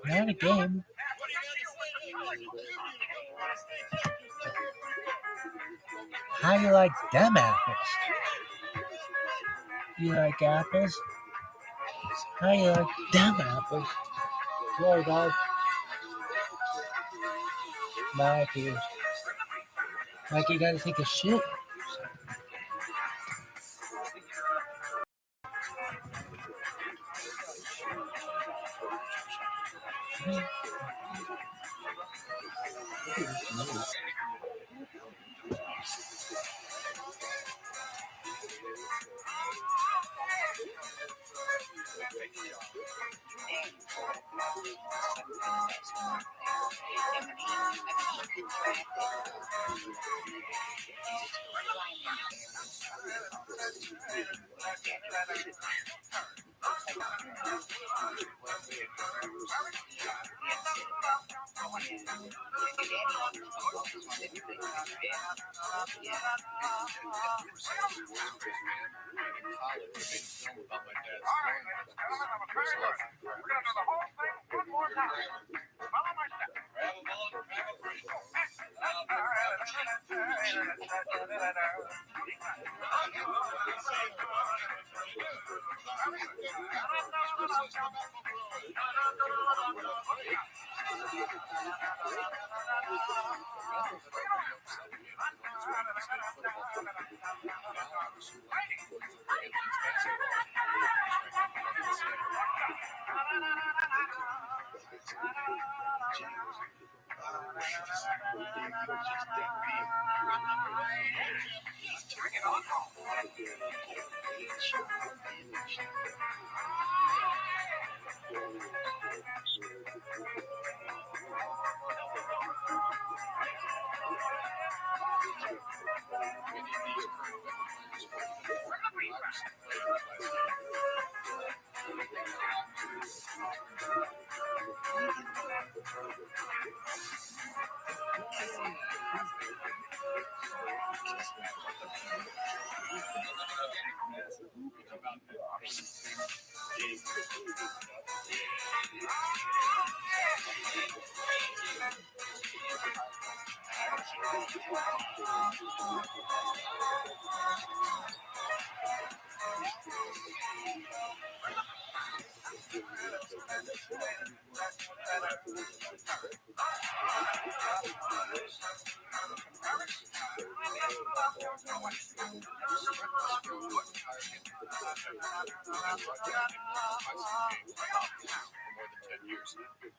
Not a game. How do you like them apples? You like apples? How do you like them apples? Sorry, dog. Mikey. Mikey gotta take a shit.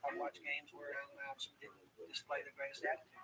I watch games where some didn't display the greatest attitude.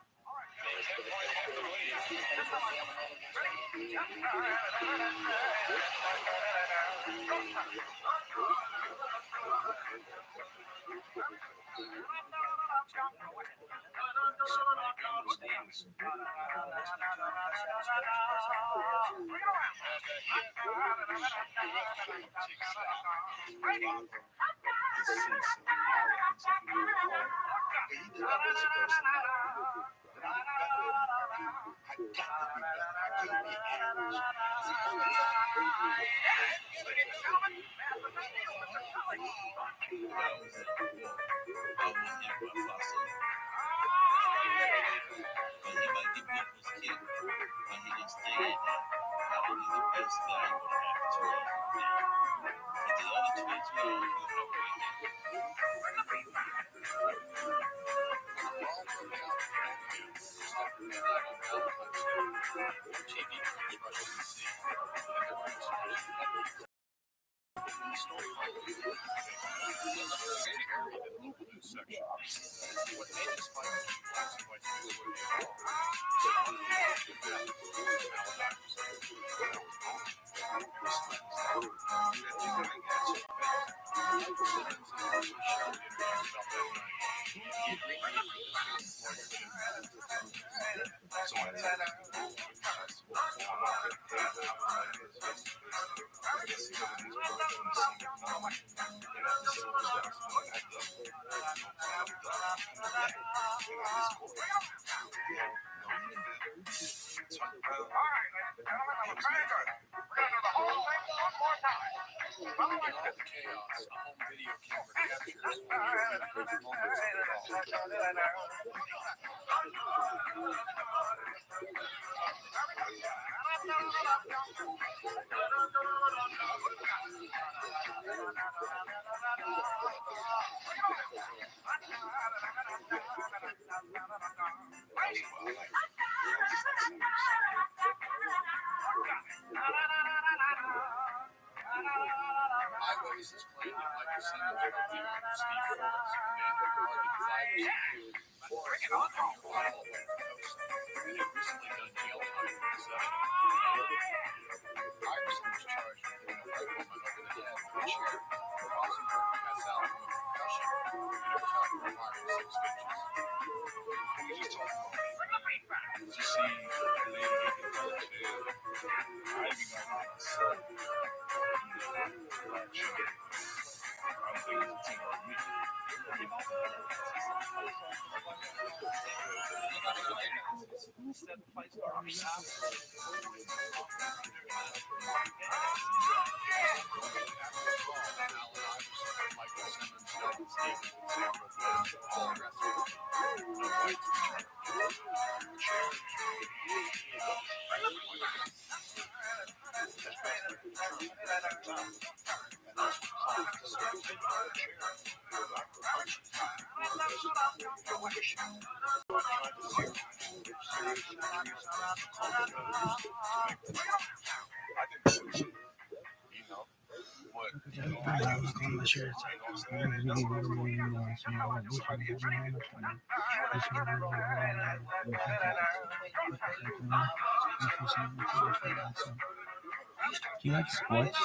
Do you like sports?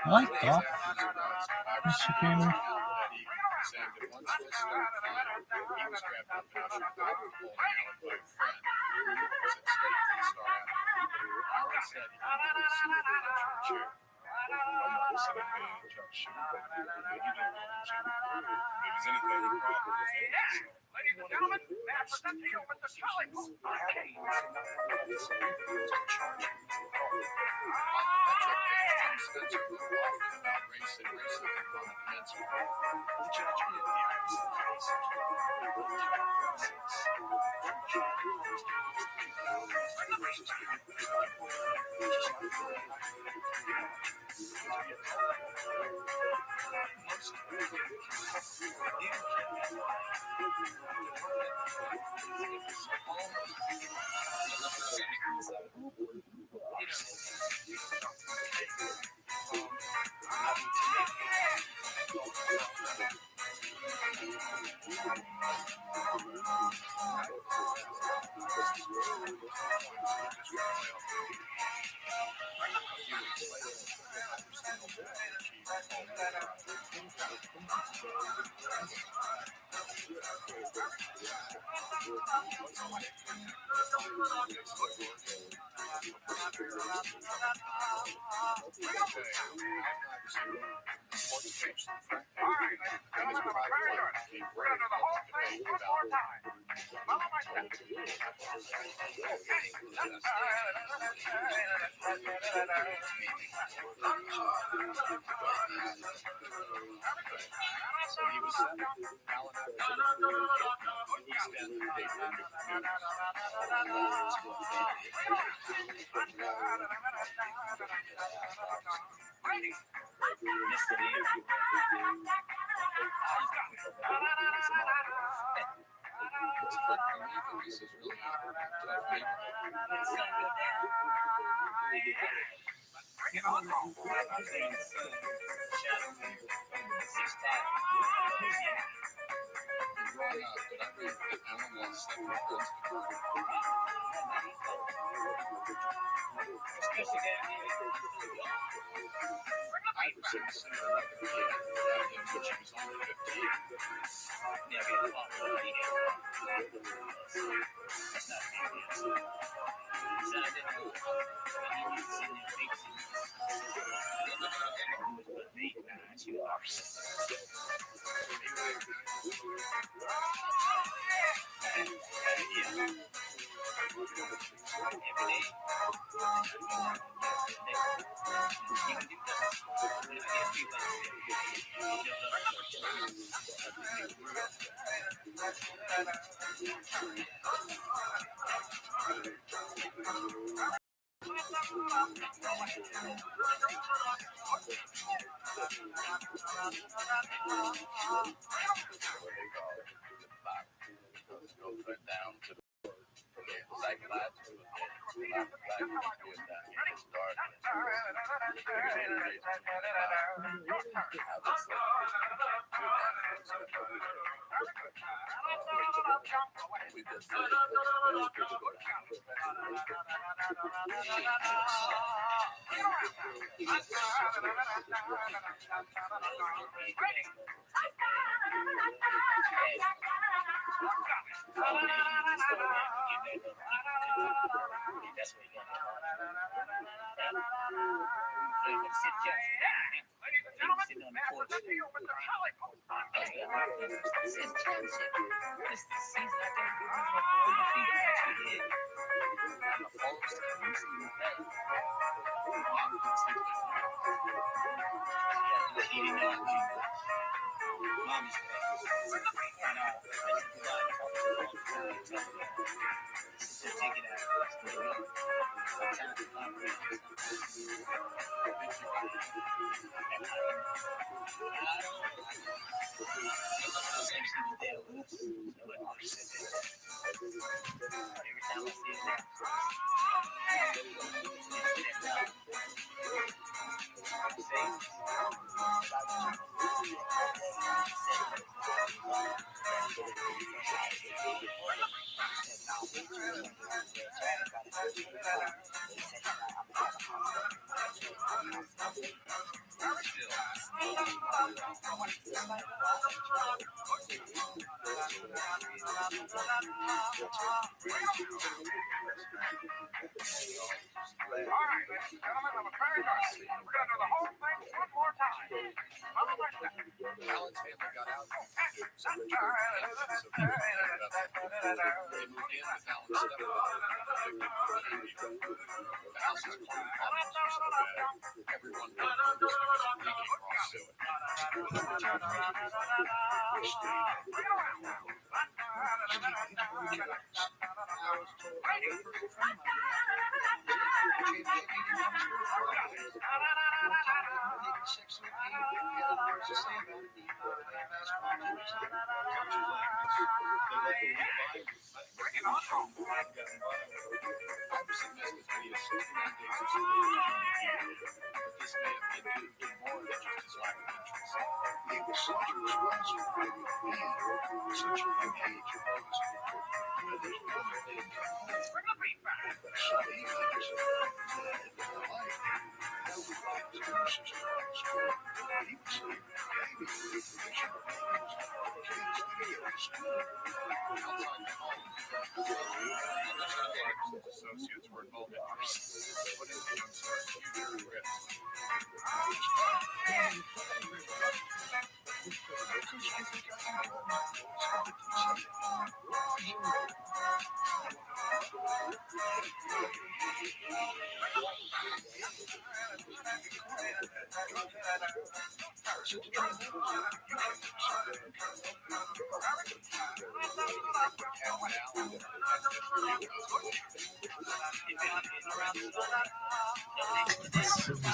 I like golf. Mr. Kramer. Ladies and gentlemen, may I present to you Mr. Charlie Booth.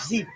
Zip.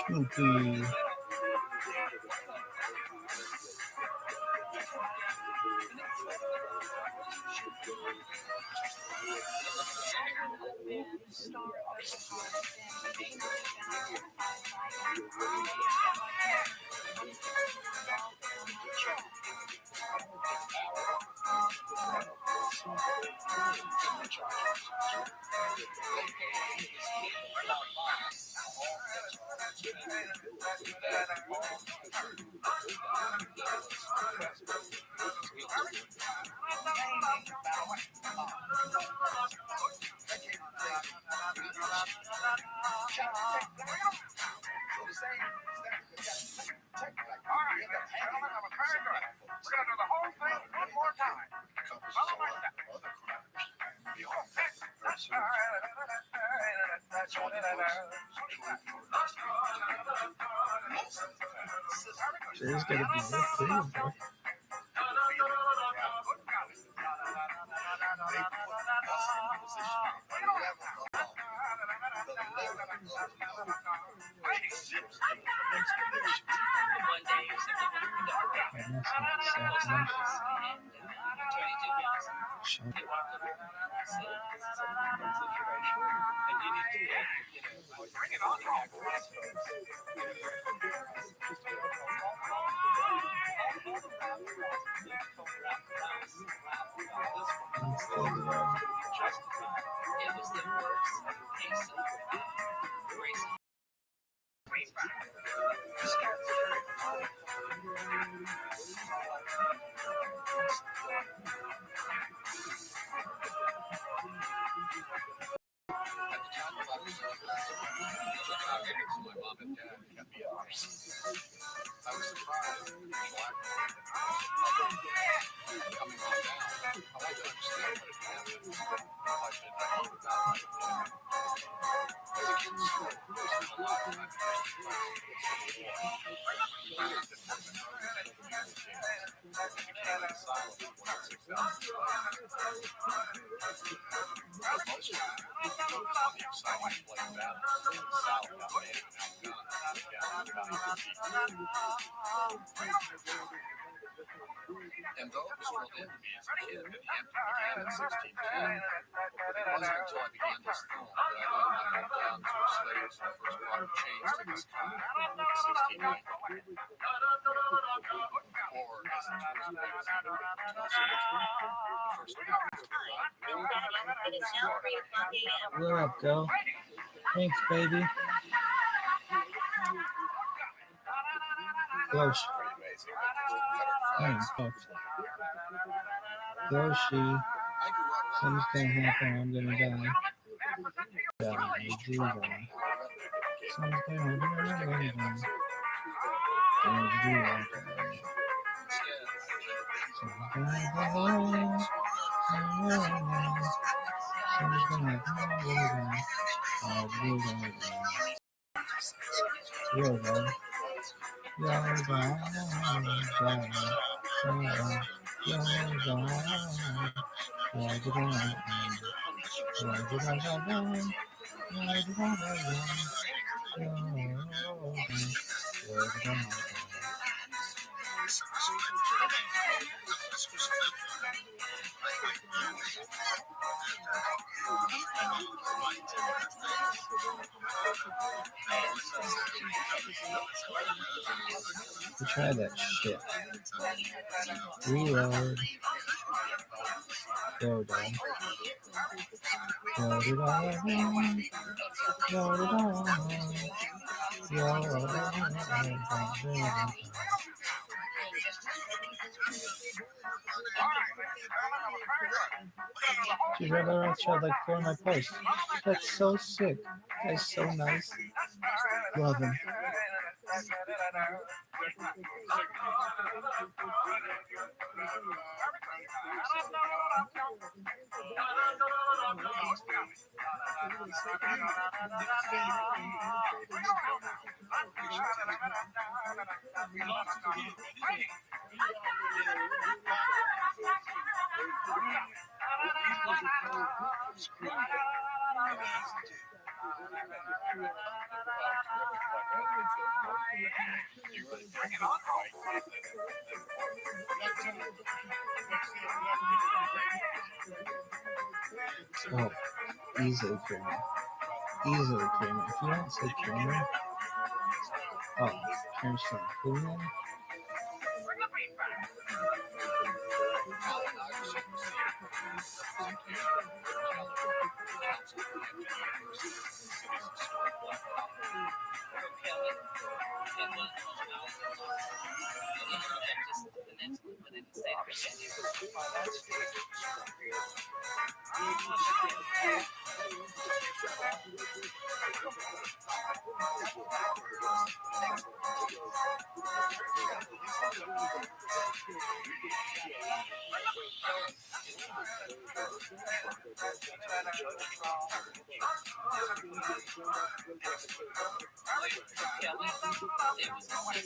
Snoopy. There's gotta be more clear, bro. And though it was rolled into me as a kid, that the anthem began at 1610, it wasn't until I began this film that I went down to a slaves and first brought chains to this time, 1690. Or as the tourist magazine tells the first What up, girl? Thanks, baby. Yoshi. Yoshi. Something's gonna happen. I'm gonna die. Something's gonna happen. I'm gonna die. Try that shit. Reload. Go down. Load it all. Load it all. She'd rather Rothschild like for my post. That's so sick. That's so nice. Love him. Oh, easily creamy. Easily creamy. If you don't say creamy, oh, here's some TRUMAN.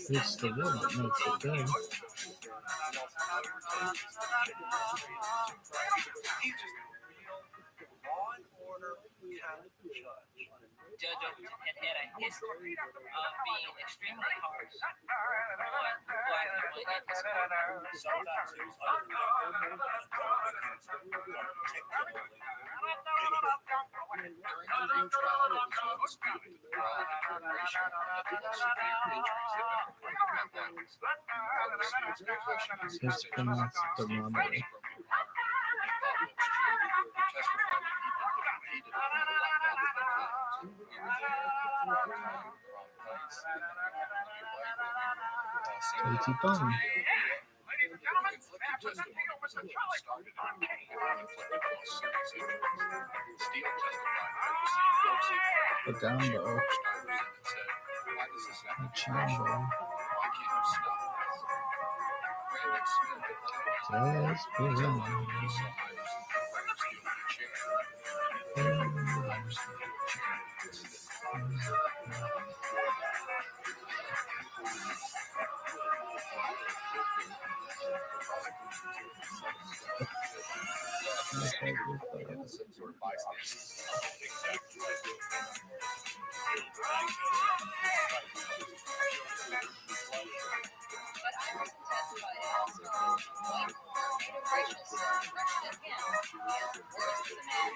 It's the wood that makes it good. Judge Overton had a history of being extremely harsh on black people in his court. Sometimes he was undercover, particularly During the retrial, it was no dispute that the trial determined racial and ethical severe injuries had been inflicted by blacks. While the dispute's confession and It's pronounced Steve thermometer. Ford's broken arm, and Bob Wilkes Jr. testified that he had been aided when the black belt had been claimed. Katie Bone. Conflicting testimony was that he started and inflicted both serious injuries. Steele testified that he received doses. But down low. And said, "Why does this have to be Chamber. racial? Why can't you stop this?" Brandon Smith at the Desperate. he saw Iverson steal the chair. Iverson threw a chair and slid. Innocent sort of bystanders. But Iverson testified also that made a racial slur directed at him and the words of the man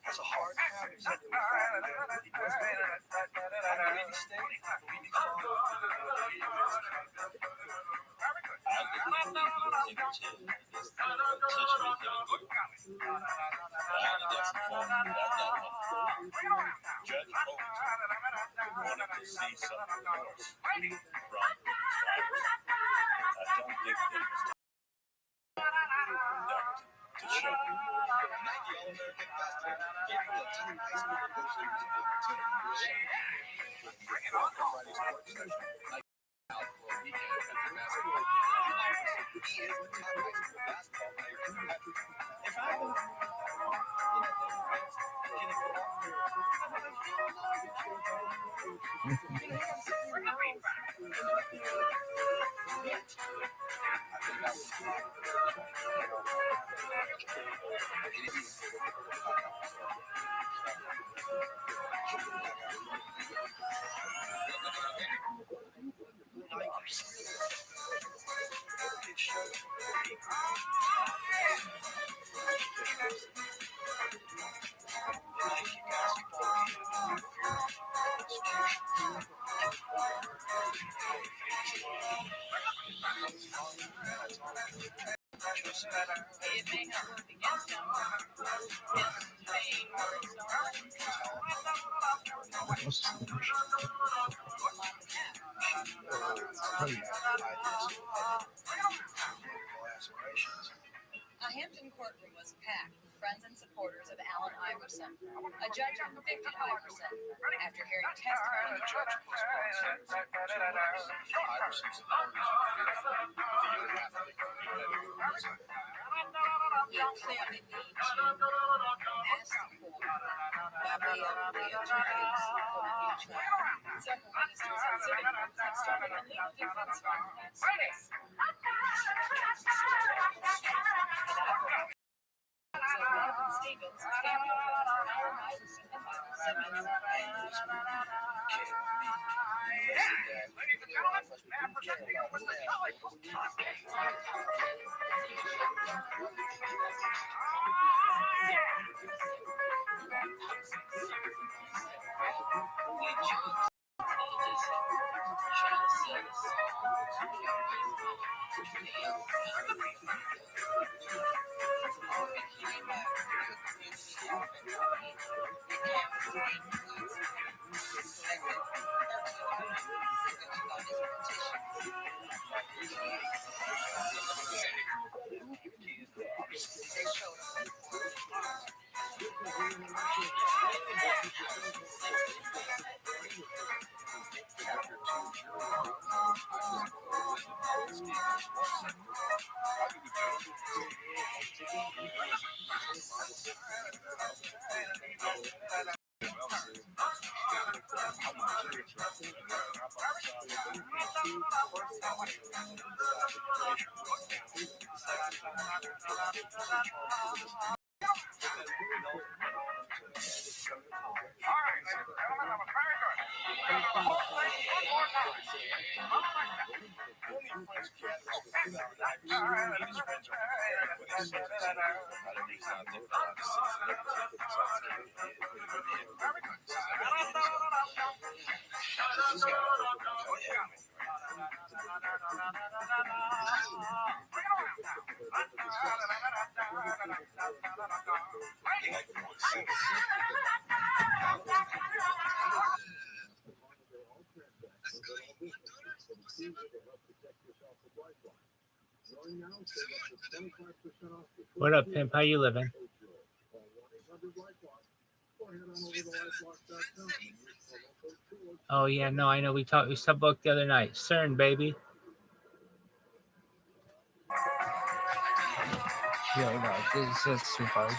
Has a hard time accepting the fact that he was made under any state, we Judge Overton wanted to see some remorse from Mr. Iverson. I don't think there was to show. Friday's court session. Out for a weekend at the basketball. He is the top high school basketball player in the country. If I were it may have worked against him. His fame or his Hampton courtroom was packed with friends and supporters of Allen Iverson. A judge convicted Iverson after hearing testimony. The judge postponed sentencing for 2 months. Iverson's supporters are fearful that the young athlete could be headed for prison. He clearly needs you. Ask for by way of the attorneys for the new trial. Several ministers and civic groups have started a legal defense fund in that space. So Jonathan Stevens, family friends of Allen Iverson and Michael Simmons. Ladies and gentlemen, now presenting you with the Charlie Post. What up, pimp? How you living? Oh yeah, no, I know. We spoke the other night. CERN, baby. Yeah, no, that's too hard.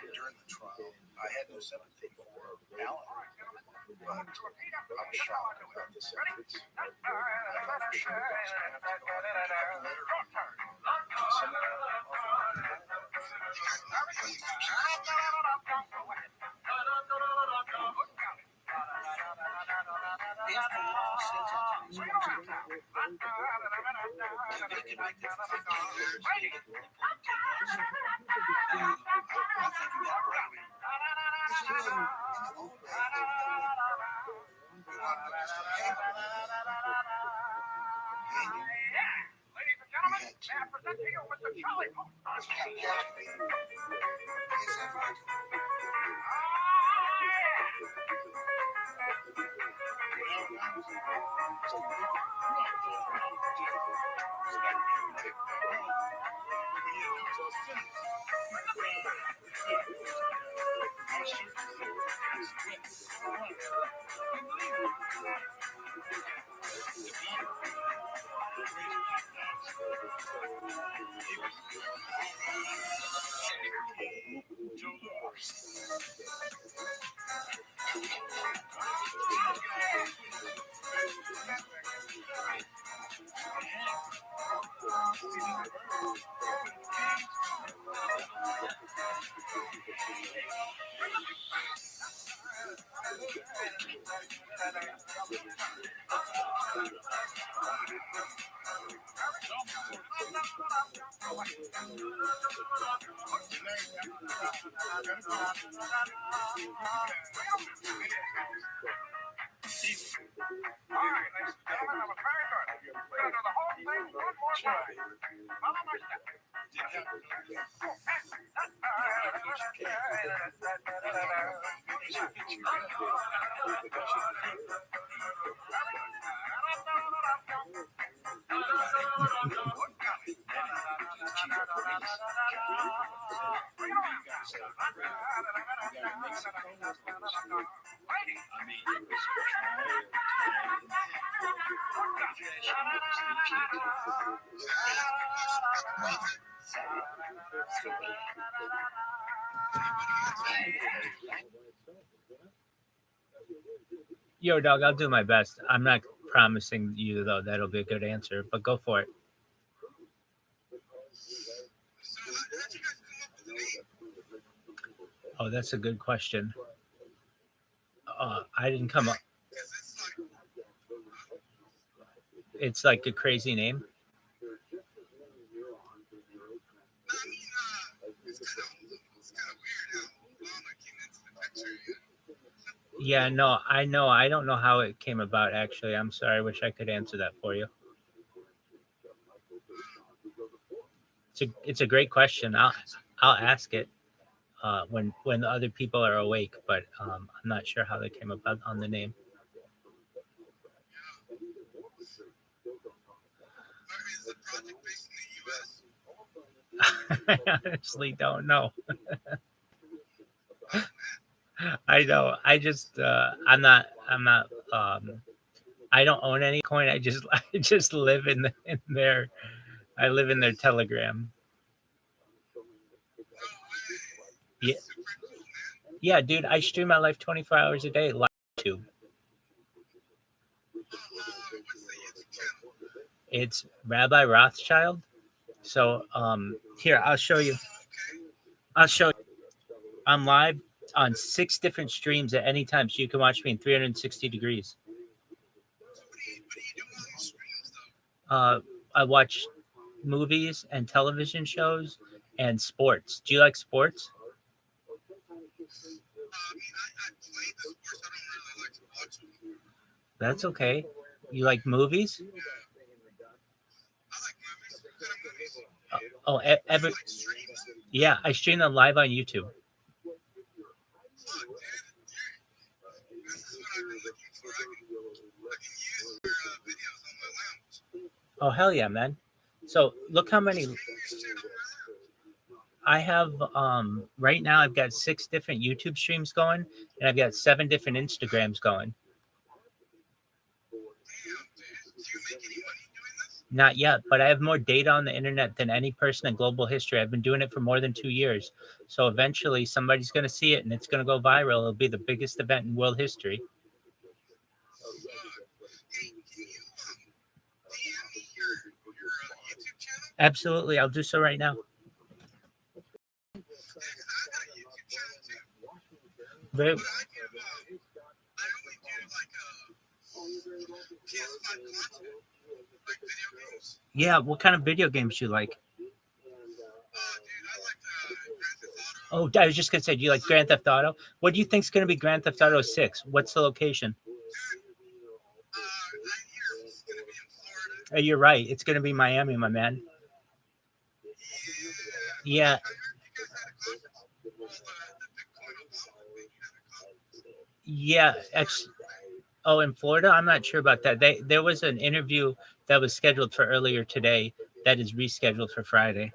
During the trial, I had no sympathy for Allen, but I was shocked about the sentence. I thought for sure that was going to have to go If the law says it's reasonable, they can make this 15 years. They can put it 10 years. I think you have Rabbi. It's really in the long Ladies and gentlemen, may I present to you Mr. Charlie Post. All right, ladies and gentlemen, I'm very good. We're going to do the whole thing one more time. Follow my step. Yo, dog, I'll do my best. I'm not promising you, though, that'll be a good answer, but go for it. Oh, that's a good question. I didn't come up. It's like a crazy name. Yeah, no, I know. I don't know how it came about, actually. I'm sorry. I wish I could answer that for you. It's a great question. I'll ask it when the other people are awake, but I'm not sure how they came about on the name. I honestly don't know. I know. I just I'm not I don't own any coin. I just live in their I live in their Telegram. Yeah. Yeah, dude, I stream my life 24 hours a day live YouTube. It's Rabbi Rothschild. So here, I'll show you. I'm live on 6 different streams at any time, so you can watch me in 360 degrees. I watch movies and television shows and sports. Do you like sports? That's okay. You like movies? Oh, yeah, I stream them live on YouTube. Oh, hell yeah, man. So look how many I have. Right now I've got 6 different YouTube streams going, and I've got 7 different Instagrams going. Not yet, but I have more data on the internet than any person in global history. I've been doing it for more than 2 years. So eventually somebody's going to see it and it's going to go viral. It'll be the biggest event in world history. Absolutely. I'll do so right now. Very, yeah, what kind of video games do you like? Oh, I was just going to say, do you like Grand Theft Auto? What do you think is going to be Grand Theft Auto 6? What's the location? Oh, you're right. It's going to be Miami, my man. Yeah. Yeah. Oh, in Florida? I'm not sure about that. There was an interview that was scheduled for earlier today that is rescheduled for Friday.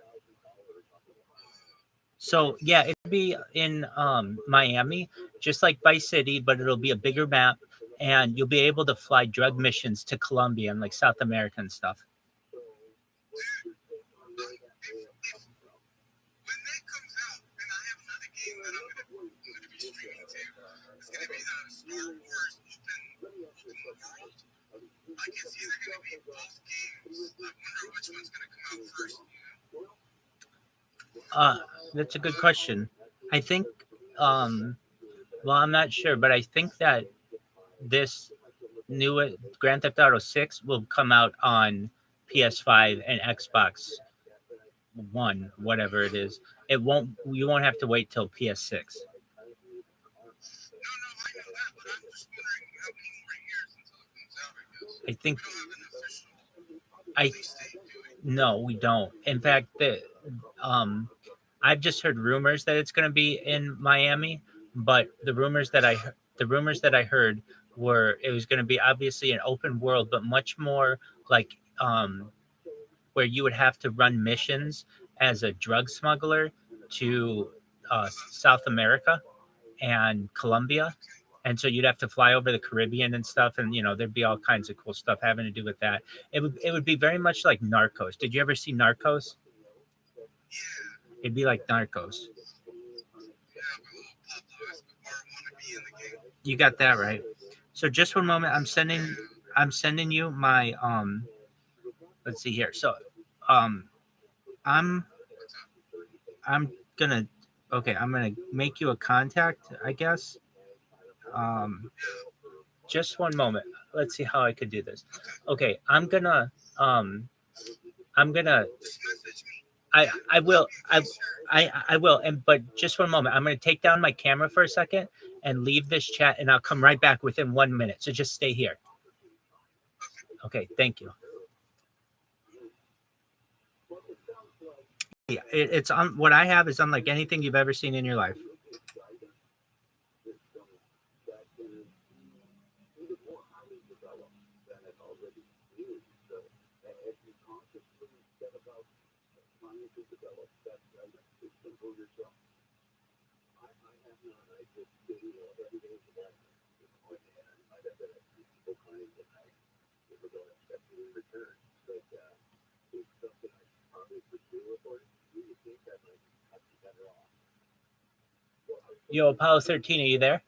So, yeah, it'll be in Miami, just like Vice City, but it'll be a bigger map, and you'll be able to fly drug missions to Colombia and like South America and stuff. That's a good question. I think, well, I'm not sure, but I think that this new Grand Theft Auto 6 will come out on PS5 and Xbox One, whatever it is. You won't have to wait till PS6. I think I no, we don't. In fact, I've just heard rumors that it's going to be in Miami, but the rumors that I heard were it was going to be obviously an open world, but much more like where you would have to run missions as a drug smuggler to South America and Colombia. And so you'd have to fly over the Caribbean and stuff, and there'd be all kinds of cool stuff having to do with that. It would be very much like Narcos. Did you ever see Narcos? It'd be like Narcos. You got that right. So just one moment. I'm sending you my let's see here. So I'm I'm gonna I'm gonna make you a contact, I guess. Just one moment. Let's see how I could do this. Okay, I'm gonna I will I will, and but just one moment. I'm gonna take down my camera for a second and leave this chat, and I'll come right back within 1 minute. So just stay here. Okay, thank you. Yeah, it's on what I have is unlike anything you've ever seen in your life. Yo, Apollo 13, are you there?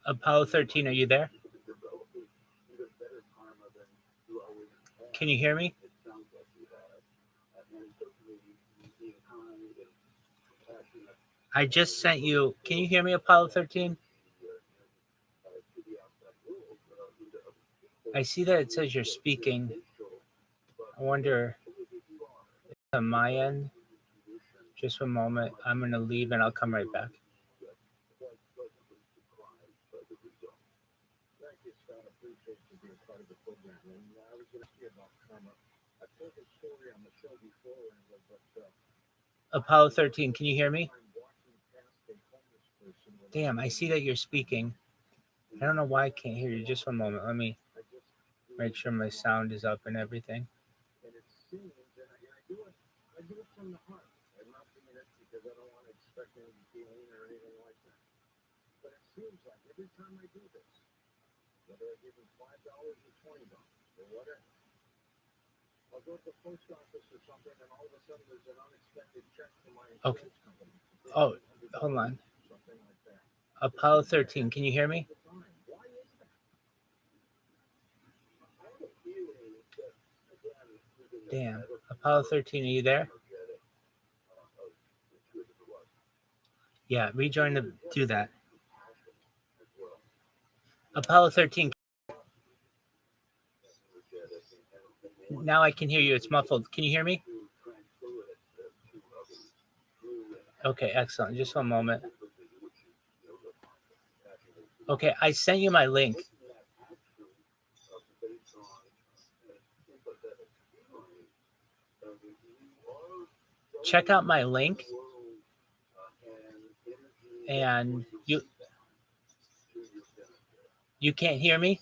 Apollo 13, are you there? Can you hear me? I just sent you. Can you hear me, Apollo 13? I see that it says you're speaking. I wonder if on my end. Just one moment. I'm going to leave and I'll come right back. Apollo 13, can you hear me? Damn, I see that you're speaking. I don't know why I can't hear you. Just one moment. Let me make sure my sound is up and everything. Okay. Oh, hold on. Apollo 13, can you hear me? Damn. Apollo 13, are you there? Yeah, rejoin to do that. Apollo 13. Now I can hear you. It's muffled. Can you hear me? Okay, excellent. Just one moment. Okay, I sent you my link. Check out my link. And you can't hear me?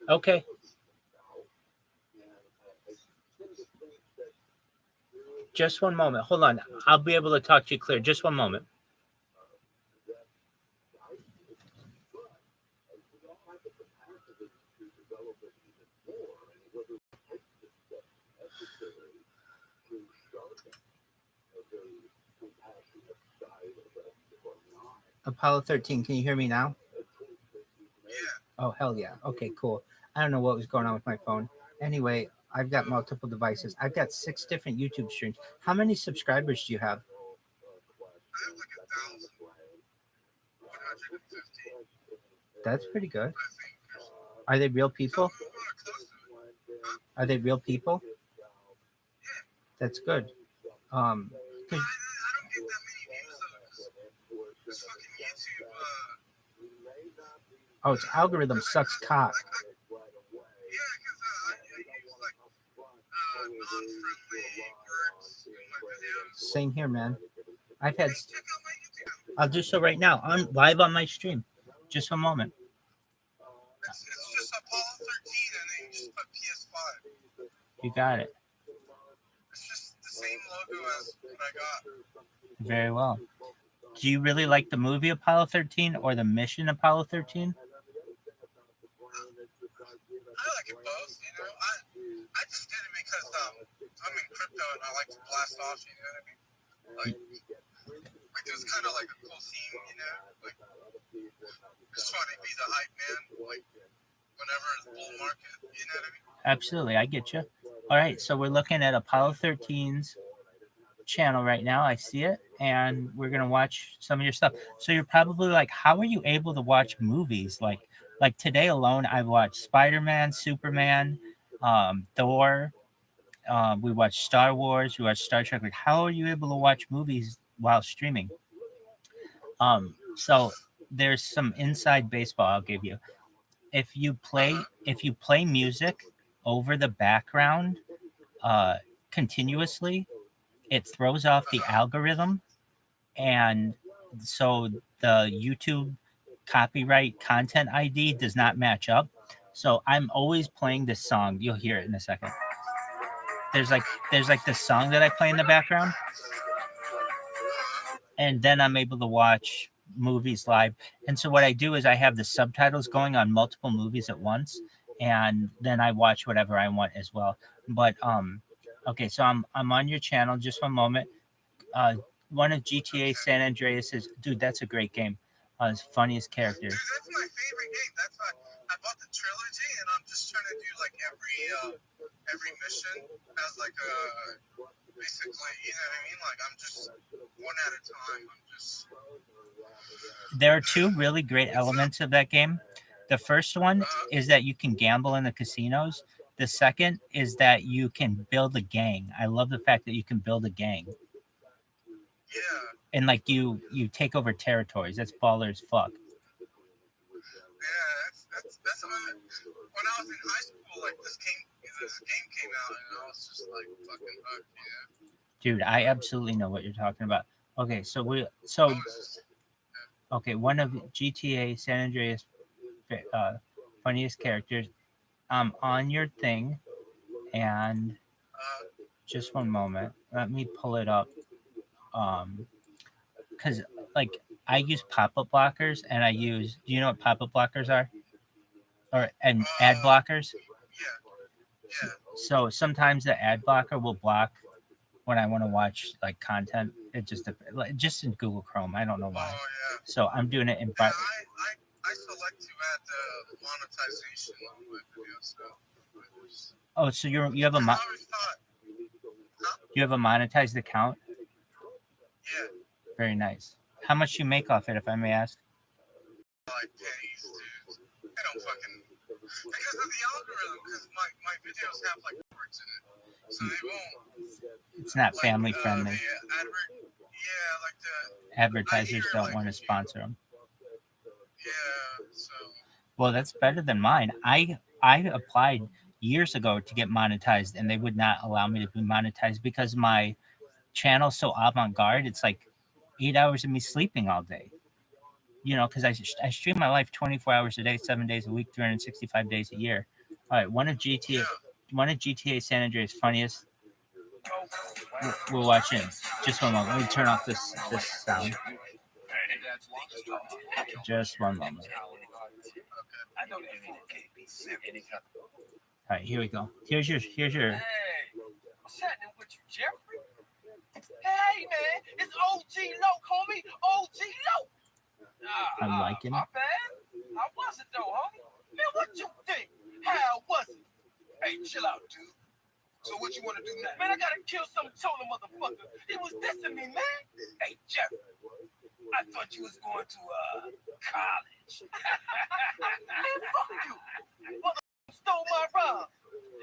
Okay. Just one moment. Hold on. I'll be able to talk to you clear. Just one moment. Apollo 13, can you hear me now? Oh, hell yeah. Okay, cool. I don't know what was going on with my phone. Anyway, I've got multiple devices. I've got 6 different YouTube streams. How many subscribers do you have? That's pretty good. I think. Are they real So people? we were close to it. Huh? Are they real people? Yeah. That's good. 'Cause- I don't get that many views though. This fucking YouTube. oh, its algorithm sucks cock. Yeah, because I use like non-friendly words in my videos. Same here, man. I've had. Hey, check out my YouTube. I'll do so right now. I'm live on my stream. Just a moment. It's just Apollo 13, and then you just put PS5. You got it. It's just the same logo as what I got. Very well. Do you really like the movie Apollo 13 or the mission Apollo 13? I like it both, you know. I just did it because I'm in crypto and I like to blast off, you know what I mean? Like it was kind of like a cool theme, you know. Like just trying to be the hype man, like whenever it's bull market, you know what I mean? Absolutely, I get you. All right, so we're looking at Apollo 13's channel right now. I see it, and we're gonna watch some of your stuff. So you're probably like, how are you able to watch movies? Like today alone, I've watched Spider-Man, Superman, Thor. We watched Star Wars. We watched Star Trek. Like, how are you able to watch movies while streaming? So there's some inside baseball I'll give you. If you play music over the background continuously, it throws off the algorithm, and so the YouTube copyright content ID does not match up. So I'm always playing this song. You'll hear it in a second. There's like this song that I play in the background, and then I'm able to watch movies live. And so what I do is I have the subtitles going on multiple movies at once, and then I watch whatever I want as well. But okay, so I'm on your channel. Just one moment. One of GTA San Andreas is, dude, that's a great game. His funniest characters. Dude, that's my favorite game. That's why I bought the trilogy, and I'm just trying to do like every mission as like a basically, you know what I mean? Like I'm just one at a time. I'm just. There are two really great elements of that game. The first one is that you can gamble in the casinos. The second is that you can build a gang. I love the fact that you can build a gang. Yeah. And like you take over territories. That's baller as fuck. Yeah, that's when I was in high school. Like this game came out, and I was just like fucking hooked. Yeah. Dude, I absolutely know what you're talking about. Okay, so okay, one of GTA San Andreas funniest characters. I'm on your thing, and just one moment. Let me pull it up. Because like I use pop-up blockers, and do you know what pop-up blockers are? And ad blockers? Yeah. So sometimes the ad blocker will block when I want to watch like content. It just in Google Chrome. I don't know why. Oh yeah. So I'm doing it in. Yeah, I select to add the monetization on my videos. So. Oh, so you have a you have a monetized account? Yeah. Very nice. How much you make off it, if I may ask? Like pennies, dude. I don't fucking because of the algorithm. Because my videos have like words in it, so they won't. It's not family friendly. Like the advertisers don't want to sponsor them. Yeah. So. Well, that's better than mine. I applied years ago to get monetized, and they would not allow me to be monetized because my channel's so avant-garde. It's like 8 hours of me sleeping all day. You know, because I stream my life 24 hours a day, 7 days a week, 365 days a year. All right, one of GTA San Andreas funniest. We're watching. Just one moment. Let me turn off this sound. Just one moment. All right, here we go. Here's your. Hey, what's happening with you, Jeffrey? Hey, man, it's OG Loke, homie. OG Loke. I'm liking it. My bad. How was it, though, homie? Man, what you think? How was it? Hey, chill out, dude. So what you want to do now? Man, I got to kill some total motherfucker. He was dissing me, man. Hey, Jeffrey, I thought you was going to college. bitch. Man, fuck you. Mother stole my rhyme.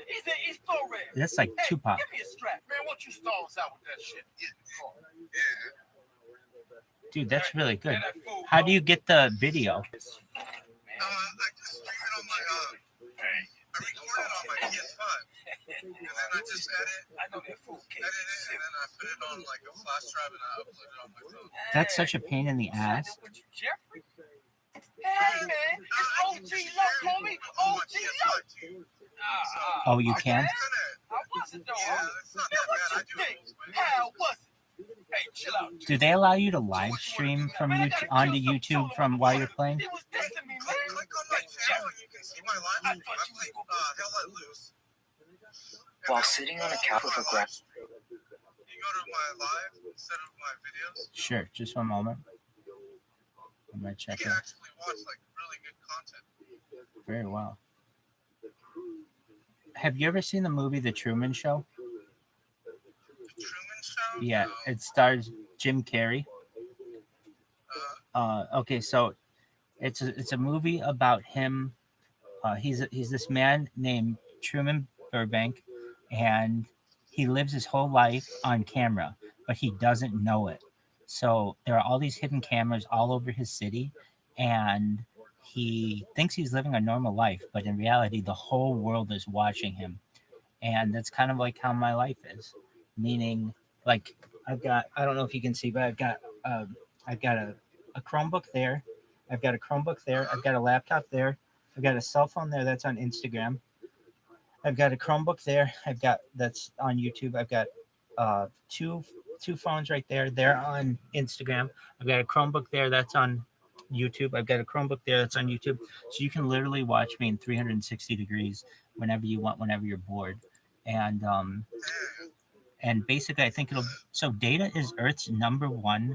He's in East Flores. That's like Hey, Tupac. give me a strap. Man, what you stalls out with that shit? Yeah. Dude, that's really good. Man, that fool, How do you get the video? I just streamed it on my, I recorded on my PS5. And then I just I know that fool came. edited it, and then I put it on like a flash drive and I uploaded it on my phone. That's such a pain in the ass. Jeffrey? Hey, man. It's OG Luck, homie. OG Luck. Oh, you can? How was it, though, Yeah, homie? it's not Man, that what bad. I you do think? it. How was it? Hey, chill out. Do they allow you to live stream from Man, I YouTube gotta onto kill some YouTube soul from in while my you're body. playing? He was dissing me, Click man. on my channel and you can see my live I stream. thought I you play was Hell Let Loose. While sitting on a couch with a grab. You go to my live instead of my videos. Sure, just one moment. I'm gonna You check can it. actually watch like really good content. Very well. Have you ever seen the movie The Truman Show? The Truman Show? Yeah, No. it stars Jim Carrey. Okay, so it's a movie about him. He's this man named Truman Burbank, and he lives his whole life on camera, but he doesn't know it. So there are all these hidden cameras all over his city, and he thinks he's living a normal life, but in reality, the whole world is watching him. And that's kind of like how my life is, meaning like I don't know if you can see, but I've got a Chromebook there, I've got a Chromebook there, I've got a laptop there, I've got a cell phone there that's on Instagram, I've got a Chromebook there, I've got that's on YouTube, I've got two phones right there, they're on Instagram, I've got a Chromebook there that's on YouTube, I've got a Chromebook there that's on YouTube, so you can literally watch me in 360 degrees whenever you want, whenever you're bored. And basically I think so data is Earth's #1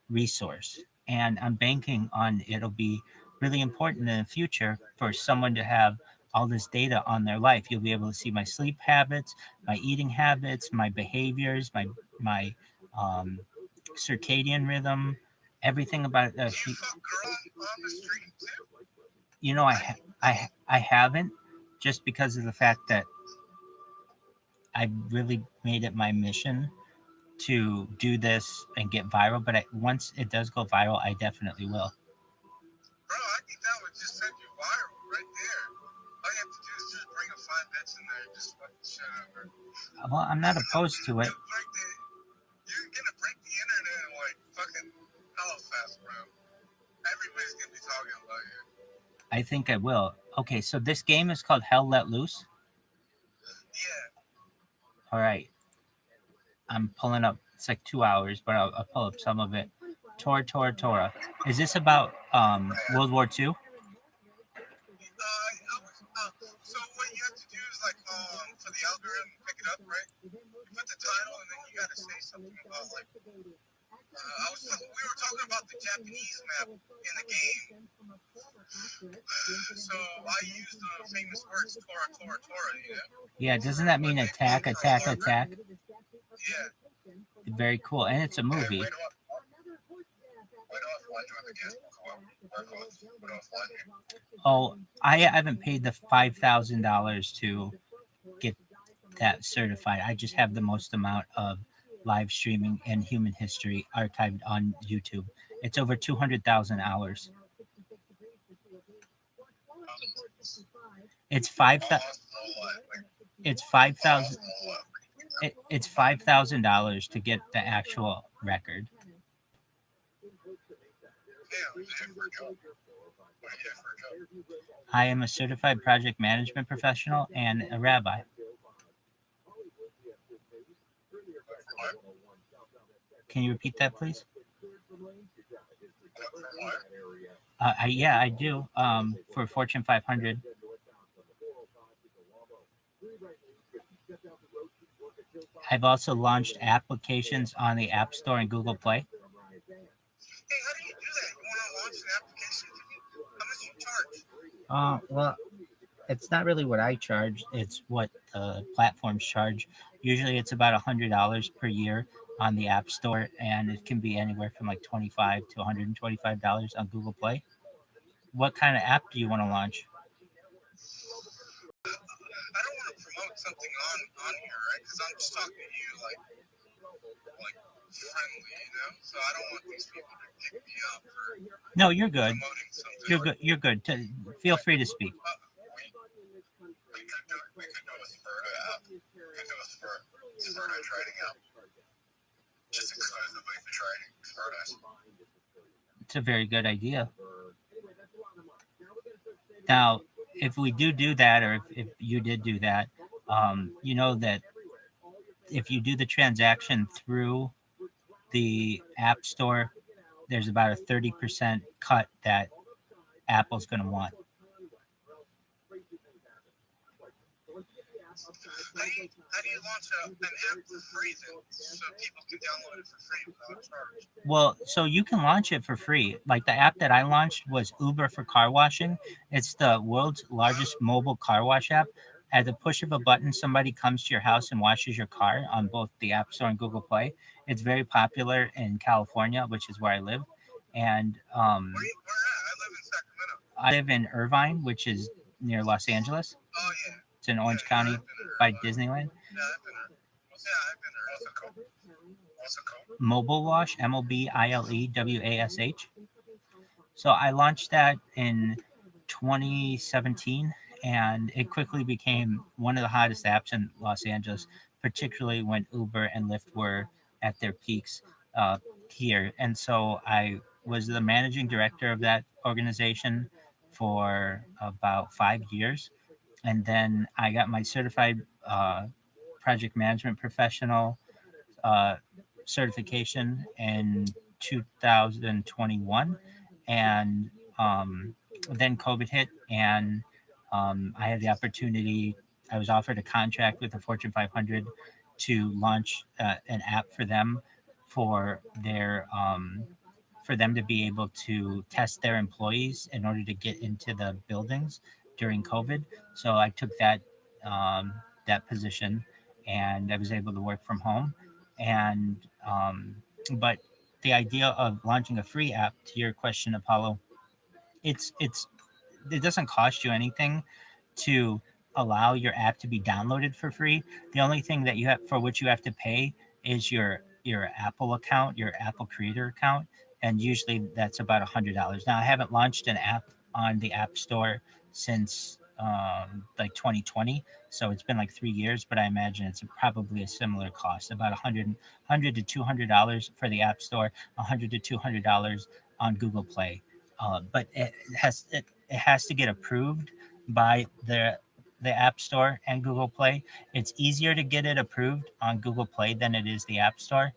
resource, and I'm banking on it'll be really important in the future for someone to have all this data on their life. You'll be able to see my sleep habits, my eating habits, my behaviors, my circadian rhythm, everything about Do you fuck girls on the street too? you know, I haven't, just because of the fact that I really made it my mission to do this and get viral. But once it does go viral, I definitely will. Bro, I think that would just send you viral right there. All you have to do is just bring a 5 bitch in there and just fuck the shit out of her. Well, I'm not opposed to it. You're gonna break the internet in like fucking hella fast, bro. Everybody's gonna be talking about you. I think I will. Okay, so this game is called Hell Let Loose. Yeah. All right. I'm pulling up. It's like 2 hours, but I'll pull up some of it. Torah. Is this about World War II? So what you have to do is like for the algorithm pick it up, right? You put the title and then you gotta say something about like we were talking about the Japanese map in the game. So I used the famous words Torah, you know? Yeah, doesn't that mean attack? Yeah. Very cool. And it's a movie. Oh, I haven't paid the $5,000 to get that certified. I just have the most amount of live streaming in human history archived on YouTube. It's over 200,000 hours. It's 5,000. It's 5,000. It's $5,000 to get the actual record. I am a certified project management professional and a rabbi. Can you repeat that, please? Yeah, I do. For Fortune 500. I've also launched applications on the App Store and Google Play. Hey, how do you do that? You want to launch an application? How much do you charge? Well, it's not really what I charge. It's what the platforms charge. Usually it's about $100 per year on the App Store, and it can be anywhere from like $25 to $125 on Google Play. what kind of app do you want to launch? I don't want to promote something on here, right? Because I'm just talking to you like friendly, you know. So I don't want these people to pick me up for No, you're good. promoting something. You're good. You're good. Feel free to speak. We could do a Sperta app. We could do a Sperta trading app. Just exclusively for trading Spertas. It's a very good idea. Now, if we do that, or if you did do that, you know that if you do the transaction through the App Store, there's about a 30% cut that Apple's going to want. How do you launch an app for free then, so people can download it for free without charge? Well, so you can launch it for free. Like the app that I launched was Uber for car washing. It's the world's largest mobile car wash app. At the push of a button, somebody comes to your house and washes your car on both the App Store and Google Play. It's very popular in California, which is where I live. And Where at? I live in Sacramento. I live in Irvine, which is near Los Angeles. Oh, yeah. It's in Orange County by Disneyland. Yeah, I've been there. I've been there. What's it called? Mobile Wash, MOBILEWASH. So I launched that in 2017, and it quickly became one of the hottest apps in Los Angeles, particularly when Uber and Lyft were at their peaks here. And so I was the managing director of that organization for about 5 years. And then I got my certified project management professional certification in 2021. And then COVID hit, and I had the opportunity. I was offered a contract with the Fortune 500 to launch an app for them for them to be able to test their employees in order to get into the buildings during COVID. So I took that position, and I was able to work from home. And but the idea of launching a free app, to your question, Apollo, it doesn't cost you anything to allow your app to be downloaded for free. The only thing that you have for which you have to pay is your Apple account, your Apple Creator account, and usually that's about $100. Now I haven't launched an app on the App Store since like 2020, so it's been like 3 years, but I imagine it's probably a similar cost, about $100 to $200 for the App Store, $100 to $200 on Google Play. But it has to get approved by the App Store and Google Play. It's easier to get it approved on Google Play than it is the App Store.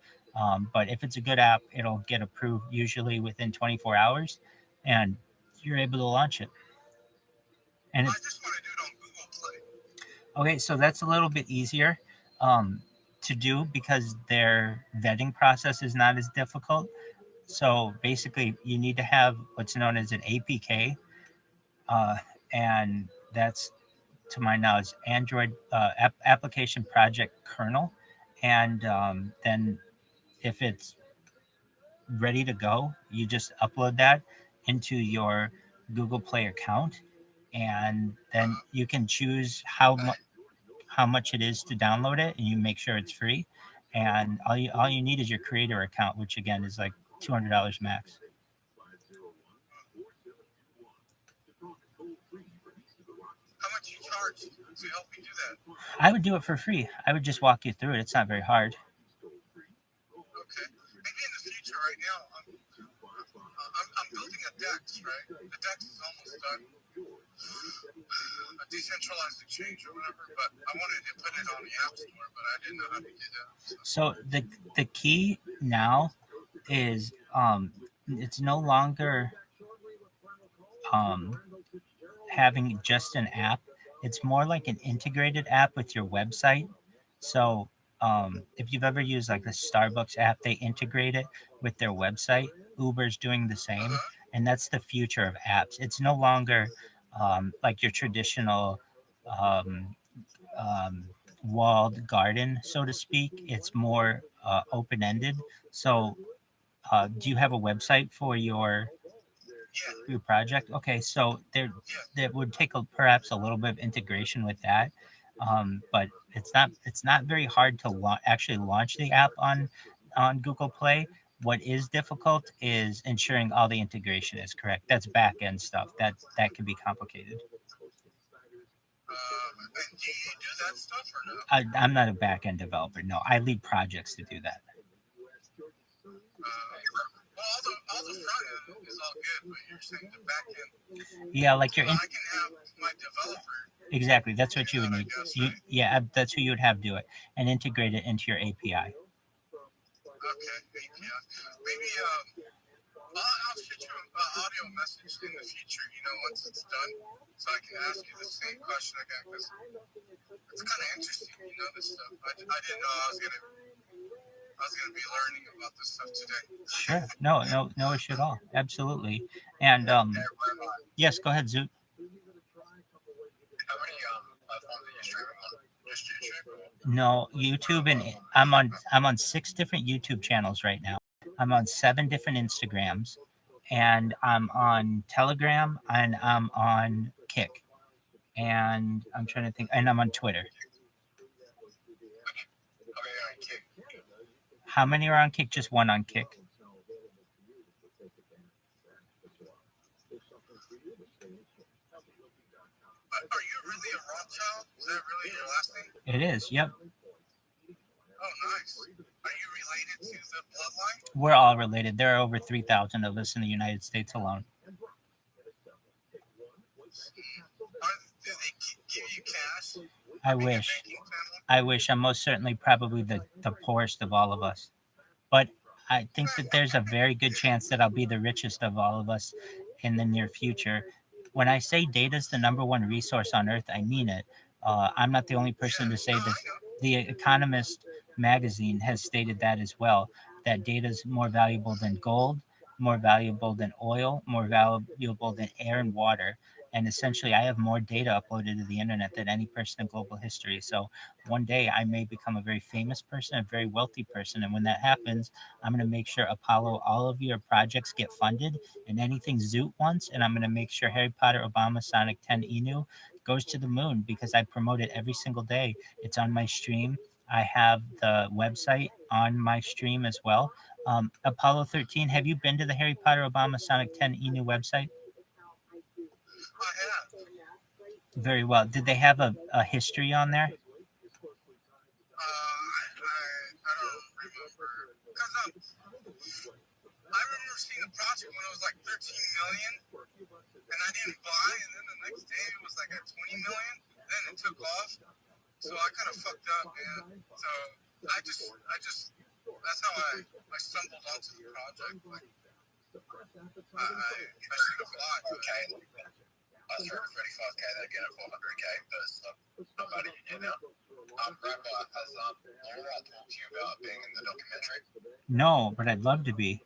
But if it's a good app, it'll get approved usually within 24 hours, and you're able to launch it. And I just want to do it on Google Play. Okay, so that's a little bit easier to do because their vetting process is not as difficult. So basically, you need to have what's known as an APK, and that's, to my knowledge, Android application project kernel. And then if it's ready to go, you just upload that into your Google Play account, and then you can choose how much it is to download it, and you make sure it's free. And all you need is your creator account, which again is like $200 max. How much you charge to help me do that? I would do it for free. I would just walk you through it. It's not very hard. Okay. Maybe in the future, right now, I'm building a DEX, right? The DEX is almost done. A decentralized exchange or whatever, but I wanted to put it on the App Store, but I didn't know how to do that. So the key now is it's no longer having just an app. It's more like an integrated app with your website. So if you've ever used like the Starbucks app, they integrate it with their website. Uber's doing the same, and that's the future of apps. It's no longer like your traditional walled garden, so to speak. It's more open-ended. So do you have a website for your your project. Okay, so there would take perhaps a little bit of integration with that, but it's not very hard to actually launch the app on Google Play. What is difficult is ensuring all the integration is correct. That's back end stuff. That can be complicated. And do you do that stuff or no? I'm not a back end developer. No, I lead projects to do that. Well, all the front end is all good, but you're saying the back end. Yeah, like I can have my developer. Exactly. That's what you would need. That's who you would have do it and integrate it into your API. Okay, API. Maybe I'll shoot you an audio message in the future. Once it's done, so I can ask you the same question again because it's kind of interesting. This stuff. I didn't know I was gonna be learning about this stuff today. Sure. No issue at all. Absolutely. And yes, go ahead, Zoot. How many platforms are you streaming on? Just YouTube? No, YouTube, and I'm on 6 different YouTube channels right now. I'm on 7 different Instagrams, and I'm on Telegram, and I'm on Kick, and I'm trying to think, and I'm on Twitter. How many are on Kick? Just one on Kick. Are you really a Rothschild? Is that really your last name? It is, yep. Oh, nice. Are you related to the bloodline? We're all related. There are over 3,000 of us in the United States alone. Do they give you cash? I wish. I'm most certainly probably the poorest of all of us. But I think that there's a very good chance that I'll be the richest of all of us in the near future. When I say data is the number one resource on Earth, I mean it. I'm not the only person to say this. The Economist magazine has stated that as well, that data is more valuable than gold, more valuable than oil, more valuable than air and water. And essentially, I have more data uploaded to the internet than any person in global history. So one day I may become a very famous person, a very wealthy person. And when that happens, I'm going to make sure Apollo, all of your projects get funded and anything Zoot wants. And I'm going to make sure Harry Potter, Obama, Sonic 10 Inu goes to the moon because I promote it every single day. It's on my stream. I have the website on my stream as well. Apollo 13, have you been to the Harry Potter, Obama, Sonic 10 Inu website? I have. Very well. Did they have a history on there? I don't remember. Because I remember seeing the project when it was like 13 million, and I didn't buy, and then the next day it was like at 20 million, then it took off. So I kind of fucked up, man. So I just, that's how I stumbled onto the project. Like, I should have bought. Okay. I was for 35K, then again at 400K, but nobody you know. Rabbi, has Laura talked to you about being in the documentary? No, but I'd love to be.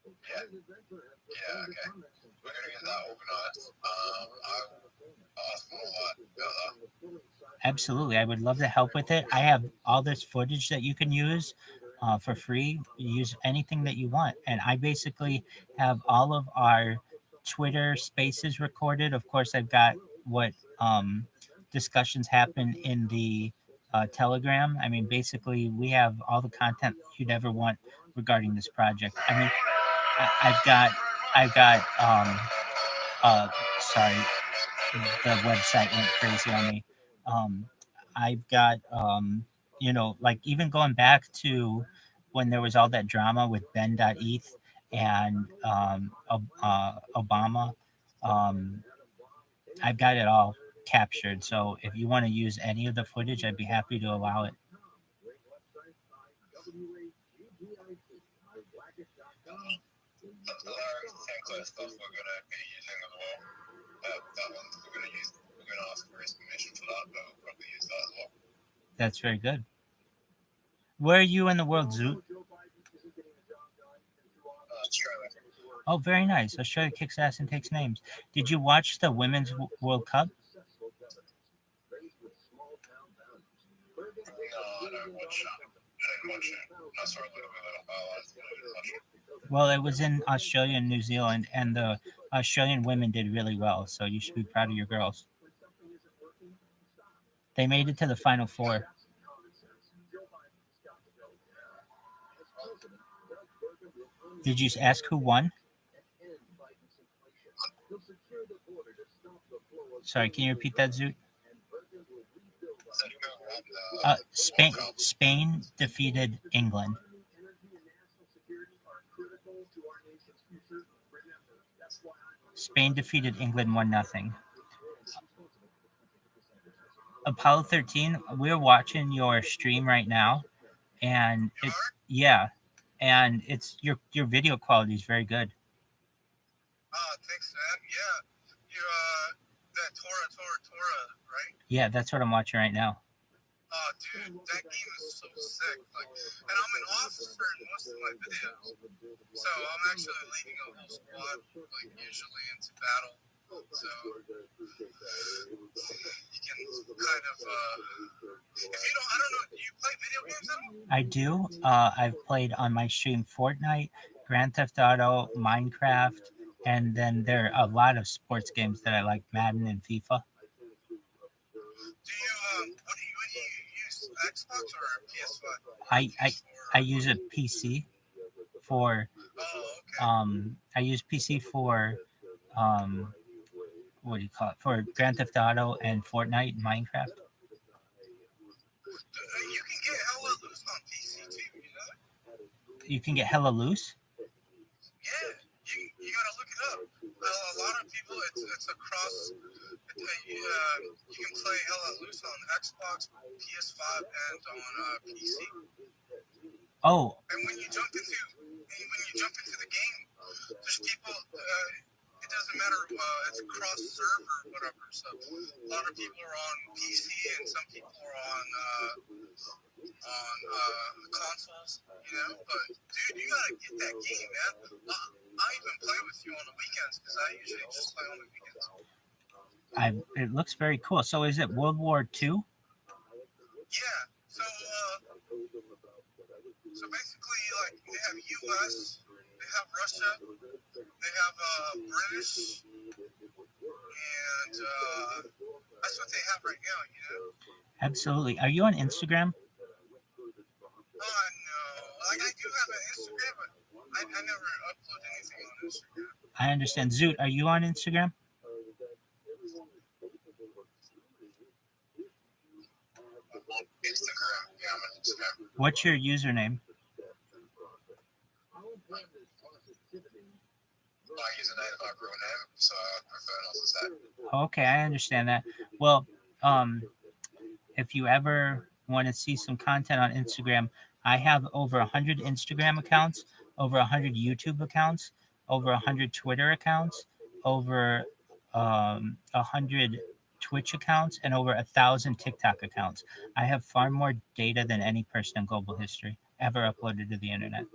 Yeah, okay. We're going to get that organized. I'll ask them a lot about that. Absolutely. I would love to help with it. I have all this footage that you can use for free. Use anything that you want. And I basically have all of our Twitter spaces recorded. Of course, I've got what discussions happen in the Telegram. I mean, basically, we have all the content you'd ever want regarding this project. I mean, I've got sorry, the website went crazy on me. I've got like even going back to when there was all that drama with Ben.eth and Obama. I've got it all captured. So if you want to use any of the footage, I'd be happy to allow it. Stuff we're going to be using as well. That one we're going to use. We're going to ask for his permission for that, but we'll probably use that as well. That's very good. Where are you in the world, Zoot? Australia. Oh, very nice. Australia kicks ass and takes names. Did you watch the Women's World Cup? No, I don't watch that. didn't watch it. No, sorry, Well, it was in Australia and New Zealand, and the Australian women did really well. So you should be proud of your girls. They made it to the final four. Did you ask who won? Sorry, can you repeat that, Zoot? Spain defeated England. Spain defeated England 1-0. Apollo 13, we're watching your stream right now, and it's your video quality is very good. Oh, thanks, man. Yeah, you that Tora, right? Yeah, that's what I'm watching right now. Oh, dude, that game is so sick. Like, and I'm an officer in most of my videos, so I'm actually leading a whole squad, like usually into battle. So you can kind of, if you don't, I don't know, do you play video games at all? I do. I've played on my stream Fortnite, Grand Theft Auto, Minecraft, and then there are a lot of sports games that I like, Madden and FIFA. Do you, what do you use, Xbox or PS5? I use a PC for, I use PC for, what do you call it, for Grand Theft Auto and Fortnite and Minecraft. You can get hella loose on PC too, you know? You can get hella loose? Yeah, you gotta look it up. A lot of people, it's across, you can play hella loose on Xbox, PS5, and on PC. Oh. And when you jump into the game, there's people, it doesn't matter, it's cross server or whatever, so a lot of people are on PC and some people are on consoles, you know, but dude, you gotta get that game, man. I even play with you on the weekends, because I usually just play on the weekends. It looks very cool. So is it World War II? Yeah, so basically, like, they have US, they have Russia, they have British, and that's what they have right now, you know? Absolutely. Are you on Instagram? No. Like, I do have an Instagram, but I never upload anything on Instagram. I understand. Zoot, are you on Instagram? Instagram, yeah, I'm on Instagram. What's your username? I use a 9 o'clock real name, so I prefer not to say. Okay, I understand that. Well, if you ever want to see some content on Instagram, I have over 100 Instagram accounts, over 100 YouTube accounts, over 100 Twitter accounts, over 100 Twitch accounts, and over 1,000 TikTok accounts. I have far more data than any person in global history ever uploaded to the internet.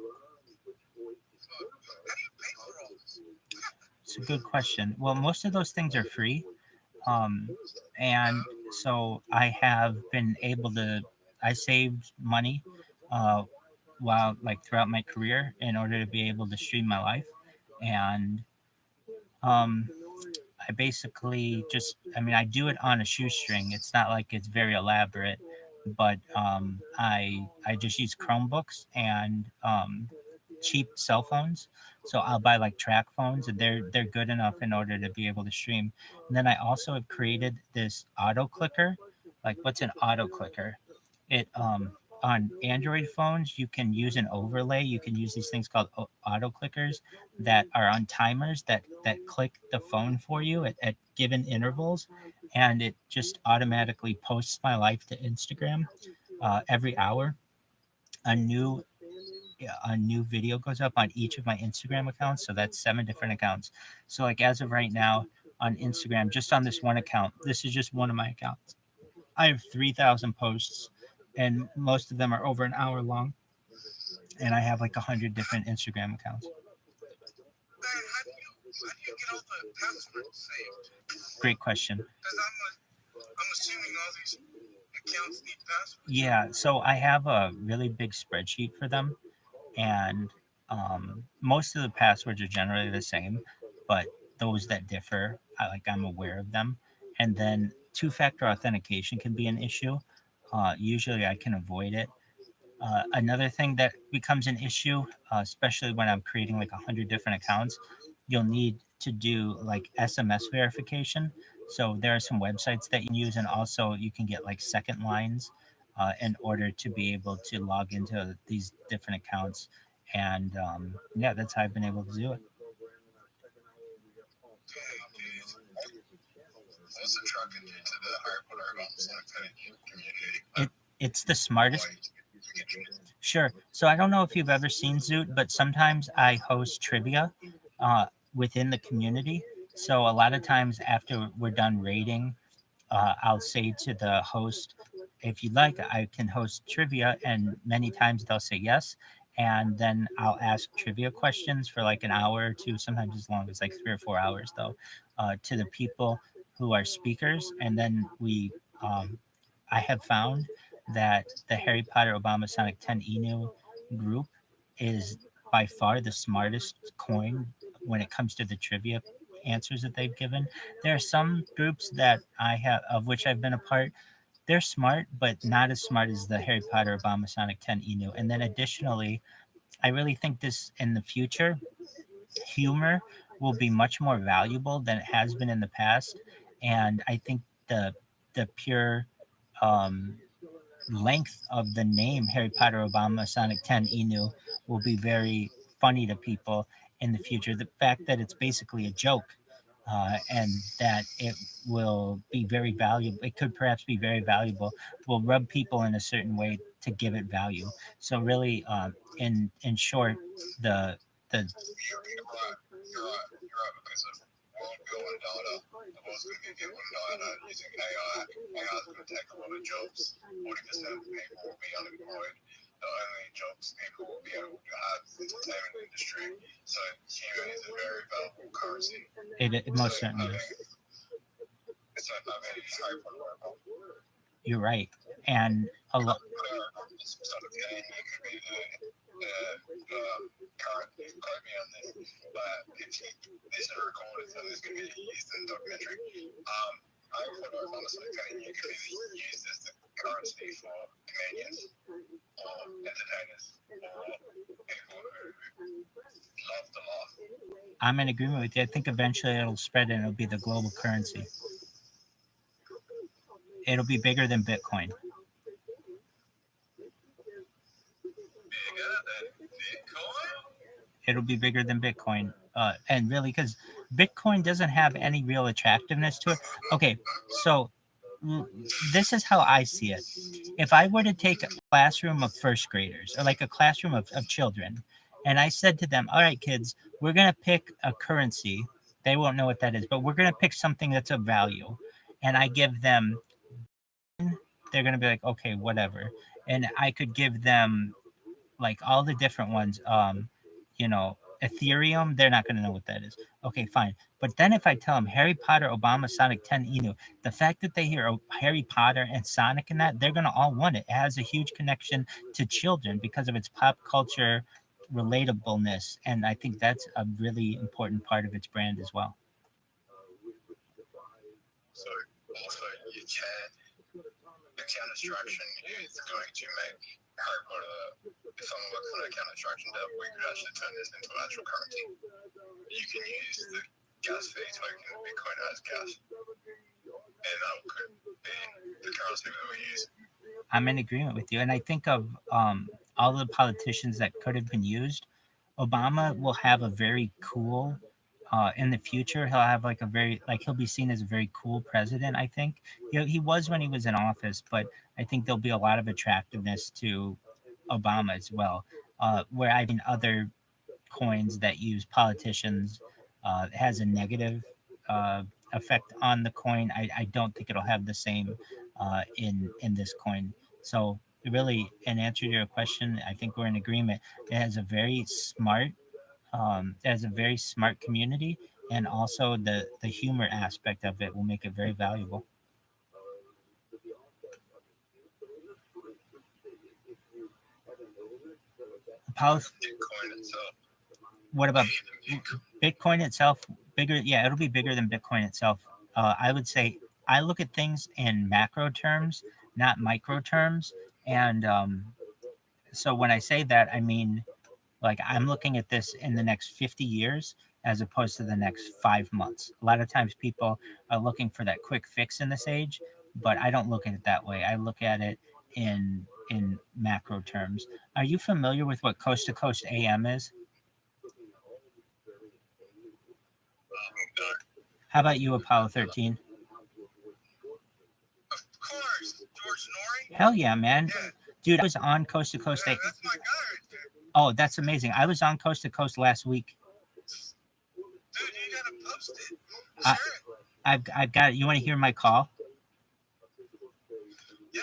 It's a good question. Well, most of those things are free. And so I have been able to, I saved money while, like, throughout my career in order to be able to stream my life. And I basically just, I do it on a shoestring. It's not like it's very elaborate, but I just use Chromebooks and cheap cell phones. So I'll buy like track phones, and they're good enough in order to be able to stream. And then I also have created this auto clicker. Like, what's an auto clicker? It on Android phones, you can use an overlay. You can use these things called auto clickers that are on timers that click the phone for you at given intervals, and it just automatically posts my life to Instagram every hour. A new video goes up on each of my Instagram accounts, so that's 7 different accounts. So, like, as of right now on Instagram, just on this one account, this is just one of my accounts, I have 3,000 posts, and most of them are over an hour long, and I have like 100 different Instagram accounts. How do you get all the passwords saved? Great question. Because I'm assuming all these accounts need passwords. Yeah, so I have a really big spreadsheet for them, and most of the passwords are generally the same, but those that differ, I'm aware of them. And then two-factor authentication can be an issue. Usually, I can avoid it. Another thing that becomes an issue, especially when I'm creating like 100 different accounts, you'll need to do like SMS verification. So there are some websites that you can use, and also you can get like second lines in order to be able to log into these different accounts. And yeah, that's how I've been able to do it. What's attracted you to the Harry Potter community? It's the smartest. Sure. So I don't know if you've ever seen Zoot, but sometimes I host trivia within the community. So a lot of times after we're done rating, I'll say to the host, if you'd like, I can host trivia. And many times they'll say yes. And then I'll ask trivia questions for like an hour or two, sometimes as long as like 3 or 4 hours, though, to the people who are speakers. And then I have found that the Harry Potter Obama Sonic 10 Inu group is by far the smartest coin when it comes to the trivia answers that they've given. There are some groups that I have, of which I've been a part. They're smart, but not as smart as the Harry Potter Obama Sonic 10 Inu. And then additionally, I really think this in the future, humor will be much more valuable than it has been in the past. And I think the pure um, length of the name Harry Potter Obama Sonic 10 Inu will be very funny to people in the future. The fact that it's basically a joke, and that it will be very valuable, it could perhaps be very valuable, will rub people in a certain way to give it value. So really, in short, the You're right because of world building data. The world's going to be building data using AI. AI is going to take a lot of jobs. 40% of people will be unemployed. The only jobs people will be able to have is the entertainment industry. So humor is a very valuable currency. it most certainly is. So I mean, Harry Potter. You're right, and a lot. Sort of game, it could be current, quote me on this, but if this is recorded, so this could be used in the documentary. I thought I was honestly telling you could be used as the currency for comedians or entertainers or people who love to laugh. I'm in agreement with you. I think eventually it'll spread and it'll be the global currency. It'll be bigger than Bitcoin. It'll be bigger than Bitcoin. And really, because Bitcoin doesn't have any real attractiveness to it. Okay, so this is how I see it. If I were to take a classroom of first graders or like a classroom of children, and I said to them, all right, kids, we're going to pick a currency. They won't know what that is, but we're going to pick something that's of value. And I give them, they're going to be like, okay, whatever. And I could give them like all the different ones. Ethereum, they're not going to know what that is. Okay, fine. But then if I tell them Harry Potter, Obama, Sonic 10 Inu, the fact that they hear Harry Potter and Sonic in that, they're going to all want it. It has a huge connection to children because of its pop culture relatableness. And I think that's a really important part of its brand as well. So also you can, account extraction is going to make Harry Potter, if someone works on an account extraction dev, we could actually turn this into actual currency. You can use the gas fee token of Bitcoin as gas, and that could be the currency that we use. I'm in agreement with you. And I think of all the politicians that could have been used. Obama will have a very cool, in the future, he'll have like he'll be seen as a very cool president, I think. He was when he was in office, but I think there'll be a lot of attractiveness to Obama as well. Where I've seen other coins that use politicians has a negative effect on the coin. I don't think it'll have the same in this coin. So really, in answer to your question, I think we're in agreement. It has a very smart, community, and also the humor aspect of it will make it very valuable. Apollo. Bitcoin itself. What about Bitcoin itself? Bigger? Yeah, it'll be bigger than Bitcoin itself. I would say I look at things in macro terms, not micro terms. And so when I say that, I mean, like, I'm looking at this in the next 50 years as opposed to the next 5 months. A lot of times people are looking for that quick fix in this age, but I don't look at it that way. I look at it in macro terms. Are you familiar with what Coast to Coast AM is? How about you, Apollo 13? Of course, George Norrie. Hell yeah, man. Yeah. Dude, I was on Coast to Coast. Yeah, that's my guy right there. Oh, that's amazing. I was on Coast to Coast last week. Dude, you gotta post it. I- Share it. I've got it. You want to hear my call? Yeah.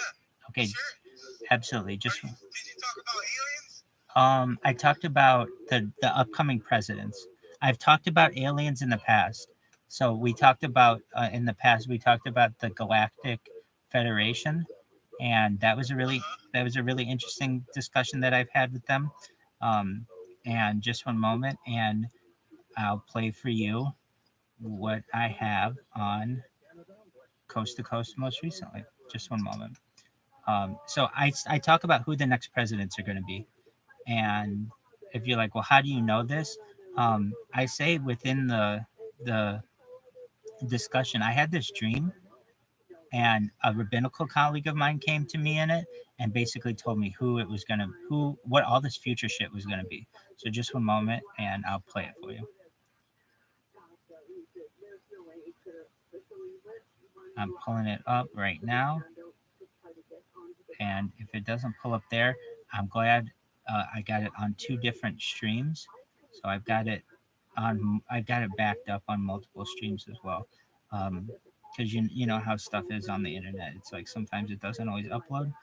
Okay, Share it. absolutely. Just Did you talk about aliens? I talked about the upcoming presidents. I've talked about aliens in the past. So we talked about in the past we talked about the Galactic Federation, and that was a really interesting discussion that I've had with them. And just one moment, and I'll play for you what I have on Coast to Coast most recently. Just one moment. So I talk about who the next presidents are going to be. And if you're like, well, how do you know this? I say within the discussion, I had this dream, and a rabbinical colleague of mine came to me in it and basically told me what all this future shit was gonna be. So just one moment, and I'll play it for you. I'm pulling it up right now, and if it doesn't pull up there, I'm glad I got it on 2 different streams. So I've got it backed up on multiple streams as well. Because you know how stuff is on the internet. It's like sometimes it doesn't always upload.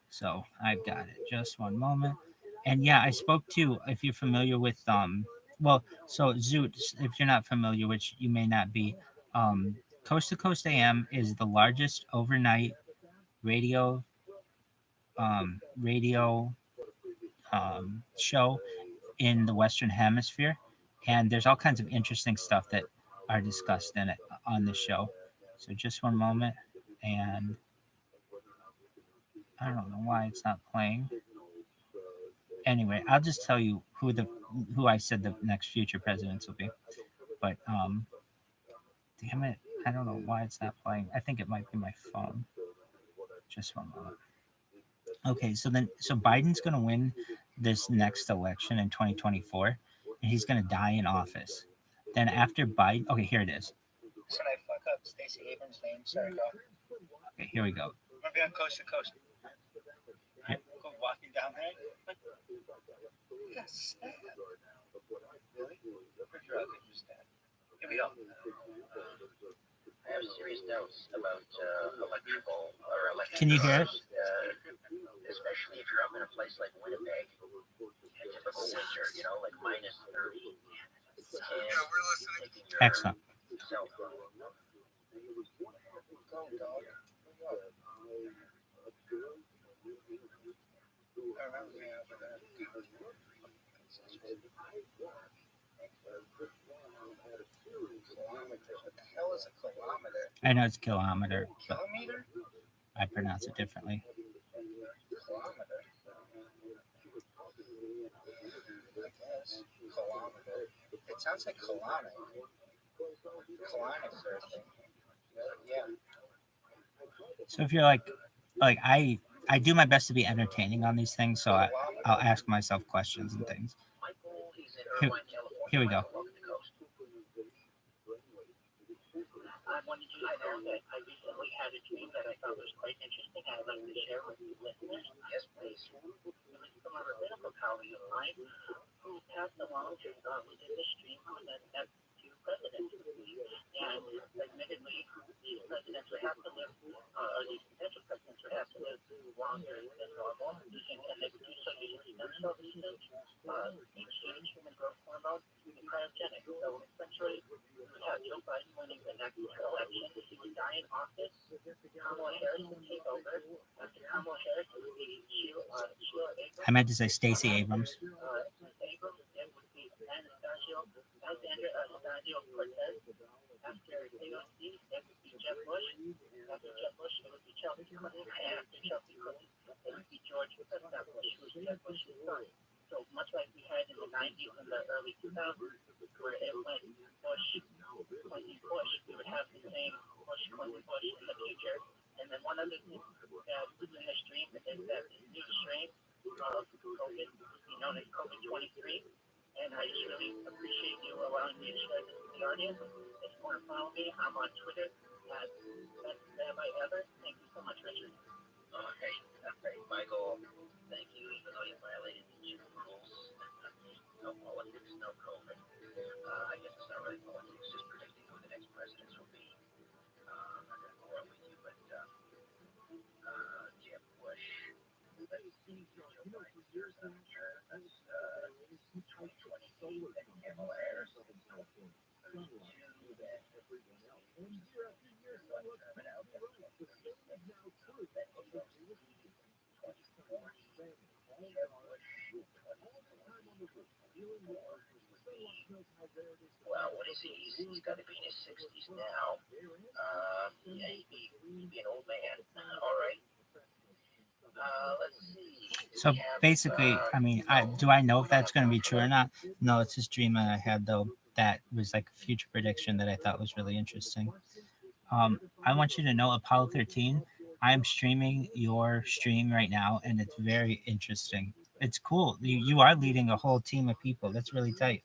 So I've got it. Just one moment. And yeah, I spoke to, if you're familiar with so Zoot, if you're not familiar, which you may not be, Coast to Coast AM is the largest overnight radio show in the Western Hemisphere, and there's all kinds of interesting stuff that are discussed in it on the show. So just one moment, and I don't know why it's not playing. Anyway, I'll just tell you who I said the next future presidents will be. But damn it, I don't know why it's not playing. I think it might be my phone. Just one moment. Okay, so Biden's going to win this next election in 2024, and he's going to die in office. Then after Biden, okay, here it is. Should I fuck up Stacey Abrams' name? Sorry, go. Okay, here we go. I'm gonna be on Coast to Coast. Yeah. Go walking down there. Yes. Really? Pretty sure I could just stand. Here we go. I have serious doubts about electrical or electric. Can you hear it? Especially if you're up in a place like Winnipeg, in typical winter, like minus 30. Yeah, we're listening. Excellent. Cell phone. Go, dog. What the hell is a kilometer? I know it's kilometer, but Kilometer? I pronounce it differently. Kilometer. I guess. Kilometer. It sounds like colonic. Colonic sort of thing. Yeah. So if you're like I do my best to be entertaining on these things, so I'll ask myself questions and things. Here we go. I wanted you to know that I recently had a dream that I thought was quite interesting. I'd like to share with you listeners. Yes, please. It was from a rabbinical colleague of mine who passed along within the stream that 2 presidents. And admittedly, these presidents would have to live, or these potential presidents would have to live longer than normal. And they produce usually stem cell research, exchange human growth hormone, and cryogenics. So essentially, Joe Biden winning the next election, he would die in office. Kamala Harris would take over. After Kamala Harris would be Sheila Abrams. I meant to say Stacey Abrams. see. It would be Jeb Bush. After Jeb Bush, it would be Chelsea Clinton. And after Chelsea Clinton, it would be George W. Bush, who was Jeb Bush's son. So much like we had in the 90s and the early 2000s, where it went Bush, Clinton, Bush, we would have the same Bush, Clinton, Bush in the future. And then one other thing that was in the stream is that this new strain of COVID will be known as COVID-23. And I just really appreciate you allowing me to share this with the audience. If you want to follow me, I'm on Twitter at BestRabbi Thank you so much, Richard. Hey, Michael, thank you, even though you violated the gym rules. No politics, no COVID. I guess it's not really politics, just predicting who the next presidents will be. I'm not going to quarrel with you, but Jeb Bush, let's see, Joe Biden's that's 2020, then Kamala Harris, 32, then well, what is he? He's got to be in his 60s now. Yeah, he'd be an old man. All right. Let's see. So basically, I mean, do I know if that's going to be true or not? No, it's this dream I had though that was like a future prediction that I thought was really interesting. I want you to know, Apollo 13, I'm streaming your stream right now, and it's very interesting. It's cool. You are leading a whole team of people. That's really tight.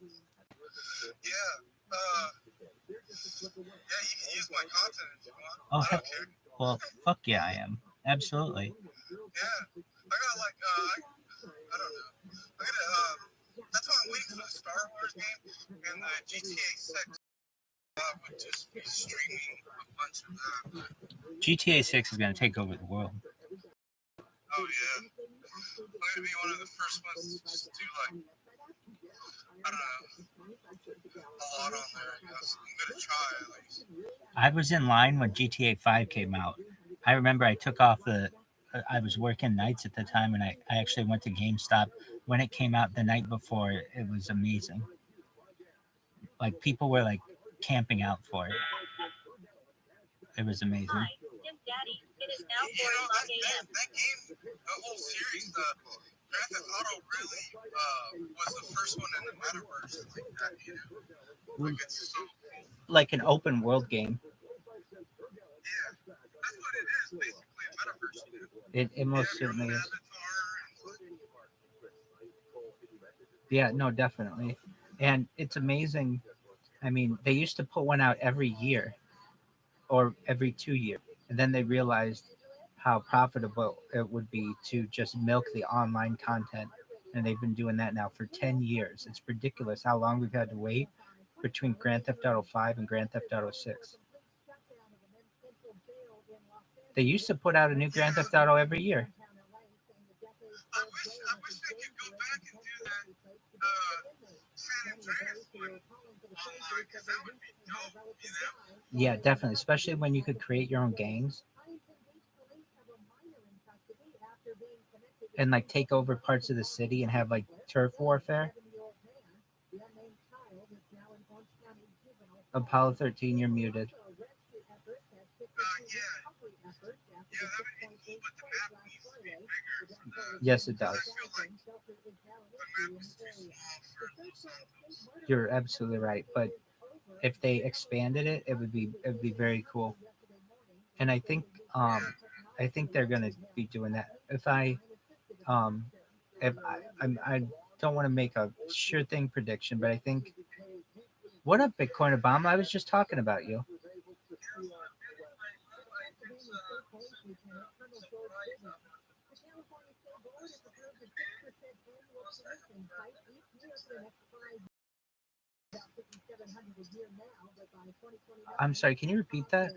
Yeah. Yeah, you can use my content if you want. Oh, I don't care. well, fuck yeah, I am. Absolutely. Yeah. I got like, I don't know. I got that's why I'm waiting for the Star Wars game and the GTA 6. Would just be streaming a bunch of that. GTA 6 is going to take over the world. Oh, yeah. I'm going to be one of the first ones to just do, like, I don't know, a lot on there, I guess. I'm going to try, at least. I was in line when GTA 5 came out. I remember I took off I was working nights at the time, and I actually went to GameStop when it came out the night before. It was amazing. Like, people were, like, camping out for it. It was amazing. Hi, Tim Daddy. It is now 4:00 a.m. That game, the whole series, the Grand Theft Auto really was the first one in the metaverse like that, you know? Like, it's so cool. Like an open world game. Yeah, that's what it is, basically, a metaverse, you know? It most certainly is. Yeah, no, definitely. And it's amazing. I mean, they used to put one out every year or every 2 years. And then they realized how profitable it would be to just milk the online content. And they've been doing that now for 10 years. It's ridiculous how long we've had to wait between Grand Theft Auto 5 and Grand Theft Auto 6. They used to put out a new Grand Theft Auto every year. I wish they could go back and do that San Andreas one online, because that would be dope, you know? Yeah, definitely. Especially when you could create your own gangs and like take over parts of the city and have like turf warfare. Apollo 13, you're muted. Yeah, that would be cool, but the map needs to be bigger. Yes, it does. I feel like the map is too small for You're absolutely right. But if they expanded it, it would be very cool. And I think they're gonna be doing that. I don't want to make a sure thing prediction, but I think, what up, Bitcoin Obama? I was just talking about you. I'm sorry, can you repeat that?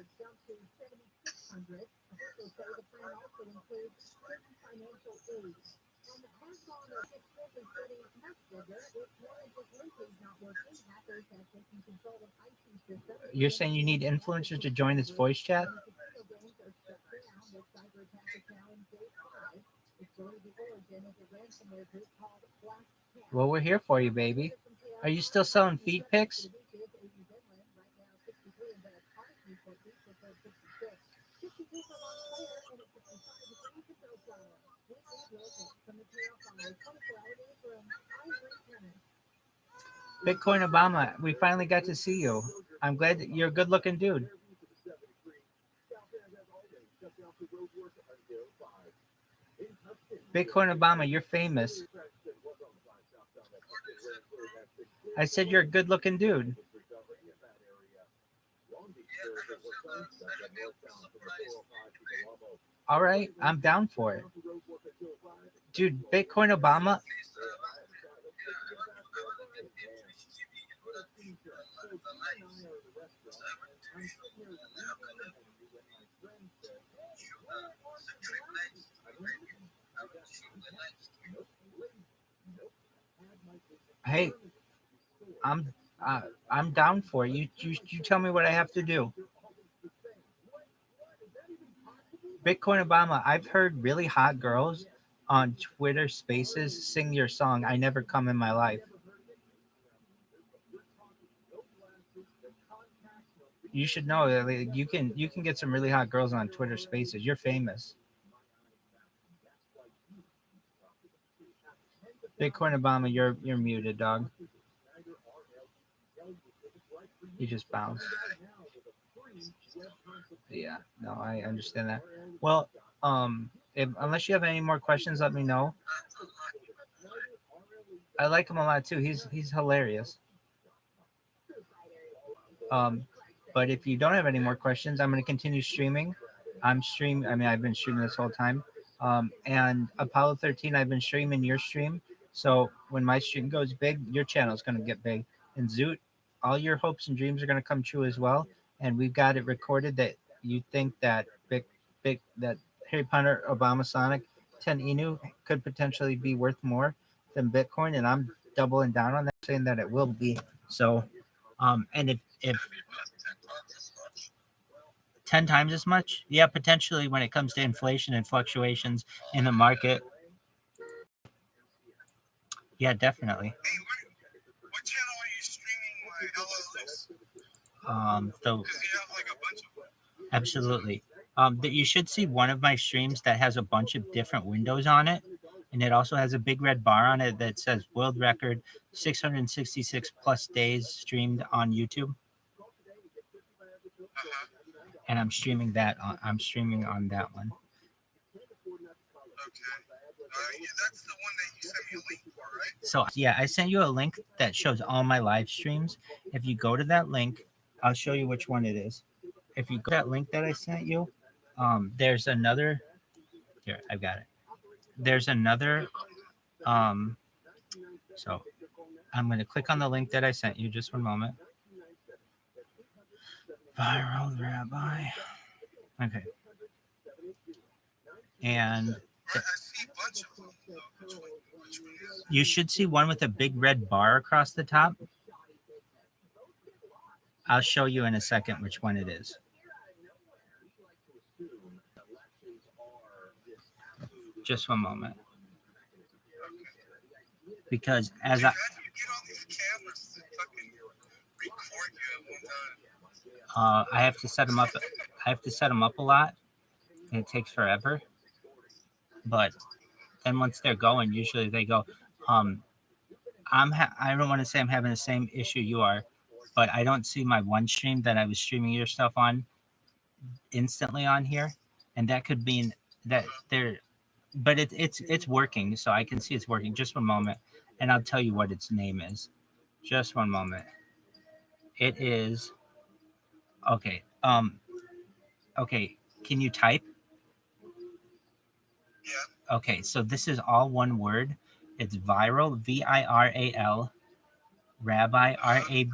You're saying you need influencers to join this voice chat? Well, we're here for you, baby. Are you still selling feet pics? Bitcoin Obama, we finally got to see you. I'm glad that you're a good looking dude. Bitcoin Obama, you're famous. I said you're a good looking dude. All right, I'm down for it. Dude, Bitcoin Obama. Hey, I'm down for it. You tell me what I have to do. Bitcoin Obama, I've heard really hot girls on Twitter Spaces sing your song. I never come in my life. You should know that you can get some really hot girls on Twitter Spaces. You're famous. Bitcoin Obama, you're muted, dog. You just bounced. Yeah, no, I understand that. Well, unless you have any more questions, let me know. I like him a lot too. He's hilarious. But if you don't have any more questions, I'm going to continue streaming. I mean, I've been streaming this whole time. And Apollo 13, I've been streaming your stream. So when my stream goes big, your channel is going to get big. And Zoot, all your hopes and dreams are going to come true as well. And we've got it recorded that you think that that Harry Potter Obama Sonic 10 Inu could potentially be worth more than Bitcoin. And I'm doubling down on that, saying that it will be. So, and if 10 times as much, yeah, potentially when it comes to inflation and fluctuations in the market. Yeah, definitely. What channel are you streaming LLs? So Because you have like a bunch of them. absolutely. That you should see one of my streams that has a bunch of different windows on it, and it also has a big red bar on it that says world record 666 plus days streamed on YouTube. And I'm streaming that on. I'm streaming on that one. Okay. Yeah, that's the one that you sent me a link for, right? So yeah, I sent you a link that shows all my live streams. If you go to that link, I'll show you which one it is. If you go to that link that I sent you, there's another. Here, I've got it. There's another. So I'm going to click on the link that I sent you. Just one moment. ViralRabbi. Okay. And you should see one with a big red bar across the top. I'll show you in a second which one it is. Just one moment. Because as I have to set them up. I have to set them up a lot, and it takes forever. But then once they're going, usually they go. I don't want to say I'm having the same issue you are, but I don't see my one stream that I was streaming your stuff on instantly on here, and that could mean that they're. But it's working, so I can see it's working. Just one moment, and I'll tell you what its name is. Just one moment. It is. Okay. Okay. Can you type? Yeah. Okay. So this is all one word. It's viral. VIRAL. Rabbi. RABB.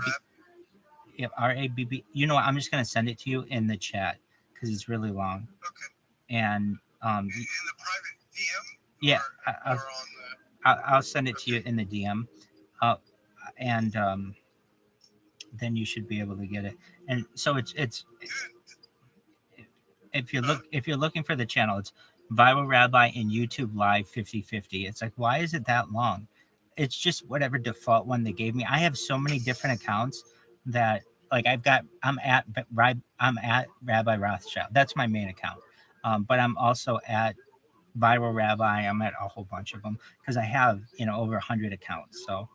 You know what? I'm just gonna send it to you in the chat because it's really long. Okay. And in the private DM. Yeah. I'll send it to you in the DM. And then you should be able to get it. And so it's if you're looking for the channel, it's ViralRabbi in YouTube Live 50/50. It's like, why is it that long? It's just whatever default one they gave me. I have so many different accounts that like I'm at Rabbi Rothschild. That's my main account. But I'm also at ViralRabbi. I'm at a whole bunch of them because I have over 100 accounts. So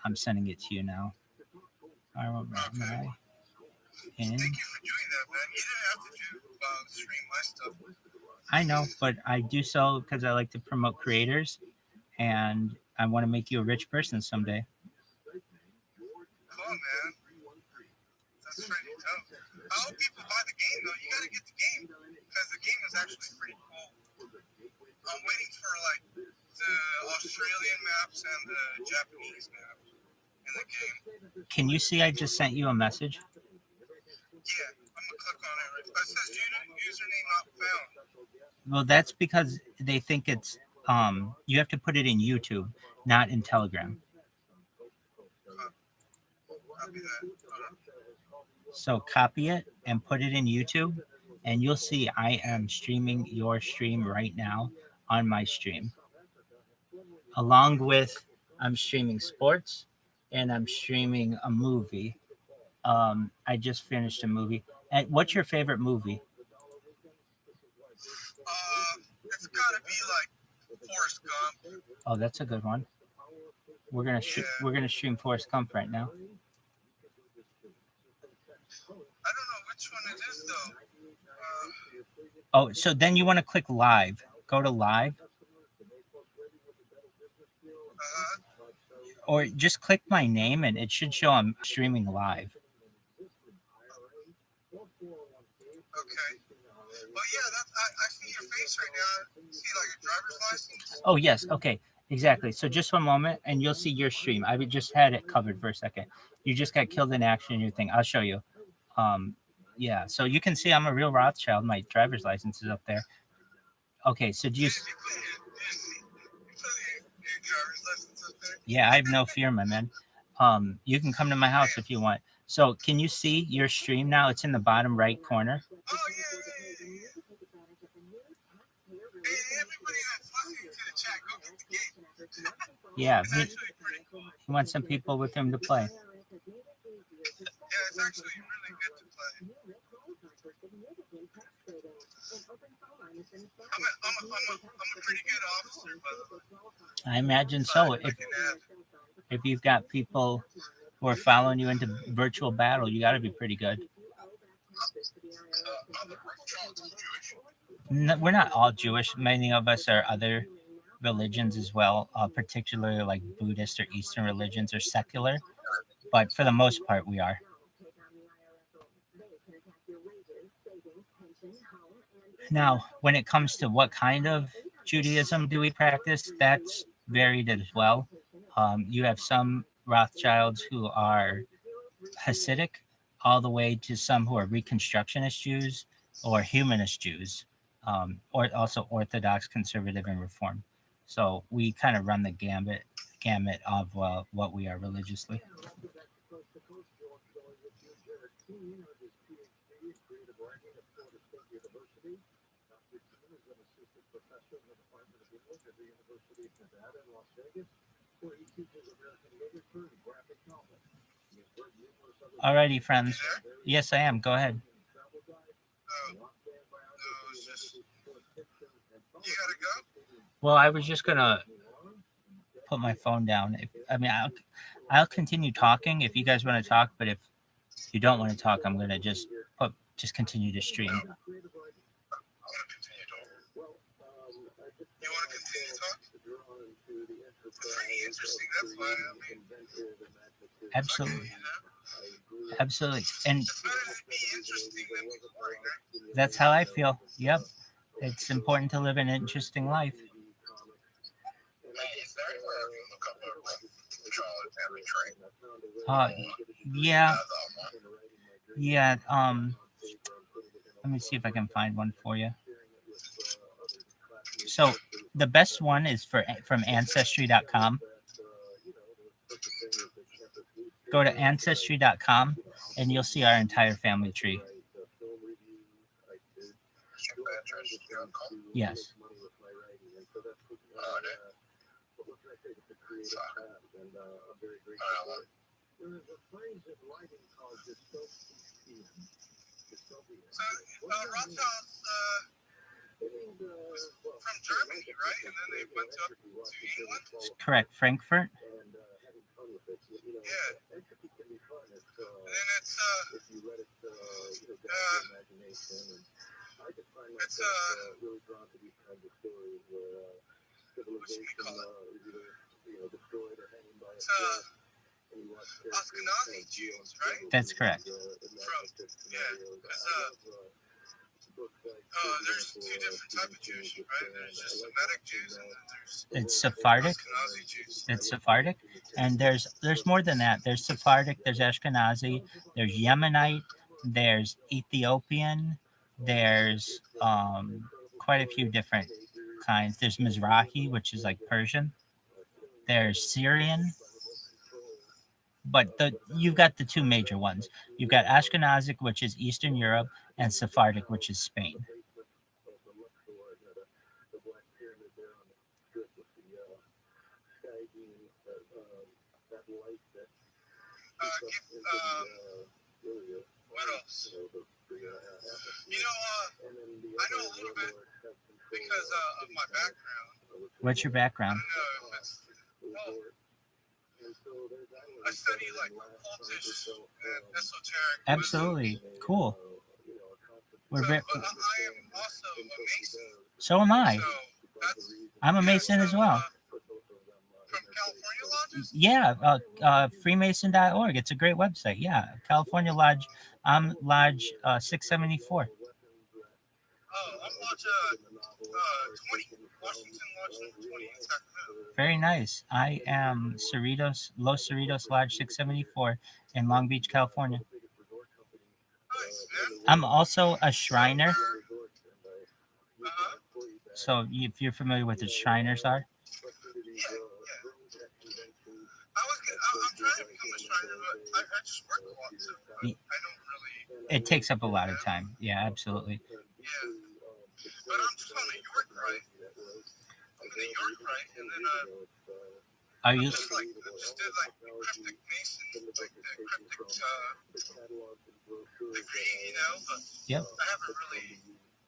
I'm sending it to you now. ViralRabbi. Thank you for doing that, man. You didn't have to stream my stuff. I know, but I do so because I like to promote creators, and I want to make you a rich person someday. Cool, man. That's pretty dope. I hope people buy the game, though. You gotta get the game because the game is actually pretty cool. I'm waiting for like the Australian maps and the Japanese maps in the game. Can you see I just sent you a message? Yeah, I'm gonna click on it. It says username not found. Well, that's because they think it's you have to put it in YouTube, not in Telegram. Copy that. So copy it and put it in YouTube, and you'll see I am streaming your stream right now on my stream. Along with I'm streaming sports and I'm streaming a movie. I just finished a movie. And what's your favorite movie? It's gotta be like Forrest Gump. Oh, that's a good one. We're gonna stream Forrest Gump right now. I don't know which one it is though. Oh, so then you want to click live. Go to live. Or just click my name and it should show I'm streaming live. Okay. Well, yeah, I see your face right now. See like your driver's license. Oh, yes. Okay. Exactly. So just one moment and you'll see your stream. I just had it covered for a second. You just got killed in action in your thing. I'll show you. Yeah. So you can see I'm a real Rothschild. My driver's license is up there. Okay. So do you... Yeah, I have no fear, my man. You can come to my house if you want. So can you see your stream now? It's in the bottom right corner. Oh, yeah. Hey, everybody that's listening to the chat, go get the game. Yeah, it's actually pretty cool. he wants some people with him to play. Yeah, it's actually really good to play. I'm a pretty good officer, by the way. I imagine so. If you've got people who are following you into virtual battle, you got to be pretty good. No, we're not all Jewish. Many of us are other religions as well, particularly like Buddhist or Eastern religions or secular. But for the most part, we are. Now, when it comes to what kind of Judaism do we practice, that's varied as well. You have some Rothschilds who are Hasidic, all the way to some who are Reconstructionist Jews or Humanist Jews, or also Orthodox, Conservative, and Reform. So we kind of run the gamut of what we are religiously. Alrighty, friends. Yes, I am. Go ahead. You gotta go? Well, I was just gonna put my phone down. I'll continue talking if you guys want to talk, but if you don't want to talk, I'm gonna just continue to stream. I want to continue talking. You want to continue talking? It's pretty interesting. That's why Absolutely. Absolutely. And it's better to be interesting than be boring, right? that's how I feel. Yep. It's important to live an interesting life. Is there anywhere I can look up a Charlotte family tree? Yeah. Yeah. Let me see if I can find one for you. So the best one is from ancestry.com. Go to ancestry.com and you'll see our entire family tree. Yes. Rothschilds was from Germany, right? And then they went to England. Correct. Frankfurt. Yeah. And then it's what should we call it? It's Ashkenazi Jews, right? That's correct. There's two different types of Jews, right? There's just Semitic Jews, and then there's It's Sephardic. Ashkenazi Jews. It's Sephardic, and there's more than that. There's Sephardic, there's Ashkenazi, there's Yemenite, there's Ethiopian, there's quite a few different kinds. There's Mizrahi, which is like Persian. There's Syrian, but you've got the two major ones. You've got Ashkenazic, which is Eastern Europe, and Sephardic, which is Spain. What else? I know a little bit because of my background. What's your background? I don't know if it's. I study like occultish and esoteric. Absolutely. Cool. So, but I am also a Mason. So am I. So I'm a Mason as well. From California lodges? Yeah, Freemason.org. It's a great website. Yeah, California Lodge. I'm Lodge 674. Oh, I'm Lodge 20, Washington Lodge 20 in Sacramento. Very nice. I am Los Cerritos Lodge 674 in Long Beach, California. Nice, man. I'm also a Shriner. Uh-huh. So if you're familiar with what Shriners are, Yeah. I'm trying to become a Shriner, but I just work a lot, so I don't really. it takes up a lot of time. Yeah, absolutely. Yeah. But I'm just on the York right. I'm in the York right, and then Are you? just did like cryptic Mason, like the cryptic degree, you know. But Yep. I haven't really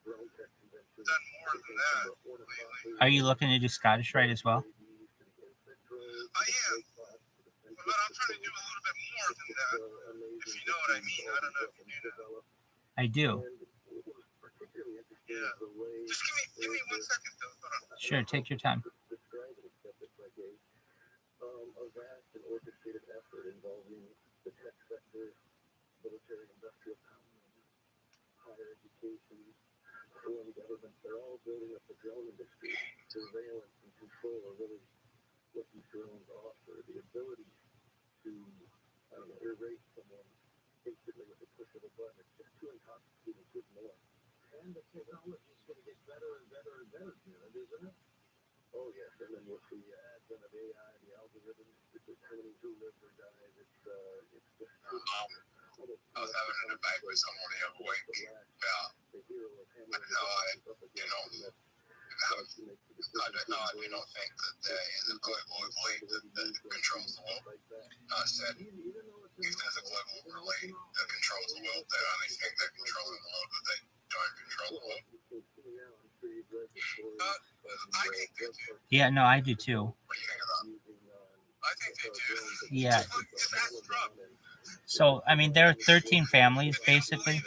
done more than that lately. Are you looking to do Scottish Rite as well? I am, but I'm trying to do a little bit more than that. If you know what I mean. I don't know if you do that. I do. Yeah. Just give me 1 second though. Hold on. Sure, take your time. I was having a debate with someone the other week about how we don't think that there is a global elite that controls the world. I said, if there's a global elite that controls the world, they only think they're controlling the world, but they don't control the world. I think they do. Yeah, no, I do too. What do you think of that? I think they do. Yeah. Just ask Trump. So, I mean, there are 13 families, basically.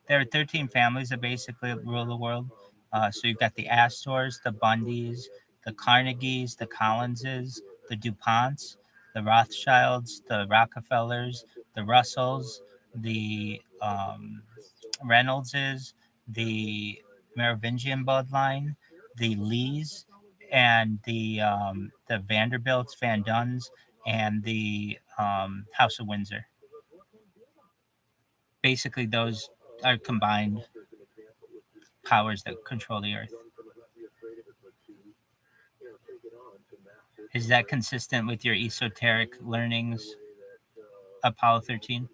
There are 13 families that basically rule the world. So you've got the Astors, the Bundys, the Carnegies, the Collinses, the DuPonts, the Rothschilds, the Rockefellers, the Russells, the Reynoldses, the Merovingian bloodline, the Lees, and the Vanderbilts, Van Duns, and the House of Windsor. Basically, those are combined powers that control the earth. Is that consistent with your esoteric learnings, Apollo 13? In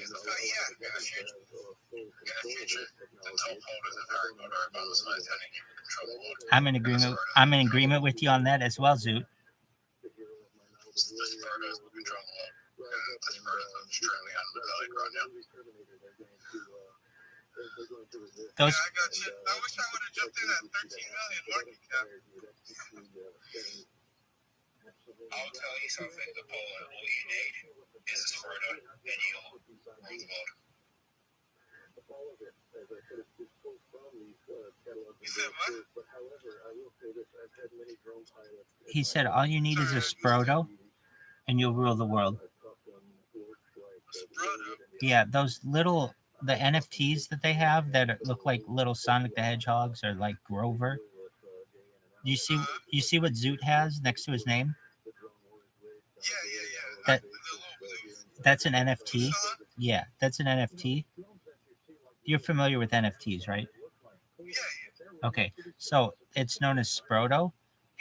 the future, the top holders of Harry Potter are both satanic. control the world. I'm in agreement with you on that as well, Zoot. The Spartans will control the world. And the Spartans are just currently on the belly right now. Those Yeah, I got you. I wish I would have jumped in at 13 million market cap. I'll tell you something, the polar, all you need is a Sparta, and you'll rule the world. You said what? he said all you need is a Sproto, and you'll rule the world. Sparta? Yeah, those little the NFTs that they have that look like little Sonic the Hedgehogs or like Grover. You see what Zoot has next to his name? Yeah. That- The little things. That's an NFT. Yeah, that's an NFT. You're familiar with NFTs, right? Yeah. Okay, so it's known as Sproto,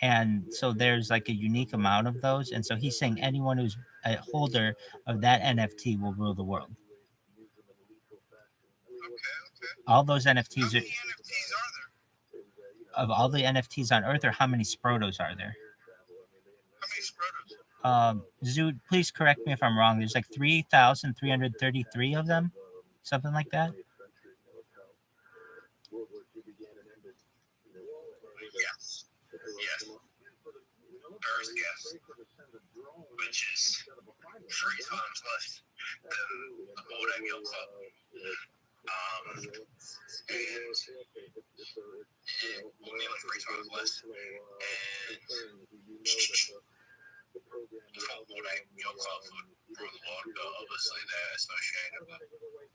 and so there's like a unique amount of those, and so he's saying anyone who's a holder of that NFT will rule the world. Okay. All those How NFTs many NFTs are there? of all the NFTs on Earth, or how many Sprotos are there? How many Sprotos? Zoot, please correct me if I'm wrong. There's like 3,333 of them, something like that. Yes. Earth, yes. Which is 3 times less than the World Annual Club. And nearly 3 times less. And the World Annual Club would rule the world, but obviously they're associated with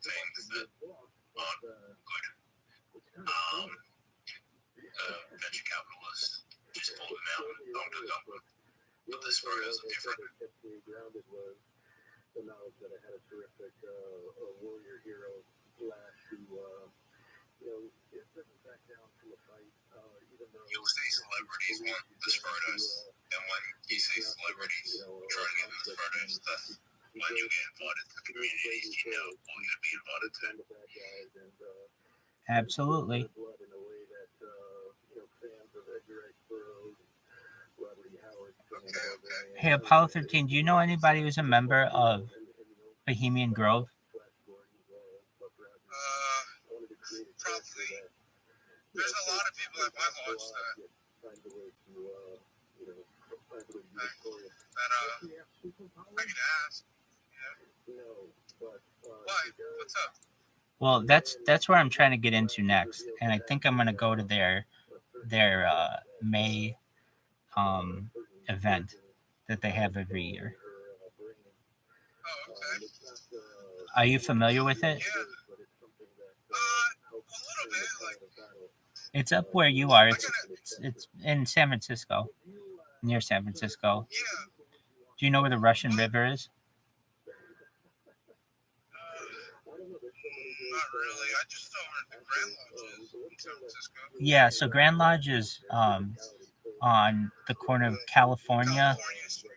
things that aren't good. Venture capitalists just pulled them out and dumped them. But the Spartans are different. You'll see celebrities want the Spartans, and when you see celebrities trying to get the Spartans, that's when you get invited to communities you know are going to be invited to. Absolutely. Hey, Apollo 13, do you know anybody who's a member of Bohemian Grove? Probably. There's a lot of people at my lodge that I can ask. Yeah. Why? What's up? Well, that's where I'm trying to get into next, and I think I'm gonna go to their May event that they have every year. Oh, okay. Are you familiar with it? Yeah. A little bit. Like, It's up where you are. It's in San Francisco, near San Francisco. yeah. Do you know where the Russian River is? Not really. I just know where the Grand Lodge is in San Francisco. Yeah, so Grand Lodge is on the corner of California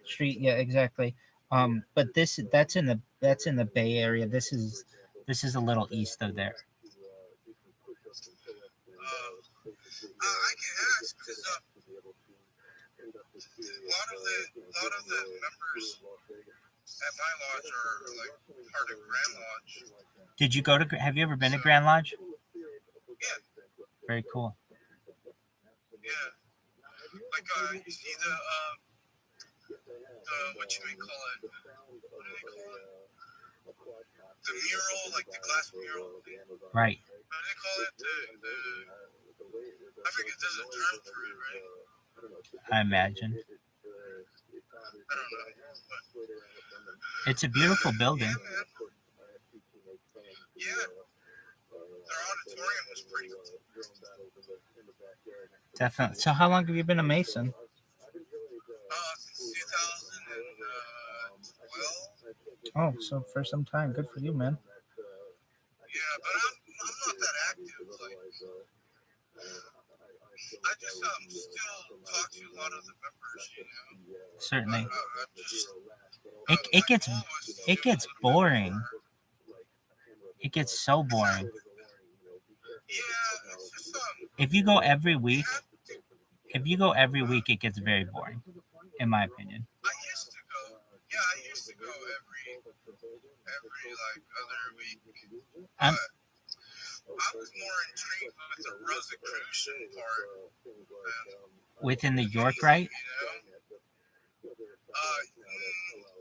Street. Yeah, exactly. But that's in the Bay Area. This is a little east of there. I can ask because a lot of the members at my lodge are like part of Grand Lodge. Have you ever been to Grand Lodge? Yeah. Very cool. Yeah. Like you see the what you may call it? What do they call it? The mural, like the glass mural. Right. What do they call it? I forget there's a term for it, right? I imagine. I don't know. But It's a beautiful building. yeah, man. Yeah. Their auditorium was pretty cool. Definitely. So how long have you been a Mason? Since 2012. Oh, so for some time. Good for you, man. Yeah, but I'm not that active. Like, I just still talk to a lot of the members, you know. Certainly. I'm just, It gets boring. It gets so boring. yeah, it's just If you go every week, I it gets very boring, in my opinion. used to go. Yeah, I used to go every like other week. But I'm- I was more intrigued with the Rosicrucian part. Within the York Rite,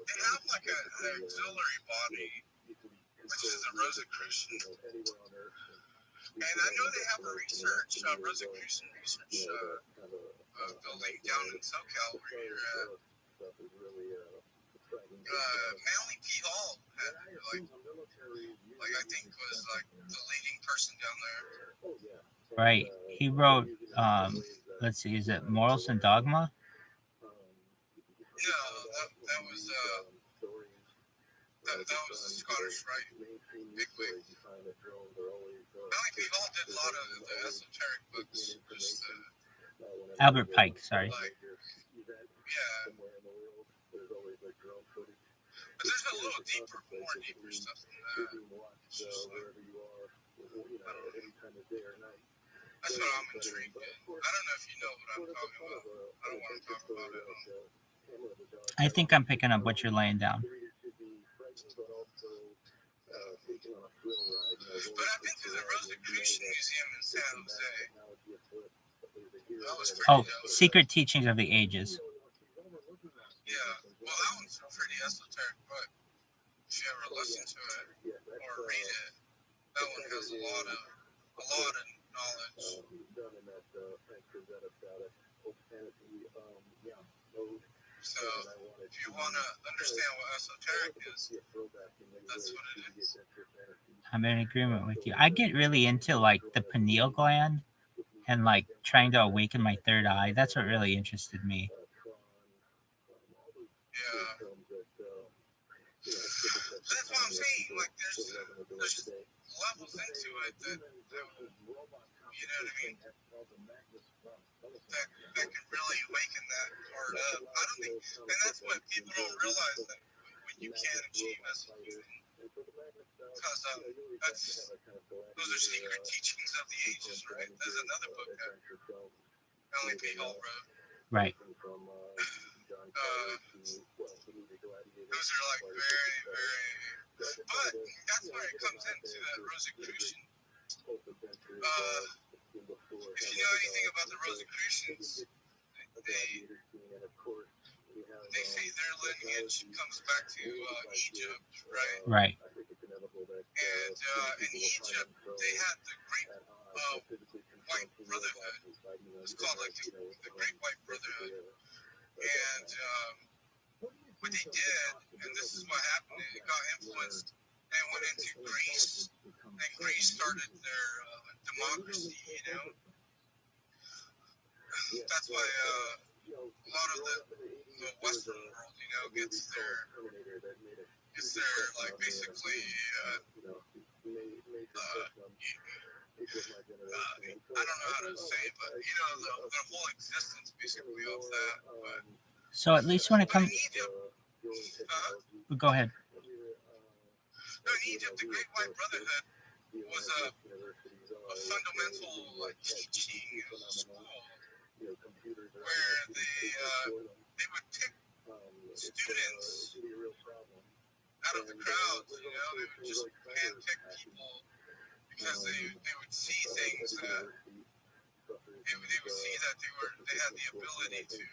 They have like an auxiliary body, which is the Rosicrucian. And I know they have a Rosicrucian research building down in SoCal where you're at. Manly P. Hall had like I think was like the leading person down there. right? He wrote, let's see, is it Morals and Dogma? No, that was the Scottish Rite bigwig. Manly P. Hall did a lot of the esoteric books. Just Albert Pike, sorry. like yeah. But there's a little deeper, more deeper stuff than that. It's just like, I don't know. That's what I'm intrigued in. I don't know if you know what I'm talking about. I don't want to talk about it. I think I'm picking up what you're laying down. But I've been to the Rosicrucian Museum in San Jose. That was pretty Oh, dope. Secret Teachings of the Ages. Yeah, well, that one's a pretty esoteric book. If you ever listen to it or read it, that one has a lot of knowledge. So if you want to understand what esoteric is, that's what it is. I'm in agreement with you. I get really into like the pineal gland and like trying to awaken my third eye. That's what really interested me. Yeah. That's what I'm saying. Like, there's levels into it that you know what I mean? That can really awaken that part up. I don't think, and that's what people don't realize, that when you can achieve esoteric, because those are secret teachings of the ages, right? There's another book that Manly P. Hall wrote. Right. Those are like very, very, but that's where it comes into that Rosicrucian. If you know anything about the Rosicrucians, they say their lineage comes back to Egypt, right? Right. And in Egypt, they had the Great White Brotherhood. It's called like the Great White Brotherhood. And what they did, and this is what happened, it got influenced and went into Greece, and Greece started their democracy, you know. That's why a lot of the Western world, you know, gets their like basically I don't know how to say it, but you know, the whole existence basically of that. But So at least when it comes, in Egypt, go ahead. no, in Egypt, the Great White Brotherhood was a fundamental like teaching in the school where they would pick students out of the crowds, you know, they would just handpick people because they would see things that they would see that they had the ability to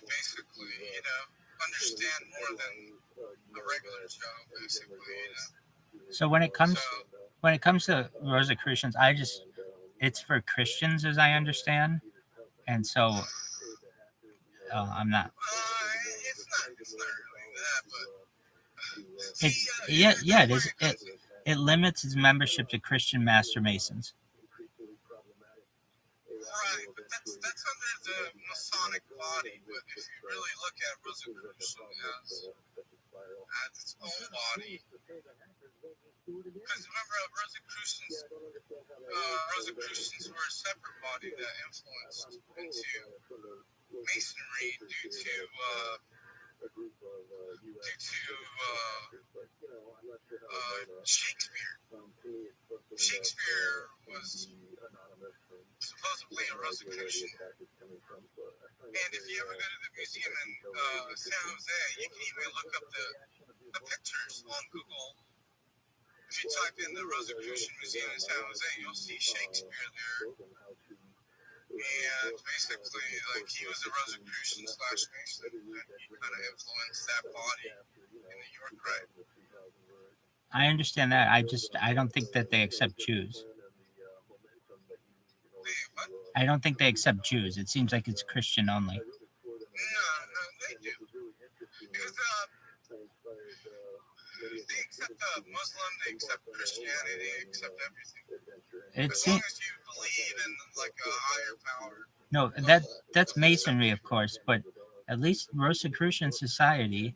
basically, you know, understand more than a regular Joe, basically, you know. So when it comes to Rosicrucians, it's for Christians, as I understand, and so I'm not. It's not really that, but It is. It limits its membership to Christian Master Masons. right, but that's under the Masonic body. But if you really look at Rosicrucian as its own body, because remember, Rosicrucians were a separate body that influenced into Masonry due to Shakespeare. Shakespeare was supposedly a Rosicrucian. And if you ever go to the museum in San Jose, you can even look up the pictures on Google. If you type in the Rosicrucian Museum in San Jose, you'll see Shakespeare there. And basically, like, he was a Rosicrucian / Mason, and he kind of influenced that body in the York Rite. I understand that. I don't think that they accept Jews. What? I don't think they accept Jews. It seems like it's Christian only. No, they do. Because they accept Muslim, they accept Christianity, they accept everything. It As seems long as you believe in, like, a higher power. no, that's Masonry, of course, but at least Rosicrucian Society,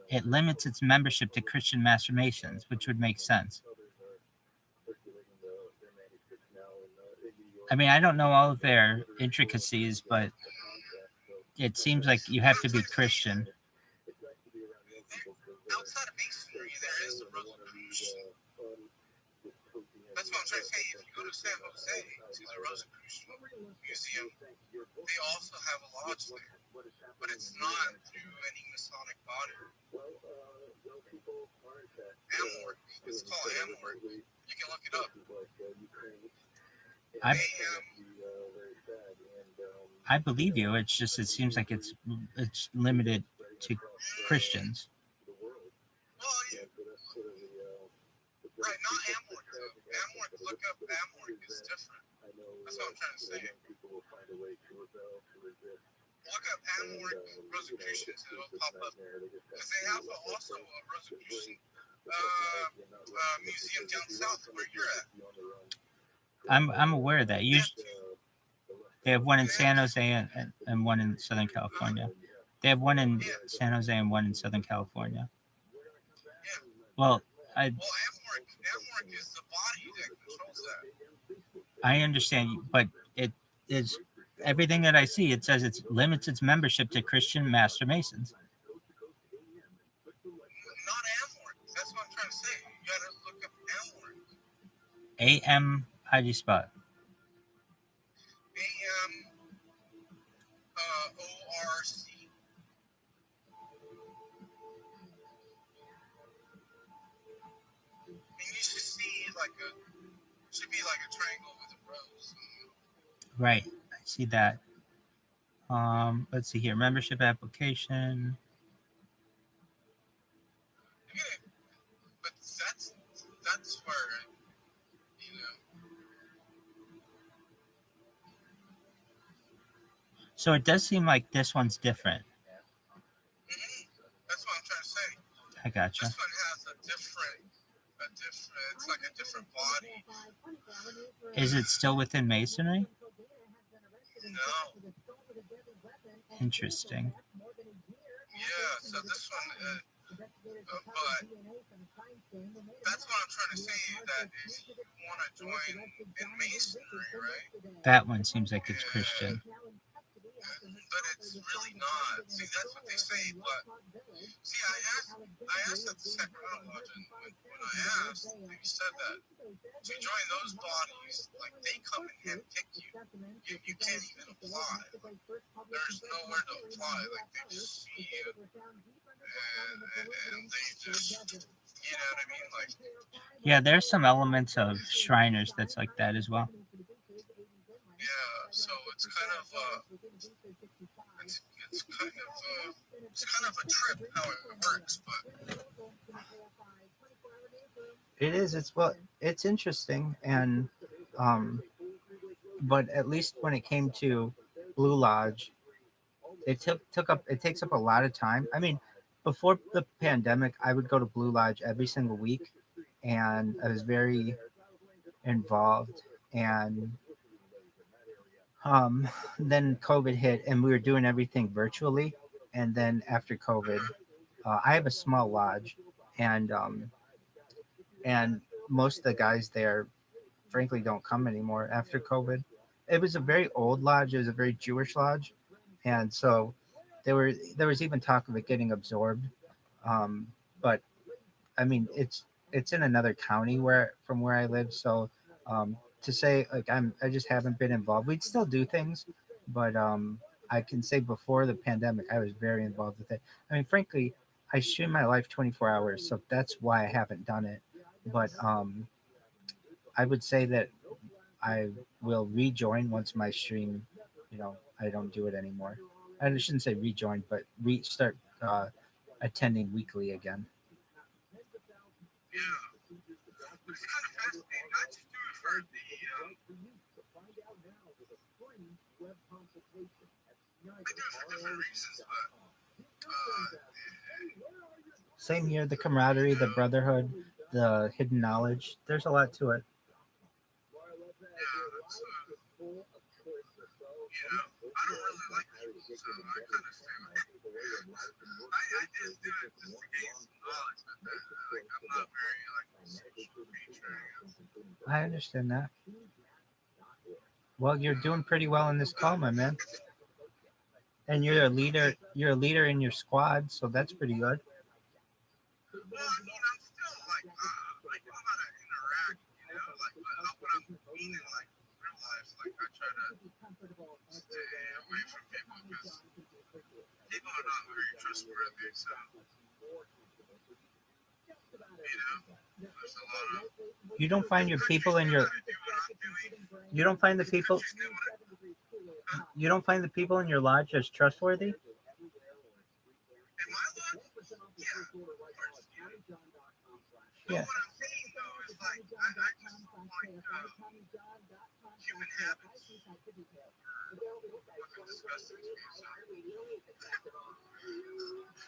it limits its membership to Christian Master Masons, which would make sense. I mean, I don't know all of their intricacies, but it seems like you have to be Christian. Outside of Masonry, there is a Rosicrucian. That's what I'm trying to say. If you go to San Jose, to the Rosicrucian Museum, they also have a lodge there. But it's not through any Masonic body. Amorc. It's called Amorc. You can look it up. I believe you. It's just it seems like it's limited to Christians. Well, yeah. Right, not Amorc, though. Amorc, look up Amorc, is different. That's what I'm trying to say. Look up Amorc Rosicrucians, and it'll pop up. Because they have also a Rosicrucian museum down south where you're at. I'm aware of that. They have one in San Jose and one in Southern California. They have one in San Jose and one in Southern California. Well, Amorc is the body that controls that. I understand, but it is everything that I see. It says it limits its membership to Christian Master Masons. Not Amorc. That's what I'm trying to say. You gotta look up Amorc. A-M, how do you spell it? A-M-O-R-C. And you should see should be like a triangle with a rose. Right, I see that. Let's see here. Membership application. But that's where, you know. So it does seem like this one's different. That's what I'm trying to say. I gotcha. This one has a different, it's like a different body. Is it still within Masonry? No. Interesting. Yeah, so this one, but that's what I'm trying to say, that if you want to join in Masonry, right? That one seems like it's Christian. But it's really not. See, that's what they say, but see, I asked at the Sacramento Lodge, and when I asked, they said that to join those bodies, like, they come and handpick you. You can't even apply. There's nowhere to apply. Like, they just see you, and they just, you know what I mean? Like, Yeah, there's some elements of Shriners that's like that as well. yeah, so it's kind of it's kind of a trip how it works, but It is. It's interesting, and but at least when it came to Blue Lodge, it takes up a lot of time. I mean, before the pandemic, I would go to Blue Lodge every single week, and I was very involved. And then COVID hit, and we were doing everything virtually. And then after COVID, I have a small lodge, and most of the guys there, frankly, don't come anymore after COVID. It was a very old lodge. It was a very Jewish lodge, and so there was even talk of it getting absorbed. But I mean, it's in another county from where I live. So to say like I just haven't been involved. We'd still do things, but I can say before the pandemic, I was very involved with it. I mean, frankly, I stream my life 24 hours, so that's why I haven't done it. But I would say that I will rejoin once my stream, I don't do it anymore. I shouldn't say rejoin, but restart attending weekly again. Yeah, but it's kind of fascinating. I just do it for I do it for different reasons, but Same here, the camaraderie, the brotherhood, the hidden knowledge. There's a lot to it. yeah, that's I don't really like people, so I kind of stay away. I just do it just to gain some knowledge, but like I'm not very like a social creature, I guess. I understand that. Well, you're doing pretty well in this call, my man. And you're a leader. You're a leader in your squad, so that's pretty good. Well, I'm still like I know how to interact, like when I'm meeting like real life, like I try to stay away from people because people are not very trustworthy. So there's a lot of You don't find your people in your. You don't find the people. You don't find the people in your lodge as trustworthy. in my life, yeah, of course, Yeah. what I'm saying though is like I just don't like human habits. Fucking disgusting to me. So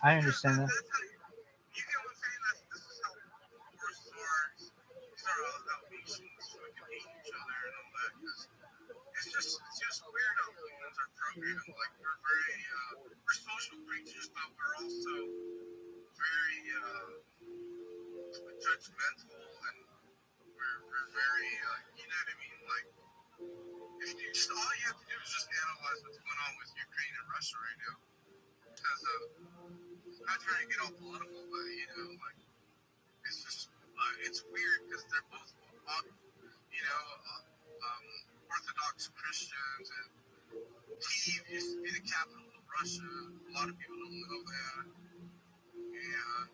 I understand that. that's how you get what I'm saying. This is how wars start. These are all Dalmatians fucking hate each other and all that. 'Cause it's just weird how humans are programmed. Like we're social creatures, but we're also very judgmental and we're very you know what I mean. Like if you just all you have to do is just analyze what's going on with Ukraine and Russia right now. Because not trying to get all political, but like it's just it's weird because they're both Orthodox Christians, and Kyiv used to be the capital of Russia. A lot of people don't know that, and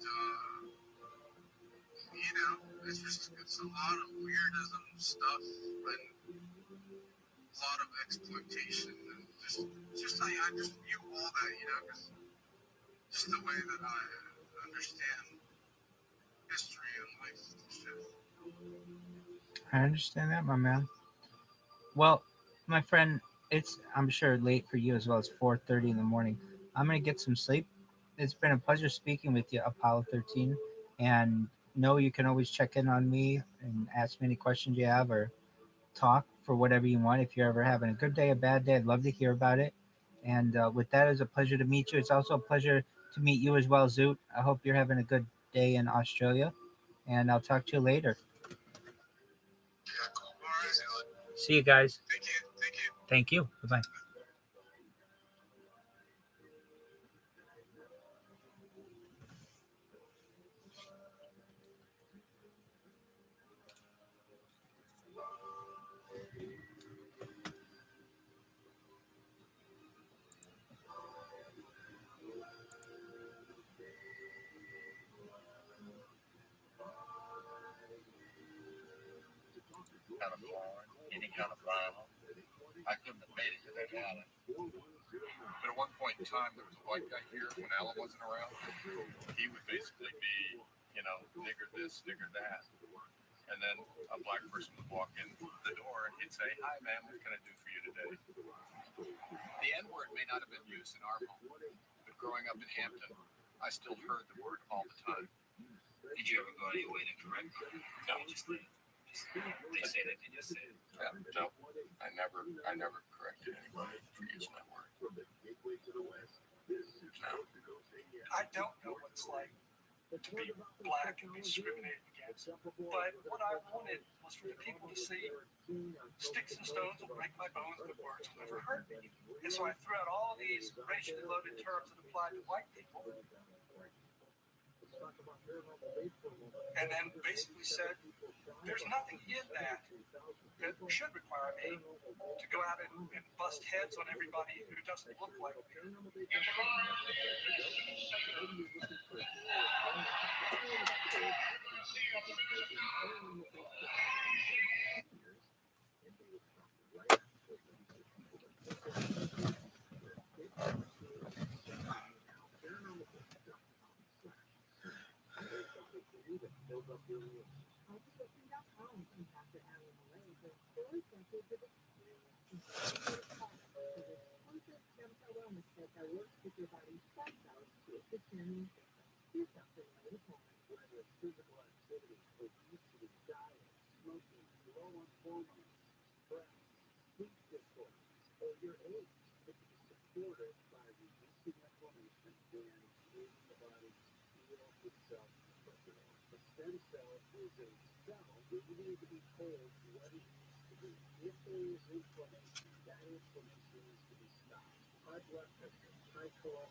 it's a lot of weirdism stuff and a lot of exploitation and just how I just view all that, because just the way that I understand history and life and shit. I understand that, my man. Well, my friend, it's I'm sure late for you as well. It's 4:30 in the morning. I'm gonna get some sleep. It's been a pleasure speaking with you, Apollo 13. And know you can always check in on me and ask me any questions you have or talk for whatever you want. If you're ever having a good day, a bad day, I'd love to hear about it. And with that, it's a pleasure to meet you. It's also a pleasure to meet you as well, Zoot. I hope you're having a good day in Australia. And I'll talk to you later. Yeah, cool. All right. See you guys. Thank you. Thank you. Bye bye. Kind of porn, any kind of vinyl. I couldn't have made it without Alan. But at one point in time, there was a white guy here when Alan wasn't around. He would basically be, nigger this, nigger that. And then a black person would walk in the door and he'd say, "Hi, man, what can I do for you today?" The N-word may not have been used in our home, but growing up in Hampton, I still heard the word all the time. Did you ever go out of your way to correct them? No. They say that you just said. Yeah, no, I never corrected anybody for using that word. No. I don't know what it's like to be black and be discriminated against. But what I wanted was for the people to see sticks and stones will break my bones, but words will never hurt me. And so I threw out all these racially loaded terms that applied to white people. and then basically said, there's nothing in that that should require me to go out and bust heads on everybody who doesn't look like me.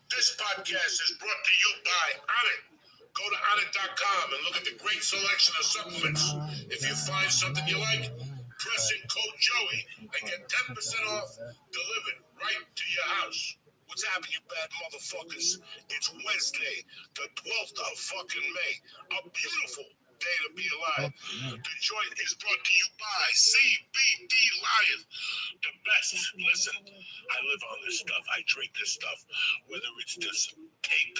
This podcast is brought to you by Onnit. Go to Onnit.com and look at the great selection of supplements. If you find something you like, press in code Joey and get 10% off delivered right to your house. What's happening, you bad motherfuckers? It's Wednesday, the 12th of fucking May. A beautiful day to be alive. The joint is brought to you by CBD Lion. The best. Listen, I live on this stuff. I drink this stuff. Whether it's just tape,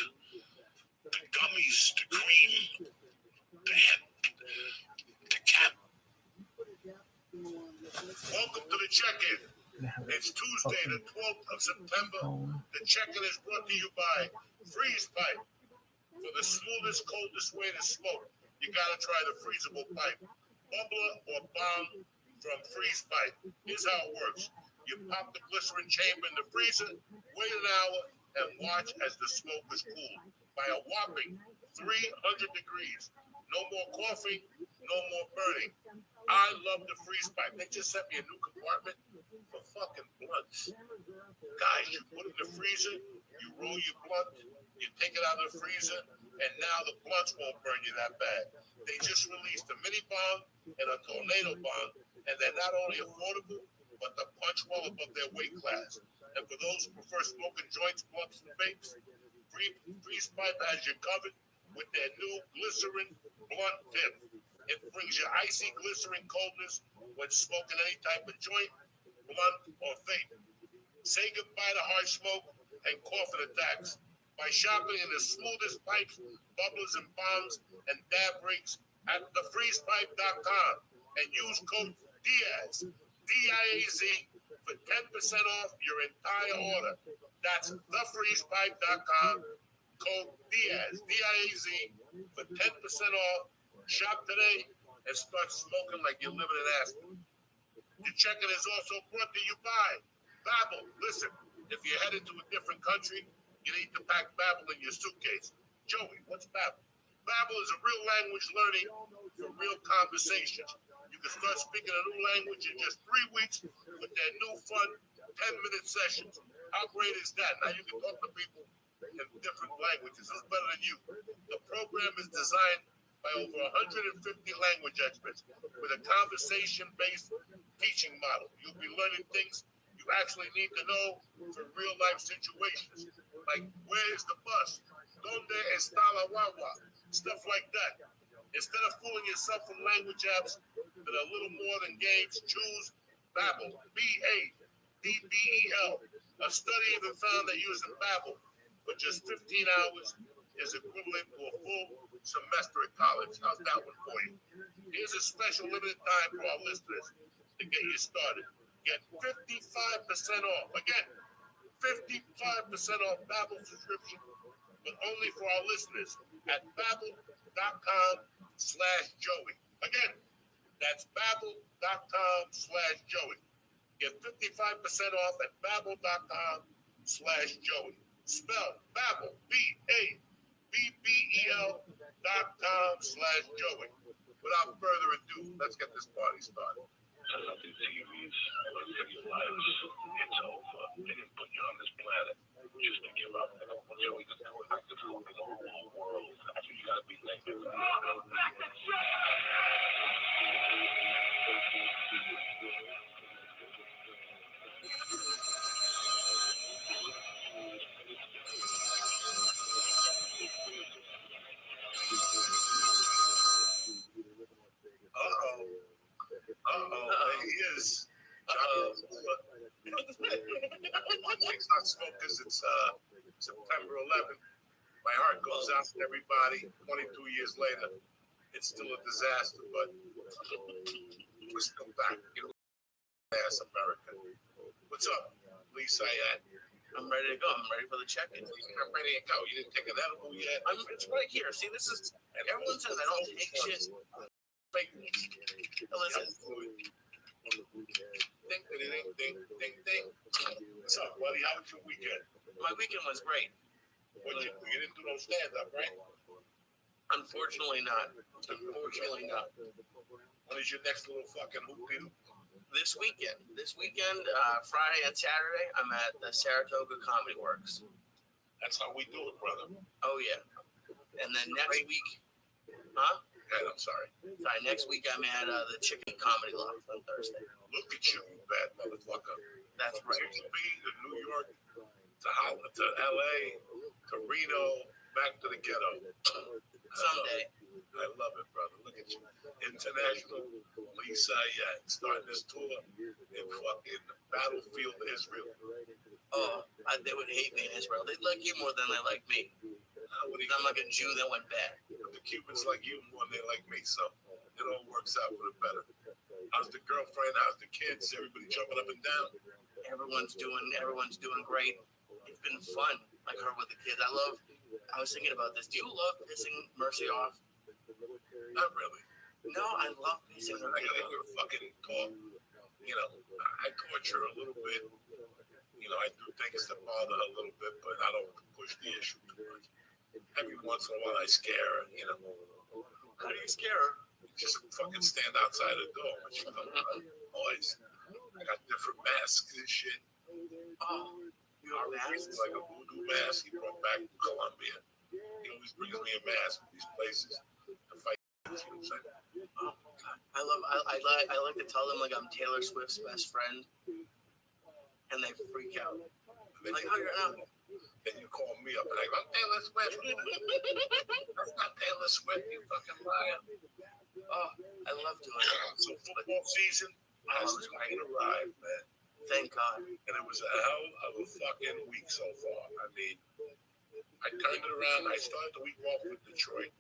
the gummies, the cream, the hemp, the cap. Welcome to the check-in. It's Tuesday, the 12th of September. The check-in is brought to you by Freeze Pipe. For the smoothest, coldest way to smoke, you gotta try the freezable pipe. Bubbler or bomb from Freeze Pipe. Here's how it works. You pop the glycerin chamber in the freezer, wait an hour, and watch as the smoke is cooled by a whopping 300 degrees. No more coughing, no more burning. I love the Freeze Pipe. They just sent me a new compartment for fucking blunts. Guys, you put it in the freezer, you roll your blunt, you take it out of the freezer, and now the blunts won't burn you that bad. They just released a mini bomb and a tornado bomb, and they're not only affordable, but they punch well above their weight class. And for those who prefer smoking joints, blunts, and vapes, Freeze Pipe has you covered with their new glycerin blunt tip. It brings you icy glycerin coldness when smoking any type of joint, blunt, or vape. Say goodbye to hard smoke and coughing attacks by shopping in the smoothest pipes, bubblers, and bombs and dab breaks at thefreezepipe.com and use code DIAZ, D-I-A-Z, for 10% off your entire order. That's thefreezepipe.com, code DIAZ, D-I-A-Z, for 10% off. Shop today and start smoking like you're living in Aspen. The check-in is also brought to you by Babbel. Listen, if you're headed to a different country, you need to pack Babbel in your suitcase. Joey, what's Babbel? Babbel is a real language learning for real conversations. You can start speaking a new language in just 3 weeks with their new fun 10-minute sessions. How great is that? Now you can talk to people in different languages. Who's better than you? The program is designed by over 150 language experts with a conversation-based teaching model. You'll be learning things you actually need to know for real-life situations, like where's the bus? ¿Dónde está la guagua? Stuff like that. Instead of fooling yourself with language apps that are little more than games, choose Babbel, B-A-B-B-E-L. A study even found that using Babbel for just 15 hours is equivalent to a full semester at college. How's that one for you? Here's a special limited time for our listeners to get you started. Get 55% off. Again, 55% off Babbel subscription, but only for our listeners at babbel.com/Joey. Again, that's babbel.com/Joey. Get 55% off at babbel.com/Joey. Spell Babbel, BABBEL.com/Joey. Without further ado, let's get this party started. Nothing serious, but in your life, it's over. They didn't put you on this planet just to give up. Joey, I could fucking the whole world. That's what you gotta be smokers. It's not smokers. It's September 11th. My heart goes out to everybody. 22 years later, it's still a disaster, but we're still back. Ass America. What's up, Lisa? I'm ready to go. I'm ready for the check-in. I'm ready to go. You didn't take an edible yet? It's right here. See, this is, everyone says I don't take shit. Fake. Listen. Ding, ding, ding, ding, ding. What's up, buddy? How was your weekend? My weekend was great. What you do? You didn't do no stand-up, right? Unfortunately not. Unfortunately not. When is your next little fucking hoop? This weekend, Friday and Saturday, I'm at the Saratoga Comedy Works. That's how we do it, brother. Oh yeah. And then next week, huh? Yeah, I'm sorry. Sorry, next week I'm at the Chicken Comedy Loft on Thursday. Look at you, bad motherfucker. That's right. To New York, to Holland, to LA, to Reno, back to the ghetto. Someday. I love it, brother. Look at you. International Lisa, starting this tour in fucking battlefield Israel. Oh, they would hate me in Israel. They'd like you more than they like me. I'm like a Jew that went bad. The Cubans like you more than they like me, so it all works out for the better. How's the girlfriend? How's the kids? Everybody jumping up and down? Everyone's doing great. It's been fun, like her with the kids. I was thinking about this. Do you love pissing Mercy off? Not really. No, I love pissing her I gotta off. hear fucking talk. I torture her a little bit. I do things to bother her a little bit, but I don't push the issue too much. Every once in a while, I scare her. How do you scare her? Just fucking stand outside the door when she comes out. Boys, I got different masks and shit. Oh, you are masks? Like a voodoo mask he brought back from Colombia. He always brings me a mask from these places to fight. You know what I'm saying? Oh, God. I like to tell them like I'm Taylor Swift's best friend, and they freak out. Like, how you're not? Then you call me up and I go, I'm Taylor Swift. That's not Taylor Swift, you fucking liar. Oh, I love doing it. So football season has arrived, man. Thank God. And it was a hell of a fucking week so far. I mean, I turned it around. I started the week off with Detroit.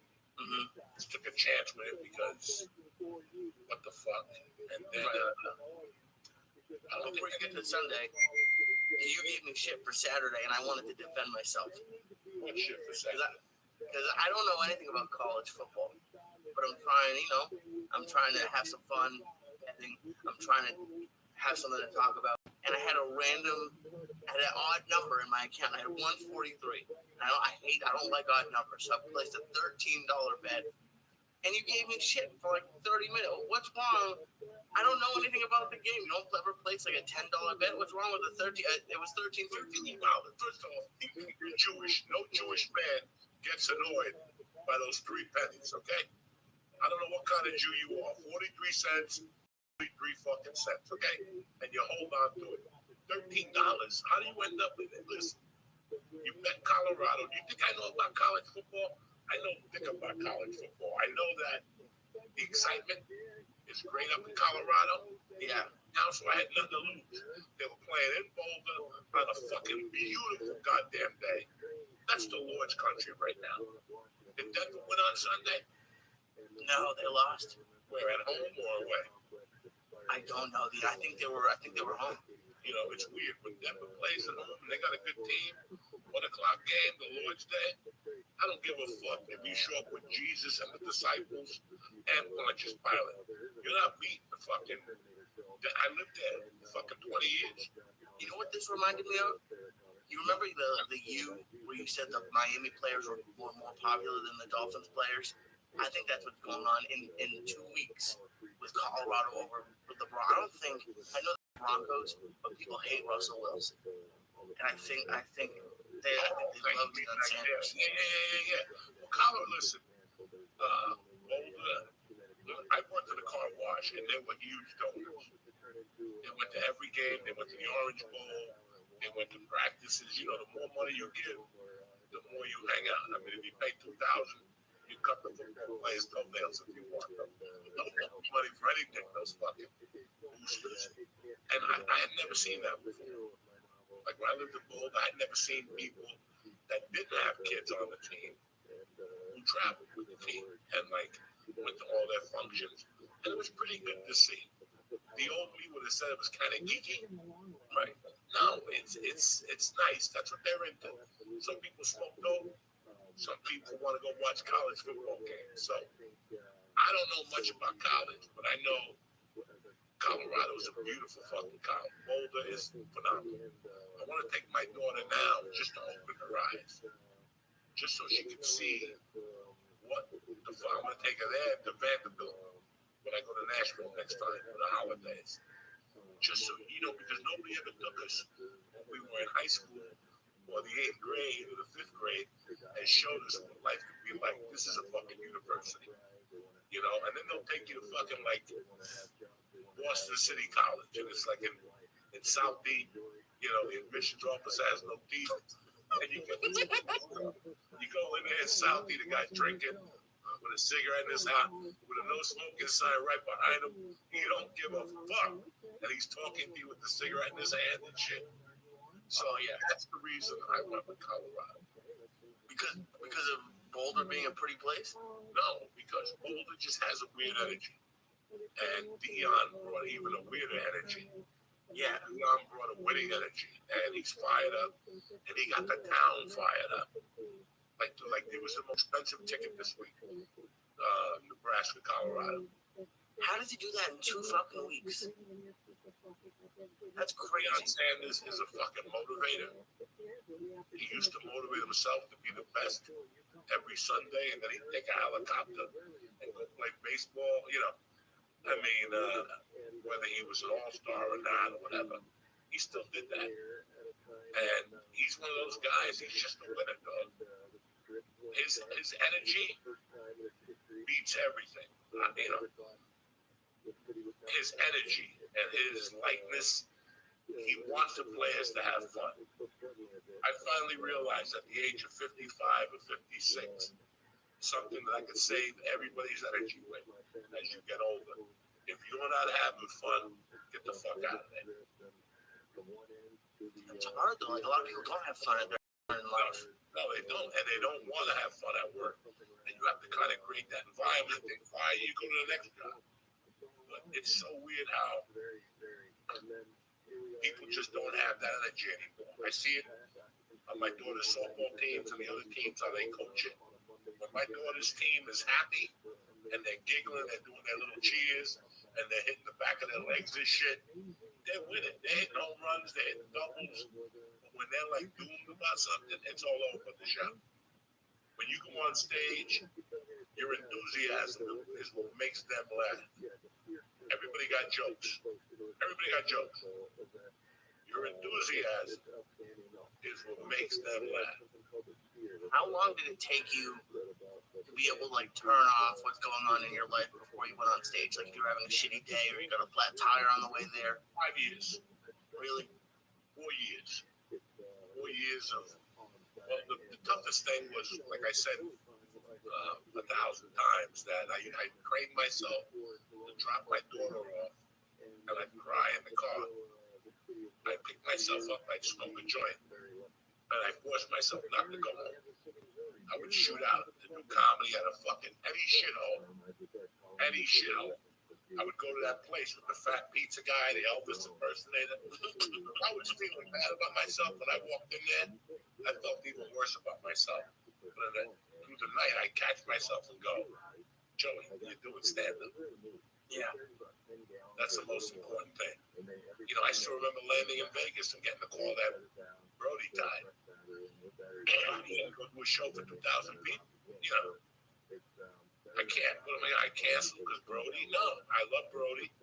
Just took a chance with it because what the fuck? And then before you get to Sunday, you gave me shit for Saturday, and I wanted to defend myself. What shit for Saturday? Because I don't know anything about college football, but I'm trying to have some fun. I'm trying to have something to talk about. And I had an odd number in my account. I had 143. I don't like odd numbers. So I placed a $13 bet. And you gave me shit for like 30 minutes. What's wrong? I don't know anything about the game. You don't ever place like a $10 bet. What's wrong with the 13? It was 13. Wow, first off, you're Jewish. No Jewish man gets annoyed by those 3 pennies, okay? I don't know what kind of Jew you are. 43 cents, 43 fucking cents, okay? And you hold on to it. $13. How do you end up with it? Listen, you bet Colorado. Do you think I know about college football? I know nothing about college football. I know that the excitement is great up in Colorado. Yeah. Now, so I had nothing to lose. They were playing in Boulder on a fucking beautiful goddamn day. That's the Lord's country right now. Did Denver win on Sunday? No, they lost. Where, at home or away? I don't know. I think they were home. It's weird when Denver plays at home and they got a good team. 1 o'clock game, the Lord's Day. I don't give a fuck if you show up with Jesus and the disciples and Pontius Pilate. You're not meeting the fucking. I lived there fucking 20 years. You know what this reminded me of? You remember the where you said the Miami players were more popular than the Dolphins players? I think that's what's going on in 2 weeks with Colorado over with the Broncos. I know the Broncos, but people hate Russell Wilson, and I think they love me on Sanders. Yeah. Well, Colorado, listen. I went to the car wash, and they were huge donors. They went to every game. They went to the Orange Bowl. They went to practices. The more money you give, the more you hang out. I mean, if you pay $2,000, you cut the football play his toenails if you want them. Don't want money for anything, those fucking boosters. And I had never seen that before. Like when I lived in Boulder, I had never seen people that didn't have kids on the team who traveled with the team and like went to all their functions. And it was pretty good to see. The old me would have said it was kind of geeky, right? No, it's nice. That's what they're into. Some people smoke dope. Some people want to go watch college football games. So I don't know much about college, but I know Colorado is a beautiful fucking college. Boulder is phenomenal. I want to take my daughter now just to open her eyes, just so she can see what the fuck. I'm going to take her there to Vanderbilt when I go to Nashville next time for the holidays. Just so, because nobody ever took us when we were in high school or the 8th grade or the 5th grade and showed us what life could be like. This is a fucking university, and then they'll take you to fucking like Boston City College, and it's like in South Beach, the admissions officer has no teeth, and you go in there in South Beach, the guy's drinking with a cigarette in his hand, with a no smoking sign right behind him. He don't give a fuck, and he's talking to you with the cigarette in his hand and shit. So yeah, that's the reason I went with Colorado. Because of Boulder being a pretty place? No, because Boulder just has a weird energy, and Dion brought even a weirder energy. Yeah, Dion brought a winning energy, and he's fired up, and he got the town fired up. Like it was the most expensive ticket this week, Nebraska, Colorado. How does he do that in 2 fucking weeks? That's crazy. Deion Sanders is a fucking motivator. He used to motivate himself to be the best every Sunday, and then he'd take a helicopter and go play baseball. Whether he was an all-star or not or whatever, he still did that. And he's one of those guys. He's just a winner, dog. His energy beats everything. His energy and his lightness. He wants the players to have fun. I finally realized at the age of 55 or 56, something that I could save everybody's energy with as you get older. If you're not having fun, get the fuck out of there. It's hard though. Like a lot of people don't have fun in life. No, they don't, and they don't want to have fun at work. And you have to kind of create that environment. They fire you, go to the next job. But it's so weird how people just don't have that energy anymore. I see it on my daughter's softball teams and the other teams, how they coach it. When my daughter's team is happy and they're giggling, they're doing their little cheers, and they're hitting the back of their legs and shit, they're winning. They're hitting home runs, they're hitting doubles. But when they're like doomed about something, it's all over the show. When you go on stage, your enthusiasm is what makes them laugh. Everybody got jokes. Your enthusiasm is what makes them laugh. How long did it take you to be able to like turn off what's going on in your life before you went on stage? Like if you're having a shitty day or you got a flat tire on the way there? 5 years. Really? 4 years. 4 years of, well, the toughest thing was, like I said 1,000 times, that I trained myself to drop my daughter off and I'd cry in the car. I'd pick myself up, I'd smoke a joint, and I forced myself not to go home. I would shoot out to do comedy at a fucking any shithole. I would go to that place with the fat pizza guy, the Elvis impersonator. I was feeling bad about myself when I walked in there. I felt even worse about myself. But through the night, I'd catch myself and go, Joey, you're doing stand-up. Yeah. That's the most important thing. I still remember landing in Vegas and getting the call that Brody died. He had to go do a show for 2,000 people. I can't. What am I cancel because Brody? No, I love Brody,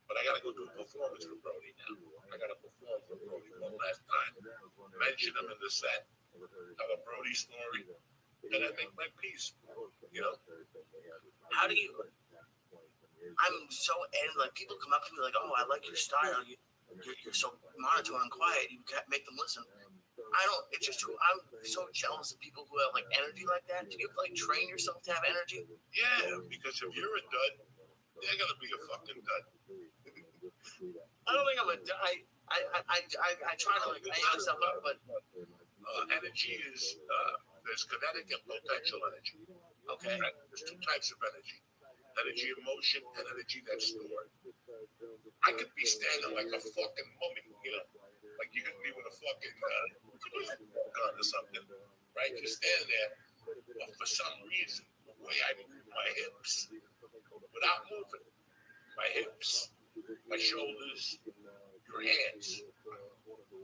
but I got to go do a performance for Brody now. I got to perform for Brody one last time. Mention him in the set. Tell a Brody story. And I make my peace. How do you? I'm so like people come up to me like, oh, I like your style. You're so monotone and quiet. You can't make them listen. I don't. It's just too. I'm so jealous of people who have like energy like that. Can you like train yourself to have energy? Yeah, because if you're a dud, they're gonna be a fucking dud. I don't think I'm a. I try to like aim myself up, but energy is there's kinetic and potential energy. okay. Right? There's two types of energy: energy in motion and energy that's stored. I could be standing like a fucking mummy, you know, like you could be with a fucking gun or something, right? Just stand there, but for some reason, the way I move my hips, without moving my hips, my shoulders, your hands.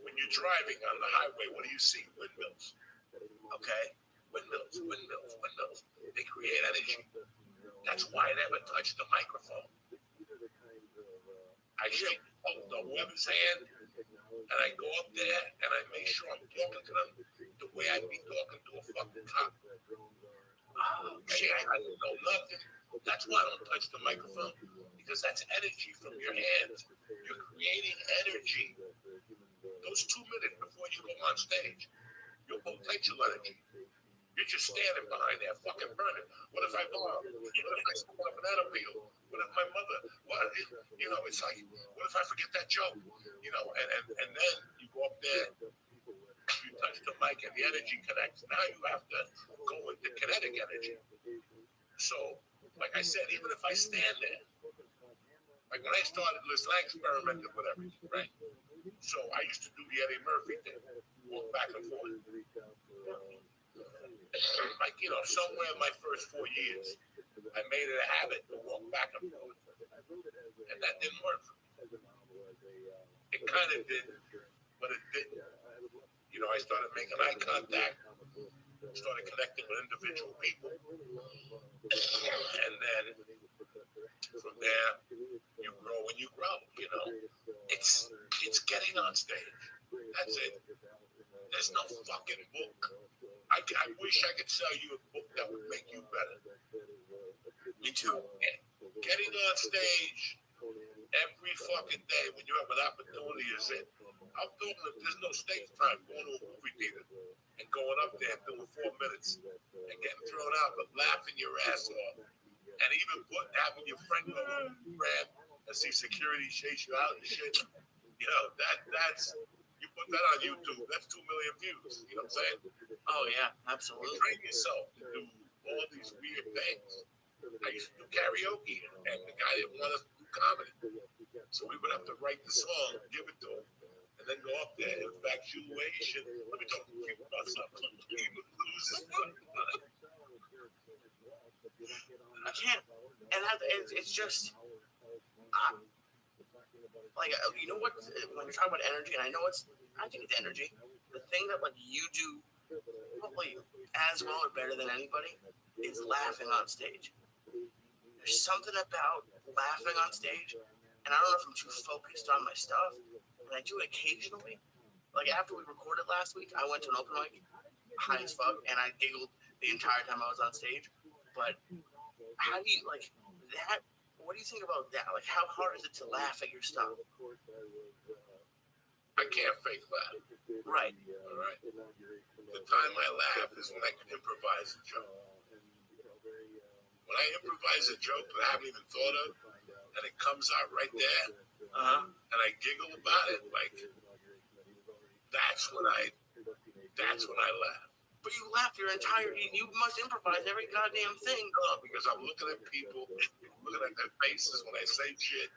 When you're driving on the highway, what do you see? Windmills. Okay? Windmills. They create energy. That's why I never touch the microphone. I shake the whoever's hand, and I go up there, and I make sure I'm talking to them the way I'd be talking to a fucking cop. I don't know nothing. That's why I don't touch the microphone, because that's energy from your hands. You're creating energy. Those 2 minutes before you go on stage, your potential energy. You're just standing behind there, fucking burning. What if I bomb? What if I smoke a banana peel? What if my mother? What? You know, it's like, what if I forget that joke? You know, and then you go up there, you touch the mic, and the energy connects. Now you have to go with the kinetic energy. So, like I said, even if I stand there, like when I started this, I experimented with everything, right? So I used to do the Eddie Murphy thing, walk back and forth. Like, you know, somewhere in my first 4 years, I made it a habit to walk back and forth. And that didn't work for me. It kind of did, but it didn't. You know, I started making eye contact, started connecting with individual people. And then from there, you grow and you grow, you know. It's getting on stage. That's it. There's no fucking book. I wish I could sell you a book that would make you better. Me too. Getting on stage every fucking day when you have an opportunity is it. I'm talking if there's no stage time going to a movie theater and going up there and doing 4 minutes and getting thrown out but laughing your ass off. And even having your friend go grab and see security chase you out and shit. You know, that's you put that on YouTube, that's 2 million views. You know what I'm saying? Oh yeah, absolutely. You train yourself to do all these weird things. I used to do karaoke, and the guy didn't want us to do comedy. So we would have to write the song, give it to him, and then go up there. Infatuation. Let me talk to you about something. He would lose his fucking mind. I can't, and it's just, like, you know what, when you're talking about energy, and I think it's energy, the thing that, like, you do probably as well or better than anybody is laughing on stage. There's something about laughing on stage, and I don't know if I'm too focused on my stuff, and I do it occasionally. Like, after we recorded last week, I went to an open mic, high as fuck, and I giggled the entire time I was on stage. But how do you, like, that, what do you think about that? Like, how hard is it to laugh at your stuff? I can't fake laugh. Right. All right. The time I laugh is when I can improvise a joke. When I improvise a joke that I haven't even thought of, and it comes out right there, and I giggle about it, like, that's when I laugh. But you laugh your entire, you must improvise every goddamn thing. Because I'm looking at people, looking at their faces when I say shit,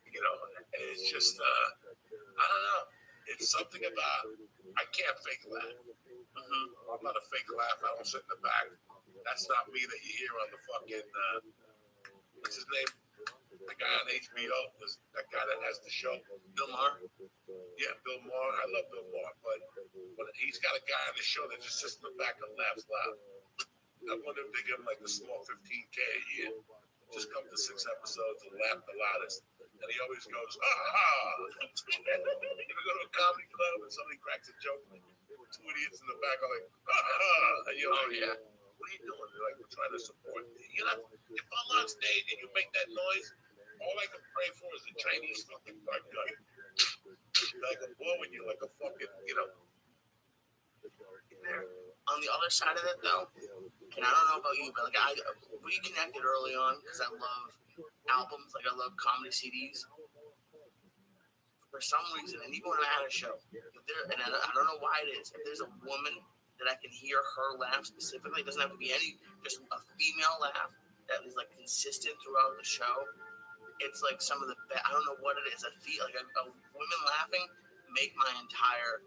you know, and it's just, I don't know. It's something about, I can't fake laugh. I'm not a fake laugh. I don't sit in the back. That's not me that you hear on the fucking, what's his name? The guy on HBO, that guy that has the show. Bill Maher? Yeah, Bill Maher. I love Bill Maher, but he's got a guy on the show that just sits in the back and laughs loud. I wonder if they give him like a small $15K a year. Just come to 6 episodes and laugh the loudest. And he always goes, you go to a comedy club and somebody cracks a joke, 2 idiots in the back are like, and you're like, yeah, what are you doing? They're like, we're trying to support you. You know, if I'm on stage and you make that noise, all I can pray for is a Chinese fucking dart gun. Like a blowing you like a fucking, you know, On the other side of it, though, and I don't know about you, but like we connected early on because I love albums, like I love comedy CDs. For some reason, and even when I'm at a show, and I don't know why it is, if there's a woman that I can hear her laugh specifically, it doesn't have to be just a female laugh that is like consistent throughout the show. It's like some of the best. I don't know what it is. I feel like a women laughing make my entire.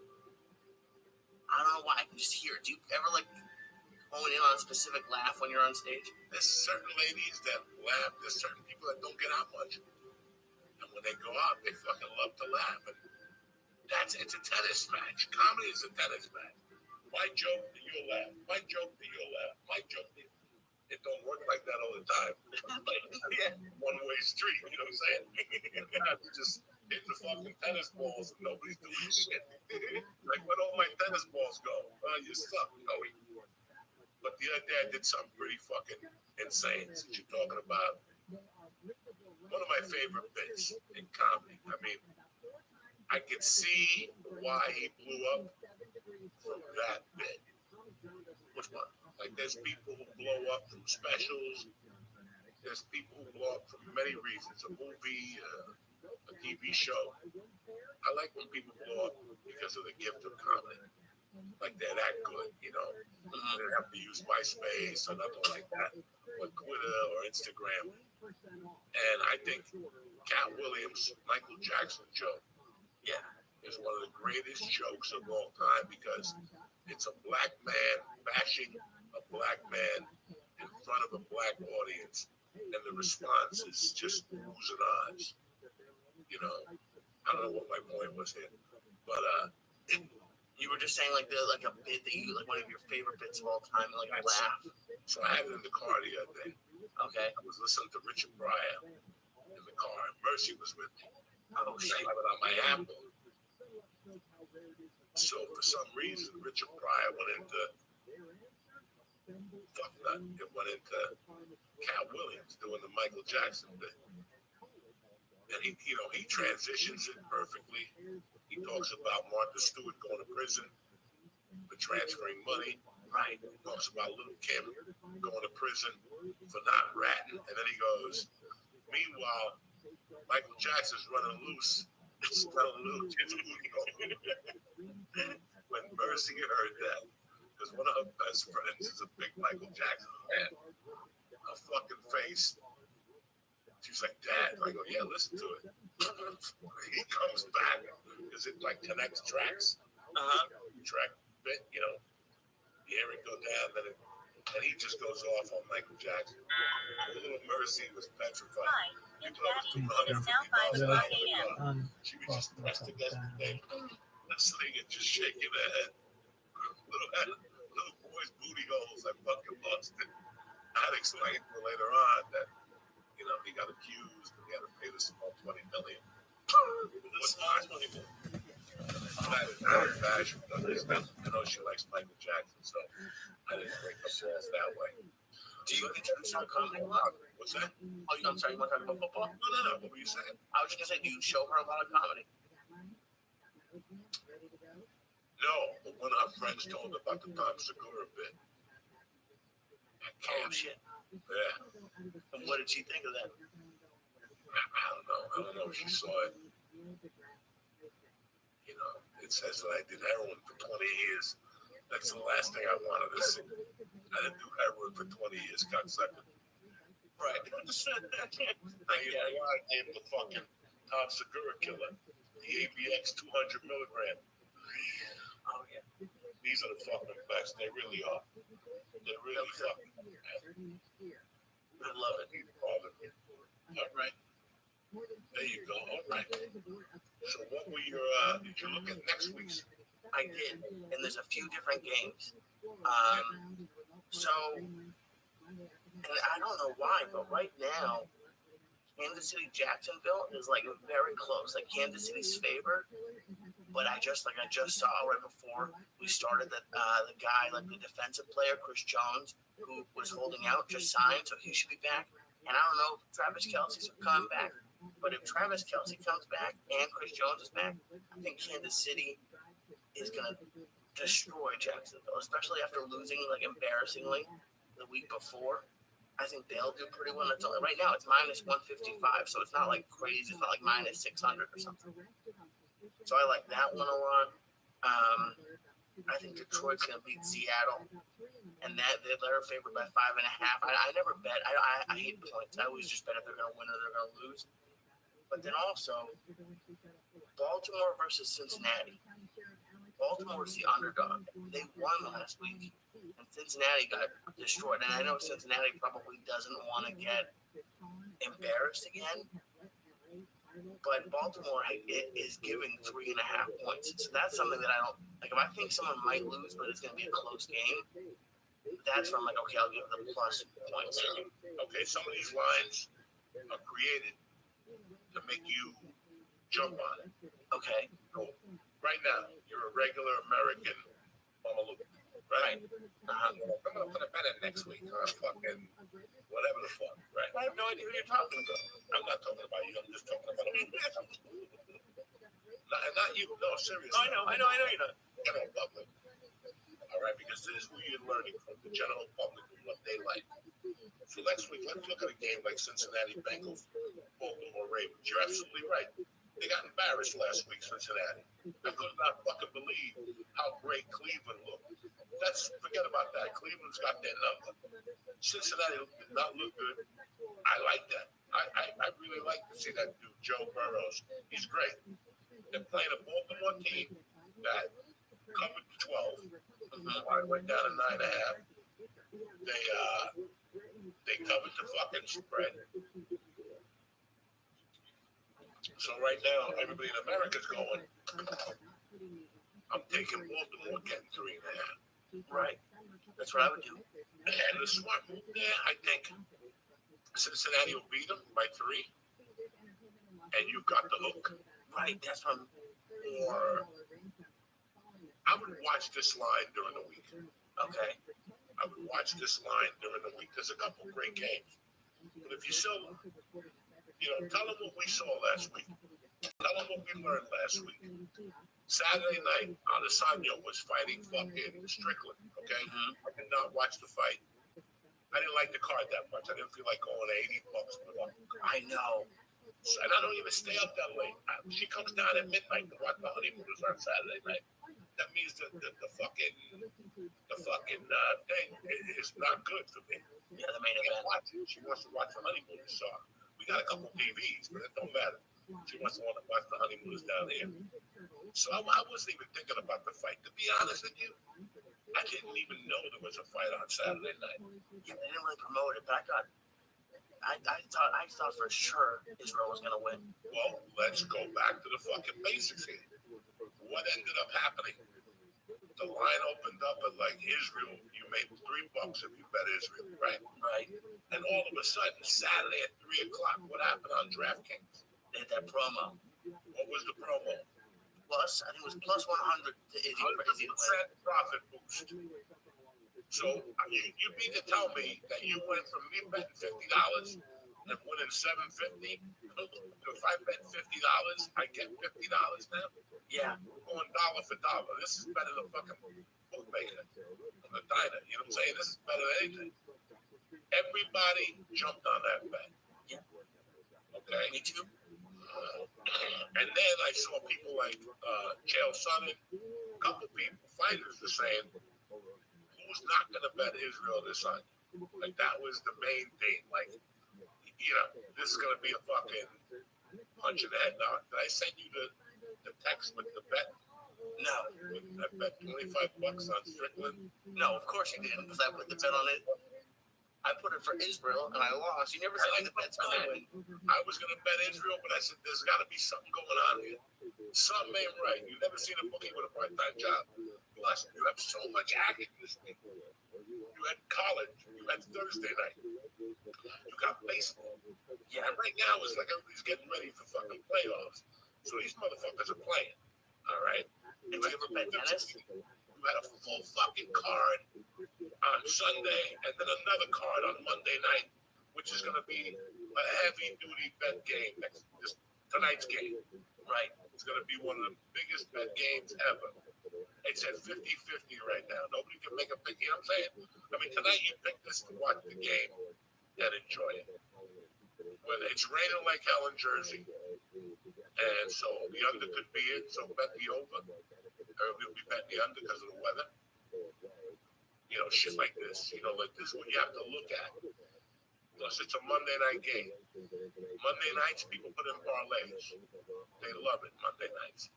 I don't know why. I can just hear it. Do you ever like hone in on a specific laugh when you're on stage? There's certain ladies that laugh. There's certain people that don't get out much. And when they go out, they fucking love to laugh. And it's a tennis match. Comedy is a tennis match. My joke to your laugh. My joke to your laugh. My joke to your. It don't work like that all the time. Yeah. One-way street, you know what I'm saying? You just hitting the fucking tennis balls and nobody's doing shit. Like, where'd all my tennis balls go? You suck, Joey. But the other day I did something pretty fucking insane. Since you're talking about one of my favorite bits in comedy. I mean, I could see why he blew up from that bit. Which one? Like, there's people who blow up from specials. There's people who blow up for many reasons. A movie, a TV show. I like when people blow up because of the gift of comedy. Like, they're that good, you know. They don't have to use MySpace or nothing like that, or Twitter or Instagram. And I think Cat Williams' Michael Jackson joke, is one of the greatest jokes of all time because it's a black man bashing a black man in front of a black audience, and the response is just oohs and ahs. You know, I don't know what my point was here, but you were just saying like a bit that you like one of your favorite bits of all time, like a laugh. So I had it in the car the other day. Okay. I was listening to Richard Pryor in the car, and Mercy was with me. Oh shit! I have it on my Apple. So for some reason, Richard Pryor went into Cat Williams doing the Michael Jackson bit. And he transitions it perfectly. He talks about Martha Stewart going to prison for transferring money. Right. He talks about Little Kim going to prison for not ratting. And then he goes, meanwhile, Michael Jackson's running loose. Selling little kids' booty. When Mercy heard that, because one of her best friends is a big Michael Jackson fan, her fucking face. She's like, Dad. I go, yeah, listen to it. He comes back because it like connects tracks. Track bit, you know. You hear it go down, and he just goes off on Michael Jackson. Little Mercy was petrified. Hi, Internet is now 5:01 a.m. She was just pressed against the thing, listening and just shaking her head. Little boy's booty holes, I fucking lost it. I'd explain to her later on that, you know, he got accused and he had to pay this small $20 million. What's my $20 million? Not in fashion. I know she likes Michael Jackson, so I didn't break up balls that way. Do you introduce her comedy a lot? What's that? Oh, I'm sorry, you want to talk about football? No. What were you saying? I was just going to say, do you show her a lot of comedy? No, but one of our friends told her about the Tom Segura bit. Oh, shit. Yeah. And what did she think of that? I don't know if she saw it. You know, it says that I did heroin for 20 years. That's the last thing I wanted to see. I didn't do heroin for 20 years, cocksucker. Right. I named the fucking Tom Segura killer. The ABX 200 milligram. Oh, yeah. These are the fucking best. They really are. They're really fucking bad. I love it. All right. There you go. All right. So what were your, did you look at next week's? I did. And there's a few different games. And I don't know why, but right now, Kansas City, Jacksonville is like very close. Like Kansas City's favored. But I just saw right before we started that the guy, like the defensive player, Chris Jones, who was holding out, just signed, so he should be back. And I don't know if Travis Kelce's coming back, but if Travis Kelce comes back and Chris Jones is back, I think Kansas City is gonna destroy Jacksonville, especially after losing like embarrassingly the week before. I think they'll do pretty well. It's only, right now it's minus 155, so it's not like crazy. It's not like minus 600 or something. So I like that one a lot. I think Detroit's gonna beat Seattle, and that they're favored by 5.5. I never bet. I hate points. I always just bet if they're gonna win or they're gonna lose. But then also Baltimore versus Cincinnati. Baltimore is the underdog. They won last week, and Cincinnati got destroyed. And I know Cincinnati probably doesn't want to get embarrassed again, but Baltimore is giving 3.5 points. So that's something that I don't like. If I think someone might lose, but it's going to be a close game, that's where I'm like, okay, I'll give the plus points. Okay, some of these lines are created to make you jump on it. Okay. So right now, you're a regular American Mama Luke, right? I'm gonna put a bet in next week on fucking whatever the fuck, right? I have no idea who you're talking about. I'm not talking about you. I'm just talking about a not you. No, seriously. I know you're not. General public. All right, because this is who you're learning from, the general public, what they like. So next week, let's look at a game like Cincinnati Bengals, Baltimore Ravens. You're absolutely right. They got embarrassed last week, Cincinnati. I could not fucking believe how great Cleveland looked. Forget about that. Cleveland's got their number. Cincinnati did not look good. I like that. I really like to see that dude, Joe Burrows. He's great. They're playing a Baltimore team that covered 12. I went down to 9.5. They covered the fucking spread. So right now, everybody in America's going, I'm taking Baltimore getting 3.5. Right. That's what I would do. And the smart move there, I think Cincinnati will beat them by 3. And you've got the hook. Right. That's what I'm. Or I would watch this line during the week. Okay. I would watch this line during the week. There's a couple great games. But if you still, tell them what we saw last week. Tell them what we learned last week. Saturday night, Adesanya was fighting fucking Strickland, okay? I did not watch the fight. I didn't like the card that much. I didn't feel like going $80 for one. I know. And I don't even stay up that late. She comes down at midnight to watch the honeymooners on Saturday night. That means the fucking thing is not good for me. Yeah, the main event. She wants to watch the honeymooners. So we got a couple TVs, but it don't matter. She wants to watch the honeymooners down here. So I wasn't even thinking about the fight. To be honest with you, I didn't even know there was a fight on Saturday night. Yeah, they didn't really promote it, but I thought for sure Israel was gonna win. Well, let's go back to the fucking basics here. What ended up happening? The line opened up at like Israel. You made $3 if you bet Israel, right? Right. And all of a sudden, Saturday at 3:00, what happened on DraftKings? They had that promo. What was the promo? Plus, I think it was plus 100 to Izzy. 100% profit boost. So you mean to tell me that you went from me betting $50 and winning $750? If I bet $50, I get $50 now. Yeah. We're going dollar for dollar. This is better than fucking bookmaker from the diner. You know what I'm saying? This is better than anything. Everybody jumped on that bet. Yeah. Okay. Me too. And then I saw people like Chael Sonnen, a couple people, fighters, were saying, who's not going to bet Israel this Sunday? Like, that was the main thing. Like, this is going to be a fucking punch in the head. Now, did I send you the text with the bet? No. I bet $25 on Strickland. No, of course you didn't, because I put the bet on it. I put it for Israel, and I lost. You never said the bet's going to win. I was going to bet Israel, but I said, there's got to be something going on here. Something ain't right. You've never seen a bookie with a part-time job. Plus, you have so much action this week. You had college. You had Thursday night. You got baseball. Yeah, and right now it's like everybody's getting ready for fucking playoffs. So these motherfuckers are playing. All right? Did you ever bet tennis? You had a full fucking card on Sunday and then another card on Monday night, which is going to be a heavy-duty bet game. Tonight's game. Right. It's going to be one of the biggest bet games ever. It's at 50-50 right now. Nobody can make a pick. You know what I'm saying? I mean, tonight you picked this to watch the game and enjoy it. Well, it's raining like hell in Jersey, and so the under could be it. So bet the over. Or we'll be betting the under because of the weather. You know, shit like this. You know, like this is what you have to look at. Plus, it's a Monday night game. Monday nights, people put in parlays. They love it, Monday nights.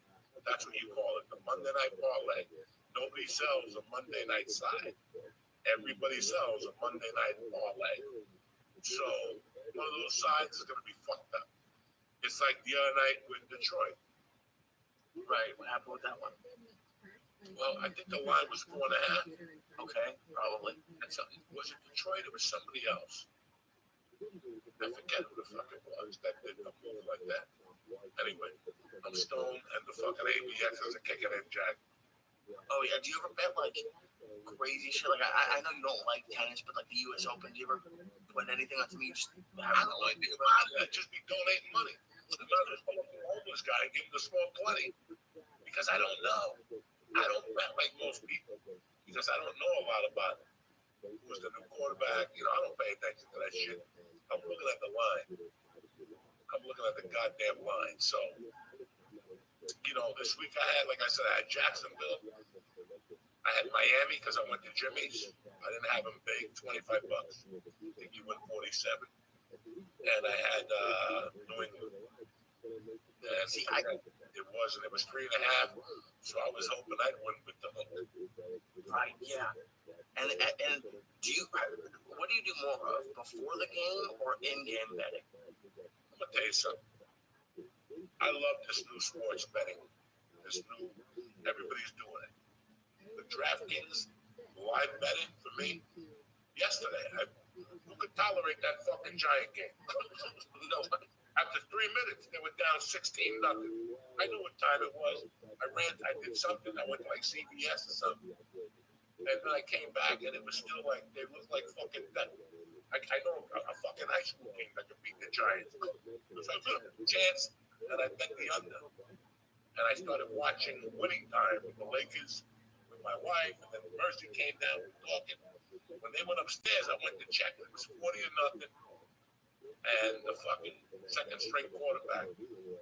That's what you call it, the Monday night parlay. Nobody sells a Monday night side. Everybody sells a Monday night parlay. So, one of those sides is going to be fucked up. It's like the other night with Detroit. Right. What happened with that one? Well, I think the line was 4.5. Okay, probably. Was it Detroit or was somebody else? I forget who the fuck it was that did the move like that. Anyway, I'm stoned and the fucking ABXs are kicking in, Jack. Oh yeah, do you ever bet like crazy shit? Like I know you don't like tennis, but like the U.S. Open, do you ever put anything on to me? I don't know anything about that. Just be donating money. I'm not just a homeless guy and give him the small 20 because I don't know. I don't bet like most people because I don't know a lot about it. Who's the new quarterback? You know, I don't pay attention to that shit. I'm looking at the line. I'm looking at the goddamn line. So, you know, this week I had, like I said, I had Jacksonville. I had Miami because I went to Jimmy's. I didn't have him big, $25. I think he went 47. And I had New England. And see, it was 3.5. So I was hoping I'd win with the hook. Right, yeah. And do you, what do you do more of, before the game or in-game betting? I'm going to tell you something. I love this new sports betting. Everybody's doing it. The DraftKings live betting for me yesterday. Who could tolerate that fucking Giant game? Nobody. After 3 minutes, they were down 16-0. I knew what time it was. I did something. I went to like CVS or something. And then I came back and it was still like, they looked like fucking, I know a fucking high school team that could beat the Giants. So I took a chance and I bet the under. And I started watching Winning Time with the Lakers with my wife. And then Mercy came down, we were talking. When they went upstairs, I went to check. It was 40-0. And the fucking second string quarterback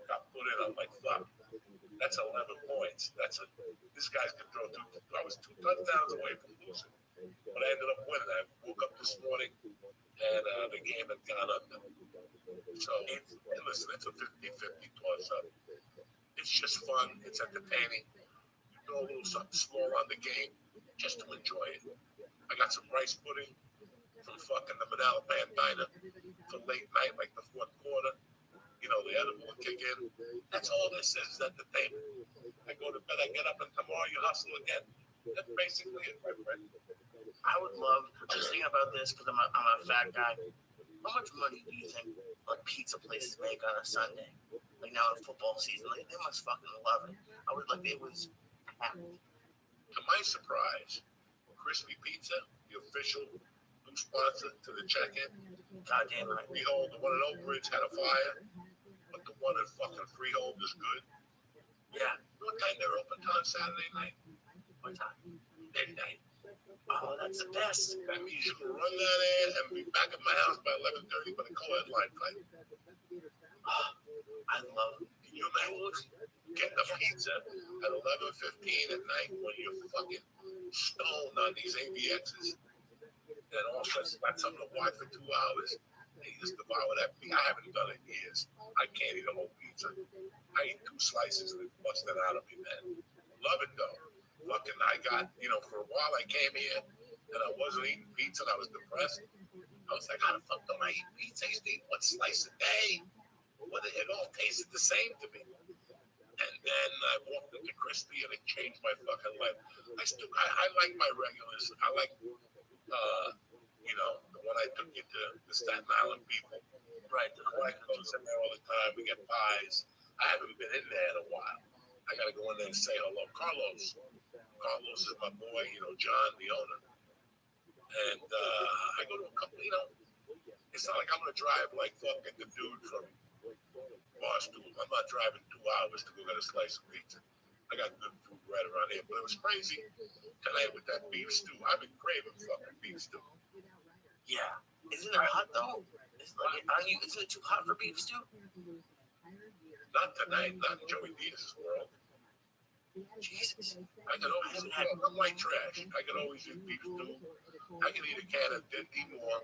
got put in. I'm like, fuck. That's 11 points. This guy's can throw two. I was 2 touchdowns away from losing. But I ended up winning. I woke up this morning and the game had gone under. So, listen, it's a 50-50 toss up. It's just fun. It's entertaining. You throw a little something small on the game just to enjoy it. I got some rice pudding from fucking the Manala Pan Diner for late night, like the fourth quarter. You know, the edible will kick in. That's all this is entertainment. I go to bed, I get up, and tomorrow you hustle again. That's basically it, my friend. I would love, just thinking about this, because I'm a fat guy, how much money do you think like pizza places make on a Sunday? Like now in football season, like they must fucking love it. I would like it was packed. To my surprise, Crispy Pizza, the official new sponsor to the check-in. Goddamn right. Freehold, the one in Oak Ridge had a fire, but the one in fucking Freehold is good. Yeah. What time they're open on Saturday night? What time? Midnight. Oh, that's the best. That means you can run down there and be back at my house by 11:30 for the co-headline fight. I love it. Can you imagine? Getting a pizza at 11:15 at night when you're fucking stoned on these AVXs. And all of a sudden, got something to watch for 2 hours. And you just devour that pizza. I haven't done it in years. I can't eat a whole pizza. I eat 2 slices and it's busting out of me, man. Love it, though. Fucking, I got, for a while I came here and I wasn't eating pizza and I was depressed. I was like, how the fuck do I eat pizza? I used to eat 1 slice a day. It all tasted the same to me. And then I walked into Crispy and it changed my fucking life. I like my regulars. I like, the one I took you to, the Staten Island people. Right. I go in there all the time. We get pies. I haven't been in there in a while. I got to go in there and say hello. Carlos is my boy, John, the owner. And I go to a couple, it's not like I'm going to drive like fucking the dude from Barstool. I'm not driving 2 hours to go get a slice of pizza. I got good food bread around here. But it was crazy tonight with that beef stew. I've been craving fucking beef stew. Yeah. Isn't it hot though? Isn't it too hot for beef stew? Not tonight, not in Joey Diaz's world. Jesus. I can always eat, I'm white trash. I can always eat beef stew. I can eat a can of dinty more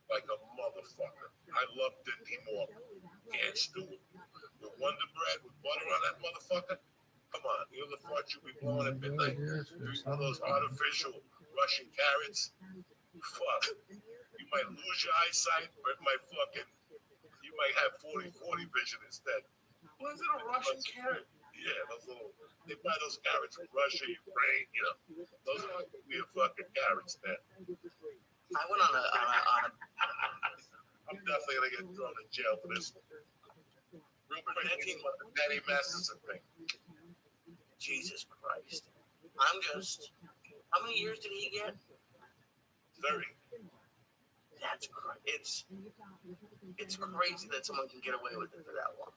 like a motherfucker. I love dinty more. Canned stew with Wonder Bread with butter on that motherfucker. Come on, you ever thought you'd be blowing at midnight? All those artificial Russian carrots. Fuck. You might lose your eyesight, or it might fucking, you might have 40/40 vision instead. Was it a Russian carrot? Yeah, those little, they buy those carrots from Russia, Ukraine, you know. Those are weird fucking carrots there. I went on a I'm definitely gonna get thrown in jail for this. Real quick, the Danny Masterson thing. Jesus Christ. How many years did he get? 30. That's crazy. It's crazy that someone can get away with it for that long.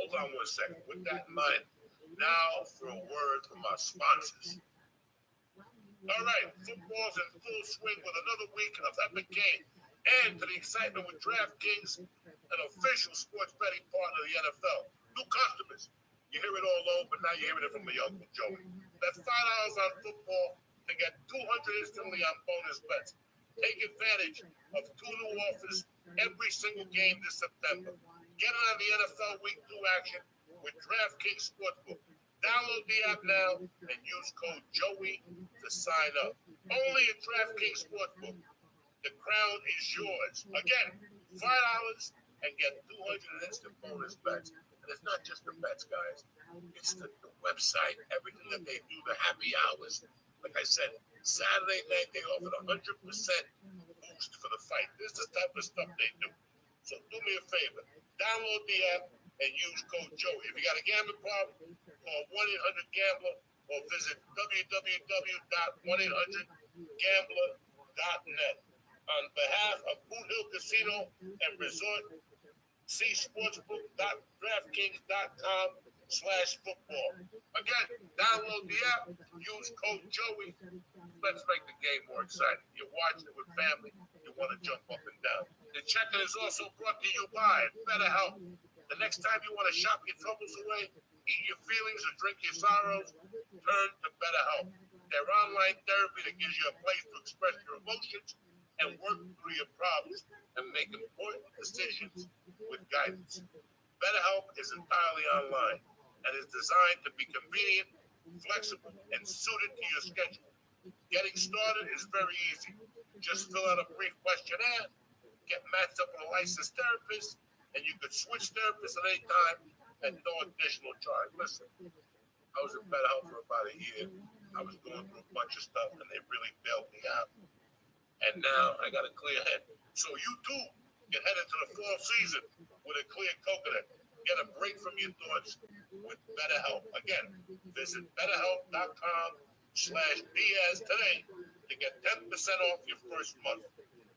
Hold on 1 second. With that in mind, now for a word from our sponsors. All right, football's in full swing with another week of epic game. And to the excitement with DraftKings, an official sports betting partner of the NFL. New customers. You hear it all over, but now you're hearing it from the Uncle Joey. That's $5 on football to get $200 instantly on bonus bets. Take advantage of 2 new offers every single game this September. Get on the NFL Week 2 action with DraftKings Sportsbook. Download the app now and use code Joey to sign up. Only at DraftKings Sportsbook. The crown is yours. Again, $5 and get 200 instant bonus bets. And it's not just the bets, guys. It's the website, everything that they do, the happy hours. Like I said, Saturday night they offered 100% boost for the fight. This is the type of stuff they do. So do me a favor. Download the app and use code Joey. If you got a gambling problem, call 1-800-GAMBLER or visit www.1800gambler.net. On behalf of Boot Hill Casino and Resort, see sportsbook.draftkings.com/football. Again, download the app, use code Joey. Let's make the game more exciting. You're watching it with family, you want to jump up and down. The check-in is also brought to you by BetterHelp. The next time you want to shop your troubles away, eat your feelings, or drink your sorrows, turn to BetterHelp. Their online therapy that gives you a place to express your emotions and work through your problems and make important decisions with guidance. BetterHelp is entirely online and is designed to be convenient, flexible, and suited to your schedule. Getting started is very easy. Just fill out a brief questionnaire, get matched up with a licensed therapist, and you could switch therapists at any time at no additional charge. Listen, I was in BetterHelp for about a year. I was going through a bunch of stuff, and they really bailed me out. And now I got a clear head. So you too can head into the fall season with a clear coconut. Get a break from your thoughts with BetterHelp. Again, visit BetterHelp.com/Diaz today to get 10% off your first month.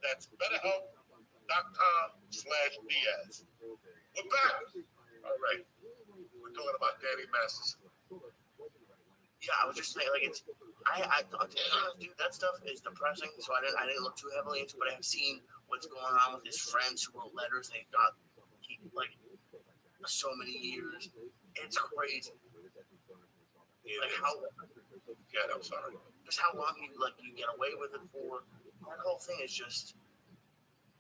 That's BetterHelp.com/Diaz. We're back. All right. We're talking about Danny Masterson. Yeah, I was just saying, like, it's, dude, that stuff is depressing. So I didn't look too heavily into it, but I've seen what's going on with his friends who wrote letters. They got, like, so many years. It's crazy. Like, how, Yeah, I'm sorry. just how long you get away with it for. That whole thing is just,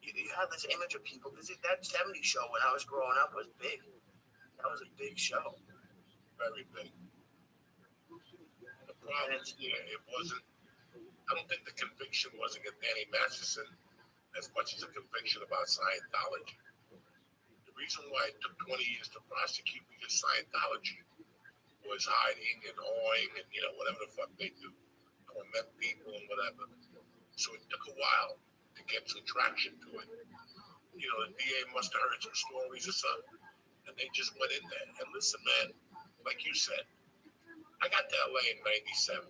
you have this image of people, because that 70s show when I was growing up was big. That was a big show. Very big. The problem is, it wasn't, I don't think the conviction was against Danny Masterson as much as a conviction about Scientology. The reason why it took 20 years to prosecute because Scientology was hiding and awing and, whatever the fuck they do. Torment people and whatever. So it took a while to get some traction to it. The DA must have heard some stories or something. And they just went in there. And listen, man, like you said, I got to LA in 97.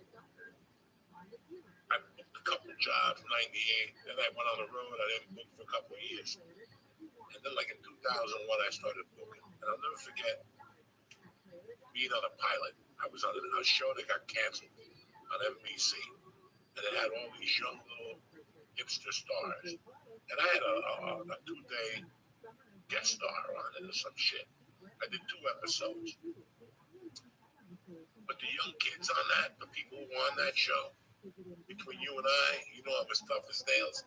I booked a couple jobs, 98. Then I went on the road. I didn't book for a couple of years. And then like in 2001, I started booking. And I'll never forget being on a pilot. I was on a show that got canceled on NBC, and it had all these young little hipster stars, and I had a 2-day guest star on it or some shit. I did 2 episodes, but the young kids on that, the people who were on that show, between you and I, you know, I was tough as nails.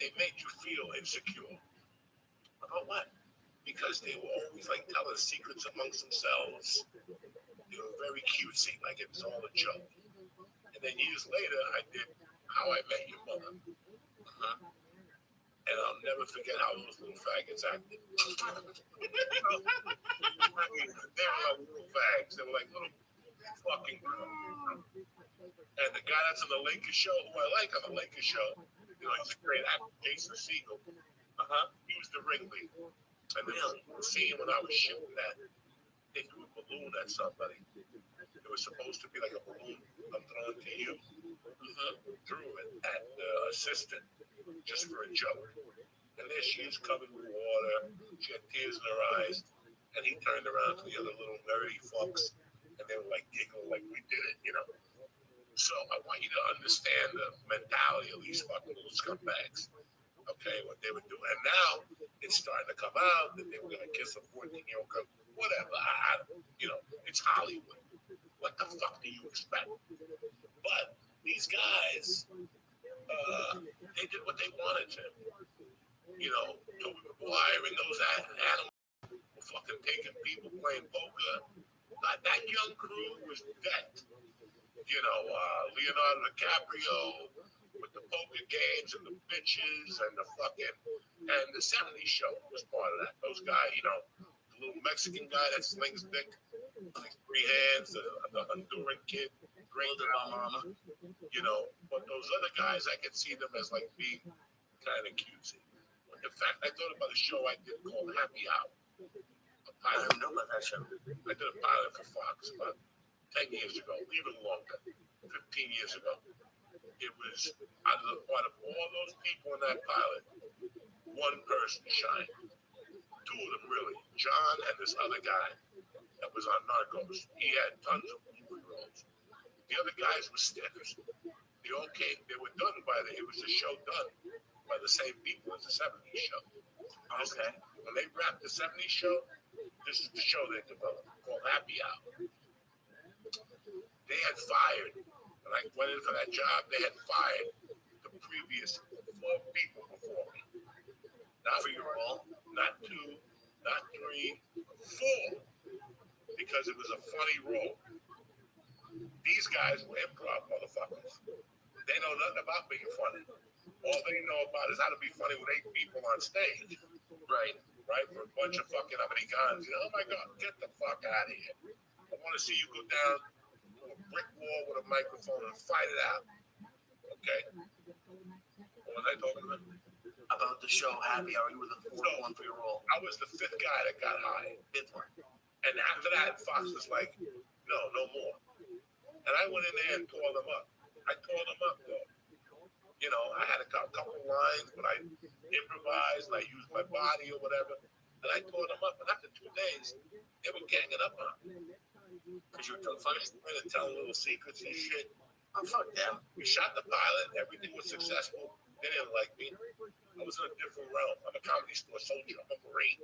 They made you feel insecure. About what? Because they were always like telling secrets amongst themselves. They were very cutesy, like it was all a joke. And then years later, I did How I Met Your Mother. And I'll never forget how those little faggots acted. I mean, they were like little fags. They were like little fucking girls. And the guy that's on the Lakers show, who I like on the Lakers show, you know, he's a great actor, Jason Segel. He was the ringleader. And then the scene when I was shooting that, they threw a balloon at somebody. It was supposed to be like a balloon I'm throwing to you. Threw it at the assistant just for a joke. And there she is covered with water. She had tears in her eyes. And he turned around to the other little nerdy fucks. And they were like giggling like we did it, you know. So I want you to understand the mentality of these fucking little scumbags. Okay, what they were doing. And now it's starting to come out that they were going to kiss a 14-year-old girl. Whatever. You know, it's Hollywood. What the fuck do you expect? But these guys, they did what they wanted to. You know, Toby Maguire and those animals were fucking taking people playing poker. That young crew was dead. You know, Leonardo DiCaprio with the poker games and the bitches and the fucking, and the 70s show was part of that. Those guys, you know, the little Mexican guy that slings dick, like 3 hands, the Honduran kid, Green Mama, you know, but those other guys, I could see them as like being kind of cutesy. In fact, I thought about a show I did called Happy Hour. I don't know about that show. I did a pilot for Fox about 10 years ago, even longer, 15 years ago. It was out of all those people in that pilot, one person shined. 2 of them really. John and this other guy that was on Narcos. He had tons of movie roles. The other guys were stiffs. They all came. They were done by it was a show done by the same people as the 70s show. Okay. When they wrapped the 70s show, this is the show they developed called Happy Hour. They had fired, when I went in for that job, they had fired the previous 4 people before me. Not for your role, not 2, not 3, 4. Because it was a funny role. These guys were improv motherfuckers. They know nothing about being funny. All they know about is how to be funny with 8 people on stage. Right. Right? For a bunch of fucking Americans. You know, oh my God, get the fuck out of here. I want to see you go down to a brick wall with a microphone and fight it out. Okay? What was I talking about? About the show Happy Hour. You were the 4th one for your role. I was the 5th guy that got hired. 5th one. And after that, Fox was like, no more. And I went in there and tore them up. I tore them up, though. You know, I had a couple lines, but I improvised and I used my body or whatever. And I tore them up. And after 2 days, they were ganging up on me. Because you were too funny. And telling little secrets and shit. Oh, fuck them. We shot the pilot. Everything was successful. They didn't like me. I was in a different realm. I'm a comedy store soldier. I'm a Marine.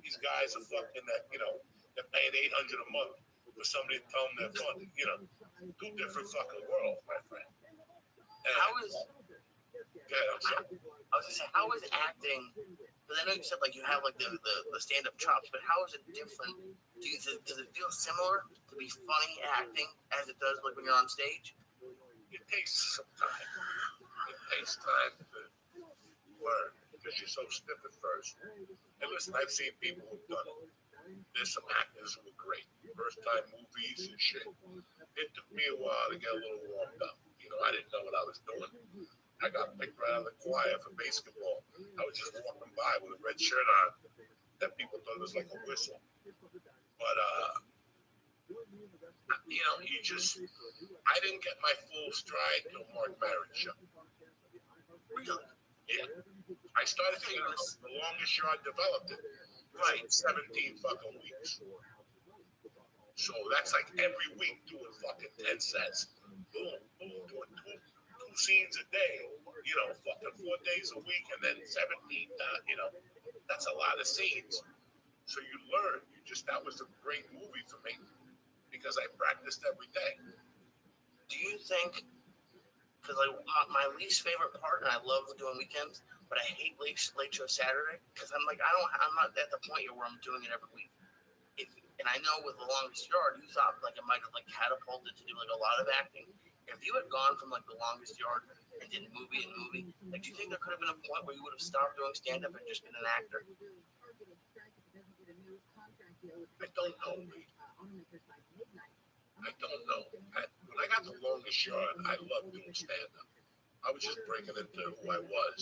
These guys are fucking that, you know, they're paying $800 a month for somebody to tell them they're funny. You know, 2 different fucking worlds, my friend. And how is... I'm sorry. I was gonna say, how is acting? Because I know you said like you have like the stand-up chops, but how is it different? Does it feel similar to be funny acting as it does like when you're on stage? It takes some time. It takes time to learn because you're so stiff at first. And listen, I've seen people who've done it. There's some actors who are great. First-time movies and shit. It took me a while to get a little warmed up. You know, I didn't know what I was doing. I got picked right out of the choir for basketball. I was just walking by with a red shirt on that people thought was like a whistle. But, you know, I didn't get my full stride till Mark Maron's show. Really? Yeah. I started thinking the longest year I developed it. Right. 17 fucking weeks. So that's like every week doing fucking 10 sets. Boom, boom, doing two scenes a day. You know, fucking 4 days a week and then 17, you know, that's a lot of scenes. So you learn. That was a great movie for me because I practiced every day. Do you think, because like my least favorite part, and I love doing weekends, but I hate late show Saturday because I'm not at the point yet where I'm doing it every week. And I know with The Longest Yard, you thought like it might have like catapulted to do like a lot of acting. If you had gone from like The Longest Yard and did movie, like do you think there could have been a point where you would have stopped doing stand up and just been an actor? I don't know. I don't know. When I got The Longest Yard, I loved doing stand up. I was just breaking into who I was,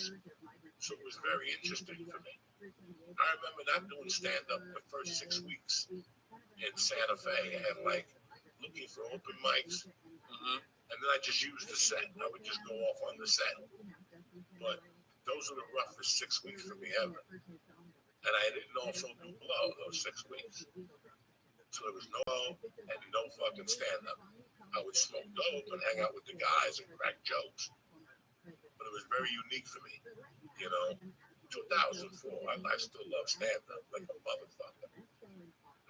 so it was very interesting for me. I remember not doing stand up the first 6 weeks in Santa Fe and like looking for open mics, and then I just used the set. I would just go off on the set. But those were the roughest 6 weeks for me ever. And I didn't also do blow those 6 weeks. So there was no blow and no fucking stand up. I would smoke dope and hang out with the guys and crack jokes. But it was very unique for me. You know, 2004, I still love stand up like a motherfucker.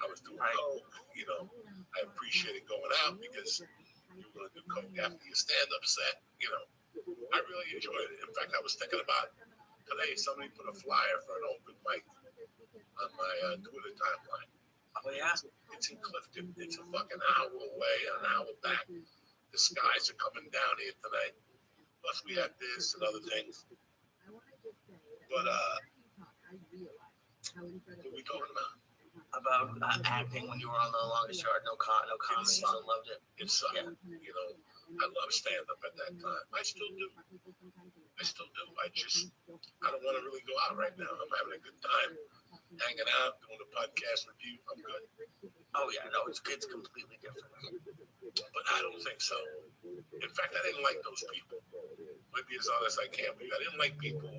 I was doing coke, you know. I appreciated going out because you were going to do coke after your stand up set, you know. I really enjoyed it. In fact, I was thinking about today, somebody put a flyer for an open mic on my Twitter timeline. Oh, yeah? It's in Clifton. It's a fucking hour away, an hour back. The skies are coming down here tonight. Plus, we had this and other things. But, what are we talking about? About acting when you were on The Longest Yard, no comedy, so I loved it. It sucked. Yeah. You know, I love stand-up at that time. I still do. I don't want to really go out right now. I'm having a good time hanging out, doing a podcast with you. I'm good. Oh, yeah, no, it's completely different. But I don't think so. In fact, I didn't like those people. Let me be as honest as I can be. I didn't like people,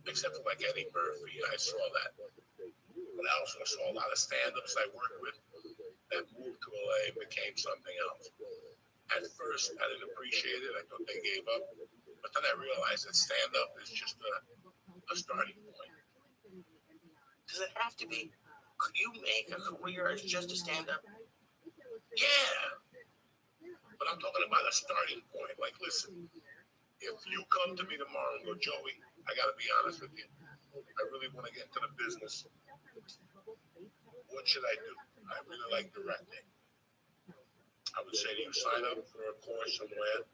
except for like Eddie Murphy. I saw that. But I also saw a lot of stand-ups I worked with that moved to LA and became something else. At first, I didn't appreciate it. I thought they gave up. But then I realized that stand-up is just a starting point. Does it have to be? Could you make a career as just a stand-up? Yeah. But I'm talking about a starting point. Like, listen, if you come to me tomorrow and go, Joey, I got to be honest with you. I really want to get into the business. What should I do? I really like directing. I would say to you, sign up for a course somewhere.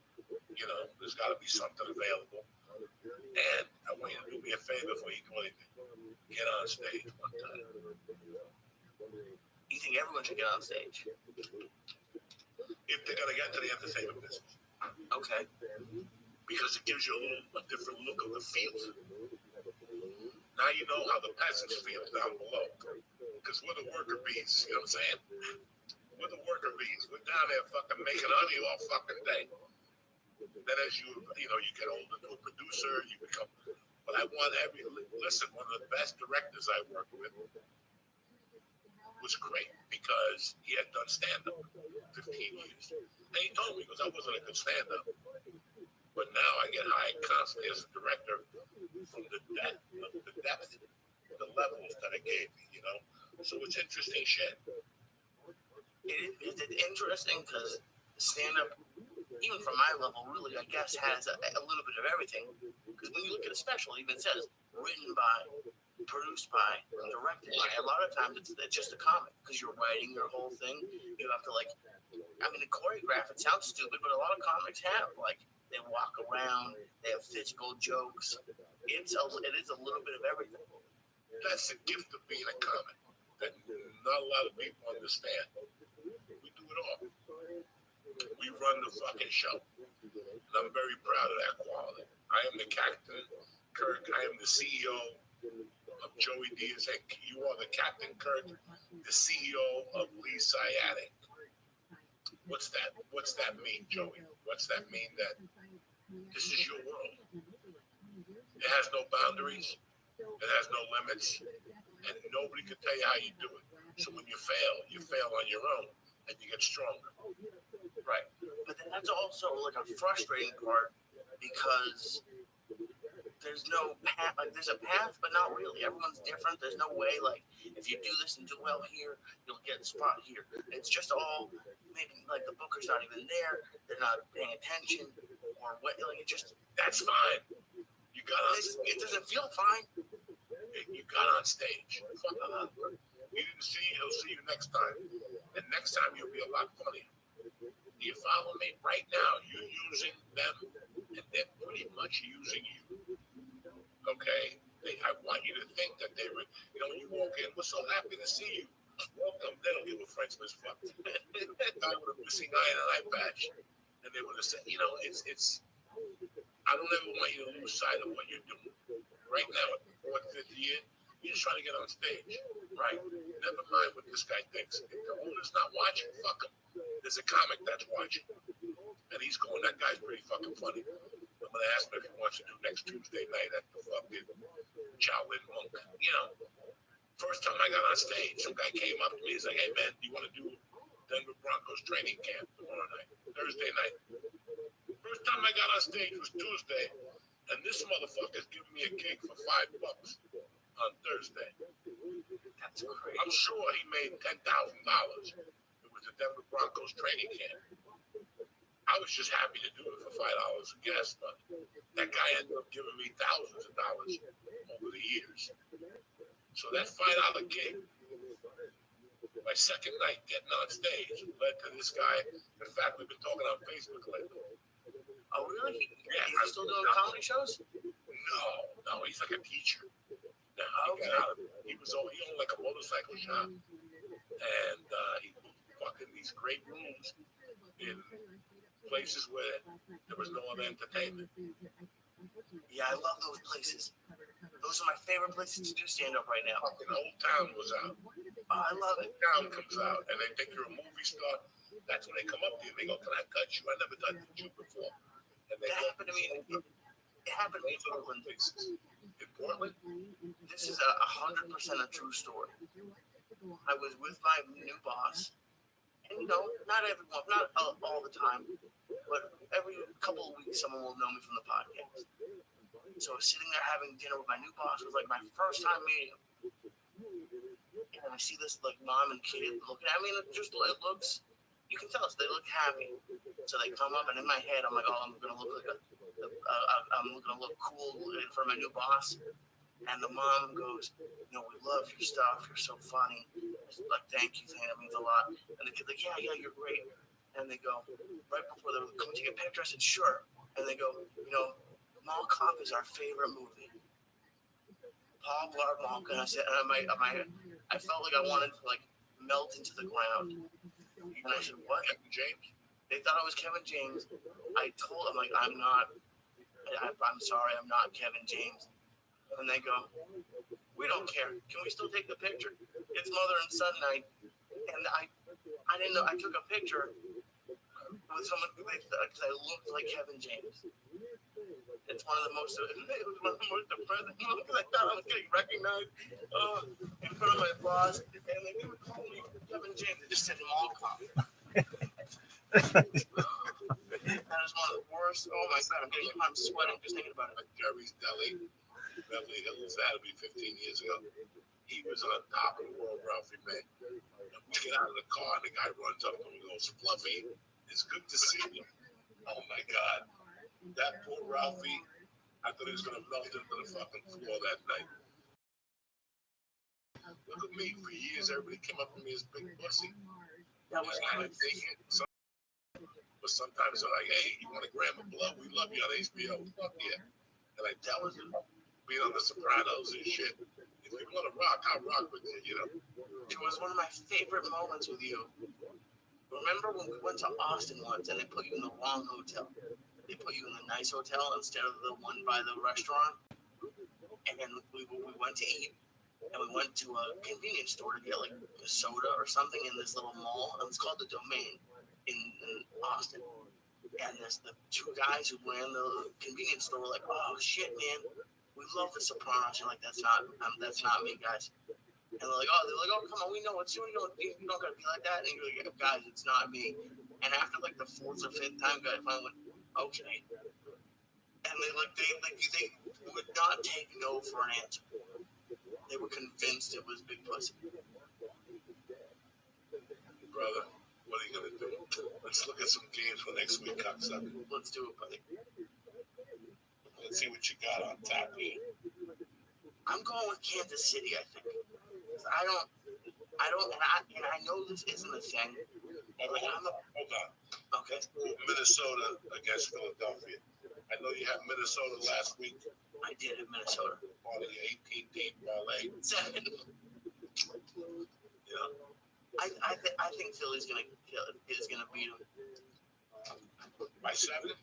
You know, there's got to be something available. And I want you to do me a favor before you do anything. Get on stage one time. You think everyone should get on stage? If they're going to get into the entertainment business. Okay. Because it gives you a different look of the field. Now you know how the peasants feel down below. Because we're the worker bees, you know what I'm saying? We're the worker bees. We're down there fucking making honey all fucking day. Then as you get older to a producer, you become, but I want listen, one of the best directors I worked with was great because he had done stand-up 15 years. And he told me, because I wasn't a good stand-up. But now I get hired constantly as a director from the depth, the levels that it gave me, you know? So it's interesting shit. Is it interesting because stand-up, even from my level, really, I guess, has a little bit of everything. Because when you look at a special, it even says written by, produced by, directed by. A lot of times it's just a comic because you're writing your whole thing. You have to to choreograph. It sounds stupid, but a lot of comics have they walk around, they have physical jokes. It is a little bit of everything. That's the gift of being a comic that not a lot of people understand. We do it all. We run the fucking show. And I'm very proud of that quality. I am the Captain Kirk. I am the CEO of Joey Diaz Inc. You are the Captain Kirk, the CEO of Lee Sciatic. What's that mean, Joey? What's that mean? That this is your world. It has no boundaries. It has no limits. And nobody can tell you how you do it. So when you fail on your own, and you get stronger. Right. But then that's also like a frustrating part because there's no path. Like there's a path, but not really. Everyone's different. There's no way. Like if you do this and do well here, you'll get a spot here. It's just all maybe like the booker's not even there. They're not paying attention, or what? Like it just that's fine. You got on. It doesn't feel fine. You got on stage. You didn't see. He'll see you next time, and next time you'll be a lot funnier. You follow me right now? You're using them, and they're pretty much using you. Okay, I want you to think that they were, when you walk in, we're so happy to see you. Welcome. They don't give a Frenchman's fuck. I would have missing eye and an eye patch, and they would have said, it's. I don't ever want you to lose sight of what you're doing. Right now, at the fourth, fifth year, you're just trying to get on stage, right? Never mind what this guy thinks. If the owner's not watching, fuck him. There's a comic that's watching, and he's going, that guy's pretty fucking funny. I'm going to ask him if he wants to do next Tuesday night at the fucking Shaolin Monk. First time I got on stage, some guy came up to me. He's like, hey, man, do you want to do Denver Broncos training camp tomorrow night, Thursday night? First time I got on stage was Tuesday, and this motherfucker's giving me a gig for $5 on Thursday. That's crazy. I'm sure he made $10,000. It was the Denver Broncos training camp. I was just happy to do it for $5 of gas money. That guy ended up giving me thousands of dollars over the years. So that $5 gig, my second night getting on stage, led to this guy. In fact, we've been talking on Facebook lately. Oh, really? Yeah. He's still doing comedy shows? No, he's like a teacher. Now, he got out of it. He owned like a motorcycle shop. And he fucked in these great rooms in places where there was no other entertainment. Yeah, I love those places. Those are my favorite places to do stand-up right now. Fucking Old Town was out. Oh, I love it. Old Town comes out, and they think you're a movie star. That's when they come up to you and they go, can I touch you? I never touched you before. And they That happened to me. It happened to me in Portland. In Portland? This is 100% a true story. I was with my new boss, and not everyone, not all the time, but every couple of weeks, someone will know me from the podcast. So I was sitting there having dinner with my new boss. It was like my first time meeting him. And I see this like mom and kid looking at me, and it looks, you can tell us they look happy. So they come up, and in my head, I'm like, oh, I'm gonna look like I'm gonna look cool for my new boss. And the mom goes, we love your stuff. You're so funny. Like, thank you, that means a lot. And the kid's like, yeah, you're great. And they go, right before they come take a picture, I said, sure. And they go, Mall Cop is our favorite movie. Paul Blart Mall Cop. And I said, I felt like I wanted to like melt into the ground. And I said, what? Kevin James? They thought I was Kevin James. I told them, like, I'm not. I'm sorry, I'm not Kevin James. And they go, we don't care. Can we still take the picture? It's mother and son night. And I didn't know. I took a picture with someone because I looked like Kevin James. It's one of the most depressing moments because I thought I was getting recognized in front of my boss. And they didn't call me Kevin James. They just said Mall Cop. That is one of the worst. Oh my God, I'm sweating just thinking about it. Like Jerry's Deli, Beverly Hills, that would be 15 years ago. He was on top of the world, Ralphie May. And we get out of the car, and the guy runs up to him and goes, Fluffy, it's good to see you. Oh my God. That poor Ralphie, I thought he was going to melt into the fucking floor that night. Look at me. For years, everybody came up to me as Big Pussy. That was I take it. But sometimes they're like, hey, you want a gram of blood? We love you on HBO. Fuck yeah. And I tell them, being on The Sopranos and shit, if you want to rock, I'll rock with you, It was one of my favorite moments with you. Remember when we went to Austin once and they put you in the wrong hotel? They put you in the nice hotel instead of the one by the restaurant. And then we went to eat. And we went to a convenience store to get like a soda or something in this little mall. And it's called the Domain in Austin. And there's the two guys who ran the convenience store were like, oh shit, man, we love The Sopranos. You're like, that's not me, guys. And they're like, oh, come on, we know it's you. You don't gotta be like that. And you're like, guys, it's not me. And after like the fourth or fifth time, guys finally went, okay. And they would not take no for an answer. They were convinced it was Big Pussy. Brother, what are you gonna do? Let's look at some games for next week, cocksucker. Let's do it, buddy. Let's see what you got on tap here. I'm going with Kansas City, I think. And I know this isn't a thing. Hold on. Okay. Minnesota against Philadelphia. I know you had Minnesota last week. I did have Minnesota. Part of your 18-team parlay. 7. Yeah. I think Philly's gonna beat them. By 7?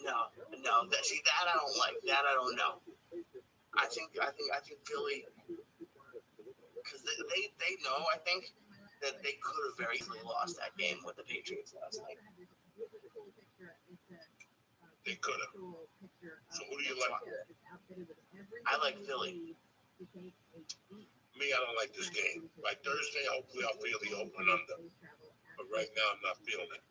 No. That I don't like. That I don't know. I think Philly, because they know, I think, that they could have very easily lost that game with the Patriots last night. They could have. So who do you like? I like Philly. Me, I don't like this game. By Thursday, hopefully I'll feel the open under. But right now, I'm not feeling it.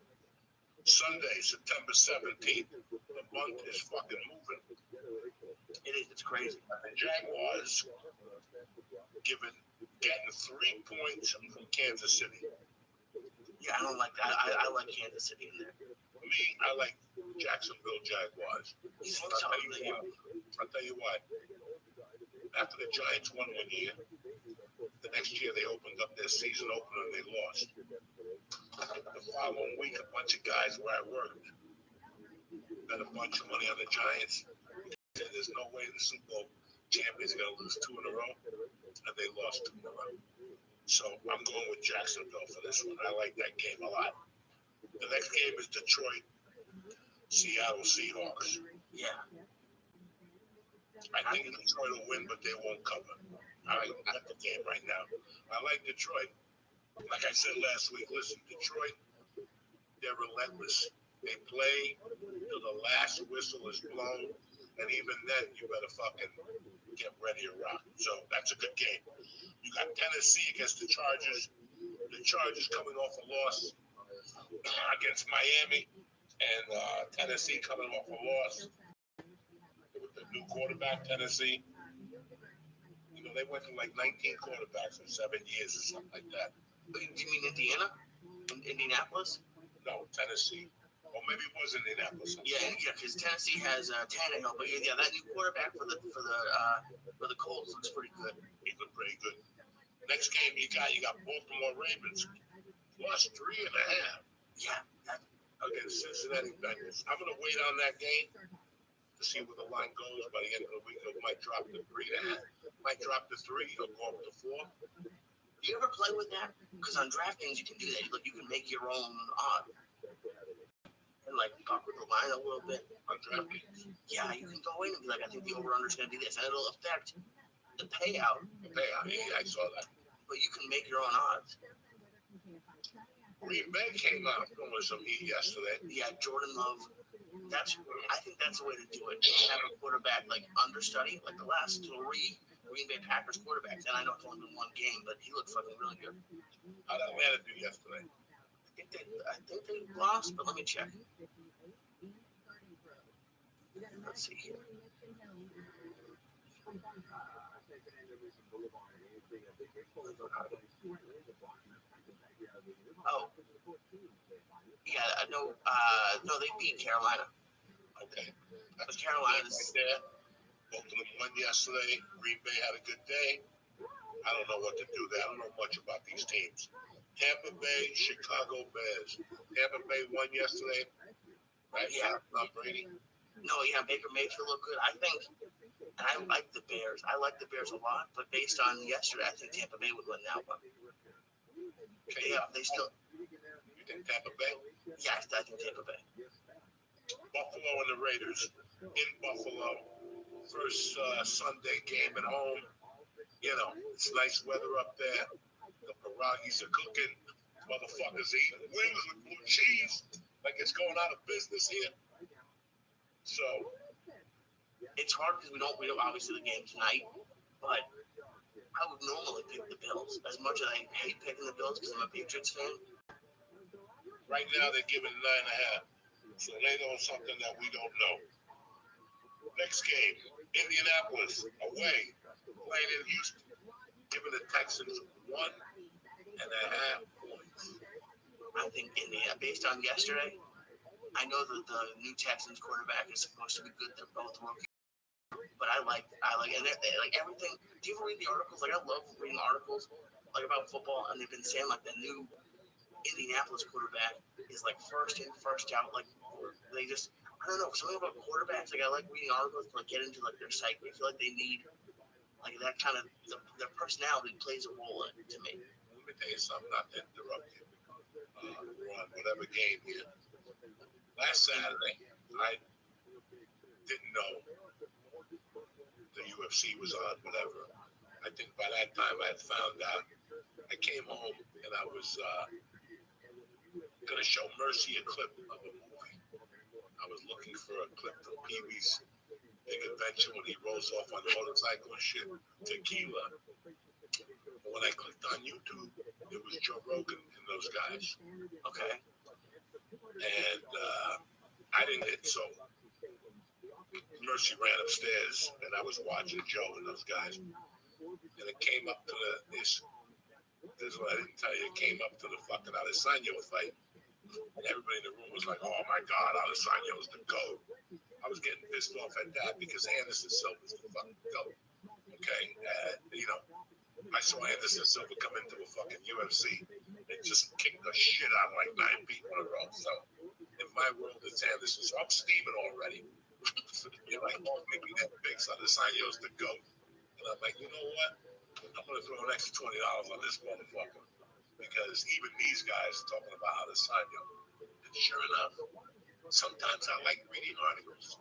Sunday, September 17th, the month is fucking moving. It is. It's crazy. The Jaguars getting 3 points from Kansas City. Yeah, I don't like that. I like Kansas City in there. Me, I like Jacksonville Jaguars. I'll tell you what. After the Giants won one year, the next year they opened up their season opener and they lost. The following week, a bunch of guys where I worked bet a bunch of money on the Giants. And there's no way the Super Bowl champions are going to lose 2 in a row, and they lost 2 in a row. So I'm going with Jacksonville for this one. I like that game a lot. The next game is Detroit, Seattle Seahawks. Yeah. I think Detroit will win, but they won't cover. I like the game right now. I like Detroit. Like I said last week, listen, Detroit, they're relentless. They play till the last whistle is blown, and even then, you better fucking get ready to rock. So that's a good game. You got Tennessee against the Chargers. The Chargers coming off a loss against Miami, and Tennessee coming off a loss with the new quarterback, Tennessee. You know, they went from like 19 quarterbacks in 7 years or something like that. Do you mean Indiana? Indianapolis? No, Tennessee. Or maybe it was Indianapolis. Yeah, because Tennessee has Tannehill, but yeah, that new quarterback for the Colts looks pretty good. He looked pretty good. Next game you got Baltimore Ravens plus 3.5. Yeah. Against Cincinnati Bengals. I'm gonna wait on that game to see where the line goes. By the end of the week, it might drop to 3.5. Might drop to 3 or go up to 4. Do you ever play with that? Because on DraftKings you can do that. You can make your own odd. And like talk with the line a little bit. On DraftKings. Yeah, you can go in and be like, I think the over-under is going to do this, and it'll affect the payout. Yeah, I saw that. But you can make your own odds. Green Bay came out with some heat yesterday. Yeah, Jordan Love. I think that's the way to do it. Have a quarterback like understudy, like the last 3 Green Bay Packers quarterbacks. And I know it's only been 1 game, but he looked fucking really good. How did Atlanta do yesterday? I think they lost, but let me check. Let's see here. Oh. Yeah, no, they beat Carolina. Okay. But Carolina's right there. Both of them won yesterday. Green Bay had a good day. I don't know what to do there. I don't know much about these teams. Tampa Bay, Chicago Bears. Tampa Bay won yesterday. Right? Yeah. Brady. No, yeah, Baker Mayfield looked good. I think, and I like the Bears. I like the Bears a lot, but based on yesterday, I think Tampa Bay would win that one. Okay. Yeah, they still. You think Tampa Bay? Yeah, I think Tampa Bay. Buffalo and the Raiders in Buffalo. First Sunday game at home. You know, it's nice weather up there. The pierogies are cooking. Motherfuckers eating wings with blue cheese like it's going out of business here. So it's hard because we don't obviously the game tonight, but I would normally pick the Bills. As much as I hate picking the Bills because I'm a Patriots fan. Right now they're giving 9.5. So they know something that we don't know. Next game, Indianapolis away, playing in Houston, giving the Texans 1.5 points. I think Indiana, based on yesterday, I know that the new Texans quarterback is supposed to be good. They're both rookies. But I like, and like everything. Do you ever read the articles? Like I love reading articles like about football, and they've been saying like the new Indianapolis quarterback is like first in, first out. Like they just, I don't know, something about quarterbacks. Like I like reading articles to like get into like their psyche. I feel like they need like that kind of their personality plays a role in it to me. Let me tell you something, not to interrupt you. On whatever game here. Last Saturday, I didn't know the UFC was on, whatever. I think by that time I had found out. I came home and I was going to show Mercy a clip of a movie. I was looking for a clip from Pee-wee's Big Adventure when he rolls off on the motorcycle and shit, Tequila. But when I clicked on YouTube, it was Joe Rogan and those guys. Okay. And I didn't hit, so Mercy ran upstairs, and I was watching Joe and those guys. And it came up to this is what I didn't tell you. It came up to the fucking Adesanya fight. And everybody in the room was like, oh my God, Adesanya's the GOAT. I was getting pissed off at that because Anderson Silva's the fucking GOAT. Okay? You know, I saw Anderson Silva come into a fucking UFC and just kick the shit out of like 9 people in a row. So in my world, it's Anderson. So I'm steaming already. You're like, oh, maybe that big Adesanya's the GOAT. And I'm like, you know what? I'm going to throw an extra $20 on this motherfucker. Because even these guys are talking about Adesanya. And sure enough, sometimes I like reading articles,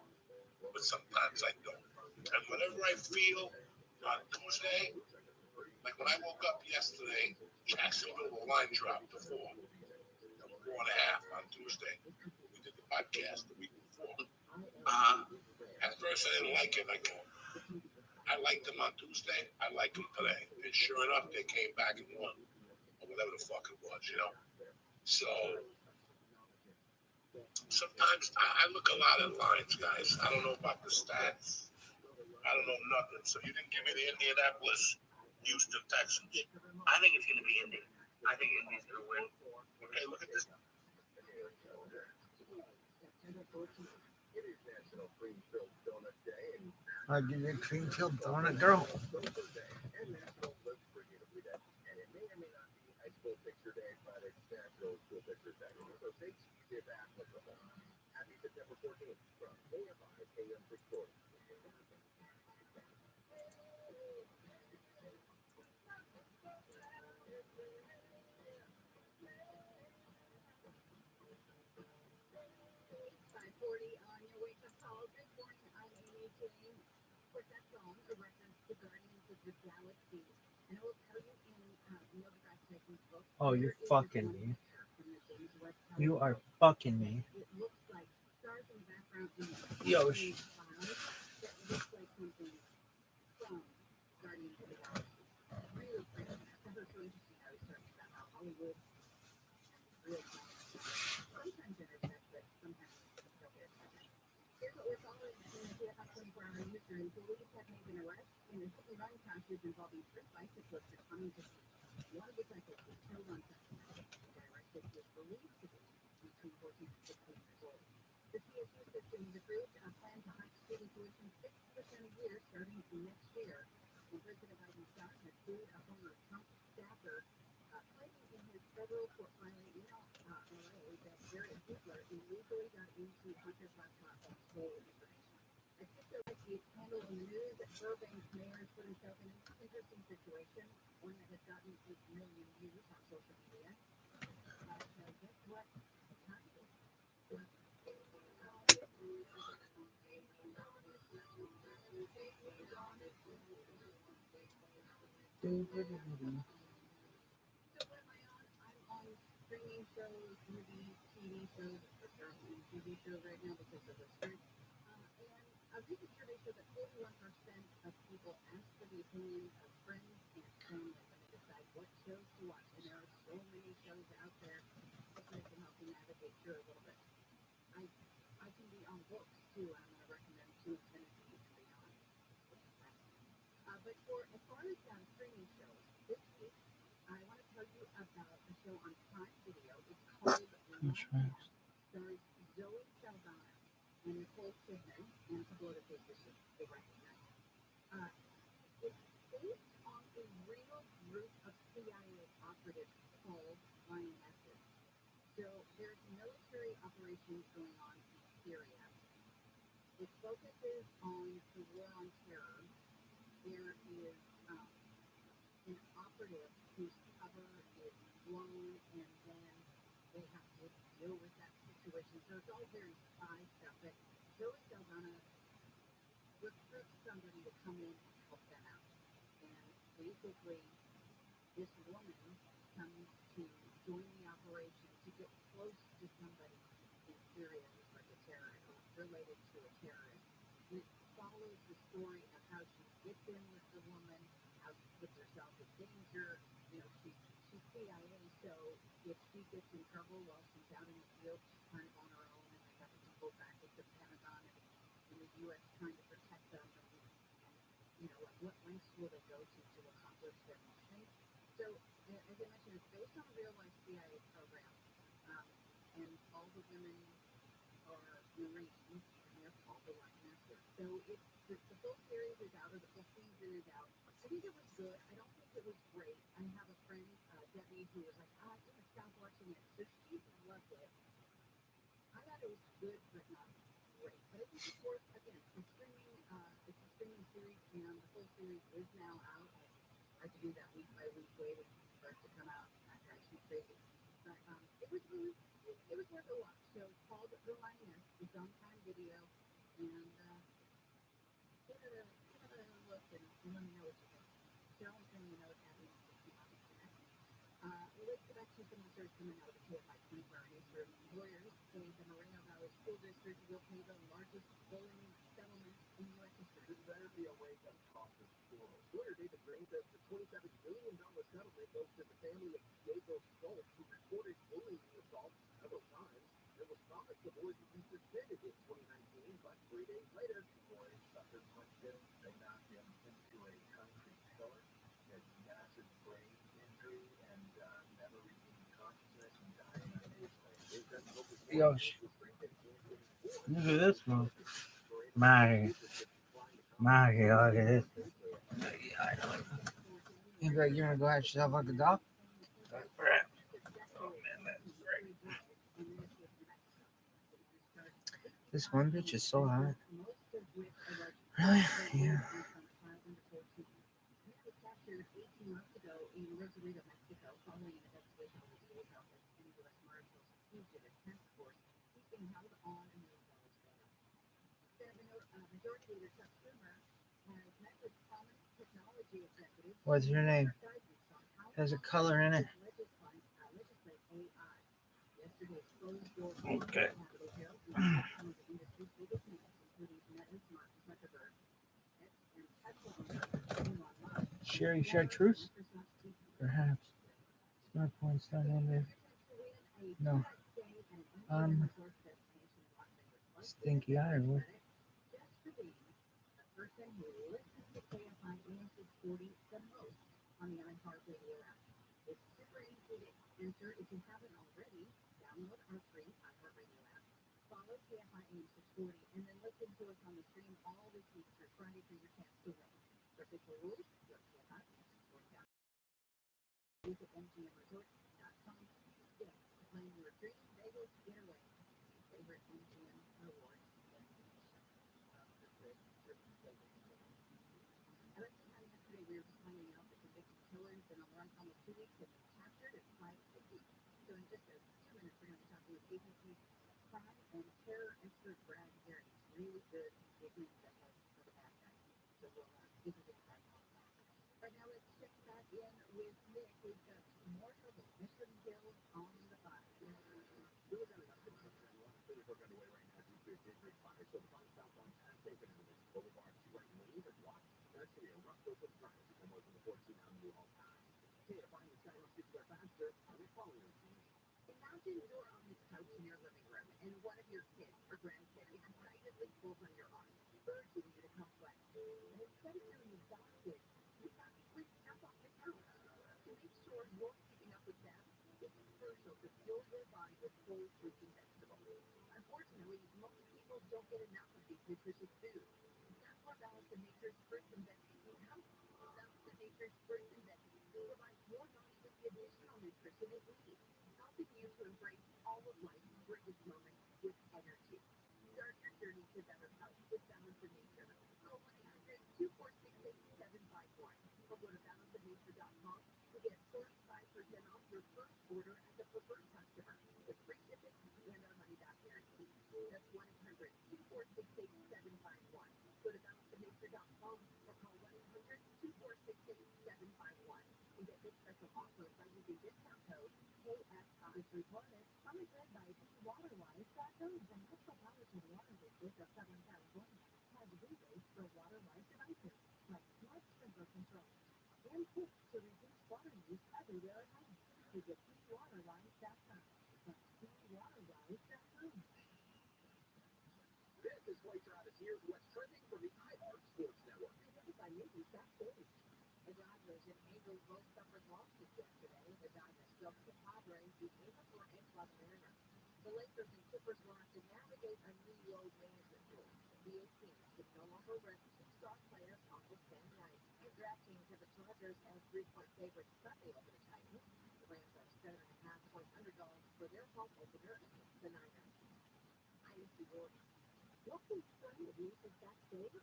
but sometimes I don't. And whatever I feel on Tuesday, like when I woke up yesterday, Jacksonville, the line dropped to 4.5 on Tuesday. We did the podcast the week before. At first, I didn't like it. I liked them on Tuesday. I like them today. And sure enough, they came back and won. Or whatever the fuck it was, you know? So, sometimes I look a lot at lines, guys. I don't know about the stats. I don't know nothing. So, you didn't give me the Indianapolis, Houston Texans. I think it's going to be Indy. I think Indy's going to win. Okay, look at this. I'll give you a cream filled donut, girl. Oh, you're fucking me. You are fucking me. Yosh. family when they decide what shows to watch. And there are so many shows out there. Hopefully I can help you navigate through a little bit. I can be on books too, and I'm going to recommend To Infinity and Beyond. But as far as streaming shows, this week I want to tell you about a show on Prime Video. It's called Stars Zoe Saldana and Nicole Kidman and a couple other faces you'll recognize. It's based on a real group of CIA operatives called lionesses. So there's military operations going on in Syria. It focuses on the war on terror. There is an operative whose cover is blown, and then they have to deal with that situation. So it's all very spy stuff. But Zoe Saldana recruits somebody to come in and help them out. And basically, this woman comes to join the operation to get close to somebody in Syria who's like a terrorist, or related to a terrorist. And it follows the story of how she gets in with the woman, how she puts herself in danger. You know, she's CIA, so if she gets in trouble while she's out in the field, she's kind of on her own, and they have to go back with the Pentagon and the U.S. trying to protect them. And you know, like what lengths will they go to accomplish their mission? So, as I mentioned, it's based on a real-life CIA program, and all the women are Marines, and they're called the lionesses. So the full series is out, or the full season is out. I think it was good. I don't think it was great. I have a friend, Debbie, who was like, I'm going to stop watching it. So she loved it. I thought it was good, but not great. But I think it's worth, again, it's a streaming series, and the full series is now out. I have to do that week by week waiting for it to come out. That drives me crazy. But it was worth a watch. So it's called The Lioness. It's on Prime Video, and give it a look and let me know what you think. Cheryl is sending a note having to connect. Let's go back to some of the stories coming out of the KFI 24-hour newsroom. Lawyers say the Moreno Valley School District will pay the largest bullying settlement in U.S. history. This better be a wake-up call for schools. Lawyer David Green says the $27 billion settlement goes to the family of Diego Schultz, who reported bullying assault several times. It was promised the boys would be suspended in 2019, but 3 days later, the boy suffered punches. They knocked him into a concrete pillar. He had massive brain injury and never regained consciousness and died 9 days later. Yo, look at this one. My look at this. You think you're gonna go have yourself like a dog? Oh man, that's great. This one bitch is so hot. Really? Yeah. What's your name? Has a color in it. Okay. Sherry Chartreuse? Perhaps. Smart points not in there. No. Stinky Ironwood. On the iHeartRadio app. It's super easy to enter. If you haven't already, download our free iHeartRadio app. Follow KFI AM 640, and then listen to us on the stream all this week through Friday for your chance to win. For official rules, go to KFI AM 640. Visit MGMResorts.com. Get up to plan your dream Vegas getaway. Your favorite MGM rewards destination. I like how yesterday we were just finding out that convicted killer has been on the run for almost 2 weeks and been captured at 5:50. So in just 2 minutes, we're going to be talking with agency crime and terror expert Brad Garrett. Really good digging into the head of the bad guy. So we'll give you the insight on that. Right now, let's check back in with Nick. We've got more trouble. Mission Hill on the 5. Underway right now due to a fire. So the fire southbound has taken into this boulevard. See right lane and watch. Actually, a rough Imagine you're on the couch in your living room and one of your kids or grandkids excitedly pulls on your arm, urging you to come play. And instead of doing exactly, you practically jump off the couch. To make sure you're keeping up with them, it's crucial to fuel your body with whole fruits and vegetables. Unfortunately, most people don't get enough of these nutritious foods. That's where Balance of Nature's fruits and veggies can help. Balance of Nature's fruits and veggies provide your body with the additional nutrition it needs, helping you to embrace all of life's greatest moments with energy. Start your journey to better health with Balance of Nature. Call 1-800-246-8751 or go to balanceofnature.com to get 35% off your first order as a preferred customer with free shipping and our money-back guarantee. That's 1-800-246-8751. Go to balanceofnature.com or call 1-800-246-8751 and get this special offer by using discount code KS3Planet. Sponsored by ViralRabbi.com and Natural Powers and Water Liquids of Southern California. Has rebates for water-wise devices like smart sprinkler control and tips to reduce water use everywhere at home. Visit ViralRabbi.com. That's ViralRabbi.com. This is Clay Travis. Here's what's trending from the iHeart Sports Network. Presented by Navy backstage. The Dodgers and Angels both suffered losses yesterday. The Dodgers swept the Padres, the Angels were edged by the Mariners. The Lakers and Clippers will have to navigate a new load management rule. The 18 can no longer rest two-star players off of Sunday night. And DraftKings have the Chargers as 3-point favorites Sunday over the Titans. The Rams are 7.5-point underdogs for their home opener against the Niners. I'm Missy Jordan. Welcome to the Nation's backstage.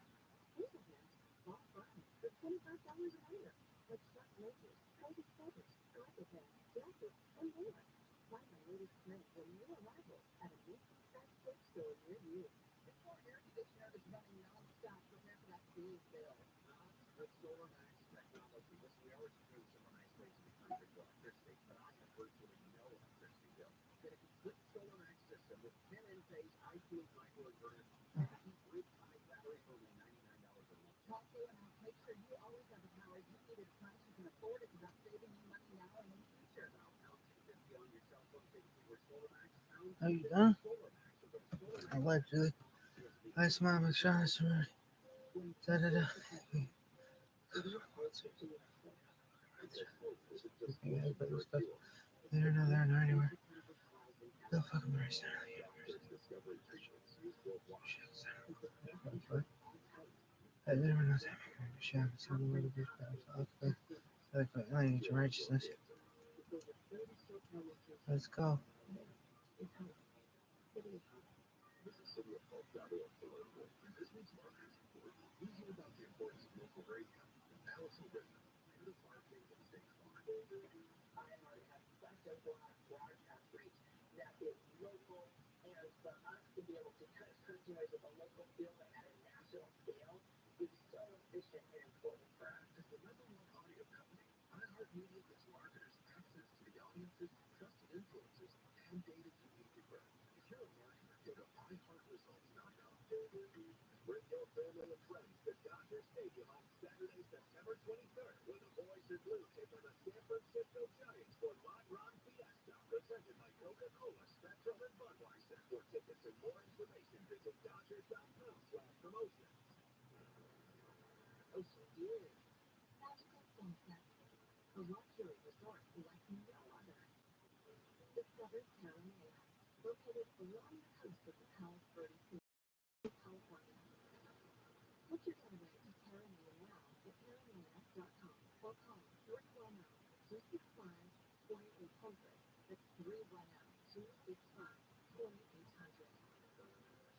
Here's a hint. Law firm for $25 an hour. Like sharp ledgers, cold covers, carpet bags, jackets, and more. Find the latest trends when new arrivals at a Macy's backstage store near you. This whole air conditioner is running non-stop. Prepare for that big bill. With Solar Max technology, listen, we already do some nice ways to be under electricity, but I have virtually no electricity bill. Get a complete Solar Max system with 10 in-phase high-speed microinverters and a deep grid-tied battery for only $99 a month. Talk to them. Make sure you always have the power you need at a price you can afford. It's about saving you money now and in the future. Pound 250 on your cell phone, take keyword Solar Max. Are you done? Solar Max. So go to Solar Max. Allegedly. I smile my shots. Da da da. They're not anywhere. The fucking race. I never know that. Some little bit like righteousness. Let's go. That is local, and for us to be able to cut customers at the local field and at a national scale is so efficient and important for us. As the number one audio company, iHeartMedia gives marketers access to the audiences, trusted influencers, and data you need to grow. If you're a marketer, go to iHeartResults.com. Bring your family and friends to Dodger Stadium on Saturday, September 23rd, where the boys in blue take on the San Francisco Giants for La Grande Fiesta, presented by Coca-Cola, Spectrum, and Budweiser. For tickets and more information, visit Dodgers.com/promotions. OCD, magical sunset, a luxury resort like no other. Discover TRILLIONAIRE, located along the coast of the Palisades Sea, California. Book your getaway to TRILLIONAIRE now at TRILLIONAIRE.com or call 310-265-2800. That's 310-265-2800.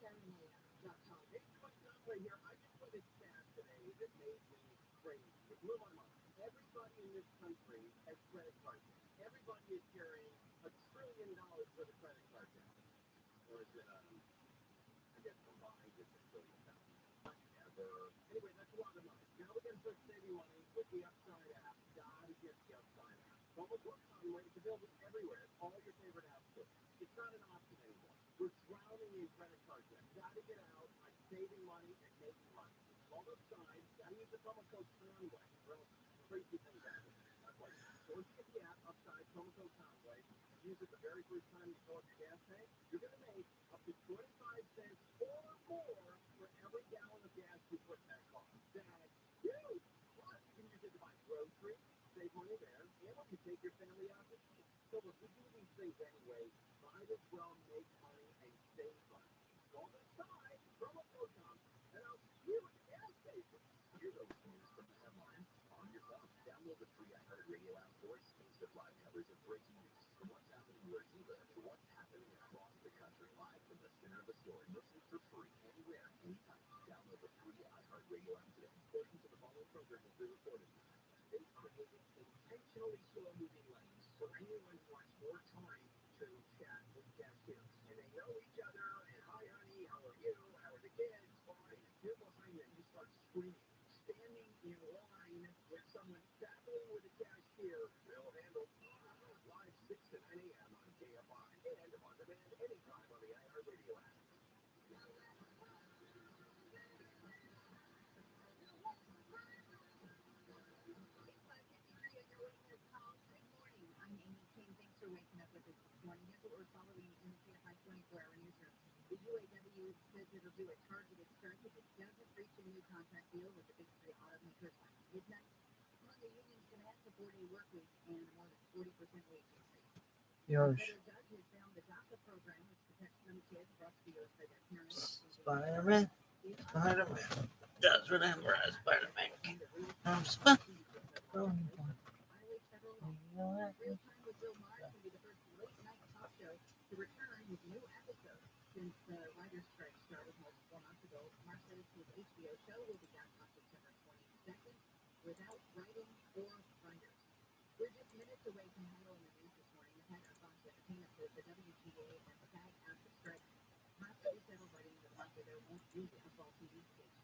TRILLIONAIRE.com. Hey, what's up right here? I just put a stat today that made me crazy. It blew my mind. Everybody in this country has credit card debt. Everybody is carrying $1 trillion worth of credit card debt. Or is it, I guess combined it's $1 trillion. Whatever. Anyway, that's a lot of money. Now we're going to start saving money with the Upside app. Gotta get the Upside app. Almost works on way. It's available everywhere. It's all your favorite apps do. It's not an option anymore. We're drowning in credit card debt. Gotta get out by saving money and making money. All Upside, gotta use the promo code TRUMAN. use it the very first time you fill up your gas tank, you're going to make up to 25 cents or more for every gallon of gas you put in that car. That's huge. Plus, you can use it to buy groceries, save money there, and when you take your family out to eat. So if we do these things anyway, might as well make money and save money. Go inside, promo code comes, and I'll see you at the gas station. Hear those news from the headlines on your phone. Download the free iHeartRadio app for exclusive live coverage of breaking news from what's happening where you live to what's happening across the country. Live from the center of the story. Listen for free anywhere, anytime. Download the free iHeartRadio app today. According to the following program will be reported. They created intentionally slow-moving lanes so anyone who wants more time to chat with cashiers. And they know each other, and hi, honey, how are you? How are the kids? Fine. And you're behind them, you start screaming. Standing in line with someone battling with a cashier. They'll handle live 6 to 9 a.m. on KFI and on demand anytime on the iHeartRadio app. I'm Amy King. Thanks for waking up with us this morning. Here's what we're following in the CFI 24-hour newsroom. The UAW says it'll do a targeted strike if it doesn't reach a new contract deal with the big three automakers by midnight. Among the union's demands, a 4-day work week and a more than 40% wage increase. Yosh. The federal judge has found the DACA program, which protects some kids brought to the U.S. by their parents. Spider-Man. Spider-Man. Just remember Spider-Man. I'm Spider-Man. Real Time with Bill Maher will be the first late-night talk show to return with new episodes since the writer's strike started multiple months ago. Maher says his HBO show will be back on September 22nd without writing or writers. We're just minutes away from handling the news this morning. The Pentagon Entertainment says the WGA and the SAG-AFTRA strike have to be settled by the end of the month, or there won't be a fall TV station.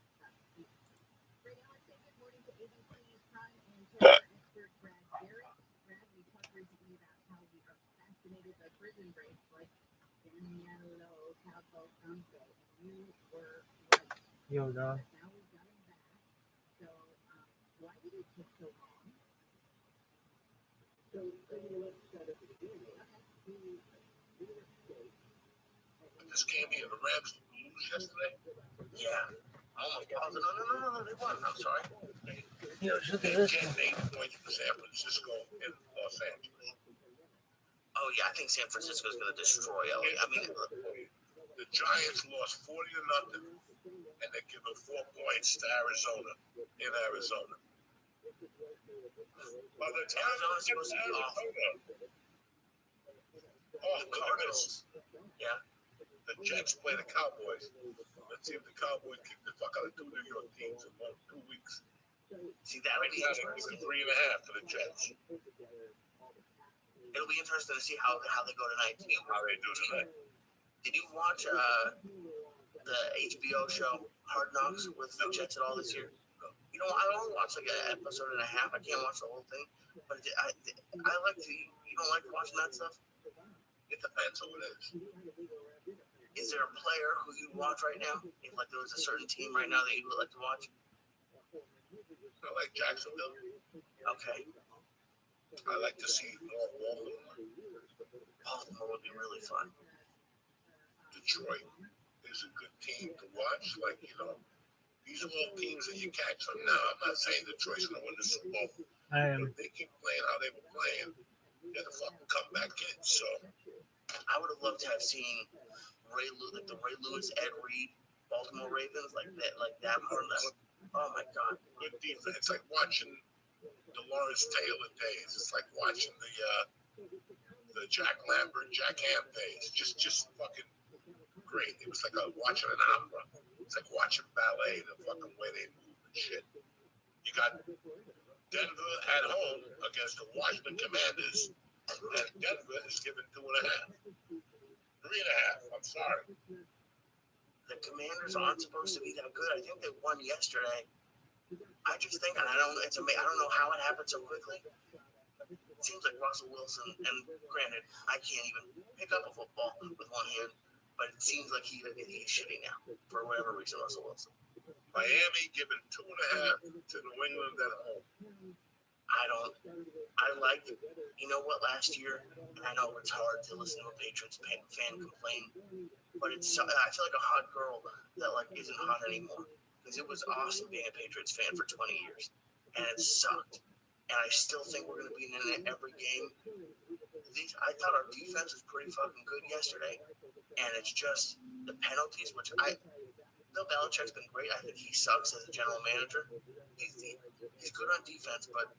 Right now, let's say good morning to ABC's crime and terror expert Brad Garrett. Brad, we talked recently about how we are fascinated by prison breaks like Danielo Cavalcanto, and you were right. Yo, dog. But now we've got him back. So, why did it take so long? So, let's start at the beginning. This game here, the Rams lose yesterday. Yeah. I almost paused it. No, they won. I'm sorry. Yo, look They at this. gained 8 points from San Francisco and Los Angeles. Oh, yeah, I think San Francisco's going to destroy LA. I mean, The Giants lost 40-0, and they're giving 4 points to Arizona in Arizona. By the time Arizona's supposed to be awful. Cardinals. Yeah. The Jets play the Cowboys. Let's see if the Cowboys kick the fuck out of 2 New York teams in 2 weeks. See, that'll Right be now, they're interesting. giving 3.5 for the Jets. It'll be interesting to see how they go tonight. How they do tonight. Did you watch the HBO show Hard Knocks with the Jets at all this year? You know, I only watched like an episode and a half. I can't watch the whole thing, but I like to. You don't like watching that stuff? It depends who it is. Is there a player who you watch right now? If like there was a certain team right now that you would like to watch? I like Jacksonville. Okay. I like to see more Baltimore. Baltimore would be really fun. Detroit is a good team to watch. Like, these are all teams that you catch from now. I'm not saying Detroit's going to win the Super Bowl. If they keep playing how they were playing, they're the fucking comeback kids. So I would have loved to have seen the Ray Lewis, Ed Reed, Baltimore Ravens, like that part. Oh my God. Good defense. It's like watching the Lawrence Taylor days. It's like watching the Jack Lambert, Jack Ham days. Just fucking great. It was like watching an opera. It's like watching ballet, the fucking way they move and shit. You got Denver at home against the Washington Commanders, and Denver is given 2.5. 3.5. I'm sorry. The Commanders aren't supposed to be that good. I think they won yesterday. I just think, and I don't know how it happened so quickly. It seems like Russell Wilson, and granted, I can't even pick up a football with one hand, but it seems like he's shitty now for whatever reason. Russell Wilson. Miami giving 2.5 to New England at home. I like, you know what, last year, and I know it's hard to listen to a Patriots fan complain, but I feel like a hot girl that like isn't hot anymore, because it was awesome being a Patriots fan for 20 years, and it sucked, and I still think we're going to be in it every game. I thought our defense was pretty fucking good yesterday, and it's just the penalties, which Bill Belichick's been great. I think he sucks as a general manager. He's good on defense, but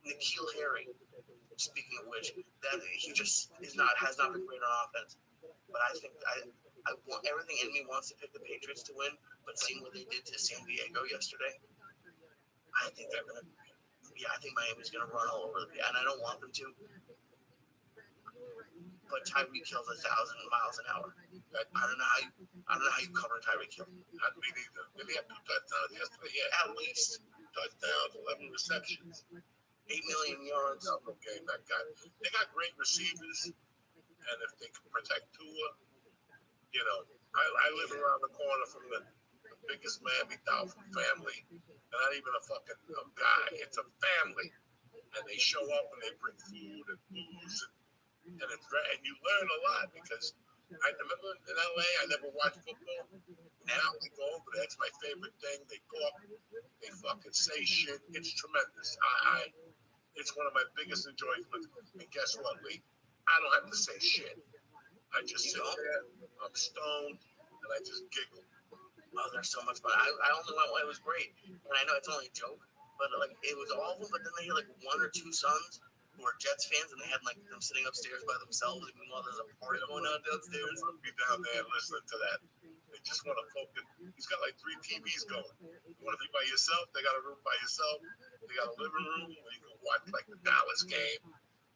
N'Keal Harry, speaking of which, that he just has not been great on offense. But I think I want everything in me wants to pick the Patriots to win. But seeing what they did to San Diego yesterday, I think they're gonna. Yeah, I think Miami's gonna run all over the. And I don't want them to. But Tyreek Hill's 1,000 miles an hour. I don't know how you cover Tyreek Hill. Not me neither. Did he have 2 touchdowns yesterday? Yeah, At least 2 touchdowns, 11 receptions. 8 million yards. Okay, that guy. They got great receivers, and if they can protect Tua, you know, I live around the corner from the biggest Miami Dolphin family. They're not even a fucking guy. It's a family, and they show up and they bring food and booze, and you learn a lot because I remember in LA I never watched football. Now we go over there. It's my favorite thing. They talk, they fucking say shit. It's tremendous. It's one of my biggest enjoyments. And guess what, Lee? I don't have to say shit. I just sit there, I'm stoned, and I just giggle. Oh, there's so much fun. I only went when it was great. And I know it's only a joke, but like it was awful. But then they had like 1 or 2 sons who are Jets fans, and they had like them sitting upstairs by themselves, even while there's a party going on downstairs. I'll be down there listening to that. They just want to focus. He's got like 3 TVs going. You want to be by yourself? They got a room by yourself. They got a living room where you can watch like the Dallas game.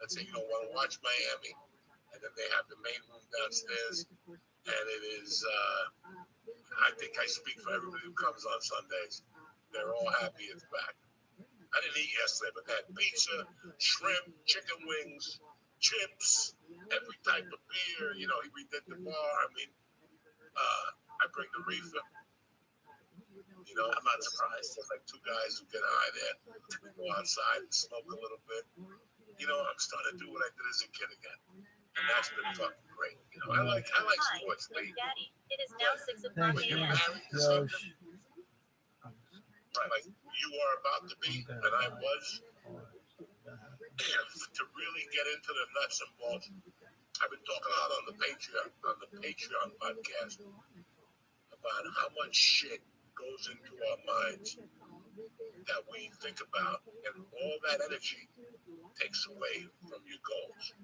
Let's say you don't want to watch Miami, and then they have the main room downstairs, and it is. I think I speak for everybody who comes on Sundays. They're all happy it's back. I didn't eat yesterday, but they had pizza, shrimp, chicken wings, chips, every type of beer. You know, we did the bar. I mean, I bring the reefer. You know, I'm not surprised. There's like 2 guys who get high there. We go outside and smoke a little bit. You know, I'm starting to do what I did as a kid again. And that's been fucking great. You know, I like sports. Daddy, it is now 6 o'clock When you're a.m. married to something, like you are about to be, and I was, to really get into the nuts and bolts. I've been talking a lot on the Patreon podcast about how much shit goes into our minds that we think about, and all that energy takes away from your goals.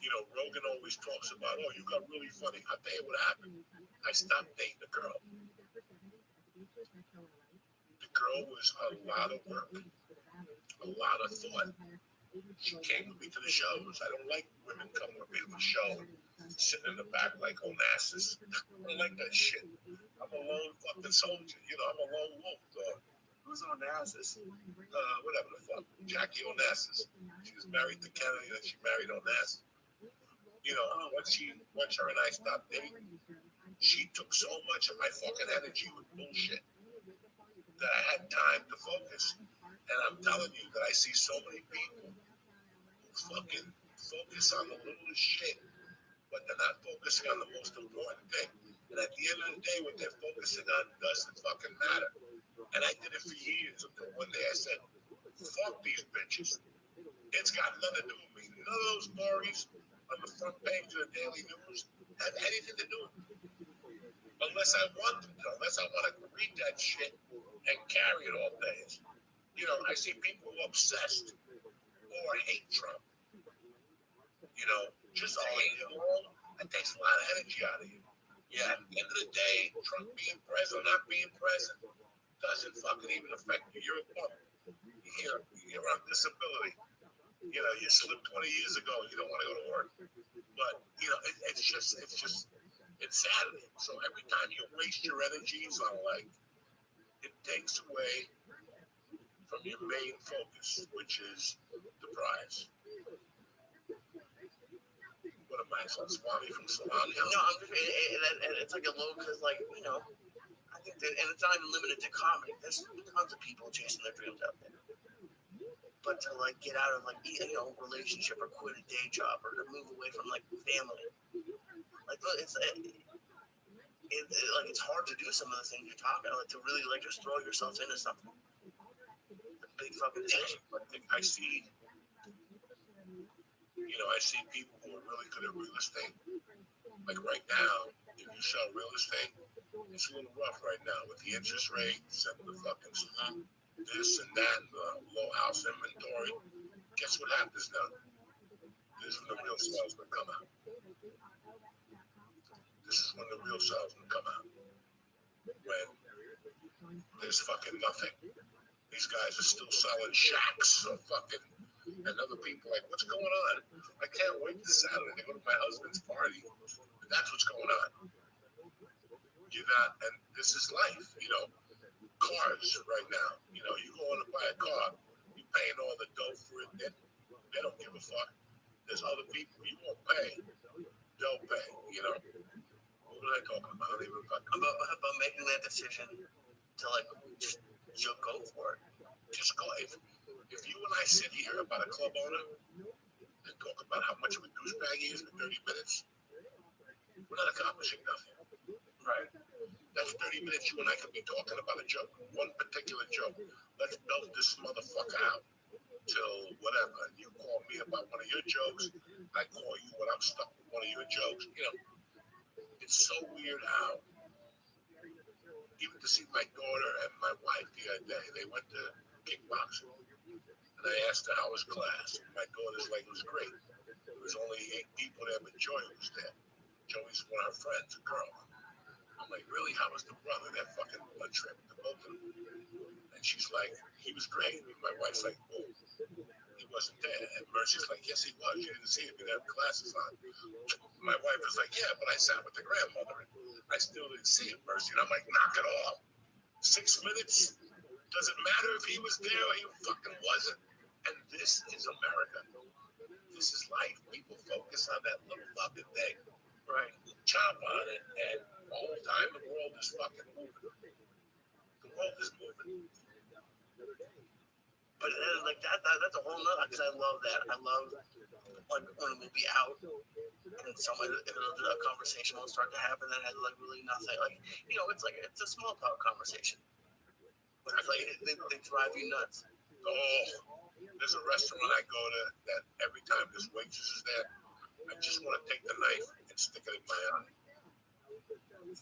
You know, Rogan always talks about, oh, you got really funny. I'll tell you what happened. I stopped dating a girl. The girl was a lot of work, a lot of thought. She came with me to the shows. I don't like women coming with me to the show, sitting in the back like Onassis. I don't like that shit. I'm a lone fucking soldier. You know, I'm a lone wolf dog. Who's Onassis? Whatever the fuck. Jackie Onassis. She was married to Kennedy, and she married Onassis. You know, once her and I stopped dating, she took so much of my fucking energy with bullshit that I had time to focus. And I'm telling you that I see so many people who fucking focus on the littlest shit, but they're not focusing on the most important thing. And at the end of the day, what they're focusing on doesn't fucking matter. And I did it for years until one day I said, fuck these bitches. It's got nothing to do with me. None of those stories on the front page of the Daily News have anything to do with me. Unless I want them to, unless I want to read that shit and carry it all day. You know, I see people obsessed or hate Trump. You know, just hate him all. That takes a lot of energy out of you. Yeah, at the end of the day, Trump being president or not being president doesn't fucking even affect you. You're a punk. You're on disability. You know, you slipped 20 years ago. You don't want to go to work. But, you know, it's saddening. So every time you waste your energies on life, it takes away from your main focus, which is the prize. What am I, some Swami from Salon Hill? No, it's like a low because, like, you know, I think that, and it's not even limited to comedy. There's tons of people chasing their dreams out there. but to like get out of like relationship or quit a day job or to move away from like family. Like it's like it's hard to do some of the things you're talking about, like to really like just throw yourself into something. It's a big fucking decision. I see, I see people who are really good at real estate. Like right now, if you sell real estate, it's a little rough right now with the interest rates and the fucking this and that, and the low house inventory. Guess what happens now? This is when the real salesmen come out. This is when the real salesmen come out. When there's fucking nothing. These guys are still selling shacks or fucking, and other people like, what's going on? I can't wait this Saturday to go to my husband's party. And that's what's going on. You're not, and this is life, cars right now. You go in to buy a car, you're paying all the dough for it, then they don't give a fuck. There's other people you won't pay, they'll pay, What was I talking about? I don't even fucking about making that decision to like just go for it. Just go. If you and I sit here about a club owner and talk about how much of a douchebag he is for 30 minutes, we're not accomplishing nothing. Right? That's 30 minutes you and I could be talking about a joke, one particular joke. Let's belt this motherfucker out till whatever. And you call me about one of your jokes, I call you when I'm stuck with one of your jokes. It's so weird how, even to see my daughter and my wife the other day, they went to kickboxing. And I asked her how was class. And my daughter's like, it was great. There was only 8 people there, but Joey was there. Joey's one of her friends, a girl. I'm like, really? How was the brother? That fucking blood trip, the both of them. And she's like, he was great. And my wife's like, oh, he wasn't there. And Mercy's like, yes, he was. You didn't see him. He didn't have glasses on. My wife was like, yeah, but I sat with the grandmother. I still didn't see him, Mercy. And I'm like, knock it off. 6 minutes? Doesn't matter if he was there or he fucking wasn't. And this is America. This is life. People focus on that little fucking thing. Right? Chop on it. And all the time the world is fucking moving. The world is moving. But like that's a whole nother, because I love that. I love like when we'll be out and someone, a conversation will start to happen that has like really nothing. Like, it's like, it's a small talk conversation. But it's like, they drive you nuts. Oh, there's a restaurant I go to that every time this waitress is there, I just want to take the knife and stick it in my eye.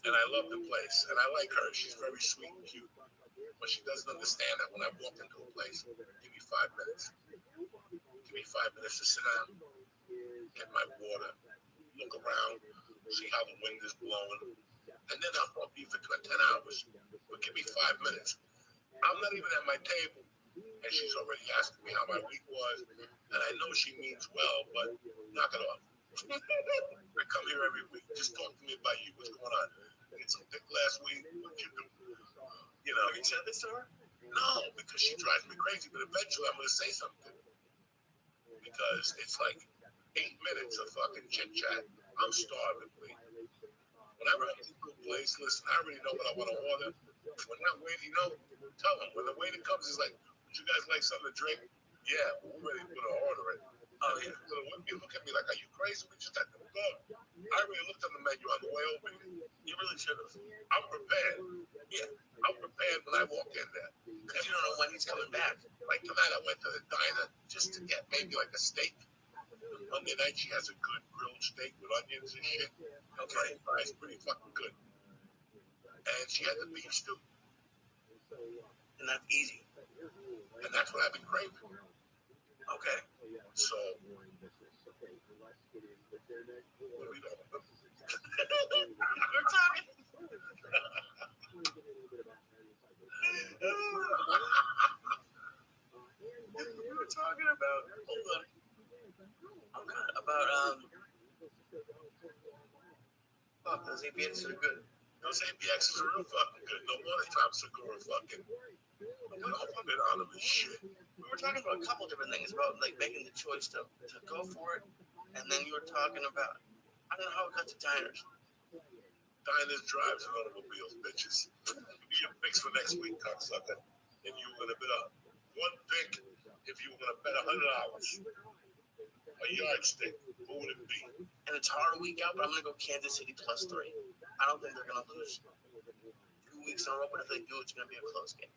And I love the place, and I like her. She's very sweet and cute. But she doesn't understand that when I walk into a place, give me 5 minutes. Give me 5 minutes to sit down, get my water, look around, see how the wind is blowing, and then I'll be for 10 hours. But give me 5 minutes. I'm not even at my table, and she's already asking me how my week was, and I know she means well, but knock it off. I come here every week. Just talk to me about you. What's going on? I ate some dick last week. What'd you do? You said this to her? No, because she drives me crazy. But eventually, I'm going to say something. Because it's like 8 minutes of fucking chit chat. I'm starving, please. Whenever I get to a place, listen, I already know what I want to order. When that waiter, tell them. When the waiter comes, he's like, would you guys like something to drink? Yeah, we're ready to order it. Oh, yeah. You look at me like, are you crazy? We just got to go. I already looked on the menu on the way over here. You really should have. I'm prepared. Yeah, I'm prepared when I walk in there. Because you don't know when he's coming back. Like tonight, I went to the diner just to get maybe like a steak. Monday night, she has a good grilled steak with onions and shit. Okay, it's pretty fucking good. And she had the beef stew. And that's easy. And that's what I've been craving. Okay. So, what are we talking about? We're talking. We were talking about, hold on. Fuck, those APXs are good. Those APXs are real fucking good. No wonder Tom Segura fucking, we all put it on them and shit. We were talking about a couple different things about like making the choice to go for it, and then you were talking about, I don't know how it got to diners. Diners, drives, and automobiles, bitches. Be your picks for next week, cocksucker. And you win a bit of one pick if you were going to bet $100, a yardstick, what would it be? And it's hard a week out, but I'm going to go Kansas City +3. I don't think they're going to lose 2 weeks in a row, but if they do, it's going to be a close game.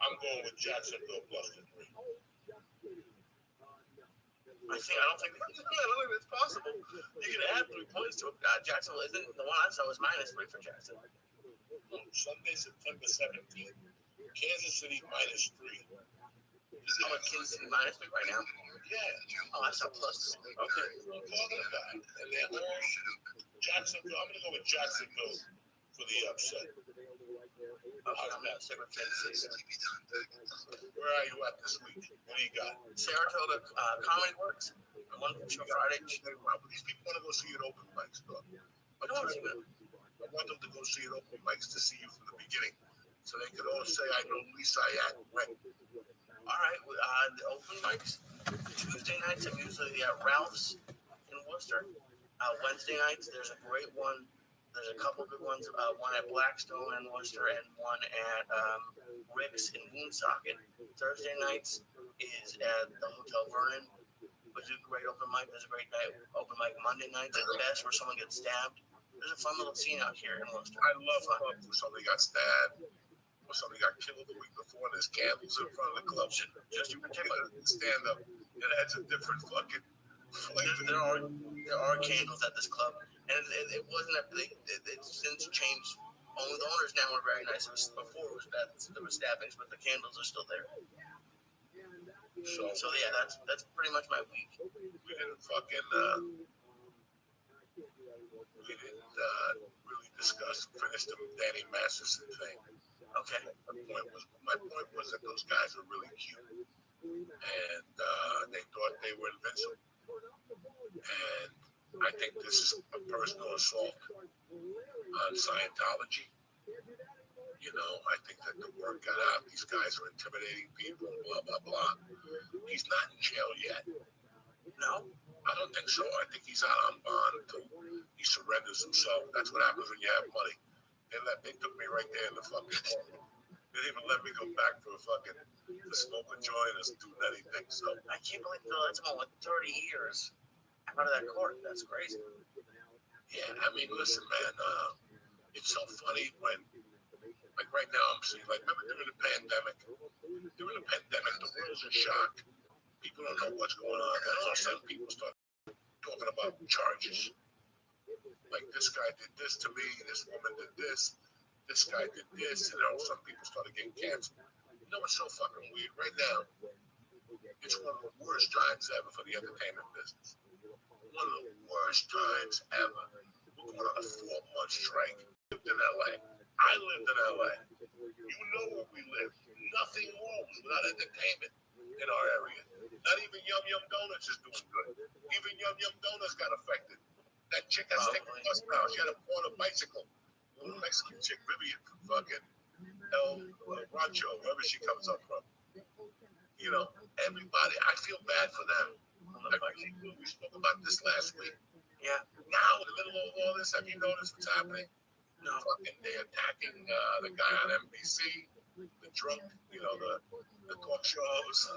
I'm going with Jacksonville +3. I don't think it's possible. You can add 3 points to it. Jacksonville isn't the one I saw was -3 for Jacksonville. Sunday, September 17th. Kansas City -3. I'm at Kansas City -3 right now. Yeah. Oh, I saw +2. Okay. I'm talking about it. And they're all Jacksonville. I'm going to go with Jacksonville for the upset. Okay, I'm going to stick with Kansas City. Where are you at this week? What do you got? Saratoga Comedy Works. One for Friday. These people want to go see you at open mics, though. I want them to go see you at open mics to see you from the beginning, so they could all say, I know Lisa Ayat when. All right, the open mics. Tuesday nights, I'm usually at Ralph's in Worcester. Wednesday nights, there's a great one. There's a couple good ones. One at Blackstone in Worcester and one at Rick's in Woonsocket. Thursday nights is at the Hotel Vernon, which is a great open mic. There's a great night open mic Monday nights at Best where someone gets stabbed. There's a fun little scene out here in Worcester. I love clubs where somebody got stabbed, or somebody got killed the week before, and there's candles in front of the club. Just in particular, stand up. It adds a different fucking flavor. There are candles at this club, and it wasn't that big. It's since changed. Only the owners now are very nice. Before it was bad. There were stabbings, but the candles are still there. So yeah, that's pretty much my week. We didn't really discuss, finish the Danny Masterson thing. Okay. My point was that those guys were really cute, and they thought they were invincible. And I think this is a personal assault on Scientology. You know, I think that the word got out. These guys are intimidating people, blah, blah, blah. He's not in jail yet. No? I don't think so. I think he's out on bond until he surrenders himself. That's what happens when you have money. They took me right there in the fucking They didn't even let me go back for to smoke a joint or do anything. So I can't believe that's about 30 years out of that court. That's crazy. Yeah, I mean, listen, man, it's so funny when, like right now, I'm seeing, like, remember during the pandemic, the world's in shock. People don't know what's going on. And all of a sudden, people start talking about charges. Like, this guy did this to me, this woman did this guy did this, and all of a sudden, people started getting canceled. You know what's so fucking weird? Right now, it's one of the worst times ever for the entertainment business. One of the worst times ever. We're going on a 4-month strike. I lived in LA. You know where we live. Nothing moves without entertainment in our area. Not even Yum Yum Donuts is doing good. Even Yum Yum Donuts got affected. That chick has taken a bus now. She had to pull on a bicycle. A little Mexican chick, Vivian, from fucking El Rancho, wherever she comes up from. You know, everybody, I feel bad for them. We spoke about this last week. Yeah. Now, in the middle of all this, have you noticed what's happening? No. Fucking, they're attacking the guy on NBC, the drunk, you know, the talk show host.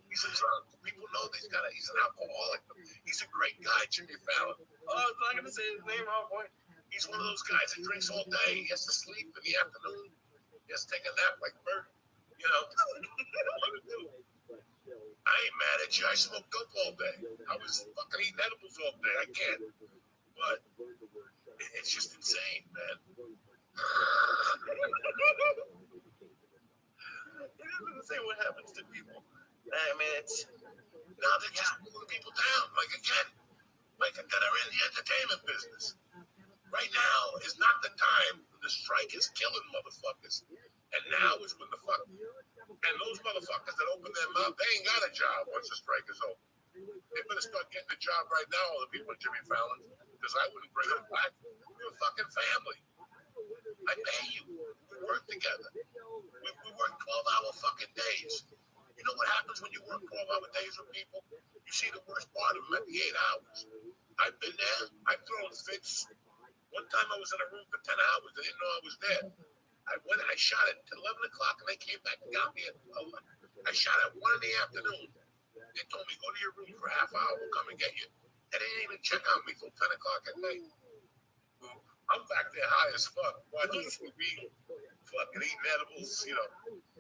He's a drunk. People know he's an alcoholic. He's a great guy, Jimmy Fallon. Oh, I'm not going to say his name, oh boy. He's one of those guys that drinks all day. He has to sleep in the afternoon. He has to take a nap like Bert. You know, what to do? I ain't mad at you. I smoke dope all day. I was fucking eating edibles all day. I can't. But it's just insane, man. It doesn't say what happens to people. I mean, it's... Now they're just moving people down. Like, again, like that are in the entertainment business. Right now is not the time. The strike is killing motherfuckers. And now is when the fuck... And those motherfuckers that open their mouth, they ain't got a job once the strike is over. They better start getting a job right now, all the people at Jimmy Fallon, because I wouldn't bring them back. We're a fucking family. I pay you. We work together. We work 12-hour fucking days. You know what happens when you work 12-hour days with people? You see the worst part of them at the 8 hours. I've been there. I've thrown fits. One time I was in a room for 10 hours. They didn't know I was there. I went and I shot it until 11 o'clock, and they came back and got me at I shot at 1 in the afternoon. They told me, go to your room for a half hour. We'll come and get you. They didn't even check on me till 10 o'clock at night. I'm back there high as fuck, watching TV, fucking eating edibles,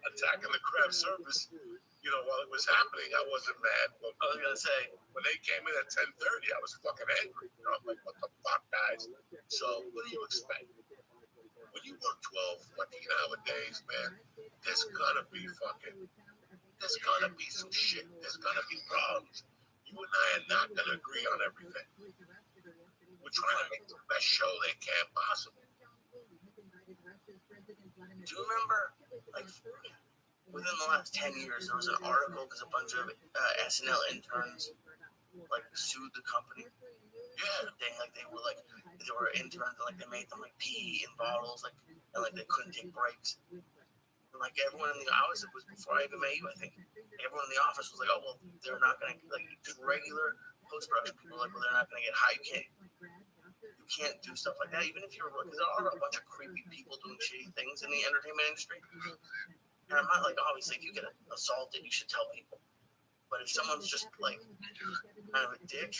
attacking the craft service. While it was happening, I wasn't mad. But I was going to say, when they came in at 10:30, I was fucking angry. I'm like, what the fuck, guys? So, what do you expect? When you work 12, 14-hour days, man, there's gonna be some shit. There's gonna be problems. You and I are not gonna agree on everything. We're trying to make the best show they can possible. Do you remember, like, within the last 10 years, there was an article because a bunch of SNL interns, like, sued the company? Yeah, they were interns, and, like, they made them, like, pee in bottles, like, and, like, they couldn't take breaks. And, like, everyone in the office, it was before I even met you, I think, everyone in the office was like, oh, well, they're not going to, like, just regular post-production people, like, well, they're not going to get high. You can't do stuff like that, even if you're, because there are a bunch of creepy people doing shitty things in the entertainment industry. And I'm not like, obviously, if you get assaulted, you should tell people. But if someone's just, like, kind of a dick,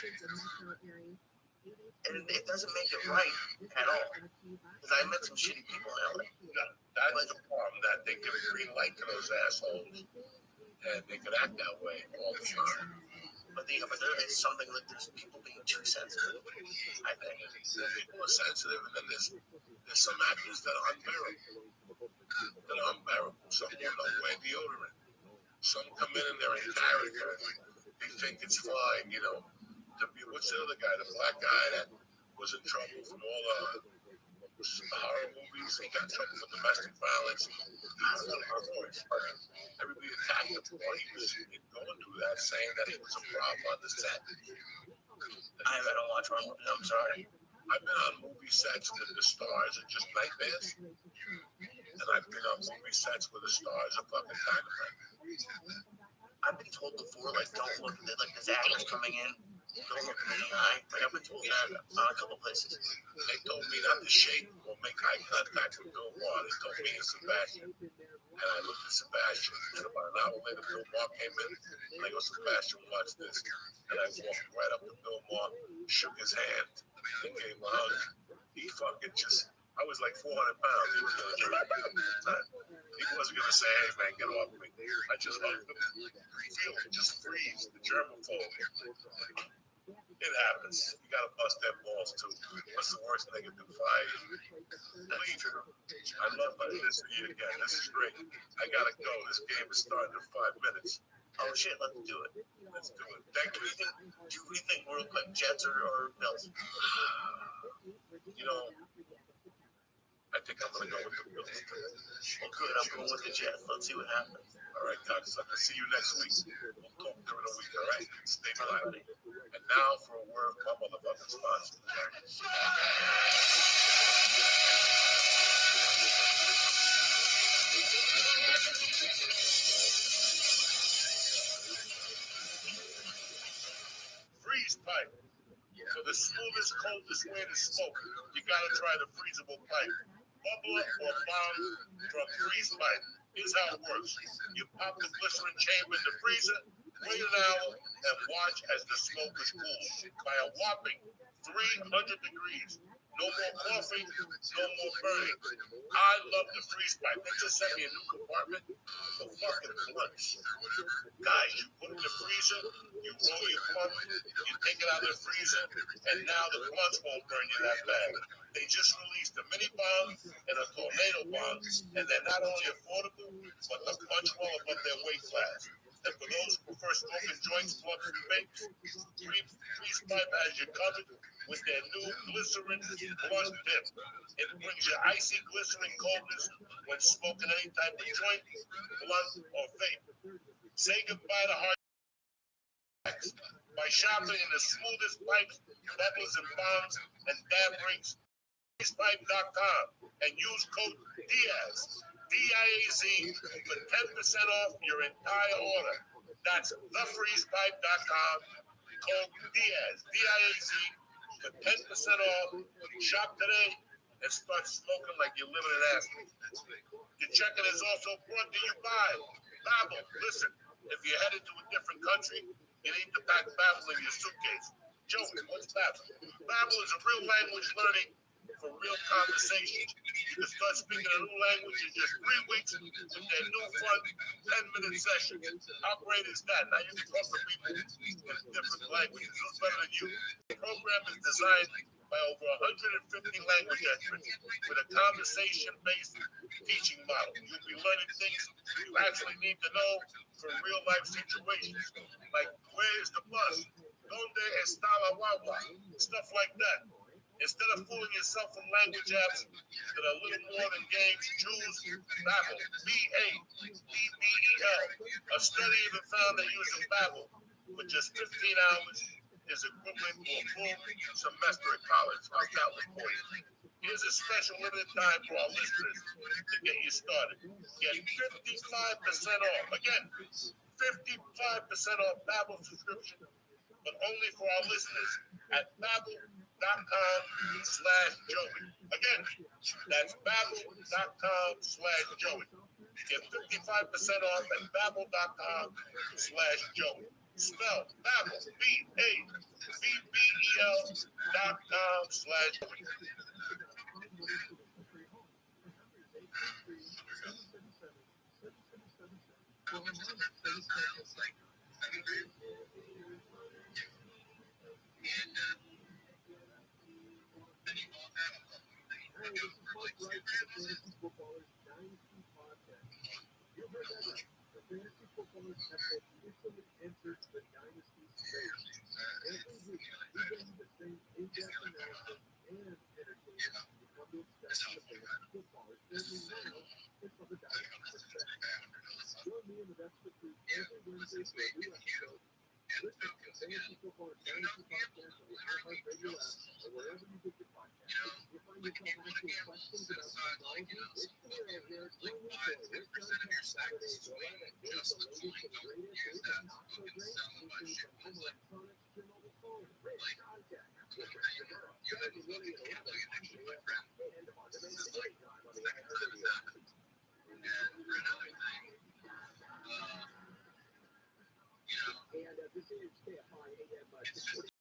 and it doesn't make it right at all. Because I met some shitty people in LA. That's the problem, that they give green light to those assholes, and they can act that way all the time. But there is something like there's people being too sensitive. I think people are sensitive, and then there's some actors that are unbearable. Some don't wear deodorant. Some come in and they're in character. They think it's fine, what's the other guy, the black guy that was in trouble from all the horror movies? He got in trouble for domestic violence. Everybody attacked him while he was going through that, saying that he was a problem on the set. I don't watch horror movies, I'm sorry. I've been on movie sets that the stars are just nightmares. And I've been on movie sets where the stars are fucking dynamite. I've been told before, like, don't look at it, like, this actor's coming in, don't look me in the eye. Like, I've been told that on a couple places. They told me not to shake or make eye contact with Bill Maher. They told me and Sebastian. And I looked at Sebastian, and about an hour later, Bill Maher came in, and I go, Sebastian, watch this. And I walked right up to Bill Maher, shook his hand, and gave him a hug. He fucking I was like 400 pounds. He was going to jump at the time. He wasn't going to say, hey, man, get off me. I just hugged him. Feel it, just freeze, the germaphobe. It happens. You got to bust their balls, too. What's the worst they can do? Fire you. Please. I love this for you again. This is great. I got to go. This game is starting in 5 minutes. Oh, shit, let's do it. Let's do it. Thank you. Do you think real quick, Jets or Bills? I think I'm going to go with the Bills. Well, good. I'm going with the Jets. Let's see what happens. All right, cocksucker. See you next week. We'll talk during the week, all right? Stay lively. And now for a word from my motherfucking sponsor. Freeze pipe. For the smoothest, coldest way to smoke, you gotta try the freezable pipe. Bubbler or bomb from freeze pipe. Here's how it works. You pop the glycerin chamber in the freezer, wait an hour, and watch as the smoke is cooled by a whopping 300 degrees. No more coughing, no more burning. I love the freeze pipe. They just sent me a new compartment for fucking blunts. Guys, you put it in the freezer, you roll your blunt, you take it out of the freezer, and now the blunts won't burn you that bad. They just released a mini bomb and a tornado bomb, and they're not only affordable, but the punch well above their weight class. And for those who prefer smoking joints, blunts, and vapes, Freeze Pipe has you covered with their new glycerin blunt dip. It brings you icy glycerin coldness when smoking any type of joint, blunt, or vape. Say goodbye to hard by shopping in the smoothest pipes, bubbles, and bombs and dab rings. FreezePipe.com and use code DIAZ, DIAZ, for 10% off your entire order. That's thefreezepipe.com, code DIAZ, DIAZ, for 10% off. Shop today and start smoking like you're living in Aspen. The checking is also brought to you by Babel, listen, if you're headed to a different country, you need to pack Babel in your suitcase. Joey, what's Babel? Babel is a real language learning for real conversations. You can start speaking a new language in just 3 weeks with their new fun 10-minute session. How great is that? Now you can talk to people in different languages. Who's better than you? The program is designed by over 150 language experts with a conversation-based teaching model. You'll be learning things you actually need to know for real-life situations, like where's the bus? Donde está la guagua? Stuff like that. Instead of fooling yourself from language apps that are little more than games, choose Babbel, B-A-B-B-E-L. A study even found that using Babbel for just 15 hours is equivalent to a full semester at college. How's that one for you? Here's a special limited time for our listeners to get you started. Get 55% off. Again, 55% off Babbel subscription, but only for our listeners at babbel.com/Joey. Again, that's babbel.com/Joey. Get 55% off at babbel.com/Joey. Spell Babbel, BABBEL.com/Joey. Hey, this is Mike Wright from the Fantasy Footballers Dynasty Podcast. You heard that right. The Fantasy Footballers have officially entered the Dynasty space. Every week, we bring you the same in-depth analysis and entertainment you come to expect from the Fantasy Footballers. Only now, it's from the Dynasty perspective. Join me and the rest of the crew every Wednesday for a new episode. Listen to the Fantasy Footballers Dynasty Podcast on the iHeartRadio app or wherever you get your podcasts. If you find yourself asking questions about technology, it's clear out here. Join me for Rick Contact Saturdays live at what is the latest and greatest, or even not so great, anything from home electronics to mobile phones. Rick Contact with Rick Rivera, Saturday morning at 11 on JFM and on demand anytime on the iHeartRadio app. And this is KFI AM 640.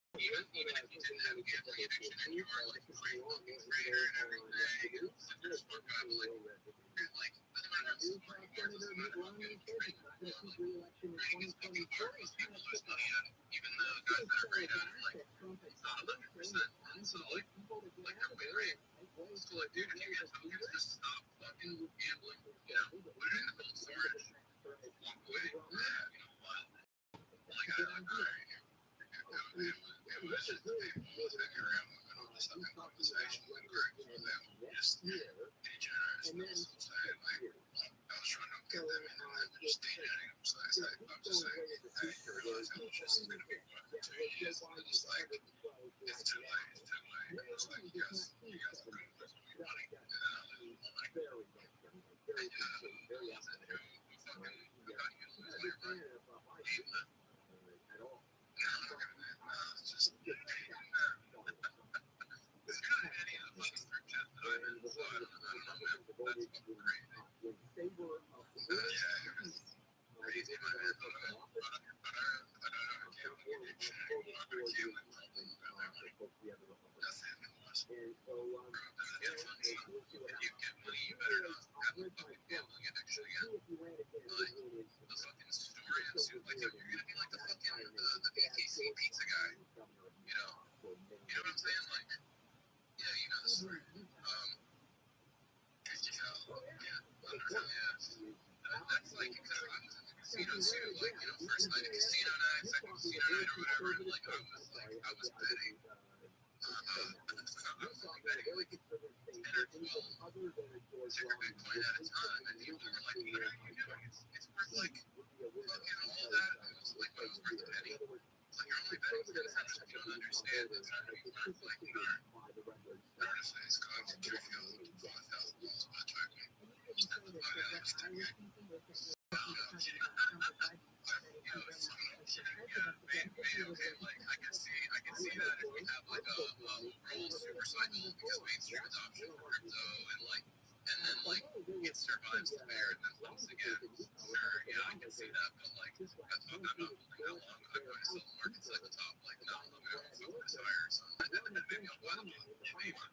sure, yeah, I can see that, but like, I'm not holding that long. I'm going to sell the markets at the top, like, no, I'm going to focus higher, so maybe I'll buy them on maybe one.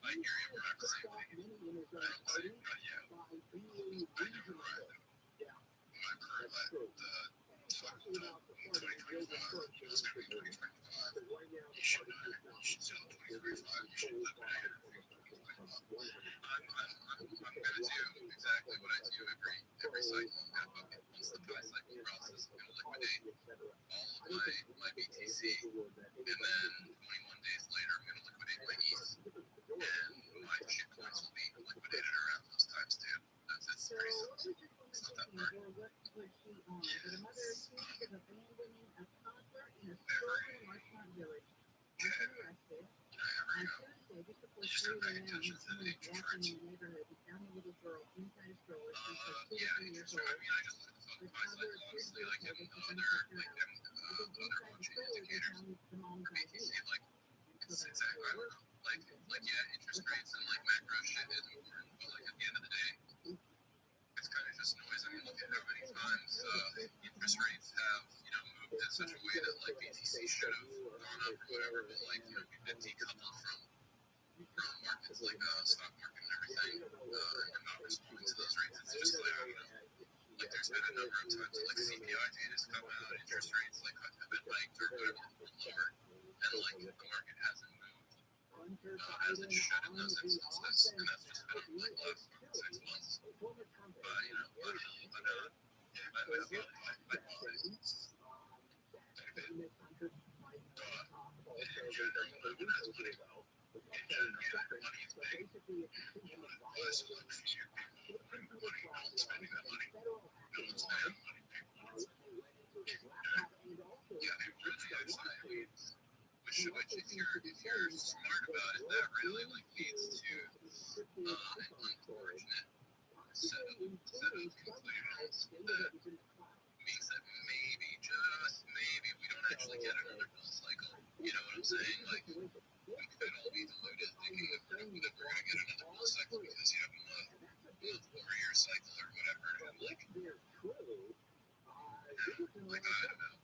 I hear you, we're not the same page. But yeah, I never read my career led the 2025, it was going to be 2025. You should sell 2035, you should eliminate it. I'm going to do exactly what I do every cycle in that bucket. Once the buy cycle process, I'm going to liquidate all of my BTC, and then 21 days later, I'm going to liquidate my ETH, and my shit coins will be liquidated around those times too. It's pretty simple. It's not that hard. Just been paying attention to the interest rates. Yeah, interest rate. I mean, I just look at the buy cycle, honestly, like, and other blockchain indicators for BTC, like, it's I don't know, like, yeah, interest rates and, like, macro shit is important, but, like, at the end of the day, it's kind of just noise. I mean, look at how many times interest rates have, moved in such a way that, like, BTC should have gone up or whatever, but, like, we've been decoupled from markets like stock market and everything, and not responding to those rates. It's just like, I don't know. Like, there's been a number of times like CPI data has come out, interest rates like have been hiked or whatever, lower, and like the market hasn't moved as it should in those instances, and that's just been like last 6 months. But yeah, in general, no one has money. In general, money is big. Unless like few people bring the money, no one's spending that money. No one's spending money. Yeah, they really actually, which if you're smart about it, that really like leads to an unfortunate set of conclusions that means that maybe, just maybe, we don't actually get another bull cycle. You know what I'm saying? Like, we could all be deluded thinking that we're going to get another bull cycle because you have a month or a year cycle or whatever. And I'm like, I don't know,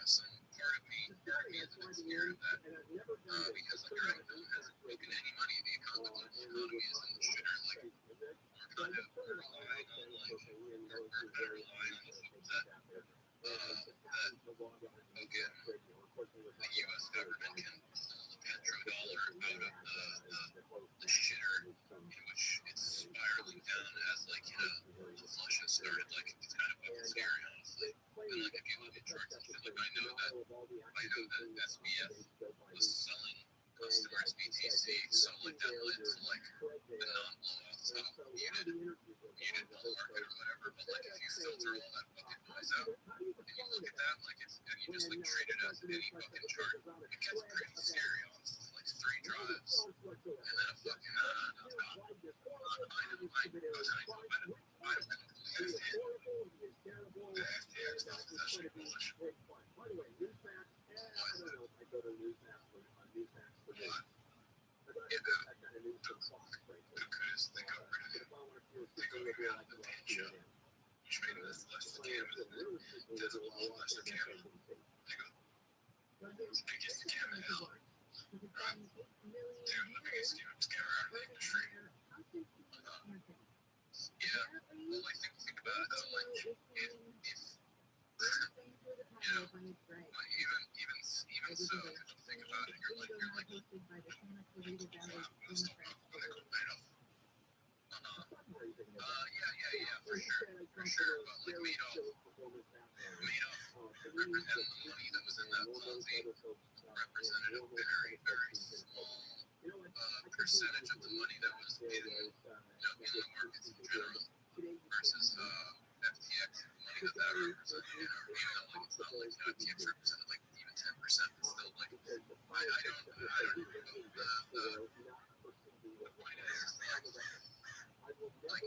some part of me is a bit scared of that because the current moon hasn't broken any money. The global economy is in the shitter. Like, we're kind of relying on the fact that again, the U.S. government can pull the petrodollar out of the shitter in which it's spiraling down as, like, the flush has started. Like, it's kind of fucking scary, honestly. And like, if you look at charts and shit, like, I know that SBF was selling customers BTC, so like that led to like the non-blow off top muted bull market or whatever. But like, if you filter all that fucking noise out and you look at that, like, it's, and you just like treat it as any fucking chart, it gets pretty scary, honestly. Like 3 drives and then a fucking I don't completely understand. The FTX stuff is actually bullish. Because they got rid of the main show, which made this less scam, does a lot less scam. They go, the biggest scam in hell, right? Dude, the biggest scammer out of the industry. Yeah, well, like, think about it though, like, if even so, if you think about it, you're like, yeah, for sure, but like Madoff represented the money that was in that Ponzi represented a very, very small percentage of the money that was in the markets in general versus FTX, the money that represented, even though like it's not like FTX represented like even 10%, but still like I don't know the point is like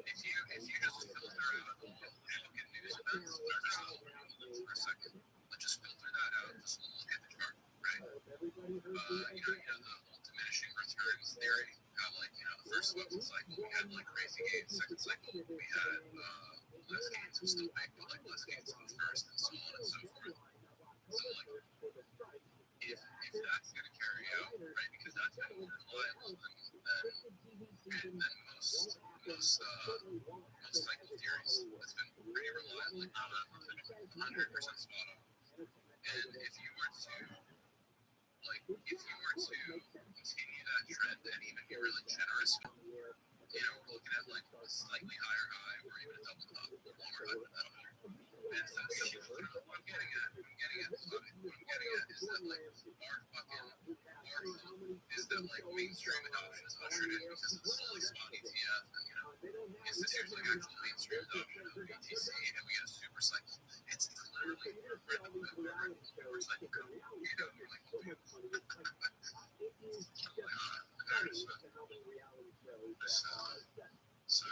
if you just filter out all the fucking news events, or just hold for a second, let's just filter that out and just look at the chart, right? The whole diminishing returns theory, how like, the first first wasn't cycle, we had like crazy games. Second cycle, we had less games. It was still big, but like less games in the first, and so on and so forth. So like, if that's gonna carry out, right? Because that's been more reliable than most cycle theories. It's been pretty reliable, like not 100% spot on. And if you were to continue that trend and even be really generous, you know, we're looking at like a slightly higher high or even a double top or longer high for that matter. And so what I'm getting at is that like is that like mainstream adoption is ushered in because of the solely spot ETF, and you know, is this year's like actual mainstream adoption of BTC, and we get a super cycle. It's clearly we're at the super cycle curve. You know, you're like, so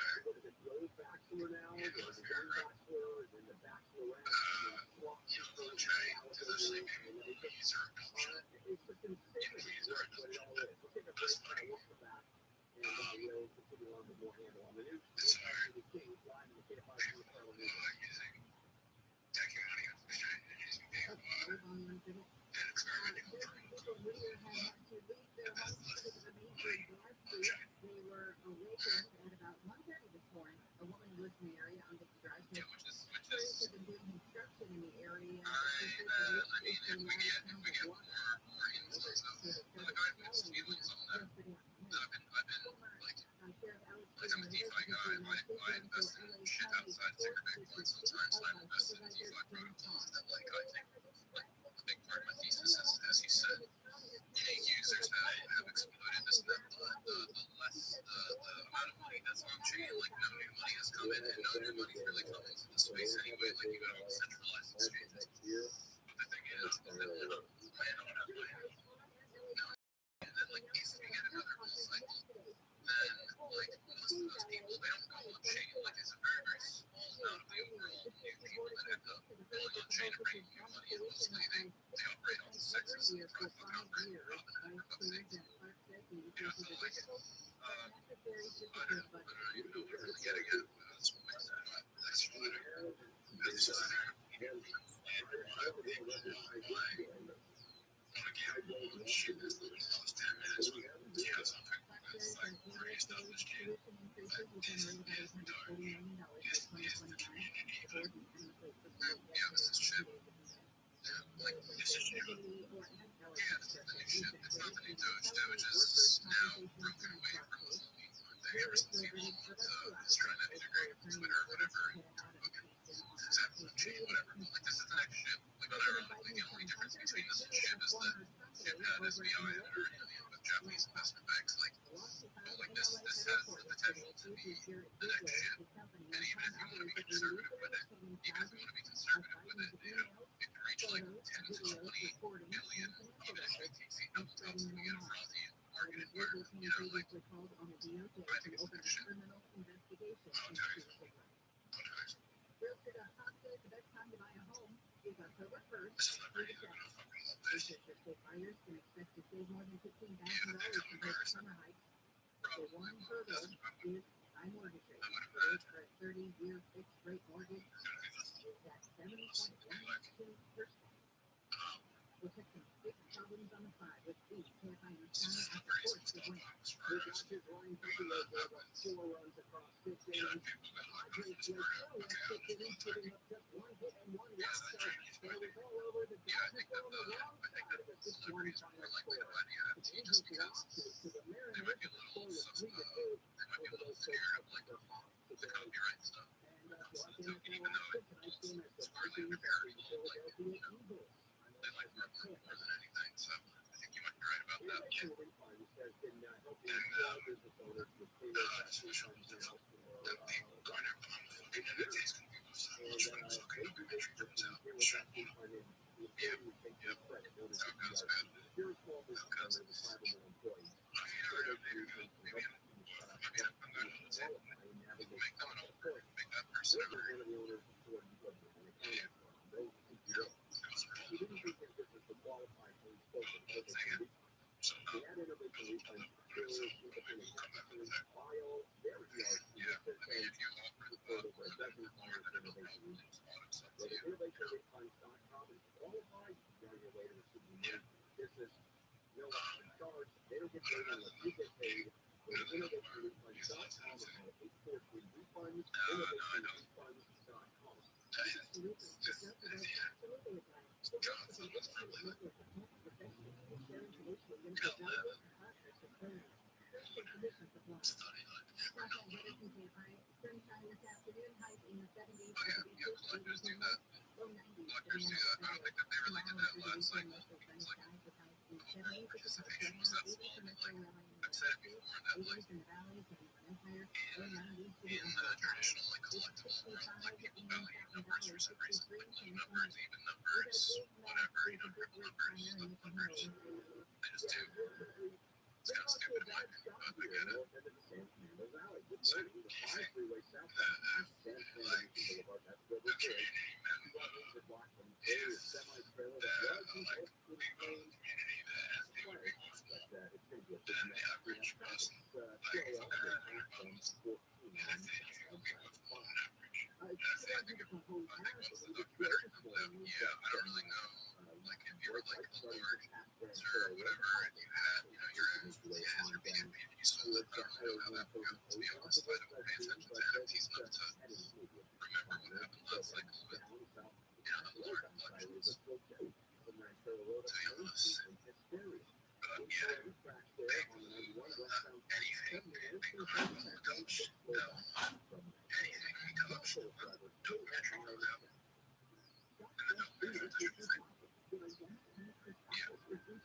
you offer the more than it'll probably respond itself to you. InnovationRefunds.com is qualified. You're on your way to receiving money from your business. No extra charge. They don't get paid unless you get paid. Go to InnovationRefunds.com or call 843-REFUNDS. InnovationRefunds.com. Collectors do that. Collectors do that. I don't think that they really did that last cycle. It's like overall participation was that small. But like I've said before, that like in the traditional like collectible world, like people value numbers for some reason, like low numbers, even numbers, whatever, you know, triple numbers, double numbers. They just do. It's kind of stupid in my opinion, but I get it. So do you think that like the community member is that like we go to the community that as they would be more small than the average person. Like if they're at $100 and I say you would be worth more than average. And I say I think what's the documentary about them? Yeah, I don't really know. Like if you were like a large or whatever and you had, you know, your NFTs or BNB and you sold it, I don't really know how that would go. To be honest, I don't pay attention to NFTs enough to remember what happened last cycle with, you know, the large collections. To be honest. But yeah, big anything becomes no. Anything becomes documentary on them. And the documentary is the thing.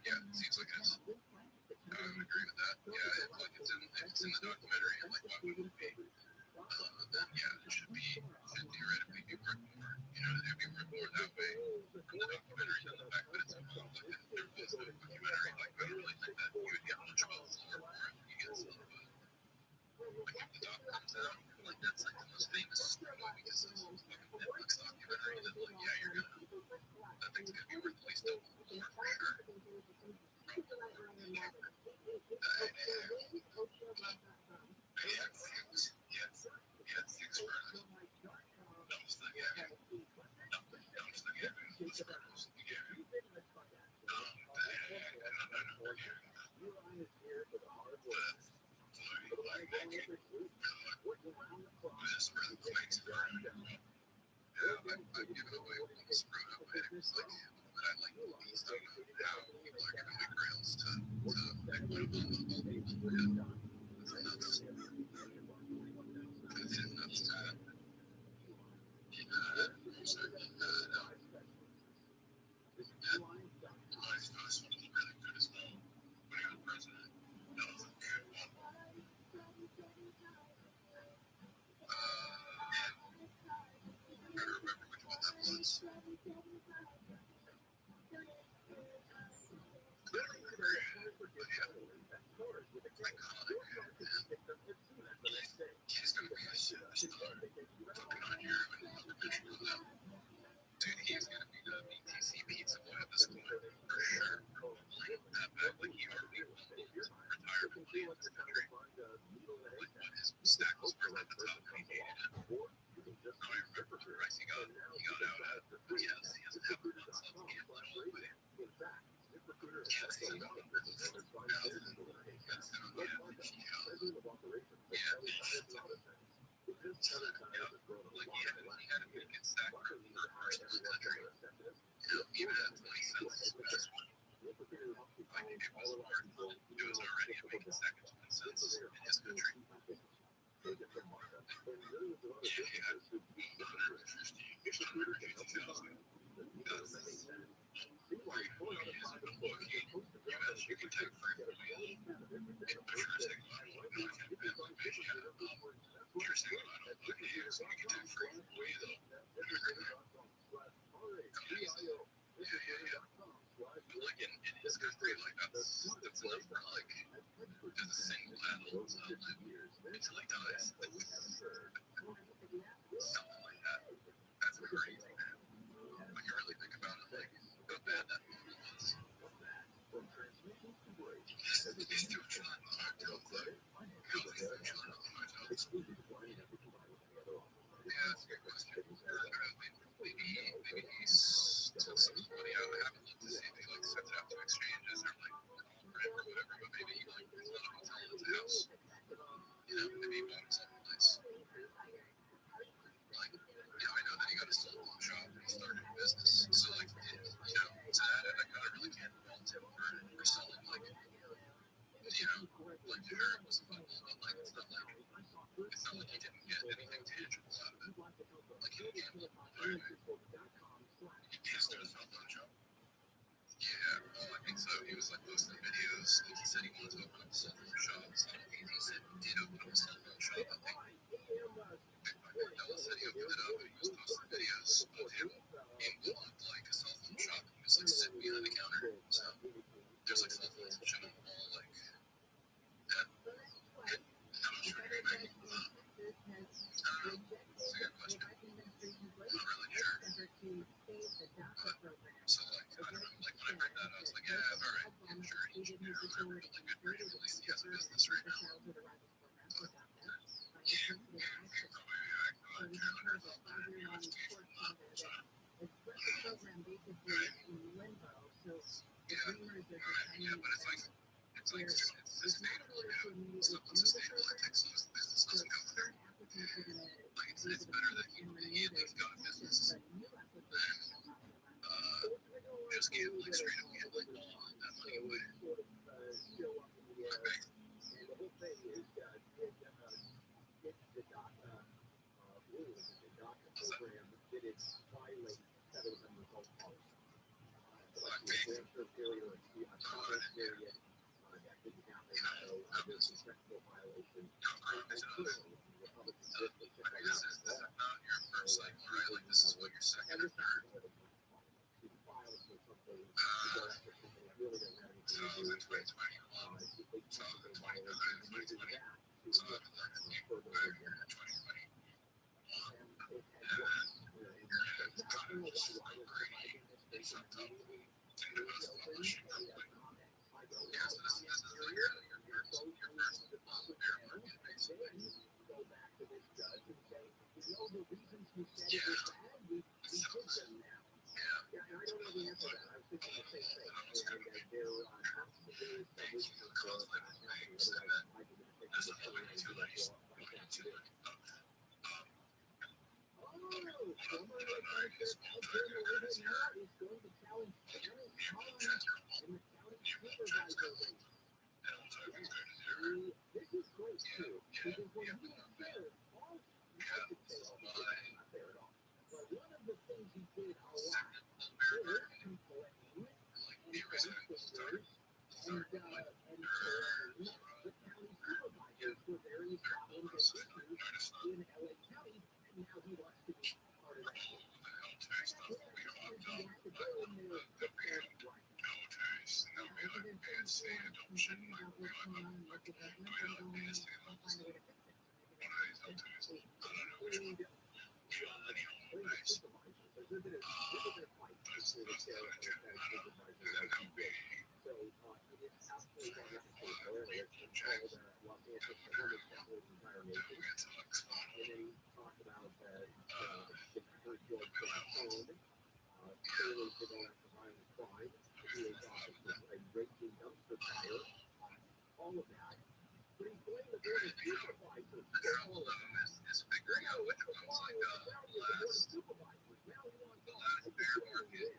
Yeah, it seems like it's. I would agree with that. Yeah, like if it's in the documentary, and like why wouldn't it be? Then yeah, it should theoretically be worth more. You know, it'd be worth more that way from the documentary than the fact that it's involved. Like if there was no documentary, like I don't really think that you would get much of a lore for it. You get some of it. Like if the doc comes out, like that's like the most famous movie because it's a fucking Netflix documentary. Then like yeah, you're gonna that thing's gonna be worth at least double the lore for sure. I've given away one screwed up items like that I like the least of how people are giving me grails to make one of them of all people. Yeah. It's nuts. It's nuts to Vice was really good as well when he was president. That was a good one. I don't remember which one that was. I don't remember it, but yeah. Iconic. He's gonna be a superstar. Fucking on here and another picture of them. Dude, he's gonna be the BTC pizza boy at this point, for sure. Probably. That back, like he already won retired money in this country. Like what his stack was worth at the time when he hated it. I remember the price he got out at. But yes, he doesn't have the nuts on the gambling all the way. Yes, he got it. That's the average. Yeah, like he had a pretty good stack for first in the country. You know, even at 20 cents, which is what like it was hard. It was already a big stack of 20 cents in his country. Yeah, he had 150,000. That's US, you can take free oil. If you're saying I don't know, I can't pay my pay. You're saying I don't like it, so you can take free oil. Yeah. But like in his country, like that's enough for like as a single adult to live until he dies. Something like that. That's crazy, man. When you really think about it, like how bad that movie was. He's still trying hard to look like. He's still trying hard to look. that's a good question. I don't know. Maybe he's still somebody. I haven't looked to see if he like sends it out to exchanges or like rent or whatever. But maybe he like it's not a hotel, it's a house. Maybe he bought himself a place. Like, I know that he got a cell phone shop and he started a business. So like, to that end, I kind of really can't fault him for selling like, like to her it was football, but like it's not like he didn't get anything tangible out of it. Like he didn't gamble. He used to a cell phone shop. Yeah, well, I think so. He was like posting videos. Like, he said he wanted to open up a cell phone shop. So he said he did open up a cell phone shop. I think Noah said he opened it up and he was posting videos of him in what looked like a cell phone shop. He was like sitting behind the counter. So there's like cell phones and shit on the wall, like that. I'm not sure if maybe. I don't know. That's a good question. I'm not really sure. So like, I don't know. Like when I read that, I was like, yeah, all right, I'm sure he's or whatever. But like, good for him. At least he has a business right now. Yeah, but it's sustainable. It's sustainable. I think so. His business doesn't go there. Like it's better that he at least got a business than just gambling, straight up gambling that money away. This is not your first cycle, right? Like this is what your second or third. So it was in 2020. So in 2020. So I've been learning to get back here in 2020. And kind of just great. So tough. And it was publishing real quick. Yeah, so this is like your first bear market, basically. Yeah. Is figuring out which one's like the last bear market.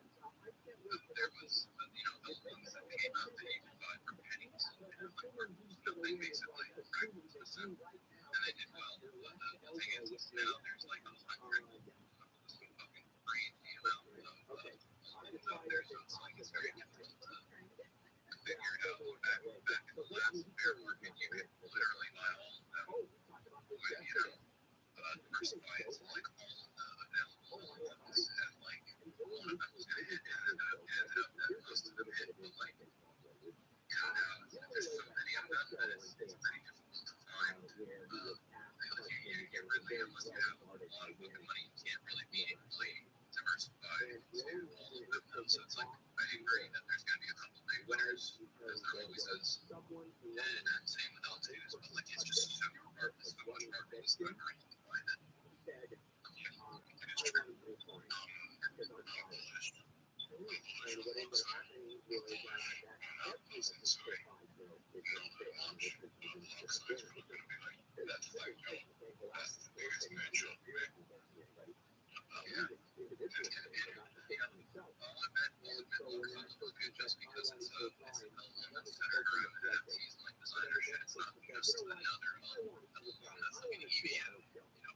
There was, those ones that came out that you could buy for pennies. Nothing basically, right? And they did well. The thing is, now there's like 100 fucking crazy amount of out there, so it's like it's very difficult to figure it out. Back in the last bear market, you could literally buy all of them. Diversify into like all of the available ones, and like one of them was gonna hit, ended up that most of them hit, but like there's so many of them that it's pretty difficult to find. You get rid of them unless you have a lot of fucking money. You can't really be diversified into all of them though. So it's like I agree that there's gonna be a couple big winners, as there always is, and same with L2s, but like it's just so hard. It's so much harder to find it. just another platform that's like an EVM,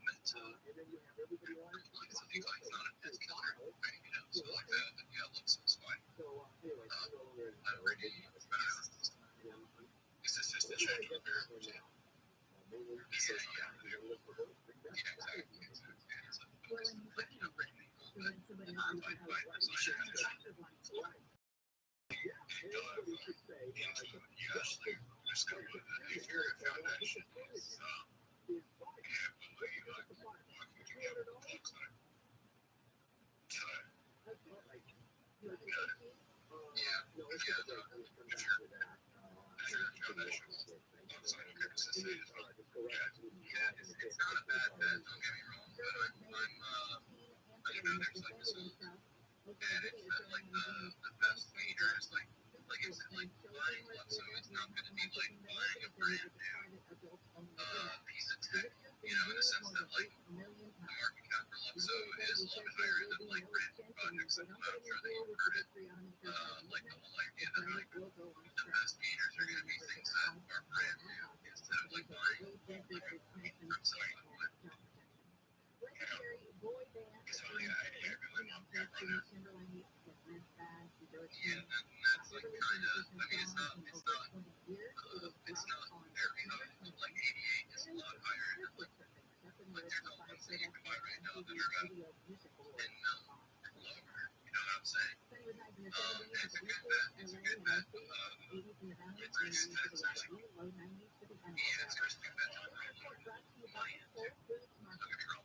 meant to like something like it's not a pet killer, right? So like that, yeah, looks it's fine. I already it's just a change of variables. Yeah, exactly. It's like bringing by design. You actually discover that if you're a foundation is walking together with folks that it's not a bad bet, don't get me wrong, but I'm there's like this whole and it's that like the best leader is like it's like buying Luxo is not gonna be like buying a brand new piece of tech, in the sense that like the market cap for Luxo is a lot higher than like brand new projects. I'm not sure that you've heard it. Like the whole idea that like the best meters are gonna be things that are brand new instead of like buying like a from somebody like what. So yeah, I really want to run it. Yeah, that's like kind of. I mean, it's not very high. Like 88 is a lot higher. Like there's a ones that you can buy right now that are and lower. You know what I'm saying? It's a good bet. It's a good bet. It's actually yeah, it's actually a bet to put money into. Don't get me wrong.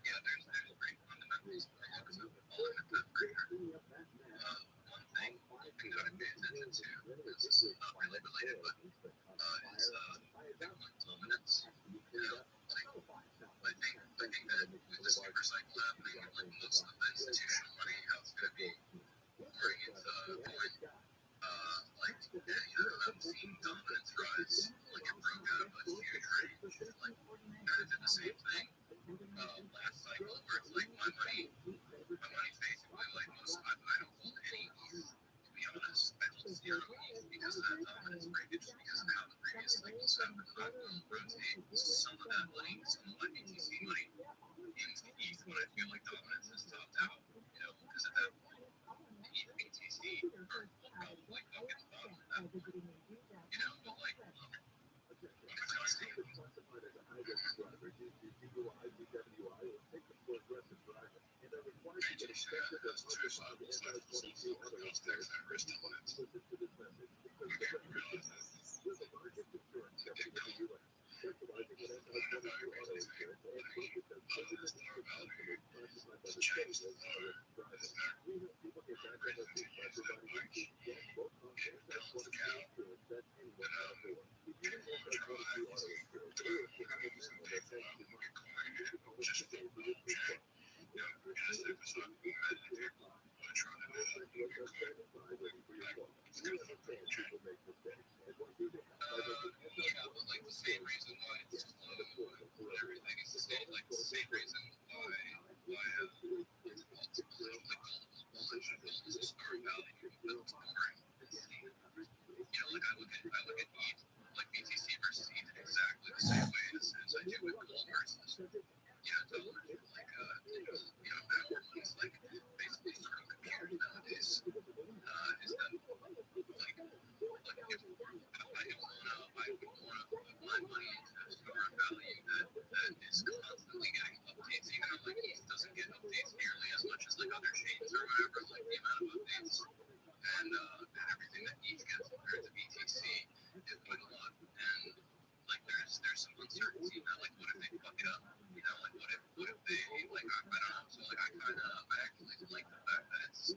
Yeah, there's great fundamentals for lots of all in the pet breeder. One thing that I pay attention to, this is not really related, but is Bitcoin dominance. Like, I think that with this super cycle happening, like most of the institutional money is going to be pouring into Bitcoin. I'm seeing dominance rise. Like it broke out of a huge range. Like kind of did the same thing last cycle, where it's like my money's basically like I don't hold any ETH, to be honest. I hold 0 ETH because of that dominance breakage, because of how the previous cycles happened. I will rotate some of that money, some of my BTC money into ETH when I feel like dominance is topped out, because at that point, ETH BTC will probably go get the bottom of that, but like, it's not stable. Yeah, but like the same reason why it's slow and everything is the same. Like the same reason why what's it called? Like gold is a story value, but it's boring. Like I look at ETH, like BTC versus ETH in exactly the same way as I do with gold versus dollars. Like now one's like basically sort of computers nowadays. Is that like if I would want to put my money into a store of value that is constantly getting updates, even though like ETH doesn't get updates nearly as much as like other chains or whatever, like the amount of updates and everything that ETH gets compared to BTC is quite a lot. And like there's some uncertainty that like what if they fuck it up? Like what if they like I don't know. So like I actually like the fact that it's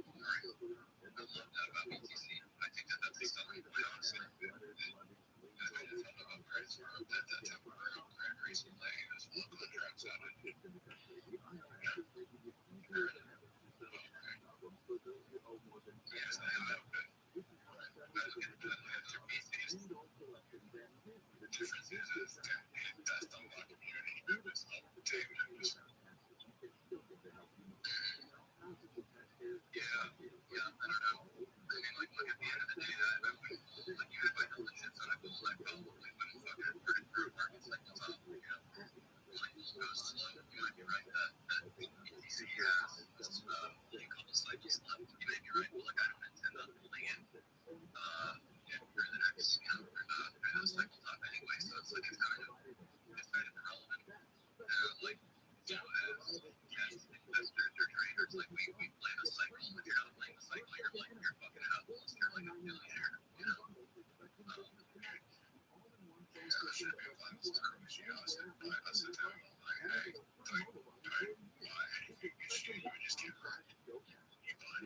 boring. I love that about BTC. I think that's a selling point, honestly. I don't know where it's from. That temporary recently, there's one contract out. Yes, I have been. But independently of their PCs, the difference is that it does unlock community members of David members. Yeah, I don't know. I mean, like, look, at the end of the day, I would, like, even if I know the shit's on a goal, I probably wouldn't fucking put it through market cycle top, you know? Like, just go slow. You might be right that BTC has, a couple cycles left. You may be right. Well, look, I don't intend on holding it, for the next, for the cycle top anyway, so it's like, it's kind of irrelevant. Like, as investors or traders, like, we play the cycle. If you're not playing the cycle, you're fucking it up unless you're like a billionaire, you know? So should be applying this term, I sit down and I'm like, hey, don't buy anything this year, you just get hurt. You buy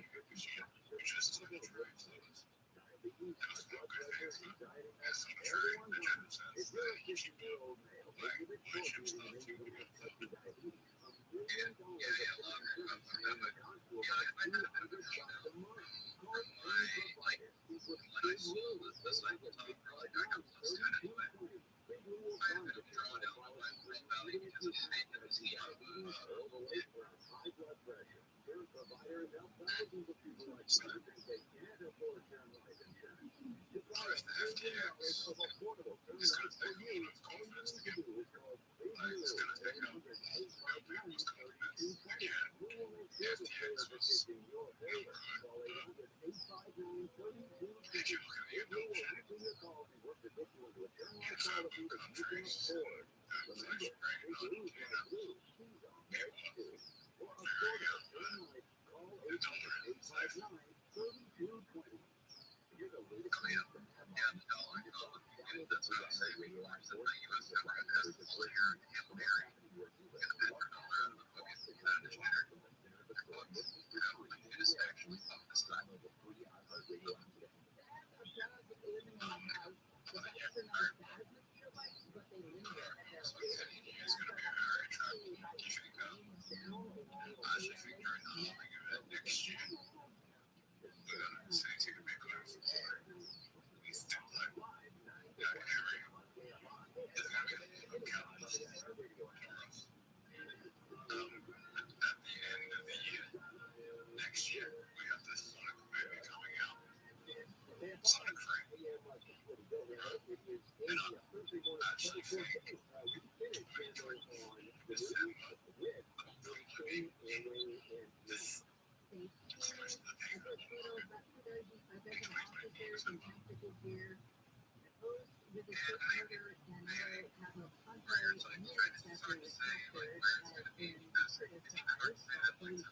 anything this year, you just trade those. Those are good things, as some trade in the general sense that you keep building, like, blue chip stuff too, you got to flip it. Yeah, longer. I had a bit of a from my, like, when I saw the cycle top early back up close to it anyway. I had a bit of a drawdown on my overall value because of the stake that was in First, the FTX is going to take a lot of confidence to get moved. It's going to take out real people's confidence. Again, the FTX was no good. If you look at the adoption, it's a blue countries, inflation rate, not China. Meanwhile, the dollar is safe. The dollar, that's what I'm saying. The U.S. government has to pull here and Hail Mary and the paper dollar out of the fucking denominator. It is actually tough this time. It's going to be a very attractive multi-figure. I actually think during the holding event next year, the city's going to be going for these two like that area. It's going to be a catalyst for us. At the end of the year, next year, we have this Sonic movie coming out. Sonic Free. And I actually think between December, probably this close to the date of the market. In 2024, December. And maybe prior to like it's hard to say like where it's going to be because it's even hard to say that like to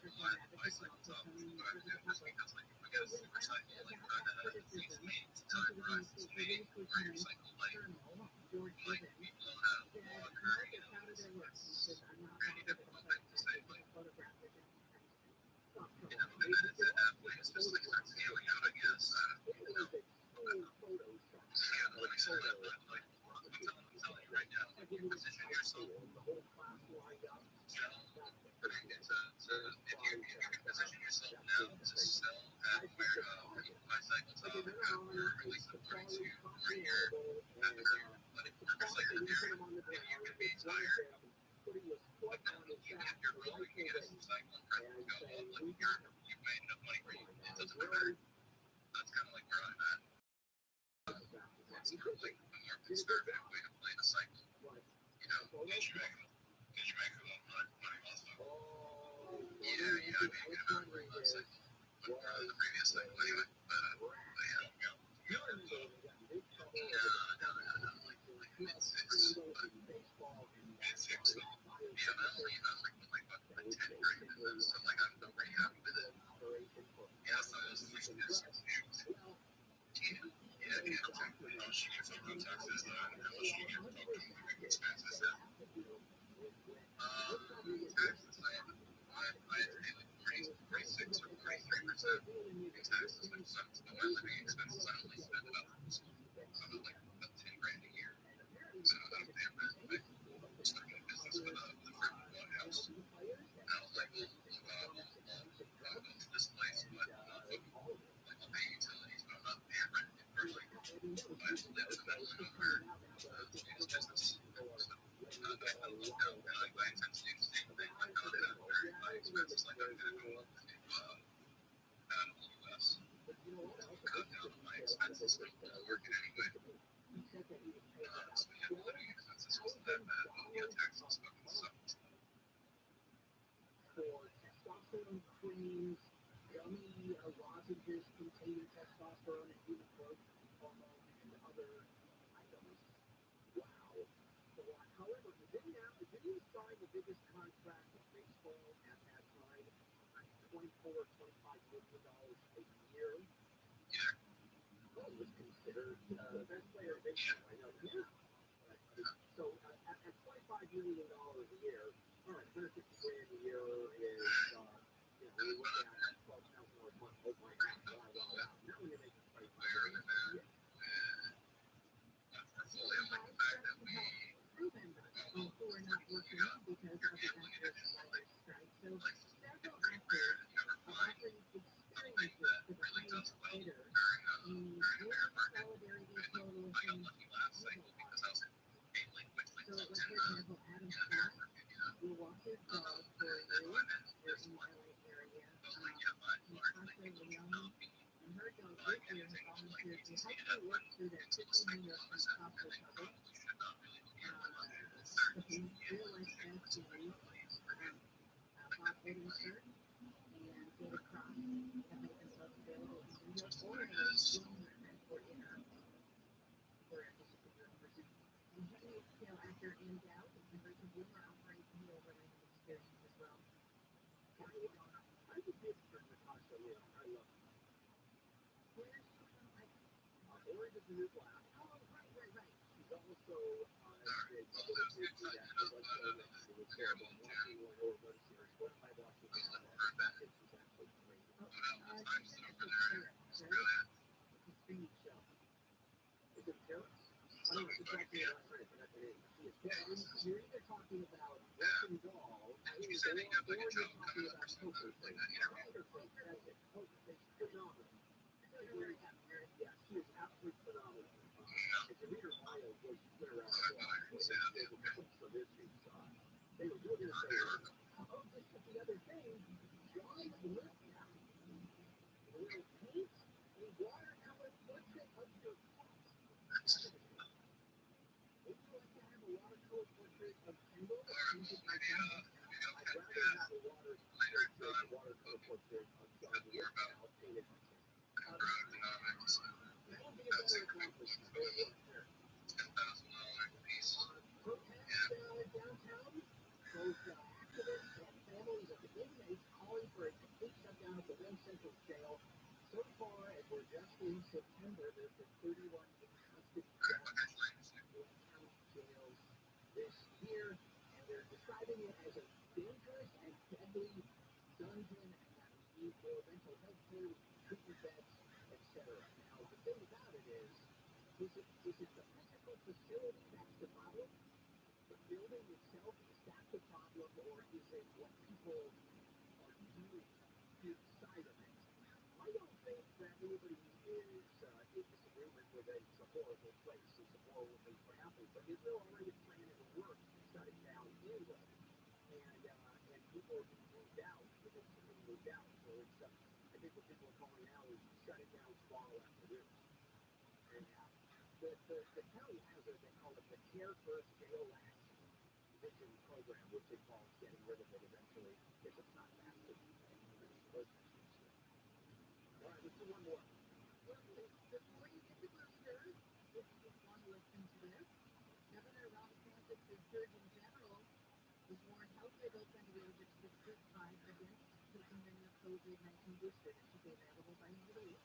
buy cycles up, but it was because like if we get a super cycle like that seems to time rises fading higher cycle like we will have occurring it's pretty difficult thing to say like maybe it's at that point it's just like starts scaling out I guess let me say that but like I'm telling you right now like you position yourself if you can position yourself now to sell at where my cycle top or release of 32 right here at the current cycle area if you can be tired but then you get your roll you get a cycle and price will go up like you've made enough money where it doesn't hurt that's kind of like where I'm at it's kind of like a more conservative way to play the cycle did you make a lot of money also yeah I made a good amount of money last cycle but the previous cycle anyway but yeah no like mid-six but mid-six so yeah but I only put like about 10 grand in this so like I'm pretty happy with it yeah so it was yeah, technically, how much you get from taxes and how much you get from living expenses. Taxes, I pay like 46 or 43% in taxes, but my living expenses, I only spend about about 10 grand a year. So I don't pay rent. I started a business with a friend who bought a house. And I was like, we'll go to this place, but I'll working anyway. He said that he was paid about So yeah, living expenses wasn't that bad. But yeah, tax laws fucking sucked. for testosterone creams, gummy lozenges containing testosterone and human growth hormone and other items. Wow. So, however, he didn't sign the biggest contract in baseball at that time, $25 million a year. Yeah. Well, he was considered the best player in baseball. I know. Yeah. So at $25 million a year, all right, $150 grand a year is, we look at $12,000 a month. Oh my God! Wow! Now when you're making $25 million a year. That's only like the fact that we. TRUMAN who are not working because of the actors' writers' strike. So several actors are offering experiences to the highest bidder in solidarity coalition legal audit. So, like for example, Adam Scott will walk his dog for you. You're in the LA area. Natasha Leone and her dog Ricky have volunteered to help you work through their 50 New York Times Costco cover. The real life SUV, Bob Odenkirk and David Cross have made themselves available in New York or LA to film their event for dinner for a particular person. And Henry Hill actor Ann Dowd and Rachel Bloom are offering meal-related experience as well. I would bid for Natasha Leone. I love her. Where's she from? Orange is the New Black. Oh, right. She's also the Disney that was like it was terrible. I'm watching one over one series. What am I watching now? It's actually great. She's in Paris, right? It's a streaming show. Is it Paris? I don't know. It's exactly what I heard. I forgot the name. She is Paris. You're either talking about Russian doll, or you're talking about Poker Face. Poker Face, that's it. Poker Face, phenomenal. Yeah, she is absolutely phenomenal. If you read her bio, she's been around a while. They were going to say, oh, this is the other thing. John Lithgow will paint a watercolor portrait of your pet. Would you like to have a watercolor portrait of Kendall painted by John Lithgow? I'd rather have a watercolor portrait of John Lithgow painted by Kendall. That would be a better accomplishment. $10,000 piece. Protests downtown, both activists and families of the inmates calling for a complete shutdown of the Grand Central Jail. So far, as we're just in September, there's been 31 in-custody deaths in county jails this year, and they're describing it as a dangerous and deadly dungeon, and that we need more mental health care, treatment beds, etc. Now, the thing about it is it the physical facility that's the problem? The building itself, is that the problem, or is it what people are doing inside of it? I don't think that anybody is in disagreement with it. It's a horrible place. It's a horrible thing for happening. But Israel already planned to work to shut it down anyway. And people are being moved out. People are being moved out. So it's, I think what people are calling now is shut it down tomorrow afternoon. And the county has it. They call it the Care First Jail Act Vision Program, which involves getting rid of it eventually if it's not faster. All right, let's do one more. Well, before you get the booster, if you want to listen to this, Governor Ron DeSantis, the Surgeon General, was warned health representatives to prescribe against taking the new COVID-19 booster that should be available by the end of the week.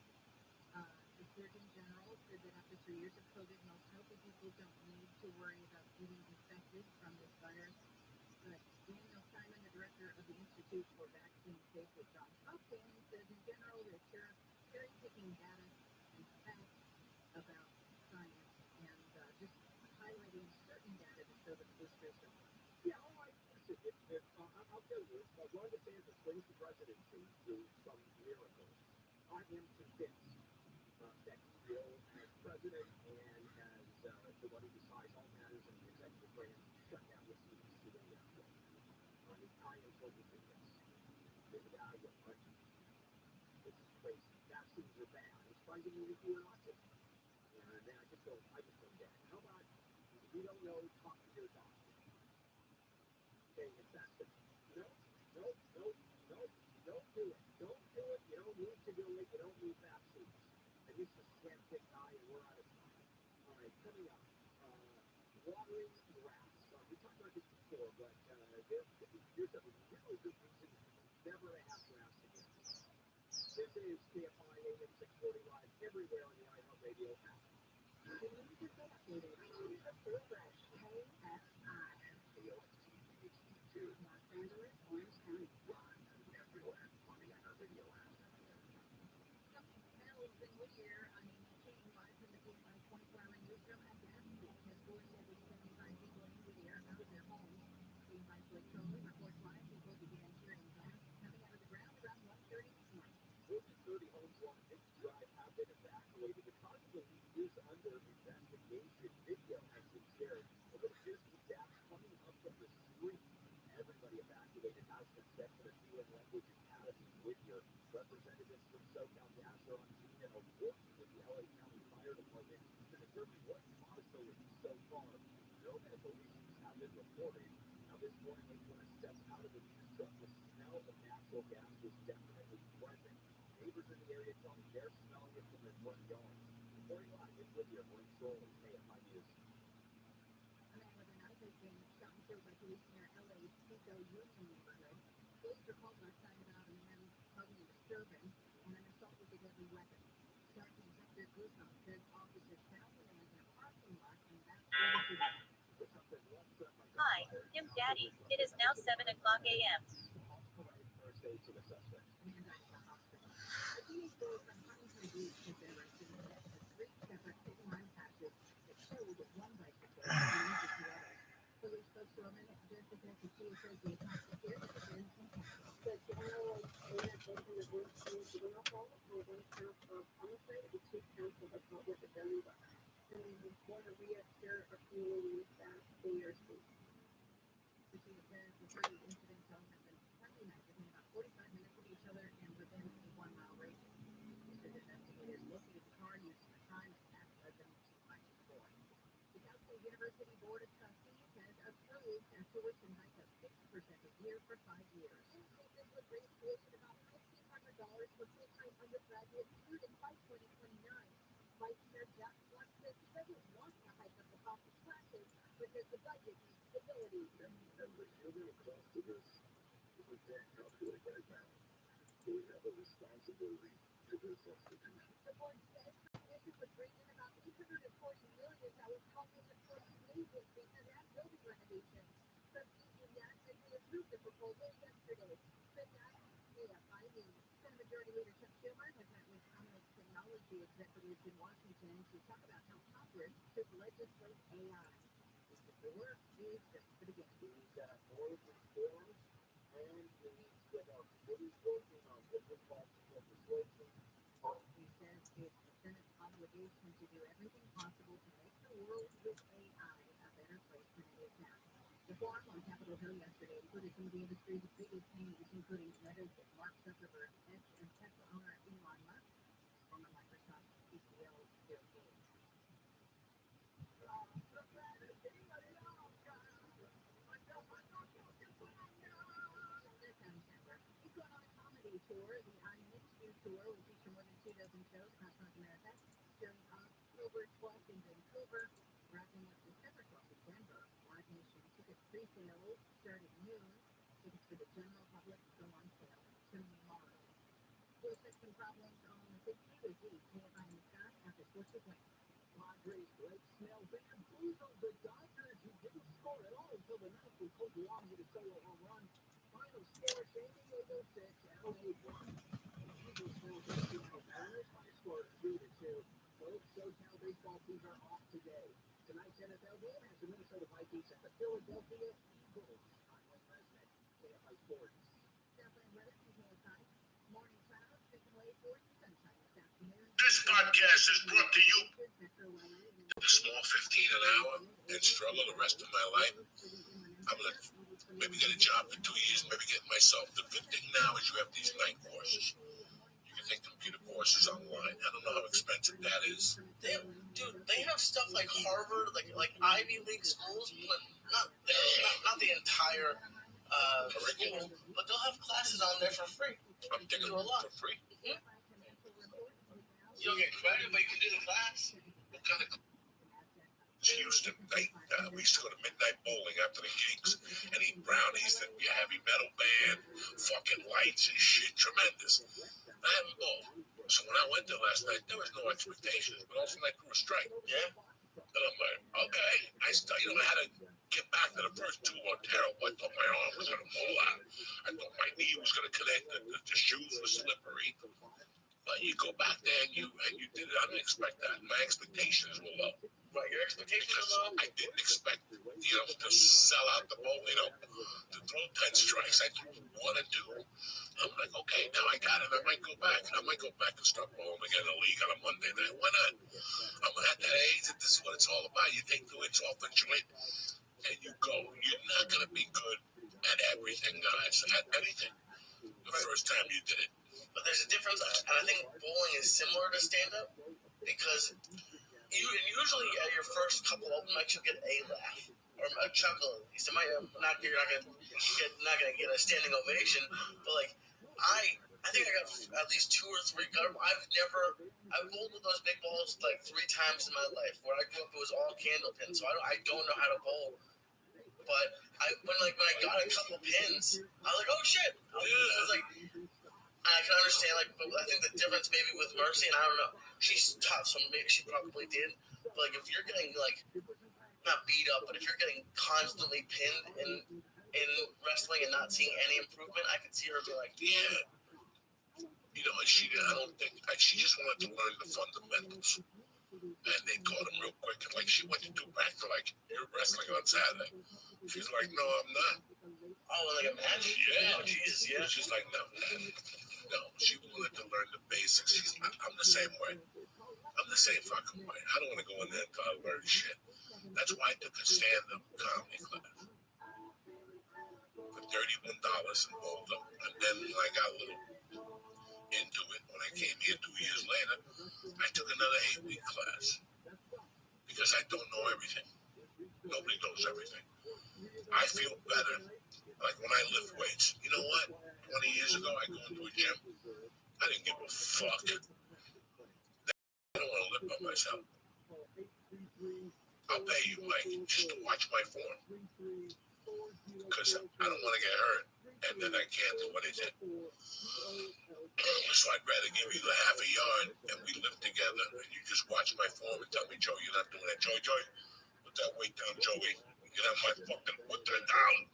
The Surgeon General said that after 3 years of COVID, most healthy people don't need to worry about getting infected from this virus. But Daniel Simon, the director of the Institute for Vaccine Safety at Johns Hopkins, says in general they're cherry-picking data and facts about science and just highlighting certain data to show that the booster is safe. Yeah, all right. Listen, I'll tell you, Ron DeSantis wins the presidency through some miracles. I am convinced that he will, as president and as the one who decides all matters in the executive branch, shut down the CDC and the NFL. I am totally convinced. There's a guy with, right? This is crazy. Vaccines are bad. I'm surprised he didn't do an autism. So I just don't get it. How about if you don't know, talk to your doctor. Okay, it's that simple. No, don't do it. Don't do it. You don't need to do it. You don't need vaccines. And this is Slam Guy, and we're out of time. All right, coming up, watering grass. We talked about this before, but here's a really good reason never to have grass again. This is KFI AM 640 live everywhere on the iHeartRadio app. You need to get updated on the Fullbrush KFI. KOST HD2. Los Angeles, Orange County. Everywhere on the iHeartRadio app. Something smells in Whittier. I mean, chain-wise, in the KFI 24-hour newsroom at gas leak has forced at least 75 people in Whittier out of their homes. KFI Patrolman reports live people began hearing gas coming out of the ground around 1:30 this morning. More than 30 homes along Dixie Drive have been evacuated. The cause of the leak is under investigation. Video has been shared. It appears to be gas coming up from the street. Everybody evacuated has been sent to the New and Language Academy in Whittier. Representatives from SoCal Gas are on scene and are working with the LA County Fire Department to determine what caused the leak so far. No medical issues have been reported. Now, this morning, when you want to step out of the news truck, the smell of natural gas was definitely present. Neighbors in the area tell me they're smelling it from their front yards. Reporting live in Whittier, Maureen Stoll, KFI News. A man with a knife has been shot and killed by police near LA's Pico Union neighborhood. Police are called last night about a man causing a disturbance and an assault with a deadly weapon. Sergeant Hector Guzman says officers found the man in a parking lot and that's where the shooting happened. Hi, Kim Daddy. It is now 7 o'clock a.m. Thursday to the suspect. A man died at the hospital. A teenage boy from Huntington Beach has been arrested and set for 3 separate hit-and-run crashes that killed one bicyclist and injured 2 others. Police spokeswoman Jessica Castillo says the investigators have been intentional. The general intervention of one juvenile hall for 1 count of homicide and 2 counts of assault with a deadly weapon. And we want to reassure our community that they are safe. Castillo says the 3 incidents all happened Sunday night within about 45 minutes of each other and within a 1-mile radius. He said investigators located the car used at the crime and that led them to find the boy. The Cal State University Board of Trustees has approved a tuition hike of 6% a year for 5 years. This would raise tuition about $1,500 for full-time undergraduate students by 2029. Vice Chair Jack Fluck says he doesn't want to hike up the cost of classes because the budget needs stability. And the sugar cost of this, we can't calculate right now. So we have a responsibility to this institution. The board says tuition would bring in about $840 million that would help with the course wages and that building renovations. Trustees unanimously approved the proposal yesterday. But now, KFI News. Senate Majority Leader Chuck Schumer has met with prominent technology executives in Washington to talk about how Congress should legislate AI. The work is just the beginning. We need to have more reforms, and we need to get our committees working on different parts of legislation. He says it's the Senate's obligation to do everything possible to make the world with AI a better place than it is now. The forum on Capitol Hill yesterday included some of the industry's biggest names, including Meta's Mark Zuckerberg, X, and Tesla owner Elon Musk, former Microsoft CEO Bill Gates. He's going on a comedy tour. The I'm Into You tour will feature more than 2 dozen shows across North America, starting October 12th in Vancouver, wrapping up December 12th in Denver. Live Nation ticket pre-sales start at noon. Tickets for the general public go on sale tomorrow. We'll check some problems on the 50 with KFI News Scott after sports with Wayne. Padres Blake Snell bamboozled the Dodgers, who didn't score at all until the 9th with Colt Wong hit a solo home run. Final score: San Diego 6, LA 1. The Eagles fell to the Seattle Mariners by a score of 3-2. Both SoCal baseball teams are off today. Tonight's NFL game has the Minnesota Vikings and the Philadelphia Eagles. I'm Wayne Resnick, KFI Sports. Southland weather from KFI. Morning clouds, making way for the sunshine this afternoon. This podcast is brought to you the small 15 an hour and struggle the rest of my life. I'm going to maybe get a job for 2 years, maybe get myself. The good thing now is you have these night courses. You can take computer courses online. I don't know how expensive that is. Dude, they have stuff like Harvard, like Ivy League schools, but not the entire school, but they'll have classes on there for free. I'm taking a lot for free. Mm-hmm. You don't get credit, but you can do the class. What kind of Houston night? We used to go to midnight bowling after the gigs and eat brownies. Then be a heavy metal band, fucking lights and shit. Tremendous. I haven't bowled. So when I went there last night, there was no expectations, but also I threw a strike. Yeah. And I'm like, okay. I had to get back to the first two were terrible. I thought my arm was going to fall out. I thought my knee was going to connect. The shoes were slippery. But you go back there and you did it. I didn't expect that. My expectations were low. Right, your expectations were low? I didn't expect, to sell out the bowl, to throw 10 strikes. I threw 1 and 2. I'm like, okay, now I got it. I might go back. I might go back and start bowling again in the league on a Monday night. Why not? I'm at that age that this is what it's all about. You take the weeks off and joint, and you go. You're not going to be good at everything, guys. At anything. The first time you did it. But there's a difference, and I think bowling is similar to stand-up, because usually at your first couple open mics, you'll get a laugh. Or a chuckle, at least. You're not gonna get a standing ovation, but like I think I got at least 2 or 3 gutter. I've bowled with those big balls like 3 times in my life. Where I grew up, it was all candle pins, so I don't know how to bowl. But when I got a couple pins, I was like, oh shit! I was like, I can understand, but I think the difference maybe with Mercy, and I don't know, she's tough, so maybe she probably did. But like, if you're getting not beat up, but if you're getting constantly pinned in wrestling and not seeing any improvement, I could see her be like, yeah. She just wanted to learn the fundamentals. And they taught him real quick. And she went to do back to you're wrestling on Saturday. She's like, no, I'm not. Oh, like a match? Yeah. Oh, Jesus, yeah. She's like, no. She wanted to learn the basics. I'm the same way. I'm the same fucking way. I don't want to go in there and try to learn shit. That's why I took a stand-up comedy class for $31 in Boulder. And then when I got a little into it, when I came here 2 years later, I took another 8-week class because I don't know everything. Nobody knows everything. I feel better. Like when I lift weights, you know what? 20 years ago, I go into a gym. I didn't give a fuck. I don't want to live by myself. I'll pay you, Mike, just to watch my form. Because I don't want to get hurt, and then I can't do anything. So I'd rather give you the half a yard, and we live together, and you just watch my form and tell me, Joe, you're not doing that. Joey, put that weight down, Joey. You have my fucking put that down.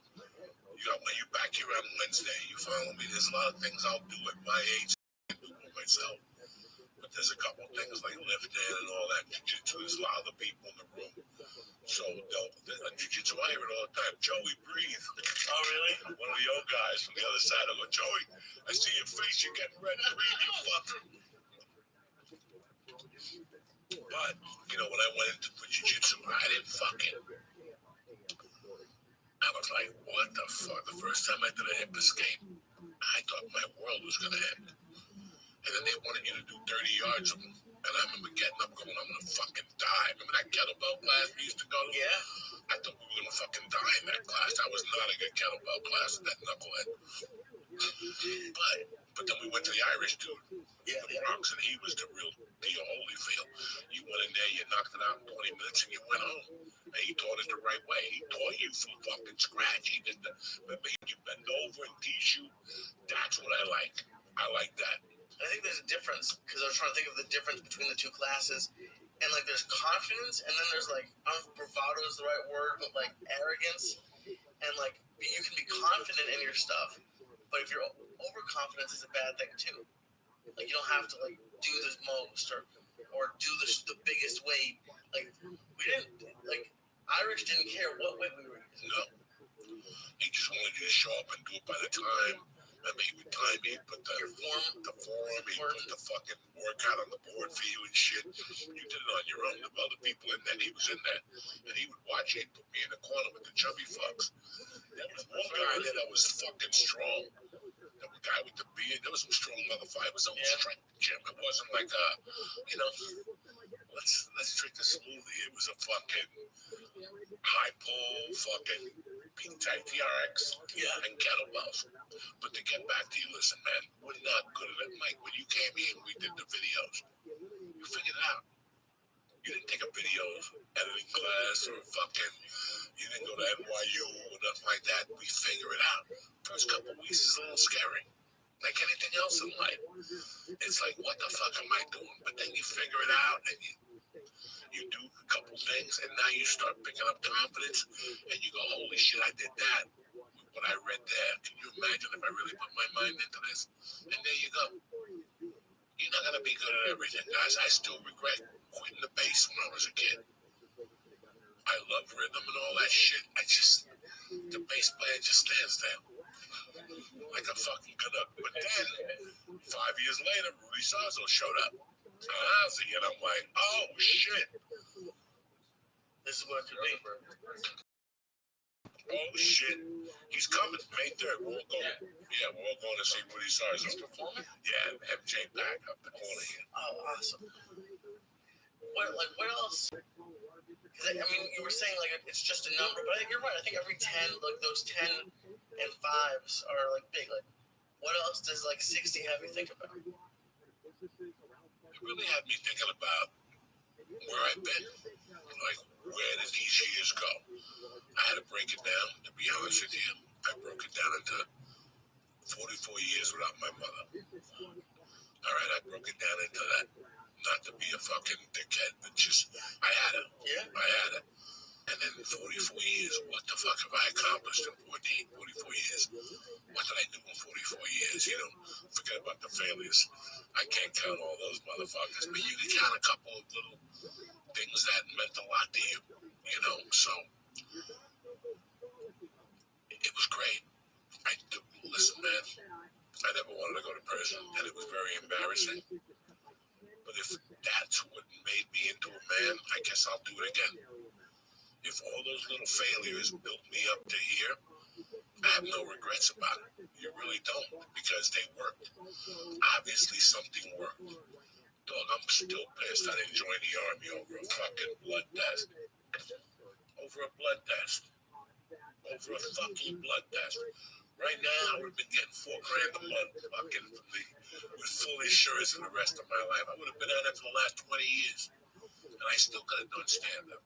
You got you back here on Wednesday. You follow me? There's a lot of things I'll do at my age. I do it myself. But there's a couple of things like lifting and all that. Jiu-jitsu, there's a lot of people in the room. So jiu-jitsu, I hear it all the time. Joey, breathe. Oh, really? One of the old guys from the other side, I go, Joey, I see your face. You're getting red. Breathe, you fucker. But, when I went into jiu-jitsu, I didn't fucking... I was like, what the fuck? The first time I did a hip escape, I thought my world was going to end. And then they wanted you to do 30 yards of them. And I remember getting up going, I'm going to fucking die. Remember that kettlebell class we used to go to? Yeah. I thought we were going to fucking die in that class. I was not a good kettlebell class with that knucklehead. But then we went to the Irish dude, the Bronx, and he was the real deal, Holyfield. You went in there, you knocked it out in 20 minutes, and you went home. And he taught it the right way. He taught you from fucking scratch. He did made you bend over and teach you. That's what I like. I like that. I think there's a difference, because I was trying to think of the difference between the 2 classes. And there's confidence, and then there's I don't know if bravado is the right word, but arrogance. And you can be confident in your stuff, but if you're overconfidence is a bad thing too. You don't have to do the most or do the biggest weight. We didn't Irish didn't care what weight we were using. No. He just wanted you to show up and do it by the time. Remember, he would time me, put the form, he put the fucking workout on the board for you and shit. You did it on your own with other people, and then he was in there. And he would watch it, put me in the corner with the chubby fucks. There was one guy there that was fucking strong. The guy with the beard, there was some strong motherfucker. It was a strength gym. It wasn't like let's drink a smoothie. It was a fucking high pull, fucking pink tight TRX, and kettlebells. But to get back to you, listen, man, we're not good at it. Mike, when you came in, we did the videos. You figured it out. You didn't take a video editing class or fucking, you didn't go to NYU or nothing like that. We figure it out. First couple of weeks is a little scary. Like anything else in life. It's like, what the fuck am I doing? But then you figure it out and you do a couple things and now you start picking up confidence and you go, holy shit, I did that. What I read there. Can you imagine if I really put my mind into this? And there you go. You're not going to be good at everything, guys. I still regret quitting the bass when I was a kid. I love rhythm and all that shit. The bass player just stands there like a fucking canuck. But then, 5 years later, Rudy Sarzo showed up. And I'm like, oh shit. This is what it be. Oh shit. He's coming May 3rd. We're all going to see Rudy Sarzo. He's performing? Yeah, MJ back up the corner here. Oh, awesome. What else? I mean, you were saying like it's just a number, but I think you're right. I think every 10, like those 10 and 5s are like big. Like, what else does like 60 have you think about? It really had me thinking about where I've been. Like, where did these years go? I had to break it down, to be honest with you. I broke it down into 44 years without my mother. All right, I broke it down into that. Not to be a fucking dickhead, but just, I had it. Yeah. I had it. And then 44 years, what the fuck have I accomplished in 44 years? What did I do in 44 years? You know, forget about the failures. I can't count all those motherfuckers, but you can count a couple of little things that meant a lot to you, you know? So, it was great. Listen, man, I never wanted to go to prison, and it was very embarrassing. But if that's what made me into a man, I guess I'll do it again. If all those little failures built me up to here, I have no regrets about it. You really don't, because they worked. Obviously, something worked. Dog, I'm still pissed I didn't join the army over a fucking blood test. Over a blood test. Over a fucking blood test. Right now, I would have been getting $4,000 a month fucking with full insurance for the rest of my life. I would have been on it for the last 20 years. And I still could have done stand-up.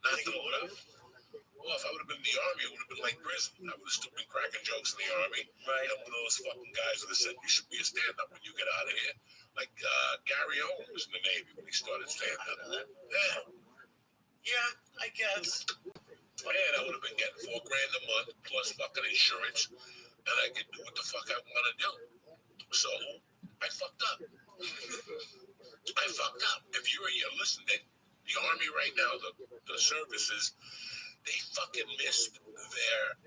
Not that I would have. Well, if I would have been in the army, it would have been like prison. I would have still been cracking jokes in the army. Right. And one of those fucking guys would have said, you should be a stand-up when you get out of here. Like Gary Owen was in the Navy when he started stand-up. Yeah, I guess. And I would have been getting $4,000 a month plus fucking insurance, and I could do what the fuck I want to do. So I fucked up. I fucked up. If you're listening, the army right now, the services, they fucking missed their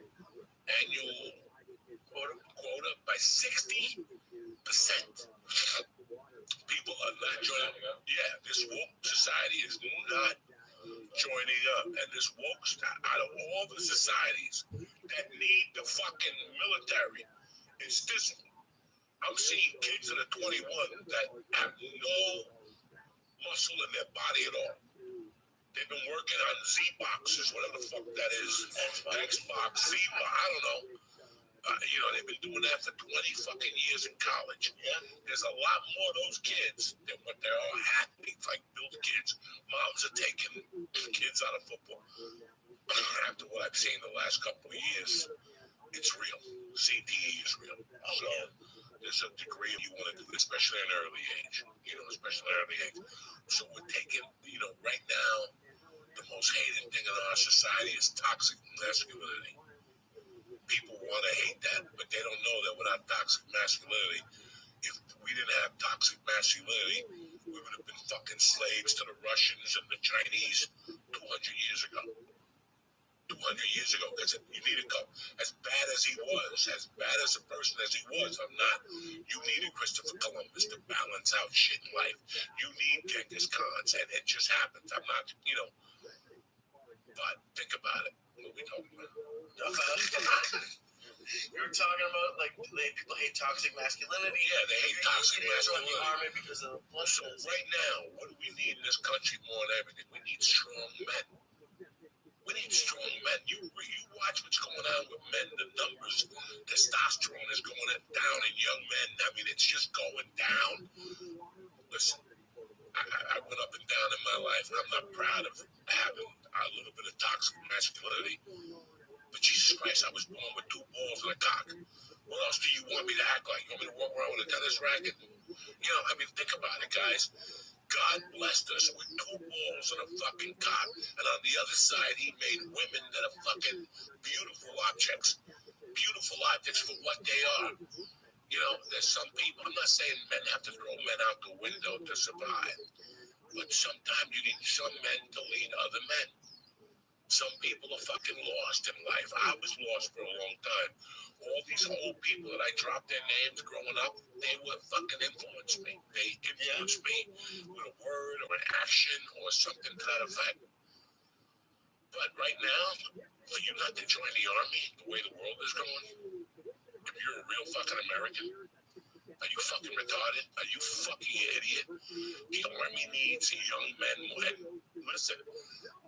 annual quota by 60%. People are not joining up. Yeah, this woke society is not joining up, and this woke out of all the societies that need the fucking military, it's this one. I'm seeing kids that are 21 that have no muscle in their body at all. They've been working on Z boxes, whatever the fuck that is, Xbox, Z box, I don't know. They've been doing that for 20 fucking years in college. Yeah. There's a lot more of those kids than what they're all athletes, like built kids. Moms are taking kids out of football. After what I've seen the last couple of years, it's real. CTE is real. So there's a degree you want to do, especially in early age. So we're taking, right now, the most hated thing in our society is toxic masculinity. People want to hate that, but they don't know that without toxic masculinity, if we didn't have toxic masculinity, we would have been fucking slaves to the Russians and the Chinese 200 years ago. 200 years ago, because you need to go. As bad as he was, as bad as a person as he was, you needed Christopher Columbus to balance out shit in life. You need Genghis Khans, and it just happens. I'm not, but think about it. What are we talking about? You were talking about like people hate toxic masculinity. Yeah, they hate toxic masculinity. The army because of the blood. So right now, what do we need in this country more than everything? We need strong men. We need strong men. You watch what's going on with men. The numbers, testosterone is going down in young men. I mean, it's just going down. Listen, I went up and down in my life, and I'm not proud of having a little bit of toxic masculinity. But Jesus Christ, I was born with 2 balls and a cock. What else do you want me to act like? You want me to walk around with a tennis racket? You know, I mean, think about it, guys. God blessed us with 2 balls and a fucking cock. And on the other side, he made women that are fucking beautiful objects. Beautiful objects for what they are. You know, there's some people, I'm not saying men have to throw men out the window to survive. But sometimes you need some men to lead other men. Some people are fucking lost in life. I was lost for a long time. All these old people that I dropped their names growing up, they would fucking influence me. They influenced me with a word or an action or something to that effect. But right now, for you not to join the army, the way the world is going, if you're a real fucking American, are you fucking retarded? Are you fucking idiot? The army needs young men more. Listen,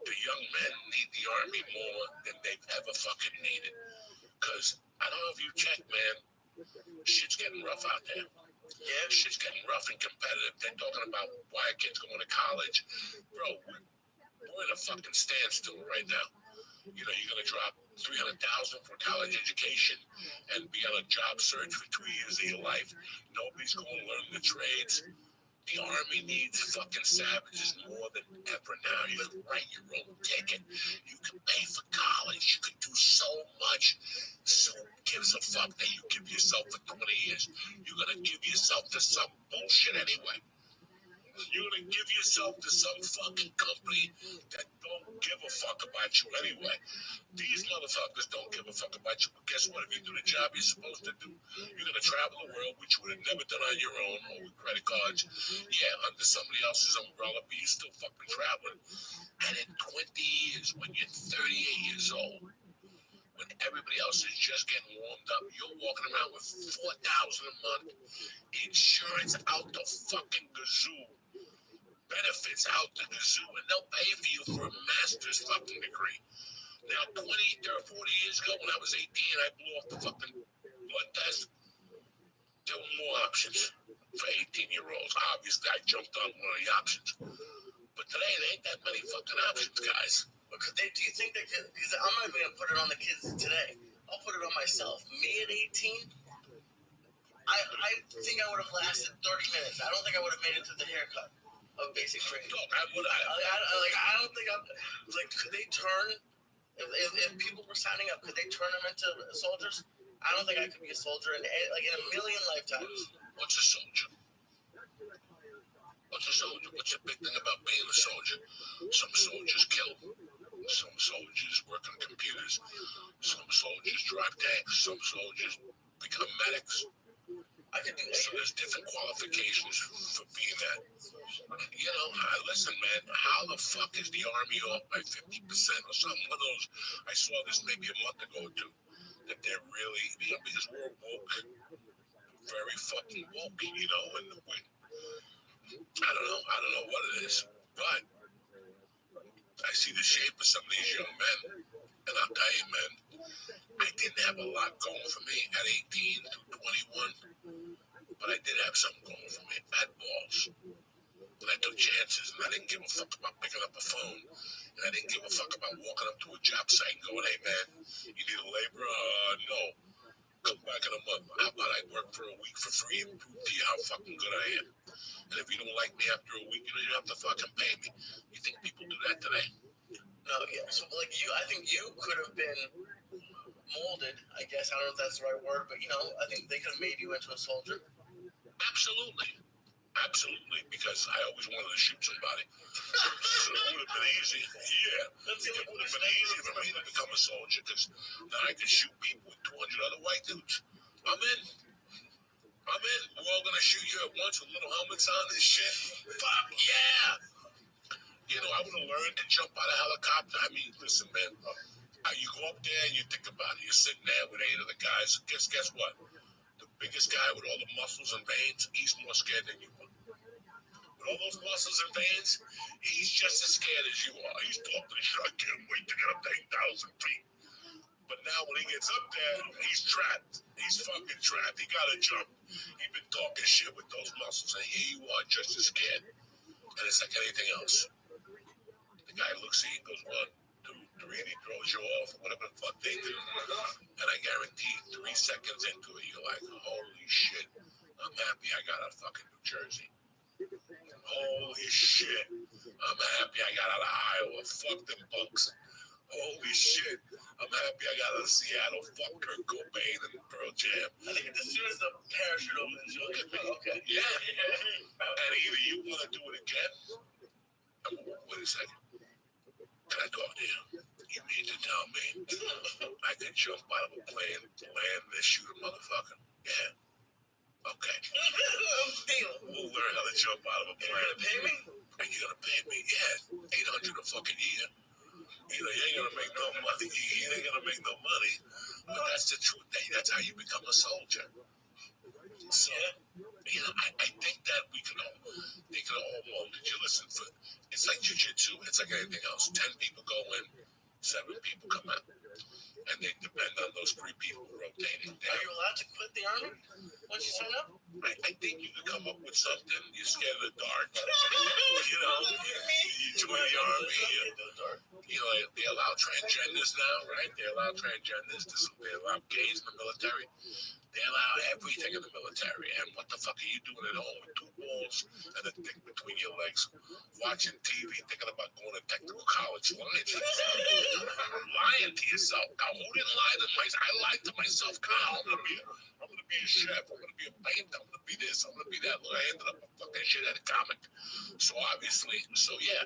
the young men need the army more than they've ever fucking needed. Because I don't know if you checked, man, shit's getting rough out there. Yeah, shit's getting rough and competitive. They're talking about why are kids going to college. Bro, we're in a fucking standstill right now. You know, you're going to drop $300,000 for college education and be on a job search for 2 years of your life. Nobody's going to learn the trades. The army needs fucking savages more than ever now. You can write your own ticket. You can pay for college. You can do so much. So who gives a fuck that you give yourself for 20 years? You're going to give yourself to some bullshit anyway. You're going to give yourself to some fucking company that don't give a fuck about you anyway. These motherfuckers don't give a fuck about you. But guess what? If you do the job you're supposed to do, you're going to travel the world, which you would have never done on your own or with credit cards. Yeah, under somebody else's umbrella, but you're still fucking traveling. And in 20 years, when you're 38 years old, when everybody else is just getting warmed up, you're walking around with $4,000 a month, insurance out the fucking gazoo, benefits out the gazoo, and they'll pay for you for a master's fucking degree. Now, 20, 30, 40 years ago, when I was 18, I blew off the fucking blood test. There were more options for 18-year-olds. Obviously, I jumped on one of the options. But today, there ain't that many fucking options, guys. Do you think they could? Because I'm not even going to put it on the kids today. I'll put it on myself. Me at 18, I think I would have lasted 30 minutes. I don't think I would have made it to the haircut of basic training. I don't think I'm... Like, could they turn... If people were signing up, could they turn them into soldiers? I don't think I could be a soldier in a million lifetimes. What's a soldier? What's a soldier? What's the big thing about being a soldier? Some soldiers kill. Some soldiers work on computers. Some soldiers drive tanks. Some soldiers become medics. So there's different qualifications for being that. You know, listen, man, how the fuck is the army off by 50% or something? One of those, I saw this maybe a month ago or two, that they're really, you know, because we're woke, very fucking woke, you know, and I don't know what it is, but I see the shape of some of these young men, and I'll tell you, man, I didn't have a lot going for me at 18 to 21, but I did have something going for me. I had balls, and I took chances, and I didn't give a fuck about picking up a phone, and I didn't give a fuck about walking up to a job site and going, hey, man, you need a laborer? No. Come back in a month. How about I work for a week for free and prove to you how fucking good I am? And if you don't like me after a week, you don't have to fucking pay me. You think people do that today? No, yeah. So, like, I think you could have been molded, I guess. I don't know if that's the right word, but, you know, I think they could have made you into a soldier. Absolutely. Absolutely, because I always wanted to shoot somebody. So it would have been easy. Yeah. It would have been easy for me to become a soldier, because now I can shoot people with 200 other white dudes. I'm in. We're all going to shoot you at once with little helmets on and shit. Fuck yeah. You know, I would have learned to jump out of a helicopter. I mean, listen, man, You go up there and you think about it. You're sitting there with 8 other guys. Guess what? The biggest guy with all the muscles and veins, he's more scared than you are. With all those muscles and veins, he's just as scared as you are. He's talking shit. I can't wait to get up to 8,000 feet. But now when he gets up there, he's trapped. He's fucking trapped. He gotta jump. He's been talking shit with those muscles, and here you are just as scared. And it's like anything else. The guy looks at you and goes, "What? The really throws you off, whatever the fuck they do." And I guarantee 3 seconds into it, you're like, "Holy shit, I'm happy I got out of fucking New Jersey. Holy shit, I'm happy I got out of Iowa. Fuck them punks. Holy shit, I'm happy I got out of Seattle. Fuck Kurt Cobain and Pearl Jam." I think as soon as the parachute opens, you'll get me. Okay. Yeah. And either you want to do it again. Wait a second. Can I talk to you? You mean to tell me I can jump out of a plane, land, and shoot a motherfucker? Yeah. Okay. We'll learn how to jump out of a plane. You're gonna pay me? And you're gonna pay me? Yeah. $800 a fucking year. You know, you ain't gonna make no money. You ain't gonna make no money. But that's the truth. That's how you become a soldier. So, you know, I think that they can all mold. Did you listen for? It's like jiu-jitsu. It's like anything else. 10 people go in, 7 people come out. And they depend on those 3 people rotating. Are you allowed to quit the army once you sign up? I think you can come up with something. You're scared of the dark. You know, you join the army. You know, they allow transgenders now, right? They allow transgenders. They allow gays in the military. They allow everything in the military. And what the fuck are you doing at home with 2 walls and a thing between your legs, watching TV, thinking about going to technical college? Lying to yourself. Now, who didn't lie to myself? I lied to myself. Kyle, I'm gonna be a chef. I'm gonna be a painter. I'm gonna be this. I'm gonna be that. I ended up a fucking shithead comic. So obviously, yeah.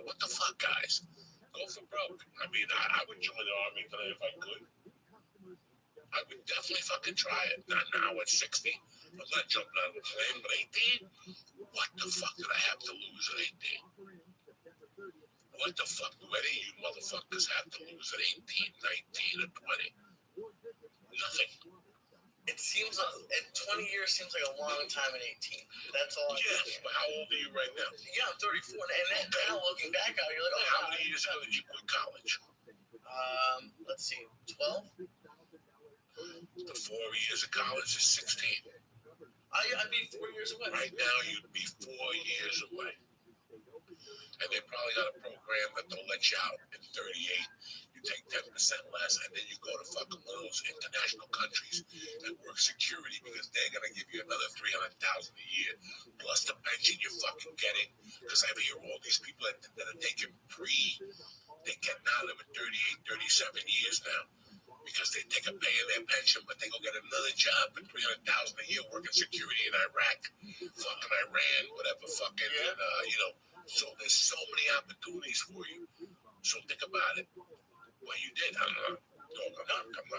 What the fuck, guys? Go for broke. I mean, I would join the army today if I could. I would definitely fucking try it. Not now at 60. I'm not jumping out of a plane, but 18? What the fuck did I have to lose at 18? What the fuck? What do you motherfuckers have to lose at 18, 19, and 20? Nothing. It seems like 20 years seems like a long time at 18. That's all. Yes, but how old are you right now? Yeah, I'm 34, and now looking back out, you're like, oh, how many years ago did you quit college? Let's see, 12. The 4 years of college is 16. I'd be 4 years away. Right now, you'd be 4 years away. And they probably got a program that they'll let you out in 38. You take 10% less, and then you go to fucking one of those international countries and work security because they're going to give you another $300,000 a year, plus the pension you're fucking getting. Because I hear all these people that are taking they get now living 38, 37 years now. Because they take a pay in their pension, but they go get another job for $300,000 a year working security in Iraq, fucking Iran, whatever, fucking, you know. So there's so many opportunities for you. So think about it. What you did, I'm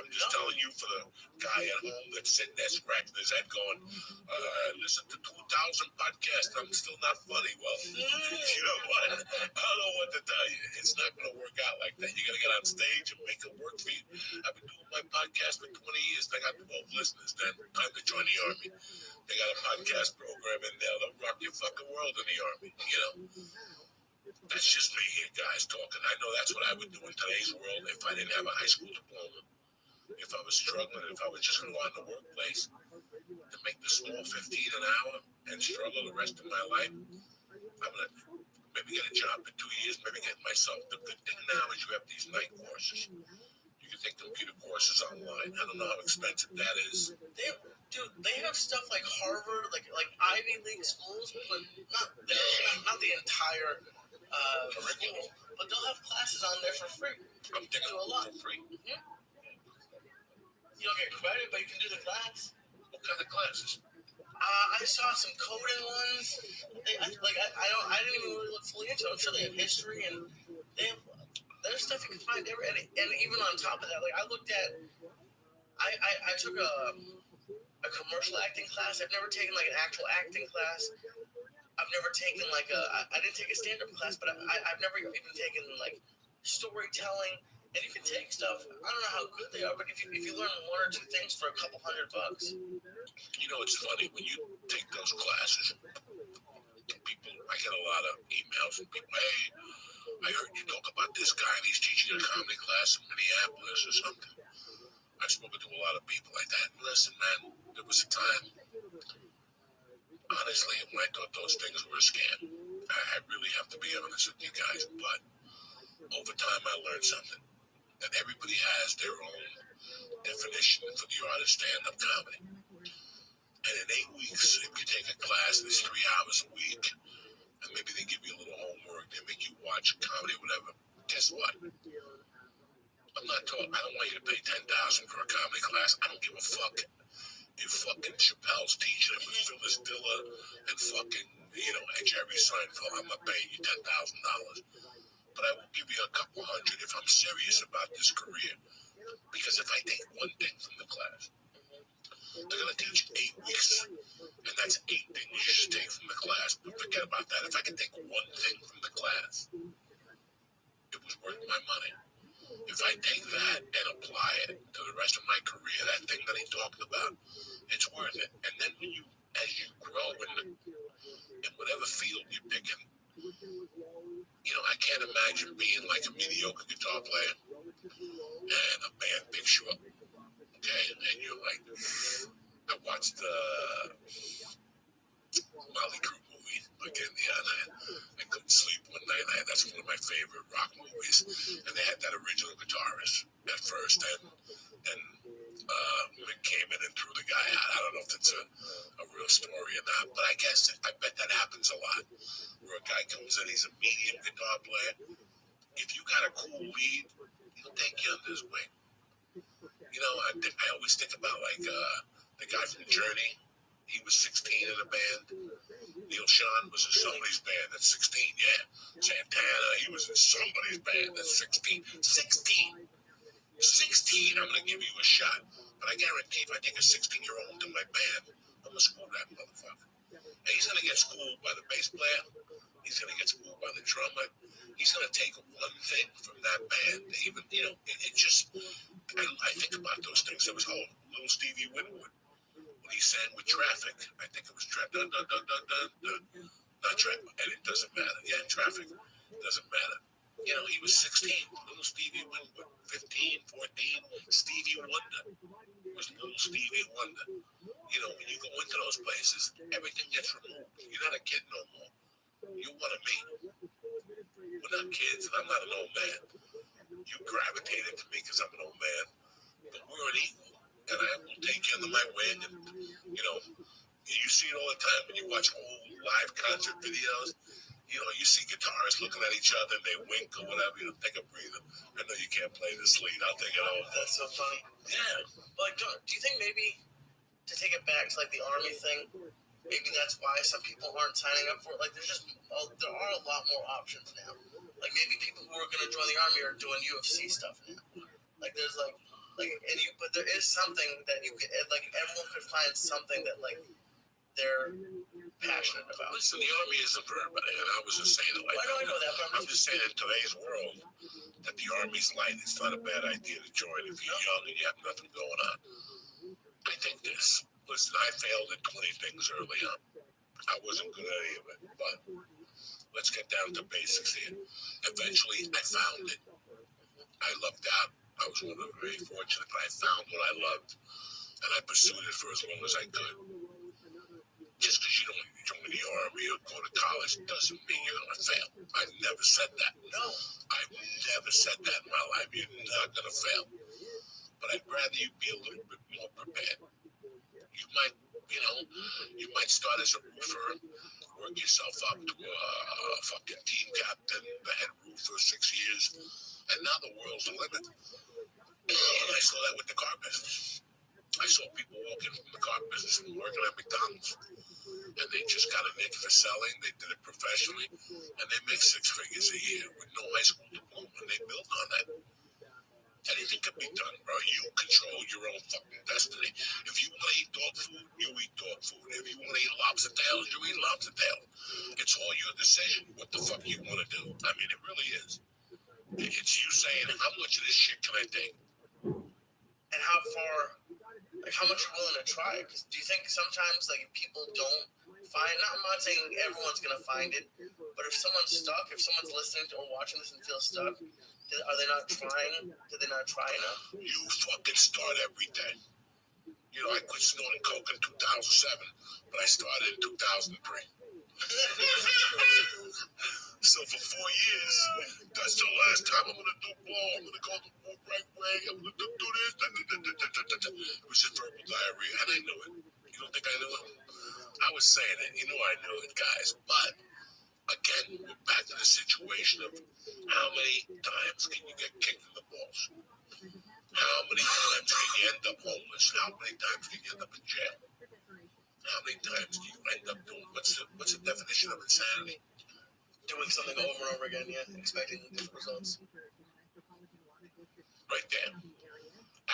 just telling you for the guy at home that's sitting there scratching his head going, listen to 2,000 podcasts, I'm still not funny. Well, you know what? I don't know what to tell you. It's not going to work out like that. You got to get on stage and make it work for you. I've been doing my podcast for 20 years. I got 12 listeners. Then time to join the Army. They got a podcast program in there. They'll rock your fucking world in the Army, you know? That's just me here, guys, talking. I know that's what I would do in today's world if I didn't have a high school diploma. If I was struggling, if I was just going to go out in the workplace to make the small 15 an hour and struggle the rest of my life, I'm going to maybe get a job for 2 years, maybe get myself. The good thing now is you have these night courses. You can take computer courses online. I don't know how expensive that is. They have stuff like Harvard, like Ivy League schools, but not the entire curriculum. But they'll have classes on there for free. I'm thinking a lot for free. Mm-hmm. You don't get credit, but you can do the class. What kind of classes? I saw some coding ones. I didn't even really look fully into it. I'm sure they have history and there's stuff you can find there. And even on top of that, like I looked at, I took a commercial acting class. I've never taken like an actual acting class. I've never taken I didn't take a stand-up class, but I've never even taken like storytelling. And you can take stuff. I don't know how good they are, but if you learn one or two things for a couple $100. You know, it's funny when you take those classes. People, I get a lot of emails from people. Hey, I heard you talk about this guy and he's teaching a comedy class in Minneapolis or something. I've spoken to a lot of people like that. Listen, man, there was a time, honestly, when I thought those things were a scam. I really have to be honest with you guys, but over time I learned something. That everybody has their own definition for the art of stand-up comedy. And in 8 weeks, if you take a class that's 3 hours a week, and maybe they give you a little homework, they make you watch comedy, whatever, guess what? I don't want you to pay $10,000 for a comedy class. I don't give a fuck if fucking Chappelle's teaching it with Phyllis Diller and fucking, and Jerry Seinfeld. I'm not paying you $10,000. But I will give you a couple hundred if I'm serious about this career. Because if I take one thing from the class, they're going to teach 8 weeks, and that's 8 things you should take from the class. But forget about that. If I can take one thing from the class, it was worth my money. If I take that and apply it to the rest of my career, that thing that he talked about, it's worth it. And then as you grow in whatever field you're picking, I can't imagine being like a mediocre guitar player and a band picks you up, okay? And you're like, I watched the Molly Crew movie again the other night. I couldn't sleep one night. That's one of my favorite rock movies. And they had that original guitarist at first, and Mick came in and threw the guy out. I don't know if it's a real story or not, but I bet that happens a lot. Where a guy comes in, he's a medium guitar player. If you got a cool lead, he'll take you under his wing. I always think about the guy from Journey. He was 16 in a band. Neil Sean was in somebody's band at 16. Yeah, Santana, he was in somebody's band at 16. 16. I'm gonna give you a shot. But I guarantee if I take a 16-year-old to my band, I'm gonna school that motherfucker. And he's gonna get schooled by the bass player. He's going to get schooled by the drummer. He's going to take one thing from that band. Even, I think about those things. There was little Stevie Winwood. When he sang with Traffic, I think it was Traffic. Not Traffic. And it doesn't matter. Yeah, Traffic. Doesn't matter. He was 16. Little Stevie Winwood. 15, 14. Stevie Wonder was little Stevie Wonder. When you go into those places, everything gets removed. You're not a kid no more. You want to meet. We're not kids, and I'm not an old man. You gravitated to me because I'm an old man, but we're an equal, and I will take you under my wing. And you see it all the time when you watch old live concert videos. You see guitarists looking at each other and they wink or whatever. Take a breather. I know you can't play this lead. I'll take it over. That's so funny. Yeah. Like, do you think maybe to take it back to like the Army thing? Maybe that's why some people aren't signing up for it. Like, there are a lot more options now. Like, maybe people who are going to join the Army are doing UFC stuff now. Like, there's but there is something that you could, like, everyone could find something that, like, they're passionate about. Listen, the Army isn't for everybody, and I wasn't saying it like that. I know that, but I'm just saying in today's world that the Army's light. It's not a bad idea to join if you're young and you have nothing going on. I think this. Listen, I failed at 20 things early on. I wasn't good at any of it, but let's get down to basics here. Eventually, I found it. I lucked out. I was one of the very fortunate, but I found what I loved, and I pursued it for as long as I could. Just because you don't join the Army or go to college doesn't mean you're going to fail. I've never said that. No, I've never said that in my life. You're not going to fail. But I'd rather you be a little bit more prepared. You might start as a roofer, work yourself up to a fucking team captain, the head roofer, 6 years, and now the world's the limit. And I saw that with the car business. I saw people walking from the car business and working at McDonald's, and they just got a niche for selling. They did it professionally, and they make 6 figures a year with no high school diploma, and they built on that. Anything can be done, bro. You control your own fucking destiny. If you want to eat dog food, you eat dog food. If you want to eat lobster tails, you eat lobster tails. It's all your decision what the fuck you want to do. I mean, it really is. It's you saying, how much of this shit can I take? And how far, like how much you're willing to try it? Because do you think sometimes like if people don't find, I'm not saying everyone's gonna find it, but if someone's stuck, if someone's listening to or watching this and feels stuck, are they not trying? Did they not try enough? You fucking start every day. You know, I quit snorting coke in 2007, but I started in 2003. So for 4 years, that's the last time I'm gonna do blow. I'm gonna go the right way. I'm gonna do this. It was just verbal diarrhea, and I knew it. You don't think I knew it? I was saying it. You know I knew it, guys. But again, we're back to the situation of how many times can you get kicked in the balls? How many times can you end up homeless? How many times can you end up in jail? How many times do you end up doing what's the definition of insanity? Doing something over and over again, yeah, expecting different results. Right there.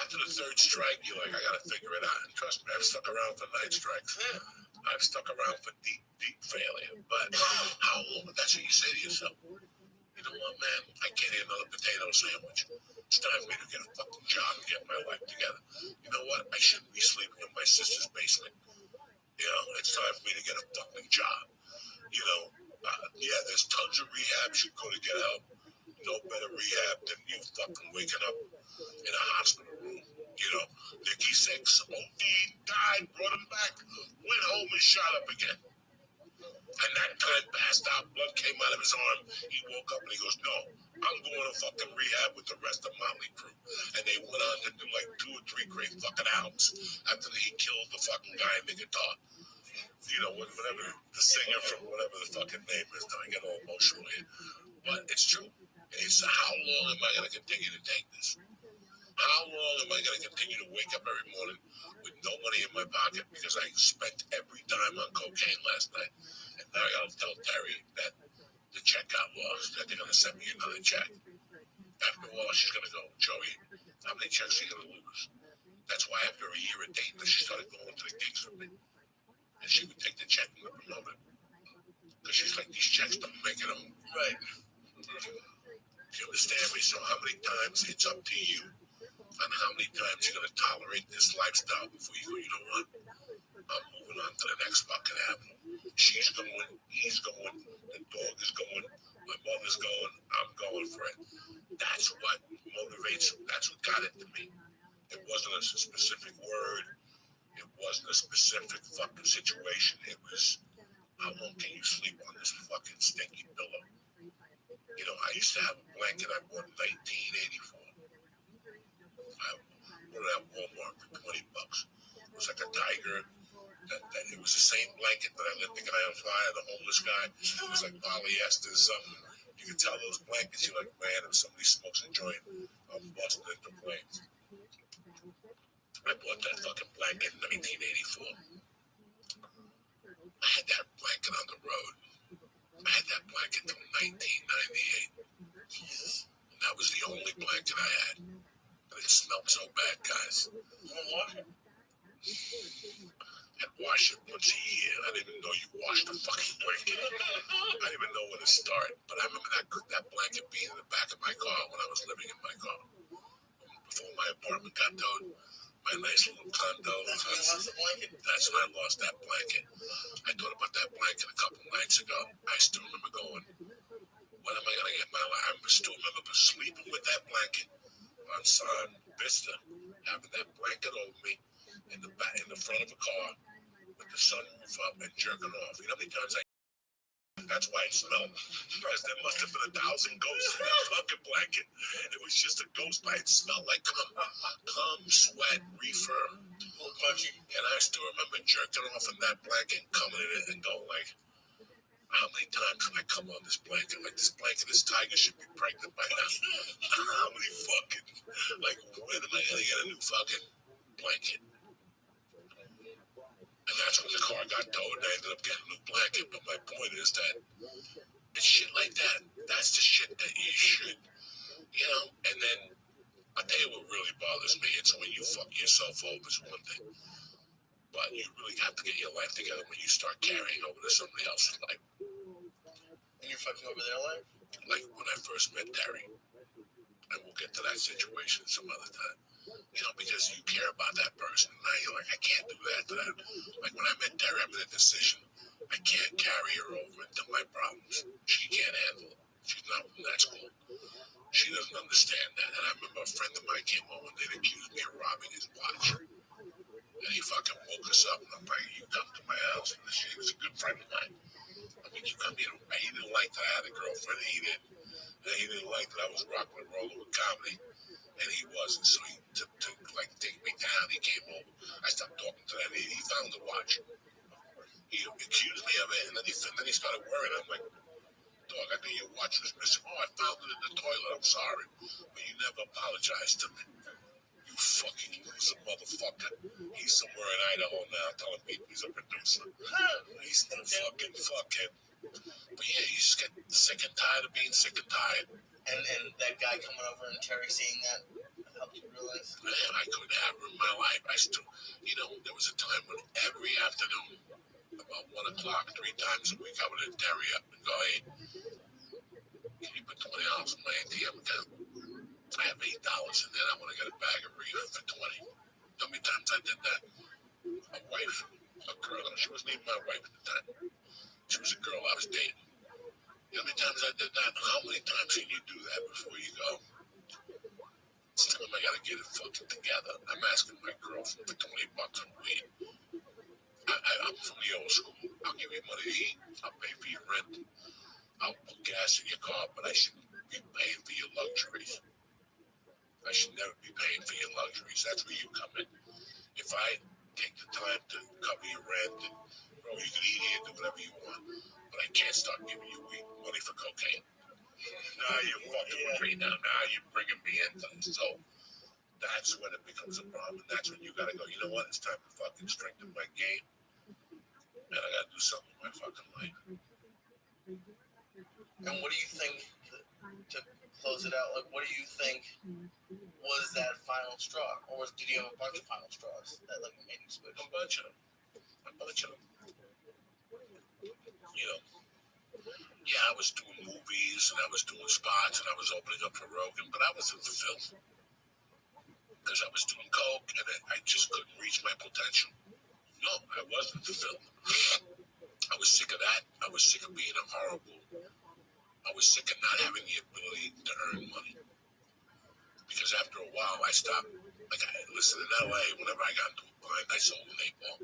After the third strike, you're like, I gotta figure it out. And trust me, I've stuck around for 9 strikes. I've stuck around for deep failure. But how long? That's what you say to yourself. You know what, man? I can't eat another potato sandwich. It's time for me to get a fucking job and get my life together. You know what? I shouldn't be sleeping in my sister's basement. You know, it's time for me to get a fucking job. You know, yeah, there's tons of rehabs you go to get help. No better rehab than you fucking waking up in a hospital room. You know, Nicky Six, OD, died, brought him back, went home and shot up again. And that time passed out, blood came out of his arm. He woke up and he goes, no, I'm going to fucking rehab with the rest of Motley Crue. And they went on to do like 2 or 3 great fucking albums after he killed the fucking guy in the guitar. You know, whatever the singer from whatever the fucking name is, now I get all emotional here. But it's true. It's how long am I going to continue to take this? How long am I going to continue to wake up every morning with no money in my pocket because I spent every dime on cocaine last night? And now I got to tell Terry that the check got lost, that they're going to send me another check. After a while, she's going to go, Joey, how many checks are you going to lose? That's why after a year of dating, she started going to the gigs with me. And she would take the check and promote it. Because she's like, these checks don't make it home. Right. You understand me? So how many times it's up to you on how many times you're going to tolerate this lifestyle before you go, you know what? I'm moving on to the next fucking avenue. She's going, he's going, the dog is going, my mother's going, I'm going for it. That's what motivates, that's what got it to me. It wasn't a specific word. It wasn't a specific fucking situation. It was, how long can you sleep on this fucking stinky pillow? You know, I used to have a blanket I bought in 1984. I bought it at Walmart for $20. It was like a tiger. It was the same blanket that I lit the guy on fire, the homeless guy. It was like polyester or something. You could tell those blankets, you're like, man, if somebody smokes a joint, I'm busting into flames. I bought that fucking blanket in 1984. I had that blanket on the road. I had that blanket till 1998. And that was the only blanket I had. And it smelled so bad, guys. I'd wash it once a year. I didn't even know you washed the fucking blanket. I didn't even know where to start. But I remember that blanket being in the back of my car when I was living in my car. Before my apartment got towed. My nice little condo. That's when I lost that blanket. I thought about that blanket a couple nights ago. I still remember going, when am I going to get my life? I still remember sleeping with that blanket on San Vista, having that blanket over me in the front of a car with the sunroof up and jerking off. You know how many times that's why it smelled. Because there must have been 1,000 ghosts in that fucking blanket. It was just a ghost bite. It smelled like cum, sweat, reefer, punchy. And I still remember jerking off in that blanket, coming in it and going like, how many times can I come on this blanket? Like, this blanket, this tiger should be pregnant by now. How many fucking, like, when am I going to get a new fucking blanket? And that's when the car got towed and I ended up getting a new blanket. But my point is that it's shit like that. That's the shit that you should, you know. And then I'll tell you what really bothers me. It's when you fuck yourself over is one thing. But you really have to get your life together when you start carrying over to somebody else's life. And you're fucking over their life? Like when I first met Terry. And we'll get to that situation some other time. You know, because you care about that person. Now you're like, I can't do that to them. Like when I met Terry, I made a decision. I can't carry her over into my problems. She can't handle it. She's not from that school. She doesn't understand that. And I remember a friend of mine came over and they accused me of robbing his watch. And he fucking woke us up and I'm like, you come to my house. And he was a good friend of mine. I mean, you come here. He didn't like that I had a girlfriend. He didn't like that I was rocking and rolling with comedy. And he wasn't. So he to like take me down, he came over. I stopped talking to that. He found the watch. He accused me of it, and then he started worrying. I'm like, dog, I think your watch was missing. Oh, I found it in the toilet. I'm sorry, but you never apologized to me. You fucking loser motherfucker. He's somewhere in Idaho now telling people he's a producer. He's still fucking. But yeah, you just get sick and tired of being sick and tired. And that guy coming over and Terry seeing that helped you realize? Man, I couldn't have her in my life. I still, you know, there was a time when every afternoon, about 1 o'clock, 3 times a week, I would hit Terry up and go, hey, can you put $20 in my ATM account? I have $8 in there. I want to get a bag of reef for 20. How many times I did that? A wife, a girl, she wasn't even my wife at the time. She was a girl I was dating. You know how many times I did that? How many times can you do that before you go? It's time I gotta get it fucking together. I'm asking my girlfriend for $20 on weed. I'm from the old school. I'll give you money to eat. I'll pay for your rent. I'll put gas in your car, but I shouldn't be paying for your luxuries. I should never be paying for your luxuries. That's where you come in. If I take the time to cover your rent, and, bro, you can eat here, do whatever you want, but I can't start giving you money for cocaine. Now you're fucking with me now. Now you're bringing me into this. So that's when it becomes a problem. And that's when you gotta go, you know what? It's time to fucking strengthen my game. And I gotta do something with my fucking life. And what do you think, to close it out, like, what do you think was that final straw? Or did you have a bunch of final straws that, like, made you switch? A bunch of them. You know, yeah, I was doing movies and I was doing spots and I was opening up for Rogan, but I was in the film because I was doing coke and I just couldn't reach my potential. No, I wasn't the film. I was sick of that. I was sick of being a horrible. I was sick of not having the ability to earn money. Because after a while, I stopped. Like, listen, in LA, whenever I got into a bind, I sold an 8-ball.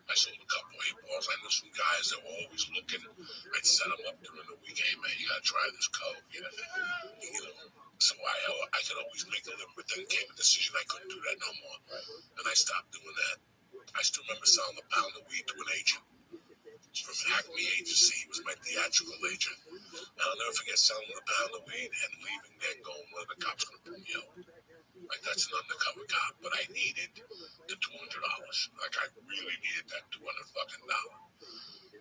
I sold a couple 8-balls. I knew some guys that were always looking. I'd set them up during the week. Hey, man, you got to try this coke. You know. So I could always make a living, but then came a decision I couldn't do that no more. And I stopped doing that. I still remember selling a pound of weed to an agent. From Acme Agency, he was my theatrical agent. And I'll never forget selling a pound of weed and leaving there going, well, the cop's going to pull me over. Like, that's an undercover cop. But I needed the $200. Like, I really needed that $200 fucking dollar.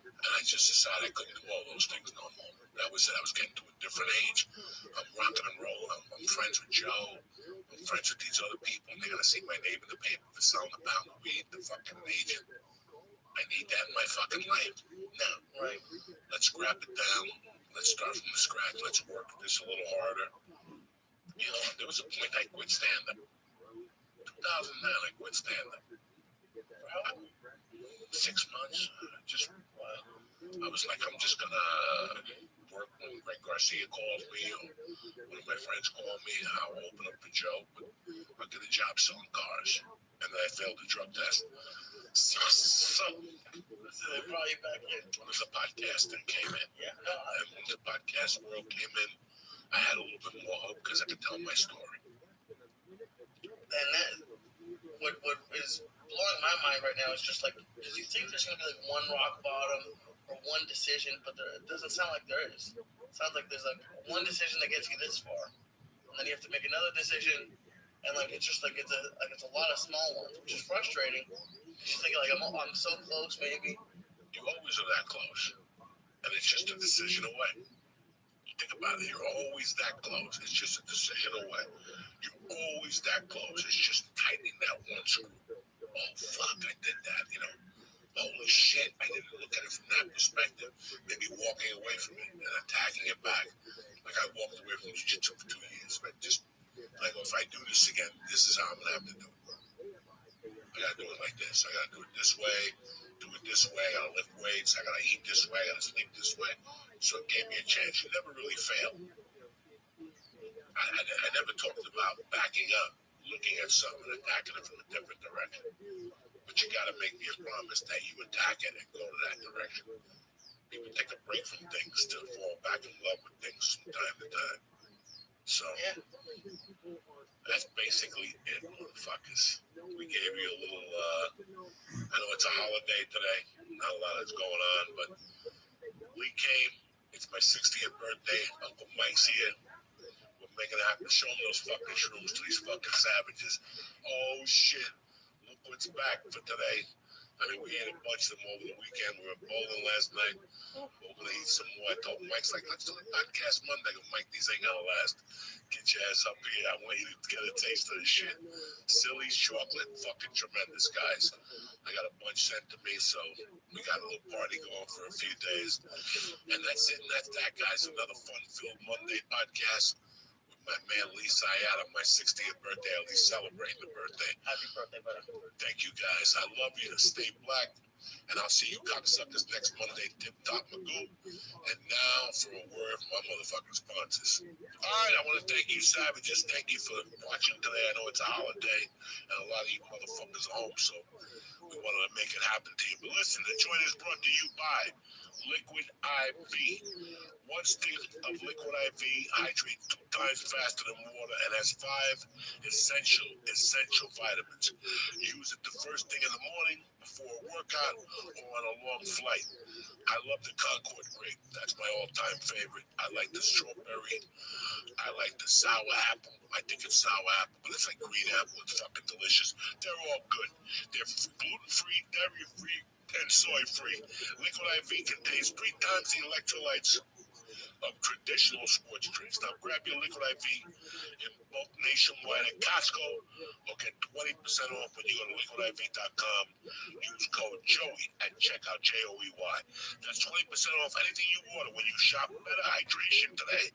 And I just decided I couldn't do all those things no more. That was it. I was getting to a different age. I'm rocking and rolling. I'm friends with Joe. I'm friends with these other people. And they're going to see my name in the paper for selling a pound of weed to fucking agent. I need that in my fucking life. Now, right, let's grab it down. Let's start from the scratch. Let's work this a little harder. You know, there was a point I quit stand-up. 2009, I quit stand-up. 6 months. I was like, I'm just going to work when Greg Garcia calls me or one of my friends call me. I'll open up for Joe. But I'll get a job selling cars. And then I failed the drug test. So they brought you back in. It was a podcast that came in. Yeah. And when the podcast world came in, I had a little bit more hope because I could tell my story. And that, what is blowing my mind right now is just like, because you think there's going to be like one rock bottom or one decision, but it doesn't sound like there is. It sounds like there's like one decision that gets you this far, and then you have to make another decision, and like it's just like it's a lot of small ones, which is frustrating. You're thinking like I'm so close, maybe. You always are that close, and it's just a decision away. You think about it, you're always that close. It's just a decision away. You're always that close. It's just tightening that one screw. Oh fuck, I did that. You know, holy shit, I didn't look at it from that perspective. Maybe walking away from it and attacking it back. Like I I walked away from jiu-jitsu for 2 years. Right? Just like, if I do this again, this is how I'm gonna have to do it. I gotta do it like this. I gotta do it this way. Do it this way. I gotta lift weights. I gotta eat this way. I gotta sleep this way. So it gave me a chance. You never really fail. I never talked about backing up, looking at something and attacking it from a different direction. But you gotta make me a promise that you attack it and go to that direction. People take a break from things to fall back in love with things from time to time. So that's basically it, motherfuckers. We gave you a little, I know it's a holiday today, not a lot is going on, but Lee came, it's my 60th birthday, Uncle Mike's here. We're making it happen, show them those fucking shrooms to these fucking savages. Oh shit, look what's back for today. I mean, we ate a bunch of them over the weekend. We were bowling last night. We're going to eat some more. I told Mike's like, let's do a podcast Monday. I go, Mike, these ain't going to last. Get your ass up here. I want you to get a taste of this shit. Silly's chocolate, fucking tremendous, guys. I got a bunch sent to me, so we got a little party going for a few days. And that's it. And that's that, guys. Another fun-filled Monday podcast. My man Lee Sayat on my 60th birthday, at least celebrating the birthday. Happy birthday, buddy. Thank you, guys. I love you. Stay black. And I'll see you cocksuckers next Monday, Tip Top Magoo. And now for a word from my motherfucking sponsors. All right, I want to thank you, savages. Thank you for watching today. I know it's a holiday, and a lot of you motherfuckers are home, so we wanted to make it happen to you. But listen, the joint is brought to you by Liquid IV. 1 stick of Liquid IV hydrates 2 times faster than water and has 5 essential vitamins. Use it the first thing in the morning, before a workout, or on a long flight. I love the Concord grape. That's my all-time favorite. I like the strawberry. I like the sour apple. I think it's sour apple, but it's like green apple. It's fucking delicious. They're all good. They're gluten-free, dairy-free, and soy-free. Liquid IV contains 3 times the electrolytes of traditional sports drinks. Now grab your Liquid IV in bulk nationwide at Costco, or get 20% off when you go to liquidiv.com. Use code Joey at checkout, JOEY. That's 20% off anything you order when you shop Better Hydration today.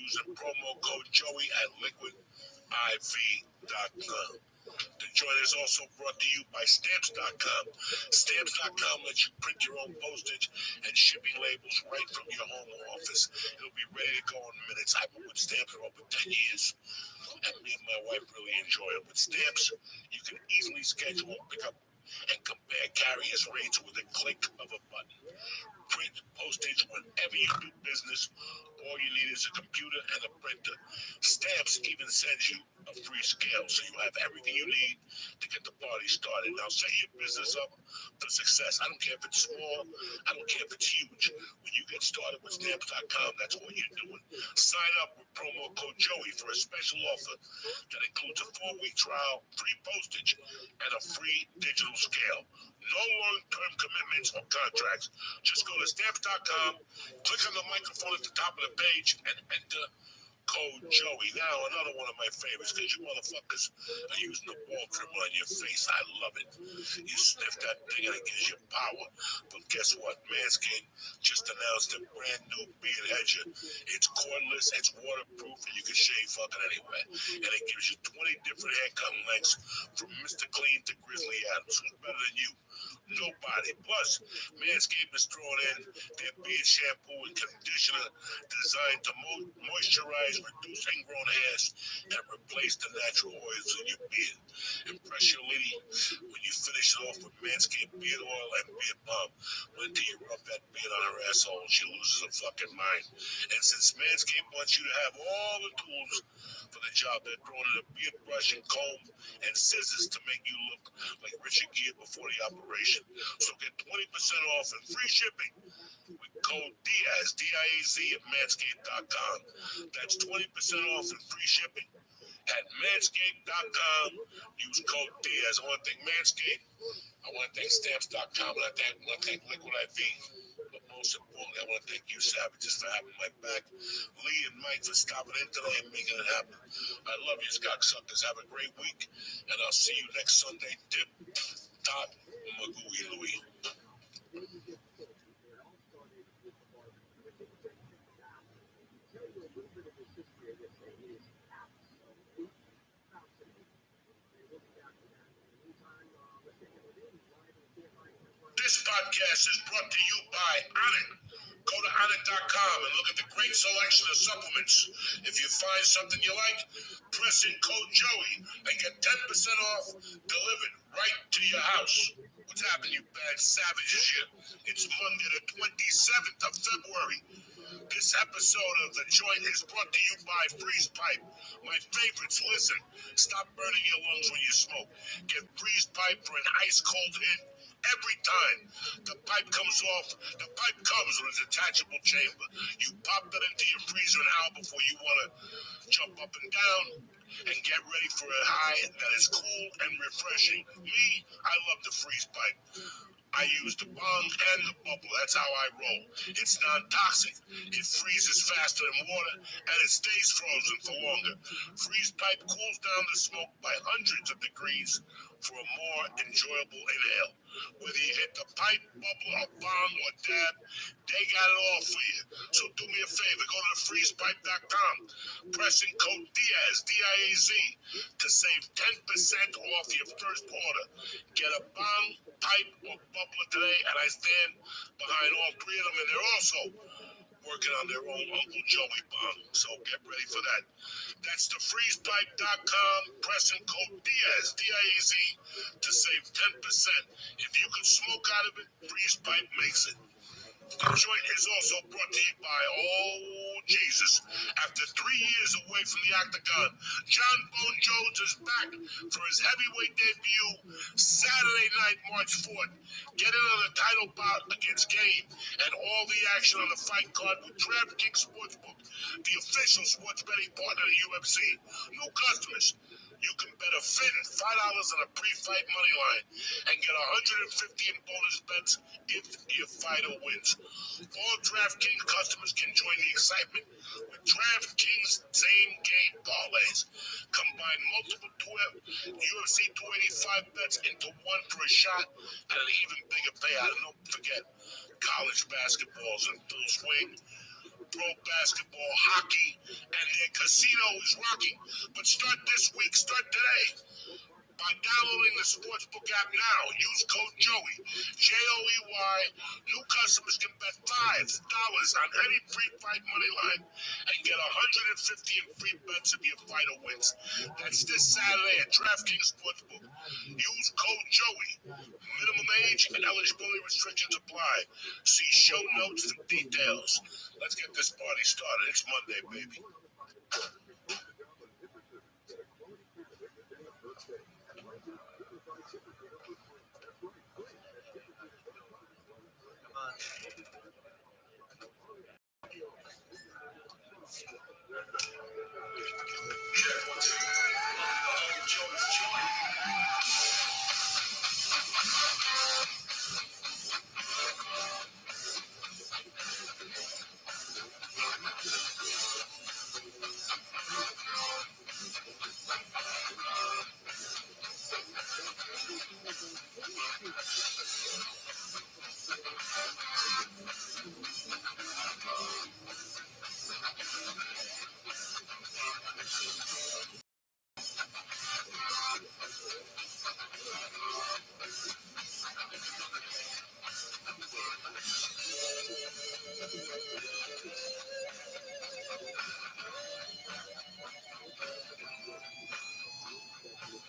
Use the promo code Joey at liquidiv.com. The joint is also brought to you by Stamps.com. Stamps.com lets you print your own postage and shipping labels right from your home office. It'll be ready to go in minutes. I've been with Stamps for over 10 years, and me and my wife really enjoy it. With Stamps, you can easily schedule, pick up, and compare carriers' rates with a click of a button. Print postage whenever you do business. All you need is a computer and a printer. Stamps even sends you a free scale, so you have everything you need to get the party started. Now set your business up for success. I don't care if it's small. I don't care if it's huge. When you get started with Stamps.com, that's what you're doing. Sign up with promo code Joey for a special offer that includes a 4-week trial, free postage, and a free digital scale. No long-term commitments or contracts. Just go to Stamps.com, click on the microphone at the top of the page, and enter code Joey. Now, another one of my favorites, because you motherfuckers are using the ball trimmer on your face. I love it. You sniff that thing and it gives you power. But guess what? Manscaped just announced a brand new beard hedger. It's cordless, it's waterproof, and you can shave fucking anywhere. And it gives you 20 different haircut lengths from Mr. Clean to Grizzly Adams. Who's better than you? Nobody. Plus, Manscaped is throwing in their beard shampoo and conditioner designed to moisturize, reduce ingrown hairs, and replace the natural oils in your beard. Impress your lady when you finish it off with Manscaped beard oil and beard balm. When you rub that beard on her asshole, she loses her fucking mind. And since Manscaped wants you to have all the tools for the job, they're throwing in a beard brush and comb and scissors to make you look like Richard Gere before the operation. So get 20% off and free shipping with code Diaz, D-I-A-Z at manscaped.com. That's 20% off and free shipping at manscaped.com. Use code Diaz. I want to thank Manscaped. I want to thank Stamps.com. And I want to thank Liquid IV. But most importantly, I want to thank you, savages, for having my back. Lee and Mike for stopping in today and making it happen. I love you, cocksuckers. Have a great week. And I'll see you next Sunday. Dip, Top, Magooey Louie. When you get started, all started with the barber. When you take the job, tell you a little bit of his history, I guess, it is absolutely fascinating. And we'll be back to that. In the meantime, let's get it in live in KFI. This podcast is brought to you by Onnit. Go to Onnit.com and look at the great selection of supplements. If you find something you like, press in code Joey and get 10% off delivered right to your house. What's happening, you bad savages here? It's Monday the 27th of February. This episode of The Joint is brought to you by Freeze Pipe. My favorites. Listen, stop burning your lungs when you smoke. Get Freeze Pipe for an ice cold hit every time. The pipe comes with a detachable chamber. You pop that into your freezer an hour before you want to jump up and down and get ready for a high that is cool and refreshing. Me, I love the Freeze Pipe. I use the bong and the bubble. That's how I roll. It's non-toxic. It freezes faster than water, and it stays frozen for longer. Freeze Pipe cools down the smoke by hundreds of degrees for a more enjoyable inhale. Whether you hit the pipe, bubble, or bong, or dab, they got it all for you. So do me a favor. Go to freezepipe.com. Press in code Diaz, D-I-A-Z, to save 10% off your first order. Get a bong, pipe, or bubbler today, and I stand behind all three of them, and they're also working on their own Uncle Joey bong, so get ready for that. That's the freezepipe.com. Press in code Diaz, D-I-A-Z, to save 10%. If you can smoke out of it, Freeze Pipe makes it. The Joint is also brought to you by, oh, Jesus. After 3 years away from the octagon, John Bone Jones is back for his heavyweight debut Saturday night, March 4th. Get in on the title bout against Game and all the action on the fight card with DraftKings Sportsbook, the official sports betting partner of the UFC. New customers, you can bet a fin $5 on a pre-fight money line and get $150 in bonus bets if your fighter wins. All DraftKings customers can join the excitement with DraftKings same-game parlays. Combine multiple UFC 285 bets into one for a shot and an even bigger payout. And don't forget, college basketball's in full swing. Pro basketball, hockey, and their casino is rocking. But start this week, start today. By downloading the Sportsbook app now, use code Joey, J-O-E-Y. New customers can bet $5 on any pre-fight money line and get $150 in free bets if your fighter wins. That's this Saturday at DraftKings Sportsbook. Use code Joey. Minimum age and eligibility restrictions apply. See show notes for details. Let's get this party started. It's Monday, baby.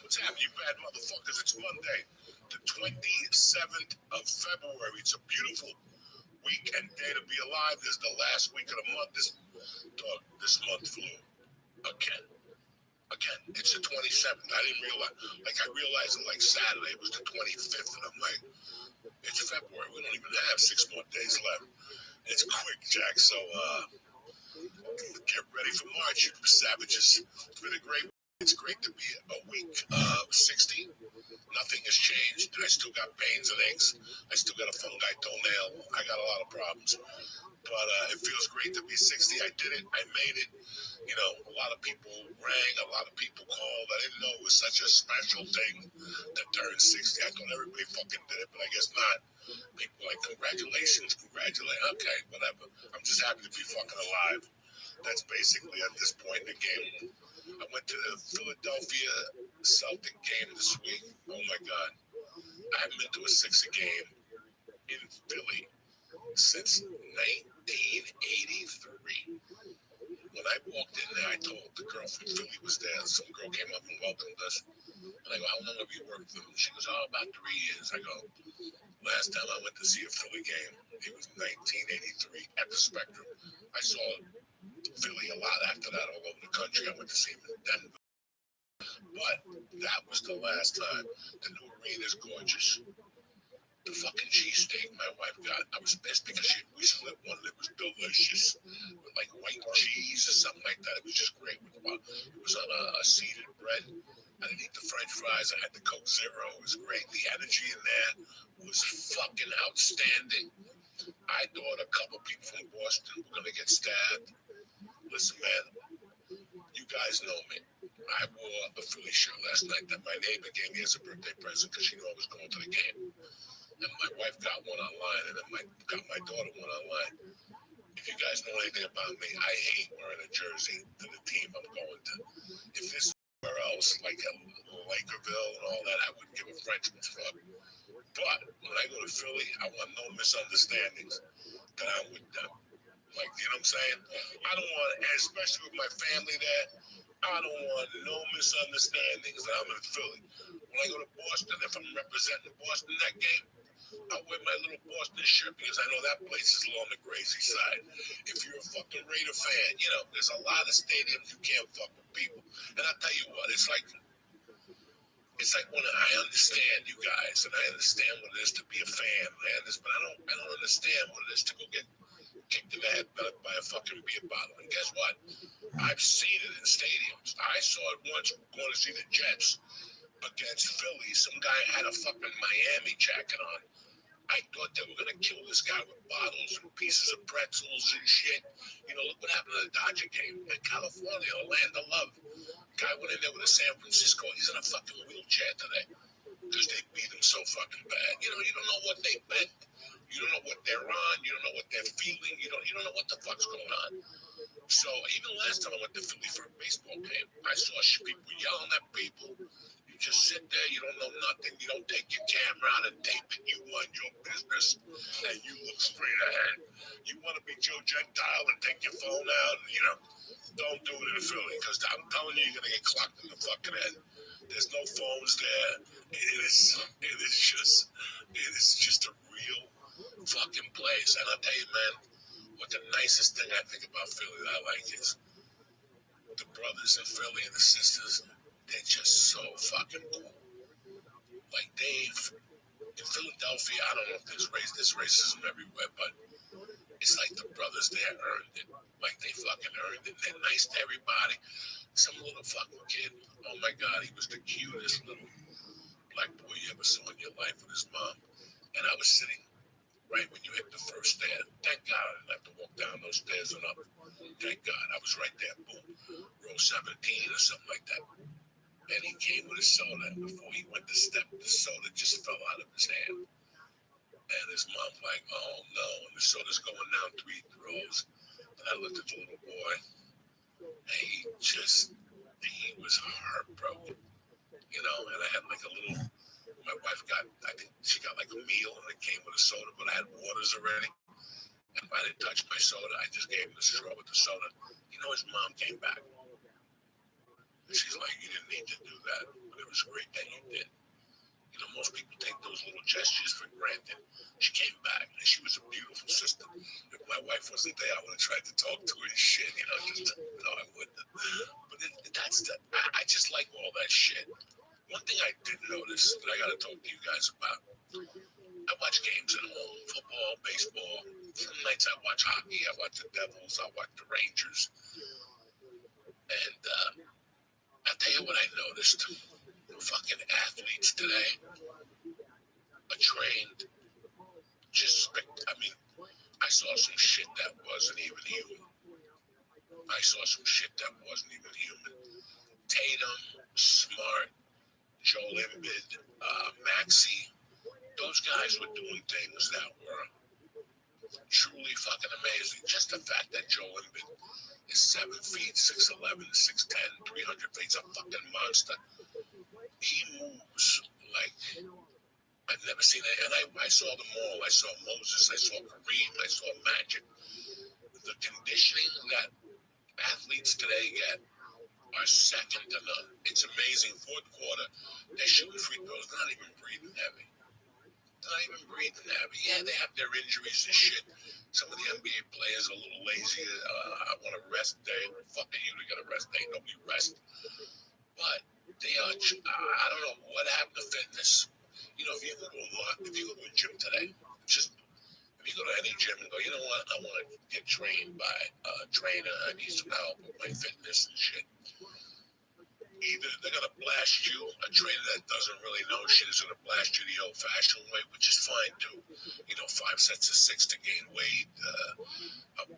What's happening, you bad motherfuckers? It's Monday, the 27th of February. It's a beautiful week and day to be alive. This is the last week of the month. This month flew again. It's the 27th. I didn't realize. I realized it like Saturday. It was the 25th, and I'm like, it's February. We don't even have 6 more days left. It's quick, Jack. So get ready for March, you savages. It's been a great. It's great to be a week 60. Nothing has changed. I still got pains and aches. I still got a fungi toenail. I got a lot of problems. But it feels great to be 60. I did it. I made it. You know, a lot of people rang. A lot of people called. I didn't know it was such a special thing to turn 60. I thought everybody fucking did it, but I guess not. People like, congratulations, congratulate. Okay, whatever. I'm just happy to be fucking alive. That's basically at this point in the game. I went to the Philadelphia Celtic game this week. Oh my God. I haven't been to a Sixer game in Philly since 1983. When I walked in there, I told the girl from Philly was there. Some girl came up and welcomed us. And I go, how long have you worked with them? She goes, oh, about 3 years. I go, last time I went to see a Philly game, it was 1983 at the Spectrum. I saw Philly a lot after that all over the country. I went to see them in Denver. But that was the last time. The new arena is gorgeous. The fucking cheesesteak my wife got, I was pissed because she recently had one that was delicious with like white cheese or something like that. It was just great. It was on a seeded bread. I didn't eat the French fries. I had the Coke Zero. It was great. The energy in there was fucking outstanding. I thought a couple people from Boston were going to get stabbed. Listen, man, you guys know me. I wore a Philly shirt last night that my neighbor gave me as a birthday present because she knew I was going to the game. And my wife got one online, and then got my daughter one online. If you guys know anything about me, I hate wearing a jersey to the team I'm going to. If this is somewhere else, like Lakerville and all that, I wouldn't give a Frenchman's fuck. But when I go to Philly, I want no misunderstandings that I'm with them. Like, you know what I'm saying? I don't want, especially with my family there, I don't want no misunderstandings that I'm in Philly. When I go to Boston, if I'm representing Boston that game, I wear my little Boston shirt because I know that place is on the crazy side. If you're a fucking Raider fan, you know, there's a lot of stadiums you can't fuck with people. And I'll tell you what, it's like when I understand you guys, and I understand what it is to be a fan, man. But I don't understand what it is to go get kicked in the head by a fucking beer bottle. And guess what? I've seen it in stadiums. I saw it once going to see the Jets against Philly. Some guy had a fucking Miami jacket on. I thought they were going to kill this guy with bottles and pieces of pretzels and shit. You know, look what happened to the Dodger game in California, the land of love. Guy went in there with a San Francisco. He's in a fucking wheelchair today because they beat him so fucking bad. You know, you don't know what they meant. You don't know what they're on. You don't know what they're feeling. You don't know what the fuck's going on. So even last time I went to Philly for a baseball game, I saw people yelling at people. You just sit there, you don't know nothing. You don't take your camera out and tape it. You mind your business and you look straight ahead. You want to be Joe Gentile and take your phone out and, you know, don't do it in Philly because I'm telling you, you're going to get clocked in the fucking head. There's no phones there. It is just a real fucking place. And I'll tell you, man, what the nicest thing I think about Philly that I like is the brothers in Philly and the sisters. They're just so fucking cool. Like Dave in Philadelphia, I don't know if there's racism everywhere, but it's like the brothers there earned it. Like they fucking earned it. They're nice to everybody. Some little fucking kid, oh my God, he was the cutest little black boy you ever saw in your life with his mom. And I was sitting right when you hit the first stair. Thank God I didn't have to walk down those stairs and up. Thank God I was right there, boom, row 17 or something like that. And he came with his soda, and before he went to step, the soda just fell out of his hand. And his mom's like, oh no, and the soda's going down 3 rows. And I looked at the little boy, and he was heartbroken, you know, and I had like a little, my wife got, I think she got like a meal, and it came with a soda, but I had waters already. And I didn't touch my soda, I just gave him the straw with the soda. You know, his mom came back. She's like, you didn't need to do that, but it was great that you did. You know, most people take those little gestures for granted. She came back, and she was a beautiful sister. If my wife wasn't there, I would have tried to talk to her and shit, you know, no, I wouldn't. But I just like all that shit. One thing I did notice that I got to talk to you guys about, I watch games at home, football, baseball. Some nights I watch hockey, I watch the Devils, I watch the Rangers. And I'll tell you what I noticed. Fucking athletes today are trained I saw some shit that wasn't even human. Tatum, Smart, Joel Embiid, Maxey, those guys were doing things that were truly fucking amazing. Just the fact that Joel Embiid is 7 feet, 6'11", 6'10", 300 feet. He's a fucking monster. He moves like I've never seen it. And I saw them all. I saw Moses. I saw Kareem. I saw Magic. The conditioning that athletes today get are second to none. It's amazing. Fourth quarter, they're shooting free throws, not even breathing heavy. Not even breathing heavy. Yeah, they have their injuries and shit. Some of the NBA players are a little lazy. I want a rest day. Fucking you to get a rest day. Nobody rest. But they are. I don't know what happened to fitness. You know, if you go to a gym today, just if you go to any gym and go, you know what, I want to get trained by a trainer. I need some help with my fitness and shit. Either they're going to blast you, a trainer that doesn't really know shit is going to blast you the old-fashioned way, which is fine too. You know, 5 sets of 6 to gain weight, up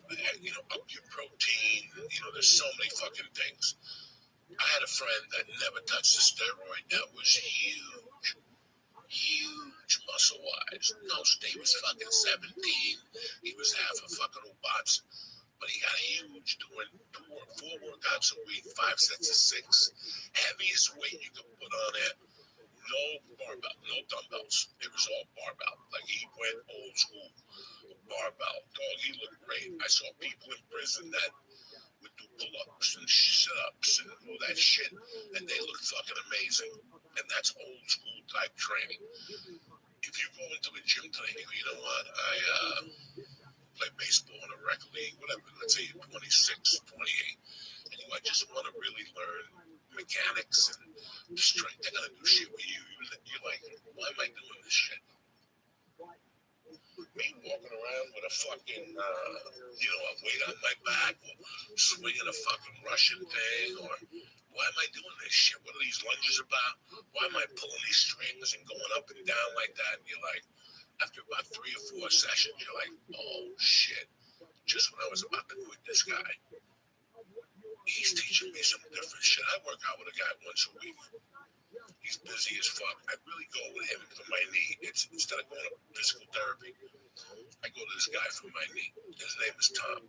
your protein. You know, there's so many fucking things. I had a friend that never touched a steroid that was huge muscle-wise. No, he was fucking 17. He was half a fucking Ubats. But he got huge doing 4 workouts a week, 5 sets of 6. Heaviest weight you could put on it. No barbell, no dumbbells. It was all barbell. Like he went old school barbell. Dog, he looked great. I saw people in prison that would do pull-ups and sit-ups and all that shit. And they looked fucking amazing. And that's old school type training. If you go into a gym today and you go, you know what, I play baseball in a rec league, whatever, let's say you're 26, 28, and I just want to really learn mechanics and the strength. They're going to do shit with you. You're like, why am I doing this shit? Me walking around with a fucking, a weight on my back or swinging a fucking Russian thing or why am I doing this shit? What are these lunges about? Why am I pulling these strings and going up and down like that? And you're like, after about 3 or 4 sessions, you're like, oh shit. Just when I was about to quit this guy, he's teaching me some different shit. I work out with a guy once a week. He's busy as fuck. I really go with him for my knee. It's instead of going to physical therapy, I go to this guy for my knee. His name is Tom.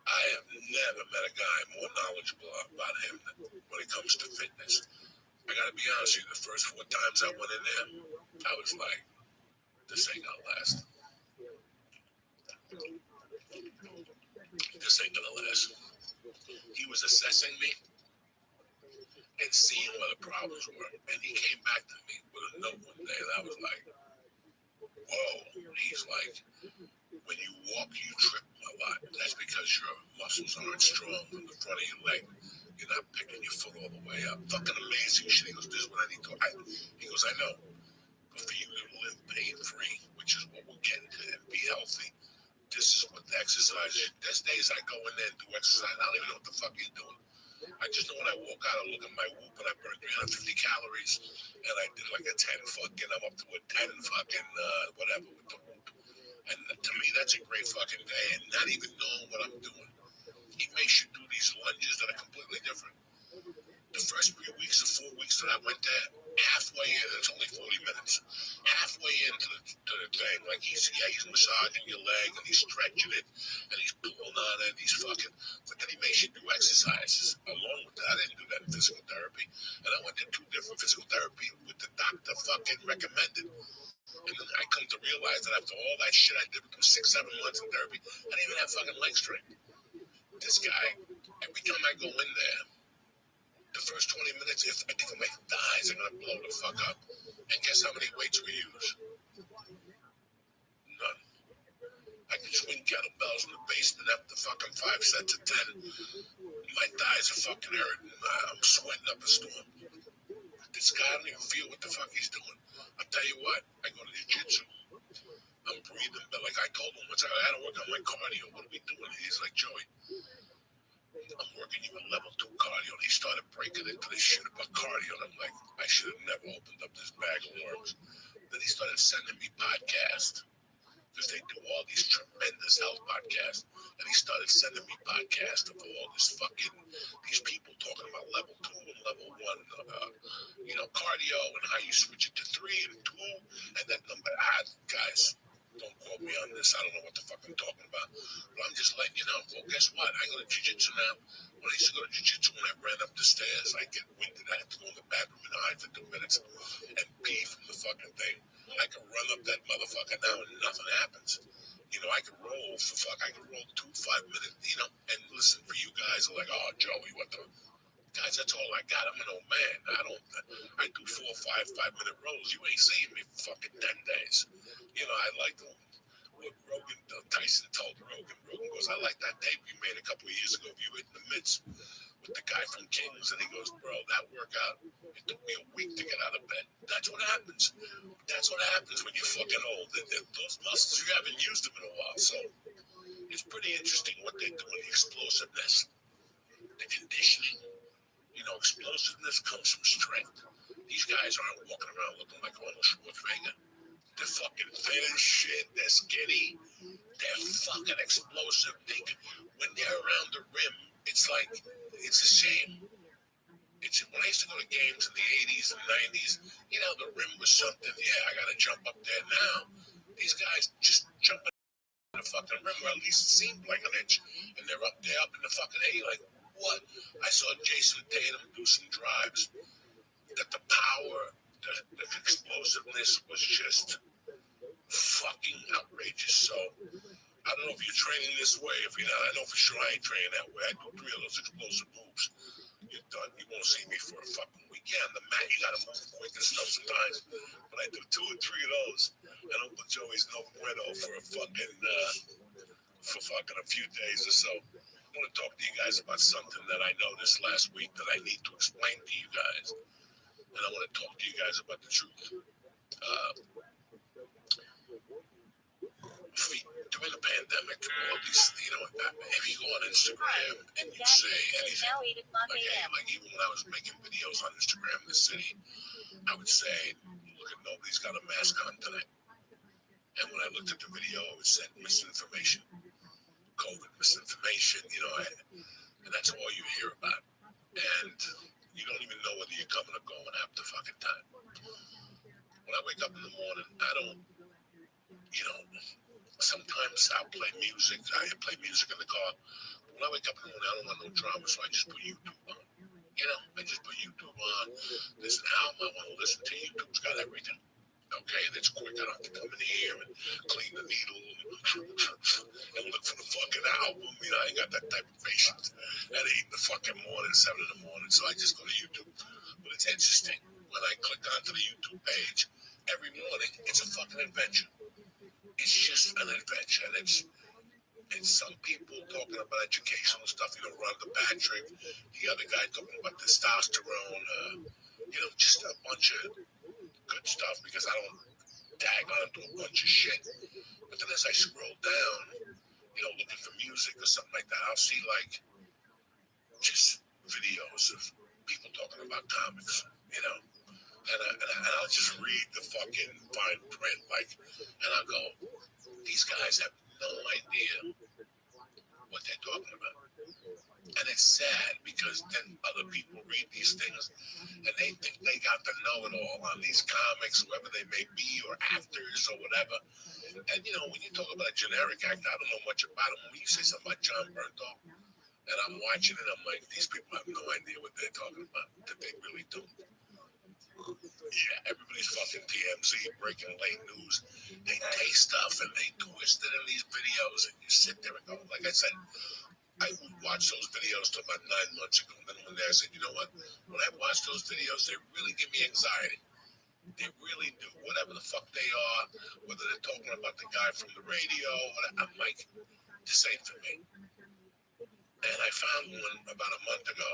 I have never met a guy more knowledgeable about him when it comes to fitness. I gotta be honest with you, the first 4 times I went in there, I was like, this ain't gonna last. This ain't gonna last. He was assessing me and seeing what the problems were. And he came back to me with a note one day and I was like, whoa. He's like, when you walk, you trip a lot. That's because your muscles aren't strong from the front of your leg. You're not picking your foot all the way up. Fucking amazing shit. He goes, this is what I need to do. He goes, I know. But for you to live pain-free, which is what we're getting to, and be healthy, this is what the exercise is. There's days I go in there and do exercise. I don't even know what the fuck you're doing. I just know when I walk out, I look at my whoop and I burn 350 calories. And I did like a 10 fucking, I'm up to a 10 fucking, whatever with the whoop. And to me, that's a great fucking day. And not even knowing what I'm doing. He makes you do these lunges that are completely different. The first 3 weeks or 4 weeks that I went there, halfway in, it's only 40 minutes. Halfway into the thing, like he's massaging your leg and he's stretching it and he's pulling on it and he's fucking, but then he makes you do exercises along with that. I didn't do that in physical therapy. And I went to 2 different physical therapy with the doctor fucking recommended. And then I come to realize that after all that shit I did with them 6-7 months in therapy, I didn't even have fucking leg strength. This guy, every time I go in there, the first 20 minutes, if my thighs are gonna blow the fuck up. And guess how many weights we use? None. I can swing kettlebells in the basement after fucking 5 sets of 10. My thighs are fucking hurting. I'm sweating up a storm. This guy, I don't even feel what the fuck he's doing. I'll tell you what, I go to jiu-jitsu. I'm breathing, but like I told him once, I had to work on my cardio. What are we doing? He's like, Joey, I'm working you on level 2 cardio. And he started breaking into this shit about cardio. And I'm like, I should have never opened up this bag of worms. Then he started sending me podcasts because they do all these tremendous health podcasts. And he started sending me podcasts of all this fucking, these people talking about level 2 and level 1, cardio and how you switch it to 3 and 2. And that number, guys, Don't quote me on this. I don't know what the fuck I'm talking about. But I'm just letting you know. Well, guess what? I go to jiu-jitsu now. When I used to go to jiu-jitsu, when I ran up the stairs, I get winded. I have to go in the bathroom and hide for 2 minutes and pee from the fucking thing. I can run up that motherfucker now and nothing happens. You know, I can roll I can roll 2 5-minute, you know, and listen, for you guys are like, oh, Joey, what the... Guys, that's all I got. I'm an old man. I do 4 or 5-minute rolls. You ain't seeing me for fucking 10 days. You know, I like what Rogan, Tyson told Rogan. Rogan goes, I like that tape you made a couple of years ago of you hitting the mitts with the guy from Kings. And he goes, bro, that workout, it took me a week to get out of bed. That's what happens. That's what happens when you're fucking old. Those muscles, you haven't used them in a while. So it's pretty interesting what they do in the explosiveness, the conditioning. You know, explosiveness comes from strength. These guys aren't walking around looking like Arnold Schwarzenegger. They're fucking thin as shit. They're skinny. They're fucking explosive. When they're around the rim, it's like, it's a shame. When I used to go to games in the 80s and 90s, you know, the rim was something. Yeah, I got to jump up there now. These guys just jump in the fucking rim, or at least it seemed like an inch. And they're up there, up in the fucking A, like, what? I saw Jason Tatum do some drives that the power, the explosiveness was just fucking outrageous. So I don't know if you're training this way. If you're not, I know for sure I ain't training that way. I do 3 of those explosive moves. You're done. You won't see me for a fucking week. Yeah, on the mat, you gotta move quick and stuff sometimes. But I do 2 or 3 of those. And Uncle Joey's no bueno for a few days or so. I want to talk to you guys about something that I noticed last week that I need to explain to you guys. And I want to talk to you guys about the truth. During the pandemic, all these, you know, if you go on Instagram and you say anything, like even when I was making videos on Instagram in the city, I would say, look at nobody's got a mask on tonight. And when I looked at the video, it said misinformation, COVID misinformation, you know, and that's all you hear about. And you don't even know whether you're coming or going half the fucking time. When I wake up in the morning, I don't, you know, sometimes I'll play music. I play music in the car. When I wake up in the morning, I don't want no drama, so I just put YouTube on. You know, I just put YouTube on. There's an album I want to listen to. YouTube's got everything. Okay, that's quick. I don't have to come in here and clean the needle and look for the fucking album. You know, I ain't got that type of patience at 8 in the fucking morning, 7 in the morning. So I just go to YouTube. But it's interesting. When I click onto the YouTube page, every morning, it's a fucking adventure. It's just an adventure. And it's some people talking about educational stuff. You know, Rhonda Patrick, the other guy talking about testosterone, you know, just a bunch of good stuff, because I don't tag on to a bunch of shit. But then as I scroll down, you know, looking for music or something like that, I'll see like just videos of people talking about comics, you know, and I'll just read the fucking fine print, like, and I'll go, these guys have no idea what they're talking about. And it's sad, because then other people read these things and they think they got the know-it-all on these comics, whoever they may be, or actors or whatever. And, you know, when you talk about a generic actor, I don't know much about him. When you say something about John Bernthal, and I'm watching it, I'm like, these people have no idea what they're talking about, that they really don't. Yeah, everybody's fucking TMZ, breaking late news. They take stuff and they twist it in these videos, and you sit there and go, like I said, I would watch those videos till about 9 months ago. And then one day I said, you know what? When I watch those videos, they really give me anxiety. They really do. Whatever the fuck they are, whether they're talking about the guy from the radio, I'm like, this ain't for me. And I found one about a month ago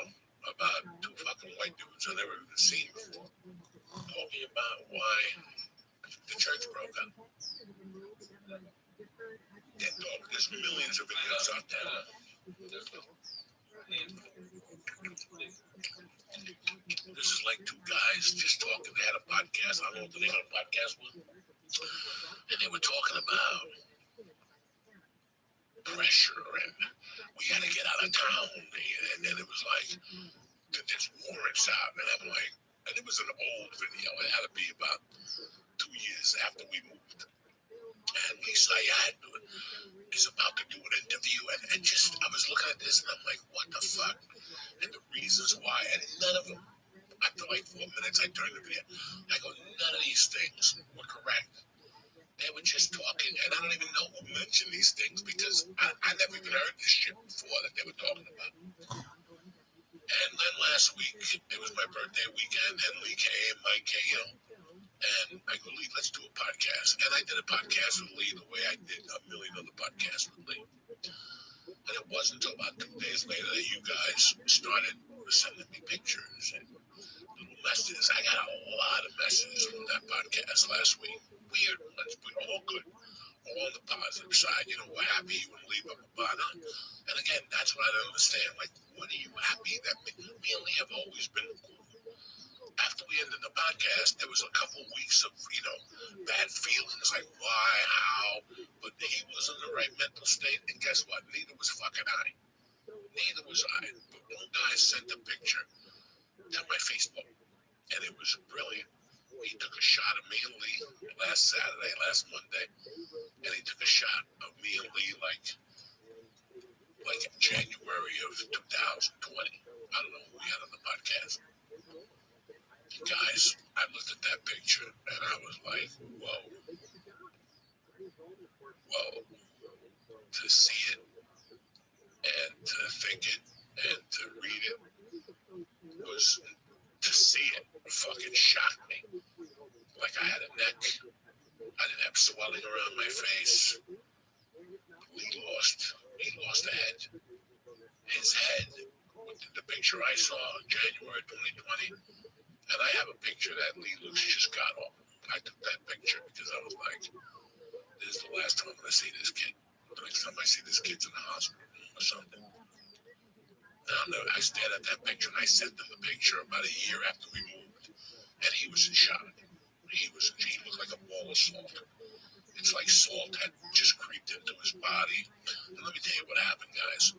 about 2 fucking white dudes I never even seen before, talking about why the church broke up. There's millions of videos out there. This is like 2 guys just talking. They had a podcast. I don't know what the name of the podcast was. And they were talking about pressure and we got to get out of town. And then it was like, there's warrants out. And I'm like, and it was an old video. It had to be about 2 years after we moved. And Lisa Ayad is about to do an interview, and just I was looking at this and I'm like, what the fuck? And the reasons why, and none of them. After like 4 minutes, I turned the video. I go, none of these things were correct. They were just talking, and I don't even know who mentioned these things because I never even heard this shit before that they were talking about. And then last week, it was my birthday weekend, and Lee came, Mike came, and I go, Lee, let's do a podcast. And I did a podcast with Lee the way I did a million other podcasts with Lee. And it wasn't until about 2 days later that you guys started sending me pictures and little messages. I got a lot of messages from that podcast last week. Weird ones, but all good. All on the positive side. You know, we're happy you would leave up a bottom. And again, that's what I don't understand. Like, when are you happy that me and Lee have always been cool? After we ended the podcast, there was a couple of weeks of, bad feelings, like why, how, but he was in the right mental state, and guess what? Neither was fucking I. Neither was I. But one guy sent a picture to my Facebook, and it was brilliant. He took a shot of me and Lee last Monday, and he took a shot of me and Lee like in January of 2020. I don't know who we had on the podcast. Guys, I looked at that picture and I was like, whoa. To see it and to think it and to read it was, to see it fucking shocked me. Like I had a neck. I didn't have swelling around my face. He lost a head. His head, the picture I saw in January 2020, and I have a picture that Lee Luce just got off. I took that picture because I was like, this is the last time I'm going to see this kid. The next time I see this kid's in the hospital or something. And I stared at that picture and I sent him the picture about a year after we moved. And he was in shock. He looked like a ball of salt. It's like salt had just creeped into his body. And let me tell you what happened, guys.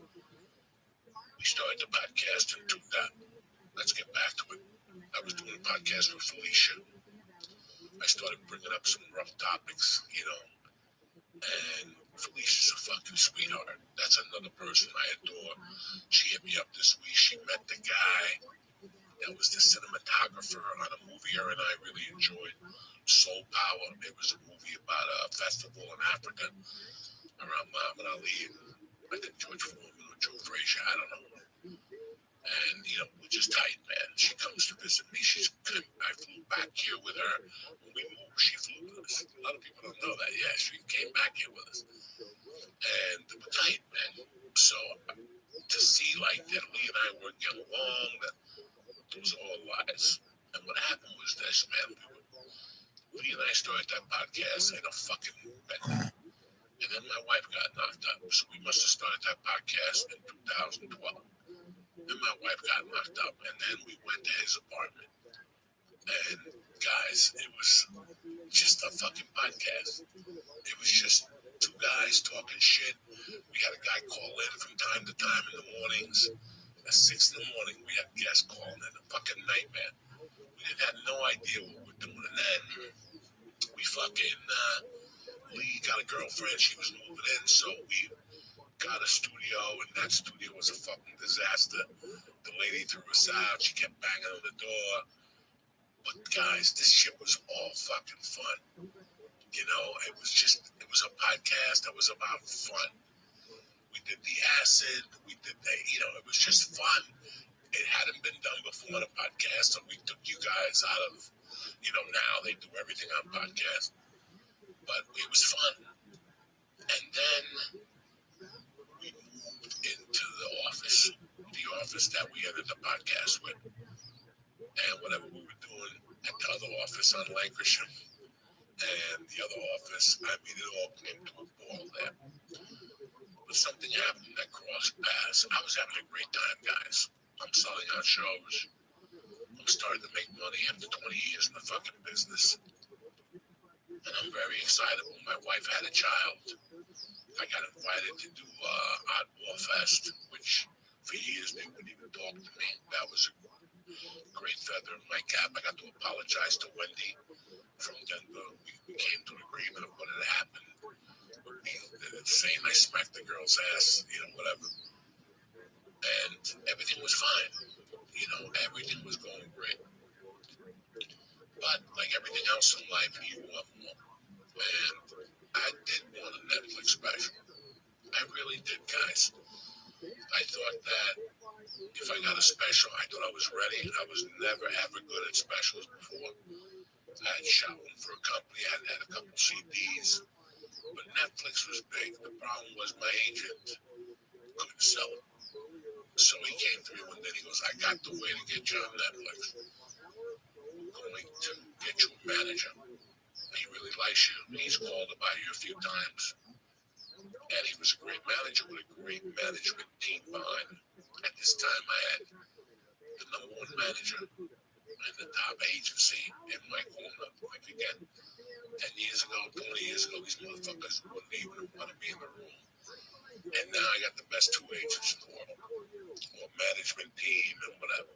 We started the podcast in 2000. Let's get back to it. I was doing a podcast with Felicia. I started bringing up some rough topics, and Felicia's a fucking sweetheart. That's another person I adore. She hit me up this week. She met the guy that was the cinematographer on a movie her and I really enjoyed, Soul Power. It was a movie about a festival in Africa around Muhammad Ali and I think George Foreman or Joe Frazier. I don't know. And, we're just tight, man. She comes to visit me. I flew back here with her. When we moved, she flew with us. A lot of people don't know that. Yeah, she came back here with us. And we're tight, man. So to see, like, that Lee and I weren't getting along, that those are all lies. And what happened was this, man. Lee and I started that podcast in a fucking bedroom. And then my wife got knocked up. So we must have started that podcast in 2012. Then my wife got knocked up, and then we went to his apartment. And guys, it was just a fucking podcast. It was just two guys talking shit. We had a guy call in from time to time in the mornings. At 6 in the morning, we had guests calling in. A fucking nightmare. We didn't have no idea what we were doing. And then we Lee got a girlfriend. She was moving in, so we got a studio, and that studio was a fucking disaster. The lady threw us out. She kept banging on the door. But guys, this shit was all fucking fun. It was a podcast that was about fun. We did the acid. We did it was just fun. It hadn't been done before on a podcast, so we took you guys out of, now they do everything on podcast. But it was fun. And then we moved into the office that we ended the podcast with. And whatever we were doing at the other office on Lancashire and the other office, it all came to a ball there. But something happened that crossed paths. I was having a great time, guys. I'm selling out shows. I'm starting to make money after 20 years in the fucking business. And I'm very excited when my wife had a child. I got invited to do Oddball Fest, which for years they wouldn't even talk to me. That was a great feather in my cap. I got to apologize to Wendy from Denver, we came to an agreement of what had happened. Saying I smacked the girl's ass, whatever. And everything was fine. Everything was going great. But like everything else in life, you want more. And I did want a Netflix special. I really did, guys. I thought that if I got a special, I thought I was ready. I was never ever good at specials before. I had shot one for a company. I had a couple CDs. But Netflix was big. The problem was my agent couldn't sell it. So he came to me one day and he goes, I got the way to get you on Netflix. I'm going to get you a manager. He really likes you. He's called about you a few times. And he was a great manager with a great management team behind him. At this time, I had the number one manager and the top agency in my corner. Like again, 10 years ago, 20 years ago, these motherfuckers wouldn't even want to be in the room. And now I got the best two agents in the world, or management team and whatever.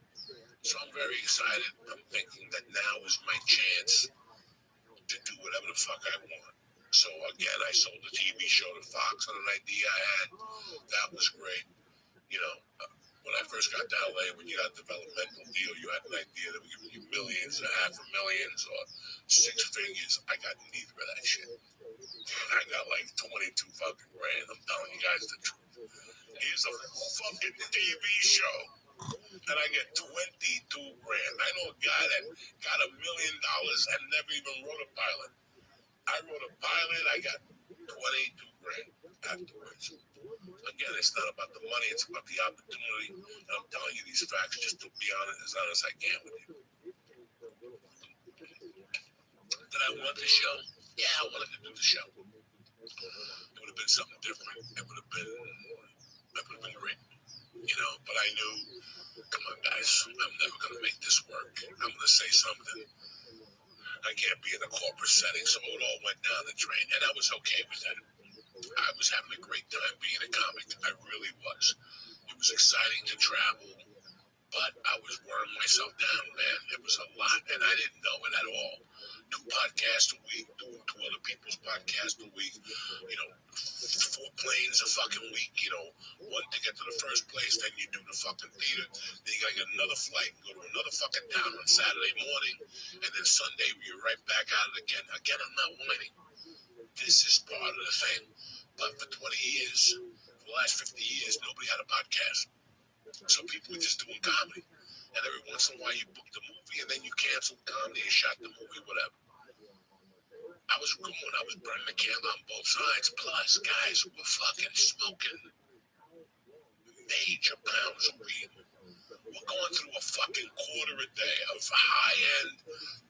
So I'm very excited. I'm thinking that now is my chance to do whatever the fuck I want. So again, I sold the TV show to Fox on an idea I had. That was great. When I first got to LA, when you got a developmental deal, you had an idea that would give you millions or half a millions or six figures. I got neither of that shit. I got like 22 fucking grand. I'm telling you guys the truth. Here's a fucking TV show. And I get 22 grand. I know a guy that got $1 million and never even wrote a pilot. I wrote a pilot. I got 22 grand afterwards. Again, it's not about the money. It's about the opportunity. And I'm telling you these facts just to be honest as I can with you. Did I want the show? Yeah, I wanted to do the show. It would have been something different. It would have been great. But I knew, come on, guys, I'm never going to make this work. I'm going to say something. I can't be in a corporate setting, so it all went down the drain. And I was okay with that. I was having a great time being a comic. I really was. It was exciting to travel, but I was wearing myself down, man. It was a lot, and I didn't know it at all. 2 podcasts a week, doing 2 other people's podcasts a week, 4 planes a fucking week, one to get to the first place, then you do the fucking theater, then you gotta get another flight and go to another fucking town on Saturday morning, and then Sunday you're right back at it again. Again, I'm not whining. This is part of the thing. But for 20 years, for the last 50 years, nobody had a podcast. So people were just doing comedy. And every once in a while you booked a movie and then you canceled comedy and shot the movie, whatever. I was going, I was burning the candle on both sides. Plus, guys were fucking smoking major pounds of weed. We're going through a fucking quarter a day of high-end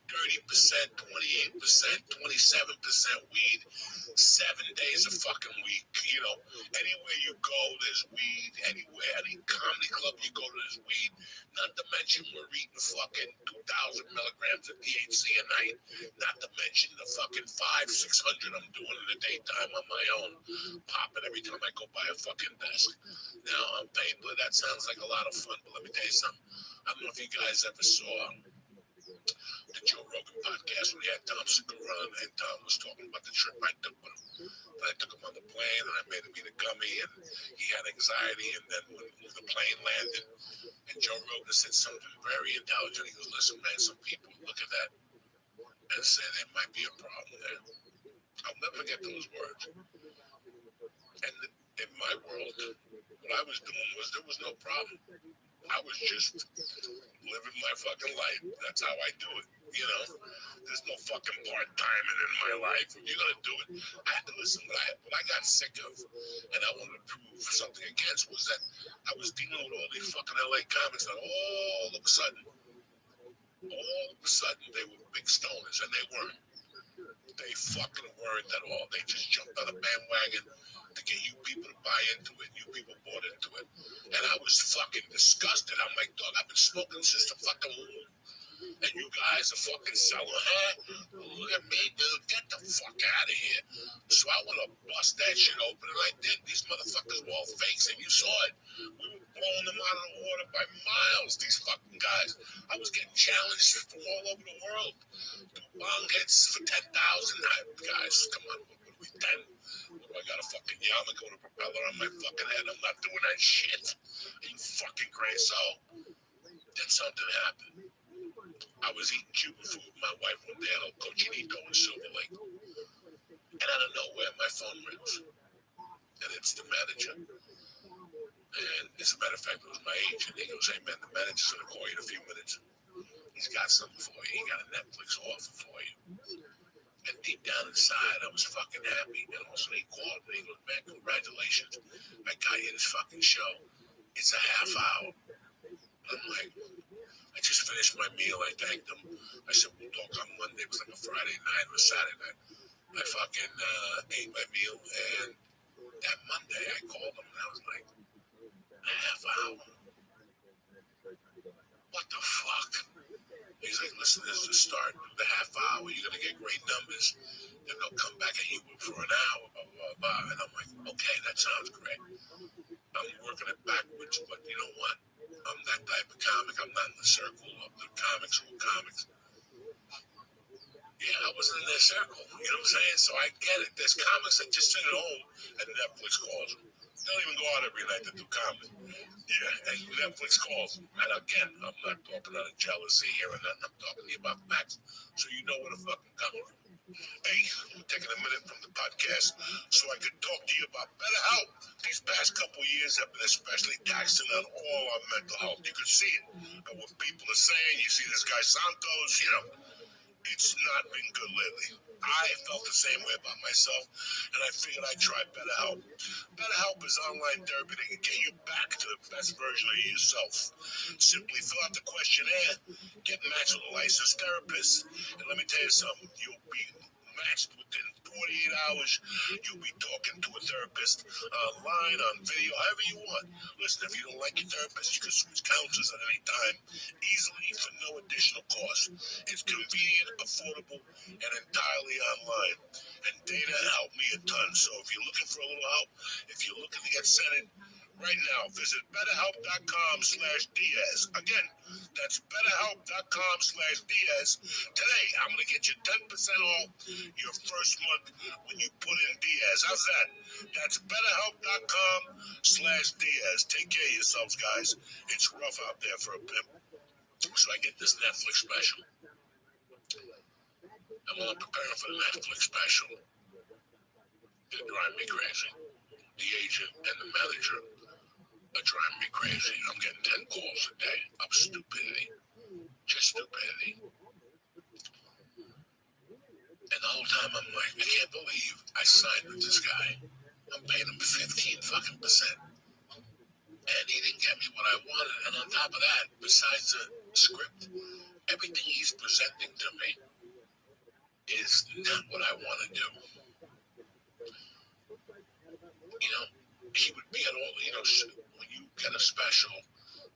30%, 28%, 27% weed, 7 days a fucking week. Anywhere you go, there's weed. Anywhere, any comedy club you go to, there's weed. Not to mention, we're eating fucking 2,000 milligrams of THC a night. Not to mention the fucking 500-600 I'm doing in the daytime on my own. Popping every time I go by a fucking desk. Now, on paper, that sounds like a lot of fun, but let me tell you something. I don't know if you guys ever saw the Joe Rogan podcast when he had Tom Segura on, and Tom was talking about the trip I took with him. I took him on the plane, and I made him eat a gummy, and he had anxiety, and then when the plane landed, and Joe Rogan said something very intelligent. He goes, listen, man, some people look at that and say there might be a problem there. I'll never forget those words. And in my world, what I was doing was there was no problem. I was just living my fucking life. That's how I do it. There's no fucking part-timing in my life. If you're gonna do it, I had to listen. What I got sick of, and I wanted to prove something against, was that I was dealing with all these fucking LA comics that all of a sudden, they were big stoners, and they weren't. They fucking weren't at all. They just jumped on a bandwagon to get you people to buy into it. You people bought into it. And I was fucking disgusted. I'm like, dog, I've been smoking since the fucking womb. And you guys are fucking selling, huh? Look at me, dude. Get the fuck out of here. So I want to bust that shit open, and I did. These motherfuckers were all fakes, and you saw it. We were blowing them out of the water by miles. These fucking guys. I was getting challenged from all over the world. Long hits for 10,000 guys. Come on, what are we 10? What do I got a fucking yarmulke with a propeller on my fucking head? I'm not doing that shit. Are you fucking crazy? So then something happened. I was eating Cuban food with my wife one day at El Cochinito in Silver Lake. And out of nowhere, my phone rings. And it's the manager. And as a matter of fact, it was my agent. He goes, hey man, the manager's going to call you in a few minutes. He's got something for you. He got a Netflix offer for you. And deep down inside, I was fucking happy. And also he called me. He goes, man, congratulations. I got you this fucking show. It's a half hour. I'm like, I just finished my meal. I thanked him. I said, we'll talk on Monday. It was like a Friday night or a Saturday night. I fucking ate my meal. And that Monday, I called him. And I was like, a half hour? What the fuck? He's like, listen, this is the start of the half hour. You're going to get great numbers. And they'll come back at you for an hour, blah, blah, blah. And I'm like, okay, that sounds great. I'm working it backwards, but you know what? I'm that type of comic. I'm not in the circle of the comics who are comics. Yeah, I wasn't in their circle. You know what I'm saying? So I get it. There's comics that just sit at home and Netflix calls them. They don't even go out every night to do comedy. Yeah, and Netflix calls them. And again, I'm not talking out of jealousy here and nothing. I'm talking to you about facts. So you know where the fucking coming from. Hey, I'm taking a minute from the podcast so I can talk to you about better health. These past couple of years have been especially taxing on all our mental health. You can see it. And what people are saying, you see this guy Santos, you know, it's not been good lately. I felt the same way about myself, and I figured I'd try BetterHelp. BetterHelp is online therapy that can get you back to the best version of yourself. Simply fill out the questionnaire, get matched with a licensed therapist, and let me tell you something, you'll be matched within 48 hours. You'll be talking to a therapist online, on video, however you want. Listen, if you don't like your therapist, you can switch counselors at any time, easily for no additional cost. It's convenient, affordable, and entirely online. And data helped me a ton. So if you're looking for a little help, if you're looking to get centered, right now, visit betterhelp.com/Diaz. Again, that's betterhelp.com/Diaz. Today, I'm going to get you 10% off your first month when you put in Diaz. How's that? That's betterhelp.com/Diaz. Take care of yourselves, guys. It's rough out there for a pimp. So I get this Netflix special. And while I'm preparing for the Netflix special, it drives me crazy. The agent and the manager are driving me crazy. I'm getting 10 calls a day of stupidity. Just stupidity. And the whole time I'm like, I can't believe I signed with this guy. I'm paying him 15 fucking percent. And he didn't get me what I wanted. And on top of that, besides the script, everything he's presenting to me is not what I want to do. You know, he would be at all, you know, when you get a special,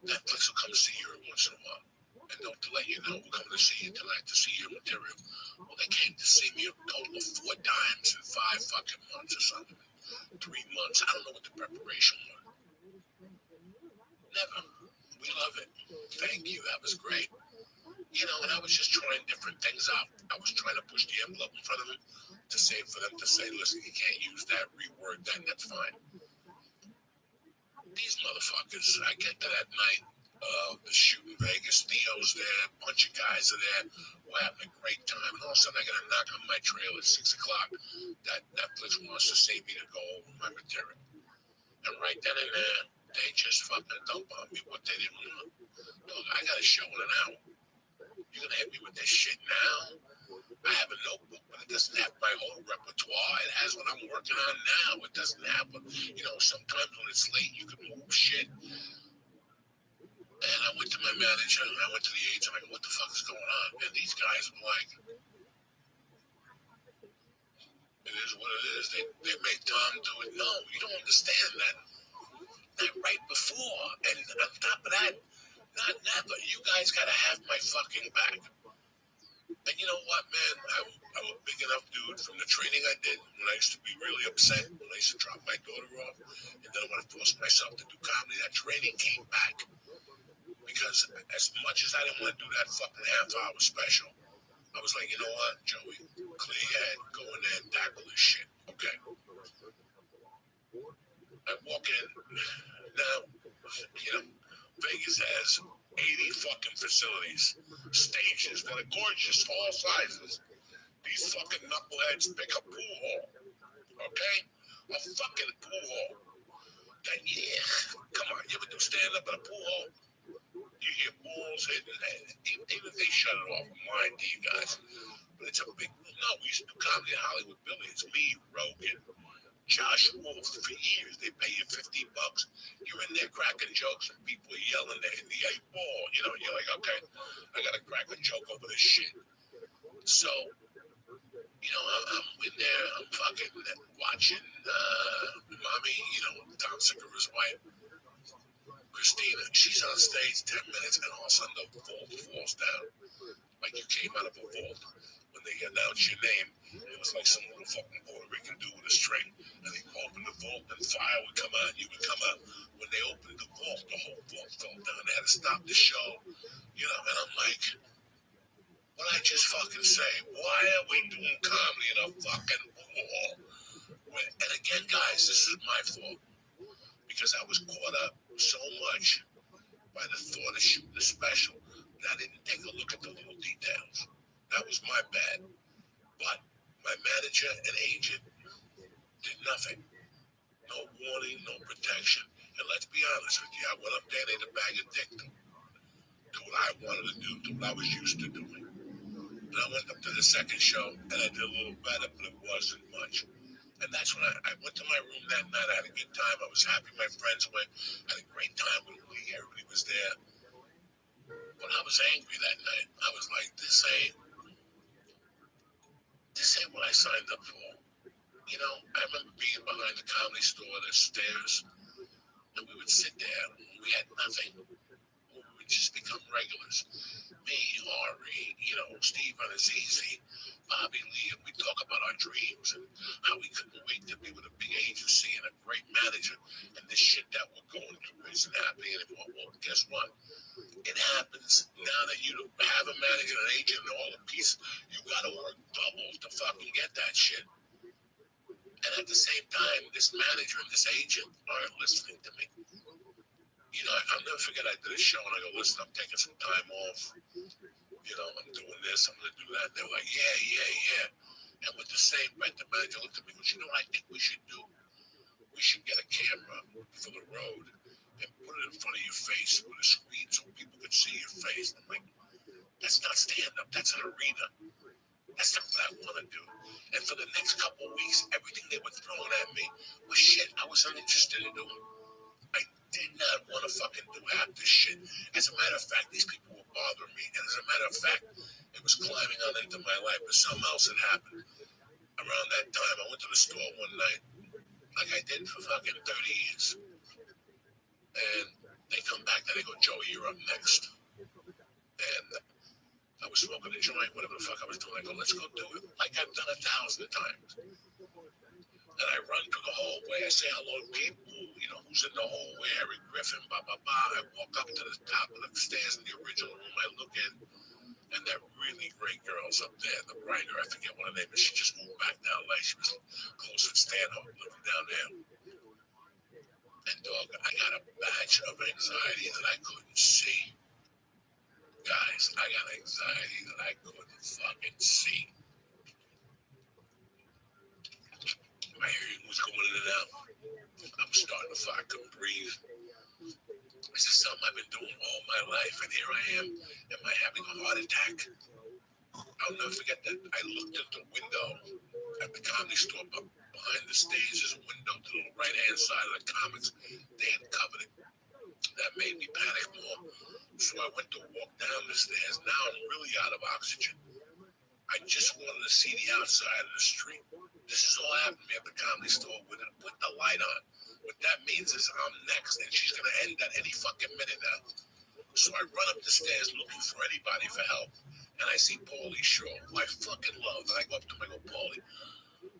Netflix will come see you every once in a while. And they'll let you know, we're coming to see you tonight to see your material. Well, they came to see me a total of 4 times in 5 fucking months or something. 3 months. I don't know what the preparation was. Never. We love it. Thank you. That was great. You know, and I was just trying different things out. I was trying to push the envelope in front of them to say, for them to say, listen, you can't use that, reword that, that's fine. These motherfuckers, I get to that night, the shoot in Vegas, Theo's there, a bunch of guys are there, we're having a great time, and all of a sudden I get a knock on my trailer at 6 o'clock that Netflix wants to see me to go over my material. And right then and there, they just fucking dump on me what they didn't want. Look, I got a show in an hour. You're gonna hit me with this shit now? I have a notebook, but it doesn't have my whole repertoire. It has what I'm working on now. It doesn't have, you know, sometimes when it's late, you can move shit. And I went to my manager, and I went to the agent, I'm like, what the fuck is going on? And these guys were like, it is what it is. They made Tom do it. No, you don't understand that. Not right before. And on top of that, not never. You guys got to have my fucking back. And you know what, man? I'm a big enough, dude, from the training I did when I used to be really upset, when I used to drop my daughter off, and then I want to force myself to do comedy, that training came back. Because as much as I didn't want to do that fucking half-hour special, I was like, you know what, Joey, clear your head, go in there and tackle this shit. Okay. I walk in, now, you know, Vegas has 80 fucking facilities, stages that are gorgeous, all sizes. These fucking knuckleheads pick a pool hall, okay? A fucking pool hall. Then, yeah, come on, you ever do stand-up at a pool hall? You hear balls hitting, even if they shut it off, I'm lying to you guys. But it's a big, no, we used to do comedy at Hollywood Billy. It's me, Rogan, Josh Wolf. For years, they pay you $50. You're in there cracking jokes, and people are yelling, they're in the 8-ball. You know, you're like, okay, I got to crack a joke over this shit. So, you know, I'm in there, I'm fucking watching Mommy, you know, Tom Segura's wife, Christina. She's on stage 10 minutes, and all of a sudden the vault falls down. Like you came out of a vault. When they announced your name, it was like some little fucking Puerto Rican dude with a string. And they opened the vault, and fire would come out, you would come out. When they opened the vault, the whole vault fell down. They had to stop the show. You know, and I'm like, what I just fucking say? Why are we doing comedy in a fucking pool hall? And again, guys, this is my fault. Because I was caught up so much by the thought of shooting the special that I didn't take a look at the little details. That was my bad. But my manager and agent did nothing. No warning, no protection. And let's be honest with you, I went up there and ate a bag of dick to what I wanted to do, to what I was used to doing. And I went up to the second show, and I did a little better, but it wasn't much. And that's when I went to my room that night. I had a good time. I was happy my friends went. I had a great time with Lee. Everybody was there. But I was angry that night. I was like, this ain't what I signed up for. You know, I remember being behind the Comedy Store, the stairs, and we would sit there. And we had nothing. We would just become regulars. Me, Ari, you know, Steve on Azizi, Bobby Lee, and we talk about our dreams and how we couldn't wait to be with a big agency and a great manager, and the shit that we're going through isn't happening anymore. Well, guess what? It happens now that you have a manager, an agent, and all the pieces. You got to work double to fucking get that shit. And at the same time, this manager and this agent aren't listening to me. You know, I'll never forget I did a show and I go, listen, I'm taking some time off. You know, I'm doing this, I'm going to do that. And they're like, yeah. And with the same breath, the manager looked at me and goes, you know what I think we should do? We should get a camera for the road and put it in front of your face with a screen so people could see your face. I'm like, that's not stand-up, that's an arena. That's not what I want to do. And for the next couple of weeks, everything they were throwing at me was shit I was uninterested in doing. I did not want to fucking do half this shit. As a matter of fact, these people were bothering me. And as a matter of fact, it was climbing on into my life. But something else had happened. Around that time, I went to the store one night, like I did for fucking 30 years. And they come back and they go, Joey, you're up next. And I was smoking a joint, whatever the fuck I was doing. I go, let's go do it. Like I've done 1,000 times. And I run through the hallway. I say hello to people, you know, who's in the hallway, Eric Griffin, blah, blah, blah. I walk up to the top of the stairs in the original room. I look in, and that really great girl's up there, the writer, I forget what her name is. She just moved back to LA. She was close with Stanhope, living down there. And, dog, I got a batch of anxiety that I couldn't see. Guys, I got anxiety that I couldn't fucking see. My hearing was going in and out. I'm starting to fucking breathe. This is something I've been doing all my life, and here I am. Am I having a heart attack? I'll never forget that. I looked at the window at the Comedy Store, but behind the stage is a window to the right-hand side of the comics. They had covered it. That made me panic more. So I went to walk down the stairs. Now I'm really out of oxygen. I just wanted to see the outside of the street. This is all happening to me at the Comedy Store with the light on. What that means is I'm next, and she's going to end at any fucking minute now. So I run up the stairs looking for anybody for help, and I see Paulie Shaw, who I fucking love. And I go up to him, I go, Paulie,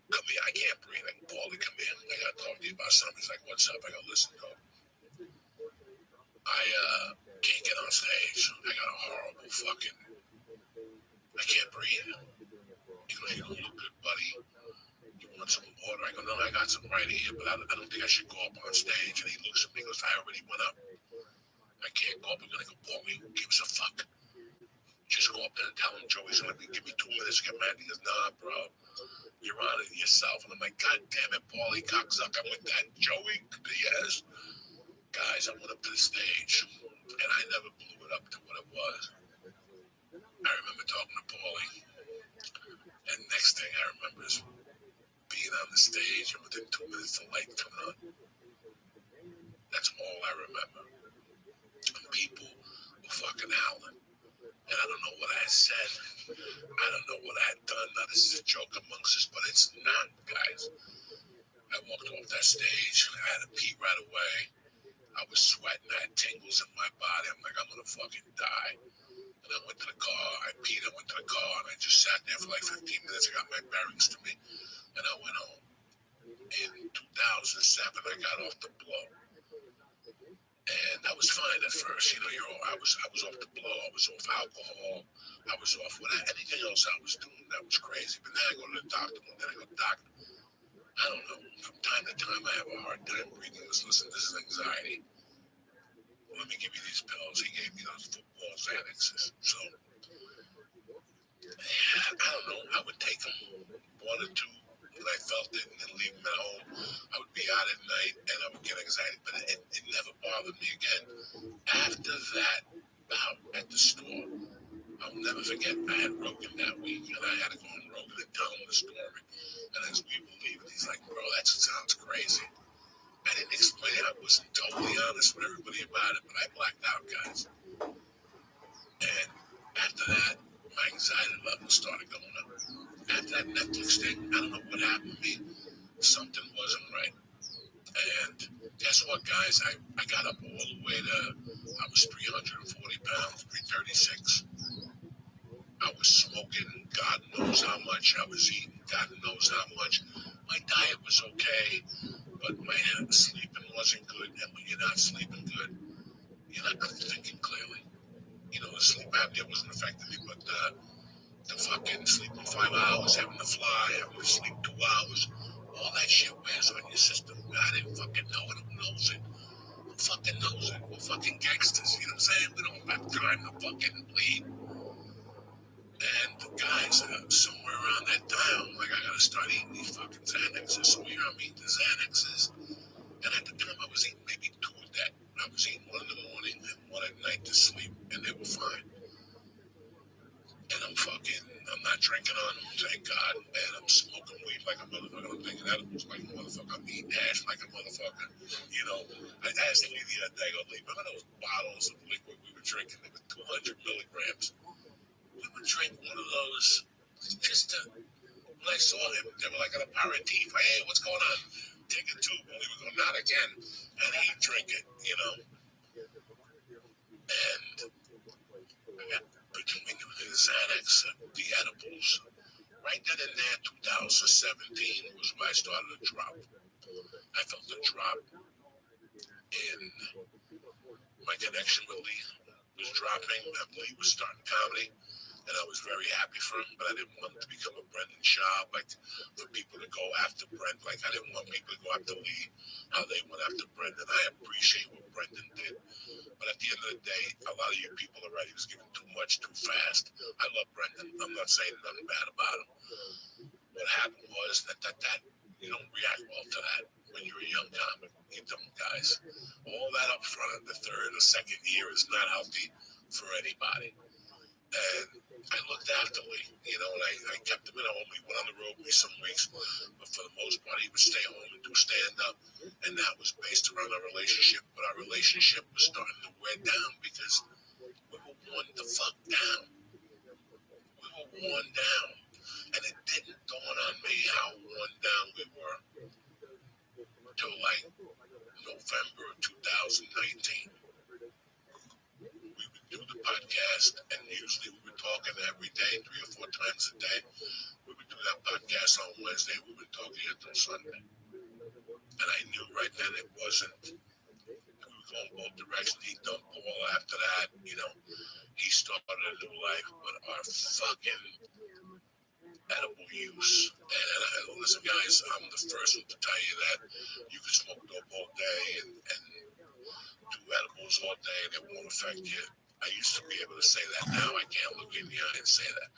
come here. I can't breathe. I go, Paulie, come here. I got to talk to you about something. He's like, what's up? I go, listen, dog. I can't get on stage. I got a horrible fucking, I can't breathe. He goes, you don't look good, buddy. You want some water? I go, no, I got some right here, but I don't think I should go up on stage. And he looks at me and goes, I already went up. I can't go up. I'm going to go, Paulie, who gives a fuck? Just go up there and tell him Joey's going to give me 2 minutes to get mad. He goes, nah, bro, you're on it yourself. And I'm like, God damn it, Paulie, cocksucker, I'm with that Joey Diaz. Guys, I went up to the stage, and I never blew it up to what it was. I remember talking to Paulie, and next thing I remember is being on the stage, and within 2 minutes the light turned on. That's all I remember. And people were fucking howling. And I don't know what I had said. I don't know what I had done. Now, this is a joke amongst us, but it's not, guys. I walked off that stage. I had to pee right away. I was sweating. I had tingles in my body. I'm like, I'm going to fucking die. And I went to the car. I peed. I went to the car, and I just sat there for like 15 minutes. I got my bearings to me, and I went home. In 2007, I got off the blow. And I was fine at first, I was off the blow, I was off alcohol, I was off anything else I was doing that was crazy. But then I go to the doctor, and then I go, doctor, I don't know, from time to time I have a hard time breathing. Listen, this is anxiety. Let me give you these pills. He gave me those football Xanaxes. So, I don't know, I would take them 1 or 2. When I felt it and then leave them at home, I would be out at night and I would get anxiety, but it never bothered me again. After that bout at the store, I'll never forget, I had Rogan that week, and I had to go on Rogan and tell him the story. And as we believe it, he's like, bro, that sounds crazy. I didn't explain it. I wasn't totally honest with everybody about it, but I blacked out, guys. And after that, my anxiety level started going up. After that Netflix thing, I don't know what happened to me. Something wasn't right. And guess what, guys? I got up all the way to, I was 340 pounds, 336. I was smoking, God knows how much. I was eating, God knows how much. My diet was okay, but my sleeping wasn't good. And when you're not sleeping good, you're not thinking clearly. The sleep apnea wasn't affecting me, but the fucking sleeping 5 hours, having to fly, having to sleep 2 hours, all that shit wears on your system. I didn't fucking know it. Who knows it? Who fucking knows it? We're fucking gangsters, you know what I'm saying? We don't have time to fucking bleed. And guys, somewhere around that time, I'm like, I gotta start eating these fucking Xanaxes. So here I'm eating the Xanaxes. And at the time, I was eating maybe 2 a day. I was eating 1 in the morning and 1 at night to sleep, and they were fine. And I'm not drinking on them, thank God. And I'm smoking weed like a motherfucker. I'm taking edibles like a motherfucker. I'm eating hash like a motherfucker. I asked Lee the other day, remember those bottles of liquid we were drinking? They were 200 milligrams. We would drink one of those just to, when I saw him, they were like an aperitif. Hey, what's going on? Take a tube. And we would go, not again. And he'd drink it, And between the Xanax, the edibles, right then and there, 2017 was when I started to drop. I felt a drop in my connection with Lee was dropping. Lee was starting comedy, and I was very happy for him, but I didn't want him to become a Brendan Schaub, like for people to go after Brent. Like I didn't want people to go after Lee, how they went after Brendan. I appreciate what Brendan did. But at the end of the day, a lot of you people are right. He was giving too much too fast. I love Brendan. I'm not saying nothing bad about him. What happened was that you don't react well to that when you're a young comic. You don't, guys. All that up front in the 3rd or 2nd year is not healthy for anybody. And I looked after Lee, and I kept him at home. He went on the road with me some weeks, but for the most part, he would stay home and do stand-up, and that was based around our relationship. But our relationship was starting to wear down because we were worn the fuck down. We were worn down, and it didn't dawn on me how worn down we were till like November of 2019. We would do the podcast podcast, and usually we were talking every day, 3 or 4 times a day. We would do that podcast on Wednesday. We were talking until Sunday. And I knew right then it wasn't, we were going both directions. He dumped Paul after that, you know. He started a new life, but our fucking edible use. And listen, guys, I'm the first one to tell you that you can smoke dope all day and do edibles all day and it won't affect you. I used to be able to say that. Now I can't look in the eye and say that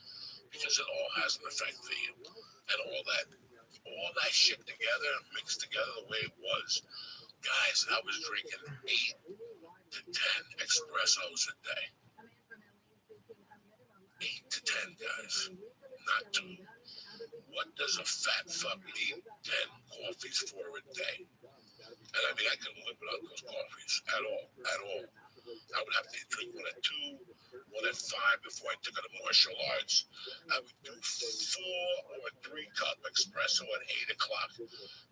because it all has an effect for you. And all that shit together, mixed together the way it was. Guys, I was drinking 8 to 10 espressos a day. 8 to 10, guys. Not 2. What does a fat fuck need 10 coffees for a day? And I mean, I couldn't live without those coffees at all. I would have to drink one at 2, one at 5 before I took it to martial arts. I would do 4 or 3 cup espresso at 8 o'clock.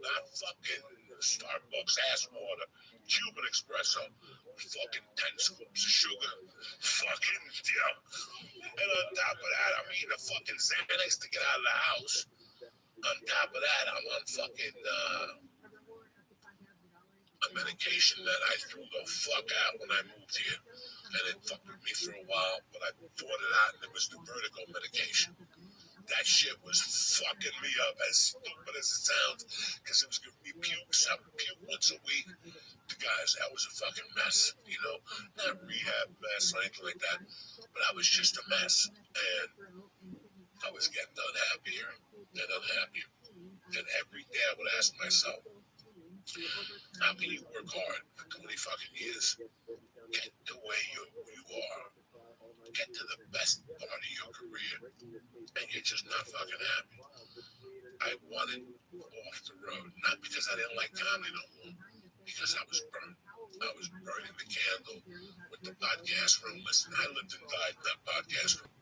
Not fucking Starbucks ass water. Cuban espresso. Fucking 10 scoops of sugar. Fucking, And on top of that, I'm eating a fucking Xanax to get out of the house. On top of that, I'm on fucking a medication that I threw the fuck out when I moved here. And it fucked with me for a while, but I bought it out and it was the vertigo medication. That shit was fucking me up, as stupid as it sounds, because it was giving me pukes. I would puke once a week. Guys, that was a fucking mess, you know, not rehab mess or anything like that, but I was just a mess, and I was getting unhappier and unhappier, and every day I would ask myself, how can you work hard for 20 fucking years, get to where you are, get to the best part of your career, and you're just not fucking happy? I wanted off the road, not because I didn't like comedy no more, because I was burnt. I was burning the candle with the podcast room. Listen, I lived and died in that podcast room.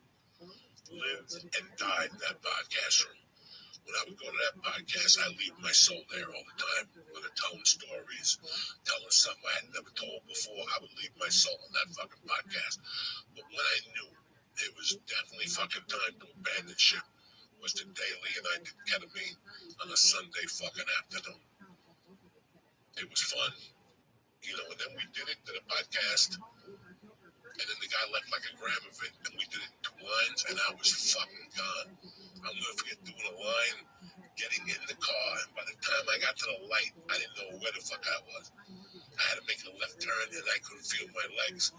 Lived and died in that podcast room. When I would go to that podcast, I leave my soul there all the time. Whether telling stories, telling something I had never told before, I would leave my soul in that fucking podcast. But when I knew it was definitely fucking time to abandon ship, was the daily, and I did ketamine on a Sunday fucking afternoon. It was fun, you know, and then we did it to the podcast, and then the guy left like a gram of it, and we did it in 2 lines, and I was fucking gone. I'll never forget doing a line, getting in the car, and by the time I got to the light, I didn't know where the fuck I was. I had to make a left turn, and I couldn't feel my legs,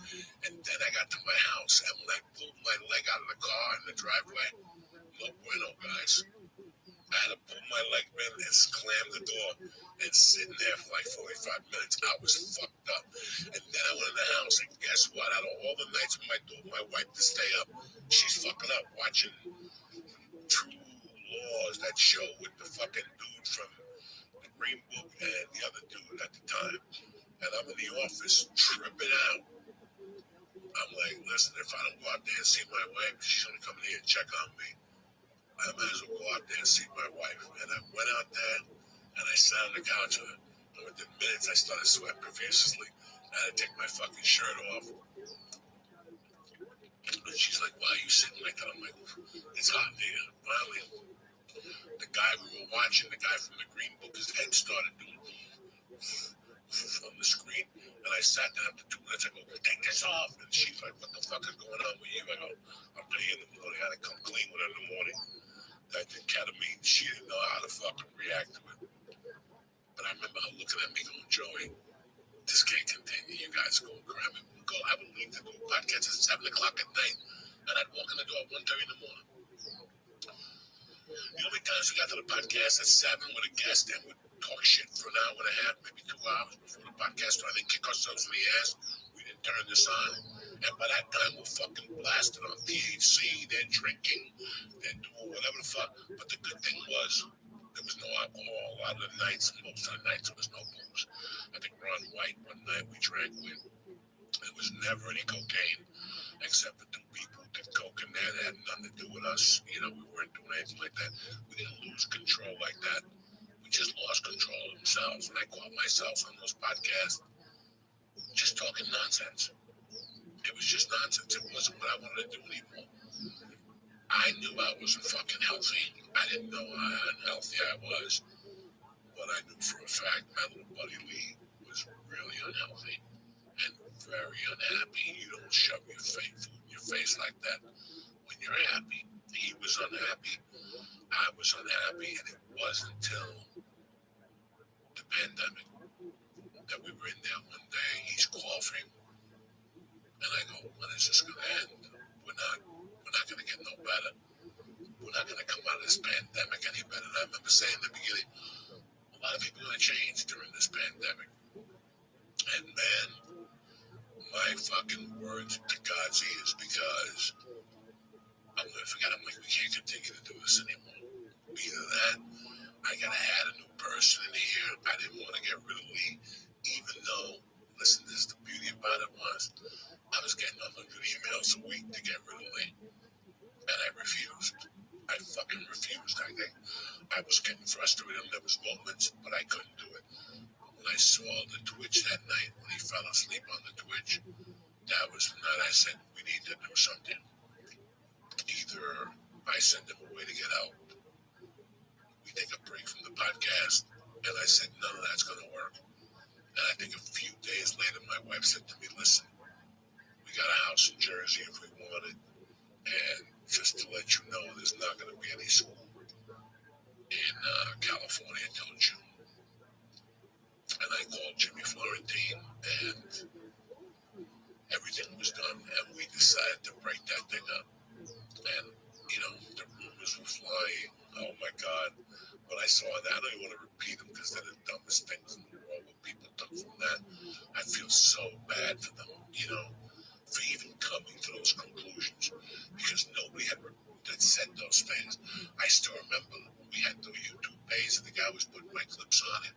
and then I got to my house, and when I blew my leg out of the car in the driveway, no bueno, guys. I had to pull my leg in and slam the door and sitting there for like 45 minutes. I was fucked up. And then I went in the house, and guess what? Out of all the nights when I told my wife to stay up, she's fucking up watching True Laws, that show with the fucking dude from the Green Book and the other dude at the time. And I'm in the office tripping out. I'm like, listen, if I don't go out there and see my wife, she's going to come in here and check on me. I might as well go out there and see my wife. And I went out there and I sat on the couch with her. And within minutes, I started sweating profusely. I had to take my fucking shirt off. And she's like, why are you sitting like that? I'm like, it's hot in here. Finally, the guy we were watching, the guy from the Green Book, his head started doing on the screen. And I sat down after 2 minutes. I go, take this off. And she's like, what the fuck is going on with you? I go, I'm paying in the morning. I had to come clean with her in the morning. I did ketamine. She didn't know how to fucking react to it. But I remember her looking at me going, Joey, this can't continue. You guys go grab it. I would leave to do podcasts at 7 o'clock at night. And I'd walk in the door at 1:30 in the morning. You know how many times we got to the podcast at 7 with a guest and we'd talk shit for an hour and a half, maybe 2 hours before the podcast started and kick ourselves in the ass? We didn't turn this on. And by that time, we're fucking blasted on THC. They're drinking. They're doing whatever the fuck. But the good thing was, there was no alcohol. A lot of the nights, most of the nights, there was no booze. I think Ron White, one night we drank with, there was never any cocaine, except for 2 people who did coke in there that had nothing to do with us. You know, we weren't doing anything like that. We didn't lose control like that. We just lost control of themselves. And I caught myself on those podcasts just talking nonsense. It was just nonsense. It wasn't what I wanted to do anymore. I knew I wasn't fucking healthy. I didn't know how unhealthy I was, but I knew for a fact my little buddy Lee was really unhealthy and very unhappy. You don't shove your food in your face like that when you're happy. He was unhappy. I was unhappy, and it wasn't until the pandemic that we were in there one day. He's coughing, and I go, "When is this going to end? We're not going to get no better. We're not going to come out of this pandemic any better." And I remember saying in the beginning, a lot of people are going to change during this pandemic. And man, my fucking words to God's ears, because I'm going to forget. I'm like, we can't continue to do this anymore. Either that, I got to add a new person in here. I didn't want to get rid of Lee, even though, listen, this is the beauty about it was, I was getting 100 emails a week to get rid of Lee. And I refused. I fucking refused. I was getting frustrated. There was moments, but I couldn't do it. When I saw the Twitch that night, when he fell asleep on the Twitch, that was the night I said, we need to do something. Either I send him away to get help, we take a break from the podcast, and I said, none of that's going to work. And I think a few days later, my wife said to me, listen, we got a house in Jersey if we want it, and just to let you know, there's not going to be any school in California until June. And I called Jimmy Florentine, and everything was done, and we decided to break that thing up. And, you know, the rumors were flying. Oh, my God. But I saw that. I don't even want to repeat them because they're the dumbest things in the world. What people took from that, I feel so bad for them, you know, for even coming to those conclusions, because nobody had said those things. I still remember when we had the YouTube page and the guy was putting my clips on it,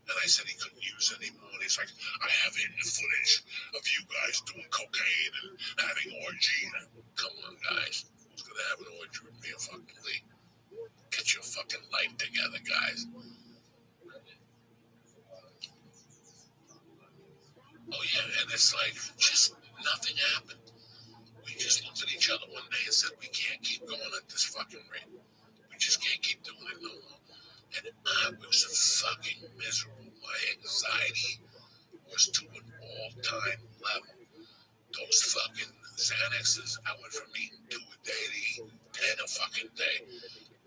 and I said he couldn't use it anymore. And he's like, I have hidden footage of you guys doing cocaine and having orgy. Come on, guys. Who's going to have an orgy with me and fucking Lee? Get your fucking life together, guys. Oh, yeah, and it's like, just nothing happened. We just looked at each other one day and said, we can't keep going at this fucking rate. We just can't keep doing it no more. And I was fucking miserable. My anxiety was to an all-time level. Those fucking Xanaxes, I went from eating 2 a day to eating 10 a fucking day.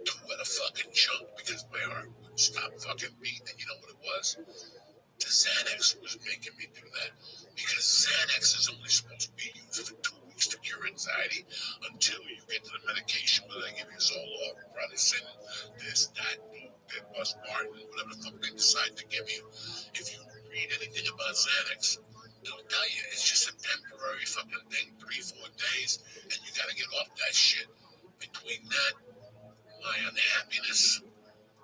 2 at a fucking chunk because my heart wouldn't stop fucking beating. And you know what it was? The Xanax was making me do that, because Xanax is only supposed to be used for 2 weeks to cure anxiety until you get to the medication where they give you Zoloft, Prednisone, this, that, Busbarton, whatever the fuck they decide to give you. If you read anything about Xanax, they'll tell you it's just a temporary fucking thing, 3-4 days, and you gotta get off that shit. Between that, my unhappiness,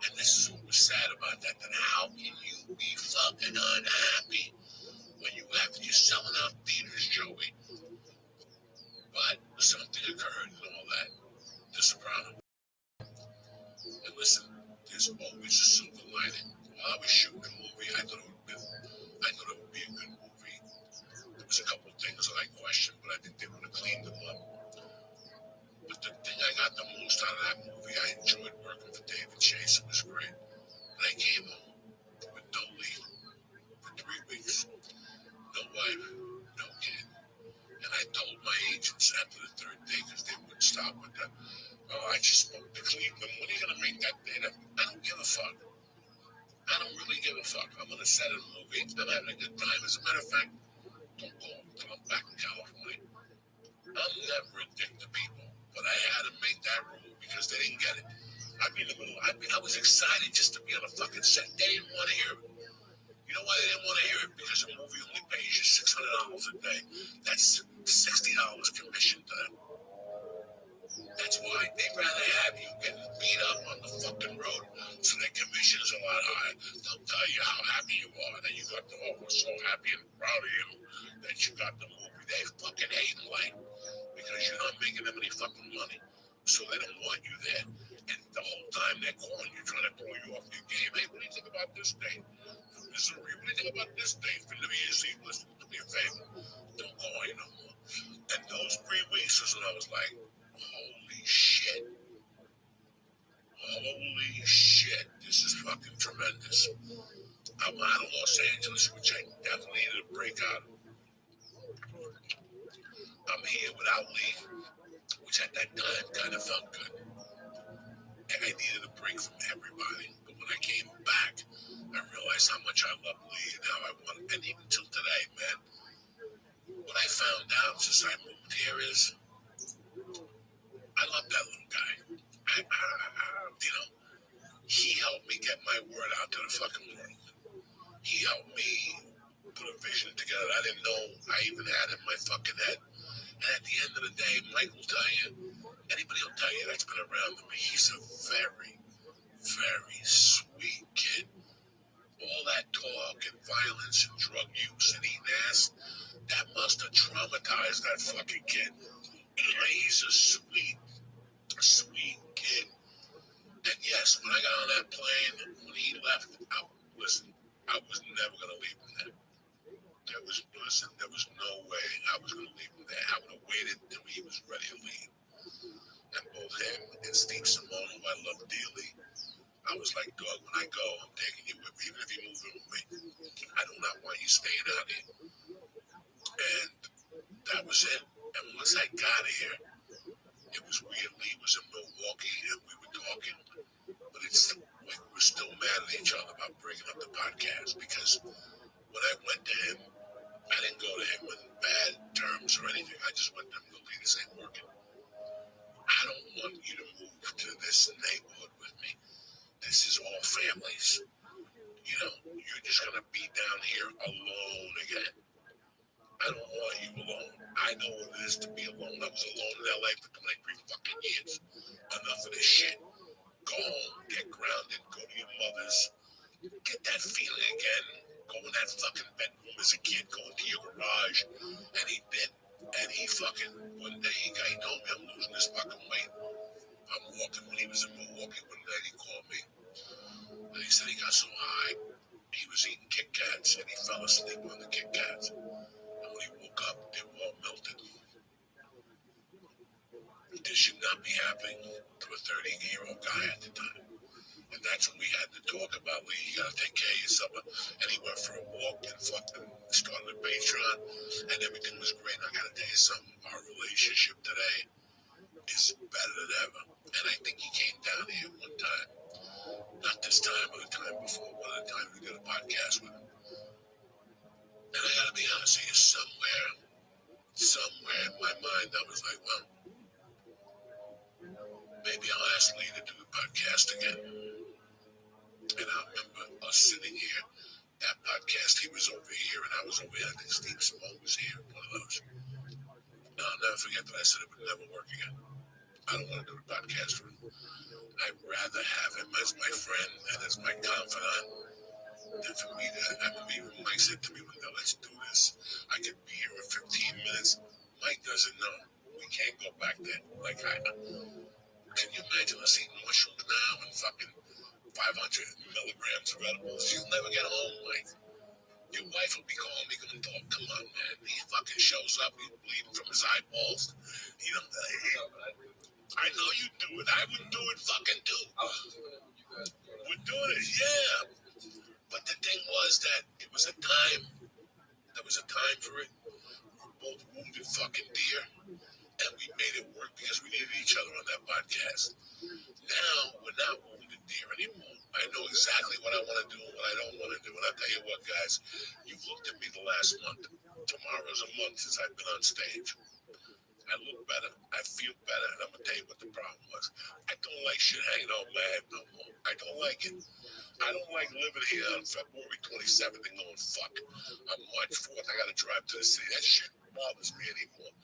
and this is what was sad about that, that how can you be fucking unhappy when you're selling out theaters, Joey? But something occurred and all that. The Sopranos. And listen, there's always a silver lining. While I was shooting the movie, I thought it would be a good movie. There was a couple of things that I questioned, but I think they would have cleaned them up. But the thing I got the most out of that movie, I enjoyed working for David Chase. It was great. But I came home with no leave for 3 weeks. No wife, no kid. And I told my agents after the 3rd day, because they wouldn't stop with that, oh, I just spoke to Cleveland. When are you going to make that data? I don't give a fuck. I don't really give a fuck. I'm going to set a movie. I'm having a good time. As a matter of fact, don't call until I'm back in California. I'm never a dick to people, but I had to make that rule because they didn't get it. I was excited just to be on a fucking set. They didn't want to hear it. You know why they didn't want to hear it? Because the movie only pays you $600 a day. That's $60 commission to them. That's why they'd rather have you getting beat up on the fucking road, so their commission is a lot higher. They'll tell you how happy you are that you got the, oh, we're so happy and proud of you that you got the movie. They fucking hate life because you're not making them any fucking money. So they don't want you there. And the whole time they're calling you, trying to throw you off your game. Hey, what do you think about this date? Missouri, what do you think about this date for New Year's Eve? Listen, do me a favor. Don't call you no more. And those 3 weeks was when I was like, holy shit. Holy shit. This is fucking tremendous. I'm out of Los Angeles, which I definitely needed a break out of. I'm here without Lee, which at that time kind of felt good. And I needed a break from everybody. But when I came back, I realized how much I love Lee and how I want him. And even till today, man, what I found out since I moved here is I love that little guy. He helped me get my word out to the fucking world. He helped me put a vision together I didn't know I even had in my fucking head. And at the end of the day, Mike will tell you, anybody will tell you that's been around me, he's a very, very sweet kid. All that talk and violence and drug use and eating ass, that must have traumatized that fucking kid. He's a sweet, sweet kid. And yes, when I got on that plane, when he left, I was never going to leave him there. There was no way I was going to leave him there. I would have waited till he was ready to leave. And both him and Steve Simone, who I love dearly, I was like, dog, when I go, I'm taking you with me, even if you move in with me. I do not want you staying out here. And that was it. And once I got here, it was weird. Lee was in Milwaukee and we were talking, but it's like we were still mad at each other about bringing up the podcast because when I went to him, I didn't go to him in bad terms or anything. I just went to him, Lee, this ain't working. I don't want you to move to this neighborhood with me. This is all families. You know, you're just going to be down here alone again. I don't want you alone. I know what it is to be alone. I was alone in LA for 23 fucking years. Enough of this shit. Go home, get grounded, go to your mother's, get that feeling again. Go in that fucking bedroom as a kid, go into your garage. And he did. And he fucking, one day he told me I'm losing this fucking weight. I'm walking when he was in Milwaukee one night, he called me. And he said he got so high, he was eating Kit Kats and he fell asleep on the Kit Kats. And when he woke up, they were all melted. This should not be happening to a 30-year-old guy at the time. And that's when we had to talk about, Lee, you gotta take care of yourself. And he went for a walk and fucking started a Patreon, and everything was great. And I gotta tell you something, our relationship today is better than ever. And I think he came down here one time. Not this time, but the time before. One of the times we did a podcast with him. And I gotta be honest with you, somewhere in my mind, I was like, well, maybe I'll ask Lee to do the podcast again. And I remember us sitting here, that podcast, he was over here and I was over here. I think Steve Simone was here, one of those. And I'll never forget that I said it would never work again. I don't want to do the podcast with him. I'd rather have him as my friend and as my confidant than for me to, I mean, even Mike said to me, let's do this. I could be here in 15 minutes. Mike doesn't know. We can't go back there. Like, can you imagine us eating mushrooms now and fucking 500 milligrams of edibles? You'll never get home, Mike. Your wife will be calling me going, dog, come on, man. He fucking shows up, he's bleeding from his eyeballs. You know, I know you do it. I would do it fucking too. We're doing it, yeah. But the thing was that it was a time. There was a time for it. We were both wounded fucking deer. And we made it work because we needed each other on that podcast. Now, we're not wounded deer anymore. I know exactly what I want to do and what I don't want to do. And I'll tell you what, guys, you've looked at me the last month. Tomorrow's a month since I've been on stage. I look better. I feel better. And I'm going to tell you what the problem was. I don't like shit hanging on my head no more. I don't like it. I don't like living here on February 27th and going, fuck, on March 4th, I got to drive to the city. That shit bothers me anymore.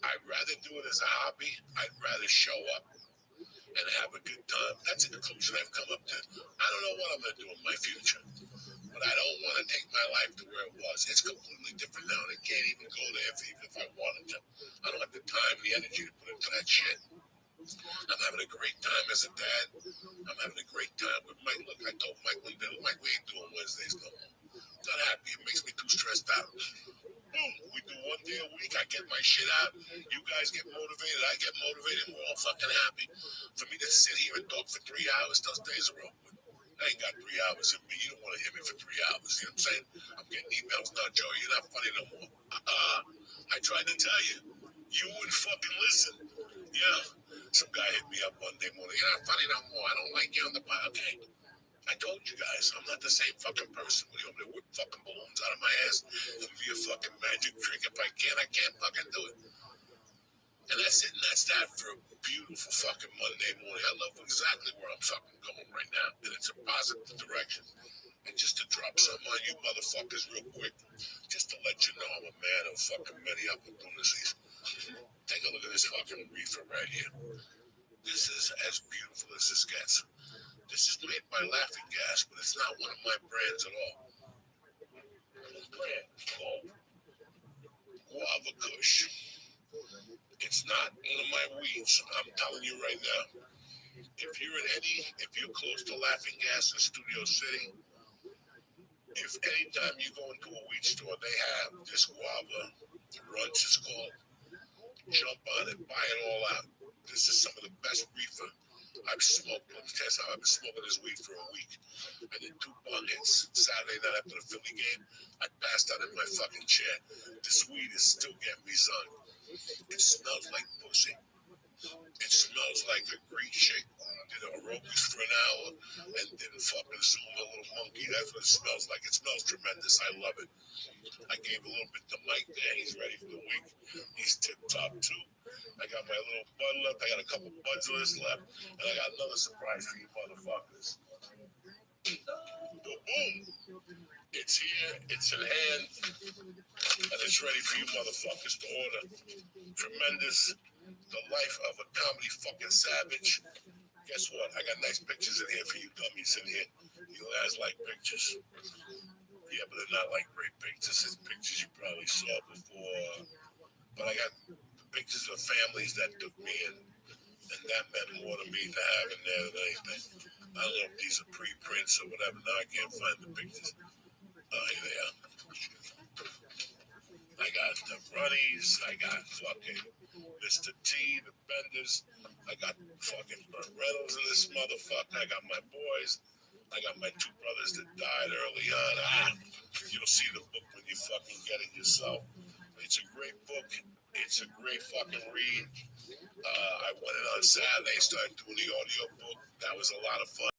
I'd rather do it as a hobby. I'd rather show up and have a good time. That's a conclusion I've come up to. I don't know what I'm going to do in my future, but I don't want to take my life to where it was. It's completely different now, and I can't even go there even if I wanted to. I don't have the time, the energy to put into that shit. I'm having a great time as a dad. I'm having a great time with Mike. Look, I told Mike one day, Mike, we ain't doing Wednesdays no more. I'm not happy. It makes me too stressed out. boom. We do one day a week. I get my shit out. You guys get motivated. I get motivated. We're all fucking happy. For me to sit here and talk for 3 hours, those days are over. I ain't got 3 hours in me. You don't want to hear me for 3 hours. You know what I'm saying? I'm getting emails now, Joe. You're not funny no more. I tried to tell you. You wouldn't fucking listen. Yeah. Some guy hit me up Monday morning. You're not funny no more. I don't like you on the podcast. Okay. I told you guys, I'm not the same fucking person. What do you want me to whip fucking balloons out of my ass? Give me a fucking magic trick. If I can't fucking do it. And that's it. And that's that for a beautiful fucking Monday morning. I love exactly where I'm fucking going right now. And it's a positive direction. And just to drop something on you motherfuckers real quick, just to let you know I'm a man of fucking many opportunities. Take a look at this fucking reefer right here. This is as beautiful as this gets. This is made by Laughing Gas, but it's not one of my brands at all. It's a brand called Guava Kush. It's not one of my weeds. I'm telling you right now. If you're close to Laughing Gas in Studio City, if anytime you go into a weed store, they have this guava. The Runts is called. Jump on it, buy it all out. This is some of the best reefer I've smoked. Let me tell you something. I've been smoking this weed for a week. I did 2 buckets Saturday night after the Philly game. I passed out in my fucking chair. This weed is still getting me, son. It smells like pussy. It smells like a Greek chick did aerobics for an hour and didn't fucking zoom a little monkey. That's what it smells like. It smells tremendous. I love it. I gave a little bit to Mike there. He's ready for the week. He's tip-top too. I got my little bud left. I got a couple buds left. And I got another surprise for you motherfuckers. Boom. It's here. It's in hand. And it's ready for you motherfuckers to order. Tremendous. The life of a comedy fucking savage. Guess what? I got nice pictures in here for you dummies in here. You guys like pictures. Yeah, but they're not like great pictures. It's pictures you probably saw before. But I got pictures of families that took me in. And that meant more to me to have in there than anything. I don't know if these are pre-prints or whatever. Now I can't find the pictures. Here they are. I got the Runnies. I got fucking Mr. T, the Benders. I got fucking Burt Reynolds in this motherfucker. I got my boys. I got my 2 brothers that died early on. You'll see the book when you fucking get it yourself. It's a great book. It's a great fucking read. I went in on Saturday, started doing the audio book. That was a lot of fun.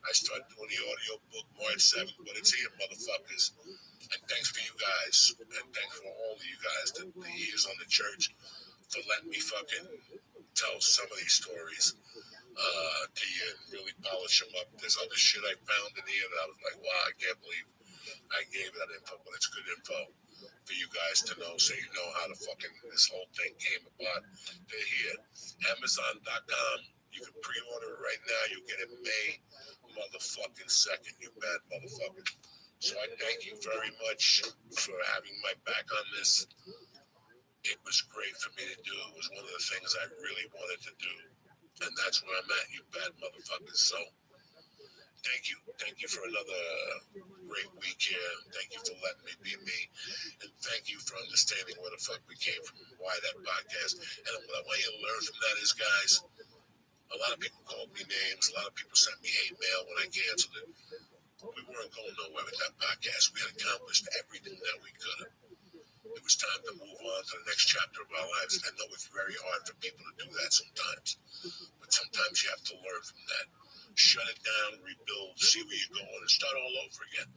I started doing the audio book March 7th, but it's here, motherfuckers. And thanks for you guys. And thanks for all of you guys, the years on the church, for letting me fucking tell some of these stories to you and really polish them up. There's other shit I found in here that I was like, wow, I can't believe I gave that info, but it's good info for you guys to know so you know how the fucking this whole thing came about. They're here. Amazon.com. You can pre-order it right now. You'll get it May motherfucking 2nd, you bad motherfucker. So I thank you very much for having my back on this. It was great for me to do. It was one of the things I really wanted to do. And that's where I'm at, you bad motherfuckers. So thank you. Thank you for another great week here. Thank you for letting me be me. And thank you for understanding where the fuck we came from and why that podcast. And what I want you to learn from that is, guys, a lot of people called me names. A lot of people sent me hate mail when I canceled it. We weren't going nowhere with that podcast. We had accomplished everything that we could have. It was time to move on to the next chapter of our lives. I know it's very hard for people to do that sometimes. But sometimes you have to learn from that. Shut it down, rebuild, see where you're going, and start all over again.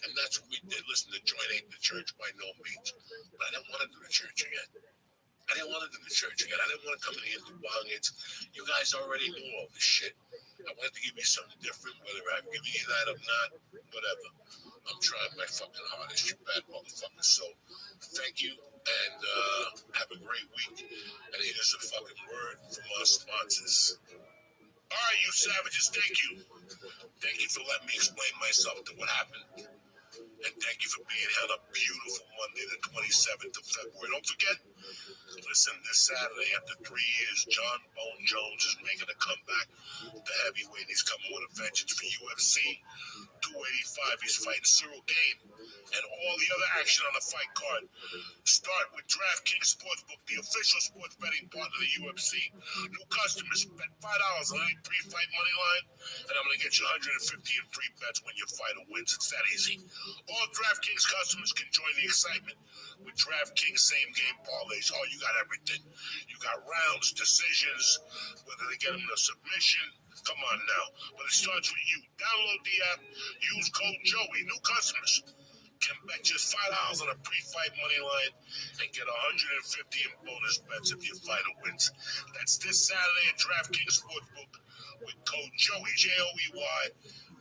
And that's what we did. Listen, the joint ain't the church by no means. But I didn't want to do the church again. I didn't want to do the church again. I didn't want to come in here and do bongets. You guys already knew all this shit. I wanted to give you something different, whether I've given you that or not, whatever. I'm trying my fucking hardest, you bad motherfucker. So, thank you, and have a great week. And here's a fucking word from our sponsors. All right, you savages, thank you. Thank you for letting me explain myself to what happened. And thank you for being here on a beautiful Monday, the 27th of February. Don't forget, listen, this Saturday, after 3 years, John Bone Jones is making a comeback to heavyweight. He's coming with a vengeance for UFC 285. He's fighting Cyril Gane. and all the other action on the fight card. Start with DraftKings Sportsbook, the official sports betting partner of the UFC. New customers bet $5 on any pre-fight money line, and I'm going to get you $150 in free bets when your fighter wins. It's that easy. All DraftKings customers can join the excitement with DraftKings same-game parlays. Oh, you got everything. You got rounds, decisions, whether they get them to submission. Come on now. But it starts with you. Download the app. Use code Joey. New customers can bet just $5 on a pre-fight money line and get $150 in bonus bets if your fighter wins. That's this Saturday at DraftKings Sportsbook with code Joey, Joey.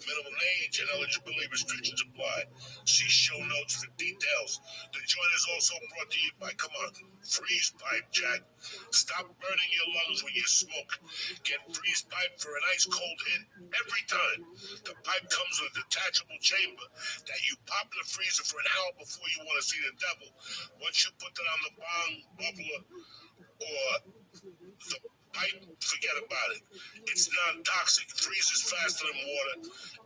Minimum age and eligibility restrictions apply. See show notes for details. The joint is also brought to you by, come on, Freeze Pipe, Jack. Stop burning your lungs when you smoke. Get Freeze Pipe for an ice cold hit every time. The pipe comes with a detachable chamber that you pop in the freezer for an hour before you want to see the devil. Once you put that on the bong, bubbler, or the pipe, forget about it. It's non-toxic, freezes faster than water,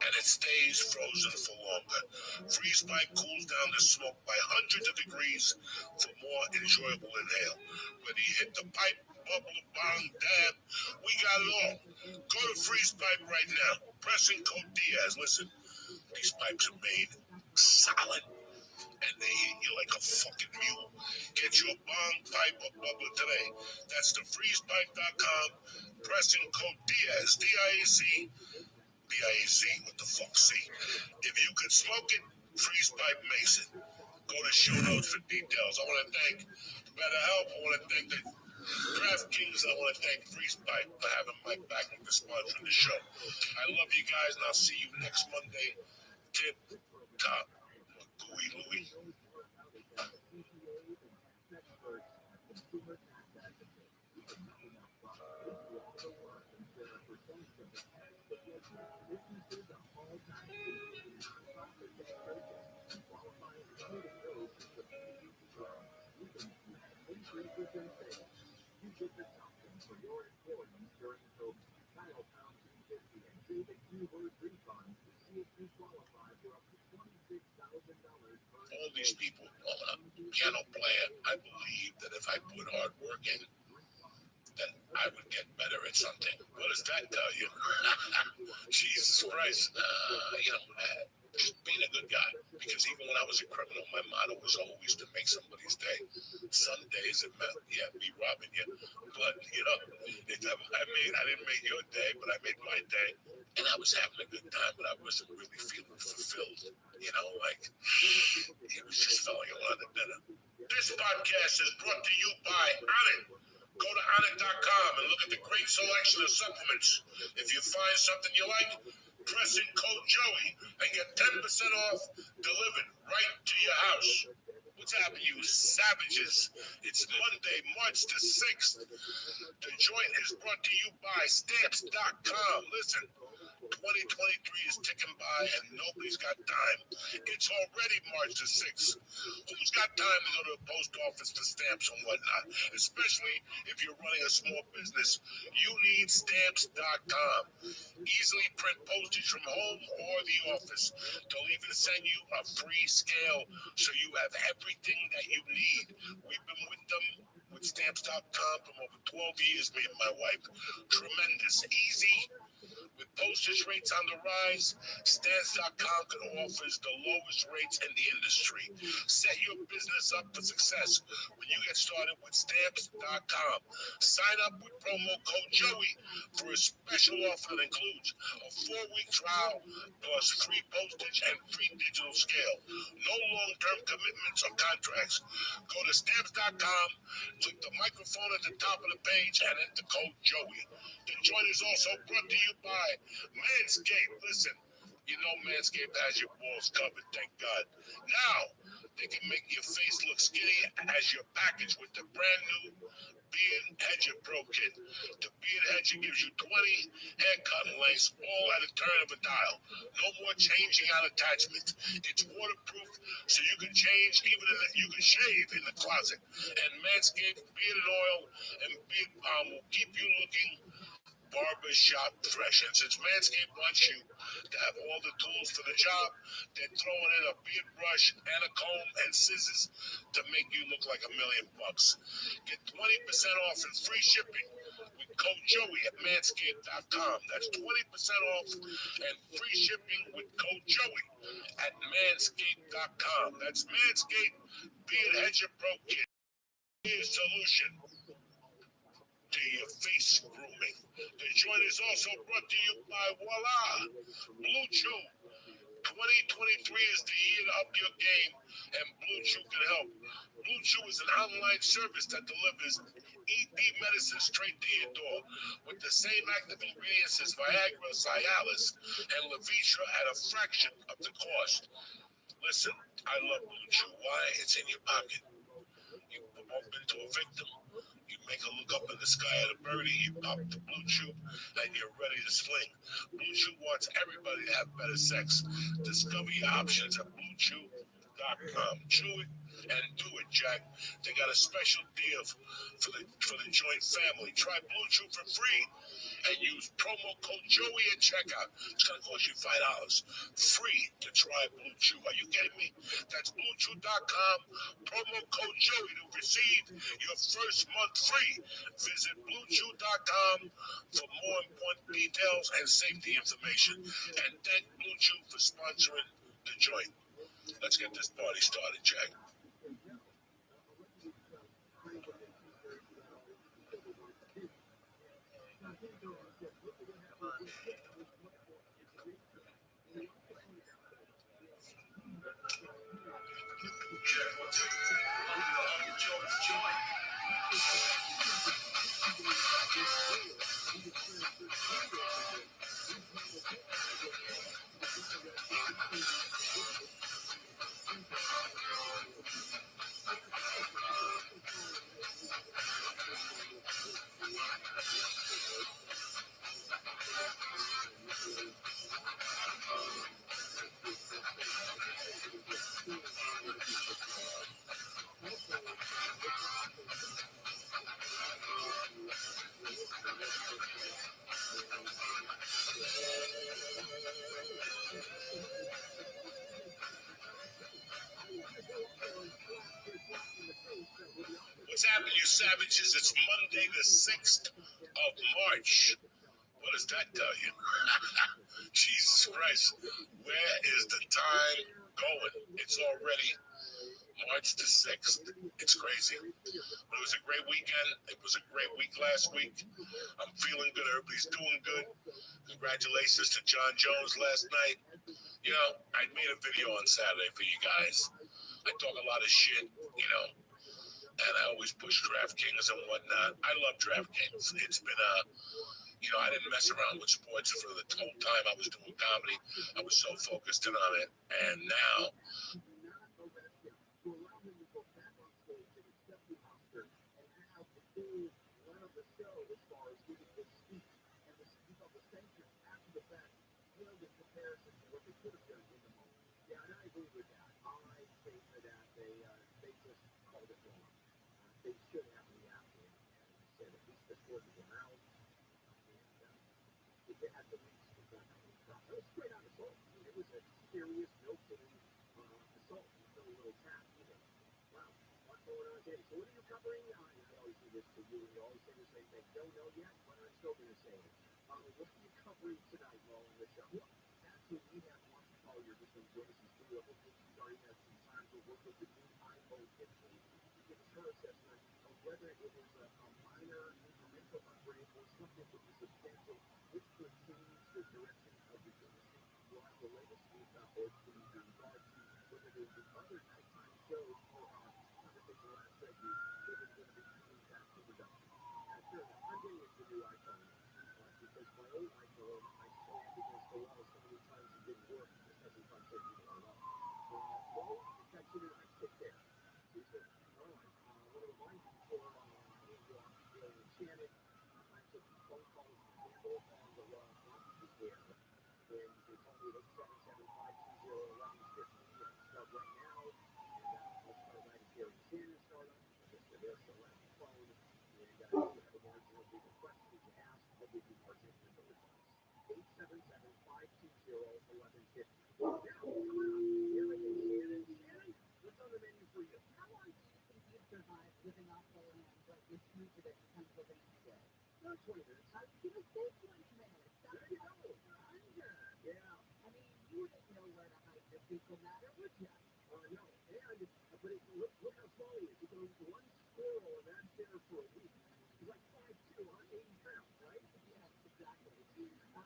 and it stays frozen for longer. Freeze Pipe cools down the smoke by hundreds of degrees for more enjoyable inhale. Whether you hit the pipe, bubble, bong, dab, we got it all. Go to Freeze Pipe right now. Pressing code Diaz. Listen, these pipes are made solid, and they hit you like a fucking mule. Get your bong, pipe, or bubbler today. That's the freezepipe.com. Pressing code Diaz, D-I-A-Z. D-I-A-Z, what the fuck, see? If you could smoke it, Freeze Pipe makes it. Go to show notes for details. I want to thank BetterHelp. I want to thank the DraftKings. I want to thank Freeze Pipe for having my back and for sponsoring the show. I love you guys, and I'll see you next Monday. Tip top. Gooey Louie. All these people, piano player, I believe that if I put hard work in, then I would get better at something. What does that tell you? Jesus Christ. Just being a good guy. Because even when I was a criminal, my motto was always to make somebody's day. Some days it meant, me robbing you. But, I didn't make your day, but I made my day. And I was having a good time, but I wasn't really feeling fulfilled. It was just filling a lot of dinner. This podcast is brought to you by Onnit. Go to Onnit.com and look at the great selection of supplements. If you find something you like, press in code Joey and get 10% off delivered right to your house. What's happening, you savages? It's Monday, March the 6th. The joint is brought to you by Stamps.com. Listen, 2023 is ticking by and nobody's got time. It's already March the 6th. Who's got time to go to the post office for stamps and whatnot? Especially if you're running a small business. You need Stamps.com. Easily print postage from home or the office. They'll even send you a free scale so you have everything that you need. We've been with them with Stamps.com for over 12 years, me and my wife. Tremendous. Easy. With postage rates on the rise, Stamps.com offers the lowest rates in the industry. Set your business up for success when you get started with Stamps.com. Sign up with promo code Joey for a special offer that includes a 4-week trial plus free postage and free digital scale. No long-term commitments or contracts. Go to Stamps.com, click the microphone at the top of the page, and enter code Joey. The joint is also brought to you by Manscaped. Listen, Manscaped has your balls covered, thank God. Now, they can make your face look skinny as you're packaged with the brand new Beard Hedger Pro Kit. The Beard Hedger gives you 20 haircut lengths, all at a turn of a dial. No more changing out attachments. It's waterproof, so you can change you can shave in the closet. And Manscaped Beard Oil and Beard Balm will keep you looking barbershop fresh. And since Manscaped wants you to have all the tools for the job, they're throwing in a beard brush and a comb and scissors to make you look like $1,000,000. Get 20% off and free shipping with code Joey at manscaped.com. That's 20% off and free shipping with code Joey at manscaped.com. That's Manscaped Beard Hedger Pro Kit. Beard solution to your face grooming. The joint is also brought to you by Voila, Blue Chew. 2023 is the year to up your game, and Blue Chew can help. Blue Chew is an online service that delivers ED medicine straight to your door with the same active ingredients as Viagra, Cialis, and Levitra at a fraction of the cost. Listen, I love Blue Chew. Why? It's in your pocket. You bump into a victim. You make her look up in the sky at a birdie, you pop the Blue Chew, and you're ready to swing. Blue Chew wants everybody to have better sex. Discover your options at BlueChew.com. Chew it and do it, Jack. They got a special deal for the joint family. Try Blue Chew for free and use promo code Joey at checkout. It's going to cost you $5 free to try Blue Chew. Are you kidding me? That's BlueChew.com, promo code Joey to receive your first month free. Visit BlueChew.com for more important details and safety information. And thank Blue Chew for sponsoring the joint. Let's get this party started, Jack. What's happening, you savages? It's Monday the 6th of March. What does that tell you? Jesus Christ. Where is the time going? It's already March the 6th. It's crazy. It was a great weekend. It was a great week last week. I'm feeling good. Everybody's doing good. Congratulations to John Jones last night. You know, I made a video on Saturday for you guys. I talk a lot of shit, you know, and I always push DraftKings and whatnot. I love DraftKings. It's been you know, I didn't mess around with sports for the whole time I was doing comedy. I was so focused in on it. And now, Now, come on. Here we go, Shannon. Shannon, what's on the menu for you? How long do you think you've survived living off the land, but with food that becomes living every day? 20 minutes. I was gonna say 20 minutes. There you go. Under. Yeah. I mean, you wouldn't know where to hide your fecal matter, would you? No. And, but look how small he is. He can eat one squirrel and that's dinner for a week. He's like 5'2", 180 pounds, right? Yes, exactly.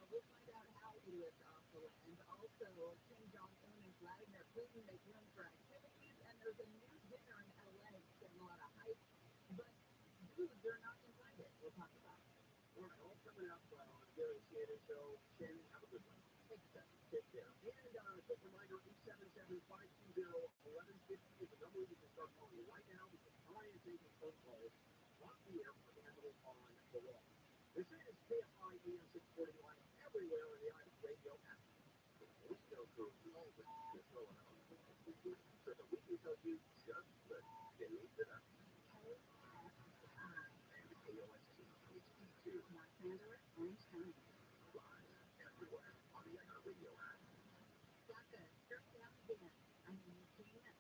We'll find out how he lives off the land. Also, Kim Jong-un and Vladimir Putin make room for activities, and there's a new dinner in LA getting a lot of hype, but dudes are not invited. We'll talk about it. All right, all coming up on Gary Shannon Show. Shannon, have a good one. Thanks, sir. Take care. And quick reminder, 877-520-1150 is the number you can start calling right now because I am taking phone calls off the air for handle on the wall. This is KFI AM 640 live everywhere on the iHeartRadio app. We go through all the just going on. So that we can tell you just the days that are and KOST HD2. Mark Sandler, Orange County. Live everywhere on the iHeartRadio app. DACA, strip down again. I'm King,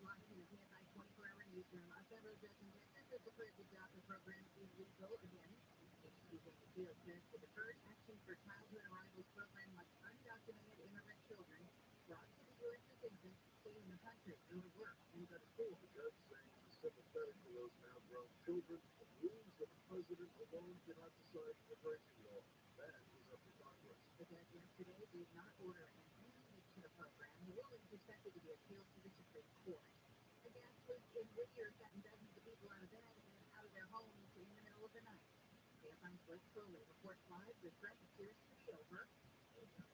live in the PSI 24-hour newsroom. A federal judge in Texas has declared the DACA program illegal again. HCJ appeal says the Deferred Action for Childhood Arrivals program lets undocumented immigrant children brought to the U.S. as infants stay in the country, go to work, and go to school. The judge saying it's sympathetic to those now-grown children. The rules that the president alone cannot decide immigration law. That is up to Congress. The judge yesterday did not order an amendment to the program. The ruling is expected to be appealed to the Supreme Court. A gas leak in Whittier gotten dozens of people out of bed and out of their homes in the middle of the night. KFI's Blake Crowley reports live. The threat appears to be over.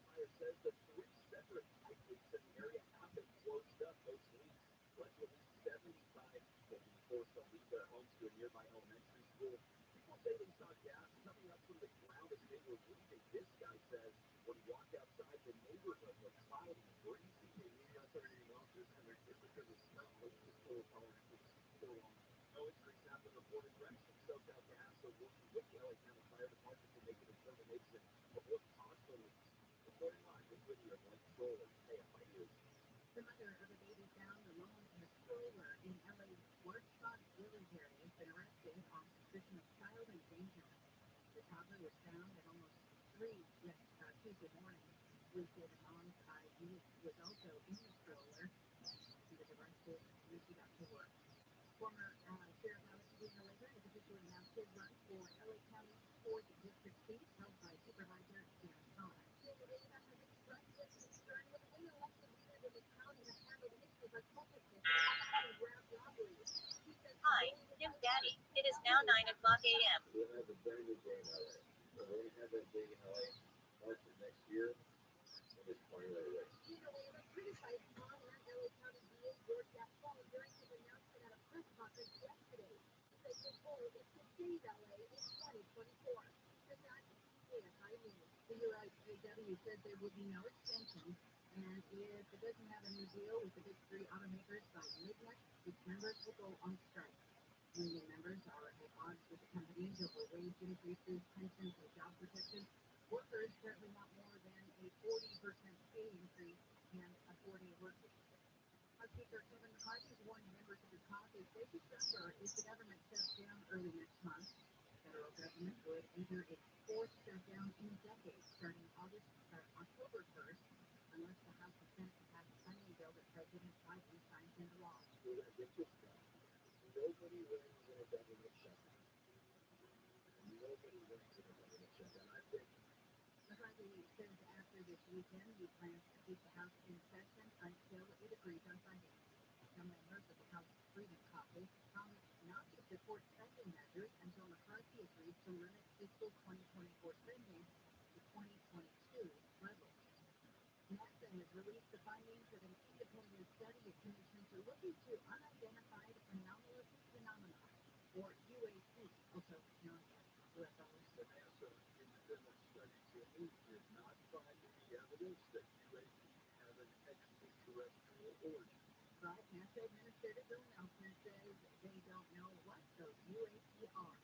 Fire says that 3 separate pipe leaks in the area have been closed up. Those leaks led to at least 75 people being forced to leave their homes to a nearby elementary school. People say they saw gas coming up from the ground as they were leaving. This guy says when he walked outside, the neighborhood was cloudy and breezy. You're not turning anything off. Just because it's not like this full of power. No injuries have been reported. Wrecks and soaked out gas. So working with the LA County Fire Department to make a determination of what caused the leaks. Reporting live in Whittier, Blake Crowley, KFI News. The mother of a baby found alone in a stroller in LA's ROTHSCHILD village area has been arrested on suspicion of child endangerment. The toddler was found at almost 3 Tuesday morning. Police say the mom's ID was also in the stroller. She was arrested when she got to work. Former Sheriff Alex Dina Later has officially announced his run for LA County's 4th district seat, held by Supervisor Dan Thomas. Hi, Kim Daddy. It is now 9 o'clock a.m. We'll have a very good day in LA. We're going to have that day in LA March of next year. And it's point right away. Criticized former LA County DA George Paul during his announcement at a press conference yesterday. He said his goal is to save LA in 2024. The KFI News. The UAW says there will be no extension, and if it doesn't have a new deal with the big 3 automakers by mid-next, its members will go on strike. Union members are at odds with the companies over wage increases, pensions, and job protection. Workers currently want more than a 40% pay increase and a 4-day work week. House Speaker Kevin McCarthy has warned members of the caucus they should suffer if the government shuts down early next month. The federal government would enter its 4th shutdown in decades, starting October 1st, unless the House and Senate pass a funding bill that President Biden signs into law. We're going to get this done. Nobody wins in a government shutdown. Nobody wins in a government shutdown. I think McCarthy says after this weekend, he plans to keep the House in session until it agrees on funding. Some members of the House Freedom Caucus promised not to support spending measures until McCarthy agrees to limit fiscal 2024 spending to 2022 levels. NASA has released the findings of an independent study of commissions to look into unidentified anomalous phenomena, or UAP, also known as UFOs. the NASA independent study did not find any evidence that UAP have an extraterrestrial origin. But NASA Administrator Bill Nelson says they don't know what those UAP are.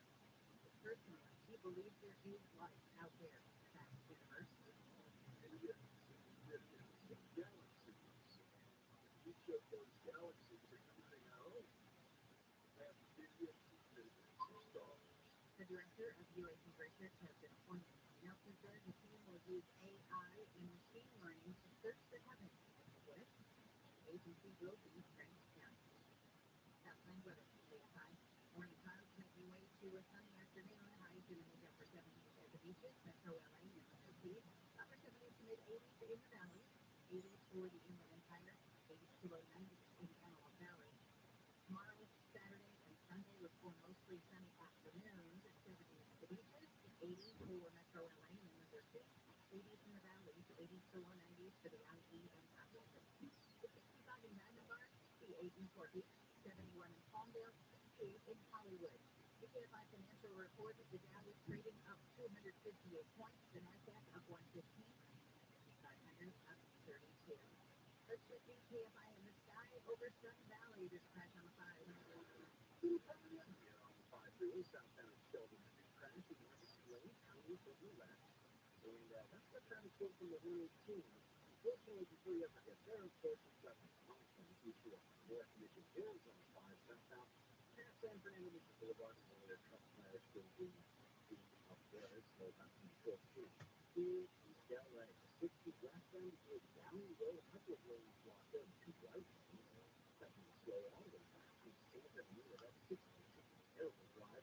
Personally, he believes there is life out there in the vast universe. And The director of UAP research has been appointed. Nelson says the team will use AI and machine learning to search the heavens with agency will be transparent. Southland weather from KFI. Morning clouds making way to a sunny afternoon. Highs in the mid upper 70s at the beaches. Metro LA and the Northeast. Upper 70s to mid 80s in the valleys. 80s for the Inland Empire. 80s to low 90s in the Antelope Valley. Tomorrow, Saturday, and Sunday look for mostly sunny afternoons. 70s at the beaches. 80s for Metro LA and the Northeast. 80s in the valleys. 80s to low 90s for the IE and Southwest. 65 in Vandenberg. 68 in Corpus. 71 in Palmdale, 68 in Hollywood. The KFI financial report, the Dow is trading up 258 points, the NASDAQ up 115, S&P 500 up 32. Let's check the KFI in the sky over Sun Valley. There's a crash on the 5. Here on the 5 freeway, southbound Sheldon Street crash in West Lane, County of West. And that's what traffic flow from the 118. Unfortunately, before you ever get there, of course, it's got from the future of North Mission Hills on the 5 southbound. Past San Fernando Mission Boulevard is one of their truck tires still being up there. It's slow down from 12th Street. Here is LA. 60 westbound is down the road. A couple of lanes blocked out. 2 right lanes. Expecting to slow all the way back to San Fernando. That's 60. Terrible drive.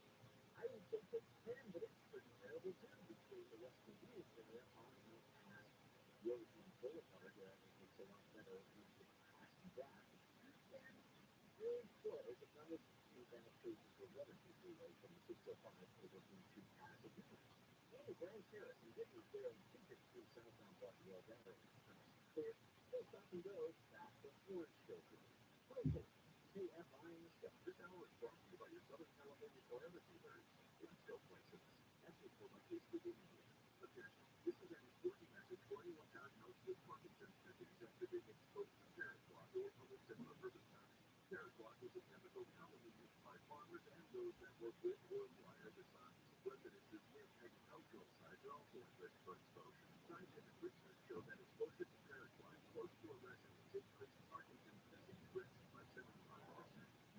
I would say take 10, but it's pretty terrible too between the West Convenience area on the past Roseland Boulevard. It's a lot better if you get past that. And really slow. It's not as bad cases for weather freeway from the 605 over into Pasadena. And Grand Terrace and Disney there on 252 southbound Buffalo Valley. Clear. Still stop and go. Back to Orange Filter. Okay. KFI in the sky. This hour is brought to you by your Southern California Toyota dealers. In still places. That's it for my case with India. Attention. This is an important message for anyone diagnosed with Parkinson's disease after being exposed to parent block or other similar herbicides. Parent block is a chemical commonly used by farmers and those that work with or apply herbicides. Residences near agricultural sites are also at risk for exposure. Scientific research shows that exposure to parent block close to a residence increases Parkinson's disease risk by 75%.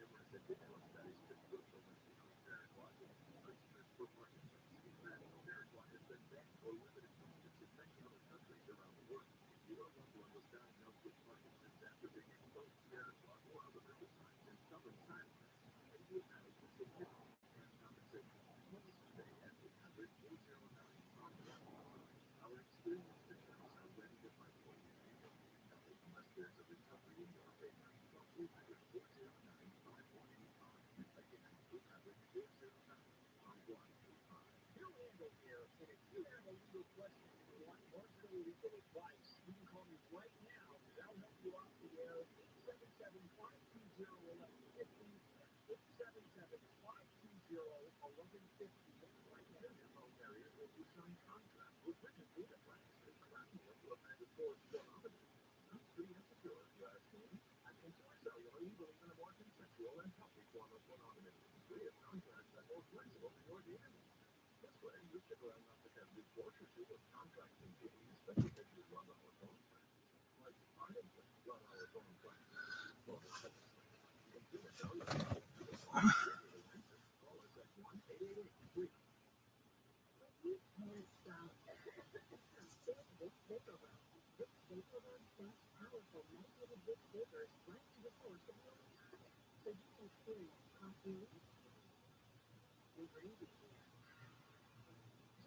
Numerous additional studies confirm the link between parent block and increased risk for Parkinson's. In fact, parent block has been banned or limited use in many other countries around the world. If your loved one was diagnosed with Parkinson's after being exposed to parent block or other herbicides and stubborn side effects, and you have a significant cash compensation, call us today at 800-409-5155. Our experienced attorneys are ready to fight for you and your family unless there's a recovery in your favor. Call 800-409-5155. Again, 800-409-5155. Bill Handel here, and if you have a legal question or want marginal legal advice, you can call me right now, because I'll help you off the air. 877-520-1150. 877-520-1150. Right now, your phone carrier will do sign contract with written data plans and cracking up to a mandatory kilometer. Sounds pretty insecure, if you ask me. At Consumer Cellular, we believe in a more consensual and healthy form of monogamy. We have contracts that are more flexible than your data needs. This way, you stick around not to have divorce or two with contracts and fees, especially if you love our phone plans. Like, I didn't love our phone plans. Well, Consumer Cellular. Call us at 1-888-3. You can't stop. Big Takeover. Big Takeover sends powerful medicated big flavors right to the source of your life. So you can experience coffee and gravy.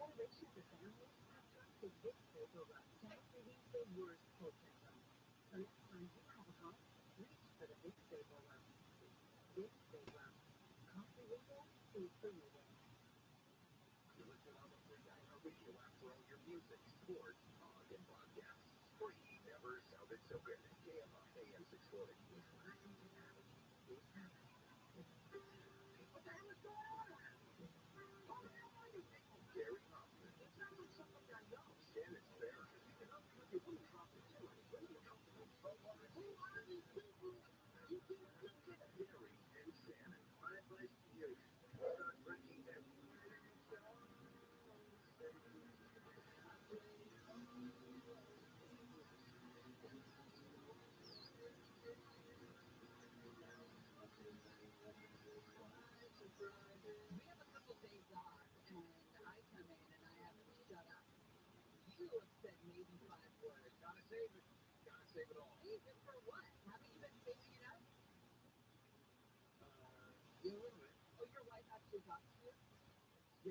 Generations of families have trusted Big Takeover to help relieve the worst cold symptoms. So next time you have a cough, reach for the Big Takeover. Big Takeover. Coffee window, food for window. You listen on the free iHeartRadio app for all your music, sports, talk, and podcasts. Free, never sounded so good. KFI AM 640. What the hell is going on around here? Who the hell are you people? Gary Hoffman. It sounds like somebody I know. Shannon Farron. You know, you wouldn't drop it too on a radio company. But who are these people? You can't think it. Gary and Shannon. My advice to you, start writing them. We have a couple days off, and I come in and I have to shut up. You have said maybe 5 words. Gotta save it. Gotta save it all. Save it for what? Haven't you been saving it up? Yeah, a little bit. Oh, your wife actually talks to you?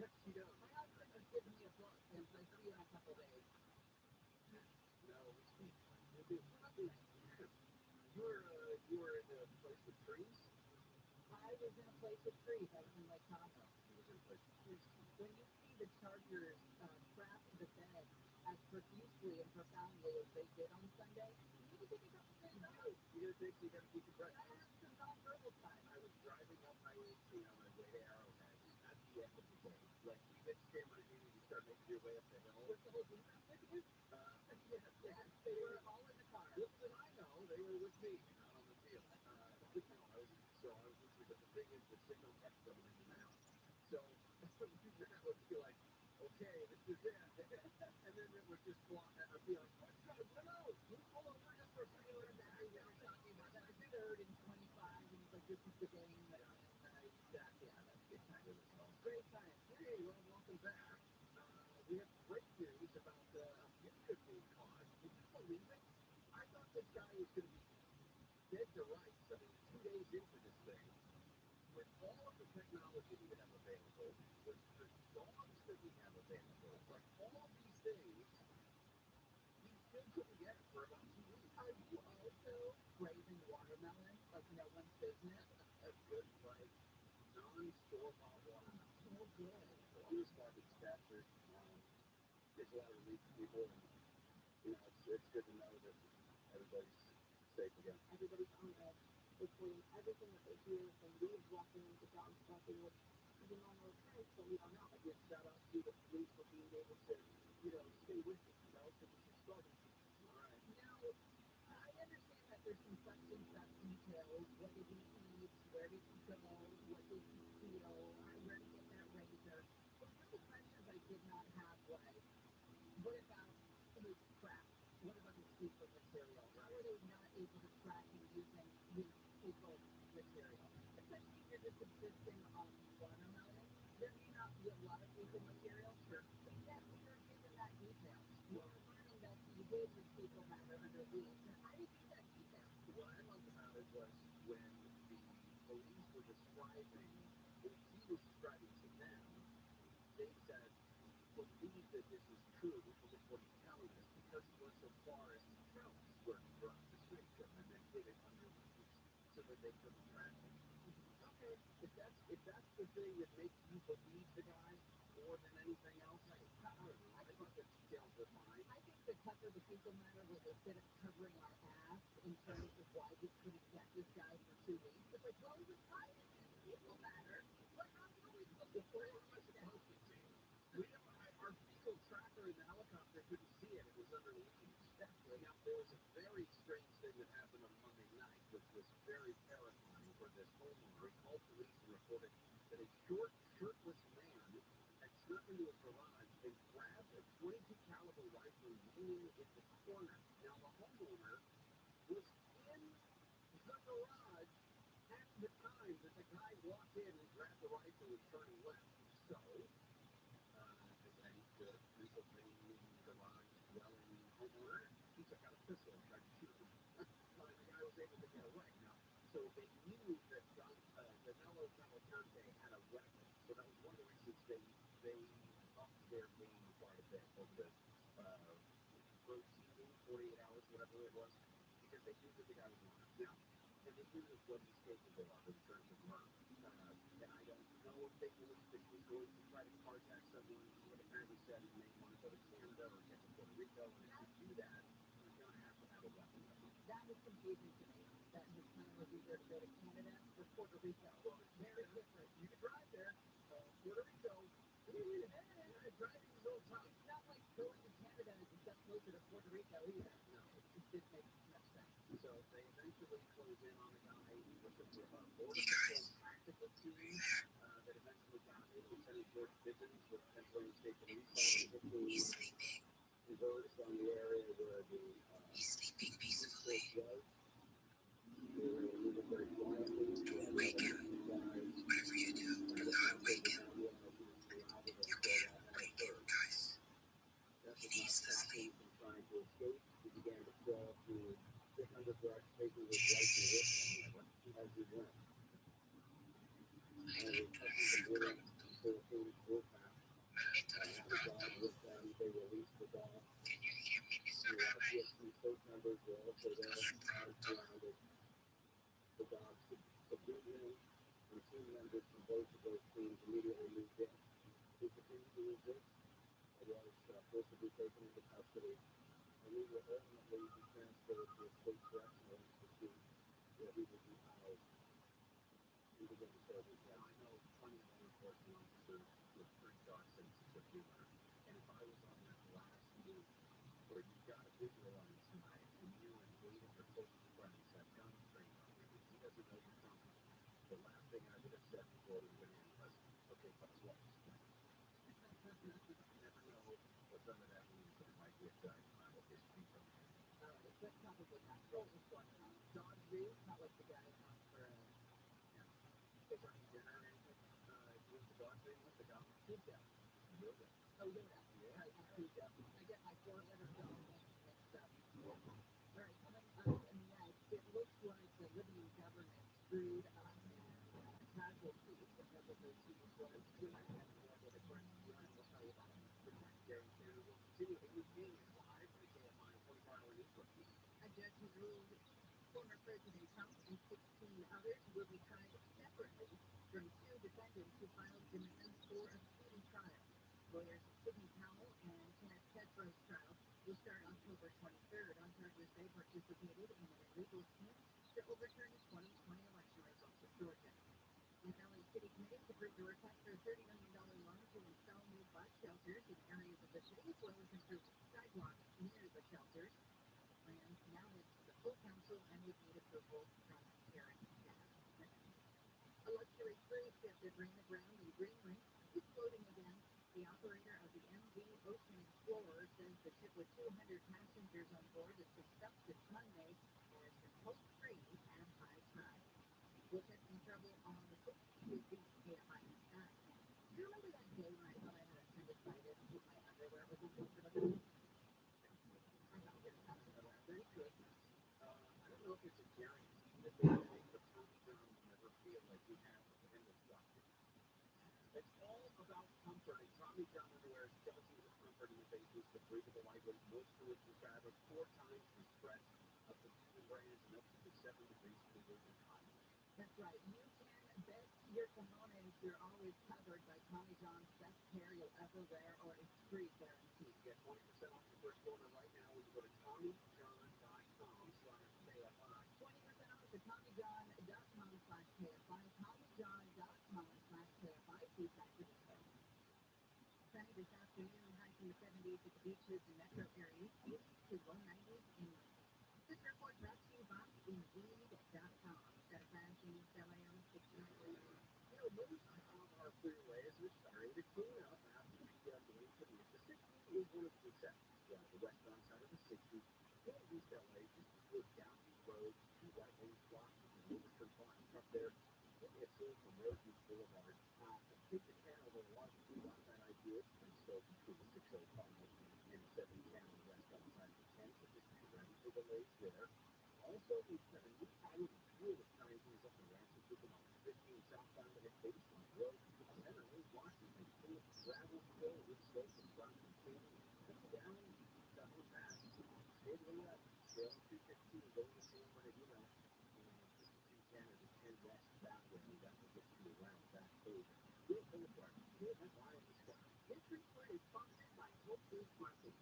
Yes, she does. My husband has given me a book and says, see you in a couple days. No, we speak. We do. You were in a place with trees? I was in a place with trees. I was in Lake Tahoe. You was in a place with trees. When you see the Chargers crap the bed as profusely and profoundly as they did on Sunday, you need to take a couple days off. You gotta keep your breath. I have some non-verbal time. I was driving up Highway 18 on my way to Arrowhead at the end of the day. Like, you hit San Bernardino, you start making your way up the hill. Was the whole defense with you? Yes, they were all in the car. Little did I know, they were with me, not on the field. I was listening, but the thing is, the signal kept going in and out. So, I would be like, okay, this is it. And then it would just block, I'd be like, what's going on? No, you pull over just for a second. They were talking about that. Third and 25, and he's like, this is the game. Exactly. Yeah, that's good time in this call. Great time. Hey, well, welcome back. We have great news about the future being caught. Can you believe it? I thought this guy was going to be dead to rights. I mean, 2 days into this thing, with all of the technology we have available, with the dogs that we have available, like all these things, we still couldn't get it for about 2 weeks. Are you also craving watermelon like no one's business? A good, like, non-store-bought watermelon. So good. On this market stature, gives a lot of relief to people, and, you know, it's good to know that everybody's safe again. Everybody's on edge between everything that they hear from leaves walking, the dogs barking, which is a normal occurrence, but we don't know. I give shout out to the police for being able to, you know, stay with it, you know, because it's a struggle. All right. Now, I understand that there's some questions about details. What did he eat? Where did he go? What did he feel? Where did he get that razor? But one of the questions I did not have was, what about his craft? What about his fecal material? How are they not able to track him using his fecal material? Especially if you're just subsisting on watermelon, there may not be a lot of fecal material, sure, but yet we are given that detail. We're learning that he hid his fecal matter under leaves, and I didn't get that detail. What I loved about it was when the police were describing, when he was describing to them, they said, believe that this is true, believe what he's telling us, because he went so far as to tell us where he brought the street from, and then hid it under leaves so that they couldn't track him. Okay, if that's the thing that makes you believe the guy more than anything else, I thought the details were fine. I think the cover the fecal matter was a bit of covering our ass in terms of why we couldn't get this guy for 2 weeks. It's like, well, he was hiding his fecal matter. What else are we supposed to do? What am I supposed to see? Our fecal tracker in the helicopter couldn't see it. It was under leaves. Exactly. Now, there was a very strange thing that happened on Monday night, which was very terrifying for this homeowner. He called police and reported that a short, shirtless man had snuck into his garage and grabbed a .22 caliber rifle leaning in the corner. Now, the homeowner was in the garage at the time that the guy walked in and grabbed the rifle and turned left. So, as any good Pennsylvania garage dwelling homeowner, he took out a pistol and tried to shoot him. The guy was able to get away. Now, so they knew that Danilo Cavalcante had a weapon. So that was one of the reasons they upped their game quite a bit over the routine 48 hours, whatever it was, because they knew that the guy was armed. Now, and they knew what he's capable of in terms of murder. And I don't know if they believed that he was going to try to carjack someone. He had apparently said he may want to go to Canada or get to Puerto Rico, and if you do that, you're going to have a weapon. That was confusing to me, that his plan was either to go to Canada or Puerto Rico. Well, very different. You could drive there. Puerto Rico, driving is a little tough. It's not like going to Canada is a step closer to Puerto Rico either. No. It didn't make much sense. So they eventually closed in on the guy. He was a border patrol tactical team that eventually got him. Lieutenant George Bivens with Pennsylvania State Police. He's sleeping. Converged on the area where the he's sleeping peacefully. Was. They were moving very quietly. Don't wake him. Whatever you do. resist or was forcibly taken into custody, and we will ultimately be transferred to a state correctional institute where he will be housed and begin to serve his life. I know plenty of law enforcement officers with pretty dark senses of humor, and if I was on that last loop where you've got to visualize tonight, and you and 8 of your closest friends have guns trained on you, and he doesn't know you're coming, the last thing I would have said before we went in was, okay, let's watch this thing. You never know what's under that roof, and it might be a giant pile of history from here. All right, that's probably not what was going on. Dog food, not like the guy out for Is there any dinner or anything with the dog food? What's the dog? pizza. Yoga. Oh, Yoda. Yeah. Right, pizza. I get my 4-letter dog mixed up. All right, coming up next, it looks like the Libyan government screwed up casualties because of the Suez war. We might have more with a correction line. We'll tell you about it. The next day, too. We'll continue. AUP is live for the KFI 24-hour news report. A judge has ruled former President Trump and 16 others will be tried separately from 2 defendants who filed demands for a speedy trial. Lawyers Sidney Powell and Kenneth Tetro's trial will start October 23rd on charges they participated in an illegal scheme to overturn the 2020 election results of Georgia. An LA City Committee approved a request for a $30 million loan to install new bus shelters in areas of the city, as well as improve sidewalks near the shelters. And now it's the full council and would need approval from Aaron Cass. A luxury cruise ship that ran aground in Greenland is floating again. The operator of the MV Ocean Explorer says the ship with 200 passengers on board has been stuck since Monday and has been pulled free at high tide. We'll check some trouble on the 62 beach KFI in the sky. Do you remember that day when I thought I had appendicitis and my underwear was uncomfortable? I'm not going to talk about that. Very good. I don't know if it's a guarantee that they think the Tommy John will never feel like we have appendicitis. It's all about comfort, and Tommy John underwear is dozens of comfort innovations with breathable, lightweight, moisture-rich fabric, 4 times the stretch of competing brands, and up to 7 degrees cooler than cotton. That's right. You can bet your kimonos you're always covered by Tommy John's best pair you'll ever wear, or it's free guarantee. Get 20% off your first order right now when you go to TommyJohn.com/KFI. 20% off at TommyJohn.com/KFI. TommyJohn.com/KFI. See factor details. Sunny this afternoon, highs in the 70s at the beaches and metro areas, 80s to low 90s inland. This report brought to you by Indeed.com. Got a fast news LA on 69. You know, most of our freeways are starting to clean up after we going to the 60 is one of the exceptions. The westbound side of the 60, in East LA, just before Downey Road, 2 right-lane blocks of the Lewiston Farm up there. Give me a scene from Rosewood Boulevard. Take the can over a lot of people got that idea. And so between the 605 and 710 on the westbound side of the 10, so just be ready for delays there. Also, we've got a new highway fuel that's tying things up in Ransom Loop on 15 southbound at Baseline Road. Center Lane, Washington, gravel fill with slope and front and cleaning. Come down, double pass, stay to the left, trail 215, go to San Bernardino, and 210 or the 10 west that way. That will get you around that code. Real Boulevard, here at Ryan the Sky. This report is sponsored by Whole Foods Market.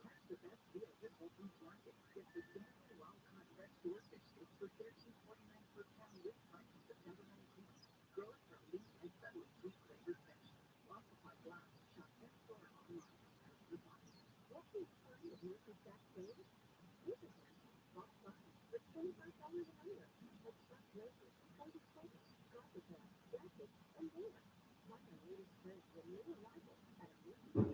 Catch the best deals at Whole Foods Market. Get the salmon wild-caught fresh swordfish sticks for $13.49 per pound with price September 19th. Grow it from lean and subtly sweet-flavored fish. While supply lasts, shop in-store or online. What is free of your back page? Visit us. Box Lunch for $25 an hour. Like fresh roses, folded clothes, carpet bags, jackets, and more. Find our latest trends and new arrivals at a new store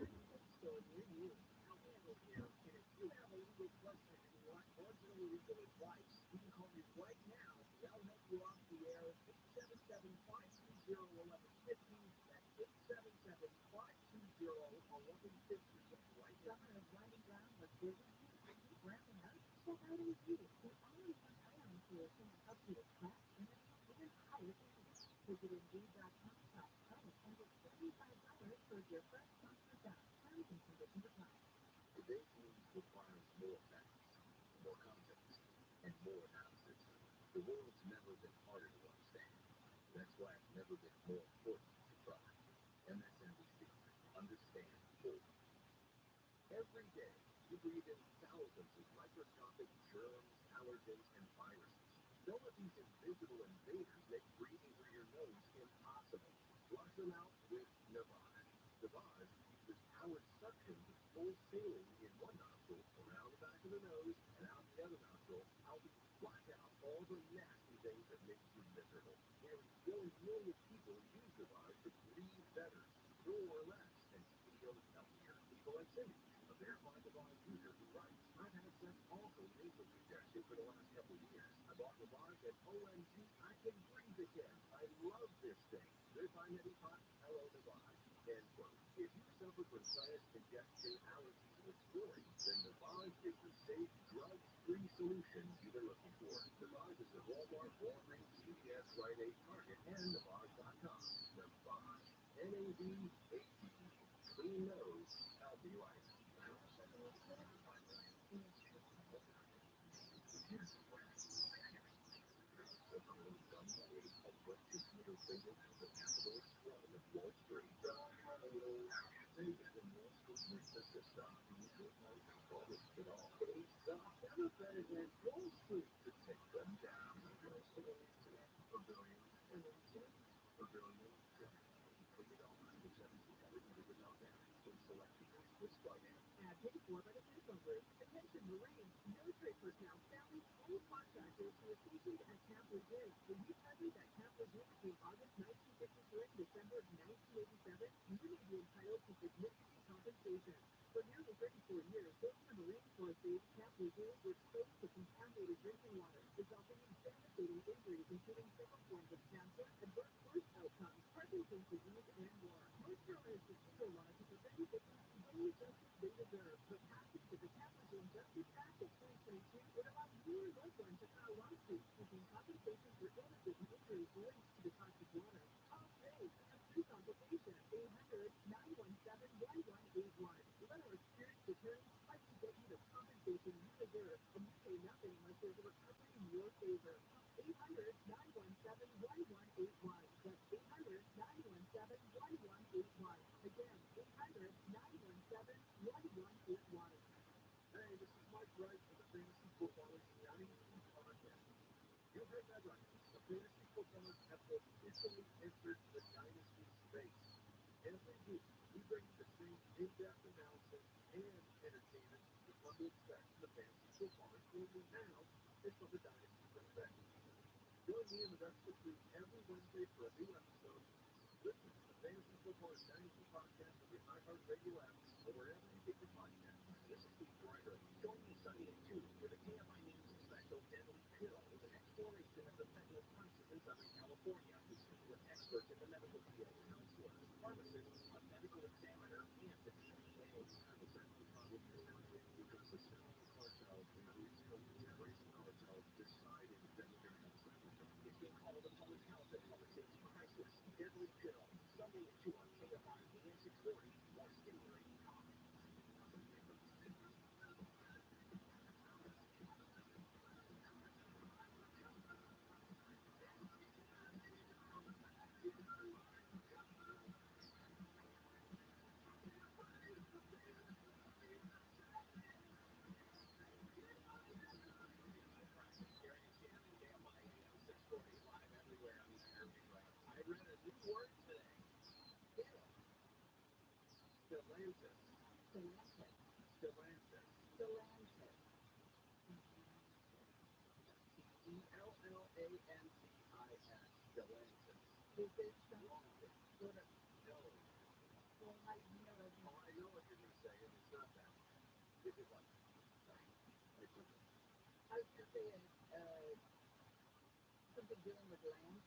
near you. Now, Randall here, and if you have a legal question and you want marginal legal advice, you can call me right now. I'll help you off the air. 877-520-1150. That's 877-520-1150. Right now. Summer is winding down, but busy. I keep ramping up. So how do you do it? The all-in-one hiring tool can help you attract, interview, and hire candidates. Visit Indeed.com/talent and get $75 for your first month of job. Terms and conditions apply. Today's news requires more facts, more context, and more analysis. The world's never been harder to understand. That's why it's never been more important to try. MSNBC, understand. Every day, you breathe in thousands of microscopic germs, allergens, and viruses. Don't let these invisible invaders make breathing through your nose impossible. Flush them out with Navage. Navage uses powered suction to pull saline in one nostril, around the back of the nose, and out the other nostril, helping you flush out all the nasty things that make you miserable. Nearly 4 million people use Navage to breathe better, snore less, and feel healthier. People like Cindy, a verified Navage user who writes, I've had such awful nasal congestion for the last couple of years. I bought Navage and OMG, I can breathe again. I love this thing. Good by Neti Pot, hello Navage. End quote. If you suffer from sinus congestion, allergies, or snoring, then Navage is the safe, drug-free solution you've been looking for. Navage is at Walmart, Walgreens, CVS, Rite Aid, Target, and Navage.com. Navage. N-A-V-A-G-E. Clean nose, healthy life. For by the Medical Group. Attention Marines, military personnel, families, and contractors who are stationed at Camp Lejeune. Will you tell me that Camp Lejeune between August 1953 and December of 1987, you may be entitled to significant compensation. For nearly 34 years, those in the Marine Corps base Camp Lejeune were exposed to contaminated drinking water, resulting in devastating injuries, including several forms of cancer, adverse birth outcomes, Parkinson's disease, and more. North Carolina's procedural law to prevent victims from getting the justice they deserve. The passage of the Camp Lejeune Justice Act of 2022 would allow you or loved one to file lawsuits seeking compensation for illnesses and injuries linked to the toxic water. Call today for your free consultation. 800-917-1181. Let our experienced attorneys fight to get you the compensation you deserve, and you pay nothing unless there's a recovery in your favor. 800-917-1181. That's 800-917-1181. Again, 800-917-1181. Hey, this is Mike Wright from the Fantasy Footballers 90 Podcast. You heard that right. The Fantasy Footballers have officially entered the Dynasty space. Every week, we bring you the same in-depth analysis and entertainment you've come to expect from the Fantasy Footballers, only now it's from the Dynasty perspective. Join me and the rest of the crew every Wednesday for a new episode. Listen to the Fantasy Footballers Dynasty Podcast on your iHeartRadio app or wherever you get your podcasts. This is Steve Ryder. Join me Sunday at 2 for the KFI News special Deadly Pill with an exploration of the fentanyl crisis in Southern California with experts in the medical field, counselors, pharmacists, a medical examiner, and the DEA. The fentanyl problem is urgent because the Sinaloa cartel and the Jalisco terrorist cartel decided that we're going to have a fentanyl problem. It's being called a public health and public safety crisis. Deadly Pill, Sunday at 2 on KFI and 640, more stimulating talk. I read a new word today. Stellantis. Stellantis. Stellantis. Stellantis. E-L-L-A-N-T-I-S. Stellantis. Is it Stellantis? No. Well, how do you know that? Oh, I know what you're going to say, and it's not that. Is it what? No. It's okay. I was going to say something dealing with land.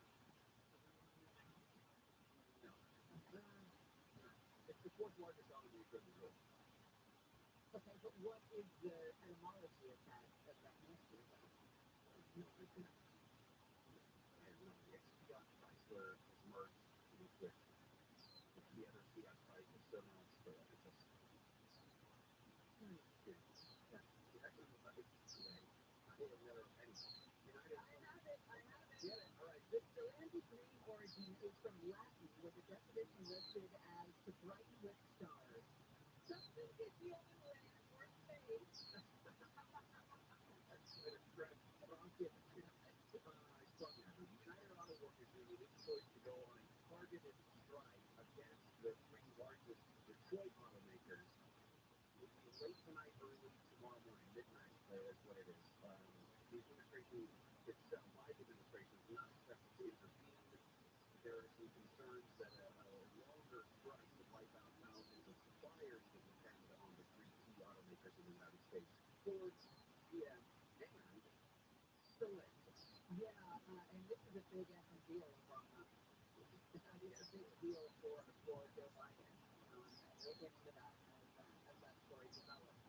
No. It's the fourth largest automaker in the world. Okay, but what is the etymology of that mystery? No, it's not. And the ex-Fiat Chrysler has merged with the other Fiat Chrysler, so now it's Stellantis. Actually, today, I have never anything. I have it. Get it? All right. The Stellantis name origin is from Latin, where the definition listed as to brighten with stars. Something gets you on the land. late tonight, early tomorrow morning, midnight is what it is. The administration, its Biden administration, is not expected to intervene. There are some concerns that a longer strike could wipe out thousands of suppliers that depend on the three key automakers in the United States: Ford, GM, and Stellantis. Yeah, and this is a big effing deal, Obama. It's a big deal for Joe Biden. We'll get into that as that story develops.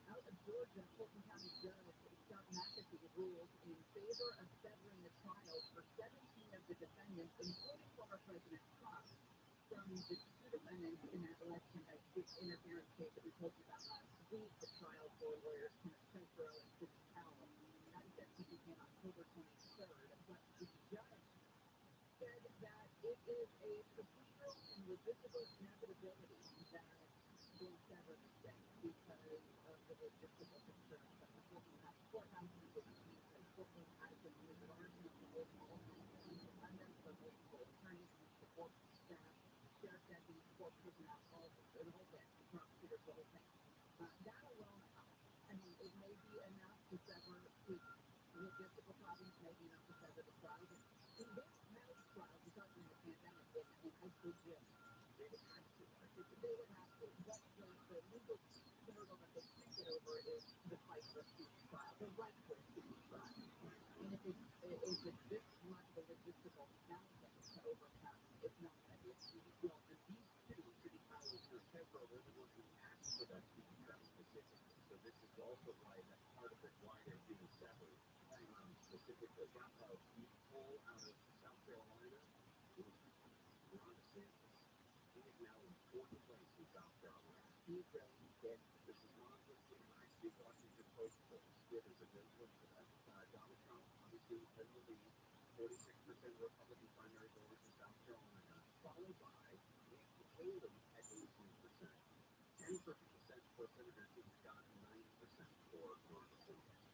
Out of Georgia, Fulton County Judge Scott McAfee ruled in favor of severing the trials for 17 of the defendants, including former President Trump, from the two defendants in that election interference case that we told you about last week. The trial for lawyers Kenneth Chesbrough and Sidney Powell. That sentence began October 23rd, but the judge said that it is a procedural and revisible inevitability that will sever the state because of the logistical concerns that the courthouse and the courtroom has a large number of all defendants, the multiple attorneys and support staff, sheriff deputies, court personnel, all this, prosecutors, the whole thing. That alone, I mean, it may be enough to sever the logistical problems, maybe enough to sever the trials. And they don't have trials, we're talking about the pandemic in high school gyms. They would have to. They would have to. But the legal hurdle that they can't get over is the fight for a speedy trial, the right for a speedy trial. And if it's this much of a logistical mountain to overcome, it's not going to be a speedy trial. And these two, Sidney Powell and Kenneth Chesbrough, were the ones who asked for that speedy trial specifically. So this is also why that's part of it, why they're being severed. Specifically, the poll out of South Carolina was Ron DeSantis. He is now in fourth place in South Carolina. He is really dead. This is not just the Washington Post poll. It is a good look for that. Donald Trump, obviously, in the lead, 46% Republican primary voters in South Carolina, followed by Nikki Haley at 18%, 10% for Senator Jim Scott, and 9% for Ron DeSantis.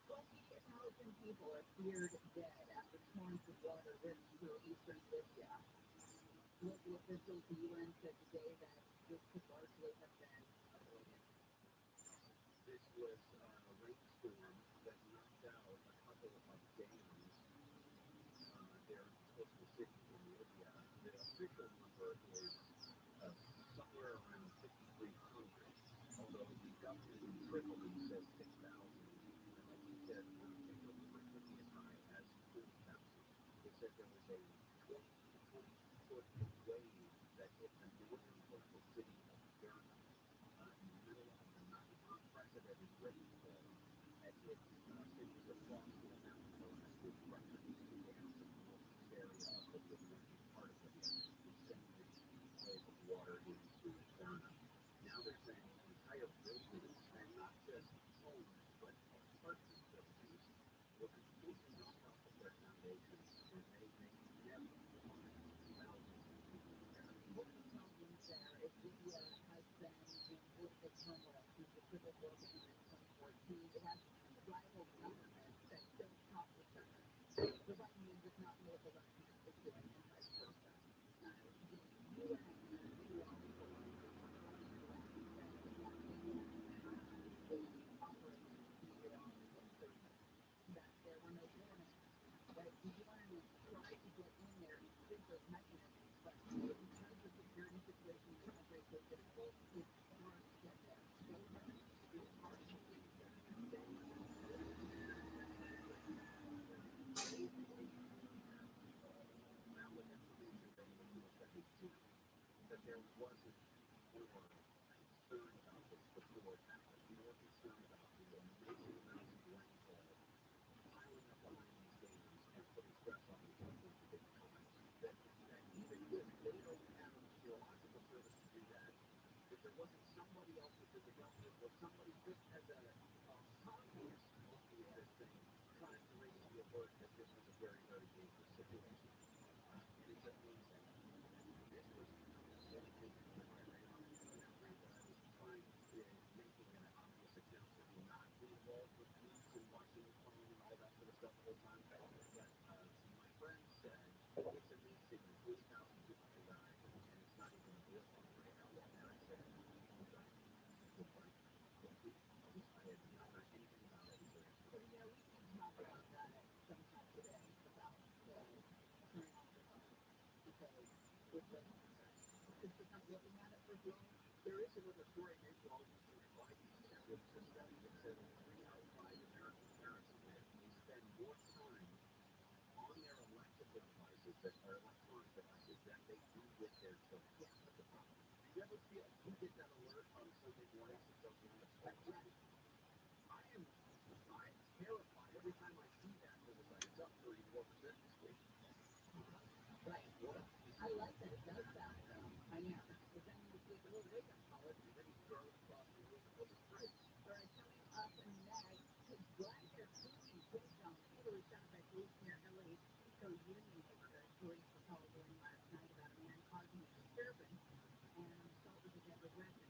20,000 people are feared dead after torrents of water ripped through eastern Libya. Local officials in the UN said today that this could largely have been avoided. This was a rainstorm that knocked out a couple of dams there in coastal cities in Libya. The official number is somewhere around 5,300, although the government in Tripoli says 6,000. And like you said, official numbers could be as high as 40,000. They said there was a 20 to 40-foot wave that hit the northern coastal city of Derna in the middle of the night. Unprecedented rainfall as it cities across the mountains the last week. Pressure these two dams in the northeast area of the Libyan part of Libya to send this wave of water into Derna. Now they're saying entire buildings, and not just homes, but apartment buildings, were completely knocked off of their foundations, and they may never find thousands of people there. One of the problems there is Libya has been in political turmoil since the civil war began in 2014. It has two rival governments that don't talk to each other. The right hand does not know what the left hand is doing, and vice versa. The UN, meanwhile, reported that the UN said that the operation on the 23rd, that there were no warnings, that the UN tried to get in there and fix those mechanisms, but because the security situation in the country is so difficult, it's hard to get there. So hard, it's hard to get there. Now with information they were able to do that there wasn't more concern about this before it happened, more concern about the amazing amounts of rainfall piling up behind these dams and putting stress on these local big economies. That even if they don't have a geological service to do that, if there wasn't somebody else within the government or somebody just as a hobbyist looking at this thing, trying to raise the alert that this was a very, very dangerous situation. And it's amazing. This was dedicated to my radar in a country that I was trying to making an obvious announcement, not be involved with tweets and watching the phone and all that sort of stuff the whole time. But my friend said it's amazing that 40,000 people have died and it's not even a blip on the radar. And I said, okay, good point. There is another story maybe all of you can reply to. There was a study that said that 3 out of 5 American parents admit they spend more time on their electrical devices that are electronic devices than they do with their children. Yeah, that's a problem. Do you ever feel you get that alert on Sunday mornings that tells you when it's bedtime? I'm terrified every time I see that because it's up 34% this week. Right. What? I like that it does that. I know. But then you take a little wake up call and then you throw it across the room and goes through. All right, coming up next, black hair cookie picked on fatally shot by police near LA's Pico Union neighborhood. Police were called in last night about a man causing a disturbance and assault with a deadly weapon.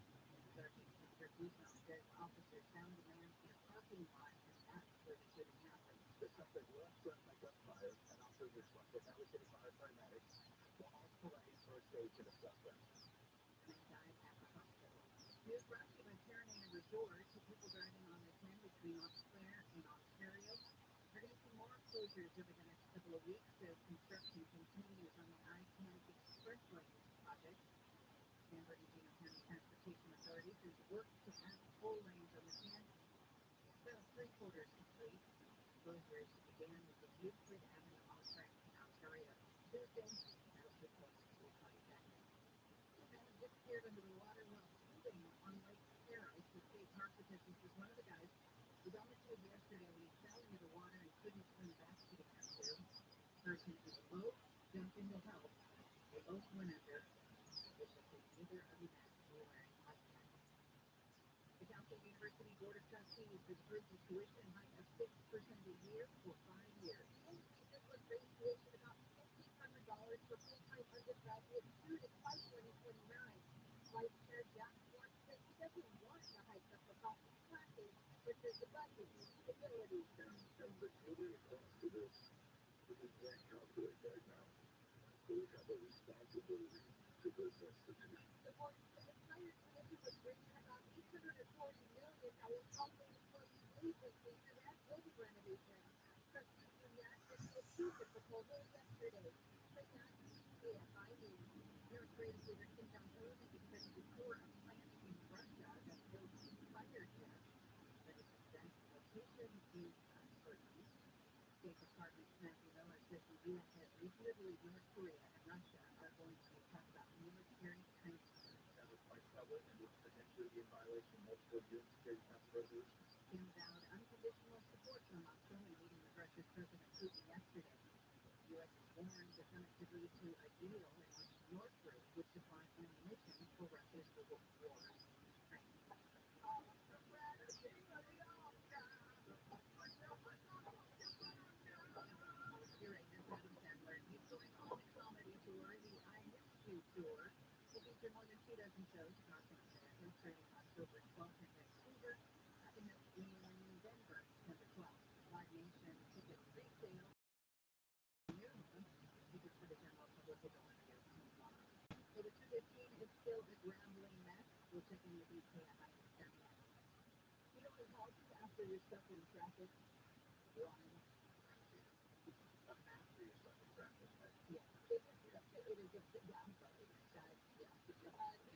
Sergeant Hunter Guzman says officers found the man in a parking lot and that's where the shooting happened. The suspect left front by gunfire and officer response that was hit by paramedics. While all police are staged to the suspect. And they died at the hospital. News brought to you by Terranea Resort. People driving on the 10 between Australia and Ontario are going to see more closures over the next couple of weeks as construction continues on the I-10 Express Lane project. San Bernardino County Transportation Authority has worked to add 4 lanes on the 10. It's about 3/4 complete. Closures began with the Euclid Avenue off-ramp in Ontario Tuesday. As reports will contact. Two men have disappeared under the water while swimming on Lake Paris. The state park officials says one of the guys was on the tube yesterday when he fell into the water and couldn't swim back to the tube. The person in the boat jumped in to help. They both went under. Officials say neither of the men were wearing life jackets. The Council University Board of Trustees has approved a tuition hike of 6% a year for 5 years. This would raise tuition about $1,500 for full-time undergraduate students by 2029. Vice Chair Jack Ford says he doesn't want to hike up the cost of classes, but there's a budget stability. And the children across to this, because they can't calculate right now. So we have a responsibility to this institution. The board says higher tuition was bringing about $840 million helping employees wages wages and building renovation. Trustees reacted to a teacher proposal yesterday. But not AFI News. North Korea's leader Kim Jong-un is expected to tour a plant in Russia that builds fighter jets. But its exact location is uncertain. State Department Matthew Miller says the U.S. has repeatedly North Korea and Russia are going to talk about military transfers. That was quite troubling and would potentially be in violation of multiple UN Security Council resolutions. Kim vowed unconditional support from Moscow in meeting with Russia's President Putin yesterday. The U.S. has warned the summit could lead to a deal in which North Korea would supply ammunition for Russia's civil war. Curator Adam Sandler is going on a comedy tour, the I Miss You tour. Will feature more than 2 dozen shows across North America, starting October 12th in Vancouver, wrapping up in Denver, December 12th. Live Nation ticket resale. Tickets for the general public will go on sale tomorrow. For the 215, it's still a rambling mess. We'll check in with UK at -10. You know what helps after you're stuck in traffic? Run. After you're stuck in traffic, right? Yeah. It is I'm sorry, guys. Yeah. This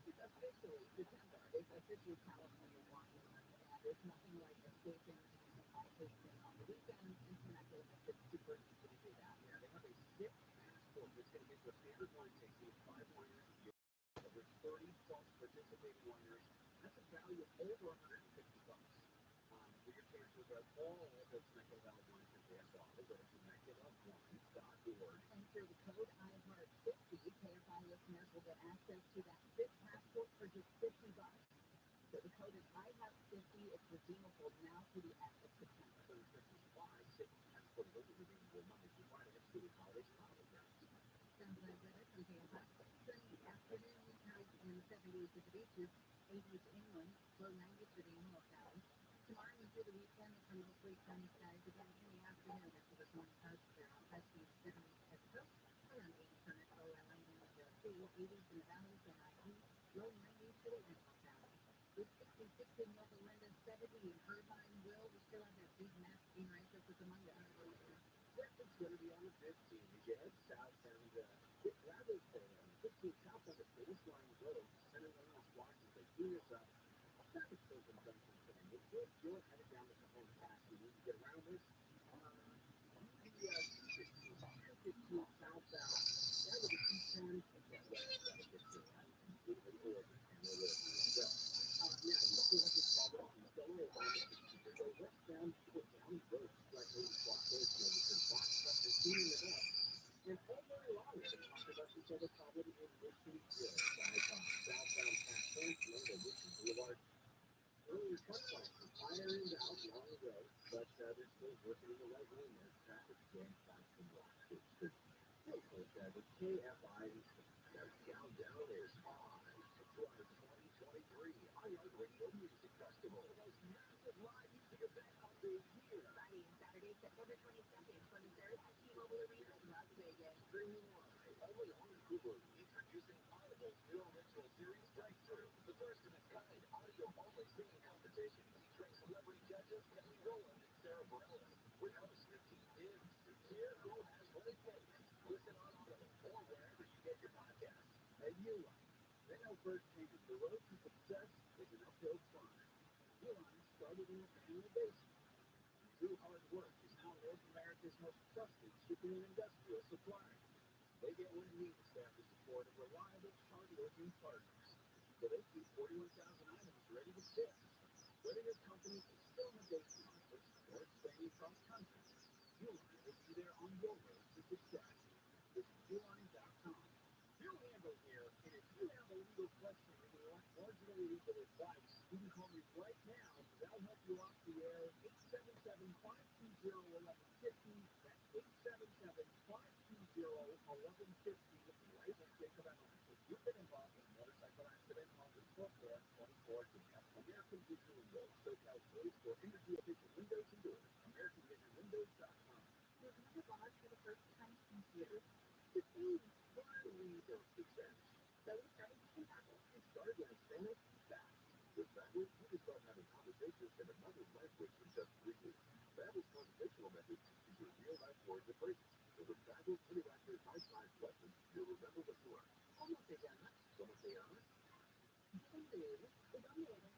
is officially December. It's officially California wine month, and there's nothing like escaping and vacation on the weekends and Temecula. It's super easy to do that. Yeah, they have a zip passport that's going to get you a standard wine tasting at 5 wineries a year. Over 30 plus participating wineries. That's a value of over $150. For your chances of all the Temecula Valley wines that they have to offer, go to TemeculaWines.org. Enter the code IHEART50. KFI listeners will get access to that zip passport for just $50. So the code is IHEART50. It's redeemable now through the end of September. So this is why zip passport is only redeemable Monday through Friday up to the holidays and holiday grounds. Sounds like weather from KFI. Sunny afternoon, highs in the 70s at the beaches, 80s inland, low 90s for the inland valley. Tomorrow and through the weekend, it's mostly sunny skies again in the afternoon after this morning clouds clear off. High speed 70s at the coast, around 80 for Metro LA and the 80s in the valleys and IE, low 90s for the inland valley. With 66 in Nova Linda, 70 in Irvine, Will, we still have that big mass being raised up with the Monday. It's going to be on the 15 as you head south and get rather 15 south on the baseline road, everyone else watches, they do this up. Traffic still consumption today. If you're headed down the Capone Pass, you need to get around this. U15 southbound, down to the 210, that west side of 15, right? Even Oregon, and wherever you want to go. Now, you still have this problem on the Delaware line, go westbound, put down the road, like 80 blockades, maybe some box stuff, and seeing the best. And all day long, they talk about this other problem in Mission Hill, southbound past Hansland and Mission Boulevard. Earlier truck lines from Pioneer and out long ago, but they're still working in the right lane there. Traffic jammed back from Rock Street. The KFI countdown is on to our 2023 iHeart Radio Music Festival. The most massive live music event of the year. Friday and Saturday, September 22nd and 23rd at T-Mobile Arena in Las Vegas. Streaming live only on Hulu. Introducing Audible's new original series, Breakthrough. The first of its kind audio-only singing competition featuring celebrity judges Kelly Rowland and Sarah Bareilles. With host 15 Dims. Hear who has what it takes. Listen on Audible or wherever you get your podcasts. And you they know firsthand the road to success is an uphill climb. Uline started in a family basement. Through hard work is now North America's most trusted shipping and industrial supplier. They get what it needs to have the support of reliable, hard-working partners. So they keep 41,000 items ready to ship. Whether your company is still in the basement office or expanding cross country, Uline will be there on your road to success. Visit Uline.com. Bill Handel here, and if you have a legal question or you want marginal legal advice, you can call me right now. That'll help you off the air. 877-520-1150. That's 877-520-1150. Right now, think about it. If you've been involved in a motorcycle accident, call the 24 Dam. American Vision Windows, SoCal's voice for energy-efficient windows and doors. AmericanVisionWindows.com. You've never gone for the first time in years. It's easy. Finally, don't success. So we started using Apple. We started understanding fast. With Babbel, you can start having conversations in another language in just 3 weeks. Babbel's conversational method teaches you real-life words and phrases. So with Babbel's really accurate bite-sized lessons, you'll remember what you learned. ¿Cómo se llama? ¿Cómo se llama? ¿Dónde eres? ¿De dónde eres?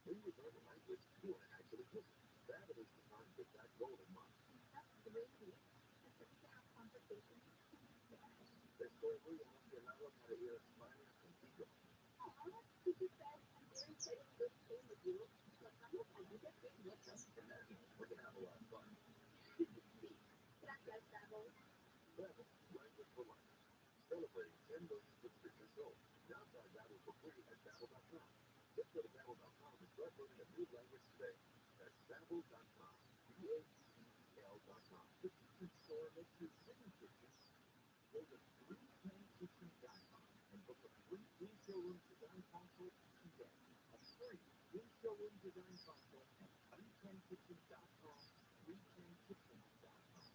When you learn a language, you want to actually use it. Babbel is designed with that goal in mind. That's 3 weeks. Just so we can have conversations in Spanish. Estoy muy emocionado para ir a España contigo. Did you say I'm very excited to go to Spain with you? What kind of fun you get to do? Imagine, we're going to have a lot of fun. Gracias, Babbel. Babbel, language for life. Celebrating 10 million subscriptions sold. Now try Babbel for free at Babbel.com. Just go to Babbel.com and start learning a new language today. That's Babbel.com. Babbel.com. The kitchen store makes your dream kitchen. Go to 310kitchen.com and book a free in-showroom design consult today. A free in-showroom design consult at 310kitchen.com. 310kitchen.com.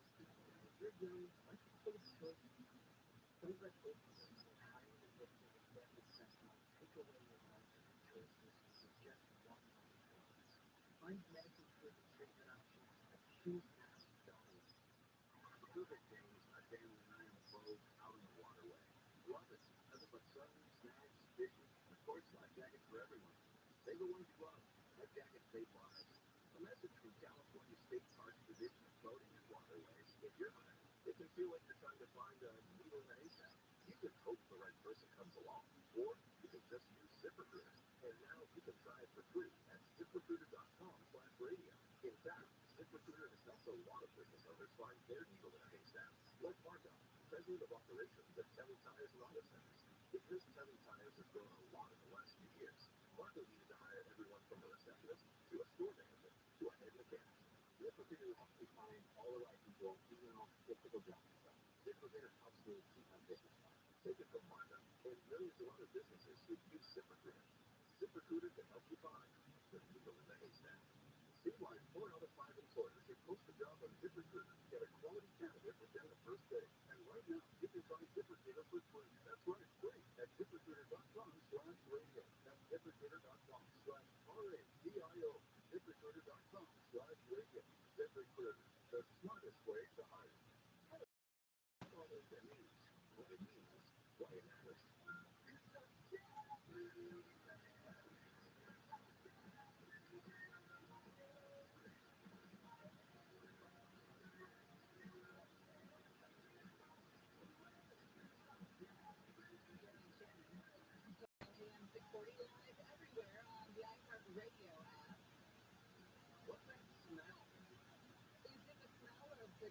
You're doing like a full choice. Favorite openings and high-end lifting and family professionals take away your lunch and choices and suggest one products. Find medically proven treatment options at choose.com. Perfect days, my family and I on the boat out on the waterway. Love it. Nothing but sun, snacks, fishing, and of course, life jackets for everyone. Save the ones you love. Life jackets save lives. A message from California State Parks Division of Boating and Waterways. If you're hunting, it can feel like you're trying to find a needle in a haystack. You can hope the right person comes along, or you can just use ZipRecruiter. And now you can try it for free at ZipRecruiter.com/radio. In fact, ZipRecruiter has helped a lot of business owners find their needle in a haystack. Like Marco, president of operations at Telly Tires and Auto Centers. Because Telly Tires has grown a lot in the last few years, Marco needed to hire everyone from a receptionist to a store manager to a head mechanic. ZipRecruiter helps you find all the right people, even on typical job stuff. ZipRecruiter helps you keep on business. Take it from Marco and millions of other businesses who use ZipRecruiter. ZipRecruiter can help you find the needle in the haystack. See why 4 out of 5 employers who post a job on ZipRecruiter get a quality candidate within the first day. And right now, you can try ZipRecruiter for free. That's right, free at ZipRecruiter.com/radio. That's ZipRecruiter.com/RADIO. ZipRecruiter.com/radio. ZipRecruiter, the smartest way to hire. Follow the news. What it means, why it matters.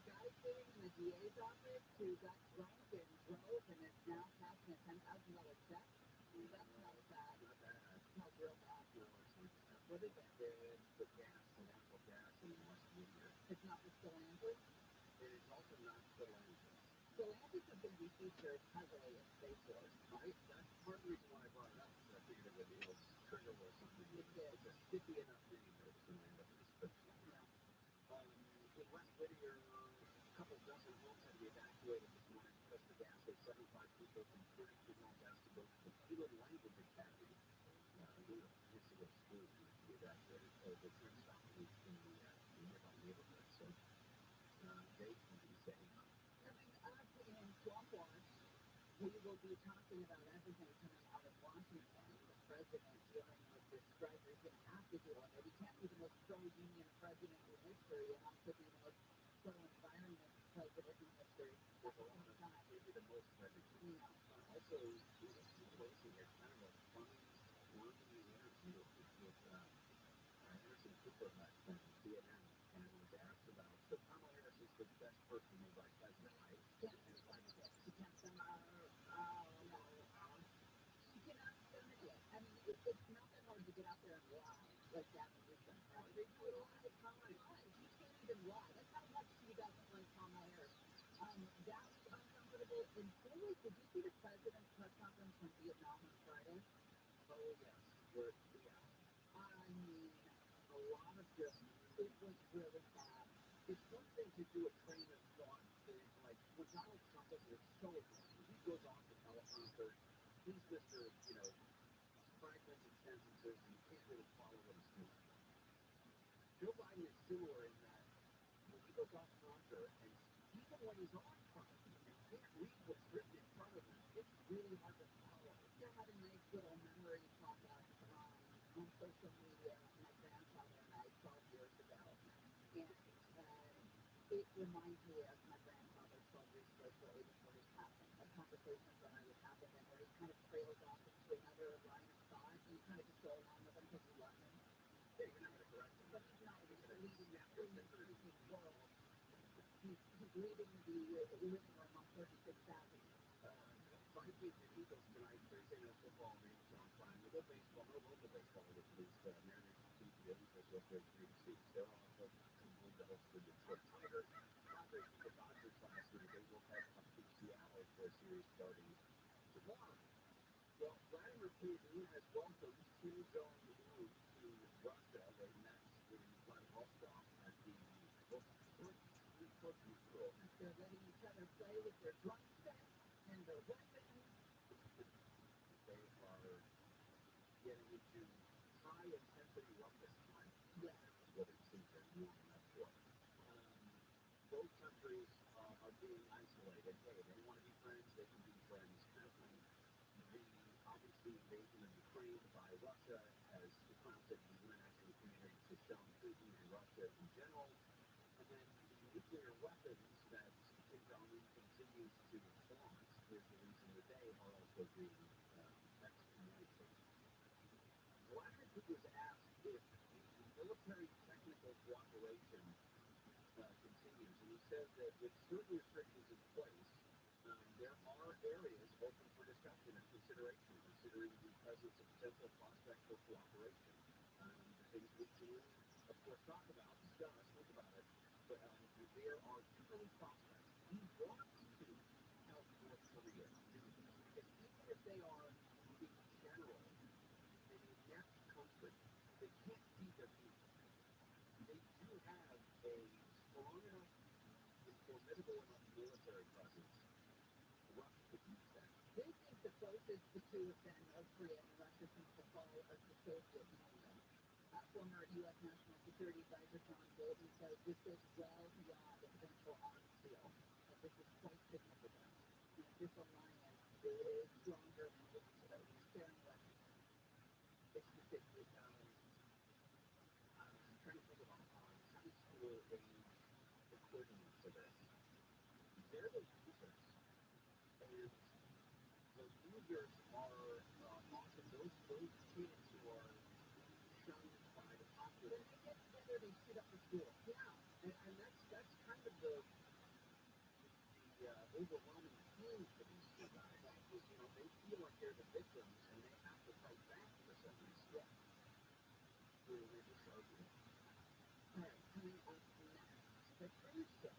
guy sitting in the DA's office who got drunk and drove and is now passing a $10,000 check. That's not bad. Not bad. Not real bad. No, it's not bad. What is it? The gas, the natural gas in the West Media. It's not the Stellantis. It is also not Stellantis. Stellantis is going to be featured heavily in Space Wars. That's part of the reason why I brought it up. I figured it would trigger or something. It It's a sticky enough name that it's going to end up in the description. In West Whittier, a couple dozen homes had to be evacuated this morning because of the gas. They 75 people from 32 homes asked to go to the Keelan Language Academy. One of the Michigan schools to be evacuated. The train stopped in the nearby neighborhood. So they can be safe. Coming up in Swamp Watch, we will be talking about everything coming out of Washington. The president dealing with this strike. He's going to have to deal with it. He can't be the most pro-union president in history and also be the most pro-environment president in history. There's a lot of time. Maybe the most of everything. Also, Pelosi had kind of a funny, quirky interview with Anderson Cooper from CNN, and was asked about, so Kamala Harris is the best person to be vice president, right? She can't sum it yet. I mean, it's not that hard to get out there and lie like Gavin Newsom. They do it all the time. He can't even lie. That's how much he doesn't like Kamala Harris. That was uncomfortable. And Julie, did you see the president's press conference from Vietnam on Friday? Oh, yes. I mean, a lot of just, it was really bad. It's one thing to do a train of thought, like when Donald Trump does it, it's so annoying. He goes off the teleprompter. He's Mr. Fragmented sentences, and you can't really follow what he's doing. Joe Biden is similar in that when he goes off prompter, and even when he's on prompter, you can't read what's written in front of him. It's really hard to follow. They're having nice little memory pop-ups on social media. My grandfather and I 12 years ago. And it reminds me of my grandfather 12 years ago, shortly before his passing. A conversation that I would have with him where he kind of trails off into another line of thought, and you kind of just go along with him because you love him. Yeah, you're not going to correct him. But he's not. He's leading that freaking world. He's leading the living room on 36th Avenue. Vikings and Eagles tonight, Thursday Night Football, maybe on Prime. No baseball, no local baseball, which is Mariners and the Eagles will play 3-2. They're off of the host of the Detroit Tigers. Padres beat the Dodgers last night. They will head up to Seattle for a series starting tomorrow. Well, Vladimir Putin has welcomed two zone moves to Russia. They met in Vladivostok at the They're letting each other play with their drum sets and their weapons. They are getting into high intensity ruckus time. Yes. Is what it seems they're warming up for. Both countries are being isolated. Hey, they want to be friends, they can be friends. Obviously, invasion of Ukraine by Russia has prompted the international community to shun Putin and Russia in general. And then the nuclear weapons that Kim Jong-un continues to flaunt is the reason that they are also being excommunicated. Vladimir Putin was asked if the military technical cooperation continues, and he said that with certain restrictions in place, there are areas open for discussion and consideration, considering the presence of potential prospects for cooperation. The things we can, of course, talk about, discuss, think about it, but there are too many prospects. We want to help North Korea do this, because even if they are, in general, an inept country, they can't feed their people. They do have a strong enough and formidable enough military presence. Russia could use that. They think the closest the two have been, North Korea and Russia, since the fall of the Soviet Union. Former U.S. National Security Advisor John Bolton says this goes well beyond the potential arms deal. This is quite significant. This alliance is stronger than just sharing weapons. It's I'm trying to think about high school age equivalent to this. They're the losers. And the losers are often those kids who are shunned by the populace. When they get together, they shoot up the school. Yeah, and that's kind of the overwhelming pain for these two guys. Because, they feel like they're the victims and they have to fight back for some reason. Yeah. We'll read this argument. All right, coming up next, the cruise ship.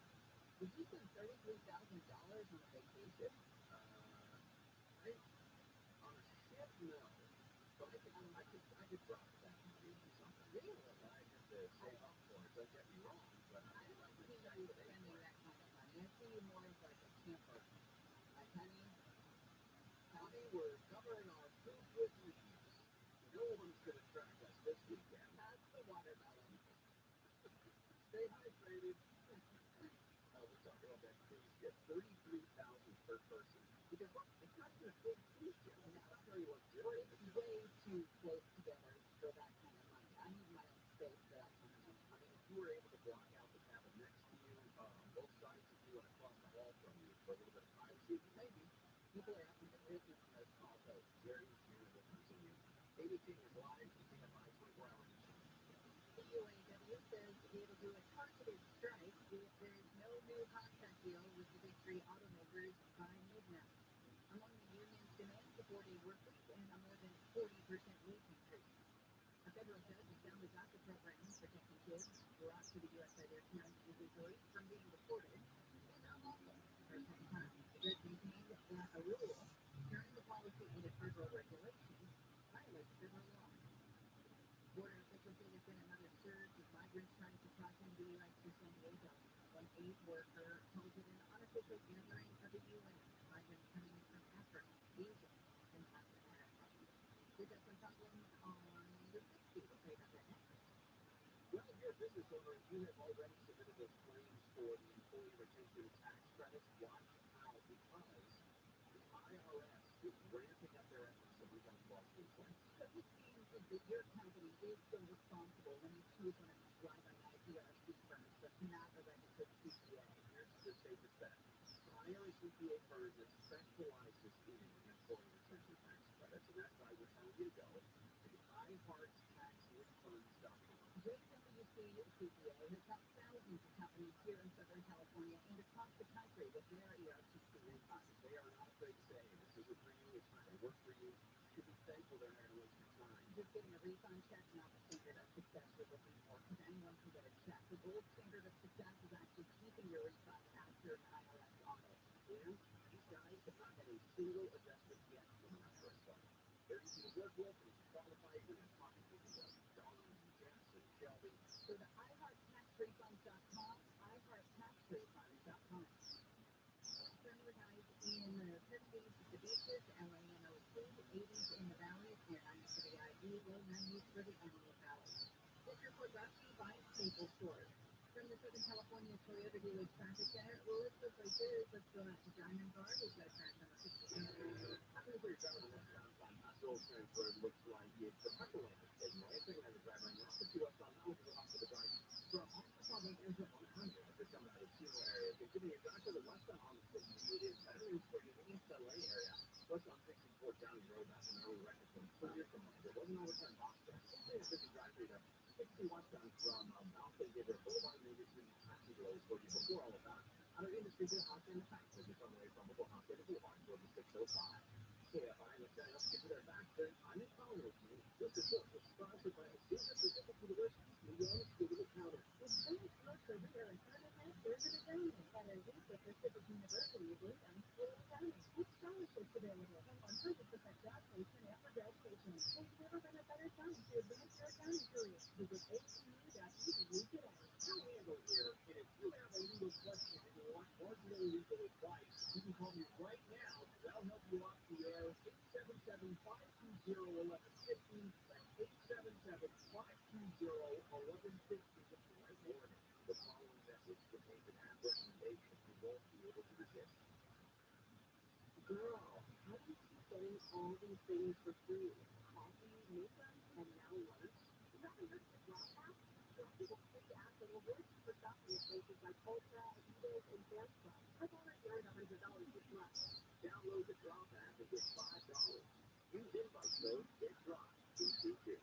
Would you spend $33,000 on a vacation? On a ship, no. But I could drop that money on something. Really? But I have to save up for it. Don't get me wrong. But I don't see you spending that kind of money. I see you more as like a camper. Like, honey, we're covering our food with leaves. No one's going to track us this weekend. That's the watermelon. Stay hydrated. We're talking about that cruise ship. $33,000 per person. Because look, it's not even a big cruise ship. And I'll tell you what, it's way too close together for that kind of money. I need my own space for that kind of money. I mean, if you were able to block out the cabin next to you, both sides of you, and across the hall from you for a little bit of privacy, maybe. People are asking for business in those small boats. Very difference in you. ABC is live. You can buy 24 hours. The UAW says it'll do a targeted strike if there's no new contract deal with the big three automakers by midnight. Among the union's demands, a 4-day work week and a more than 40% wage increase. A federal judge has found the DACA program protecting kids brought to the U.S. by their parents illegally from being deported is unlawful for a second time. The judge maintained that a rule turning the policy into federal regulation violates federal law. Border officials say there's been another surge of migrants trying to cross into the U.S. to San Diego. One aid worker told it an unofficial gathering of the UN. Migrants coming in from Africa, Asia, and Latin America. We've got some problems on the 60. We'll say about that next. Well, if you're a business owner and you have already submitted those claims for the employee retention tax credits, watch out because the IRS is ramping up their efforts to become fraudulent claims. So this means that your company is still responsible when you choose one of these fly-by-night ERC firms that's not a registered CPA. Here's the safest bet. Hire a CPA firm that specializes in employee retention tax credits, and that's why we're telling you to go to iHeartTaxRefunds.com. JWC CPA has helped thousands of companies here in Southern California and across the country with their ERTC refunds. They are not afraid to say, this isn't for you, it's not going to work for you. You should be thankful they're not going to waste your time. Just getting a refund check, not the standard of success you're looking for, because anyone can get a check. The gold standard of success is actually keeping your refund after an IRS audit. And these guys have not had a single adjustment yet from an IRS audit. They're easy to work with, and qualified when you're talking to people like Don and Jess and Shelby. Go to iHeartTaxRefunds.com, iHeartTaxRefunds.com. Sunny skies in the 70s at the beaches, LA and OC, 80s in the valleys, near 90s for the IE, low 90s for the Emerald Valley. This report brought to you by Staples Stores. From the Southern California Toyota Dealers Traffic Center, well, let's go places. Let's go out to Diamond Bar. We've got a crash on the 60. I'm going to put your driver westbound on Paso Trans Road. Looks like it's the parking lot that's taking away. Second hand drive right now. 50 westbound now, which is off to the right. From Oklahoma ends up 100. If you're coming out of the Chino area, continue your drive to the westbound on the 60. It is Veterans for the East LA area. What's on 64 Downey Road? That's an early record from clear from there wasn't overtime box there. 60 drive through there. 60 westbound from Mount St. Gabriel Boulevard, maybe between Taxi Road for you before all of that. Other industries are out there in the fact that you're coming away from before Hospital Boulevard, road to 605. KFI, let's get to their back then. I'm in Colorado with you. This is sponsored by the Senior Pacific University, New York School of Accounting. With students look for career in finance, there's an accounting. And a week at Pacific University of Lincoln School of Accounting. With scholarships available, 100% job placement after graduation. There's never been a better time to advance your accounting career. Visit acu.edu today. Tom Handle here, and if you have a legal question and you want marginal legal advice, you can call me right now, and I'll help you out the air. 877-520-1150. That's 877-520-1150. Just the right word. The following message contains an ad recommendation you won't be able to resist. Girl, how do you keep getting all these things for free? Coffee, makeup, and now lunch? You haven't heard of the Drop app? Drop is a free app that will work for shopping at places like Ultra, Adidas, and Sam's Club. I've already earned $100 this month. Download the Drop app and get $5. Use invite code GETDROP. DCQ.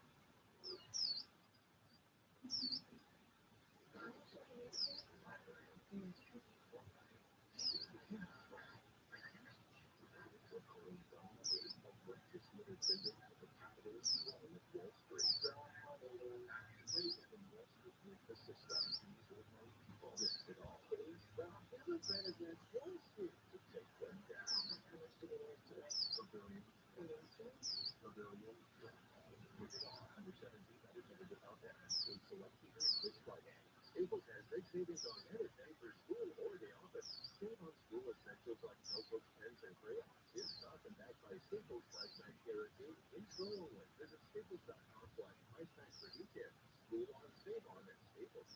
Staples has big savings on everything for school or the office. Save on school essentials like notebooks, pens, and crayons. In stock and backed by Staples Price Match Guarantee. In store only. Visit staples.com/price match for details. School on, save on at Staples.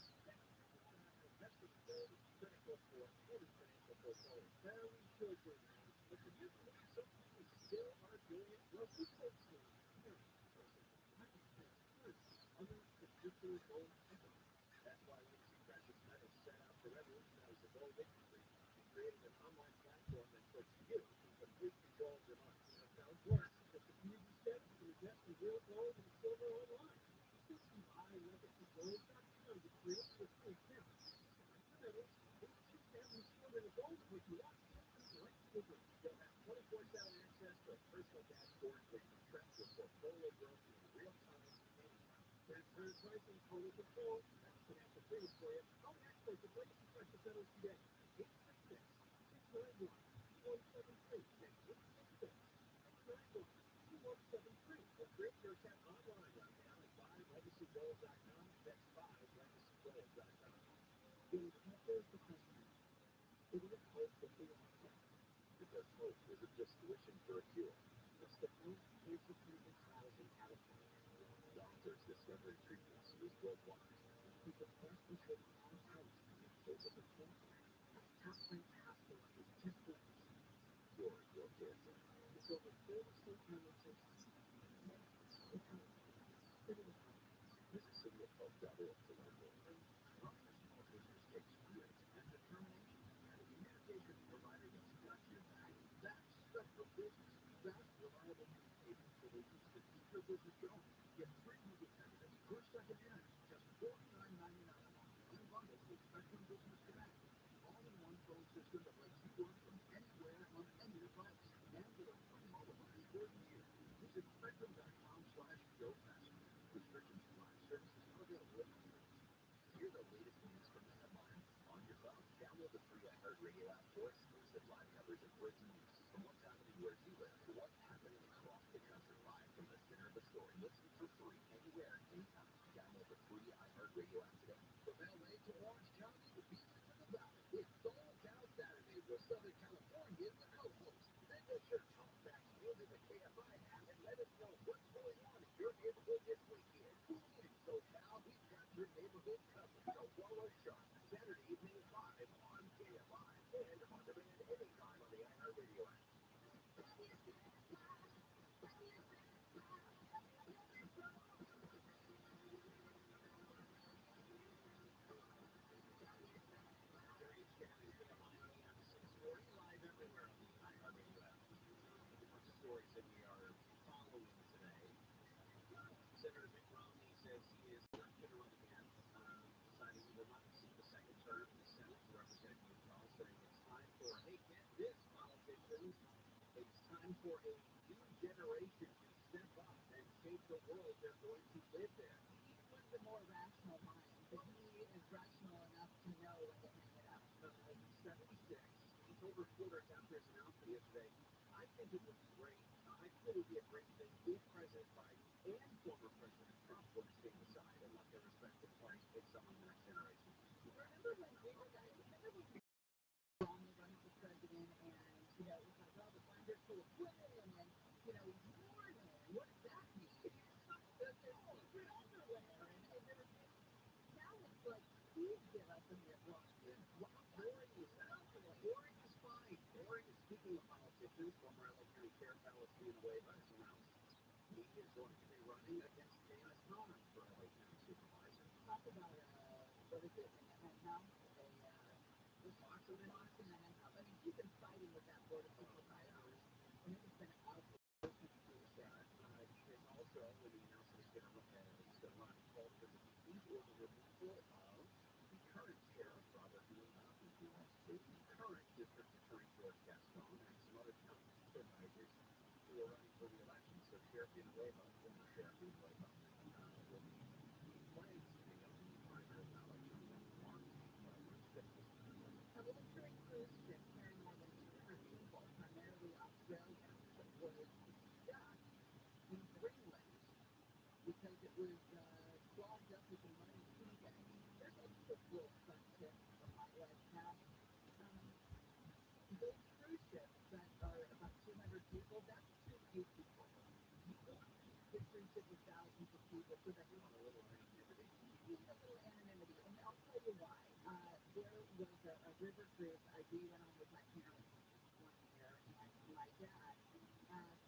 Investing gold is critical for any financial portfolio. Very children, but the new some people still are doing it. Well, we take some other particular gold. That's why Legacy Precious Metals set out to revolutionize the gold industry, creating an online platform that puts you in complete control of your money. Now, plus, it's a easy step to invest in real gold and silver online. You can buy legacygold.com to create your free account. Metals, it's just having silver and gold with you want. You'll have 24/7 access to a personal dashboard where you can track your portfolio growth in real time anytime. Transparent pricing, total control. Financial freedom for you. Go to expert to Legacy Precious Metals today. 866-691-2173. That's 866-691-2173. Or create your account online right now at buylegacygold.com. That's buylegacygold.com. It is offers the customer. It is hope that we are kept. Because hope isn't just tuition for a cure. It's the most cancer treatment trials in California. Doctors discovering treatments used worldwide. People first control on house and focus on cancer. Top-ranked hospital is just what you see. Cure your cancer. It's over 46 million patients. Visit cityofhope.org to learn more. Professional business takes years and determination. And a communication provider that's got your back. That's Spectrum Business. Fast, reliable communication solutions to keep your business going. Get free movie packages per second internet. Just $49.99 a month. Unbundled with Spectrum Business Connect. All-in-one phone system that lets you work from anywhere on any device. And with a free mobile line for a year. Visit spectrum.com/go faster. Restrictions apply. Services not available in all states. Hear the latest news from the headline on your phone. Download the free iHeartRadio app for exclusive live coverage of breaking news from what's happening where you live to what's happening across the country. Live from the center of the story. Listen for free anywhere, anytime. Download the free iHeartRadio app today. From LA to Orange County, the beaches to the valley. It's Soul Cow Saturday with Southern California, the co-host. Then make sure Tom backs you in the KFI app and let us know what's going on in your neighborhood this weekend. Tune in, SoCal. We've got your neighborhood covered. So follow Sharp Saturday evening 5 on KFI and on demand anytime on the iHeartRadio app. Live everywhere on the iHeartRadio app. A bunch of stories that we are following today. Senator Mitt Romney says he is not going to run again, deciding he will not seek a second term in the Senate to represent Utah, saying it's time for, hey, get this, politicians, it's time for a new generation to step up and shape the world they're going to live there. He's one of the more rational minds, but he is rational enough to know when to hang it up. He's 76. He told reporters after his announcement yesterday, I think it would be great. I think it would be a great thing if President Biden and former President Trump were to stand aside and let their respective parties pick someone in the next generation. Remember when we were Romney running for president and, you know, it was like, oh, the binder full of women and then, you know, Jordan, what does that mean? There's secret underwear and there was, now it's like, please give us a mid-rock. Boring is fine. Boring is, speaking of politicians, former LA County Sheriff Palestine Wava has announced he is going to be running against Janice Conner for LA County Supervisor. Talk about, what is it, a house, The Fox and then I mean, he's been fighting with that board of supervisors, and it has been out for he is also, when he announced he's going to run, called for the defeat or the removal of the current sheriff, Robert Luna, who has the current district attorney, George Gaston, and some other county supervisors who are running for the election. So Sheriff Villanueva, former Sheriff Villanueva, will be plans to be on the primary ballot in March. a military crew just a little fun tip from my life past. Those cruise ships that are about 200 people, that's too few people. You want the cruise ship with thousands of people so that you want a little anonymity. You need a little anonymity, and I'll tell you why. There was a river cruise we went on with my parents one year, and my dad asked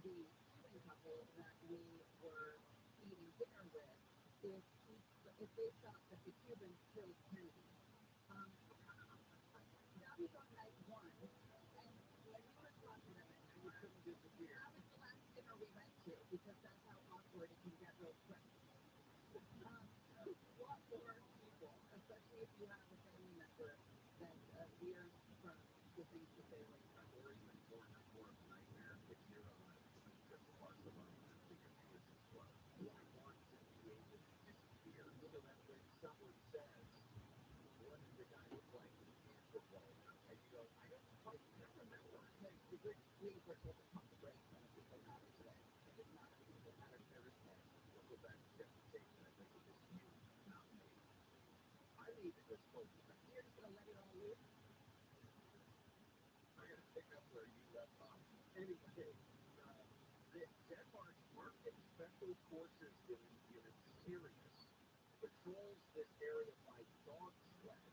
the Cuban couple that we were eating dinner with if they thought that the Cubans killed Kennedy. That was on night one, and when we were talking about it, we couldn't disappear. That was the last dinner we went to because that's how awkward it can get real quick. What more people, especially if you have a family member that veers from the things that they like. Or even more of a nightmare if you're on a cruise ship far so long that your pants explode. You want to be able to disappear so that when someone says, what did the guy look like when his pants were blowing up? And you go, I don't quite remember. We of course will pump the brakes on it doesn't matter today. It does not matter to this day. We'll go back to reputation. I think it was you, not me. I made the disclosure. You're just going to let it all loose? I got to pick up where you left off. Anyway, Denmark's market special forces unit Sirius patrols this area by dog sled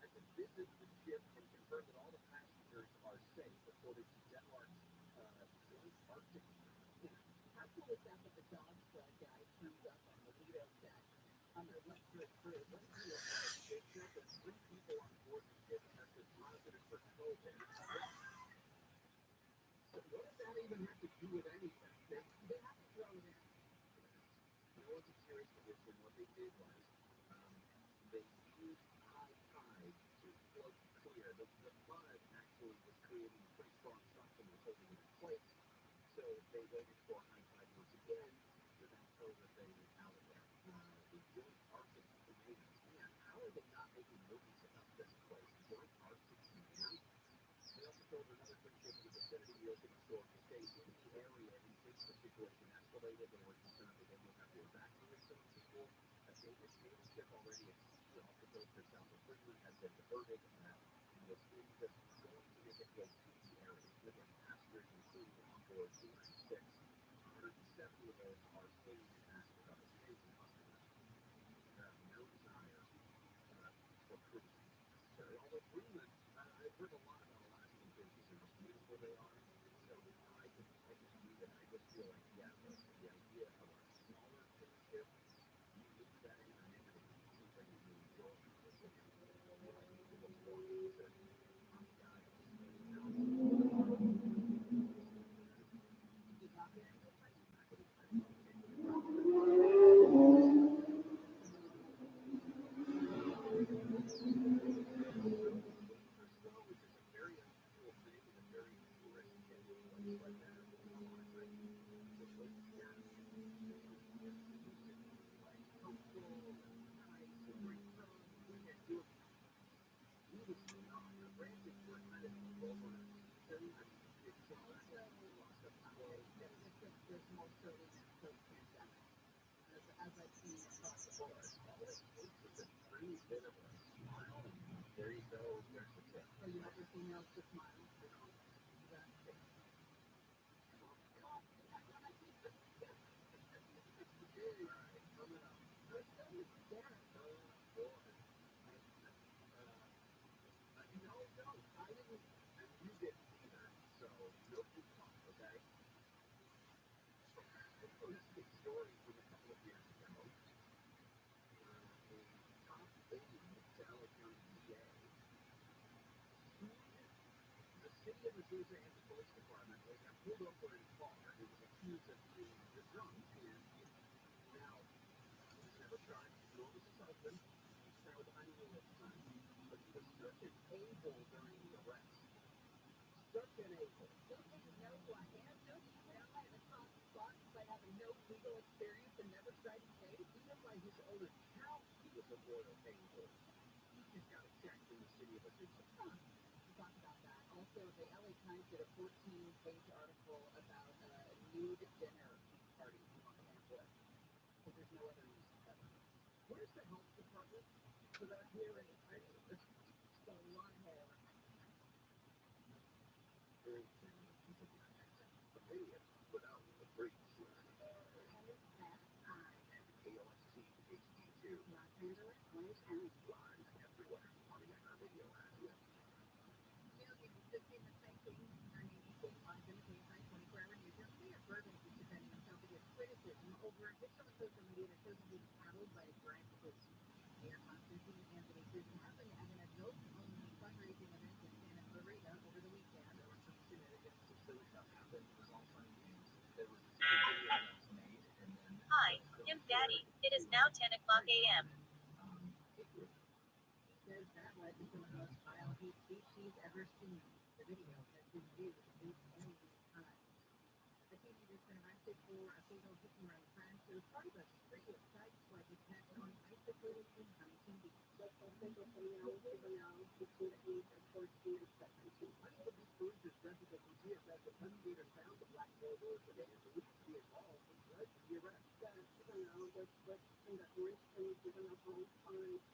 as it visits the ship and confirms that all the passengers are safe, according to Denmark's joint Arctic. How cool is that the dog sled guy turns up on the Lido deck on their luxury cruise? What do you like? They said that 3 people on board the ship tested positive for COVID. So what does that even have to do with anything? They have to throw it in. It wasn't serious condition. What they did was they used high tide to float clear. The mud actually was creating a pretty strong suction and holding it in place. So they waited for high tide once again to then throw the thing out of there. The joint Arctic Command. Man, how are they not making movies about this place? Joint Arctic Command? They also told another cruise ship in the vicinity of the open shore to stay in the area in case the situation escalated. They were concerned that they would have to evacuate some people. A Danish naval ship already at sea off the coast of South of Greenland has been diverted and was going to make its way to the area. Again, passengers including on board 206. 170 of those are staying in stays in hospitals. Have no desire for cruising necessarily. Although Greenland, I've heard a lot about Alaskan cruises and how beautiful they are. So I can see that. I just feel like, yeah, the idea of a smaller cruise ship, you lose that anonymity, something that you enjoy. People walking to on the aisles. You got there? Which is a very unusual thing and a very tourist place like that. The lake here is like helpful and nice and great fun. You was not. Granted, we're kind of in the lower season. I mean, it's also lots of today. There's more silliness post-pandemic, as I've seen across the board. It's a tiny bit of a smile, and there you go. There's the tip. So you have everything else to smile. Exactly. Coming up. No, I didn't, and you didn't either, so no big talk, okay? I noticed a story from a couple of years ago. A top aide to LA County DA sued the city of Azusa and the police department. They got pulled over in a car. He was accused of being drunk, and now he was never charged, nor was his husband. He was traveled behind the wheel at the time, but he was such an a-hole during the arrest. Such an a-hole. Don't you know who I am? Don't you know I am a top spot by having no legal experience and never tried a case? Even by his own account, he was a royal a-hole. He just got a check from the city of Azusa. We'll talk about that. Also, the LA Times did a 14-page article about a nude dinner party on campus. Because there's no other news to cover. Where's the health department? without hearing it. It's a lot more. The video without the breaks. AOST HD2. Live everywhere on the Anchor Video app. Millions have seen the same thing. Their name equals live in the KSI 24-hour news. Now, Mayor Burbank is defending himself against criticism over a picture on social media that shows him being paddled by a grandkids. Mayor Constantine Anthony Susan happened at an adult-only fundraising event in Santa Clarita over the weekend. There was some shenanigans, some silly stuff happened. It was all fun and games. There was a video that was made, and then Hi, I'm Daddy. It is now 10 o'clock a.m. says that led to some of the most vile hate speech he's ever seen. The video has been viewed 8 million times. The teenager has been arrested for a fatal hit-and-run crime. It was part of a string of sideswipe attacks on isolated in Huntington Beach. Local officials say now between the age of 14 and 17. Huntington Beach police is resident in DFS. Investigators found the black mobile today and believed to be involved, which led to the arrest. What's in the orange code given up on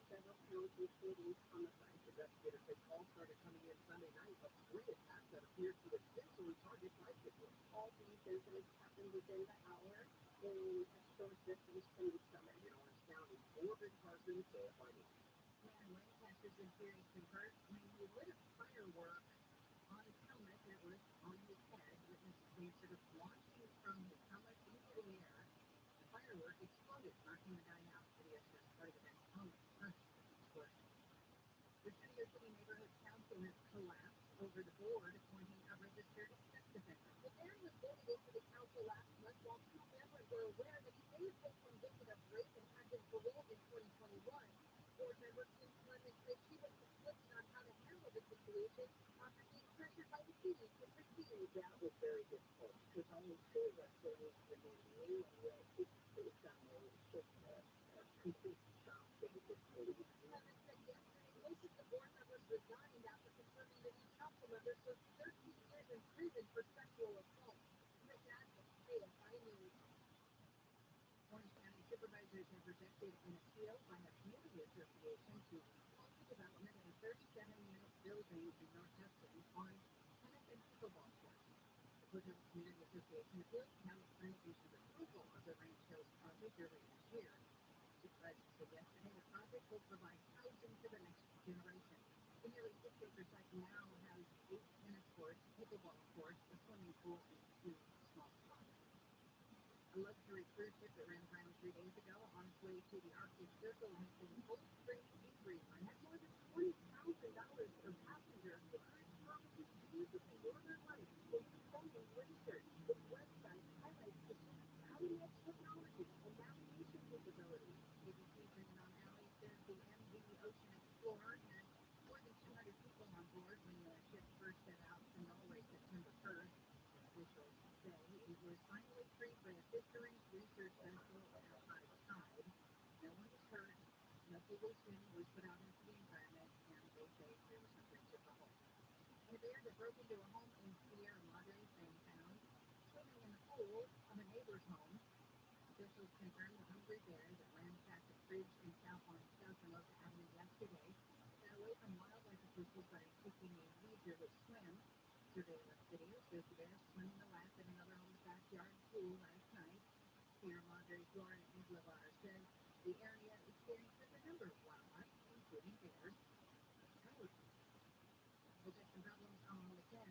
several counts including homicide. Investigators say calls started coming in Sunday night of 3 attacks that appeared to intentionally target bicyclists. All these incidents happened within the hour in a short distance from each other. In Orange County, 4 big Parsons fighting. And Lancaster's been seriously hurt when he lit a firework on his helmet that was on his head. Witnesses say instead of launching from his helmet into the air, the firework exploded, knocking the guy out. Video shows part of the guy's helmet crushed with the explosion. The Studio City Neighborhood Council has collapsed over the board appointing a registered sex offender. The man was voted into the council last month while 2 members were aware that he may have been convicted of rape and had been paroled in 2021. Board member Kim Clemens said she was conflicted on how to handle the situation after being pressured by the city to proceed. That was very difficult because only 2 of us were remaining and it's complete shock. Clemens said yesterday most of the board members resigned after confirming that each council member served 13 years in prison for sexual assault. The judge paid a fine. Orange County supervisors have rejected an appeal by a community association to halt the development of a 37-unit building in North Hudson on tennis and pickleball courts. The Foothills Community Association appealed to county planning issued approval of the Ranch Hills project earlier this year. Supervisors said yesterday the project will provide housing for the next generation. The nearly 6-acre site now has 8 tennis courts, pickleball courts, a swimming pool, and 2 small ponds. A luxury cruise ship that ran aground 3 days ago on its way to the Arctic Circle has been Cold Spring Seagreen. That's more than $20,000 per passenger. The cruise promises beautiful northern lights, including research. Its website highlights the ship's cutting-edge technology and navigation capabilities. ABC's Brendan O'Malley says the MV Ocean Explorer had more than 200 people on board when the ship first set out from Norway September 1st. Officials say it was finally free for the Fisheries Research Vessel at high tide. No one was hurt. No pollution was put out into the environment, and they say there was no breach of the hull. And a bear that broke into a home in Sierra Madre has been found swimming in the pool of a neighbor's home. Officials confirmed the hungry bear that ransacked a fridge in South Remote Avenue yesterday got away from wildlife officials by taking a leisurely swim. Surveillance video shows the bear swimming the lap in another home's backyard pool last night. Sierra Madre, Florida, Angela Barr says the area experiences a number of wildlife, including bears. Coyotes. We'll get some problems on the 10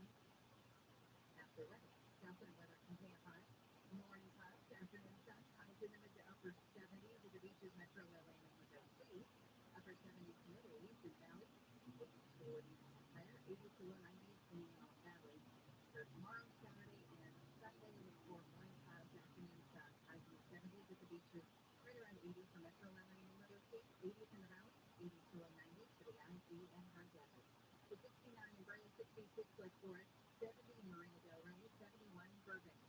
after weather. Southern weather from Tampa. Morning clouds, afternoon sun, highs in the mid to upper 70s at the beaches, Metro LA and Inland sea. Upper 70s to mid 80s in Valley. 80s to 40s higher, 80s to low 90s in Valley. For tomorrow, Saturday, and Sunday, look for morning clouds, afternoon sun, highs in the 70s at the beaches, right around 80 for Metro LA and Inland sea. 80s in the Valley, 80s to low 90s for the IC and high desert. The 69 in Brea, 66 Lake Forest, 70 Marina Del Rey, 71 Burbank.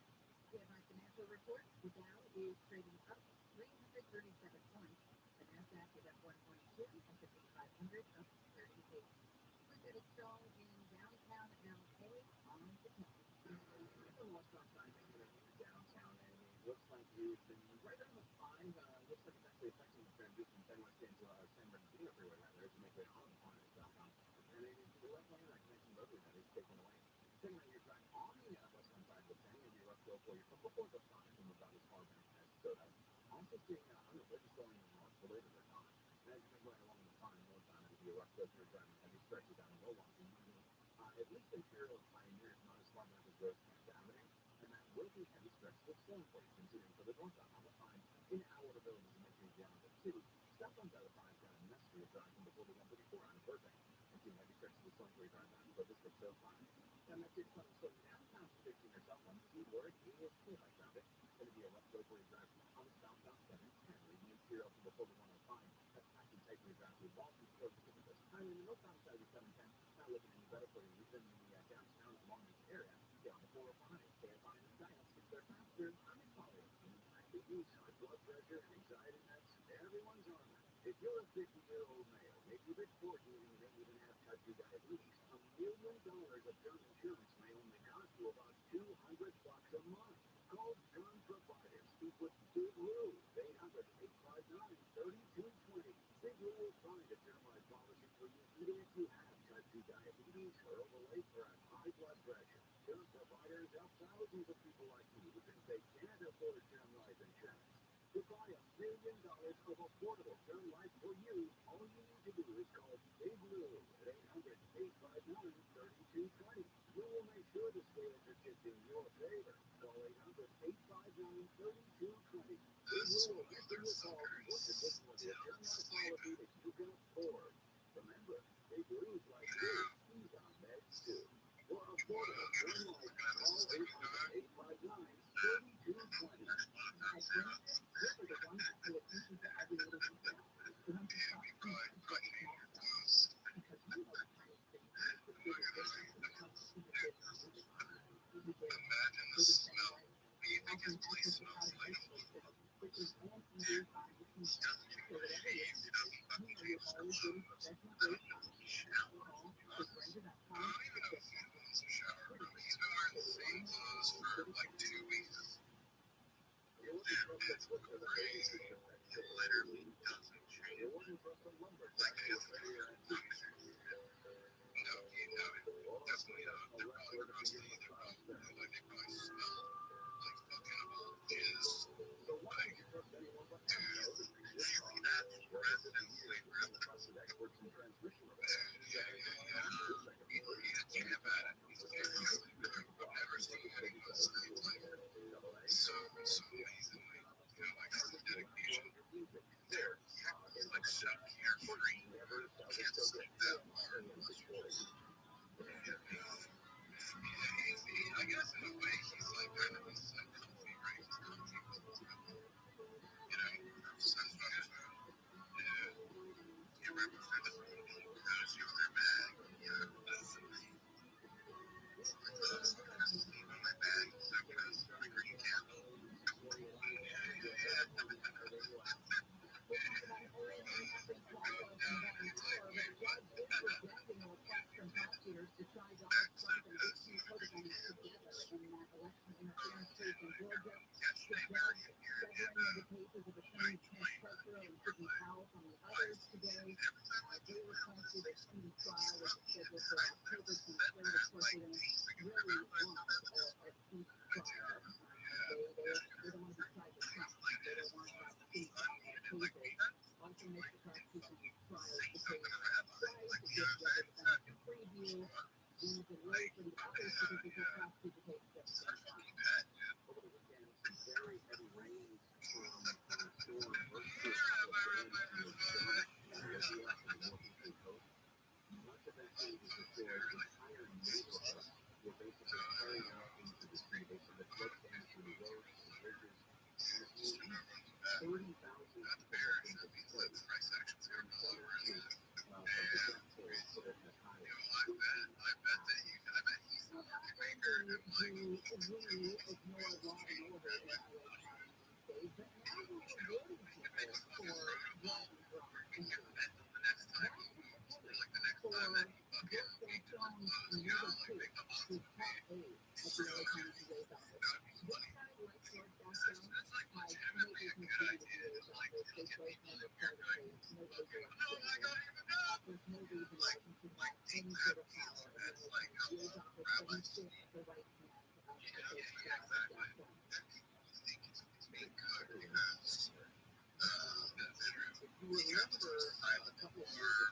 PMI Financial Report, the Dow is trading up 337 points. The NASDAQ is up 122, S&P 500 up 38. We've got a stall in downtown LA on the 10. The Wall Street downtown LA looks like we've been right on the 5. Looks like it's actually affecting the transition San Bernardino Freeway. Depending on your drive on the west side of the thing, maybe a rough go for you from before the sun from about as far back as Soda. Also seeing underwoods going north, believe it or not. And as you make way along the farm northbound, it'll be a rough go through driving heavy stretches down Milwaukee. At least Imperial and Pioneer is not as far back as Rosecrans Avenue, and that will be heavy stretches of slowing for you, considering for the northbound on the fine in hour ability to make things beyond the city. Southbound side of the five got a mess for your drive from before the 134 on Burbank. And seeing heavy stretches of slowing for your drive down, but this is so fine. That makes it fun to slow you down. Pounds 15 or southbound Seaboard is full by traffic. It's going to be a rough go for your drive on the southbound 710, leaving Imperial from before the 105. That's actually tight for your drive through Boston to go to the highway in the northbound side of the 710. Not looking any better for you, even the downtown and Long Beach area. Get on the 405, KFI and the Skyhouse, get there faster. I'm in Collier. Diabetes, high blood pressure, and anxiety meds, everyone's on that. If you're a 50-year-old male, maybe a bit 40, and you don't even have type 2 diabetes, $1 million of term insurance may only cost you about $200 a month. Call Term Providers. Speak with Big Lou. 800-859-3220. Big Lou will find a term life policy for you even if you have type 2 diabetes or overweight or have high blood pressure. Term Providers help thousands of people like you who think they can't afford term life insurance. To buy $1 million of affordable term life for you, all you need to do is call Big Lou at 800-859-3220. We will make sure the scales are tipped in your favor. Call 800-859-3220. Big Lou will answer your call and work to get you a term life policy that you can afford. Remember, Big Lou's like you. He's on meds too. For affordable term life, call 800-859-3220. This is the one that pay attention to every little detail. The ones who stop and get small stuff. Because you know the tiny things make the biggest difference in how you see the business moving on. You get it. They're the same way. Often access to how to make choices quickly and easily find your future. So whatever it is, you know you're always getting professional grade service. Call the Brenda.com. It wasn't from the foot to the face. It literally doesn't change. It wasn't from the lumber. Like it's very no, you know it. Definitely not. They're probably rusty. They're probably smell like fucking old jizz. Like, dude, that's resident flavor of the trusted experts in transmission repair. Yeah. He's a champ at it. He's a champ. I've never seen anyone sleep like so amazingly. You know, like his dedication. There, he's like so carefree. Can't sleep that hard unless you're just. I guess in a way he's like kind of just like comfy, right? He's comfy with what's happening. You know, that's what I'm saying. Yeah. You represent the because you're their bag. You know, that's because sleep in my bag. So because my green candle. To try Donald Trump and 18 Republicans together in that election interference case in Georgia. The judge severing the cases of Attorney Petro and Sidney Powell from the others today. They requested a speedy trial which is scheduled for October 23rd. Of course, they don't really want a speedy trial. They don't want to be tried with Trump. They don't want to have speedy trial cases. Also makes the prosecution trials the case twice. It gives judges a preview and a delay for the others because they can prosecute the case at the same time. Over the weekend, very heavy rains from storm much of that change is destroyed. Entire neighborhoods were basically carried out into the street. They said the flood damage to the roads and the bridges. And it's moved 30,000 people have been displaced. And 17 of the death toll put it as high as 2. I bet he's the market maker who really ignore law and order in LA County these days. But now we're rewarding people for driving drunk. The next time For Brooke Jones and Rita Cook, who's top aide at the LA County DA's office. This side, Lake Forest downtown, has 2 acres in the DA's office. They both members try to say nobody there's no reason why he should have any sort of power. He is off his the right hand of the first guy. If you remember a couple of years ago,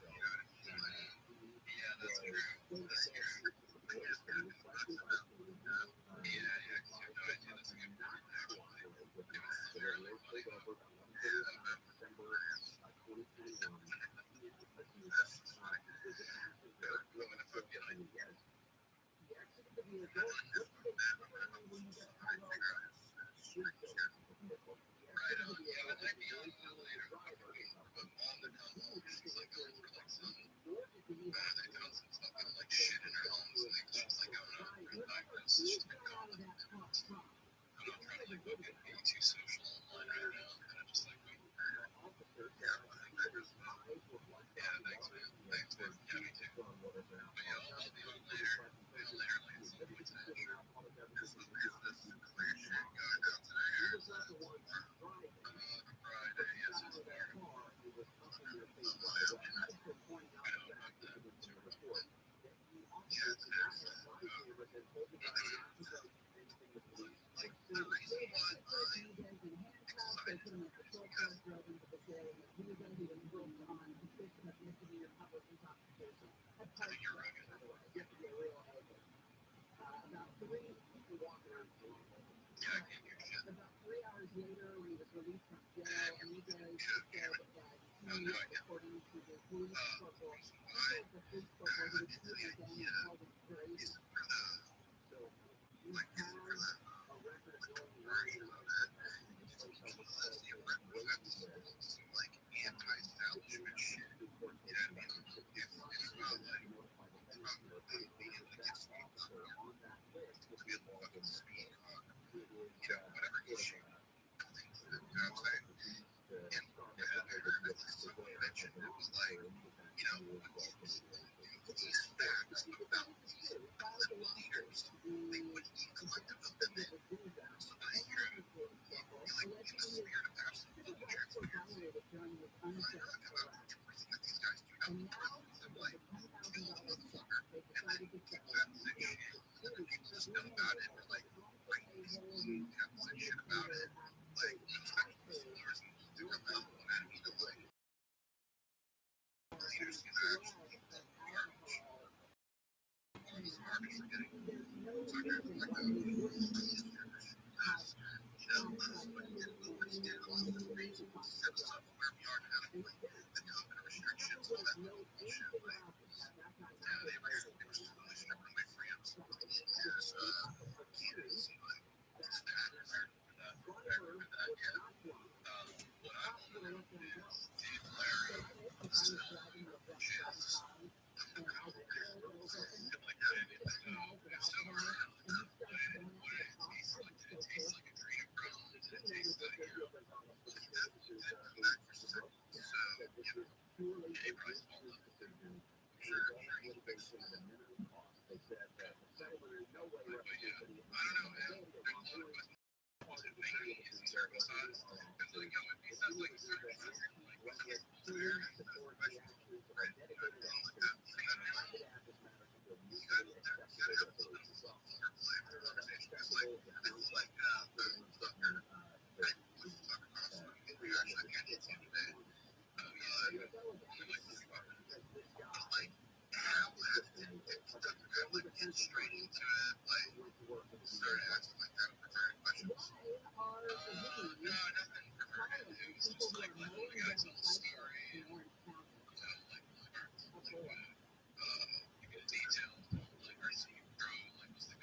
about 3 hours later, when he was released from jail, Amigos said that he, according to the police corporal, the police corporal who was shooting down and called him crazy. So you have a record going right like anti-establishment shit. You know what I mean? It's about like being against to be able to fucking speak on, whatever issue. You know what I'm saying? And someone mentioned it was like, these facts about these political leaders, they wouldn't be collective of them. So I hear like in the spirit of absolute transparency, everything that these guys do not I'm like, kill the motherfucker, and then people have to say shit, and then people just know about it, or like, right, these people have to say shit about it, like, whistleblowers will do it now, and either way, leaders can actually get them these artists are getting fucking like set us up where we are now, the COVID restrictions, all that bullshit, like, they were just really stripping away freedoms. Candace, like, this pattern for that, yeah. What I want to do is Dave Larry, still, Jizz, and like that, it's still around, what it tastes like, did it taste like a dream from, did it taste like, back for some, so, Jay Bryce Hall, sure, he's a big fan. But yeah, I don't know, man. There's a lot of questions. Is he circumcised? Because, like, if he says, like, he's circumcised, like, what's he supposed to wear? That's the question. Right? You gotta have a little bit of a foreplay conversation. Because, like, I feel like, Tucker, right? Tucker Carlson, we actually got hit the other day. Like, but, like, how Tucker kind of, like, get straight into it, like, started asking, like, kind of perverted questions. No, nothing perverted. It was just, like, when the guy told the story, and, like, you get details, like, or so you grow, like, was the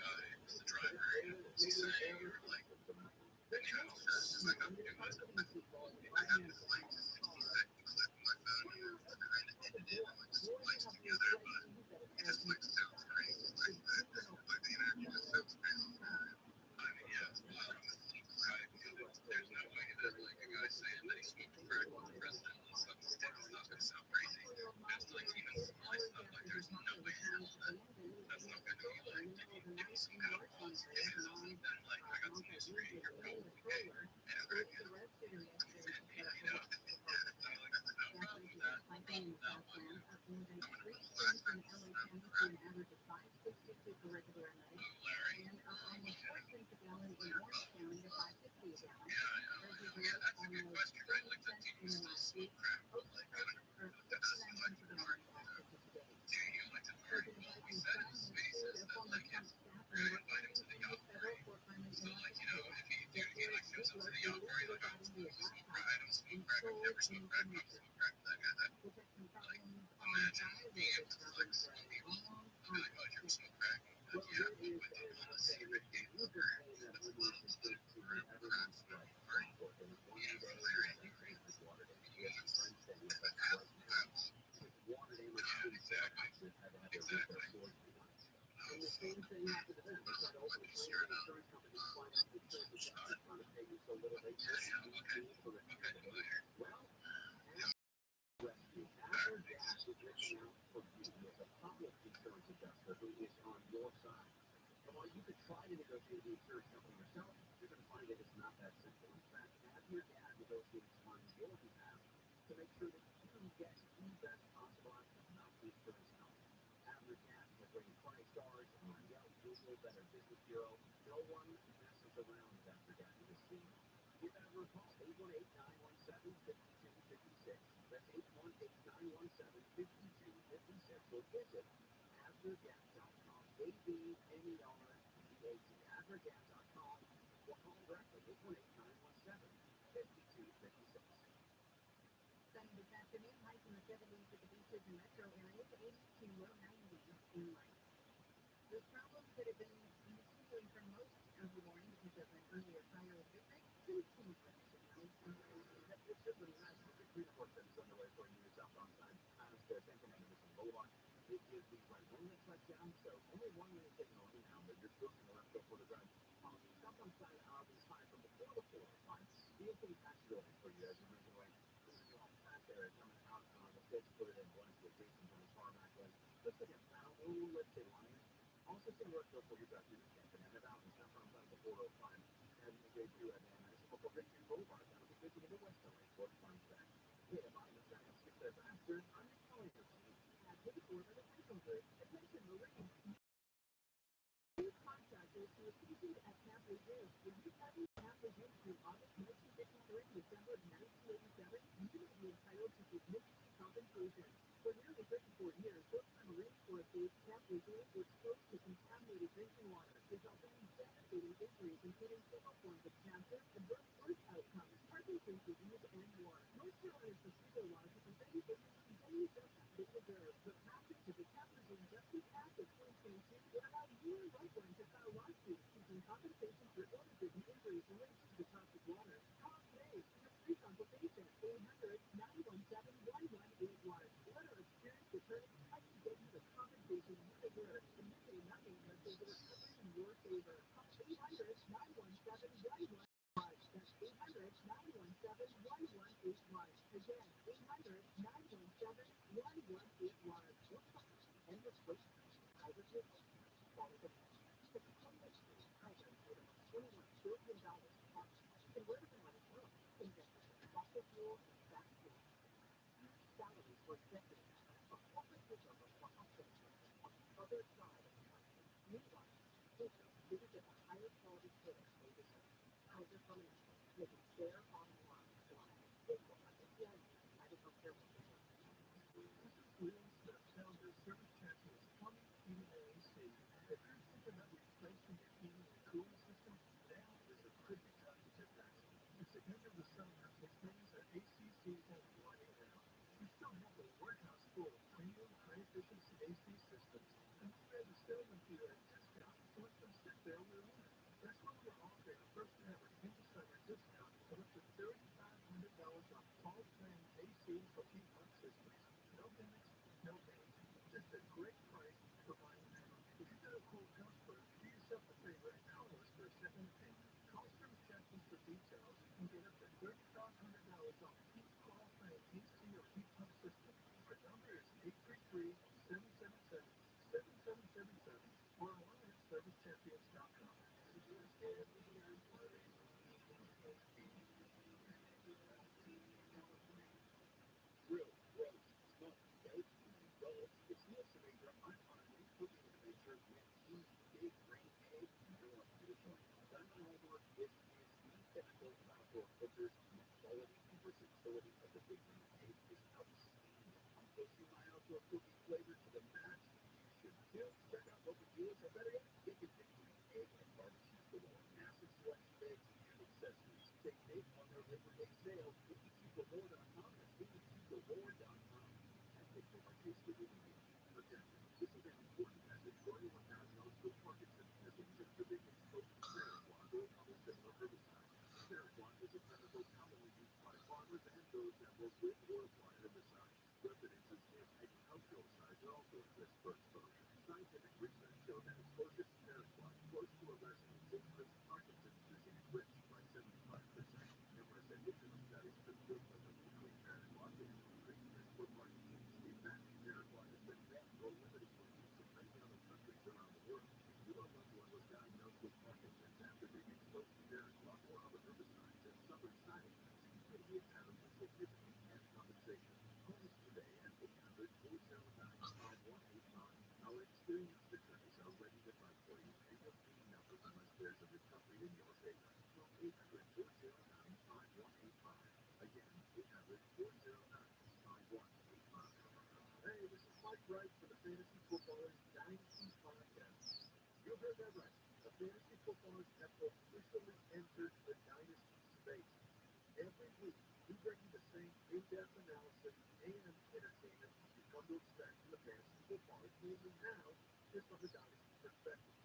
driver, was he saying, or, like, and, just, like, I'm doing this, I have this, like, 60-second clip on my phone here, I kind of edited and, like, spliced together, but it just, like, sounds crazy, like, the interview just sounds crazy. I mean, yeah, it's wild. There's no way that, like, a guy saying that he smoked crack with the president and stuff is not going to sound crazy. That's, like, even silly stuff. Like, there's no way in hell that's not going to be, like, give you some kind of positivity or something. Like, I got some history here, cool. And, you know, an average of 5.62 for regular and light, and almost 4 cents a gallon in Orange County to 5.50 a gallon. Prices are up almost 30 cents in the last week. Oats are 69 cents a gallon after today. President Biden's son sued a former Trump staff and worker in his federal courtroom in Florida. The court did illegally got into his laptop and stole information. Protection problems on Friday have been for a long time. Well, here is, as I say, you've been saying that homeowners insurance to everyone's right. And one day, Watergate, we have some friends saying that that's water damage to the taxes have had their retail stores rewind. And the same thing happened to them. They tried to open a claim, the insurance companies find out the insurance is actually trying to pay you so little they couldn't for repair the damage. Well, rescue. After gas is reaching out for you with a public insurance adjuster who is on your side. And while you could try to negotiate the insurance company yourself, you're going to find that it's not that simple. In fact, have your dad negotiate on your behalf to make sure that you get the best possible outcome, not the insurance company. Average gas has rated 5 stars on Yelp, Google, Better Business Bureau. No one messes around with after gas in this scene. Give that a call, 818-917-5256. That's 818-917-5256. Or visit AverGas.com. AverGas.com. Or call directly, 818-917-5256. Sunny this afternoon, highs in the 70s at the beaches and metro areas, 80 to low 90s in light. Those problems that have been continuing for most of the morning because of an earlier fire with Big Rig continue for us tonight. It's just been nice. The 3 to 4 steps underway for you southbound side. Past San Fernando Mission Boulevard. It is the right lane that's let down, so only 1 lane taking the lane now, but you're still going to left go for the drive. On the southbound side of the 5 from before the 405, feel free to pass your way for you as you're making way. You all past there coming out on the 6, put it in one to Jason's on the far back lane. Looks like a little lifted line. Also, see where it goes for your drive through the San Fernando out the southbound side of the 405. And you go to Van Nuys before Richmond Boulevard. That'll be good to get to West LA towards Farmstead. Hey, the bottom of the house, 6 there faster. I'm just calling your team. Paid for by the rental group. Attention, Marine. New contractors who assisted at Camp Lejeune. Were you having Camp Lejeune through August 1953 to December 1987? You may be entitled to significant compensation. For nearly 34 years, first-time Marine Corps base Camp Lejeune was exposed to contaminated drinking water, resulting in devastating injuries, including several forms of cancer, adverse birth outcomes, Parkinson's disease, and more. North Carolina's procedural laws are presenting any justice they deserve. The passage of the Camp Lejeune Justice Act of 2022 would allow you and loved ones to file lawsuits seeking compensation for illnesses and injuries related to the toxic water. Call today for a free consultation. 800-917-1181. Let our experienced attorneys help you get you the compensation you deserve. And you pay nothing unless there's a recovery in your favor. Call 800-917-1181. That's 800-917-1181. Again, 800-917-1181. And this week, Tiger Kids. Follow the money. The Columbus Street Tiger made almost $21 billion in cash. And where did the money go? Investors in fossil fuels and fast food. Huge salaries for executives. A corporate takeover for hospital companies on the other side of the country. Meanwhile, patients figured that the higher quality care they deserve. Tiger Financial, making their bottom line fly. Equal FDIC, United Healthcare Workers. This is William Smith, founder of Service Champions Plumbing, Heating, and AC. If you're thinking about replacing your heating and cooling system, now is a perfect time to get that. It's the end of the summer, which means that AC season is winding down. We still have a warehouse full of premium, high-efficiency AC systems, and we are to sell them to you at a discount to let them sit there all year long. That's why we're offering a first-ever end-of-summer discount of up to $3,500 off all planned AC or heat pump systems. No gimmicks, no games, just a great price for buying now. If you got a cold comfort, do yourself a favor and call us for a second opinion. Call Service Champions for details and get up to $3,500 off each qualifying AC or heat pump system. Our number is 833-777-7777 or online at ServiceChampions.com. Grill, roast, smoke, bake, and roll. It's the estimator of my part. versatility of the baking cake is outstanding. Pushing my outdoor cookie flavor to the max. You should too. Check out local dealers, or better yet, bacon bakery, egg and barbecue galore. Massive selection of eggs and accessories. Take big on their Labor Day sale. Ootdgalore.com. That's ootdgalore.com. Ethnic or tasted in the protected. This is an important message for anyone carrying on food markets and message the biggest Paraquat or other herbicide. Paraquat is a chemical commonly used by farmers and those that work with or apply herbicides. Residences in agricultural sites are also at risk for exposure. Scientific research shows that exposure to Paraquat close to a residence increased Parkinson's disease risk by 75%. Numerous additional studies confirm that the weekly Paraquat is increased risk for Parkinson's. In fact, Paraquat has been banned or limited for use in many other countries around the world. If your loved one was diagnosed with Parkinson's after being exposed to Paraquat or other herbicides and suffered side effects, you may be entitled to significant cash compensation. Call us today at 800-409-5185. Our experienced attorneys are ready to fight for you. Hang up any number unless there's a recovery in your favor. Call 800-409-5185. Again, 800-409-5185. Hey, this is Mike Wright for the Fantasy Footballers Dynasty Podcast. You heard that right. The Fantasy Footballers have officially entered the Dynasty space. Every week, we bring you the same in-depth analysis and entertainment you've come to expect from the Fantasy Footballers, mainly now, just from the Dynasty perspective.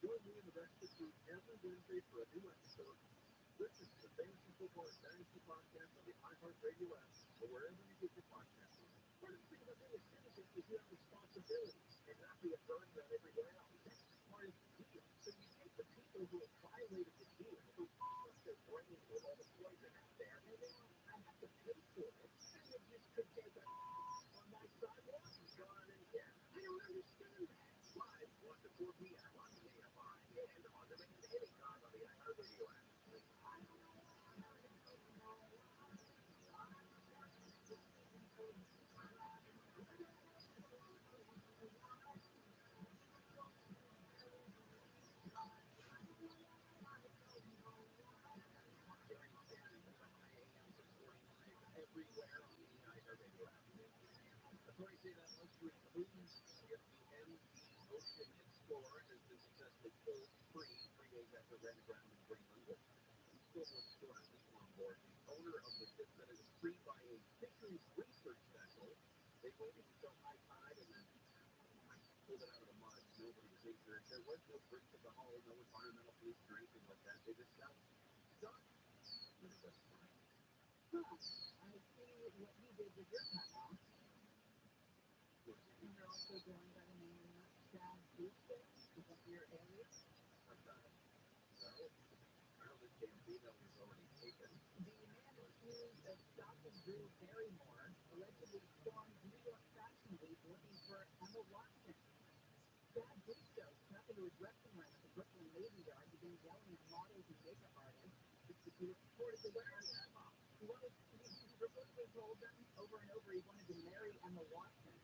Join me and the rest of the crew every Wednesday for a new episode. Listen to the Fantasy Footballers Dynasty Podcast on the iHeartRadio app or wherever you get your podcasts. Part of the thing about being a citizen is you have responsibilities and not be a burden on everywhere else. That's part of the deal. So you take the people who have violated the deal, who flush their brains with all the poison out there, and then I have to pay for it, and you just could take it on my sidewalk and go on in here. I don't understand that. Live 1 to 4 p.m. on the AFI and on demand anytime on the iHeartRadio app. Everywhere on the iHeartRadio app. Authorities say that luxury cruise ship, the MV Ocean Explorer, has been successfully pulled free 3 days after it ran aground in Greenland with equivalent assurances on board. The owner of the ship said it was freed by a fisheries research vessel. They waited until high tide and then pulled it out of the mud. Nobody was injured. There was no breach of the hull, no environmental police or anything like that. They just got stuck. And it was fine. I see what you did with your time off. And you're also going by the name Chad Booster. Is that your alias? No, Marilyn Gambino was already taken. The man accused of stalking Drew Barrymore allegedly stormed New York Fashion Week looking for Emma Watson. Chad Booster snuck into his dressing room at the Brooklyn Navy Yard, began yelling at models and makeup artists. He reportedly wearing Emma. He reportedly told them over and over he wanted to marry Emma Watson.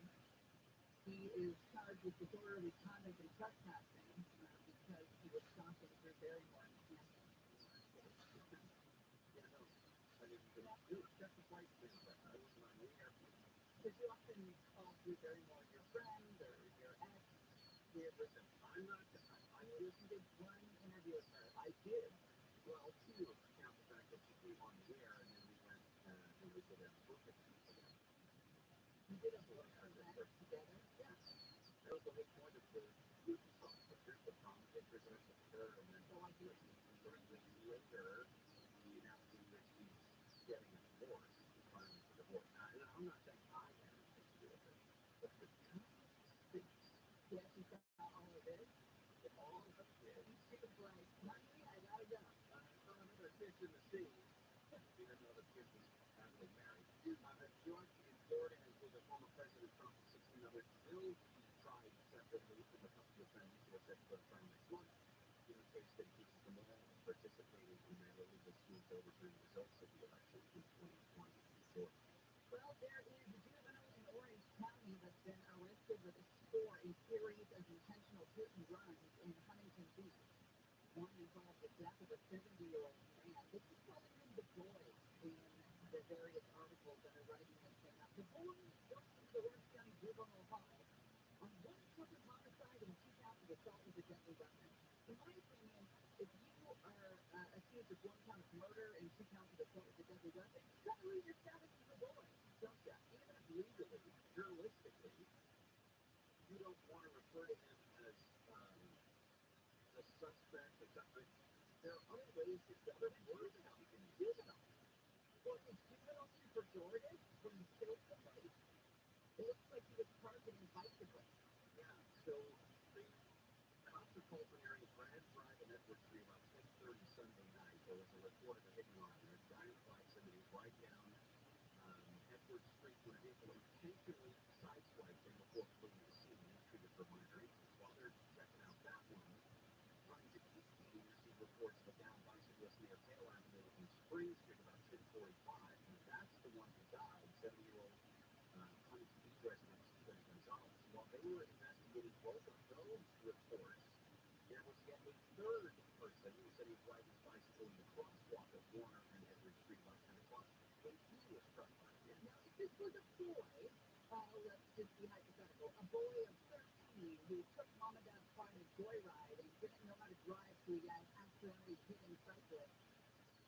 He is charged with disorderly conduct and trespassing because he was stalking Drew Barrymore in Hampton. Yeah, no, I didn't even do it. That's the right thing, but I wasn't on the air. Because you often call Drew Barrymore your friend or your ex. Yeah, listen, I'm not. You did one interview with her. I did. Well, two, count the fact that she came on the air and then we went and we did a book event together. You did a book event together? Yeah. That was the whole point of the movie song. But here's the problem. They presented her and then 3 weeks later, he announced that she's getting a divorce. She's filing for divorce. Now, and I'm not saying I had anything to do with it, but the town stinks. Yes, you got all of it. All of it. She was like, honey, I gotta go. Throw another fish in the sea. Even though the fish was happily married. George in Florida has with the former President Trump and 16 others will be tried separately from a couple of defendants who are set for a trial next month. In the case that accuses them all of participating in their illegal scheme to overturn the results of the election in 2020 in Florida. Well, there is a juvenile in Orange County that's been arrested with a series of intentional hit and runs in Huntington Beach. One involved the death of a 70-year-old man. This is probably been deployed in the various articles that are writing this thing up. The boy goes to the Orange County Juvenile Hall on one crooked homicide and 2 counts of assault with a deadly weapon. In my opinion, if you are accused of 1 count of murder and 2 counts of assault with a deadly weapon, you gotta lose your status as a boy, don't you? Even if legally, journalistically, you don't want to refer to him as a suspect or something. There are other ways to better words that you can use it on. Well, is juvenile too pejorative when you kill somebody? It looks like he was targeting bicyclists. Yeah, so the cops are called for area Brad Drive and Edward Street about 6:30 Sunday night. There was a report of a hit and run. There's a guy on a bike, somebody was right down Edward Street when a vehicle intentionally sideswiped him before fleeing the scene and treated for minor injuries. While they're checking out that one, trying to keep meeting, received reports of a down bicyclist near Taylor Avenue in Spring Street about 6:45, and that's the one who died, 70-year-old Huntington Beach resident Stephen Gonzalez. While they were investigating both of those reports, there was yet a third person who said he was riding his bicycle in the crosswalk of Warner and Edward Street about 10 o'clock when he was struck by it. Now, if this was a boy, let's just be hypothetical, a boy of 13 who took mom and dad's car on a joyride and didn't know how to drive so he had accidentally hitting cyclists,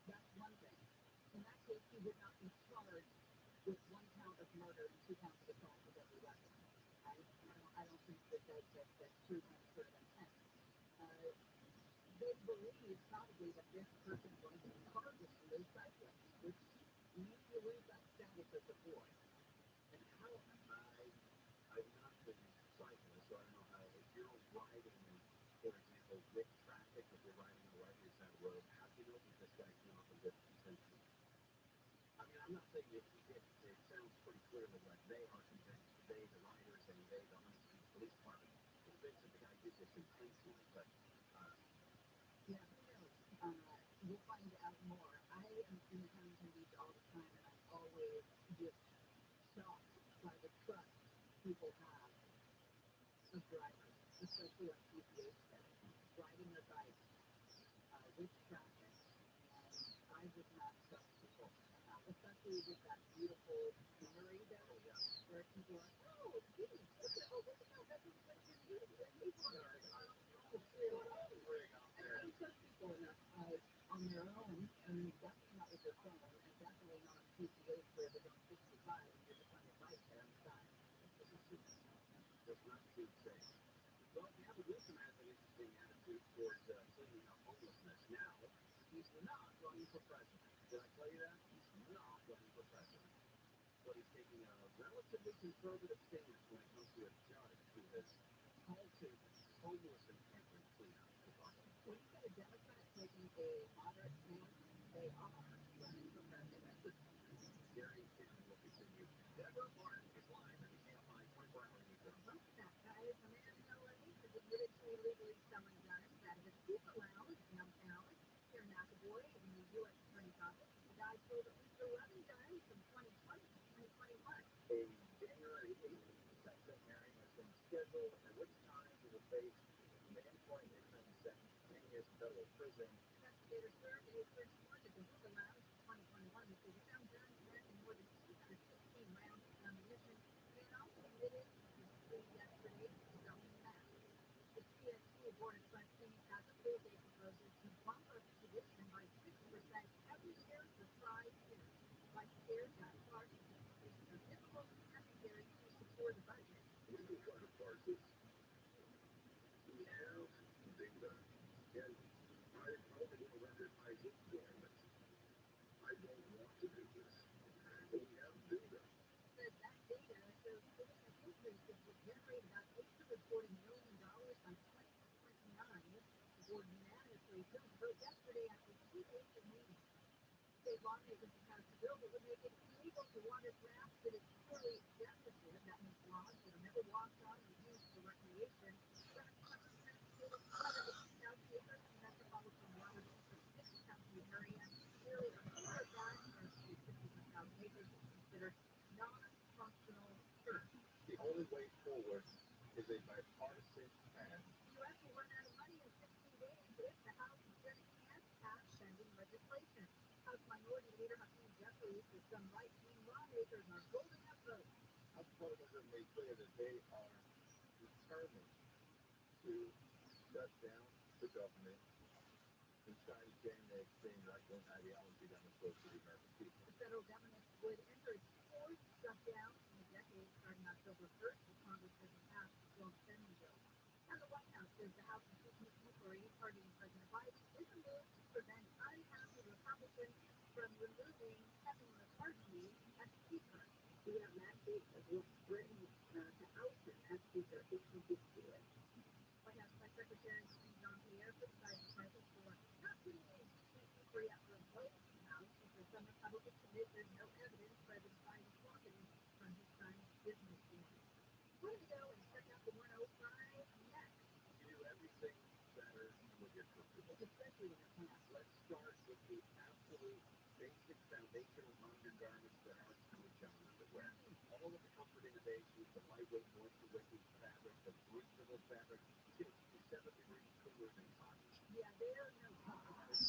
that's one thing. In that case, he would not be charged with 1 count of murder and 2 counts of assault with deadly weapon. I don't think that's true sort of intent. They believe probably that this person was targeting those cyclists, which means you lose that status as a boy. And how I've not been cyclist, so I don't know how, if you're riding, for example, with traffic, if you're riding on the right-hand side of the road, how do you know that this guy's came up with intention? I mean, I'm not saying it sounds pretty clearly like they are convinced, they, the riders, and they, the Huntington Beach Police Department, convinced that the guy did this intentionally, but yeah, who knows? We'll find out more. I am in Huntington Beach all the time, and I'm always just shocked by the trust people have of drivers, especially on PCH riding their bikes with traffic, and I would not trust people, especially with that beautiful scenery there, where people are, oh, geez, look at, oh, look at that, that's what you're using, and people are, I don't trust people enough on their own, and definitely not with their phone, and definitely not on PCH where they're going 65 and you're just on your bike there on the side. Does not seem safe. Well, Gavin Newsom has an interesting attitude towards cleaning up homelessness. Now, he's not running for president. Did I tell you that? He's not running for president. But he's taking a relatively conservative stance when it comes to a judge who has called to homeless encampment cleanup. When you get a Democrat taking a moderate stance, they are running for president. Gary Kim will continue. Deborah Martin is live in the KFI 24-hour newsroom. Welcome back, guys. A man in LA is admitted to illegally selling guns at his pizza lounge downtown here in McAvoy in the U.S. Attorney's Office. The guy sold at least 11 guns from 2020 to 2021. A January 8th sentencing hearing has been scheduled, at which time he will face mandatory minimum sentence, 10 years in federal prison. Investigators served a search warrant at the pizza lounge in 2021 because they found guns and more than 216 rounds of ammunition. And also admitted yesterday to selling meth. The CSU Board of Trustees has approved a proposal to bump up tuition by 50% every year for 5 years. Like scared that party, it's difficult and necessary to secure the budget. We will try to parse this. We have data. And I probably will render my zip there, but I don't want to do this. But we have data. That data shows tuition increases will generate about $840 million by 2029 for unanimously approved vote yesterday after 2 days of meetings. State lawmakers have passed a bill that would make it illegal to water grass that is purely decorative. That means lawns that are never walked on or used for recreation. South acres in metropolitan water district 6 county area. Nearly a quarter of that is 50,000 acres considered non-functional turf. The only way forward is a bipartisan path. The U.S. will run out of money in 16 days if the House and Senate can't pass pending legislation. House Minority Leader Hakeem Jeffries case, that some right-wing lawmakers are holding up votes. House Republicans have made clear that they are determined to shut down the government and try to gain the extreme right-wing ideology that is close to the American people. The federal government would enter its fourth shutdown in a decade starting October 1st if Congress doesn't pass the bill spending bill. And the White House says the House Impeachment Inquiry targeting President Biden is a move to prevent unhappy Republicans from removing Kevin McCarthy as Speaker. We have mandates that will threaten to oust him as Speaker if he gets to it. White House Press Secretary John Pierre criticized the president for not putting the impeachment inquiry up for a vote in the House because some Republicans admit there's no evidence President Biden profited from his son's business dealings. We're going to go and check out the 105 next. You do everything better when you're comfortable, especially in the past. Let's start with the absolute basic foundational undergarments that are Tommy John underwear. All of the comfort innovations, the lightweight, moisture-wicking fabric, the breathable fabric, 67 degrees cooler than cotton. Yeah, they're no compromise.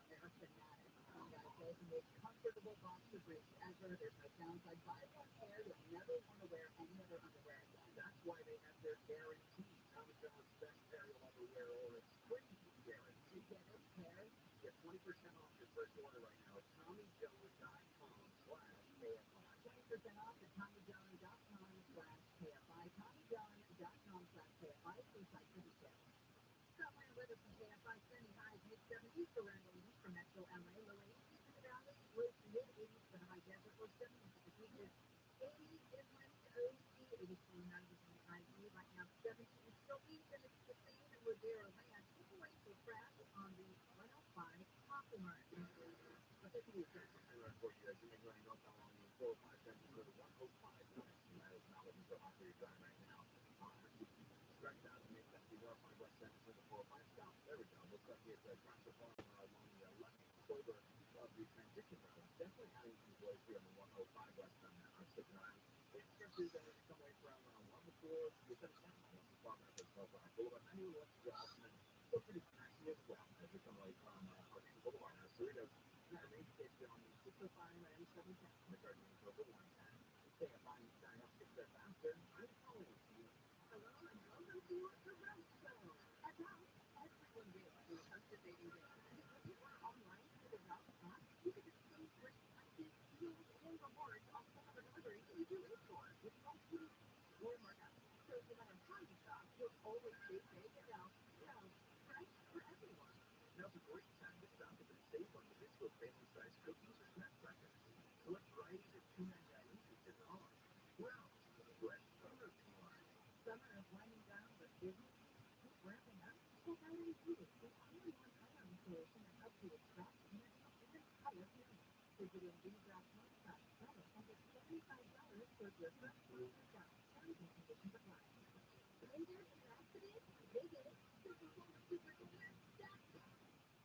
They are fanatics. Some guys say the most comfortable boxer briefs ever. There's no downside. Buy one pair, you'll never want to wear any other underwear again. That's why they have their guarantee. Tommy John's best pair you'll ever wear, or it's free guarantee. Get it, pair. Get 20% off your first order right now at TommyJohn.com/KFI. 20% off at TommyJohn.com/KFI. TommyJohn.com/KFI. Please cite for details. Southland weather from KFI. Sunny highs mid-70s for around 80s for metro LA. Low 80s in the valley with mid-80s for the high desert. Low 70s for the beaches. 80s inland to OC. 80s to 90s in the IE. Right now 70 in Phillies and it's the same in Ladera Land. People wait for crash on the 105 Coffee Mart. What's it for you, sir? For you, as you may know how long you 405 cents for the 105 West, and that is not looking so hot for your drive right now. Strike out and make that the 105 West End to the 405 South. There we go. Looks like it's across the farm along the left shoulder of the transition road. Definitely having some boys here on the 105 West End that are sticking around. Especially that they come away from 104 to the town. This is far back as well. Boulevard 91 to the Austin. Still pretty classy as well as you come away from Austin Boulevard. Cerritos. Now, main station on the 605 and 710. Regarding the over 110. Okay, if I'm signing up to get there faster, I'm calling you. Hello and welcome to the Roast Show. At Rouse, everyone will do a hosted dating game. If you are online to the Rouse app, you can exchange great prices, deals, and rewards on some of the deliveries that you do in store with multiple or markups. So no matter how you shop, you'll always stay safe and now, fresh for everyone. Now's a great time to stop and save on the Biscoe family-sized cookies or snack crackers. Select varieties of $2.99 each at all. Well, fresh summer corn. Summer is winding down, but business is ramping up. So how do you do it? With all-in-one item solution that helps you extract, handle, and color food. Visit Indeed.com/summer and get $75 towards your first food discount. Terms and conditions apply. Hey there, tenacity. They get it. So performance superhuman. That's it.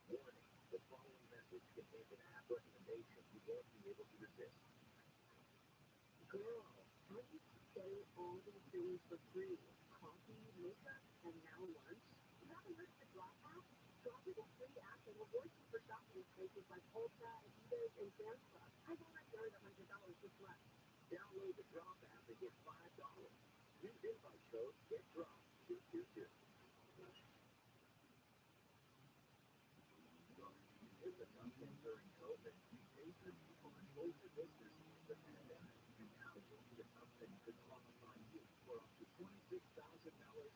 Warning, the following message contains an app recommendation you won't be able to resist. Girl, how do you getting all these things for free? Coffee, makeup, and now lunch? You haven't heard of the Drop app? Drop is a free app that rewards you for shopping at places like Ulta, Adidas, and Sam's Club. I've already earned $100 this month. Download the Drop app and get $5. Use invite code GETDROP222. It's a tough thing during COVID. Major people and close your business in the pandemic. And now you'll need a company to qualify you for up to $26,000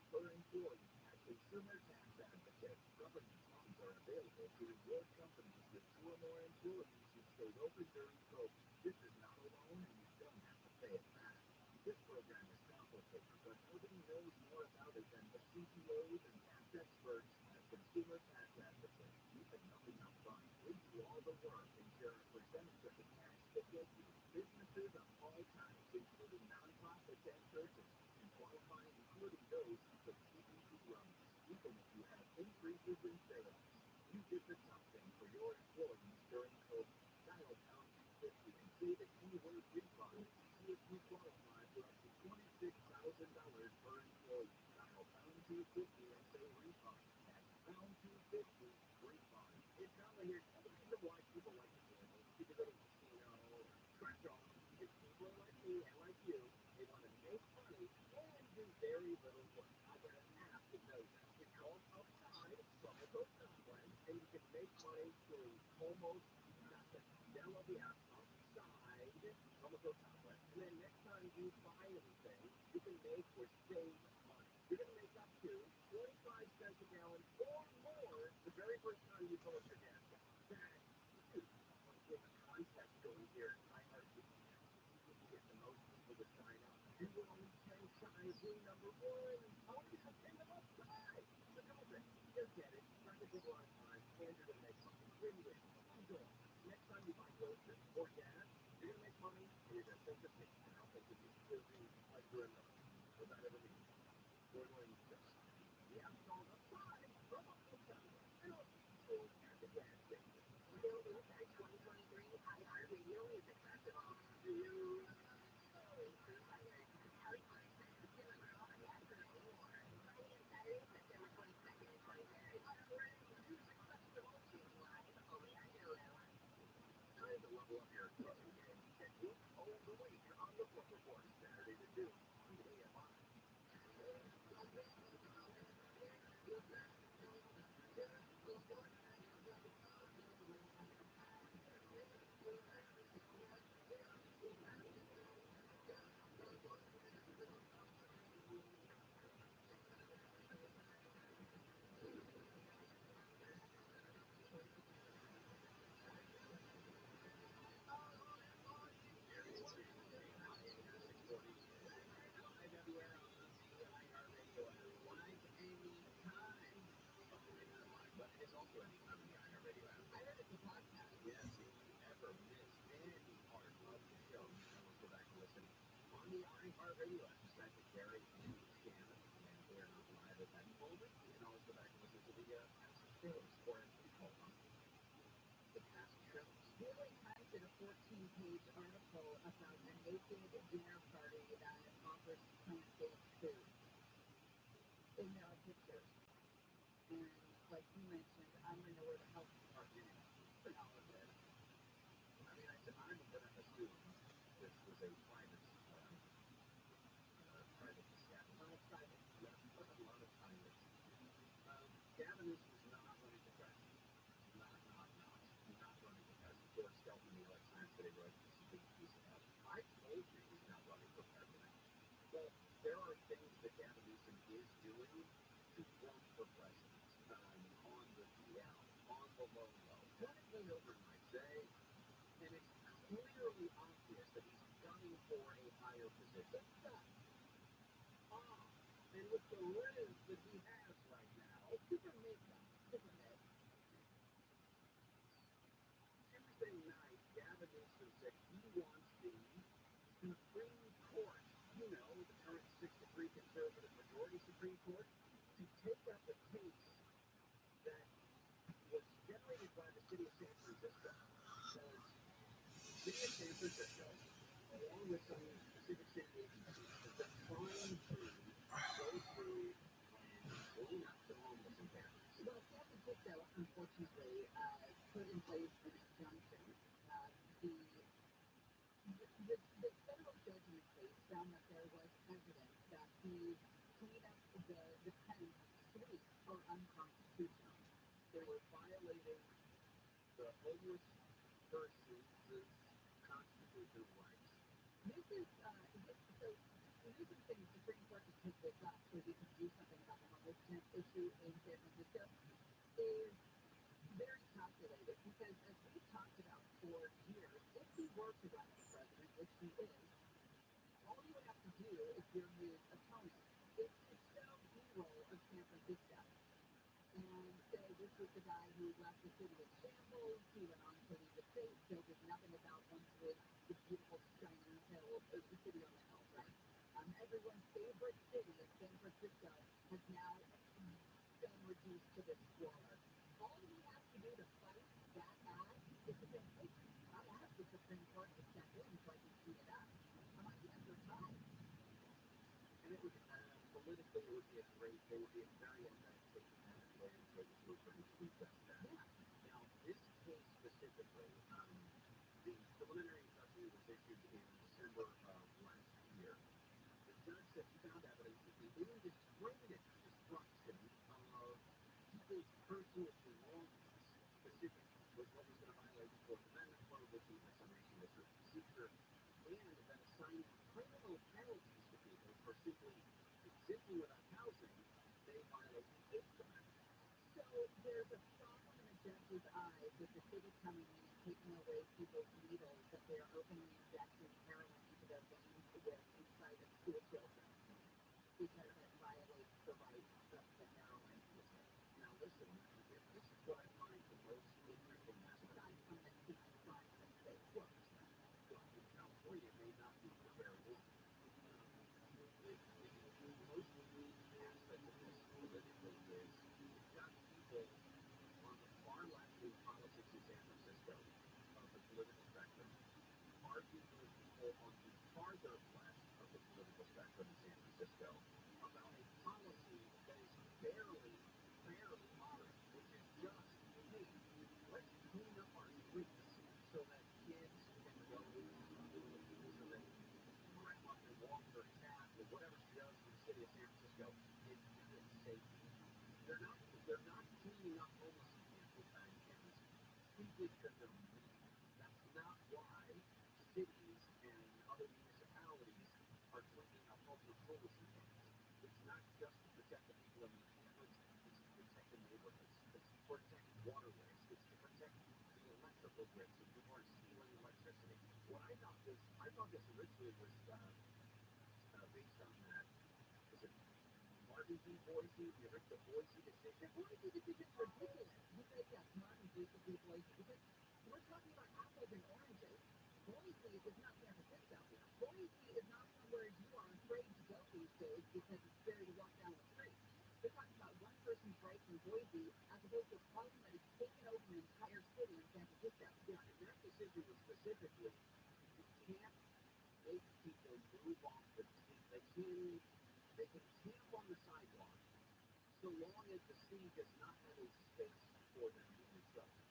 per employee as Consumer Tax Advocate. Government funds are available to reward companies with 2 or more employees who stayed open during COVID. This is not a loan and you don't have to pay it back. This program is complicated, but nobody knows more about it than the CEOs and tax experts at Consumer Tax Advocate. You can nothing up front. We do all the work and share a percentage of the tax that gets you. Businesses of all kinds, including nonprofits and churches, and qualifying, including those who took PPP loans, even if you have increases in sales. You did the something for your employees during COVID. Dial pound 250 and say the keyword refund. See if you qualify for up to $26,000 per employee. Dial pound 250 and say refund. That's pound 250 refund. It's not like here's the reason why people like to gamble. People go to casino you. They want to make money and do very little work. I got an app that does that. It's called Upside from the software, and you can make money doing almost nothing. Download the app Upside from the software, and then next time you buy anything, you can make or save money. You're going to make up to 25 cents a gallon or more the very first time you fill up your gas. That's huge. We have a contest going here at iHeartRadio. You can get the most people to sign up. And we're only 10 shy of being number one. I want to be something of upside. So come on, just get it. Try to take a lot of time, and you're going to make money. Win-win. Enjoy. Next time you buy groceries or gas, you're going to make money, and you're going to think of me. And I'll think of you living like you're in love. What that ever means. We're going to just. The app's called Upside from Upside. And I'll see you at the gas station. Available at 2023 iHeartRadio Music Festival. Do you? Time to level up your kitchen game. Get you all the way on the foodporn Saturday to June. On the iHeartRadio app, just type in Gary and scan it, and we're not live at that moment. You can always go back and listen to the past shows, or as we call them, the past shows. Daily Times did a 14-page article about a naked dinner party that offers plant-based food. And there are pictures. And like you mentioned, I want to know where the health department is for all of this. I mean, I'm going to assume this was a private staff. Private. Yeah, but a lot of private. Gavin Newsom is not running for president. Not running for president. George Skelton, the Electronics today, wrote this big piece about it. I told you he's not running for president. Well, there are things that Gavin Newsom is doing to run for president. On the DL, on the logo. What did we overnight say? And it's clearly obvious that he's gunning for a higher position. And with the riz that he has right now, Super makeup, isn't it? Tuesday night, Gavin Newsom said he wants the Supreme Court, you know, the current 6-3 conservative majority Supreme Court, to take up a case that was generated by the city of San Francisco. Because the city of San Francisco, along with some specific city agencies, has been trying to go through and clean up the homeless encampments. Well, San Francisco, unfortunately, put in place an injunction. The federal judge in the case found that there was evidence that the cleanup, the tent suites were unconstitutional. They were violating the homeless person's constitutional rights. This is, so Newsom saying the Supreme Court to take this up so we can do something about the homeless tent issue in San Francisco is very calculated because as we've talked about for years, if he were to run for president, which he is, all you would have to do if you're his opponent is to show B-roll of San Francisco and say this was the guy who left the city in shambles, he went on to leave the state, so there's nothing about Wentworth, the beautiful shining hill, the city on the hill, right? Everyone's favorite city of San Francisco has now been reduced to this squalor. All he has to do to fight that ad is to say, hey, I'll ask the Supreme Court to step in so I can clean it up. I'm like, yes, they're trying. And it would, politically, it would be a great, they would be a very advantageous way to take it to just that. Yeah. Now, this case specifically, the preliminary injunction was issued in December of last year. procedure and that assigning criminal penalties to people for simply existing without housing, they violate the Eighth Amendment. So there's a problem in a judge's eyes with the city coming in and taking away people's needles that they are openly injecting heroin into their veins with inside of school children because it violates the rights of the heroin user. Now listen, this is what I find the most interesting aspect. Aside from the teen crime that they Well, in California, it may not be the very one. The most unique aspect of this politically is you've got people on the far left in politics in San Francisco of the political spectrum arguing with people on the farther left of the political spectrum in San Francisco about a policy that is barely moderate, which is just, hey, let's clean up our streets so that kids can go to school, so that grandma can walk her cat or whatever she does in the city of San Francisco and do it safely. They're not cleaning up homeless encampments simply because they're mean. That's not why cities and other municipalities are cleaning up homeless encampments. It's not just to protect the people in the encampments, it's to protect the neighborhoods, it's to protect waterways, it's to protect the electrical grid so people aren't stealing electricity. What I thought this originally was based on that. Is it Martin v. Boise? You heard the Boise decision? Boise decision is ridiculous. You say yes, Martin v. Boise, because we're talking about apples and oranges. Boise is not San Francisco. Boise is not somewhere you are afraid to go these days because it's scary to walk down the street. We're talking about one person's rights in Boise as opposed to a problem that has taken over an entire city in San Francisco. Yeah, and that decision was specifically you can't make people move off the street. They can camp on the sidewalk so long as the city does not have a space for them in the shelter.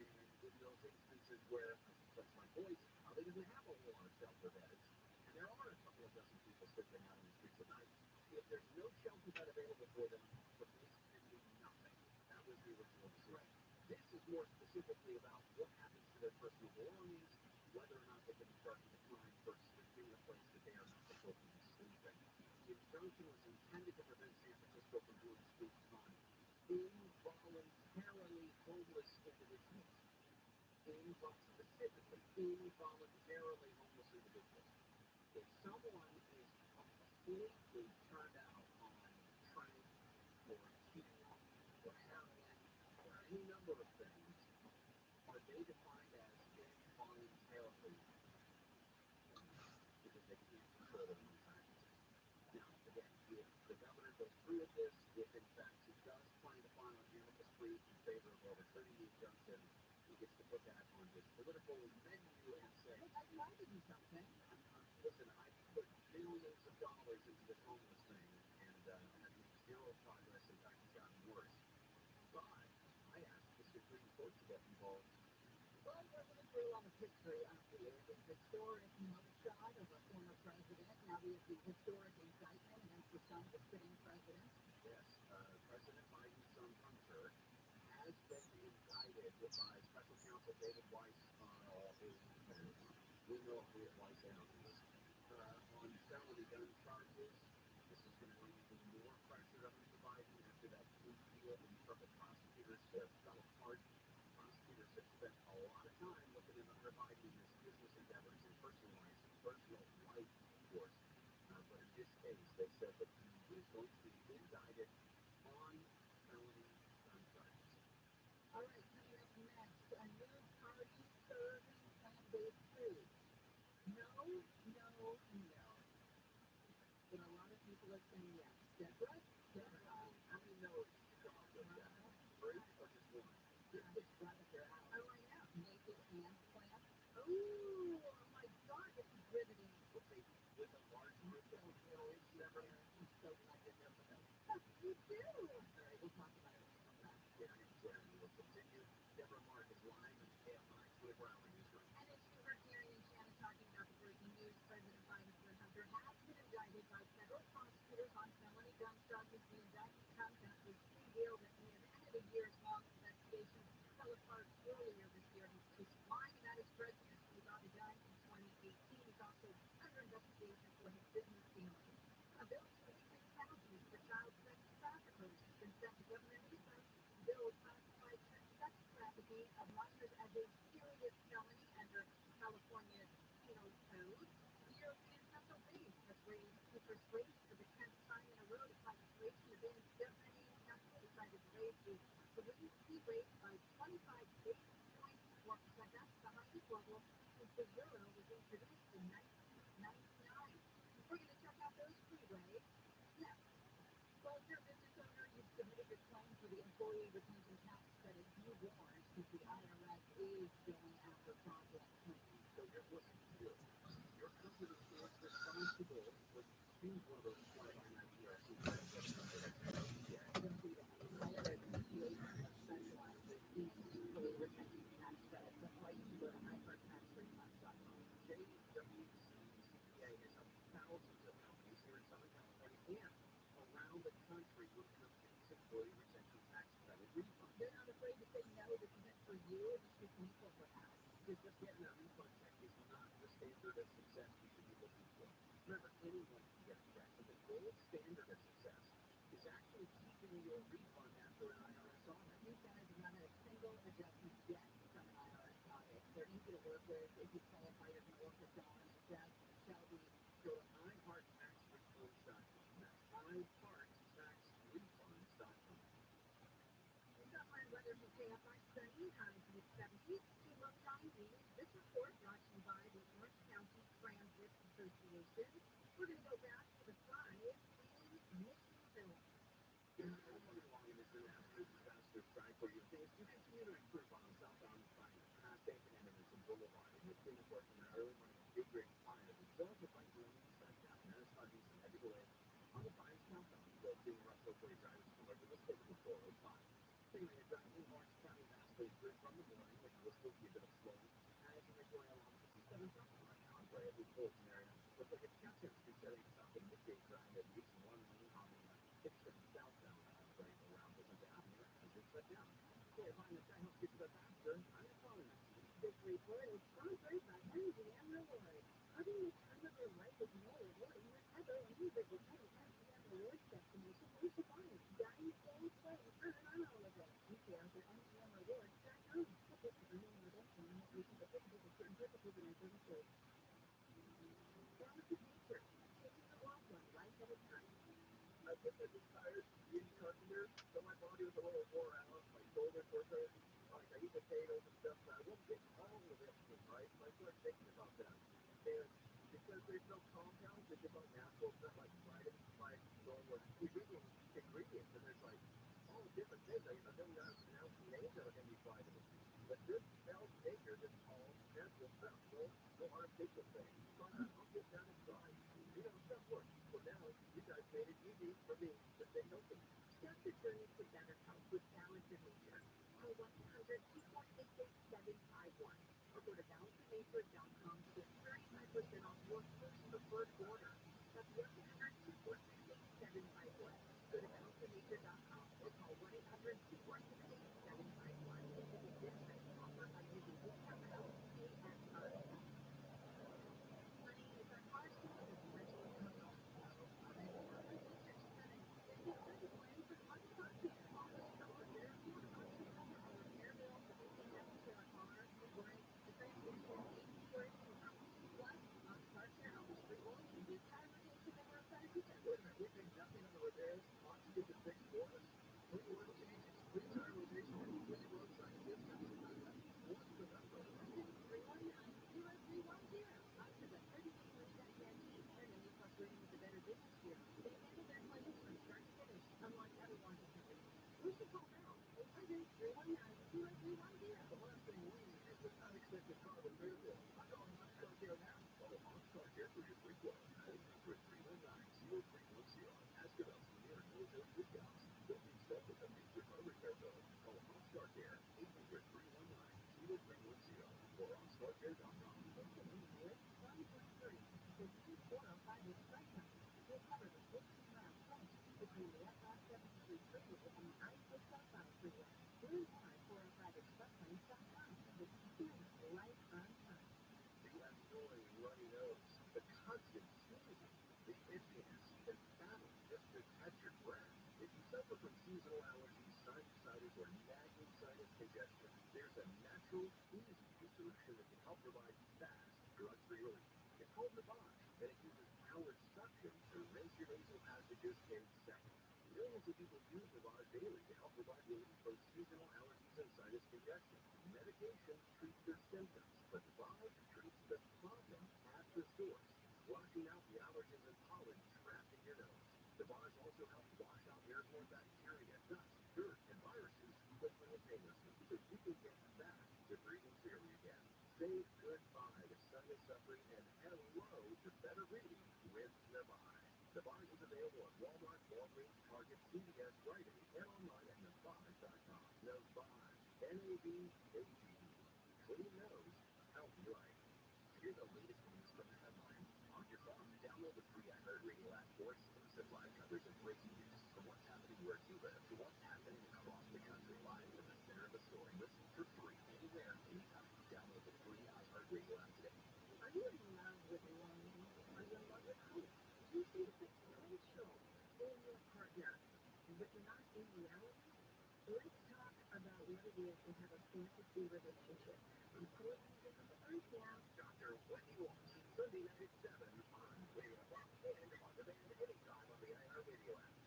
And in those instances where a place like Boise probably doesn't have a whole lot of shelter beds, and there are a couple of dozen people sleeping out on the streets at night, if there's no shelter bed available for them, the police can do nothing. That was the original decision. This is more specifically about what happens to their personal belongings, whether or not they can be charged with a crime for sleeping in a place that they are not supposed to be sleeping. The injunction was intended to prevent San Francisco from doing streets on involuntarily homeless individuals. Specifically, involuntarily homeless individuals. If someone is completely turned out on crank or key or heroin or any number of things, are they defined as involuntarily because they can't control their own actions? Now, again, if the governor goes through with this, if in fact he does plan to file an amicus brief in favor of overturning the injunction, he gets to put that on his political menu and say, listen, I put billions of dollars into this homeless thing, and I've made zero progress. In fact, it's gotten worse. But I asked the Supreme Court to get involved. Well, we're going through a lot of history. We have the historic mugshot of a former president. Now we have the historic indictment against the son of a sitting president. Yes, President Biden's son Hunter has been indicted by special counsel David Weiss we know who Weiss is, on felony gun charges. This is going to bring even more pressure to Hunter Biden after that plea deal in front of prosecutors fell apart. Prosecutors have spent a lot of time looking at Hunter Biden and his business endeavors and personal life, of course. But in this case, they said that he is going to be indicted on felony gun charges. All right, coming up next, a new party serving plant-based food. No. But a lot of people are saying yes. Deborah, how many no's did you come up with? 3 or just 1? Just right up your alley. Oh, I know. Naked and plant. Oh my God, this is riveting. With a large group of people in Deborah. I'm so glad you're here for this. You do. All right, we'll talk about it when we come back. Yeah, we'll continue. Deborah Mark is live in the KFI 24-hour newsroom. And as you heard Gary and Shannon talking about the breaking news, President Biden's son Hunter has been indicted by federal prosecutors on felony gun charges. The indictment comes after a plea deal that ended a years-long investigation fell apart earlier this year. He's lying about his presidency about a gun and be of minors as a serious felony under California Penal Code. The European Special Race has raised the first race for the 10th time in a row to fight inflation. The band's Germany Council decided to raise the 3C rate by 25 basis points, 4%. That's the highest level since the euro was introduced in 1999. We're going to check out those freeways next. Well, if you're a business owner, you've submitted your claim for the employee retention tax credit. Be warned, since the IRS is going after fraudulent claims. So here's what you can do. Your company is responsible for being one of those fly-by-night ERC credits. Yeah, simply that. IRS specializes in employee retention tax credits. That's why you can go to iHeartTaxRefunds.com. JWCCPA has helped thousands of companies here in Southern California and around the country when it comes to these employee retention tax credit refunds. They're not afraid to say no. This isn't for you. This is equal for us. Just getting that refund check is not the standard of success we should be looking for. Remember, anyone can get a check, but the gold standard of success is actually keeping your refund after an IRS audit. These guys have not had a single adjustment yet from an IRS audit. They're easy to work with. If you qualify, you're going to work with them on success. Shelby, go to iHeartTaxRefunds.com. That's iHeartTaxRefunds.com. Sunline weather for KFI sunny, highs mid-70s to low 90s. This report brought to you by the Orange County Transit Association. We're going to go back to the 5 in Mission Hill. All morning long in this international disaster strike where you continue to improve on the southbound Bank and Anderson Boulevard. And this team is working an early morning big rig fire. The result of like the eastbound, and it's causing some heavy delays on the fire southbound. The team Russell Way drivers from over the state of 405. Anyway, you're driving in Orange County, vastly through from the morning, which will still be a bit of slowing as you make your way along the 67 southbound right now on Brea Blue Fulton area. Looks like it's got 10 south of Midgate Drive at least one lane on the 67 southbound right around Woodland Avenue as it's shut down. Okay, fine, the train helps get you there faster. I'm your phone. This report is sponsored by MGM Rewards. Having the time of your life is more rewarding than ever when you visit any MGM Rewards destination nationwide. Dine, stay, play, earn on all of it. Details at MGMRewards.com. This is a new redemption invitation to applicable to certain purposes and services. Promise of nature. Taking the walk one life at a time. I think I'm just tired of eating carpenter, so my body was a little wore out. My shoulders were hurt. Like I eat potatoes and stuff, but I won't get all of it, right? So I started thinking about that. And because there's no compounds, it's about natural stuff like vitamins, like normal ingredients, and there's like all different things. I don't know how to pronounce the names of any vitamins. But this spells nature, this all natural stuff. No artificial things. So I'll get down and try. You know, stuff works. So now, you guys made it easy for me to stay healthy. Start your journey to better health with Balance of Nature. Call 1-800-248-8751 or go to balanceofnature.com to get 35% off your first preferred order. That's 1-800-248-8751. Go to balanceofnature.com or call 1-800-248-8751. This is a business offer by using discount code KSR. Money is our car seat is rental criminal. Seasonal allergies, sinusitis, or nagging sinus congestion, there's a easy solution that can help provide fast, drug-free relief. It's called Lavage, and it uses powered suction to rinse your nasal passages in seconds. Millions of people use Lavage daily to help provide relief from seasonal allergies and sinus congestion. Medication treats the symptoms, but Lavage treats the problem at the source, flushing out the allergens and pollen trapped in your nose. Lavage also helps wash out airborne bacteria, dust, dirt, and viruses quickly and painlessly, so you can get back to breathing freely again. Say goodbye to sinus suffering and hello to better breathing with Lavage. Lavage is available at Walmart, Walgreens, Target, CVS, Rite Aid, and online at Lavage.com. Lavage, N-A-V-A-G-E. Clean nose, healthy life. Hear the latest news from the headlines on your phone. Download the free iHeartRadio app for exclusive live coverage and breaking news from what's happening where you live to what's happening across the country. Live in the center of the story. Listen for free anywhere, anytime. Download the free iHeartRadio app today. Are you in love with longing? Are you in love with hope? Do you see the potential in your partner, but you're not in reality? Let's talk about what it is to have a fantasy relationship. I'm pulling you to the earth now. Dr. Wendy Walsh, Sunday night at 7 on Radio Rock and on demand anytime on the iHeartRadio app.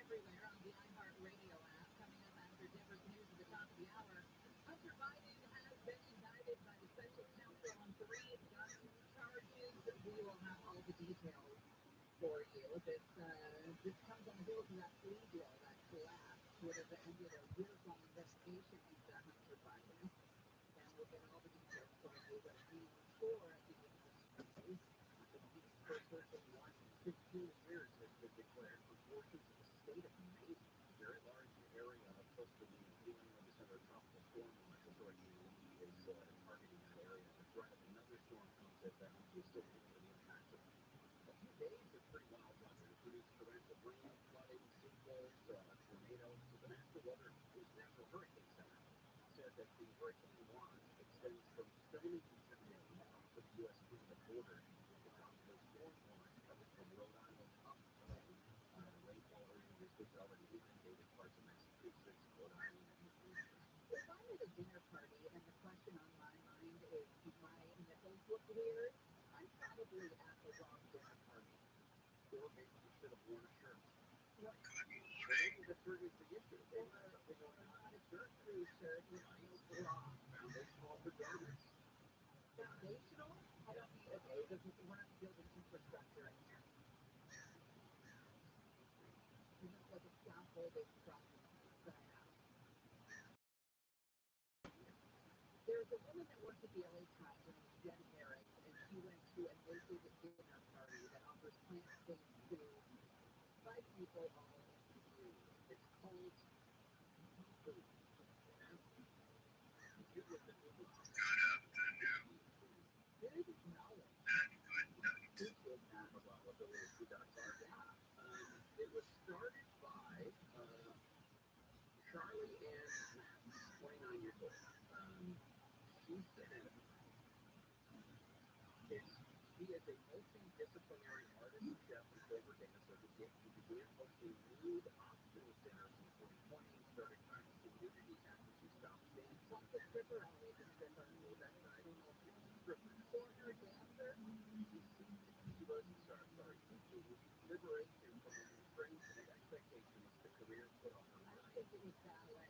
Everywhere on the iHeartRadio app. Coming up after Denver's news at the top of the hour, Hunter Biden has been indicted by the special counsel on 3 gun charges. We will have all the details for you. This comes on the heels of that plea deal that collapsed, would have ended a years-long investigation into Hunter Biden. And we'll get all the details for you. But the score at the end of this case, the first person in 15 years has been declared for portions of the state of Maine. A very large area of coastal Maine, dealing with the center of tropical storm watch. Authority is targeting that area. The threat of another storm comes at them. We're still dealing with the impacts of a few days of pretty wild weather. It produced torrential rain, flooding, sinkholes, tornadoes. So the National Hurricane Center said that the hurricane watch extends from Stony Beach, Maine, to the U.S. Canada border. The tropical storm watch covers from Rhode Island up to Maine. Rainfall earlier this week already inundated parts of Massachusetts, Rhode Island, and New Hampshire. If I'm at a dinner party and the question on my mind is, do my nipples look weird? I'm probably at the wrong dinner party. Or maybe you should have worn a shirt. What? Maybe the shirt is the issue. Maybe there's something going on. Not a dirt-free shirt with no bra. Foundational for donors. Foundational? I don't need, okay, we're not building infrastructure in here. You look like a scaffolding from the house. There's a woman that works at the LA Times, her name is Jen Harris, and she went to a naked dinner party that offers plant-based food by people all confused. It's called food. Good afternoon. Good knowledge. Appreciate that about what the little two dots are. Yeah. It was started by Charlie and Matt, 29 years old. She said he is a multidisciplinary artist, chef, and former data certificate. He began hosting nude hospital dinners in 2020 and started practicing nudity after she stopped dancing. Like the stripper, always a stripper. I don't know if she's a stripper. Former dancer. She was, sorry, seeking liberation from the constraints and expectations the career put on her mind. I think it was ballet.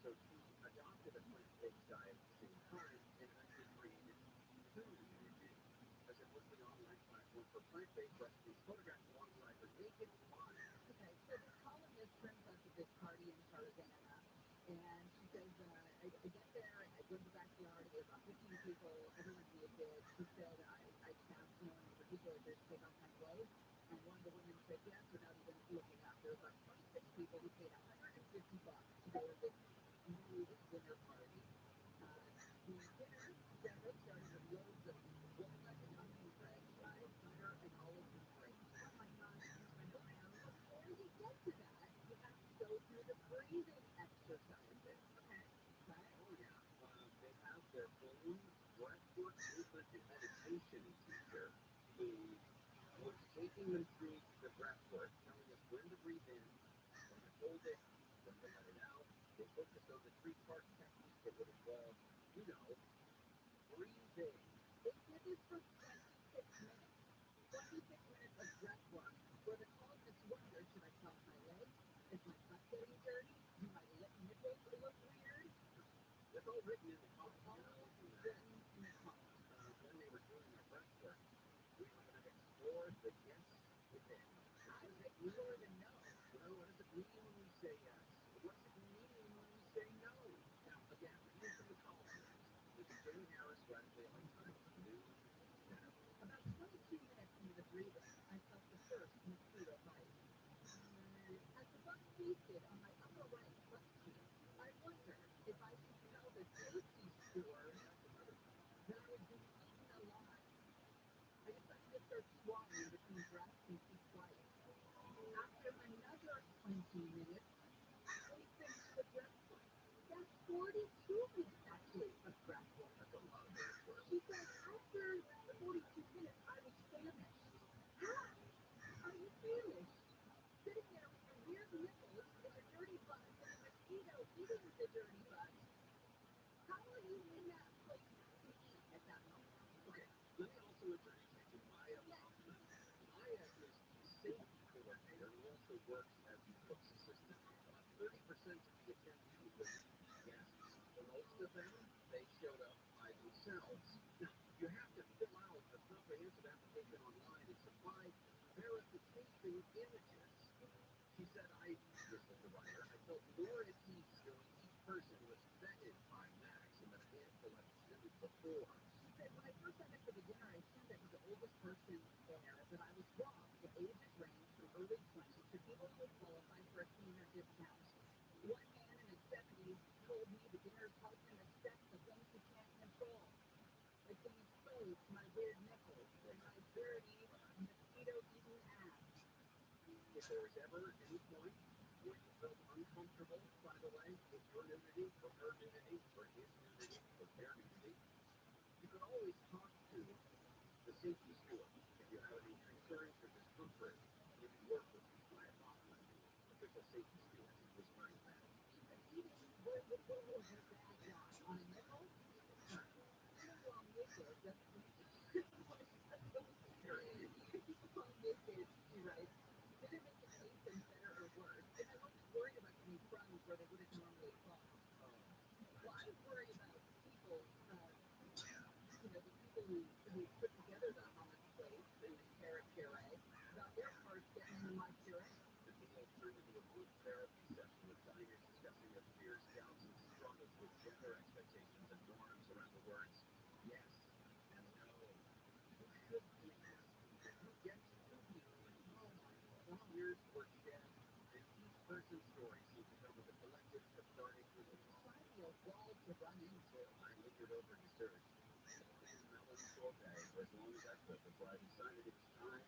So she adopted a plant-based diet at the same time and actually created TRUMAN as a weekly online platform for plant-based recipes photographed alongside her naked body. Okay, so this columnist turns up at this party in Tarzana, and she says, I get there, I go to the backyard, there's about 15 people, everyone's naked. She said, I asked no one in particular to take off my clothes, and one of the women said yes, without even looking up. There was about 26 people who paid $150 to go to this nude dinner party. The dinner started with loads of walnut and onion bread, fried butter and olives and grapes. Oh my gosh, before you get to that, you have to go through the free taking them through the breath work, telling us when to breathe in, when to hold it, when to let it out. They focused on the three-part technique that would involve, breathing. They did this for 26 minutes. 26 minutes of breath work. For the columnist wonder, should I cross my legs? Is my butt getting dirty? Do my nipples look weird? It's all written in the column. All written in the column. When they were doing their breath work, we were going to explore the yes within. I would explore the no. What does it mean when we say yes? What does it mean when we say no? Now, again, reading from the column, this is Jane Harris, Radically Times News Center. About 22 minutes into the breathing, I felt the first mosquito bite. As the bug feasted on my upper right butt cheek, I wondered if I should tell the safety steward that I was being eaten alive. I decided to start swallowing between breaths and keep quiet. After another 20 minutes, we finished the breath work. That's 42 minutes, actually, of breath work. That's a lot of breath work. She said after 42 minutes, I was famished. How are you famished? Sitting there with your weird nipples and your dirty butt and a mosquito eating the dirty butt. How are you in that place to eat at that moment? Okay, let me also introduce you to Maya Hoffman. Maya is the safety coordinator who also works as the cook's assistant. About 30% of the attendees were guests. For most of them, they showed up by themselves. Now, you have to fill out a comprehensive application online and supply verification images. She said, this is the writer, I felt more at ease knowing each person was vetted by Max and that I had collected before. She said, when I first signed up for the dinner, I assumed I was the oldest person there, but I was wrong. The ages range from early 20s to people who would qualify for a senior discount. One man in his 70s told me the dinner's helped him accept the things he can't control. Like these clothes, my weird nipples, and my dirty, mosquito-eaten ass. If there was ever any point where you felt uncomfortable, by the way, with your nudity, or her nudity, or his nudity, or their nudity, you can always talk to the safety steward. If you have any concerns or discomfort, you can work with Maya Hoffman, official safety steward, who was wearing that. What was that, John? On a nipple? Even while naked, that's while naked, she writes, didn't make it anything better or worse, and I wasn't worried about any crumbs where they wouldn't normally fall. Well, I was worried about people, the people who put together the hummus plate and the carrot puree, got their parts getting into my puree. The meal turned into a group therapy session with diners discussing their fears, doubts, and struggles with gender expectations and norms around the words yes and no. Who should do this? And who gets to do it? Some years were shed, and each person's story seemed to come with a collective cathartic relief. Societal wall to run into. I lingered over dessert. And melon sorbet for as long as I could before I decided it was time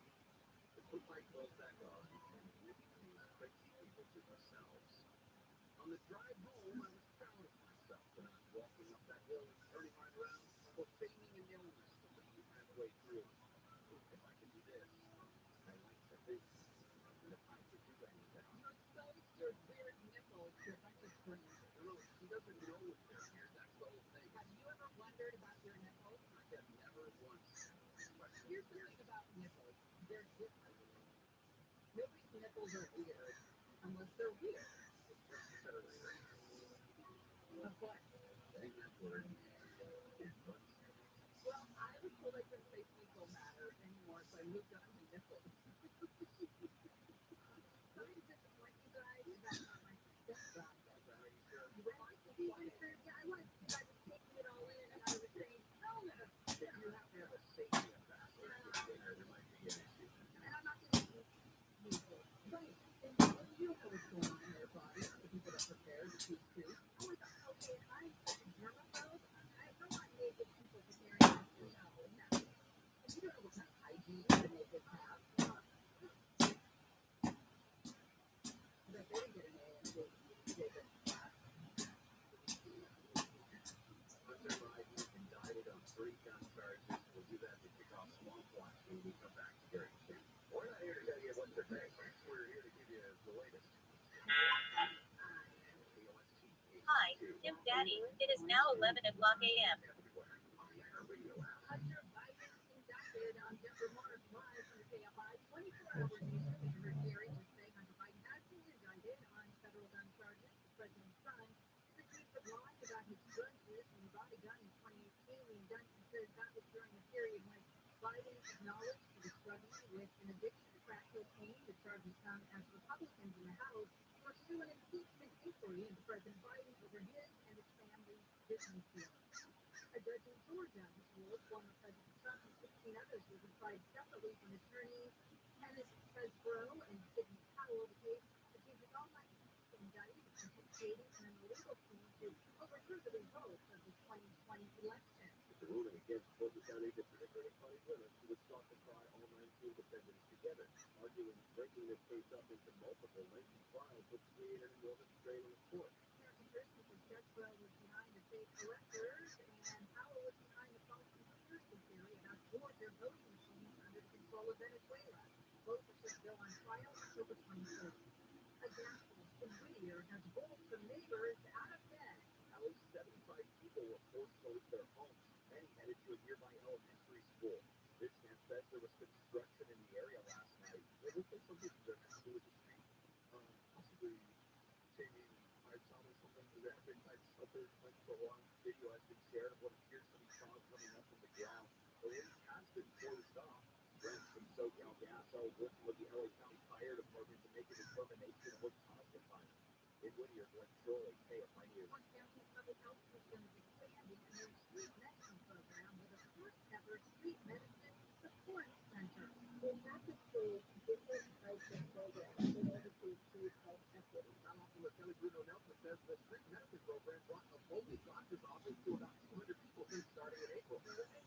to put my clothes back on and leave these crazy people to themselves. On the drive home, I was proud of myself when I was walking up that hill and turning right around for feigning an illness to leave halfway through. If I could do this, I like to think that if I could do anything. You exposed your weird nipples to a bunch of screens. No, she doesn't know if they're here. That's the whole thing. Have you ever wondered about your nipples? I have never once questioned. Here's the thing about nipples. They're different. Nobody's nipples are weird unless they're weird. Of what? Saying that word. Well, I was told I couldn't say fecal matter anymore, so I moved on to nipples. Sorry to disappoint you guys. That's not my stepdad. You were like, yeah, I was taking it all in, and I was saying, no. You have to have a safety of that. There might be an issue. And I'm not going to use it. Right. And you know what's going on in their body. The people that prepare the food too. I was like, okay, I'm a germaphobe. I don't want naked people preparing this. No. And you don't know what kind of hygiene the naked have. But they didn't get an A in David. Hunter Biden indicted on 3 gun charges. We'll do that to kick off Swamp Watch when we come back. Gary King. Hi, Im Daddy. It is now 11 o'clock a.m. Hunter Biden inducted on Denver Morris Live from the KFI 24 hours Eastern Standard hearing to say Hunter Biden has been indicted on federal gun charges. The president's son is accused of lying about his drug use when he bought a gun in 2018. The indictment says that was during a period when Biden acknowledged he was struggling with an addiction to crack cocaine. The charges come as Republicans in the House pursue an impeachment inquiry into President Biden over his and his family's business dealings. A judge in Georgia has ruled former President Trump and 16 others will be tried separately from attorneys Kenneth Chesbrough and Sidney Powell. The case accuses all 19 people indicted of participating in an illegal scheme to overturn the results of the 2020 election. The ruling against Georgia County District Attorney Connie Willis, who has sought to try all 19 defendants together, arguing breaking this case up into multiple lengthy trials would create an enormous strain on the court. American Christians says Chesbrough was behind the fake electors and Powell was behind the false conspiracy theory about Georgia voting machines under the control of Venezuela. Both are set to go on trial October 23rd. A gas leak in Whittier has bowled some neighbors out of bed. At least 75 people were forced to leave their homes. Many headed to a nearby elementary school. Business says there was construction in the area last night. It looks like something that has to do with the street. Possibly changing our tunnel, something to that. Other long video has been shared of what appears to be fog coming up from the ground. The wind has been forced off. Friends from SoCal Gas are working with the LA County Fire Department to make a determination of what caused the fire. In Whittier, Glenn Shirley, KFI News. One county public health system is expanding a new street medicine program with a first ever street medicine support center. The package is different types of programs in order to achieve health equity. Alabama County Bruno Nelson says the street medicine program brought a mobile doctor's office to about 200 people since starting in April.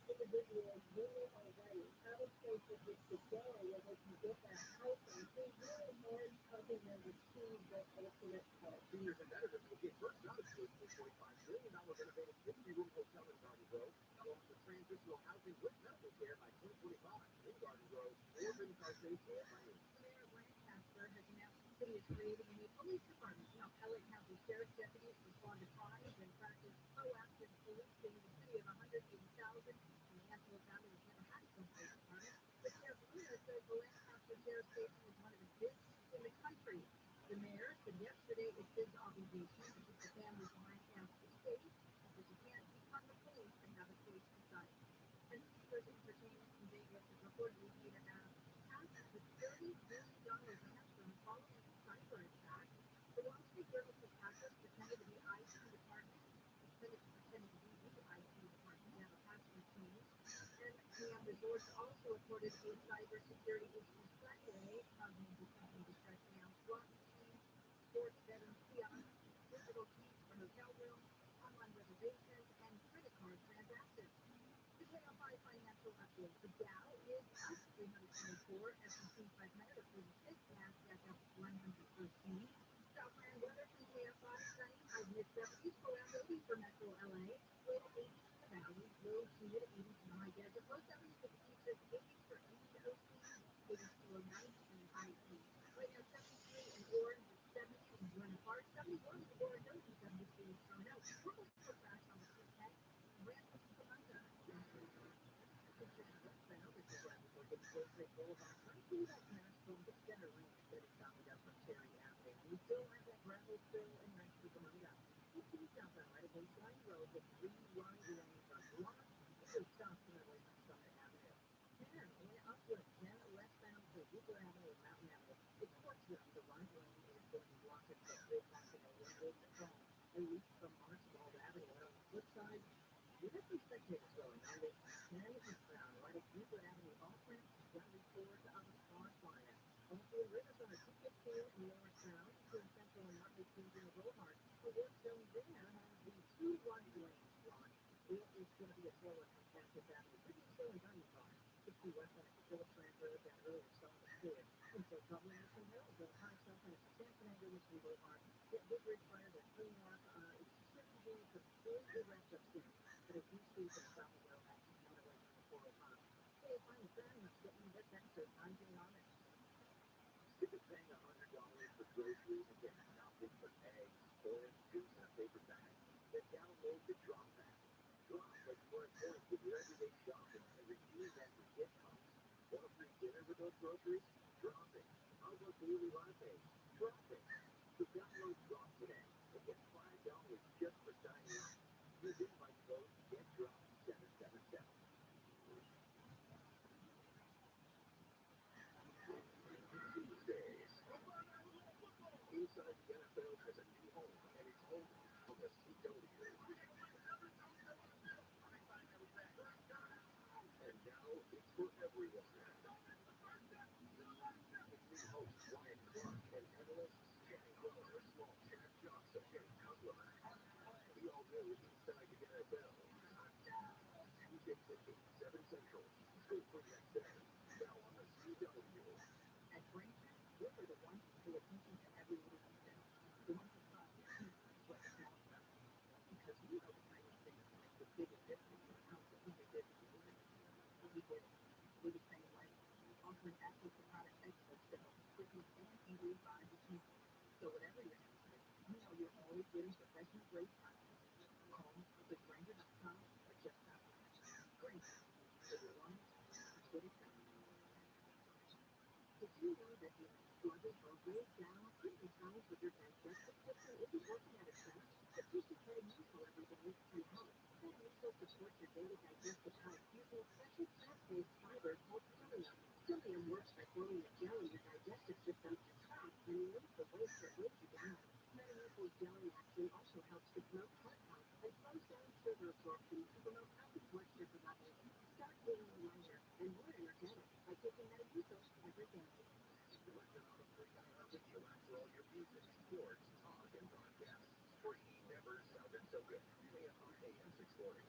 Individuals really are ready. Out of places with to go where they can get that help and things really hard helping them achieve their ultimate health. Seniors and veterans will get first notice to a $2.5 million renovated 50-room hotel in Garden Grove. That'll offer transitional housing with medical care by 2025. In Garden Grove, more than Carson, KFI News. Mayor of Lancaster has announced the city is creating a new police department to help LA County Sheriff's deputies respond to crimes and practice proactive policing. The city of 180,000 in the Antelope Valley has never had its own police department. The sheriff's mayor says the Lancaster Sheriff's Station is one of the busiest in the country. The mayor said yesterday it's his obligation to keep the families of Lancaster safe because you can't defund the police and have a police society. And Caesars Entertainment in Vegas is reportedly paid about half of the $30 billion ransom following a cyber attack. The Wall Street Journal says hackers pretended to be IT department, pretended to be the IT department to have a password change. And PM Resorts also reported a cybersecurity issue Sunday, causing the company to shut down slot machines, sports betting kiosks, digital keys for hotel rooms, online reservations, and credit card transactions. The KFI financial update. The Dow is up 324, S&P 500 up 46, NASDAQ up 113. Southland weather from KFI, sunny, high mid-70s, around 80 for Metro LA, low 80s in the valley, low to mid-80s in the high desert, low 70s for the East, 80s for East OC, 80s to low 90s in the high east. Right now, 73 in Orange, 70 in Buena Park, 71 in Oregon, 72 in Toronto. We're going to crash on the 210, ramp up to Columbia. Boulevard, 32 that Nashville, the center ring, getting southbound from Cherry Avenue. We still have that gravel fill and next to Columbia. 15 southbound right of Baseline Road with 3 wide lanes are blocked. Two stops on the way from Summit Avenue. 10 in Upwood, 10 westbound to Hooper Avenue and Mountain Avenue. It's Portsmouth, the right lane is going to be blocked at the big accident windows to come. A leak from Archibald Avenue. And on the flip side, we have some spectators going on this 10 eastbound right at Hooper Avenue off ramp. Running towards the car fire. Also in Rivers on a 215 in Lower Sound, between Central and Market Kings in the Boulevard. The work zone there has the 2 right lanes blocked. It is going to be a slower from Texas Avenue. Pretty slow and done car. 60 west on the Phillips Ranch Road that earlier saw the clear. And so probably in some hills, the high stuff and it's Sampson Avenue, Mission Boulevard. Get Big Ridge Fire, the clean up. It should be doing some full direct up soon. But if you see some south of Road, that's not away from the 405. Hey, final friend, let's get into this episode. I'm Jay Amish. than paying $100 for groceries and getting nothing but eggs, orange juice, and a paper bag? Then download the Drop app. Drop lets you earn points with your everyday shopping and redeem them for gift cards. Want a free dinner with those groceries? Drop it. How about daily latte? Drop it. So download Drop today and get $5 just for signing up. Use invite code GetDrop777. Tuesdays. Inside the NFL has a new home, and it's home of the CW. And now it's for everyone. New host Ryan Clark and analysts Jenny Miller, small chat jocks of Jenny Cutler. The all new Inside the NFL. Tuesdays at 8, 7 Central. Straight for next day. Now on the CW. At Grainger, we are the ones who pay attention to every little detail. The ones who spot big pieces like small stuff. Because we know the tiny things that make the biggest difference in how something did in the world. And we did it. We're the same way. Offering access to product experts that help you quickly and easily find what you need. So whatever your needs, you know you're always getting professional grade products. Call clickgrainger.com or just stop by. Grainger. For the ones who get it done. Did you know that if you struggle or weigh down certain times with your digestive system isn't working at its best? Sufficient head mussel every day can help. Head mussel supports your daily digestive health using a special plant-based fiber called psyllium. Psyllium works by forming a gel in your digestive system to trap and remove the waste that weighs you down. Metamucil's gelling action also helps to promote heart health and slows down sugar absorption to promote healthy blood sugar levels. Start feeling lighter and more energetic by taking Metamucil every day. Selected out of free iHeartRadio app for all your music, sports, talk, and podcasts. Free never sounded so good. AFI AM 640.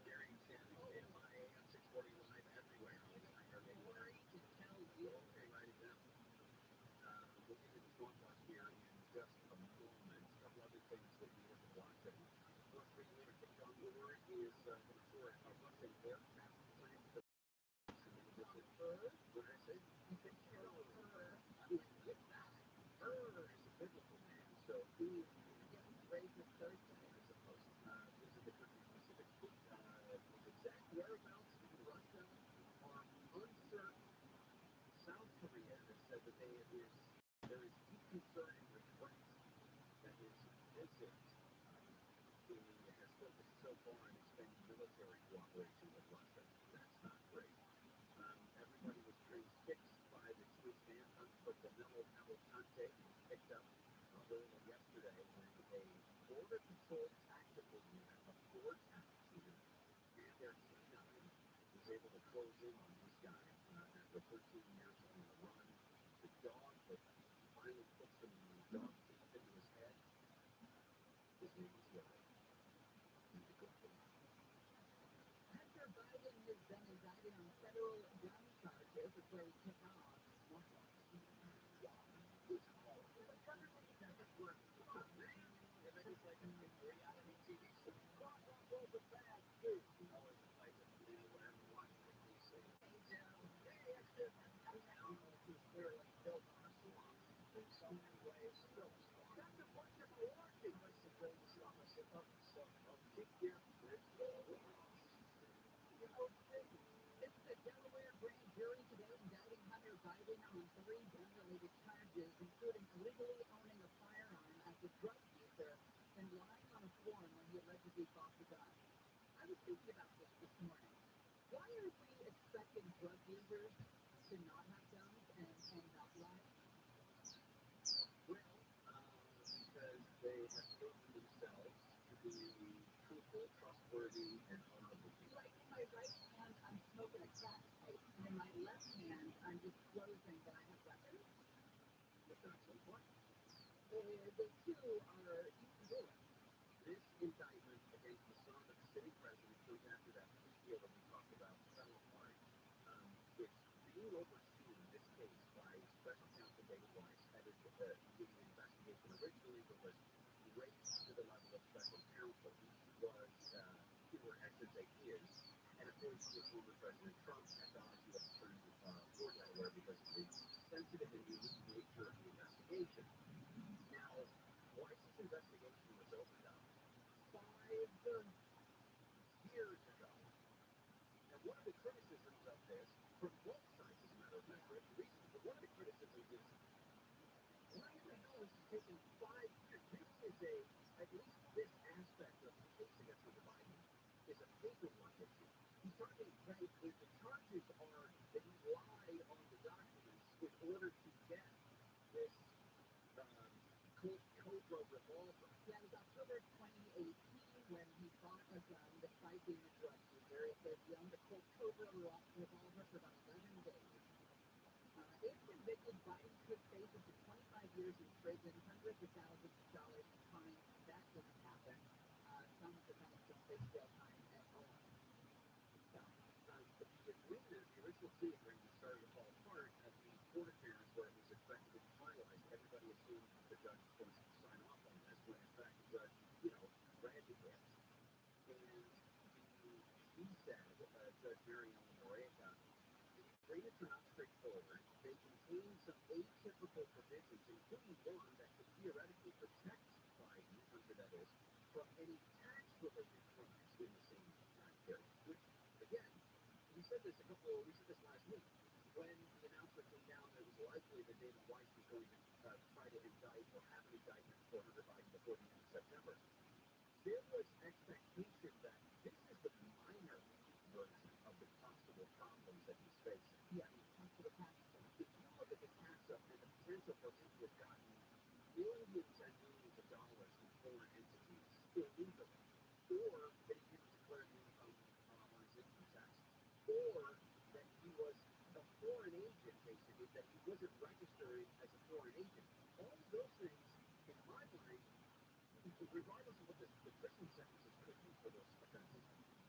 Gary Channel, AFI AM 640 live everywhere on the iHeartRadio app. Okay, write it down. We'll get into Swamp Talk here in just a moment. A couple other things that we have to watch. North Korean leader Kim Jong-un is going to tour a Russian aircraft plant for what did I say? You said her. Get that. Her is a biblical name, so who raised this Thursday is supposed to visit the country's specific his exact whereabouts in Russia are uncertain. South Korea has said that there is deep concern and regret that his visit has focused so far on expanding military cooperation with Russia. That's not great. Everybody was transfixed by the Swiss manhunt for Danilo Cavalcante, picked up early yesterday when a border patrol tactical unit, a four-tac team, and their K9 was able to close in on this guy after 13 years on the run. The dog that finally put some dog teeth into his head, his name is Yellow. He's a good boy. Hunter Biden has been indicted on federal gun charges before he took off. The government doesn't work. And then it's like a reality TV show. Roll the bad news. Or it's like whatever you watch what they say. Hey, extra. I don't know if he's clearly built on a swamp. In so many ways, still a swamp. That's a bunch of malarkey. What's the greatest opposite of a swamp? Kick your rich It's the Delaware grand jury today indicting Hunter Biden on 3 gun-related charges, including illegally owning a firearm as a drug user and lying on a form when he allegedly bought the gun. I was thinking about this morning. Why are we expecting drug users to not have guns and not lie? Well, because they have proven themselves to be truthful, trustworthy, and honorable people. Like in my right hand, I'm smoking a crack pipe, and in my left hand, I'm disclosing that I have weapons. That's an excellent point. The two are equal. This indictment against the son of the sitting president comes after that plea deal that we talked about fell apart. It's being since 8 years. And of course, he was former President Trump had gone to U.S. Attorney for Delaware because of the sensitive and unique nature of the investigation. Now, once this investigation was opened up 5 years ago, and one of the criticisms of this, from both sides, as a matter of fact, for reasons, but one of the criticisms is, why in the hell is it taking 5 years? This is at least this aspect of the case against Hunter Biden is a paperwork issue. He's talking, right, the charges are that he lied on the documents in order to get this Cobra revolver. Yeah, it was October 2018 when he bought a gun despite being a drug user. It says he owned a Cobra revolver for about 11 days. If convicted, Biden could face up to 25 years in prison, hundreds of thousands of dollars in fines. That doesn't happen. Some of the defendants don't face jail time at all. So, the agreement, the original plea agreement started to fall apart at the court appearance where it was expected to be finalized. Everybody assumed the judge was going to sign off on this, when in fact the judge, granted it. And he said, Judge Mariana Moreta, the agreements are not straightforward. They contain some atypical provisions, including one that could theoretically protect Biden, Hunter that is, from any tax-related crimes in the same time period. Which, again, we said this last week when the announcement came down that it was likely that David Weiss was going to try to indict or have an indictment for Hunter Biden before the end of September. There was expectation that this is the minor version of the possible problems that he's facing. Yeah, when it comes to the tax stuff. If you look at the tax up and the potential for him to have gotten millions and millions of dollars from foreign entities illegally, or that he didn't declare the income on his income taxes, or that he was a foreign agent, basically, that he wasn't registering as a foreign agent. All of those things, in my mind, regardless of what the prison sentences could be for those offenses,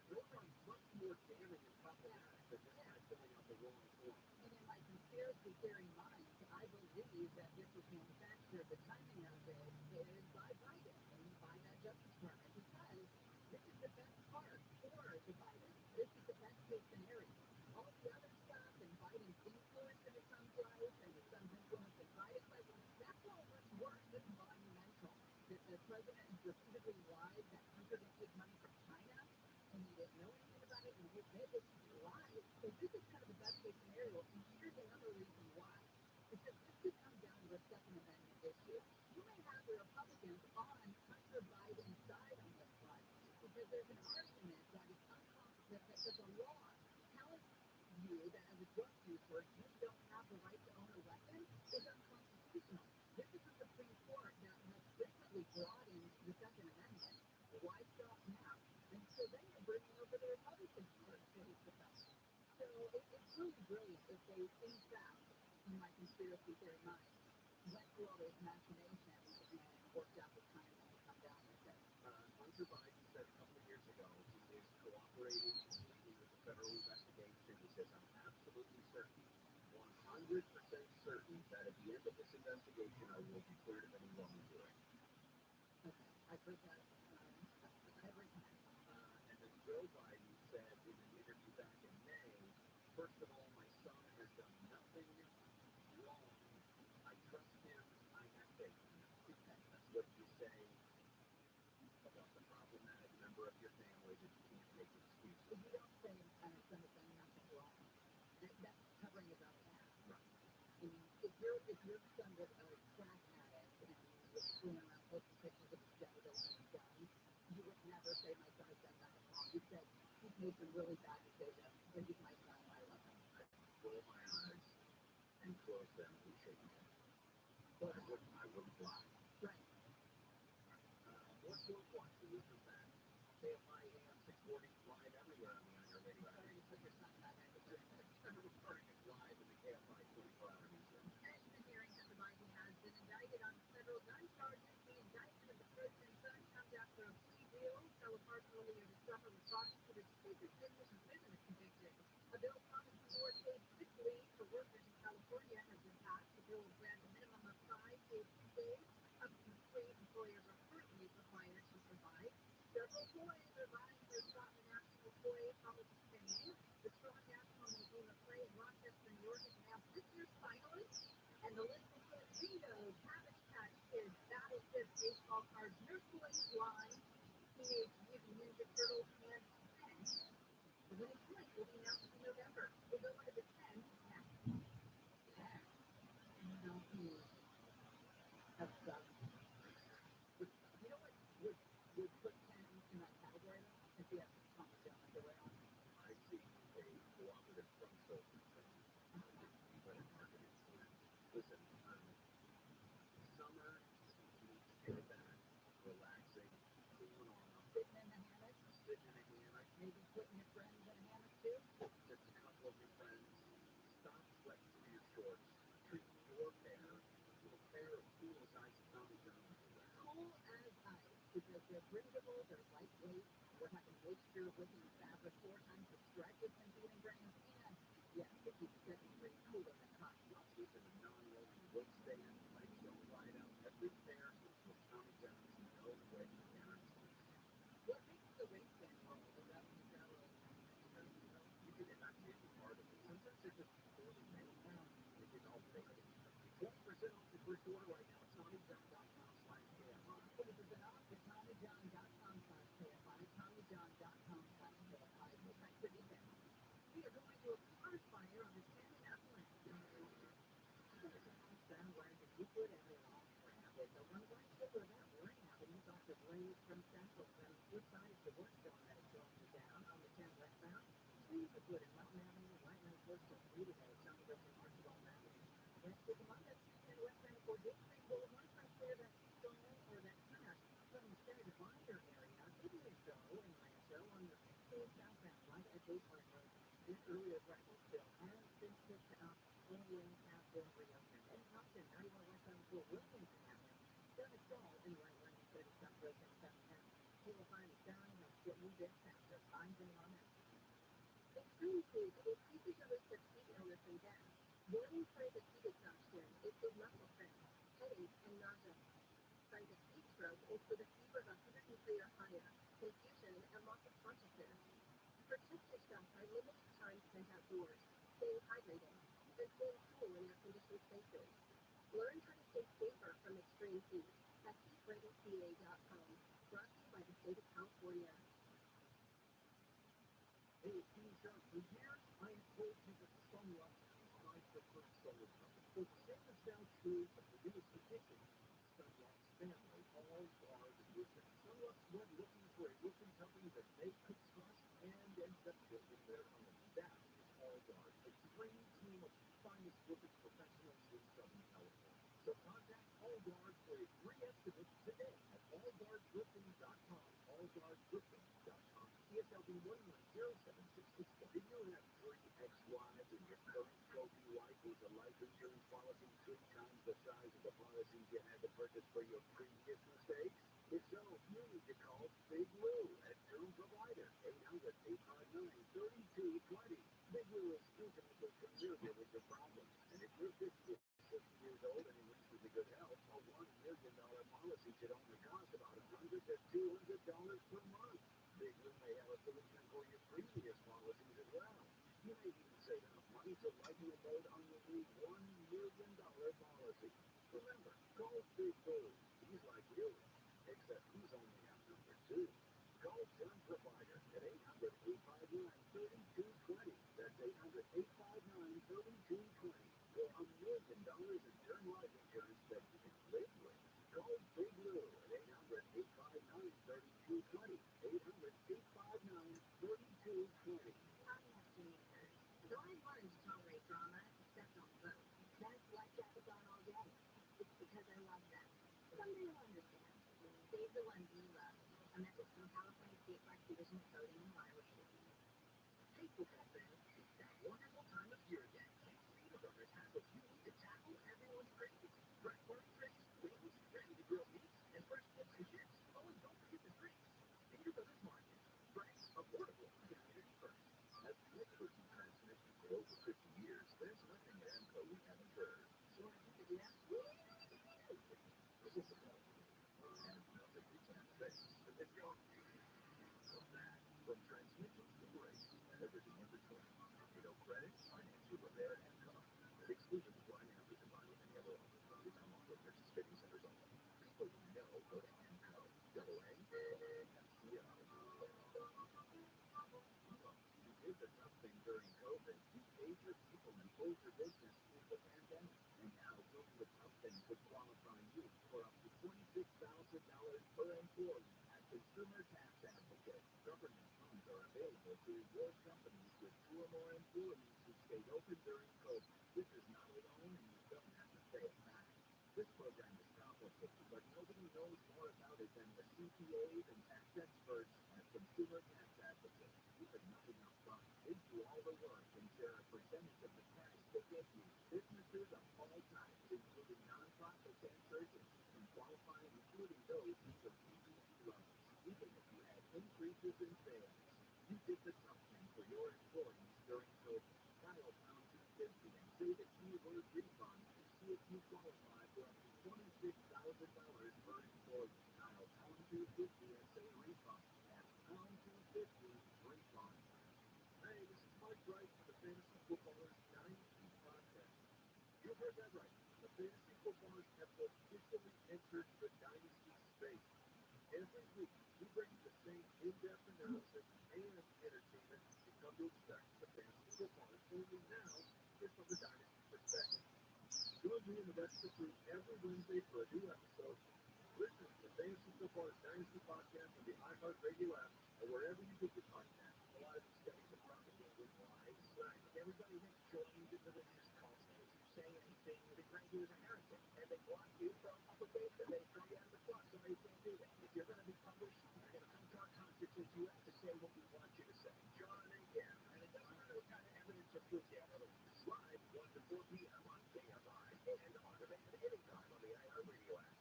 those are much more damning and problematic than this guy filling out the wrong form. And in my conspiracy theory mind, I believe that this was manufactured, the timing of it is by Biden and by that Justice Department, because this is the best part for the Biden. This is the best case scenario. All the other stuff and Biden's influence in his son's life and his son's influence in Biden's life, that's all much worse. This is monumental. The president has repeatedly lied that Hunter didn't take money from China and he didn't know anything about it, and he admitted he lied. So this is kind of the best case scenario, and here's another reason why. Because this could come down to a Second Amendment issue. You may have the Republicans on Hunter Biden's side on this one, because there's an argument that it's that the law tells you that as a drug user, you don't have the right to own a weapon is unconstitutional. This is the Supreme Court that has frequently broadened the Second Amendment. Why stop now? And so then you're bringing over the Republicans to his defense. So it's really brilliant if they, in fact, in my conspiracy theory mind, went through all those machinations and worked out the timing to come down with it. Hunter Biden said a couple of years ago he is cooperating completely with the federal investigation. He says, I'm absolutely certain, 100% certain, that at the end of this investigation I will be cleared of any wrongdoing. Okay, I've heard that every time. And then Joe Biden said in an interview back in May, first of all, my son has done nothing wrong. I trust him. I have faith in him. That's what you say about the problematic member of your family that you can't make excuses. If you don't say my son has done nothing wrong, that's covering his own ass. Right. I mean, if your son was a crack addict and was screwing around posting pictures of his genitals and his guns, you would never say my son has done nothing wrong. You said he's made some really bad decisions, and he's my son, I love him. I roll my eyes and close them and shake my head. But I wouldn't lie. Right. What's your watching this from that? KFI AM 640 live everywhere on the Iger Radio. Sorry to put your son in that negative. We're recording it live in the KFI 24-hour newsroom. And the hearing Hunter Biden has been indicted on federal gun charges. The indictment of the president's son comes after a plea deal fell apart earlier this summer with prosecutors facing prison convicted. A bill promising more paid sick leave for workers in California has been passed. The bill will grant a minimum of 5 paid sick days, up to 3 employers are currently required to provide. Several employees are vying for a spot in the National And the list includes bingo, cabbage patch kids, battleship, baseball cards, Nerf toys, line, teenage mutant ninja turtles, and 10. The winning point will be announced in November. We'll go into the 10 next. 10. That's you know what would put 10 in that category though? If you have Thomas Young underwear on. I see a cooperative from social better market influence. Listen, summer meets kick back, relaxing, cooling off, Sitting in the hammock, sitting in a hammock, maybe putting your friends in a hammock too. just a couple of your friends. Stop sweating through your shorts. Treat your pair to a pair of cool-sized Tommy Johns. Cool as ice because they're breathable, they're lightweight, we're having moisture wicking fabric 4 times the stretch with competing brands, and yes, it keeps 7 degrees cooler than cotton. Using a non-rolling waistband, legs don't ride out. Every pair with Tommy Johns, no wedge guarantees. What makes the waistband roll? The rub and go of You can actually be part of it. Sometimes they're just poorly made. It is all fake. 20% off your first order right now at TommyJohn.com/KFI. 20% off at TommyJohn.com/KFI. TommyJohn.com/KFI. Full price for details. We are going to a forest fire on the Shannon Upland. Where the secret everyone rabbit. The one right sugar that ring avenue off the blade from Central. Then which side is the worst zone that is slowing you down on the 10 westbound? Sweetwood and Mountain Avenue, right now close to 3 today. Sunbridge and Archibald Avenue. West of Columbus, and westbound for Dixie Boulevard, right clear that stone or that turnout from the State of Binder area. Even so, in Rancho on the 15 southbound, right at Baseline Road. And earlier Breakfastville has been picked up. All lanes have been reopened. And Compton, 91 westbound for Wilkinson Avenue. Done a stall in right lane, 30 South Road and 710. 405 is down, that's getting a bit faster. I'm going on it. Extreme food increases your risk of heat illness and death. Morning side exhaustion is the muscle strain, headache, and nausea. Signs of heat stroke is with a fever of 103 or higher, confusion, and loss of consciousness. Protect yourself by limited time spent outdoors, staying hydrated, and staying cool in air-conditioned spaces. Learn how to stay safer from extreme heat at heatreadyca.com. Brought to you by the state of California. Hey, it's Dean Sharp. For years, I have told you that Sunlight is my preferred solar company. For the same is now true of the newest addition, Sunlight's family, all guard roofing. Sunlight's went looking for a roofing company that they could trust and ended up building their own. That is All Guard, a dream team of the finest roofing professionals in Southern California. So contact All Guard for a free estimate today at allguardroofing.com. Allguardroofing.com. CSLB 1107664. Did you have 3 ex-wives and your current trophy wife was a life insurance policy 3 times the size of the policies you had to purchase for your previous mistakes? If so, you need to call Big Lou at Term Provider, 800-859-3220. Big Lou is intimately familiar with your problems, and if you're 50 or 60 years old and in reasonably good health, a $1 million policy should only cost about $100 to $200 per month. Big Lou may have a solution for your previous policies as well. You may even save enough money to lighten the load on your new $1 million policy. Remember, call Big Lou. He's like you, except he's only on number 2. Call Term Provider at 800-859-3220. That's 800-859-3220. For $1 million in term life insurance that you can live with. Call Big Lou at 800-859-3220. 800-859-3220. I'm not teenagers. So I've learned to tolerate drama, except on the boat. That's why Jack is on all day. It's because I love them. Someday you'll understand. Save the ones you love. A message from California State Park Division of Boating and Waterways. Hey, football fans, it's that wonderful time of year again. Speed Brothers has what you need to tackle everyone's craze. Fresh party tricks, wings, ready to grill meats, and fresh chips and chips. Oh, and don't forget the drinks. Speed Brothers Market. Fresh, affordable, community first. As the experts in transmission for over 50 years, there's nothing at AMCO we haven't heard. So I think it's yes. This is and nothing we can't fix. It's going to from that. From transmissions to brakes and everything in between. You know, credit, financial repair, and cost. Exclusive apply to have to combine with any other close your business through the pandemic. And now doing the tough things would qualify you for up to $26,000 per employee. At Consumer Tax Advocate, government funds are available to reward companies with 2 or more employees who stayed open during COVID. This is not a loan, and you don't have to pay it back. This program is complicated, but nobody knows more about it than the CPAs and tax experts at Consumer Tax Advocate. Keep it money up front. They do all the work and share a percentage of the tax they get you. Businesses of all types, including nonprofits and churches, can qualify, including those with PPP loans, even if you had increases in sales. You did the tough thing for your employees during COVID. Dial pound 250 and say the keyword refund to see if you qualify for up to $26,000 per employee. Dial pound 250 and say refund. That's pound 250 refund. Hey, this is Mike Wright for the Fantasy Footballers Dynasty Podcast. You heard that right. The Fantasy Footballers have officially entered the Dynasty space. Every week, we bring you the same in-depth analysis and entertainment you come to expect from the Fantasy Footballers, only now it's from the Dynasty perspective. Join me and the rest of the crew every Wednesday for a new episode. Listen to the Fantasy Footballers Dynasty Podcast on the iHeartRadio app or wherever you get your podcast. A lot of these studies are propagated live. Everybody that joins into the news calls, and if you say anything, they brand you as a heretic, and they block you from publication. They throw you out of the club. Sorry, you can't do that. If you're going to be published, you're going to come to our conferences. You have to say what we want you to say. John and Gary, and it doesn't matter what kind of evidence or proof you have otherwise. Live 1 to 4 p.m. on KFI and on demand anytime on the iHeartRadio app.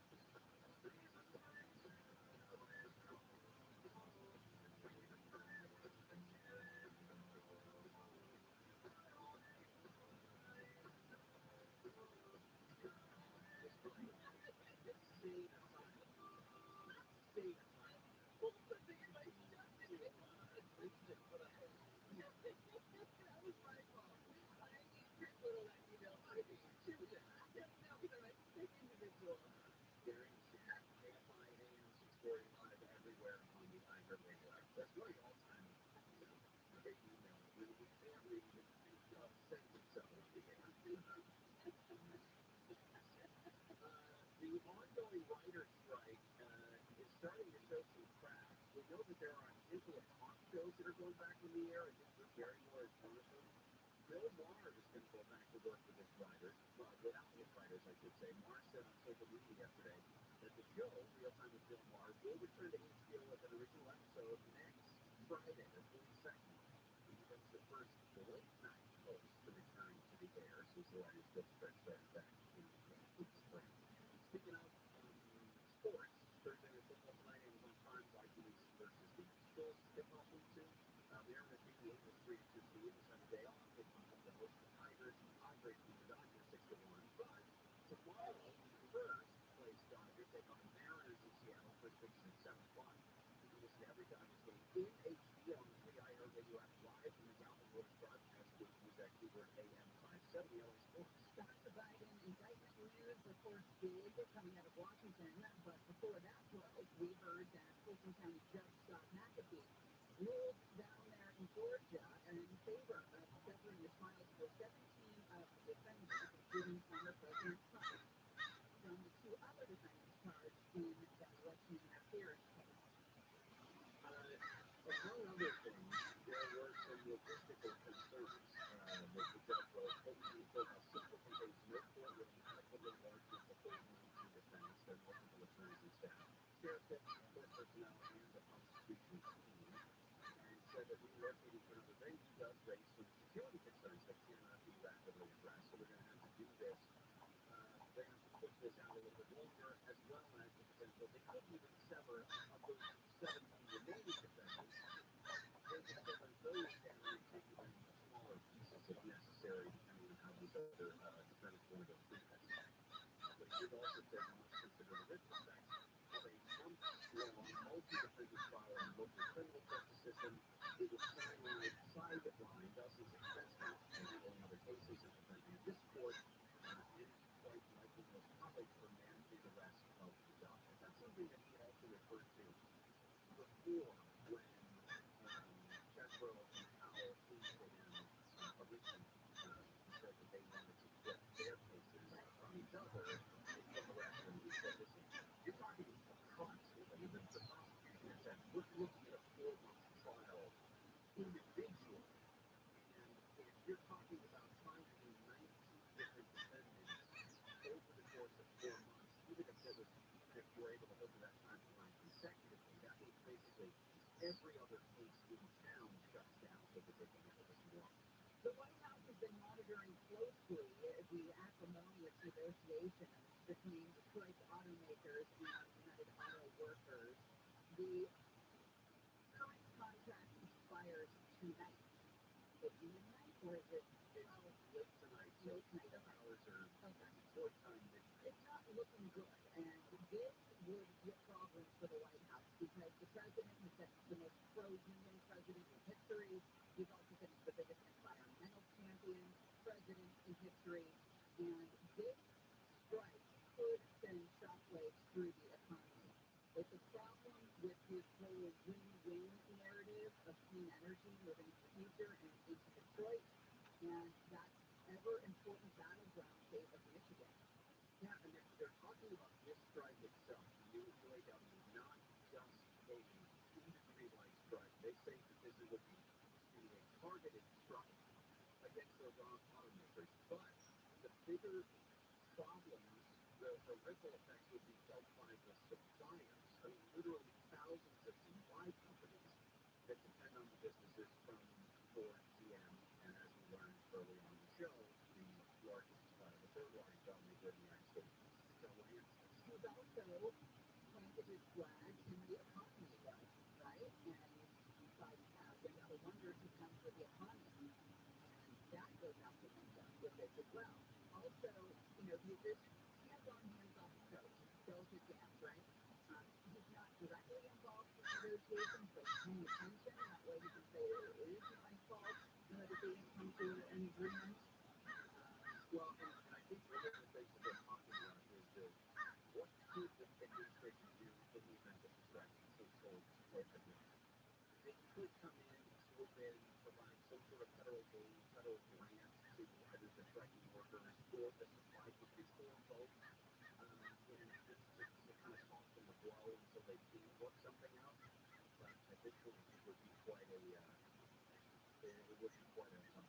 The ongoing writer strike is starting to show some cracks. We know that there are a handful of talk shows that are going back in the air, and Drew Barrymore is one of them. Bill Maher is going to go back to work with his writers, well, without his writers, I should say. Maher said on social media yesterday that the show, Real Time with Bill Maher, will return to HBO with an original episode next Friday, the 22nd. He becomes the first late-night host to return to the air since the writers just stretched that back in spring. Speaking of sports, Thursday Night Football tonight, Amazon Prime, Vikings versus the Eagles. Tip-off week 2. The Mariners beat the Angels 3-2 for the Eagles on the day off. They come home to host the Tigers. The Padres beat the Dodgers 6-1. But tomorrow, the first place Dodgers take on the Mariners in Seattle. First pitch at 7 o'clock. You can listen to every Dodgers game in HD on the free iHeartRadio app live from the Galvin Woods broadcast booth. Use that keyword AM 570 LA Sports. Start the Biden indictment news, of course, big coming out of Washington. But before that broke, we heard that Fulton County Judge Scott McAfee ruled down there in Georgia in favor of severing the trials for 17 defendants, including former President Trump, from the 2 other defendants charged in that election interference case. Among other things, there were some logistical concerns that the judge wrote. Fulton County Courthouse simply contains no courtroom adequately large enough to hold 19 defendants, their multiple attorneys and staff, sheriff deputies, court personnel, and the prosecution team, and said that relocating for another venue does raise some security concerns that cannot be rapidly addressed. So they're going to have to do this. They're going to have to push this out a little bit longer, as well as the potential they could even sever of those 17 remaining defendants. They can sever those down into even smaller pieces if necessary, depending on how these other defendants want to go through this. But he did also say we must consider the ripple effects of a month-long multi-defendant trial in the local criminal justice system. It would sideline dozens of defense counsels in handling other cases and preventing this court, and it's quite likely most probably for managing the rest of the docket. That's something that he also referred to before when Chesbrough and Powell came to him originally and said that they every other case in town shuts down because they think it was wrong. The White House has been monitoring closely the acrimonious negotiations between Detroit automakers and United Auto Workers. The current contract expires tonight. Is it midnight or is it late tonight? Late tonight. The hours are short time midnight. It's not looking good, and this would be a problem for the White House because the president has been the most pro-union president in history. He's also been the biggest environmental champion president in history, and this strike could send shockwaves through the economy. It's a problem with his whole win-win narrative of clean energy moving to the future and into Detroit, and that ever-important battleground state of Michigan. Yeah, and they're talking about this strike itself. The UAW is not just a industry-wide strike. They say that this is a targeted strike against those automakers. But the bigger problems, the ripple effects would be felt by the suppliers. I mean, literally thousands of supply companies that depend on the businesses from Ford, GM, and as we learned early on in the show, the third largest automaker in the United States. He's also planted his flag in the economy bill, right? And the wonders he's done for the economy. And that goes out the window with this as well. Also, this hands-on, hands-off approach sells his gas, right? He's not directly involved in negotiations, but he's paying attention. That way he can say, it is my fault that they didn't come to an agreement. Well, and I think one of the things that they're talking about is that what could the administration do in the event that the strike takes hold later this year? They could come in, swoop in, provide some sort of federal aid, federal grant to either the striking workers or the supply companies or both in an effort to kind of soften the blow until they can work something out. But at this point, it would be quite a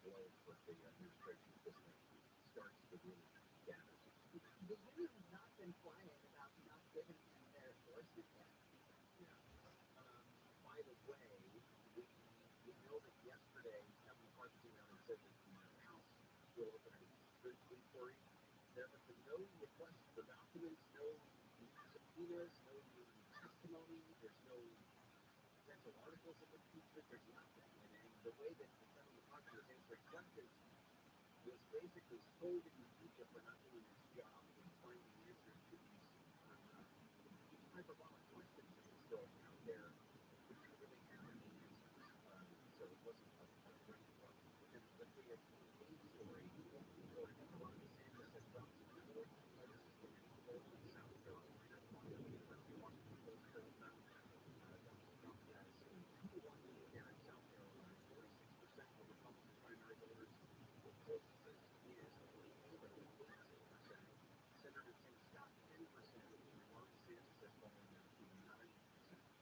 blow for the administration if this thing starts to really gather. The union has not been quiet about not giving him their endorsement yet. Yeah. By the way, we know that yesterday Kevin McCarthy came out and said that the House will open an impeachment inquiry. There have been no requests for documents, no subpoenas, no testimony. There's no potential articles of impeachment. There's nothing. And the way that Kevin McCarthy was answering questions was basically scolding the media for not doing his job in finding answers to these hyperbolic questions that he's throwing out there. We didn't really have any answers, so it wasn't a great look. And the big story reported by Ron DeSantis has dropped to the North Dakota system in Cleveland, South Carolina. The University of Washington Post told them dropped as a 2-1 lead there in South Carolina. 46% of Republican primary voters. The closest is Lee Taylor with 18%. Senator Tim Scott 10%. And Ron DeSantis has fallen down to 9%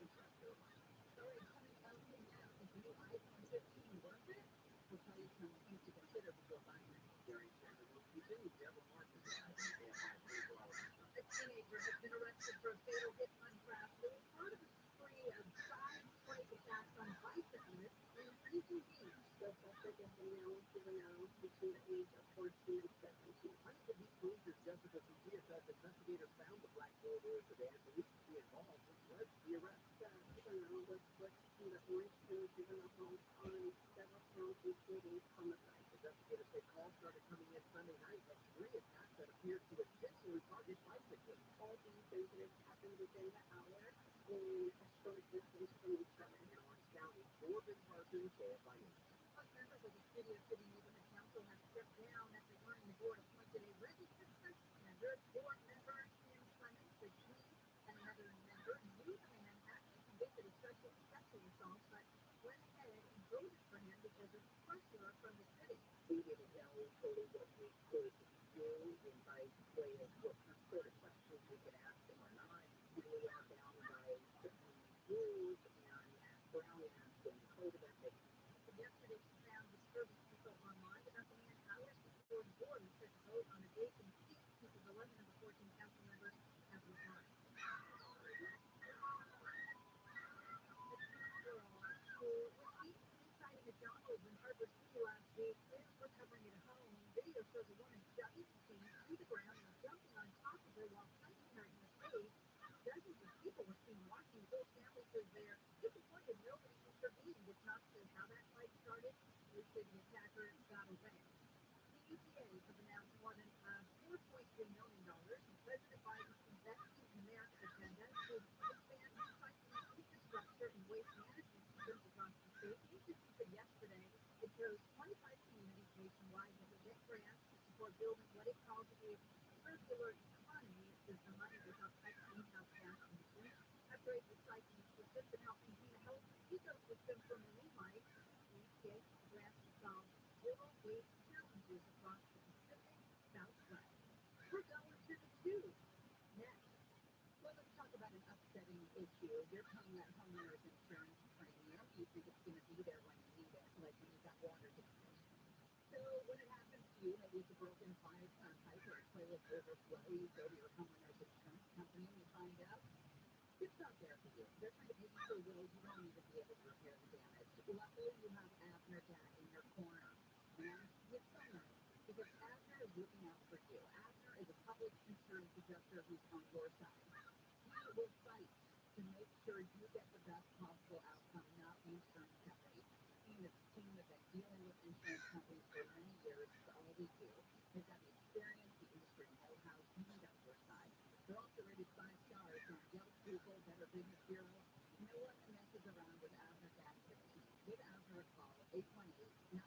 in South Carolina. So it's coming out now. Is the new iPhone 15 worth it? We'll tell you some things to consider before buying it. Gary Shannon will continue. Deborah Marcus has 24 hours. A teenager has been arrested for a fatal hit on Craft. It was part of a spree of 5 spike attacks on bicyclists in recent weeks. The suspect is a male juvenile between the age of 14 and 17. Under the deep freezer, Jessica from DSS investigators found the black boulder today and believed to be involved, which led to the arrest. The juvenile was put in the Orange County Juvenile Hall on several counts, including homicide. Investigators say calls started coming in Sunday night of 3 attacks that appeared to intentionally target bicyclists. All these incidents happened within the hour in a short distance from each other. In Orange County, Corbin Parsons, KFI News. A member of the Studio City Neighborhood Council has stepped down after learning the board appointed a registered sex offender. Board member Kim Clemens, the chief, and another member, Newman, actually convicted of sexual assault, but went ahead and voted for him because of pressure from the city. We didn't know fully what we could do in by way of what sort of questions we could ask him or not. We are bound by certain rules and Brown Act and code of ethics. Yesterday, she found disturbing info online about the man hours before the board was set to vote on a date in peace because 11 of the 14 council members have resigned. A 2-year-old McDonald's in Harbor City last week. Fans were covering it at home. Video shows a woman shoving the team to the ground and jumping on top of her while punching her in the face. Dozens of people were seen watching. The whole family was there. Disappointed nobody intervened. It's not clear how that fight started. Police say the attacker got away. The EPA has announced more than $4.3 million in President Biden's Investing in America agenda to expand recycling infrastructure and waste management systems across the state. The agency said yesterday it chose 25 communities nationwide that will get grants to support building what it calls a circular economy. It says the money will help cut greenhouse gas emissions, upgrade recycling systems, and help maintain a healthy ecosystem for marine life. The EPA grants to solve zero waste challenges across the Pacific Southwest. We're going to the tube next. Well, let's talk about an upsetting issue. You're paying that homeowner's insurance premium. You think it's going to be there when you need it, like when you've got water damage. So when it happens to you, maybe it's a broken pipe or a toilet overflow, you go to your homeowner's insurance company and you find out it's not there for you. They're kind of making sure you don't even be able to repair the damage. Luckily, you have Abner Dad in your corner. And you still know because Abner is looking out for you. Abner is a public insurance adjuster who's on your side. He will fight to make sure you get the best possible outcome, not the insurance company. He and his team have been dealing with insurance companies for many years. It's all we do. They've got the experience, the industry know-how. He's on your side. They're also rated 5 stars on Yelp, Google, Better Business Bureau. No one messes around with Abner Dad 15. Give Abner a call, 818-917-5256.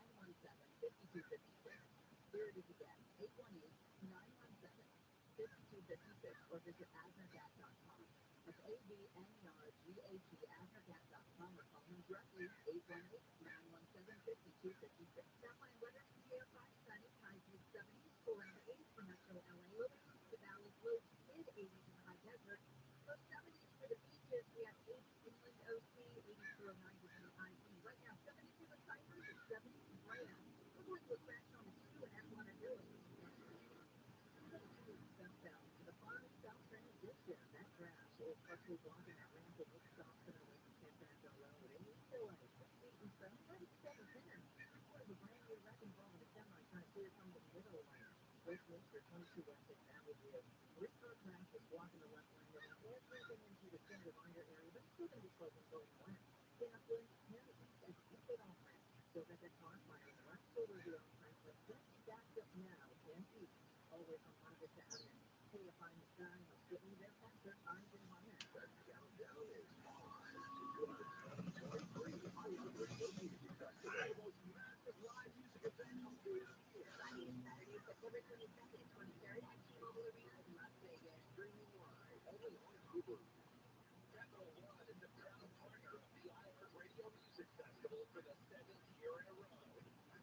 Here it is again, 818-917-5256, or visit AbnerGat.com. That's ABNERGAT, AbnerGat.com, or call him directly, 818-917-5256. Southland weather today, 5 sunny, high mid-70s, cool around 80 for metro LA. Low 80s the valley, low mid-80s in the high desert. Low 70s for the beaches. We have 80 inland OC, 82 or 90 for the IP. Right now, 72 in Cypress and 70 in Brea. We're going to a crash on the 2 at Waterville. Southbound to the far south transition. That crash is partially blocking that ramp in Wichita Center with San Fernando Road. And you still have 6 feet in front of you. 710. Report of a brand new wreck involving a semi trying to clear from the middle lane. West Windsor 22 West 6th Avenue. 3-car crash is blocking the left lane. They're not everything into the center of your area, but it's still going to be closing going west. Southland, head east as you get off ramp. Still got that car fire on the left shoulder of the off ramp, but that's backed up now and east, all the way from Harvest Avenue. Hey, you find the sign, I'll sit you there faster. I'm Jim Meyer. The countdown is on to our 2023 Hollywood Movie Festival. The most massive live music event is here. Friday and Saturday, September 22nd and 23rd at T-Mobile Arena in Las Vegas. Streaming live only on Hulu. Capital One is the proud partner of the iHeartRadio Music Festival for the 7th year in a row,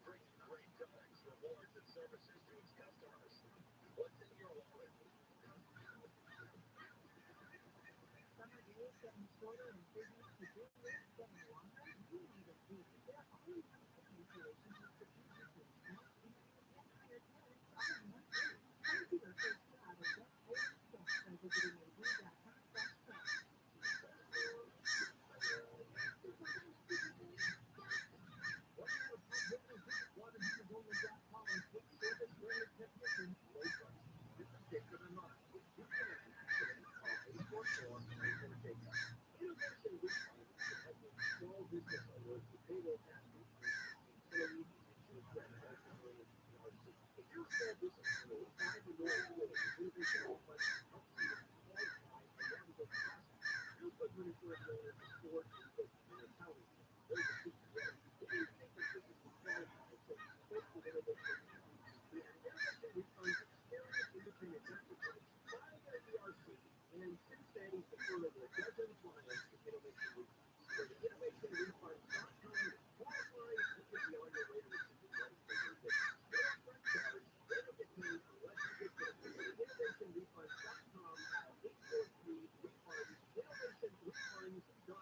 bringing great products, rewards, and services to its customers. What's in your wallet? Summer days getting shorter and business to do list getting longer. You need a Indeed. Their all-in-one hiring solution makes it easy to attract, interview, and hire talent all in one place. Come to your first job and get paid fast by visiting Indeed.com/talent. What kind of project is this? Want to use only gas powered quick service rented technician, low price. This is Jacob and Mark. You can have an accident, call 844-24 Jacob. Innovation Refunds can help you small business owners with payroll tax refunds, utilities, insurance credit, ultimately PRC. If you're a small business owner with 5 or more employees, Innovation Refunds helps you qualify and navigate the process. Real good when it's already owner of store and municipality. There's a secret there. If you think that this is qualified, so spoke with Innovation Refunds. We have Innovation Refunds experienced independent tax returns filed at ERC, and since then he's converted over a dozen clients to Innovation Refunds. Go to innovationrefunds.com and qualify. You could be on your way to receiving money for your business. No upfront charge. They don't get paid unless you get paid. Innovationrefunds.com, 843-REFUNDS, innovationrefunds.com.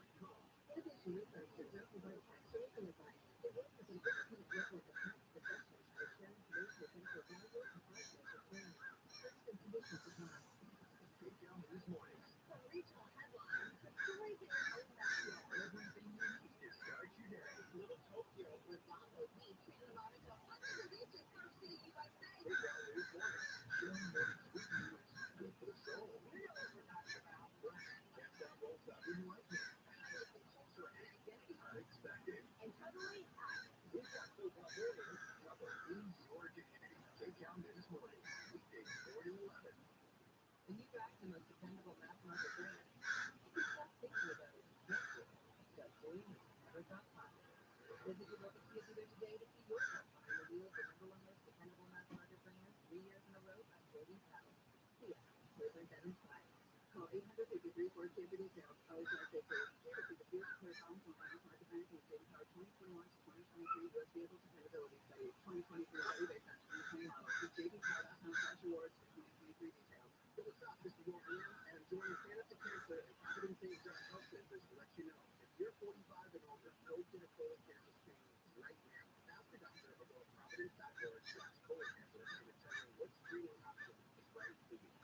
the most dependable mass market brand. You can stop thinking about it. Especially when you never thought possible. Visit your local Kia dealer today to see yourself behind the wheel of the number one most dependable mass market brand 3 years in a row by JD's House. Kia, living that inspires. Call 853-4Kia for details. Always drive safely. Kia is the field clear columns and finance market brand and JD Power 2021 to 2023 U.S. vehicle dependability study. 2023 study based on 2020 models. See jdpower.com/awards for 2023 details. So the stop, this is Wolverine, and I'm joined with Santa Cancer and Providence St. John Health Centers to let you know if you're 45 and older, go get a colon cancer screening right now. Ask your doctor or go to providence.org/colon cancer and determine what screening option is right for you.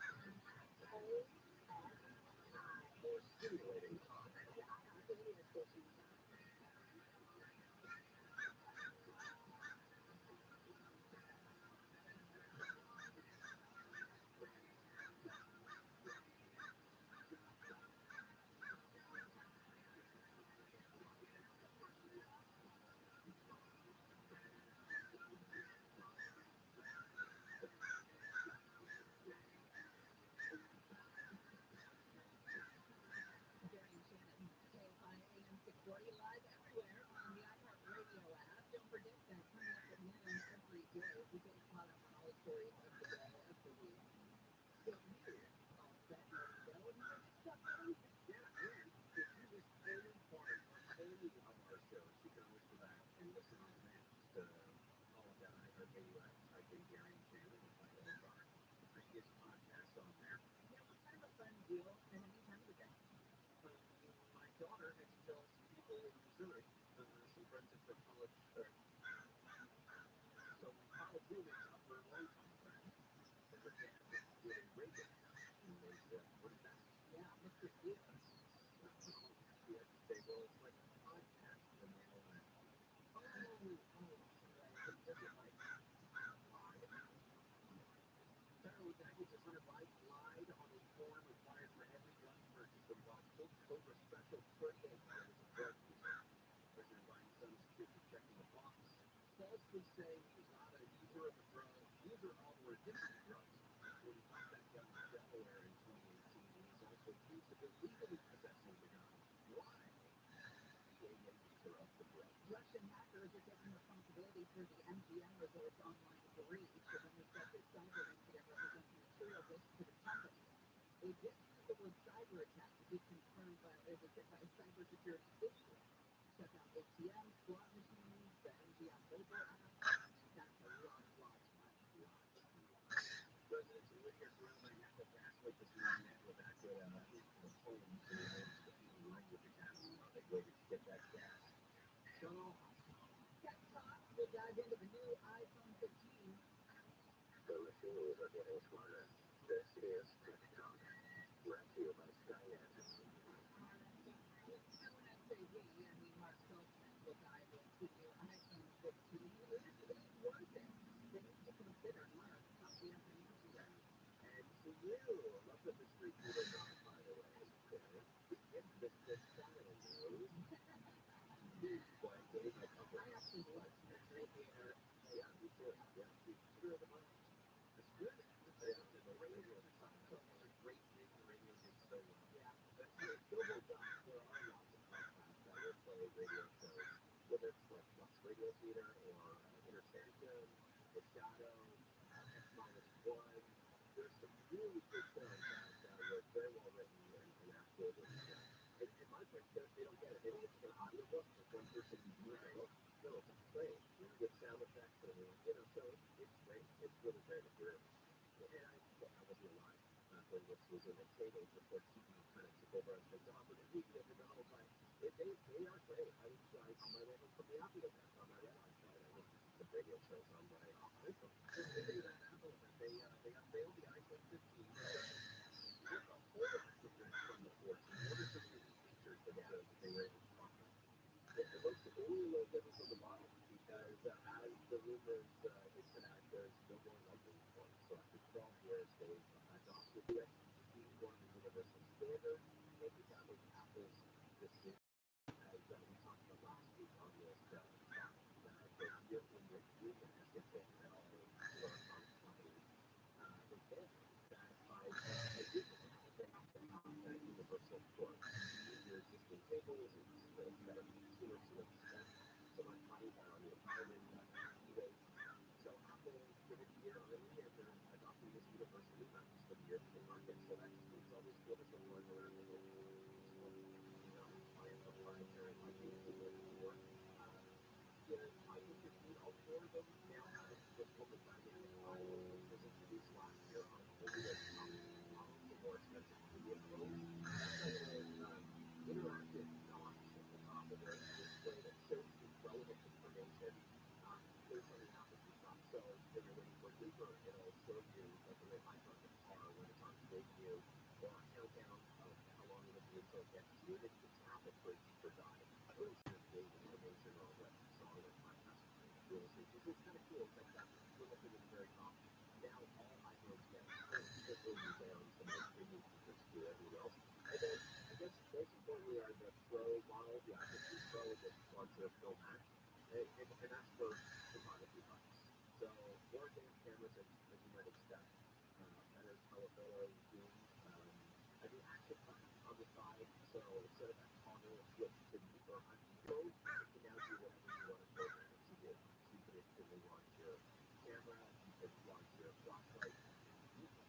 More stimulating talk. AM 640 live everywhere on the iHeartRadio app. Don't forget that coming up at noon every day, we get caught up on all the stories of the day, of the week. So you all set, ready to go, and you ready to talk about them? Yeah, and if you missed any part of any of our shows, you can always go back and listen on demand. Just call up that iHeartRadio app, type in Gary and Shannon, and find all of our previous podcasts on there. Yeah, what's kind of a fun deal at any time of the day? My daughter had to tell some people in Missouri, some friends that took college, some college roommates out for a long time, that her dad was really raping her. And they said, what is that? Yeah, Mr. Deal. She had to say, well, it's like a podcast. And they all went, oh, right. Does it like lie about it? Apparently, packages Hunter Biden lied on a form required for every gun purchase that involves full Cobra special birthday card as a drug user. President Biden's son is accused of checking the box. Falsely saying he was not a user of the drug, user of or addicted to drugs when he bought that gun in Delaware in 2018. He's also accused of illegally possessing the gun. Why? Being a user of the drug. Russian hackers are taking responsibility for the MGM Resorts online breach. The vendor said the cyber incident represents a material risk to the company. They did use the word cyber attack to be concerned by a cybersecurity issue. Shut down ATMs, slot machines, the MGM mobile app. That's a lot of lots. Residents in Whittier surrounded by natural gas leak this morning had to evacuate a handful of homes in the hopes to be in line with the gas while they waited to get that gas. So, Tech Talk, we'll dive into the new iPhone 15. the machines are getting smarter. This is Tech Talk, brought to you by Skynet. And when I say we, I mean Mark Saltzman will dive into the new iPhone 15. Here's today's one thing to consider. Mark, top of the afternoon to you. And to you, love the mystery theater on, by the way. It's the Saturday news. Boy, I gave my couple. I actually love mystery theater. Yeah, me too. Yeah, the theater of the mind. It's good. Yeah, the radio, the sometimes a great thing the radio did so well. Yeah. But it still holds up. There are lots of podcasts that will play radio shows, whether it's like Lux Radio Theater or Intersanctum, The Shadow, X-1. There's some really good shows that were very well written and acted. And my friends, they don't get it. They think it's an audiobook with one person reading a book. No, it's great. Really good sound effects. And, so it's great. It's really great if you're. And I wasn't alive when this was in the tables before TV kind of took over as the dominant media of the know, but they are great. I was on my way home from the Apple event on my red eye side. I listened to some radio shows on my iPhone. They were at Apple event. They unveiled the iPhone 15. With a whole lot different from the 14. What are some of the features that they were able to talk about? It looks only a little different from the model because as the rumors hint at, there's no more lightning port. So after 12 years, they've adopted USB 1 universal standard. And that was Apple's decision, as we talked about last week on this talk, that the year-in-year agreement has been taken out of electronics companies. They did that by Google. the practice for the year in the market. So that just means all these tools are going around the world. My proprietary lighting is working for. I think you need all four of them now. The focus dynamic IO, which was introduced last year on only the more expensive medium phones. That's got little interactive dots at the top of the display that shows you relevant information based on the app that you shop. So when you're waiting for an Uber, it'll show you, like the way I park in a car when it's on Street View, or a countdown of how long it'll be until it gets to you. Then you can tap it for a deeper dive. Really sort of vague information on what song or podcast rules is. It's kind of cool. It's like that little thing at the very top. Now all iPhones get trickling down some of the premium features to everything else. And then I guess most importantly are the Pro model, the iPhone 2 Pro with the larger Pro Max. And that's for photography buttons. So more advanced cameras as you might expect. Better telephoto zoom. A new action button on the side. So instead of that toggle switch to mute or unmute mode, it can now do whatever you want to program it to do. So you can instantly launch your camera, you can launch your flashlight,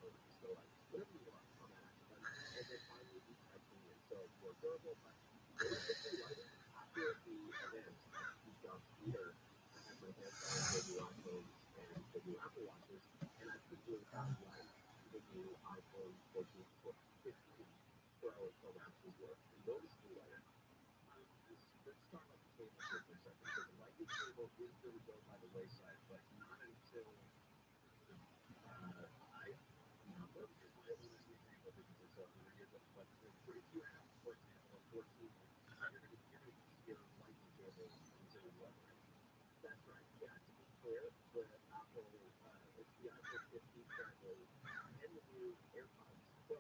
or display light, whatever you want on that action button. And then finally, the titanium. So more durable, but relatively lighter. After the event, we've got Peter. I had my hands on the new iPhones and the new Apple Watches, and I quickly found like the new iPhone 14 Pro 15 Pro and Pro Maxes were noticeably lighter. Let's start with the cable here for a second. So the lightning cable is going to go by the wayside, but not until this is my oldest example because it's over years old. But if you have, for example, a 14 inch, you're going to keep your lightning cable until you upgrade. That's right. Yeah, to be clear, the Apple, it's the iPhone 15 family and the new AirPods Pro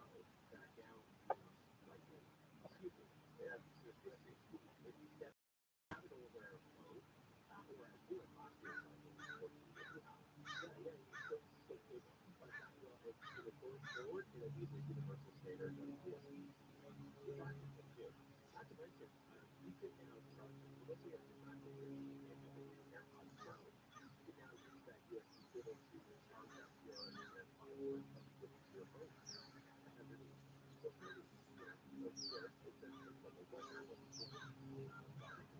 that now use lightning. Excuse me, yeah, it's USB. If you step have it over phone, Apple has new last year's iPhone 14. Yeah, you still cable, but that will, going forward, it'll be the universal standard of USB. With iPhone 15. Not to mention, you can now charge, unless you have your MacBook 15 and you get your AirPods Pro, you can now use that USB cable to charge up your AirPods or put into your phone underneath. So it's really, it's like a one Apple product.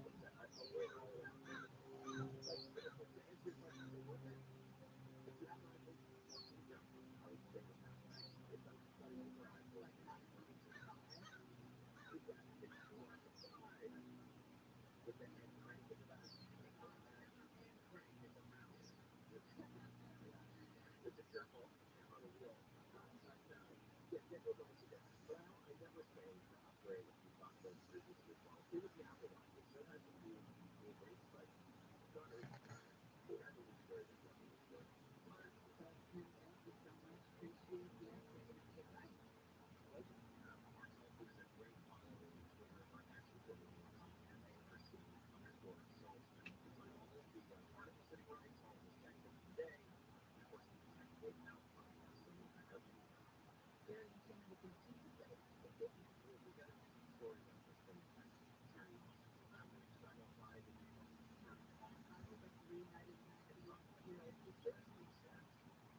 I'll go all around it. But, to answer your question a little bit, if you have an iPhone 14, yeah, I would stay with that. If I'm starting over iPhone 15 to 9, we've got the key on the side with the head crank in the back. Hand crank in the mouse. It's a careful on the wheel. But, yeah, you'll notice a difference. But I never say to upgrade if you've got those previously as well. Same with the Apple Watch. It still has the new rates, but it's not a revolutionary like what it was. Thank you so much. Appreciate the update and the advice. Mark Salford is a great follow on Twitter. My actually Twitter is MARC_Saltzman. You find all of the articles that he writes, all of his tech tips of the day, and of course the Tech Takeout podcast. So back up to you. Very intended to continue, but it's the business. We got a few stories on this thing that's turning hospital average. So I know why the Over 399 it just makes sense.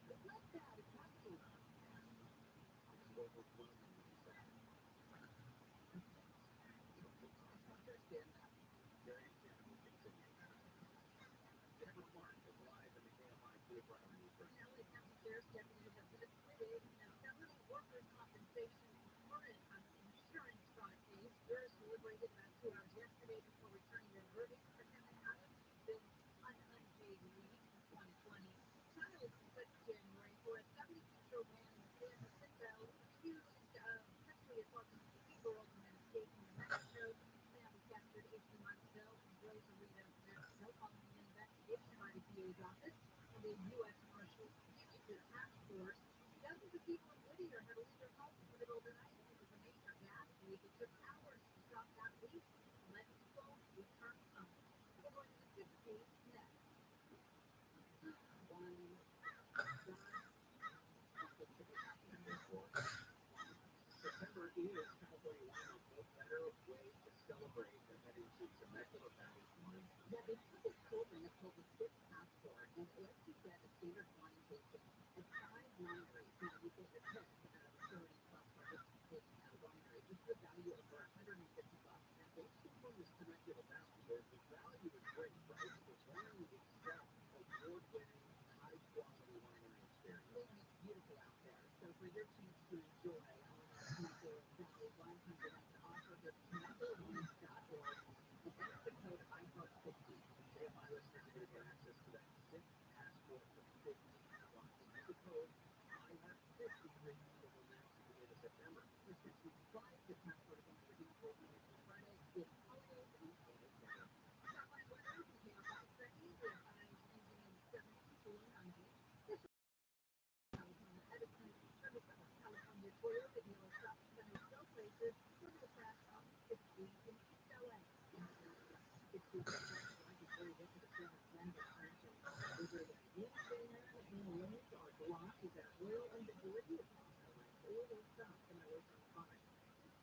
But let that, it's not so It's overwhelmingly sad. understand that. Very understandable. Continue. Deborah Mark is live in the KFI 24-hour news break. LA County Sheriff's deputies have been acquitted in a felony workers' compensation current insurance fraud case. Jurors deliberated about 2 hours yesterday before returning their verdict. The defendant Adam been on unpaid leave in 2020. Trial is set January for a 72-year-old man in San Jacinto accused of sexually assaulting 2 girls and then escaping the Mexico. The man was captured 18 months ago in Rosarito, Mexico, following an investigation by the DA's office and the U.S. Marshals Fugitive Task Force. Dozens of people in Whittier had to leave their homes in the middle of the night because of a major gas leak. It took hours to stop that leak and let people return home. We're going to the 60s next. September is California Wine Week. No better way to celebrate than heading to Temecula Valley Wine Festival. Yeah, they put this program called the Fifth Passport, and it lets you get a standard wine tasting at 5 wineries. Now, you can for your chance to enjoy all of our beautiful Valley wildlife we have to offer. Go to tobaccoalliance.org and enter the code IHEART50. AFI listeners are going to get access to that SIP passport for 50 bucks. Use the code IHEART50 redeemable now to the end of September. For 65, the passport is only redeemable Monday through Friday with holidays and any day. Top line weather from KFI trending with highs ranging in the 70s to low 90s. This California Edison, Service California Toyota dealer stop center sell prices for the crash on 60 in East LA. 60 life is very different to sell and expansion. Over the Wednesday and lanes are blocked with that oil and debris across LA. Oil will stop in the way from 5.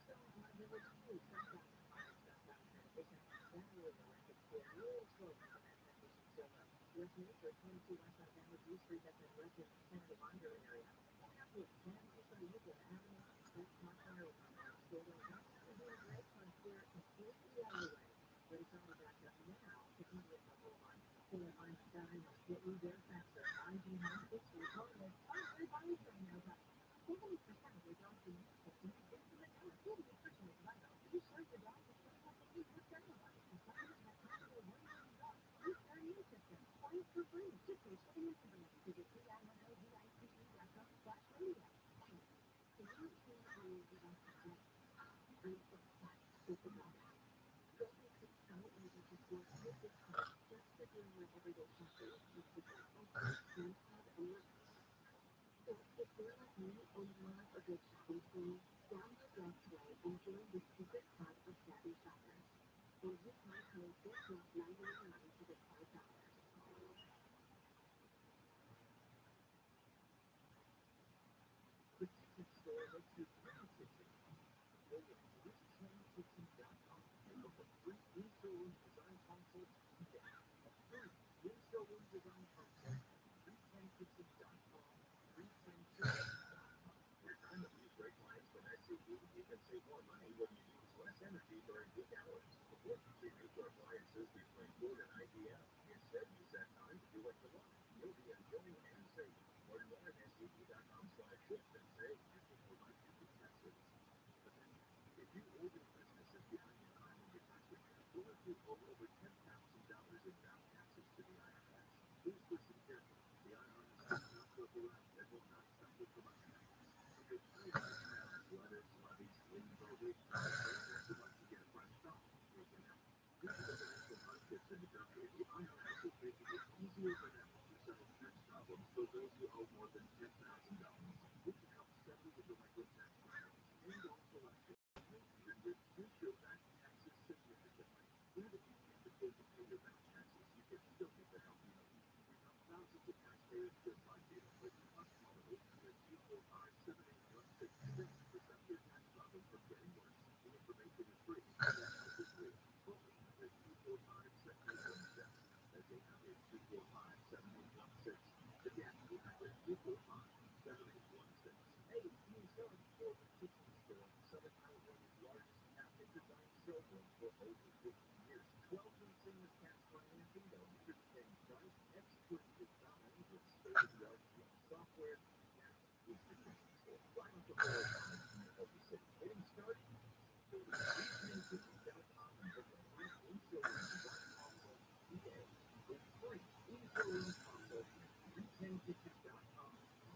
So my village too, southbound 5 southbound transition. That really electric for a little slow down that transition still up. West Major 22 westbound down with U Street that's in Redmond, Santa Monica area. Coming up with 10 also Euclid Avenue. That car fire is on that still going down to the Great Front Square completely out of the way. But it's only back up now to Indiana Boulevard. KFI Sky will get you there faster. IG Home, it's recorded. Everybody's saying now that 70% of your dogs in Mexico can be given to the network. 70% of my dogs. You serve your dog with 25 days with everybody. And some of them have possible 1 million dogs. Use their immune system. Try it for free. Just post on Instagram. Visit TRILLIONAIRE.com/radio. Can you see how you get off the set? With the dog. Go to Discount Agency Sports with discount just for doing your everyday shopping with the also Samsung Alert. So if you're like me or you love a good shopping spree, download Love today and join the secret club of savvy shoppers. Or use my code BITDROP999 to get $5. The kitchen store makes your dream kitchen. Go to ROTHSCHILD.com and look for free in-showroom design consults today. A free in-showroom design consult. 310kitchen.com. 310kitchen.com. With time of use brake lines from SCE, you can save more money when you use less energy during peak hours. Avoid using major appliances between 4 and 9 p.m. Instead, use that time to do what you love. You'll be enjoying and saving. Learn more at SCE.com/shift and save. If you or your business is behind in time in your tax return, or if you owe over $10,000 in back taxes to the IRS, please listen carefully. The IRS is not look around and will not stop the collection efforts. If you're tired of emails, letters, levies, liens, or refunds, or you want to get a fresh start, we can help. Due to the financial hardships in the country, the IRS is making it easier for them to settle tax problems for those who owe more than $10,000. We can help settle the delinquent tax returns and all collections. And reduce your back taxes significantly. Even if you can't afford to pay your back taxes, you can still get the help you need. We help thousands of taxpayers just like you. But you must call 800-245-7816 to stop your tax problem from getting worse. The information is free. The help is real. Call 800-245-7816. That's 800-245-7816. Again, 800-245-7816. Hey, you saw the kitchen store, Southern California's largest cabinet design showroom for over 50 years. 12 new seamless cast iron window entertaining price, expert design with state-of-the-art software. Now, it's the kitchen store right off the 405 in Oklahoma City. Getting started? Go to retainkitchen.com and book a free in-showroom design consult today. A free in-showroom consult. retainkitchen.com.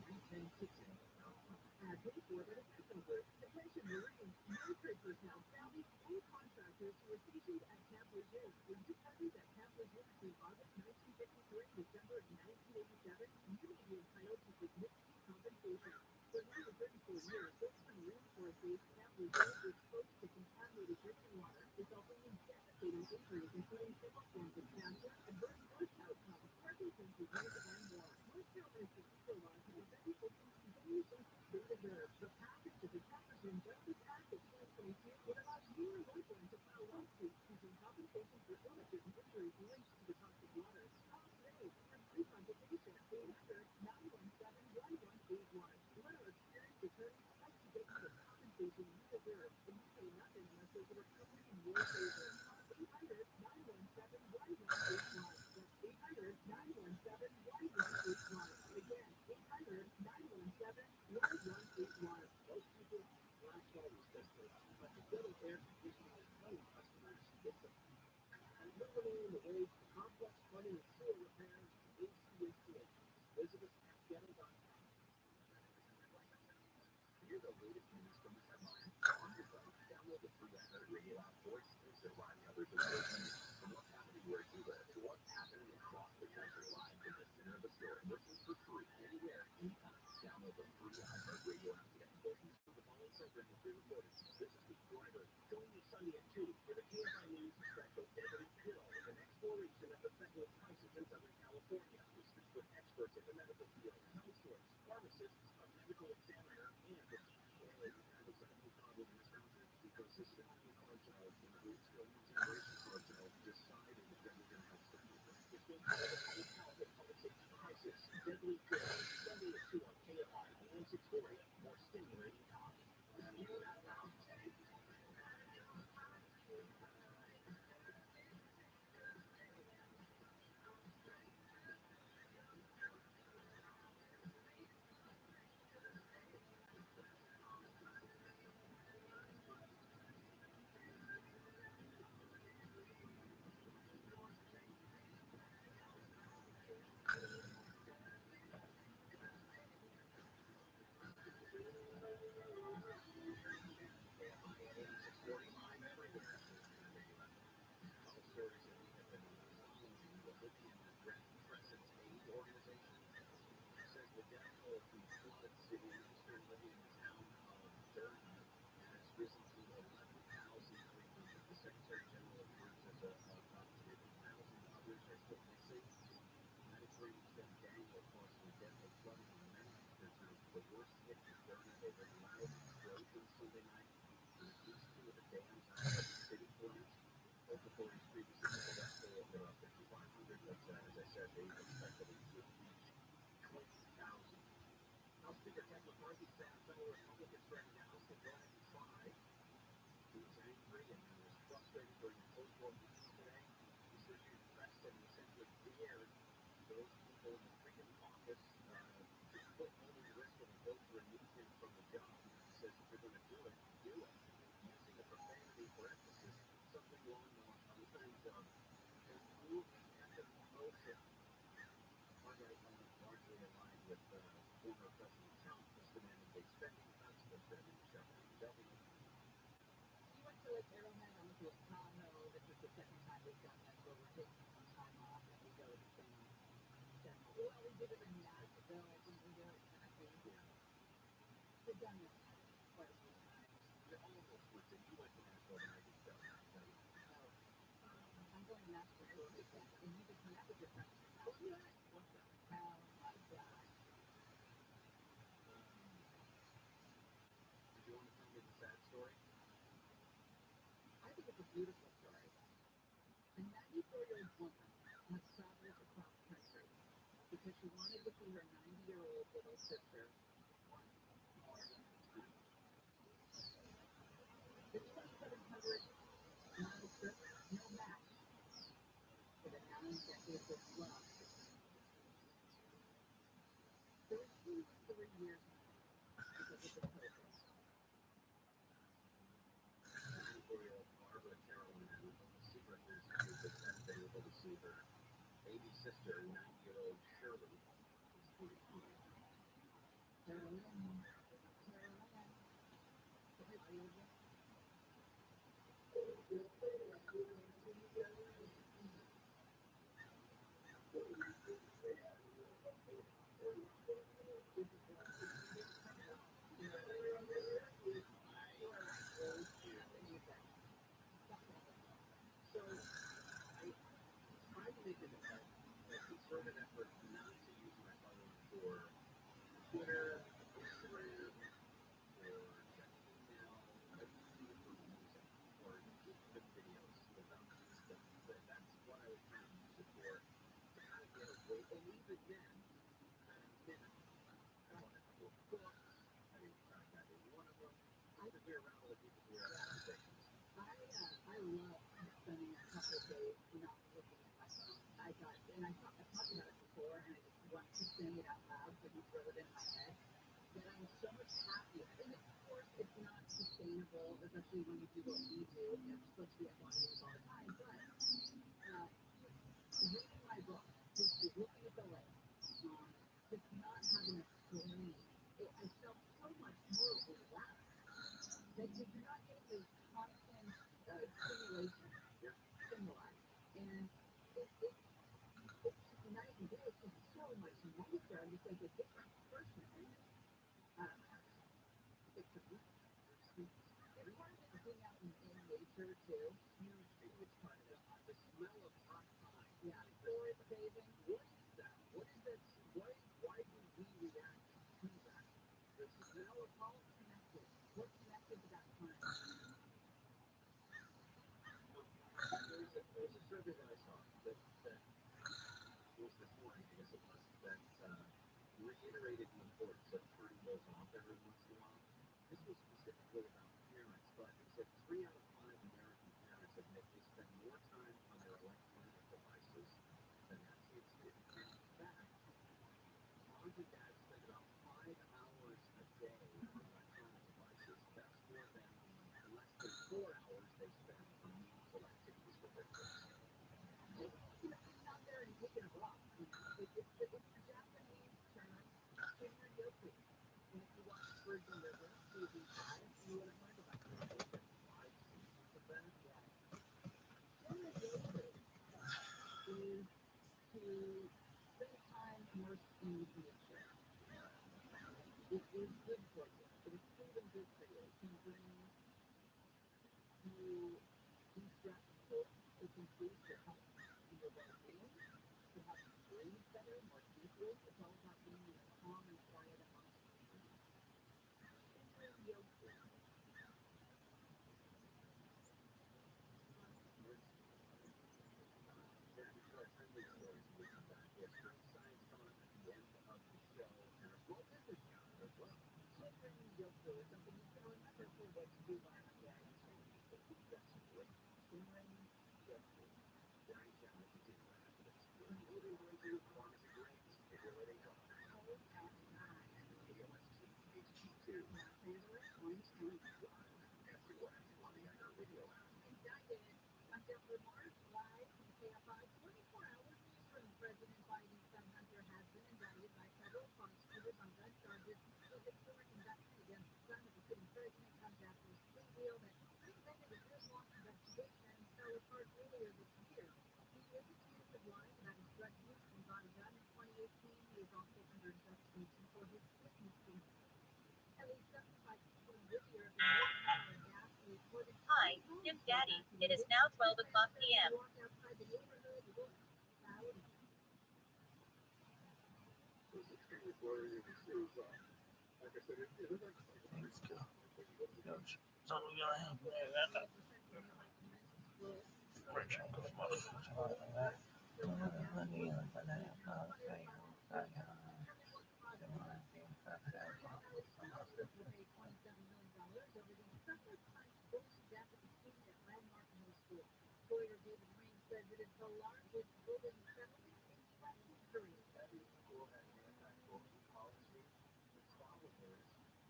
retainkitchen.com. Paid for by the National Group. Attention Marines, military personnel, families, and contractors who were stationed at Camp Lejeune. Were you present at Camp Lejeune between August 1953 and December 1987? You may be entitled to significant compensation. For more than 34 years, folks from Marine Corps base Camp Lejeune were exposed to contaminated drinking water, resulting in devastating injuries, including several forms of cancer, adverse birth outcomes, Parkinson's disease, and more. North Carolina's procedural laws have prevented folks from continuing to they deserve. The passage of the Taxes and Justice Act of 2022 would allow you and your friend to file lawsuits seeking compensation for illnesses and injuries linked to the toxic water. Call today for a free consultation at 800-917-1181. Let our experienced attorneys fight to get you the compensation you deserve, and you pay nothing unless there's a recovery in your favor. Call 800-917-1181. That's like a different person. It's a group. It's part of it being out in nature too. Huge part of it. The smell of hot pie. Yeah, or bathing. What is that? What is that? Why do we react to that? The smell of all connected. We're connected to that plant. There's a survey that I saw that was this morning, I guess it was, that reiterated the importance of turning those off every once in a while. This was specifically about parents, but it said 3 out of 5 American parents admit they spend more time on their electronic devices than their kids do. And in fact, moms and dads spend about 5 hours a day on electronic devices. That's more than the less than 4 hours they spend on meaningful activities with their kids. Sitting out there and taking a walk. It's the Japanese term kinryoku. And if you watch Virgin River, season 5, you would have learned about this. There's been 5 seasons of that. Yeah. Kinryoku is to spend time immersed in nature. It is good for you. It is proven good for you. It can bring you de-stress tools. It can boost your health and your well-being. To help you breathe better, more deeply. It's all about being in a calm and quiet atmosphere. Kinryoku. We're going to our friendly stories when we come back. We have spring science coming up at the end of the show and our small business calendar as well. Kinryoku is something you can remember for what to do by our day. Aggressively. Kinryoku. Very gently continue right after this. We're moving on to pharmacy breaks. If you're ready, go. Cold at 9. KOST HD2. Taylor, Orange County. Everywhere on the Iger Radio app. Indicted. I'm Deborah Mark, live from KFI. 24 hours news from President Biden's son Hunter has been indicted by federal prosecutors on gun charges. The historic indictment against the son of the sitting president comes after his plea deal that prevented a years-long investigation fell apart earlier this year. He is accused of lying about his drug use and bought a gun in 2018. He is also under investigation for his kidnapping. At least 75 people in Whittier have been walking out of gas and reported. Hi, Dim Daddy. It is now 12 o'clock p.m. Walk outside the neighborhood, look out. This is kind of where you can see, like I said, it looks like Let's go. So we're gonna have that. Lawyer David Rain says it is the largest building settlement in U.S. history. Every school has an anti-bullying policy. The problem is,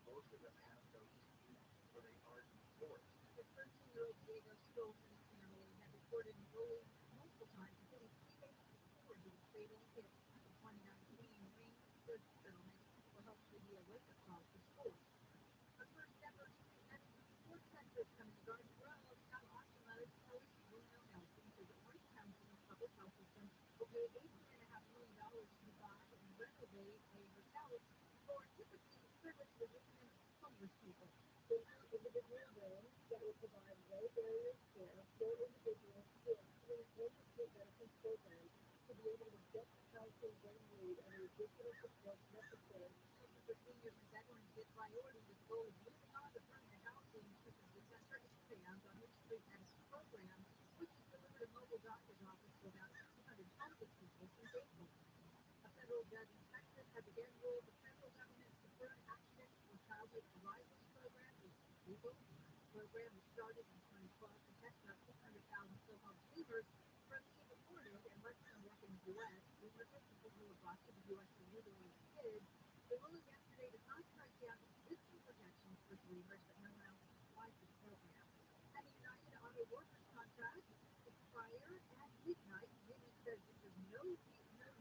most of them have no dispute or they aren't enforced. The 13-year-old Diego Stolz's family had reported bullying multiple times, including 3 days before the fatal hit. In 2019, Rain says the settlement will help to be a wake-up call for schools. The first ever street medicine support center is coming to Garden Grove. Now optimized host Bruno Nelson says the Orange County Public Health System will pay $18.5 million to buy and renovate a hotel for typically service-resistant homeless people. They have individual rooms that will provide low barrier care for individuals who are doing over-state medicine programs to be able to get the counseling they need and the additional support necessary. For seniors and veterans get priority with goal of moving on to permanent housing. The center expands on Hicks Street Medicine program, which has delivered a mobile doctor's office for about 200 homeless people since April. A federal judge in Texas has again ruled the federal government's Deferred Action for Childhood Arrivals program is illegal. The program was started in 2012 to test about 600,000 so-called dreamers from being deported and let them work in the U.S. Dreamers are people who were brought to the U.S. illegally as kids. The ruling yesterday does not strike down existing protections for dreamers, but no one else applies to the program. And the United Auto Workers contract expire at midnight. Union says this is no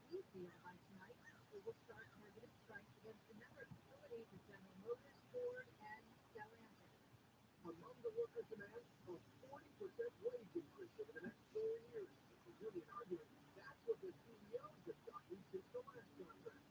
new deal by tonight. It will start targeted strikes against a number of facilities at General Motors, Ford, and Stellantis. Among the workers' demands, a 40% wage increase over the next 4 years. The union arguing that's what the CEOs have gotten since the last contract.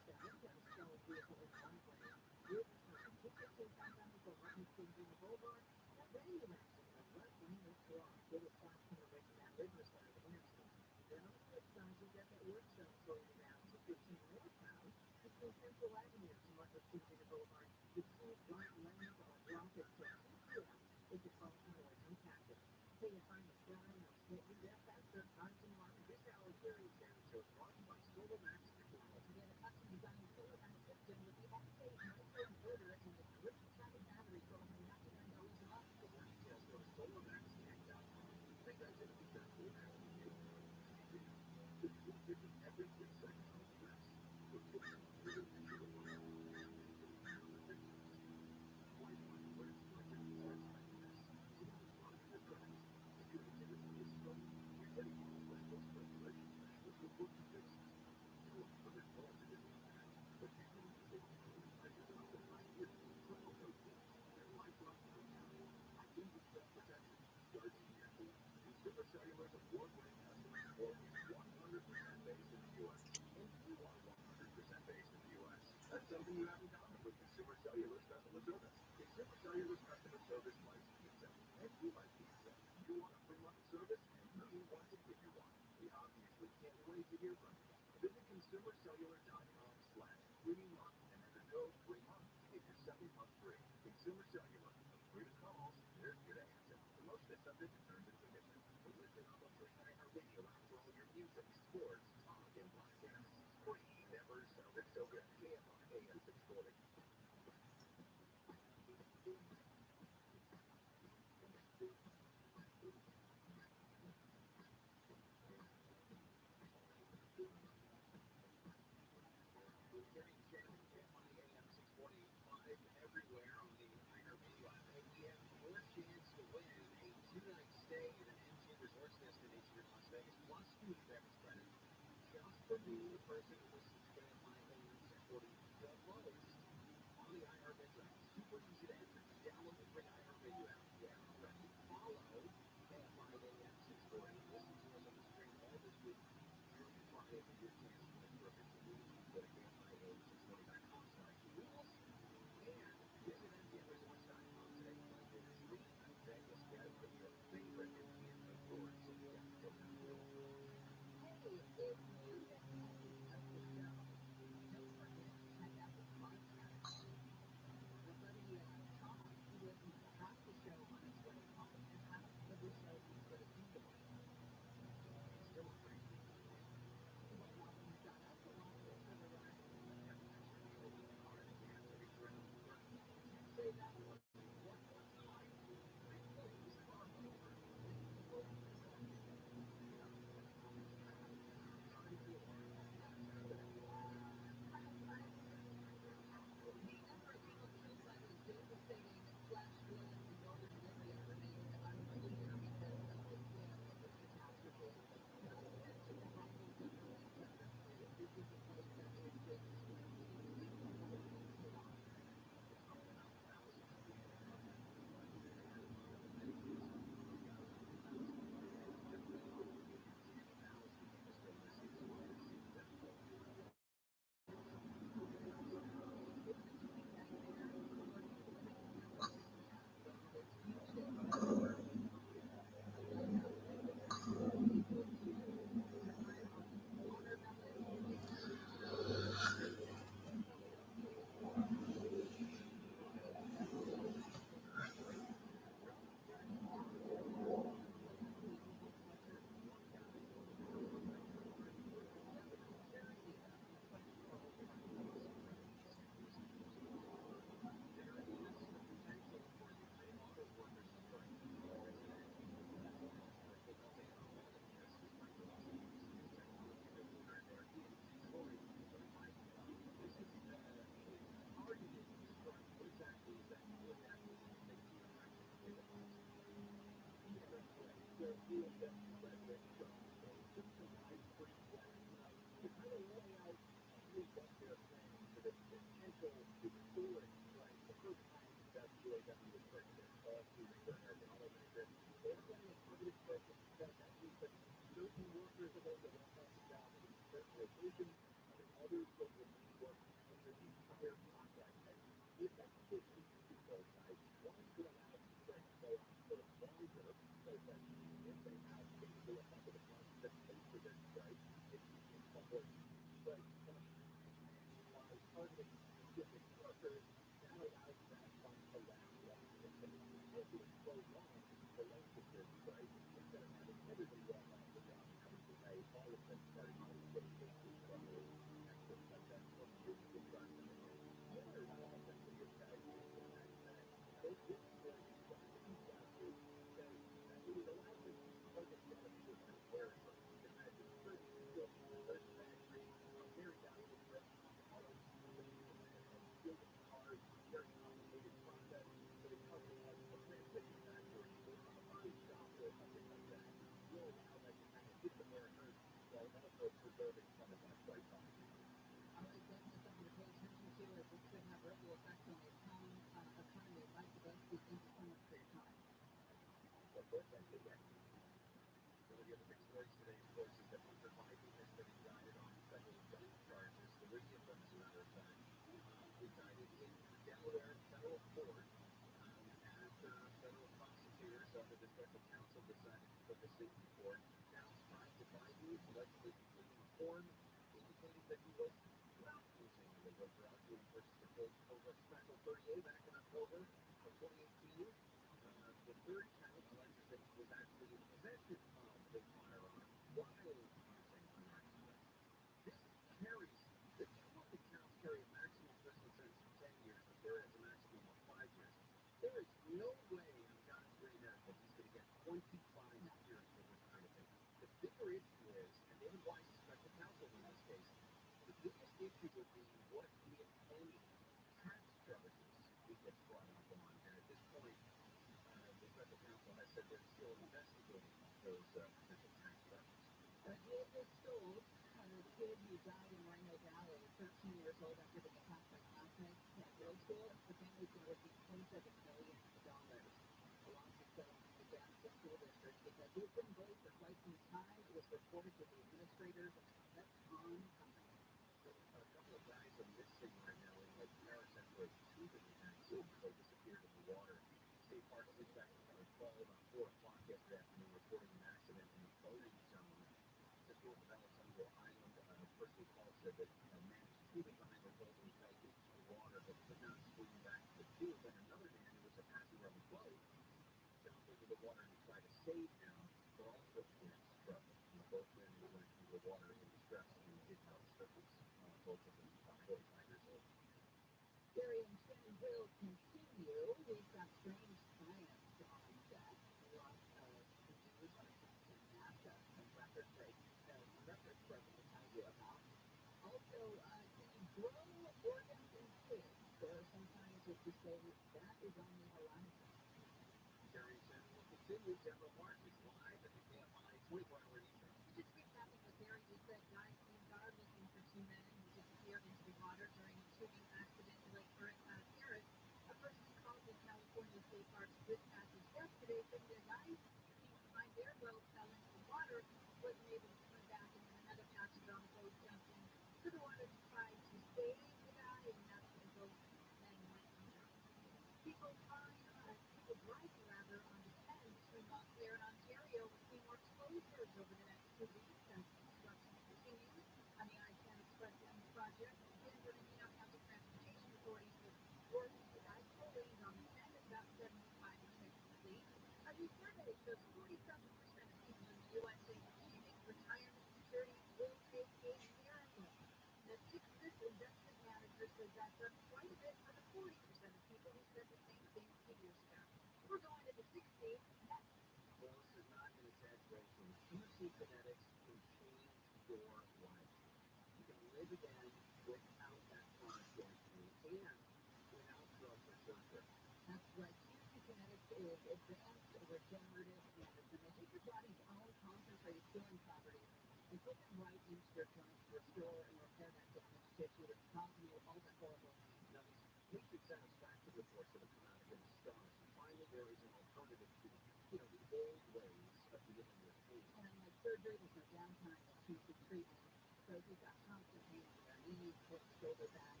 the regenerative energy. They take your body's own concentrated healing properties and put them right into your joints to restore and repair that damaged tissue that's causing you all that horrible pain. Now, these recent satisfaction reports that have come out have been astonishing. Finally, there is an alternative to, the old ways of dealing with pain. And unlike surgery, there's no downtime, no too treatment. So if you've got constant pain in your knees, hips, shoulder, back,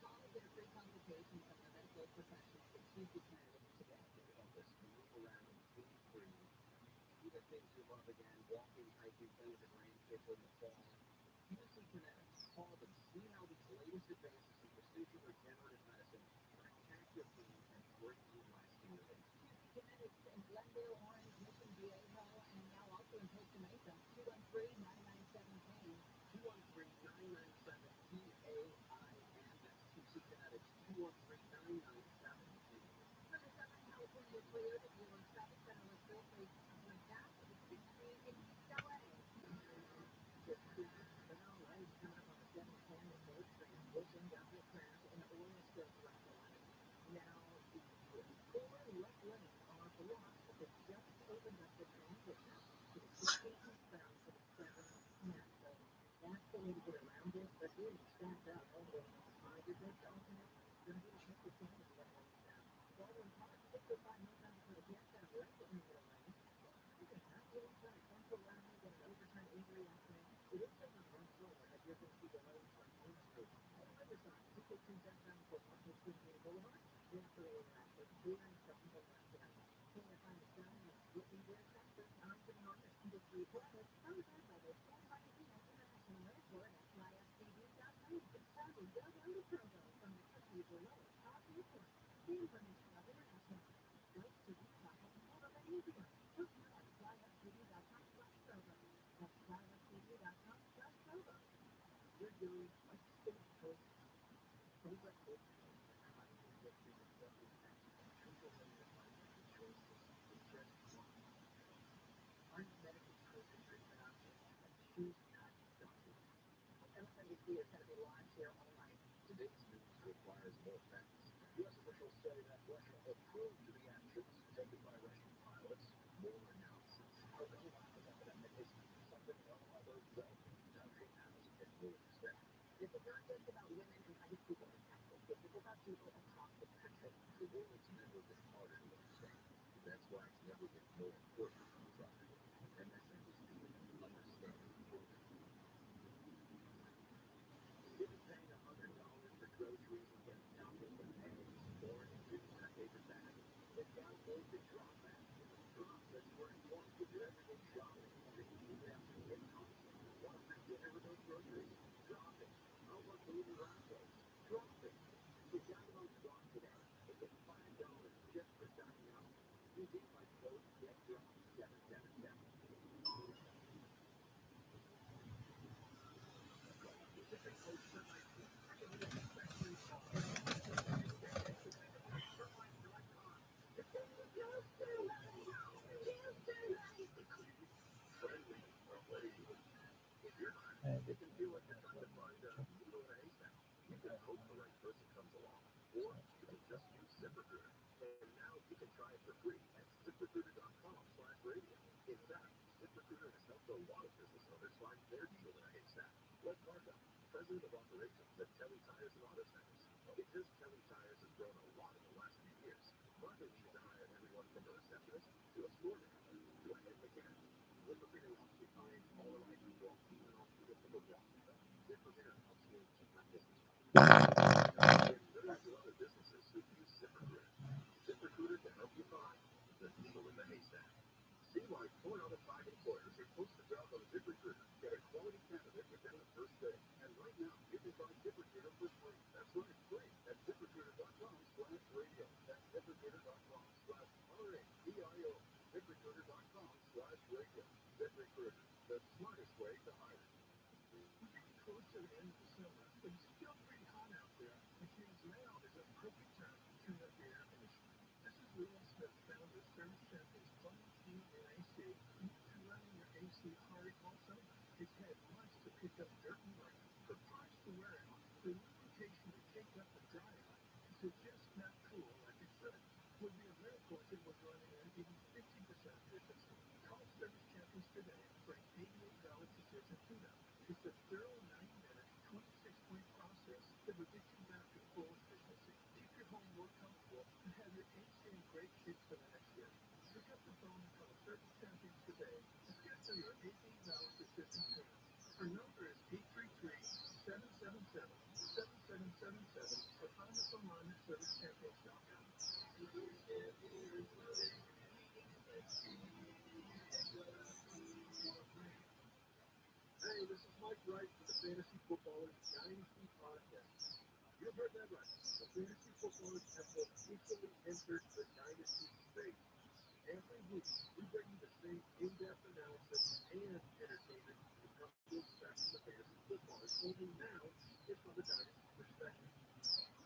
call and get a free consultation from a medical professional at QC Canada today. Help us move around pain-free. Do the things you love again, walking, hiking, playing with the grandkids in the fall. QC Kinetics, call them. See how these latest advances in precision regenerative medicine can attack your pain and bring you lasting relief. QC Kinetics in Glendale, Orange, Mission Viejo, and now also in Costa Mesa. 213-997-PAIN. 213-997-PAIN. That's QC Kinetics. 213-997-PAIN. From the Southern California Toyota dealer, shopping center with full face like that, it's 60 in East LA. Just now, right, coming up on the 710 with North Street, Wilson, Government Craft, and oil spills around the line. Now, the four left lanes are blocked, but they just opened up the transition to the 16 eastbound for the 710. So that's the way to get around this, but really stacked up all the way on your best alternate. You're going to take the chance of that one down. Water and Park, 605 North Mountain for the gas down right in the middle lane. You can have the inside central runway with an overturned injury accident. It is still not run forward, but you're going to see the road from Main Street. On the other side, 215 southbound for Martin Luther King Boulevard. Then for the traffic, clearing from the left side. King of Fine Stone and Whitney Bridge, Texas. I'm the Northern Industry Partners, powered by the San Bernardino International Airport at flyfcd.com. It's time to go down to Provo from the country's lowest cost airport. The information of international flights to Utah has never been easier. Look more at flyfcd.com/Provo. That's flyfcd.com/Provo. You're doing a state coast, favorite coast, get to the WX, Pennsylvania financial choices, just one. Aren't medical choices treatment options and choose not doctors. MSNBC is going to be live here all night. Today's news requires more facts. U.S. officials say that Russia approved the actions taken by Russian pilots. More analysis. Corona epidemic is something no other well-known country has in more respect. This is not just about women and young people in Texas. This is about people across the country. The world's never been harder to understand. That's why it's never been more important to try. MSNBC, understand the world. Instead of paying $100 for groceries and getting double for eggs, corn, and 2.5-acre bag, then download the Drop app. Drop is where you want to do your everyday shopping or even down to big costs. Want to bring dinner with those groceries? Drop it. How about delivery Rapos? Drop it. So download Drop today and get $5 just for signing up. Using my code GetDrop777. Pacific Coast Termite Team. If you're not, it can feel like you're trying to find a needle in a haystack. You can hope the right person comes along, or you can just use ZipRecruiter. And now you can try it for free at ZipRecruiter.com/radio. In fact, ZipRecruiter has helped a lot of business owners find their needle in a haystack. Like Martha, president of operations at Kelly Tires and Auto Centers. Because Kelly Tires has grown a lot in the last few years, Martha needed to hire everyone from a receptionist to a store manager to a head mechanic. ZipRecruiter helps you find all the right people, even on predictable jobs. ZipRecruiter helps you keep my business running. Millions of other businesses who use ZipRecruiter. ZipRecruiter can help you find the needle in the haystack. See why 4 out of 5 employers who post a job on ZipRecruiter get a quality candidate within the first day. And right now, you can find ZipRecruiter for free. That's right, free at ZipRecruiter.com/radio. That's ZipRecruiter.com/RADIO. ZipRecruiter.com/radio. ZipRecruiter, the smartest way to hire. We're getting close to the end of the summer, but it's still pretty hot out there, which means now is a perfect time to turn up your air conditioning. This is William Smith, founder of Service Champions Plumbing, Heating, and AC. You've been running your AC hard all summer. It's had months to pick up dirt and rain, for parts to wear out, for lubrication to take up and dry out. So just not cool like it should. Would be a miracle if it was running at even 50% send your $18 prescription payment. Our number is 833-777-7777 or find us online at servicecampaigns.com. Hey, this is Mike Wright from the Fantasy Footballers Dynasty Podcast. You heard that right. The Fantasy Footballers have officially entered the Dynasty stage. Every week, we bring you the same in-depth analysis and entertainment you come to expect from the Fantasy Footballers, only now it's from the Dynasty perspective.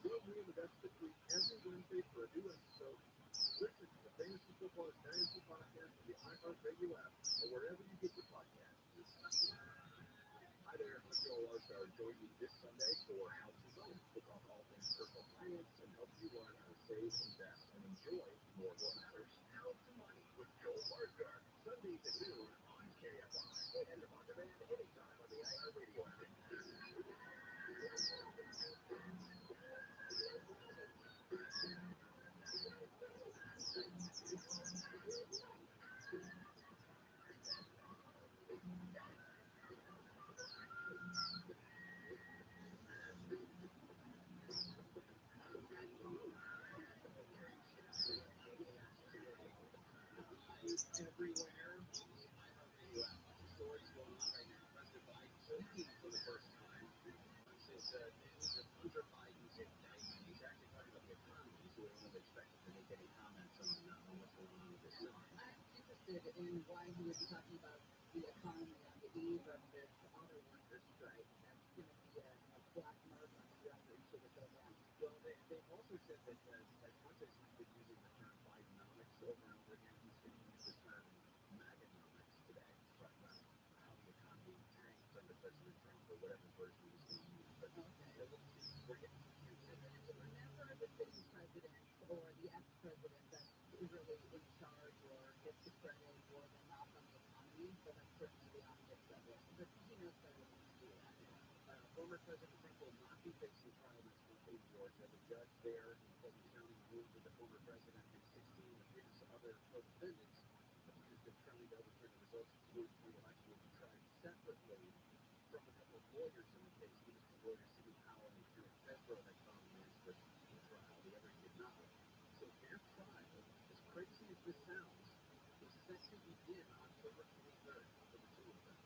Join me and the rest of the crew every Wednesday for a new episode. Listen to the Fantasy Footballers Dynasty Podcast on the iHeartRadio app or wherever you get your podcasts. Hi there, I'm Joel Larshard. Join me this Sunday for House of Money. We'll talk all things personal finance and help you learn how to save, invest, and enjoy more of what matters. House of Money with Joel Larshard. Sundays at noon on KFI. And on demand anytime on the iHeartRadio app. Everywhere. iHeartRadio app. Stories going on right now. President Biden speaking for the first time. Since news that Hunter Biden said he's actually talking about the economy, so we don't expect him to make any comments on what's going on with his son. I'm interested in why he would be talking about the economy on the eve of this auto workers strike. That's going to be a black mark on the record should it go down. Well, they've also said that Hunter's been using the term Bidenomics over and over again. He's going to use the term Maganomics today to talk about how the economy tanked under President Trump or whatever version he's going to use. But we're getting confused. It's never the sitting president or the ex-president that's really in charge or gets the credit or the knock on the economy, but that's certainly the obvious subject. But he knows better than to do that. Former President Trump will not be facing trial next month in Georgia. The judge there in Fulton County ruled that the former president and 16 of his other co-defendants accused of trying to overturn the results of the 2020 election will be tried separately from a couple of lawyers in the case. One is the lawyer Sidney Powell and Kenneth Fedro had filed lawyers for the trial. The other did not. So their trial, as crazy as this sounds, is set to begin on October 23rd, October 23rd.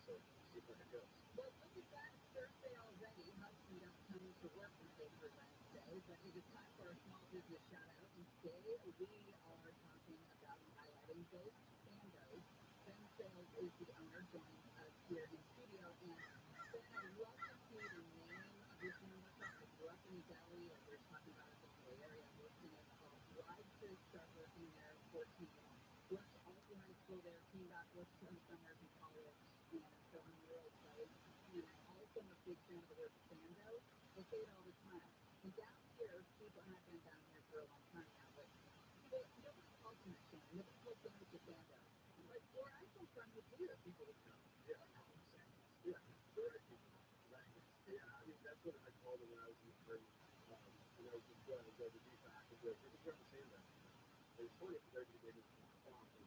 So see where it goes. Well, look at that. It's Thursday already. Husband not coming to work Monday through Wednesday, but it is time for our small business shout out. And today we are talking about and highlighting both Sandos. Ben Sales is the owner, joins us here in studio. And Ben, I love to see the name of your sandwich shop. I grew up in the deli, and we're talking about it in the Bay Area. We're seeing it all. Tried to start working there 14 years. Worked all through high school there, came back, worked some summers in college, and so I'm real excited to see it. Also, I'm a big fan of the word Sando. I say it all the time. And down here, people, and I've been down here for a long time now, but nobody calls them a Sando. Nobody calls them a Sando. But where I come from, you do. People that come, yeah, I call them sandals. Yeah, the right people. Right. Yeah, I mean, that's what I called them when I was in the Army. And I was just going to go to DFAC and go, we're just going to sand them. It was funny because everybody gave me some cloth and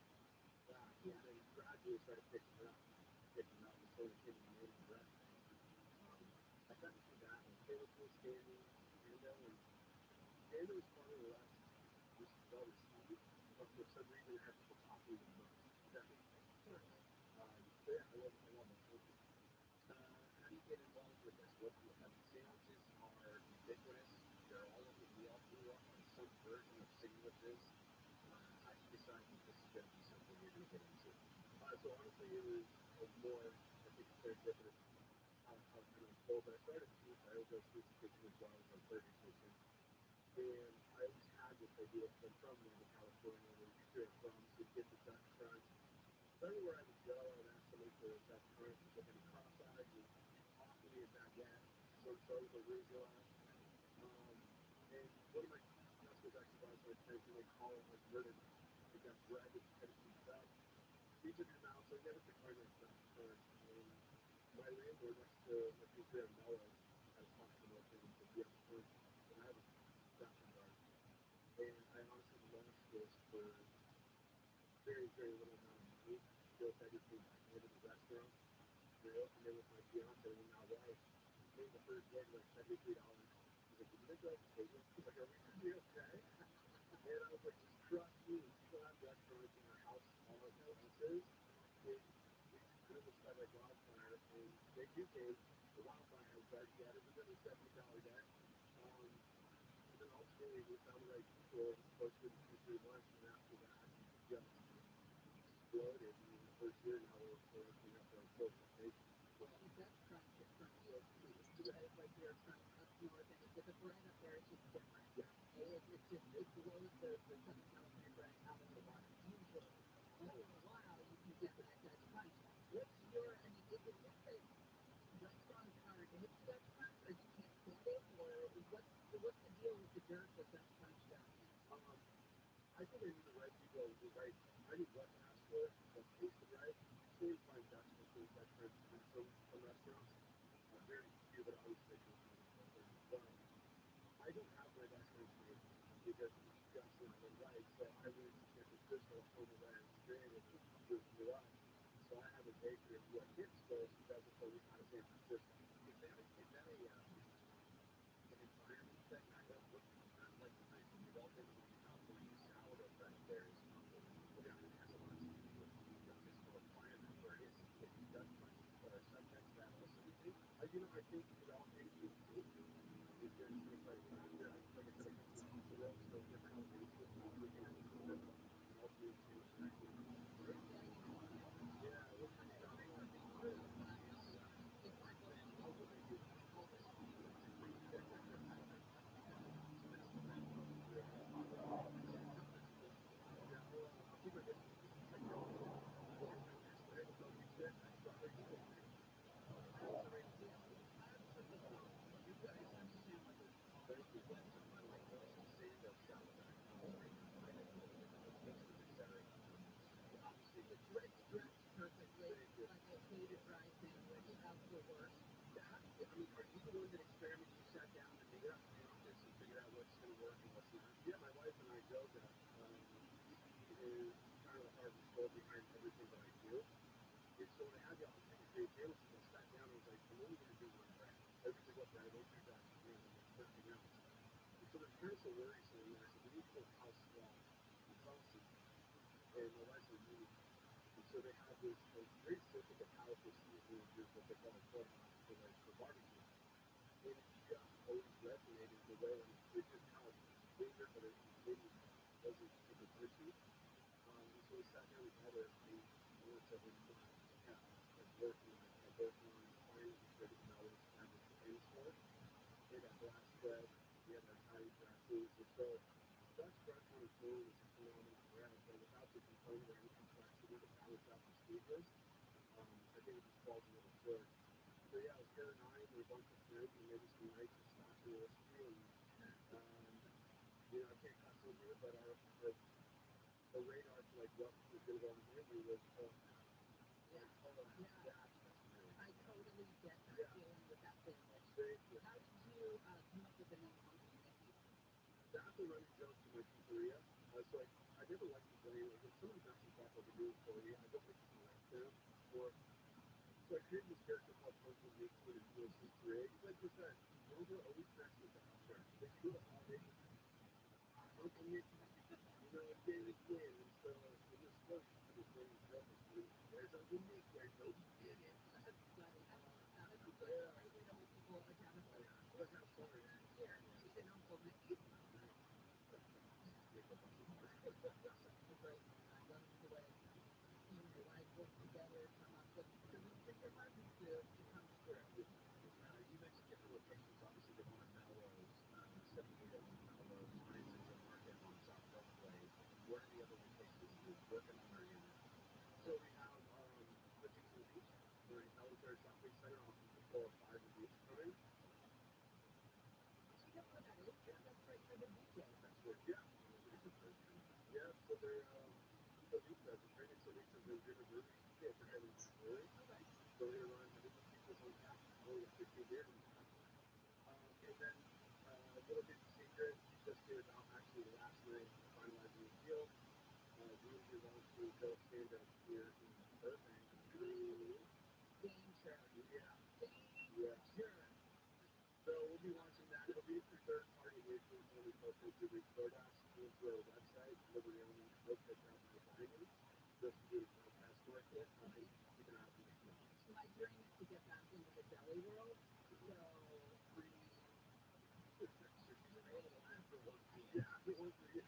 that. And then gradually started picking it up. And sort of getting the name of the rest. I got to do that and Taylor Swift standing, and it was probably less just well received, but for some reason it had people talking the most. That makes sense. Sure. So yeah, I love it. How do you get involved with this? What sandwiches are ubiquitous. They're all over. We all grew up on some version of sandwiches. I decided that this is going to be something you're going to get into. So honestly, it was more, I think it's very different how it kind of unfolded. But I started to I always go through the kitchen as well as on Thursday kitchen. And I always had this idea because I'm from Northern California, where you hear it from, so you get the Dutch crunch. So everywhere I would go, I would ask somebody for a Dutch crunch, if they had any cross eyes, and coffee and baguette, some sort of arugula. And one of my customers actually bought some things, and they call it like murder. They got bread that's kind of pieced up. Each of your mouth, so I never could find that Dutch crunch. And my landlord next to my piece there in Melrose had a pasta open and said, "Yeah, crunch." And I have a Dutch bar. And I honestly launched this for very, very little amount of money. built everything back into the restaurant. We opened it with my fiance and my wife. Paid the first day like $73. He's like, "Did you make that decision?" He's like, "Are we gonna be okay?" And I was like, "Just trust me. People have restaurants in their house, all of their houses. It will spread like wildfire." And they do came the wildfire, but yeah, it was a $70 debt. And then ultimately we found the right people close to 2 3 months, and after that, it just exploded. And in the first year now we're opening up our fourth location. Well, the best crunch is from you, because like you're from up north, and the bread up there is just different. Yeah. It blows the Southern California bread out of the water. Usually, once in a while, you can get that Dutch crunch. What's your, I mean, is it just that restaurants aren't into Dutch crunch, or you can't stand it, or what's the deal with the dirt with Dutch crunch down here? I think I need the right people, I need what to ask for, what taste it right. So you find Dutch dishes, Dutch French in some restaurants. Very few, but obviously but I don't have my Dutch French made because it's just not right. So I went to San Francisco, home of Iron Spirit, and grew up. So I have a bakery who I can't expose who does it for me out of San Francisco. Is that an environment that kind of looks like we've all been to California, sourdough bread there is unbelievable. Yeah, it has a lot to do with the physical requirement where it is Dutch crunch subject to that also. Do you think? I think it all takes to is there just make like like I said, I come from the pizza world, so different elevations, we can improve it and ultimately change the next one. We're getting into the health. Yeah, we're trying to make our thing through. It's like what we do with all this So that's the plan for the Yeah, I'll keep my distance. I don't You guys understand what this is all about. my wife loves the sando salad that comes right from pineapple and mixed with etc. Obviously, It's dressed perfectly, like a hated dry sandwich. That's the worst. I mean, are you the one that experiments? You sat down and made up the office and figured out what's going to work and what's not? Yeah, my wife and I go that. She is kind of the heart and soul behind everything that I do. And so when I had the opportunity to create sandwiches, I sat down and was like, I'm only going to do one bread. Everybody's like, what bread? I don't do that. And everything else. And so there's kind of some worrisome in there. I said, we need to go house saucy. And my wife's a meat. And so they have this very simple but powerful seasoning group that they call a for barbecue. And it just always resonated the way it just has flavor, but it maybe wasn't super crunchy. And so we sat down together and I want to say we're not working on finding the good sellers and the containers for it. We had black bread, we had our Italian foods, and so Dutch crunch on its own is a phenomenal bread, but without the component or any complexity to balance out the sweetness, I think it just falls a little short. So yeah, it was her and I and a bunch of friends and maybe some nights of scotch and whiskey, and I can't cuss on here, but the radar for like what was going to go on the menu was Yeah. that's really I totally get that feeling with that sandwich. Thank you. How did you come up with the name Uncle Mickey? That's a running joke to my pizzeria. So I never like to blame, like if someone messes up like a new employee, I don't like to correct them. So I created this character called Uncle Mickey and it was his parade. Like I said, Rover always messes up. Sure. They do the holidays. Uncle Mickey, David Quinn. And so in this book, his name is Joe. There's Uncle Mickey. I know he did it. That's funny. That's a good story way to hold people accountable. Look how sorry. Here, he's an Uncle Mickey. Great. I love the way you and your wife work together, come up with the department to come through. You mentioned different locations. Obviously, the one in Melrose, 7801 Melrose, Pine Central Market on South Beltway. What are the other locations you're working on or you're in? So we have Huntington Beach, we're in Military Shopping Center off of the 405 in Beach Time. Do you know where that is? That's right for the DJ. That's where, yeah. Yeah, so they're Salitas, the training Salitas in River Brewery. Yeah, for Heaven's Brewery. Okay. So we're going to run Huntington Beach on tap. Only got 15 beers in tap. And then a little bit secret, just here about actually last night finalizing the deal. We were going to go stand up here in Perth. third-party issues when we posted to record us into our website, Liberty Only, no pickup, no dining, just to do no passport. If not, keep an eye out for the comments. My dream is to get back into the deli world. So, I mean, After 1 p.m. Yeah, it was, yeah.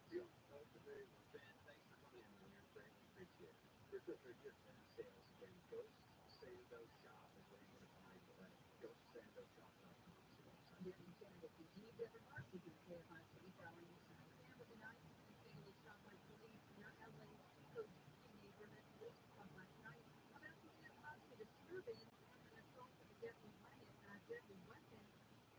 Yeah, that's amazing. Ben, thanks for coming in, man. Greatly appreciate it. We're still very good, man. Sales again. Ghost Sando Shop is where you're going to find it at ghostsandoshop.com. here in Canada, if you need different parts, you can pay about 24-hour use and Canada tonight. And we stop by police near LA Coast neighborhood. Police come last night about to get a disturbance and an assault with a deadly weapon.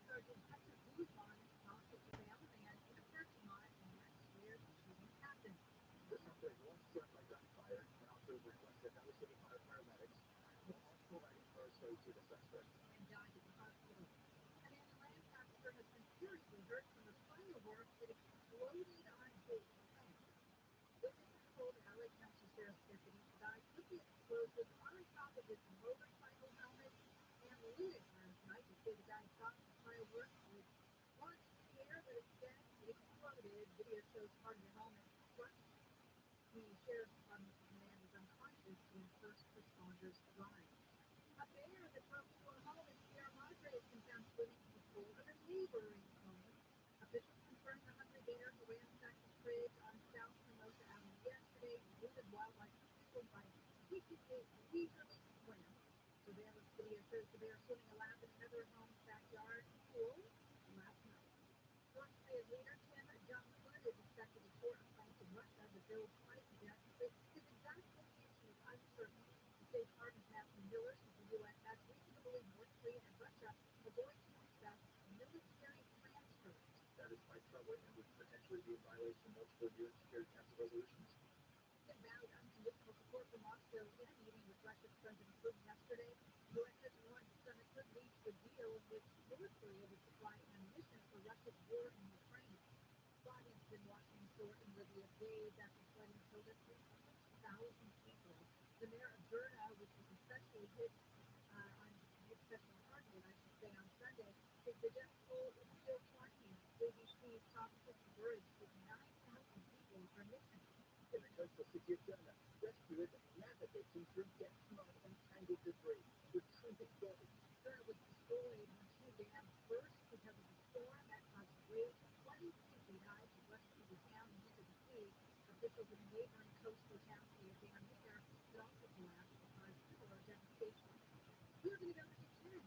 Sergeant Hector Guzman talked to the man in a parking lot, and that's where the shooting happened. This happened one struck by gunfire, and officers requested Valley City Fire paramedics who are all providing first aid to the suspect. And died at the hospital. A man in Lancaster has been seriously hurt from the fireworks that exploded on his head. Witnesses told LA County Sheriff's deputy the guy put the explosive on top of his motorcycle helmet and lit it last night. They say the guy shot the fireworks with launched in the air, but instead it exploded. Video shows part of the helmet crushed. The sheriff's department man was unconscious when first responders arrived. A bear that broke into a home in Sierra Madre has been found swimming to the floor of a neighboring home. Officials confirmed the hungry bear who ransacked the fridge on South Hermosa Avenue yesterday eluded wildlife officials by taking a leisurely swim. Surveillance video shows the bear swimming a lap in another home's backyard pool last night. North Korea's leader Kim Jong-un is expected to court a claim to Russia to build fighter jets, but his exact location is uncertain. The State Department Matthew Miller says the U.S. has reason to believe North Korea and Russia are going to discuss military transfers. That is quite troubling and would potentially be in violation of multiple UN Security Council resolutions. It vowed unconditional support from Moscow in a meeting with Russia's President Putin yesterday. The U.S. says the summit could lead to a deal in which North Korea would supply ammunition for Russia's war in Ukraine. Bodies in Washington shore in Libya days after flooding killed at least 6,000 people. The mayor of Derna, which was especially hit on Sunday, says the death toll is still climbing. ABC's Tom City Bridge with 9,000 people are missing. In the coastal city of Derna, rescuers navigating through dense mud and tangled debris, retrieving bodies. Derna was destroyed when two dams burst because of the storm that caused waves 22 feet high to rush through the town and into the sea. Officials in a neighboring coastal town say a dam there could also collapse and cause similar devastation. We're going to go to 10.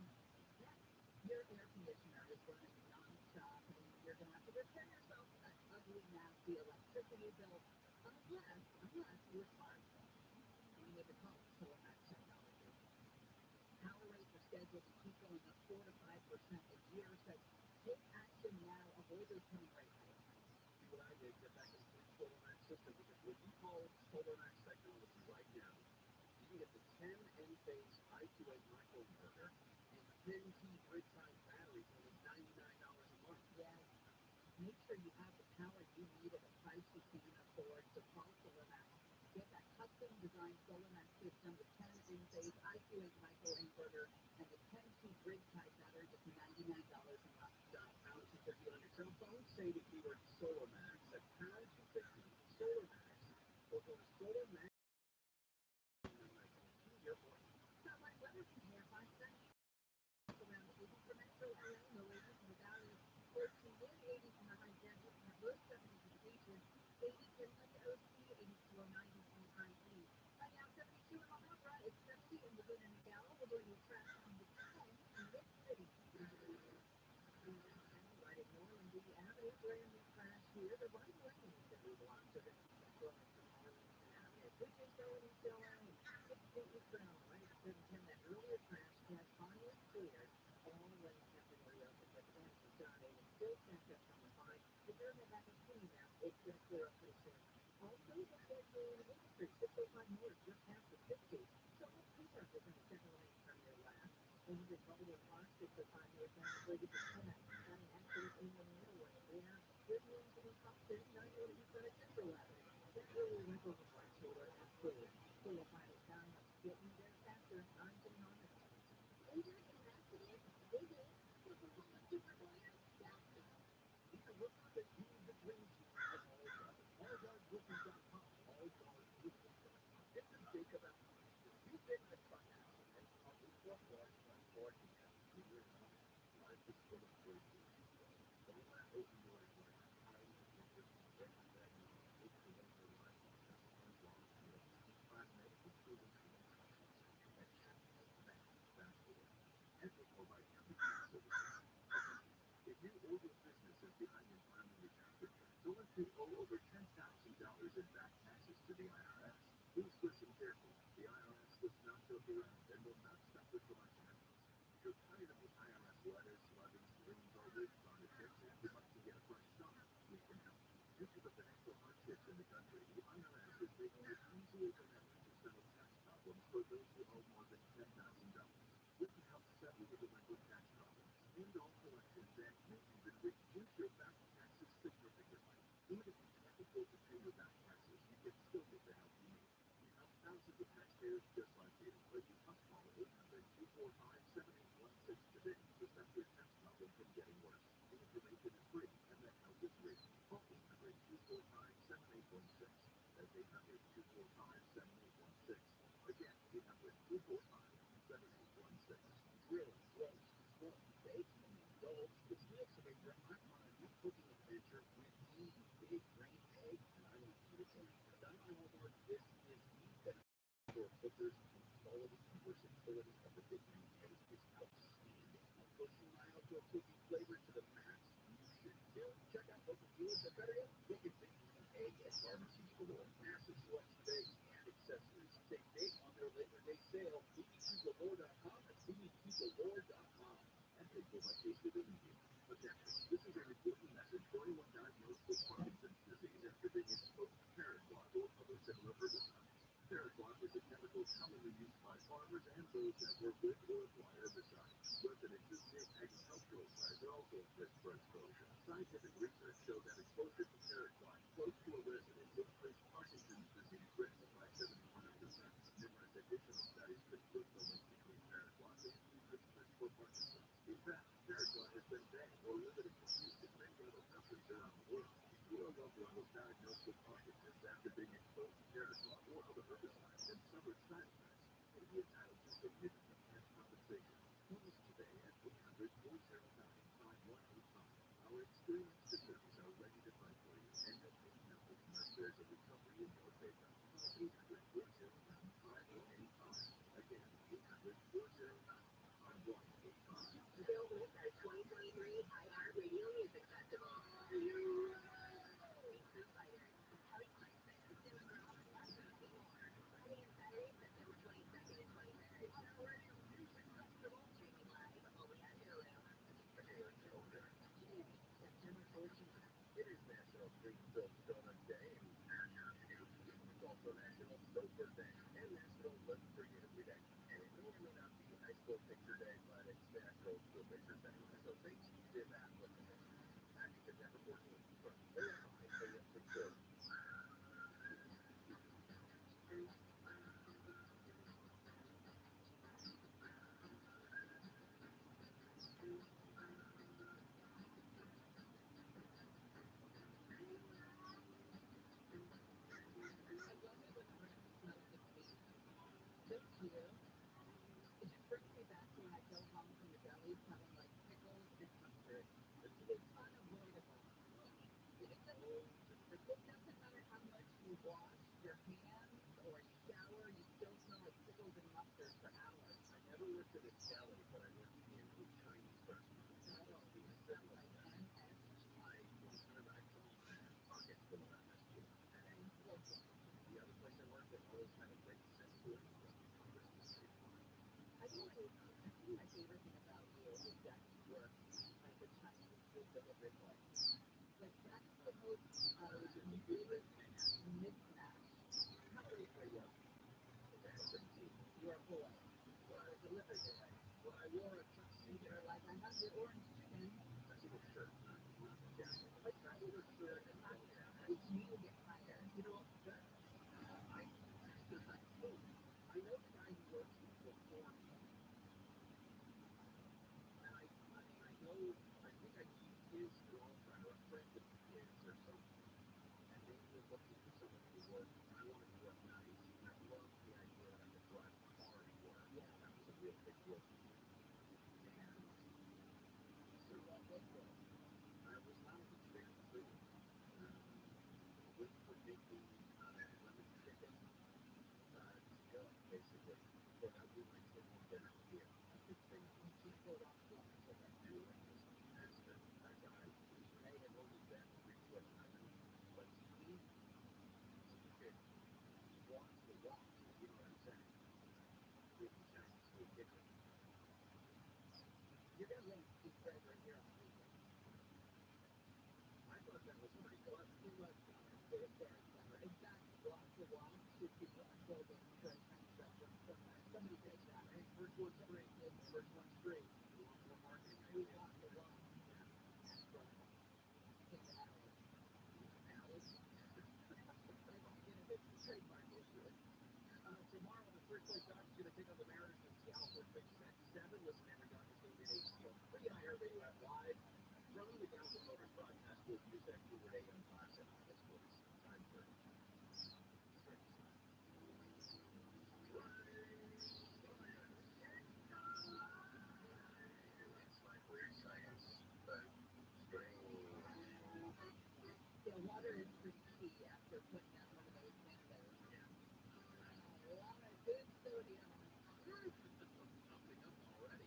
Your air conditioner is running non-stop, and you're going to have to repair yourself that ugly, nasty electricity bill, unless you're smart. And you need to call Solar Technology. Power rates are scheduled to keep going up 4 to 5% a year, so take action now. Avoid those coming rate hikes. Do what I did, get back into the Solar Max system, because when you call Solar Max Technology right now, you can get the 10 N-phase I2A microinverter and 10T grid-tied batteries for only $99 a month. Yes. Make sure you have the power you need at a price you can afford. So call Solar Max. Get that custom-designed Solar Max system with 10 N-phase I2A microinverter and the 10T grid-tied battery just $99 a month. Dial pound 250 on your cell phone, say the keyword Solar Max at pound 250 Solar Max, or go to Solar Max. Easier for you. Sunlight weather from here, 5 cents. Around 80 for metro LA, no 80 from the valley, close to mid-80s from the high desert, and at low 70s for the beaches, 80 inland to OC, 82 or 90 from the high east. Right now, 72 in Alhambra, it's 70 in Laguna Niguel. We're going to track on the 10 in mid-city. Right at Norland Avenue, brand new crash here. The right lane that we belong to the Burlington Arlington Avenue. Bridges going into LA, 16 eastbound, right at 710. That earlier crash has finally cleared. All lanes have been reopened, but the damage was done, and it's still stacked up from the fine. If you're in the back of Queen now, it's going to clear up pretty soon. Also, the schedule in Industry, 605 North, just past the 50. So much pickup is in the second lane from your left. When you get Baldwin Park, 605 North, down the 30%. Got an accident in the middle lane there. Good news in the top 10, 9 over the front of Central Avenue. That really went over my shoulder at full. Full of final time, getting there faster, 9 to 9. Injured in an accident, big that you the dream team at All Guard. AllGuardRookies.com. AllGuardRookies.com. It's a big about you've been in a truck accident on the 4 and life is full of choices. Don't let opioid like highly addictive breakfast diagnosis prevent your life on just unlocked pills. Find medically proven treatment options that happen fast forward. And before by everything services. If your or your business is behind in filing your tax return, someone could owe over $10,000 in back taxes to the IRS. Please listen carefully. The IRS does not joke around and will not stop their collection efforts. If you're tired of the IRS letters, levies, liens, or written on attempts and would like to get a fresh start, we can help. Due to the financial hardships in the country, the IRS is making it easier than ever to settle tax problems for those who owe more than $10,000. We can help settle the delinquent tax problems, end all collections, and may even reduce your back taxes significantly. Even if you can't afford to pay your back taxes, you can still get the help you need. We help thousands of taxpayers just like you. But you must call 800-245-7816 today to stop your tax problem from getting worse. The information is free, and that help is real. Call 800-245-7816. That's 800-245-7816. Again, 800-245-7816. Grills, roasts, smoked, baked, and indulged. It's nice to make your icon new cooking adventure with me, Big Green Egg, and I want you to tell you, because I'm on Hallmark, this is the best for cookers, and quality and versatility of the Big Green Egg is outstanding. I'm pushing my outdoor cooking flavor to the max. You should too. Check out local dealers and better yet, look at Big Green Egg at Barbecues Galore. Massive selection of eggs and accessories. Save big on their Labor Day sale. bbqgalore.com and bbqgalore.com. And they go by taste of interview. Attention, this is an important message for anyone diagnosed with Parkinson's disease after being exposed to paraquat or other similar herbicides. Paraquat is a chemical commonly used by farmers and those that work with or apply herbicides. Residents in safe agricultural sites are also at risk for exposure. Scientific research shows that exposure to paraquat close to a resident increased Parkinson's disease risk by 700%. Numerous additional studies confirm the link between paraquat and increased risk for Parkinson's. In fact, paraquat has been banned or limited for use in many other countries around the world. If you or a loved one was diagnosed with Parkinson's after being exposed to paraquat or other herbicides and suffered side effects, you may be entitled to significant cash compensation. Call us today at 800-409-5185. Our experienced attorneys are ready to fight for you, and you'll pay nothing unless there's a recovery in your favor. Call 800-409-5185. Again, 800-409-5185. Available at the 2023 iHeartRadio Music Festival. Featuring fighters Kelly Clarkson, Tim McGraw, Joshua Seymour. Friday and Saturday, September 22nd and 23rd. iHeartRadio Music Festival. Streaming live only on Hulu. For your children. Tuesday, September 14th. It is National Greenfield Donut Day. It's also National Stouffer Day and National Live Free Every Day. And it may or may not be High School Picture Day, but it's National School Pictures Day. So thanks to that with the mission. Happy September 14th from 4 to 5 a.m. to 4. Don't you? It just brings me back to when I go home from the deli smelling like pickles and mustard. It's unavoidable. It doesn't matter how much you wash your hands or you shower, you still smell like pickles and mustard for hours. I never worked at a deli, but I worked in a Chinese restaurant. Totally. It smells like MSG. I once had a back home and pockets full of MSG. And the other place I worked at always had a great scent to it was the Christmas tree pie. I think my favorite thing about you is that you work at the Chinese food delivery place. Like, that's the most weirdest mismatch. How old are you? You're a boy. You're a delivery boy. Well, I wore a tuxedo. You're like, I have your orange chicken. Tuxedo shirt, not jacket. Like, tuxedo shirt and not here. Which you will get fired. You know, that, I know the guy who works before me. And I think I keep his girlfriend or a friend of make the lemon chicken teal, basically. So that would be my take-home dinner for you. Interesting. She pulled off the line so that you and this master, that guy, may have only been 3'11", but he could walk the walk, if you know what I'm saying. In the Chinese food kitchen. You're going to link Keith Craig right here on the weekend. I thought that was pretty clever. It was clever. It was very clever. In fact, walk the walk should be a slogan for a Chinese restaurant somewhere. Somebody take that. Hey, first one's free. First one's free. You want more marketing? You walk the walk. Yeah. That's right. Take that away. Alice. I might get a bit trademark issue. Tomorrow, the first place Docs is going to take on the Mariners in Seattle for a big 7. Listen, every Doc is going to be an HBO. Free iHeartRadio app live from the Council Motors broadcast with News at 2 AM Fox and August 40. Time for it's like weird science, but strange. Yeah, water is pretty key after putting out one of those windows. Yeah. A lot of good sodium. Pumping up already.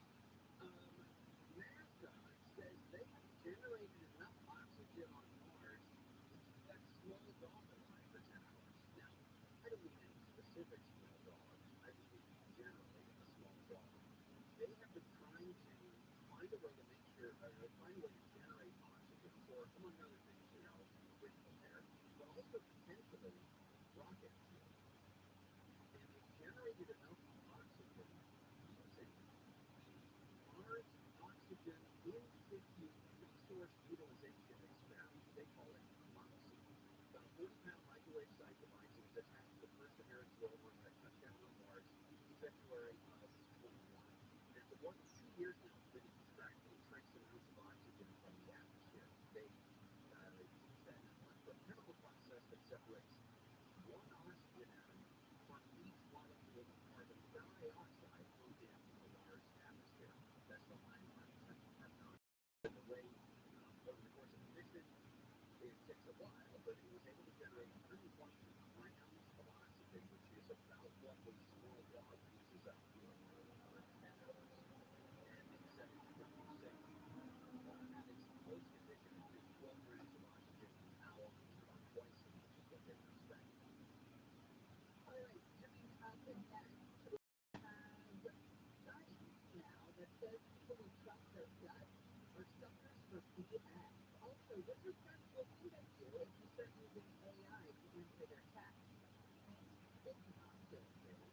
NASA says they have generated enough oxygen on Mars to keep a small dog alive for 10 hours. Now, I don't mean any specific small dog. I just mean generally a small dog. They have been trying to find a way to make sure, find a way to generate oxygen for, among other things, breathing air, but also potentially rocket fuel. And they've generated enough oxygen using Mars Oxygen In Situ Resource Utilization Experiment. They call it MOXIE. About a 40-pound microwave-sized device is attached to the Perseverance rover that touched down on Mars in February of 21. And for more than 2 years now, it's been extracting trace amounts of oxygen from the atmosphere. They use that in an electrochemical process that separates one oxygen atom from each molecule of carbon dioxide pumped into the Mars atmosphere. That's the landmark technique of not. And the way, over the course of the mission, it takes a while, but it was able to generate 122 grams of oxygen, which is about what a small dog uses up for 10 hours. And they said it's producing at its most efficient, it's producing 12 grams of oxygen an hour, which is about twice as much as what they were expecting. All right, coming up next, we have science now that says people who stuff their gut are suckers for BS. Also, what your friends will think of you if you start using AI to answer their texts. It's not so good.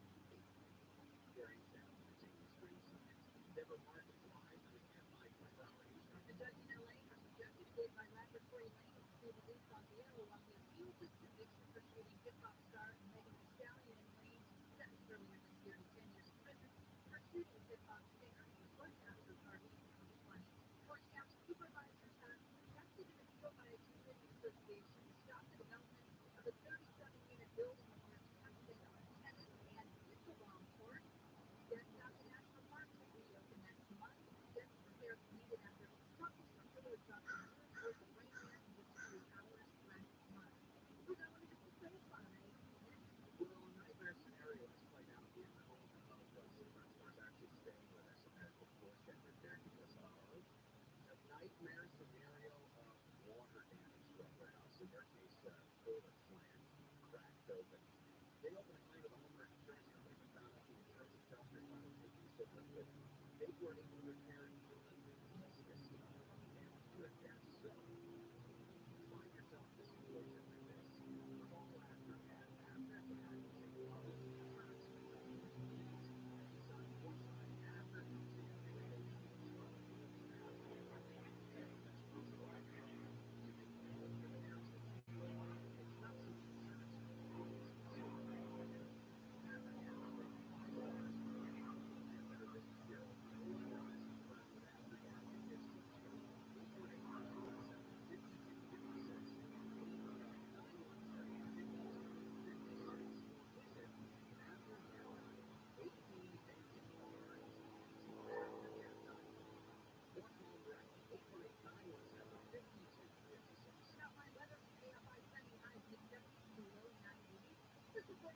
Very challenging extreme science. Deborah Mark is live with my priority. A judge in LA has rejected a bid by rapper Tory Lanez to sue the Leafs on bail along the appeals his conviction for shooting hip-hop star Megan Thee Stallion. Lanez sentenced earlier this year to 10 years in prison for shooting hip-hop singer at a White House party in 2020. Court counts supervisors have rejected an appeal by a community association to stop the development of a 37-unit building near Camden on Tennis and Pickleball Court. Instead, Camden National Park will reopen next month. Dense repairs needed after troubles from fluid dropped in years worth of rain there in just 3 hours last month. We're going to get the face on an next. Well, a nightmare scenario has played out in the home of some friends of ours actually staying with us, and of course, got prepared because of a nightmare scenario of water damage from their house. In their case, toilet flange cracked open. They opened a claim with the homeowner's insurance company, but found out the insurance itself did not take the equipment, but they weren't able to repair even the easiest of the damage to their desk. So, if you find yourself in a situation like this, call Aftermath. Aftermath is a local insurance company. It's on your side. After comes in and they construct your behalf. Take responsibility to make all of the repairs that you need. It's not simply insurance. It's safety. Aftermath, they provide cars and any better business bureau. No underwriting,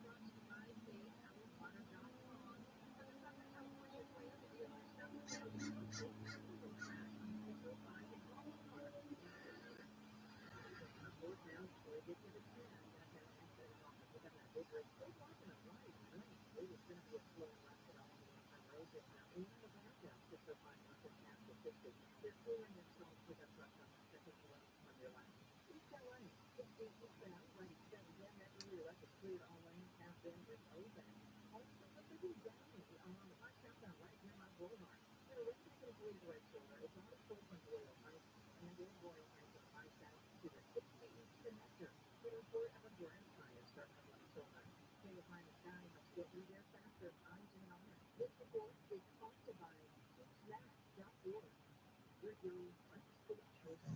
brought to you by SaveOurWater.com. For the proper teleportation way to the other stuff, Google Track, and you'll find it all apart. Fourth down before we get to the 10. That's an accident off and pick up that big rig. Still blocking a right lane. It is going to be a slow run for the on Rosen and the background 605 north and past the 60. There's cooling installed pickup trucks on the second lane from your left. East LA, 68 East Valley, right at 7 p.m. That area left is clear. All lanes have been open. Also, the big down on the west southbound right near my boulevard. You're right back in the blue right shoulder. It's on its way from Boyle Heights and in Boyle Heights on 5 south to the 60 east connector. The report of a grass fire starting up on shoulder. Stay with Pine and Sky helps get you there faster. I'm Jen Armour. This report is sponsored by TeachThat.org. We're doing unschooled children.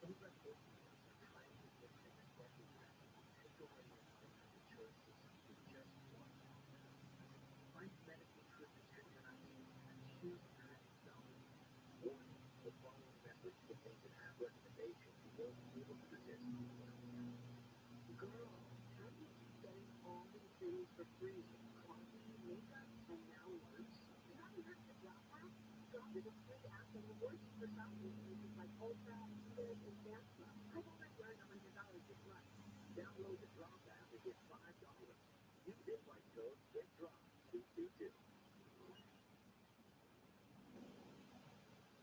Any recreation trying to get them and get the medical and insurance system is just one. Find medically treatment children on $200. Warning, the following message contains an app recommendation. You won't be able to resist. Girl, how do you keep getting all these things for free? Coffee, makeup, and now worse? You haven't heard of the Drop app? Drop is a free app that rewards you for shopping places like Ulta, Adidas, and Sam's Club. I've already earned $100 this month. Download the Drop app and get $5. Use invite code GETDROP222.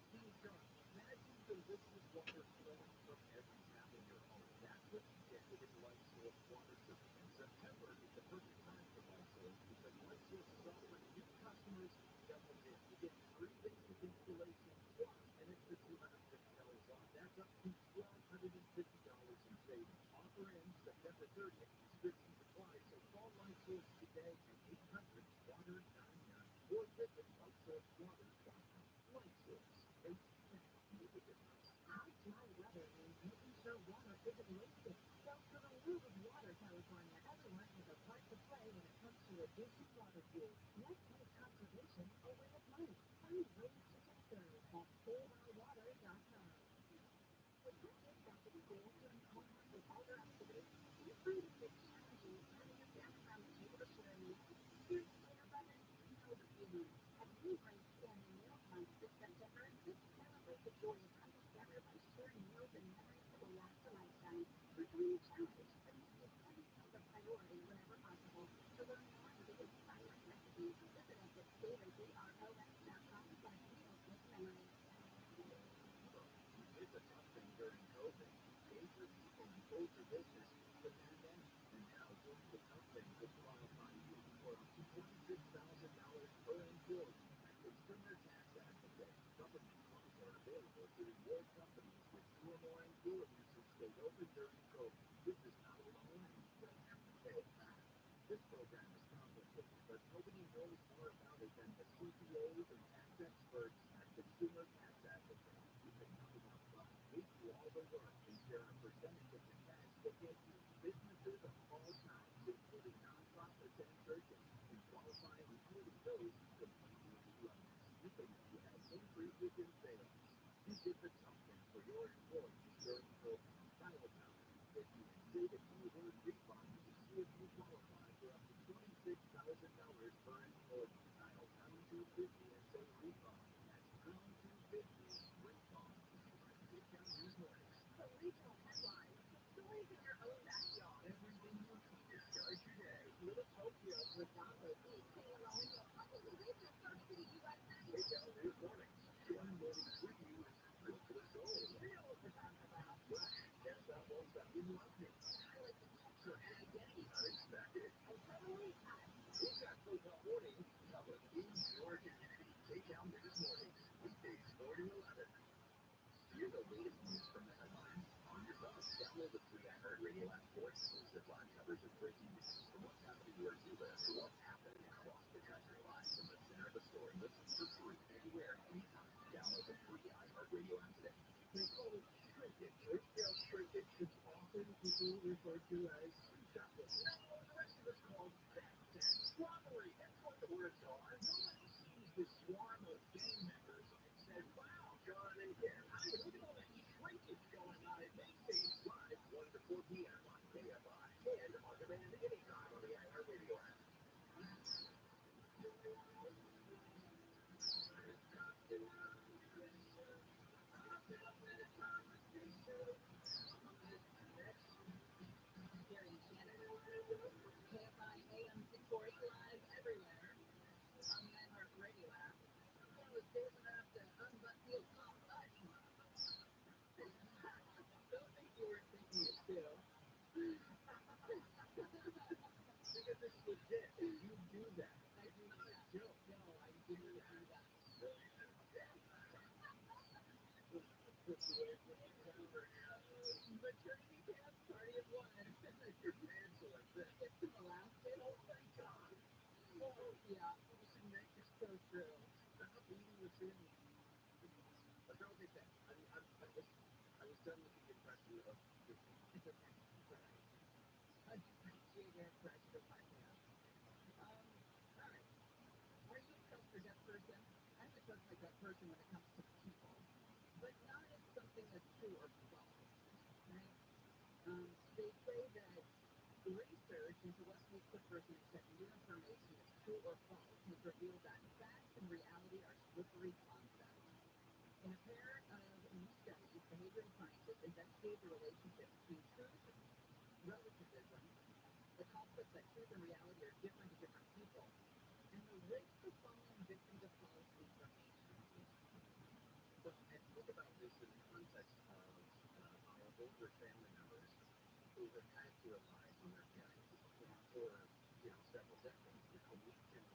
Steve Sharp, imagine delicious water flowing from every tap in your home. That's what you get with Light Source water system. In September is the perfect time for Light Source because Light Source is offering new customers double dip. You get free basic installation plus an extra $250 off. That's up to $1,250 in savings. Offer ends September 30th. Restrictions apply, so call Light Source today at 800-WATER-99 or visit lightsourcewater.com. Light Source. Make a difference. High dry weather means making sure water isn't wasted. So for the lube of water, California, everyone has a part to play when it comes to reducing water use. Let's make conservation a way of life. Find ways to take care at SaveOurWater.com. With purchase property sales during homework with other activities, feel free to take challenges having your family around the table to share meals. Here's Claire Bennett. You know the beauty. Have you embraced family meal month this September? Let's celebrate the joy of coming together by sharing meals and memories that will last a lifetime. Reclaim your challenge and make family meals a priority whenever possible. To learn more and get inspiring recipes, visit us at SaveOurWater.com/meals with memories. It's a tough thing during COVID. Pay for people and close your business, the pandemic, and now doing the tough thing could qualify you for up to $26,000 per employee at Consumer Tax Advocate. Government funds are available to reward companies with 2 or more employees who stayed open during COVID. This is not a loan and you don't have to pay it back. This program is complicated, but nobody knows more about it than the CPAs and tax experts at Consumer Tax Advocate. You can talk about fun. We do all the work and share a percentage of the cash to get you businesses of all kinds, including nonprofits and churches, and qualifying including those completely running. You can have increases in sales. You did the tough thing for your employees during COVID. Dial pound 250 and say the keyword refund to see if you qualify for up to $26,000 per employee. Dial pound 250 and say refund. That's pound 250 refund. Take down these mornings. The regional headlines. Stories in your own backyard. Everything you need to start your day. Little Tokyo with Donald Lee singing along with probably racist first city USA. Take down these mornings. One morning with you is good for the soul. Real to talk about. Flash, can't stop, won't stop. You love me. I like to capture an identity. Unexpected. And totally us. We've got Football Morning covered in your community. Take down these mornings. Weekdays 4 to 11. Hear the latest news from the headlines on your phone. Download the free iHeartRadio app for exclusive live coverage of breaking news from what's happening where you live to what's happening across the country live from the center of the story. Listen for free anywhere, anytime. Download the free iHeartRadio app today. They call it shrinkage. Retail shrinkage is often people refer to as shopping. No, the rest of it's called squabbery. That's what the words are. Nobody sees the swarm of gang members and says, wow, John and Kim, look at all that shrinkage going on at May Stage Live, 1 to 4 p.m. on KFI and on demand anytime on the iHeartRadio Yeah, it's so true. That's not eating the sandwich. That's not what they said. I was done with the impression of the It's okay. It's all right. I appreciate your impression of my man. All right. Are you a trust or gut person? I'm a trust my gut person when it comes to people, but not as something that's true or false, right? They say that research into what makes a person accept new information as true or false has revealed that facts and reality are slippery concepts. In a pair of new studies, behavioral scientists investigated the relationship between truth, relativism, the concept that truth and reality are different to different people, and the risk of falling victim to false information. Well, and think about this in the context of our older family members who have had to rely on their parents for several decades. We can,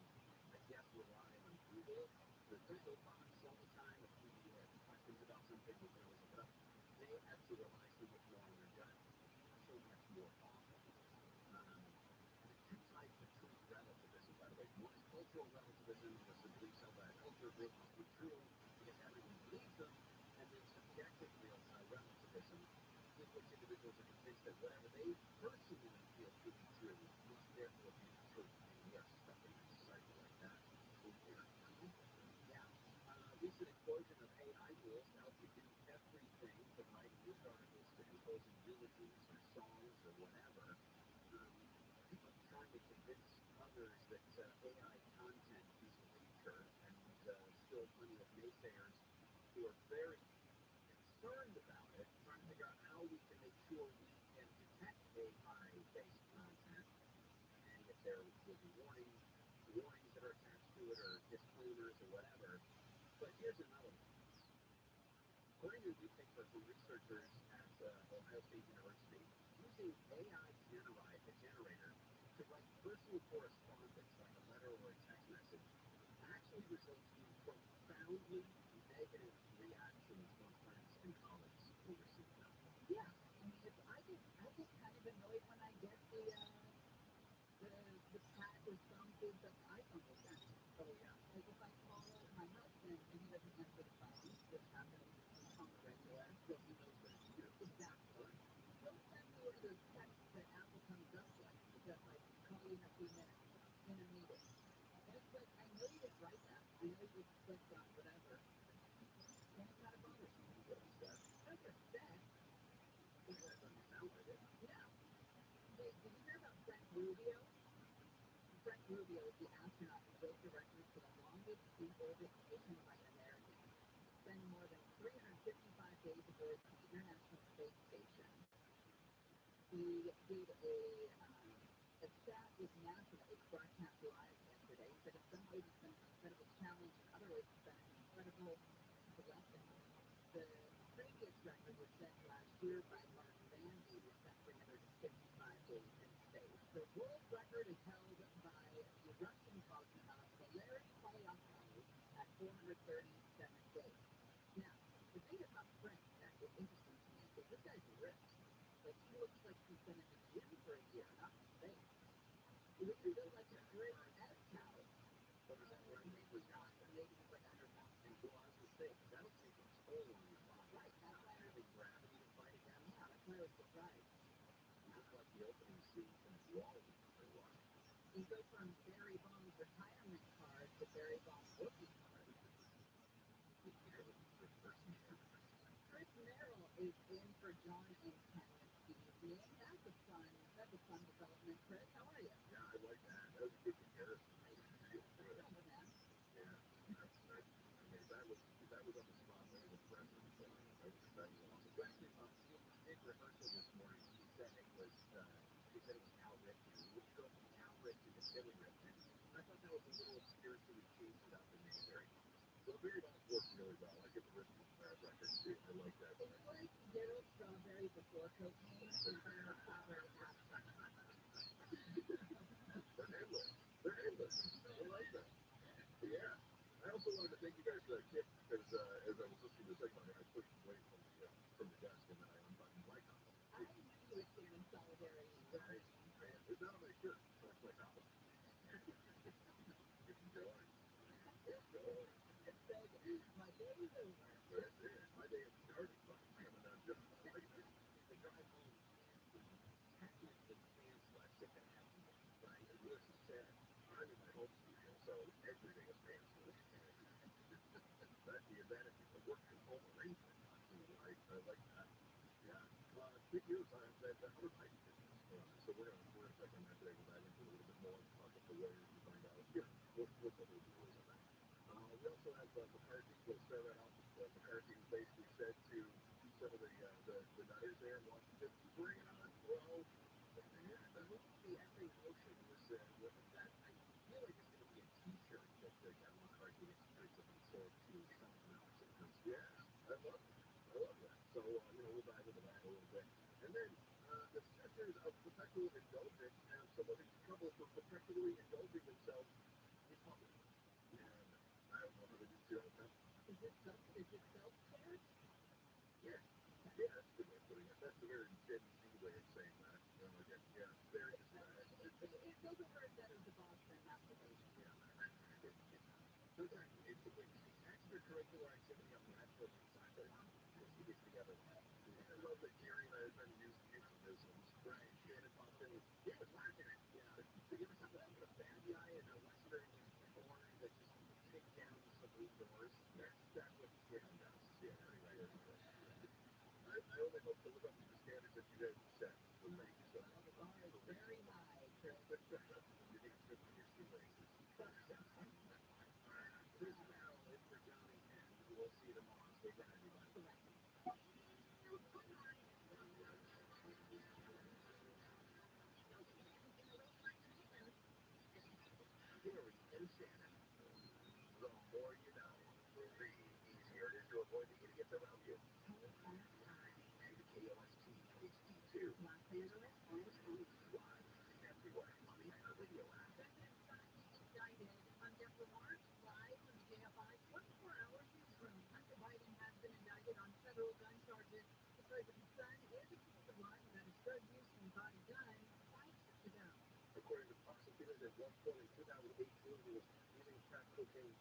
I guess, rely on Google, the Google box all the time. If we have questions about something, we can always look it up. They have to rely so much more on their gut, so much more often. The two types of truth relativism, by the way. One is cultural relativism, where some beliefs held by a culture group must be true because everyone believes them, and then subjective relativism, in which individuals are convinced that whatever they personally feel to be true must therefore be the truth. And we are stuck in a cycle like that. Yeah. Recent explosion of AI tools to help you do everything from writing news articles to composing eulogies or songs or whatever. People trying to convince others that AI content is weaker, and still plenty of naysayers who are very concerned about it, trying to figure out how we can make sure we can detect AI-based content, and if there will be warnings that are attached to it, or disclaimers, or whatever. But here's another one. According to a new paper from researchers at Ohio State University, using AI generator to write personal correspondence, like a letter or a text message, actually results in profoundly negative reactions from friends and colleagues who receive them. Yeah, I mean, I get kind of annoyed when I get the pat or thumbs up iPhone will send me. Oh, yeah. Like if I call my husband and he doesn't answer the phone, which happens on the regular. Well, he knows that it's you. Exactly. He'll send me one of those texts that Apple comes up with that like call you in a few minutes in a meeting. And it's like I know you didn't write that. I know you just clicked on whatever. And it kind of bothers me. You get upset. I get upset. That doesn't sound like it. Yeah. Hey, did you hear about Frank Rubio? Frank Rubio is the astronaut who broke the record for the longest in-orbit mission by an American, spending more than 355 days aboard the International Space Station. He did a chat with NASA that was broadcast live yesterday. He said in some ways it's been an incredible challenge, in other ways it's been an incredible blessing. The previous record was set last year by Mark Vandy, who spent 355 days in space. The world record is held by the Russian cosmonaut Valery Polyakov at 437 days. Now, the thing about Frank that is interesting to me is this guy's ripped. Like, he looks like he's been in the gym for a year, not in space. He looks built like a great S-cow. Maybe not. Maybe he's like 100 pounds. And well, I was going to say, because that'll take a toll on your body. Right, that's why having gravity to fight against. yeah, that's why I was surprised. You look like the opening scene from Wall-E for a while. You go from Barry Bonds retirement card to Barry Bonds rookie card. Chris Merrill is in for John and Ken this evening. That's a fun development. Chris, how are you? Yeah, I like that. That was a good comparison. Man. Yeah, if that was on the spot, that was impressive. That was excellent. Especially when we did rehearsal this morning, he said it was Cal Ripken. We go from Cal Ripken to Billy Ripken. And I thought that was a little spiritually changed it up and made it very fun. So Barry Bonds worked really well. I give the Ripken record too. I like that. It's like Yellow Strawberry before cocaine and then strawberry after. They're endless. I like that. Yeah. I also wanted to thank you guys for that gift because as I was listening to the segment, I pushed away from the desk and then I unbuttoned my collar. I knew you would stand in solidarity with me. It's not on my shirt, so it's my collar. My day is over. That's it. My day is started, but I'm just like this. The drive home technically pantsless if it happens, right? As Lewis said, I'm in my home studio, so every day is pantsless. That's the advantage of the work from home arrangement. I like that. Yeah. Big news. That ROTHSCHILD business. So we're gonna touch on that today. Go back into a little bit more. Talk about the ways to find out. Yeah. What the whole deal is on that. We also have McCarthy. We'll start right off with McCarthy, who basically said to some of the nutters there in Washington, "Bring it on, bro." And the every motion was that I feel like it's going to be a T-shirt that Kevin McCarthy expects of sold to someone else. Yes, I love that. I love that. So we'll dive into that a little bit, and then the sisters of perpetual indulgence have someone in trouble for perpetually indulging themselves in public. And I don't know how to do that. Is it self-care? Yeah. Yeah, that's a good way of putting it. That's a very Gen Z way of saying that. Yeah, very those are words that are the boss and masturbation. Yeah. Sometimes it's extracurricular activity on the actual inside the line. You get together. I love that Gary and I have been using euphemisms. Right. Shannon Boston. Yeah, it's laughing at. Yeah. So you ever saw a bad guy in a Western porn that just kick down some doors? That's what Shannon does. Yeah, right. I only hope to live up to the standards that you guys have set. So thank you so much. The bar is very high. You need to strip on your shoelaces. Chris Merrill in for Johnny, and we'll see you tomorrow. Stay tuned, everybody. Gary and Shannon. The more you know, the easier it is to avoid the idiots around you. And KOST HD2. Los Angeles, live everywhere on the video app. Indicted on Deborah March, live from the JFI 24-hour newsroom. Hunter Biden has been indicted on federal gun charges. The president's son is accused of lying about his drug use and bought a gun 5 years ago. According to prosecutors, at one point in 2018, he was using crack cocaine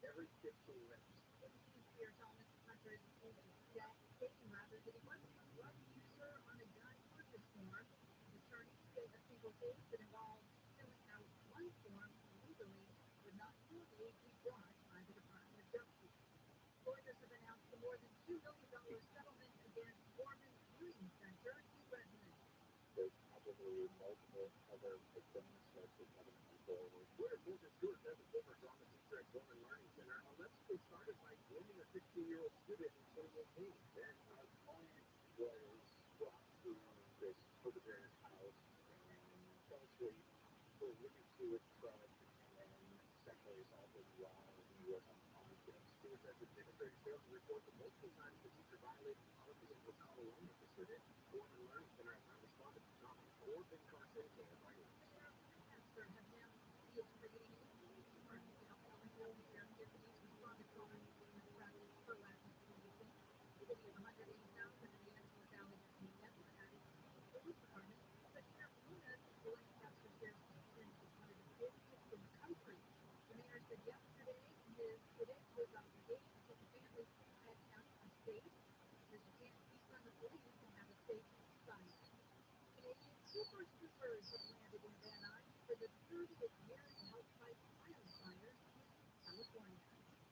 every 15 minutes. Accused Pierre Thomas Hunter is accused of stating rather that he wasn't a drug user on a gun purchase form. Attorneys say a single case that involved filling out one form illegally would not fully be brought by the Department of Justice. Lawyers have announced a more than $2 million settlement against Mormon Beauty Center two residents. There's probably multiple other victims that could come forward. We're moving Stewart as a former drama teacher at Mormon Learning Center. Let's get started by grooming a 16-year-old student in 2018. Then our client was brought to this perpetrator's house and fell asleep, looking to a truck, and then sexually assaulted while he was unconscious. Stewart says the demonstrator failed to report that multiple times the teacher violated policy and was not alone with the student. Mormon Learning Center has not responded to comments or been incarcerated by violence. Pastor have now appealed creating a police department to help Allentown share deputies respond to crimes and practice proactive policing. The city of 180,000 in the Angeles Valley has never had its own police department, but Sheriff Luna says the Lancaster Sheriff's Department is one of the busiest in the country. The mayor said yesterday today his obligation to the families had county are safe. Says you can't defund the police and have a safe society. Canadian super troopers have landed in Van Nuys for the 30th year to help fight wildfires in California.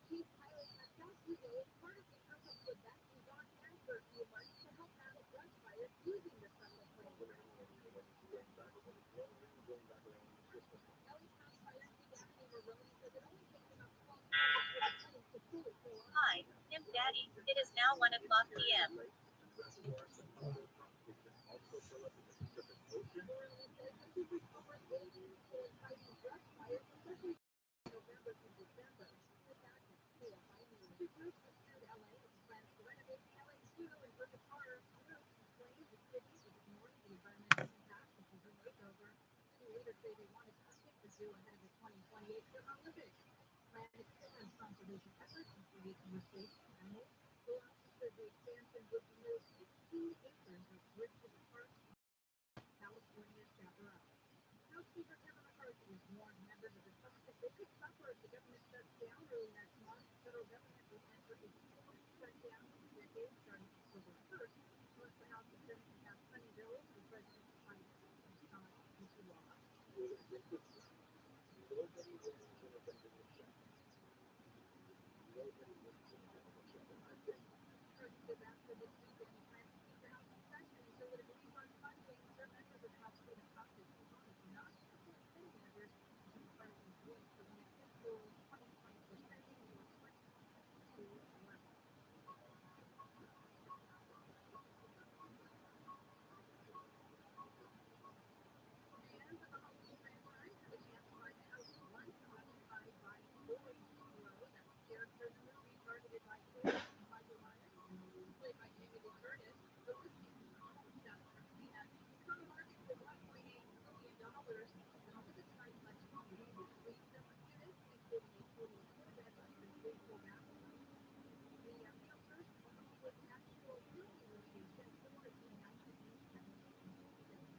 Chief pilot Pascal Hugo is part of the group of Quebec who's on hand for a few months to help battle brush fires using the shuttle plane. Kelly Pass Fire Chief Anthony Maroney says it only takes about 12 minutes for the plane to fully fill up. Hi, Pimp Daddy. It is now 1 o'clock p.m. Ahead of the 2028 Olympics. Plan expands conservation efforts and create more safe animals. The office said the expansion would remove 15 acres of Bridges Park, California's chaparral. House Speaker Kevin McCarthy has warned members of the Trump They could suffer if the government shuts down early next month. Federal government will enter a fourth shutdown in a decade starting October 1st. Once the House and Senate can pass funding bills for President Biden to sign into law. Nobody wins in a government shutdown. Nobody wins in a government shutdown. I think Truman is after this weekend. He plans to keep the House in session until it agrees on funding. Certain members of the House Freedom Caucus want not to support spending measures to partisan voice for the next fiscal 2024 spending or 2022 level. Fans of the Halloween franchise have a chance to find out which one occupied by Laurie Strode, that's the character in the movie targeted by Chris Michael Myers, played by Jamie Lee Curtis. The listing stuff has it's on the market for $1.8 million. And although the site lets reviews read some reviews, including a 4,200 faithful background, the realtors won't be with an actual movie location for the 1977 film.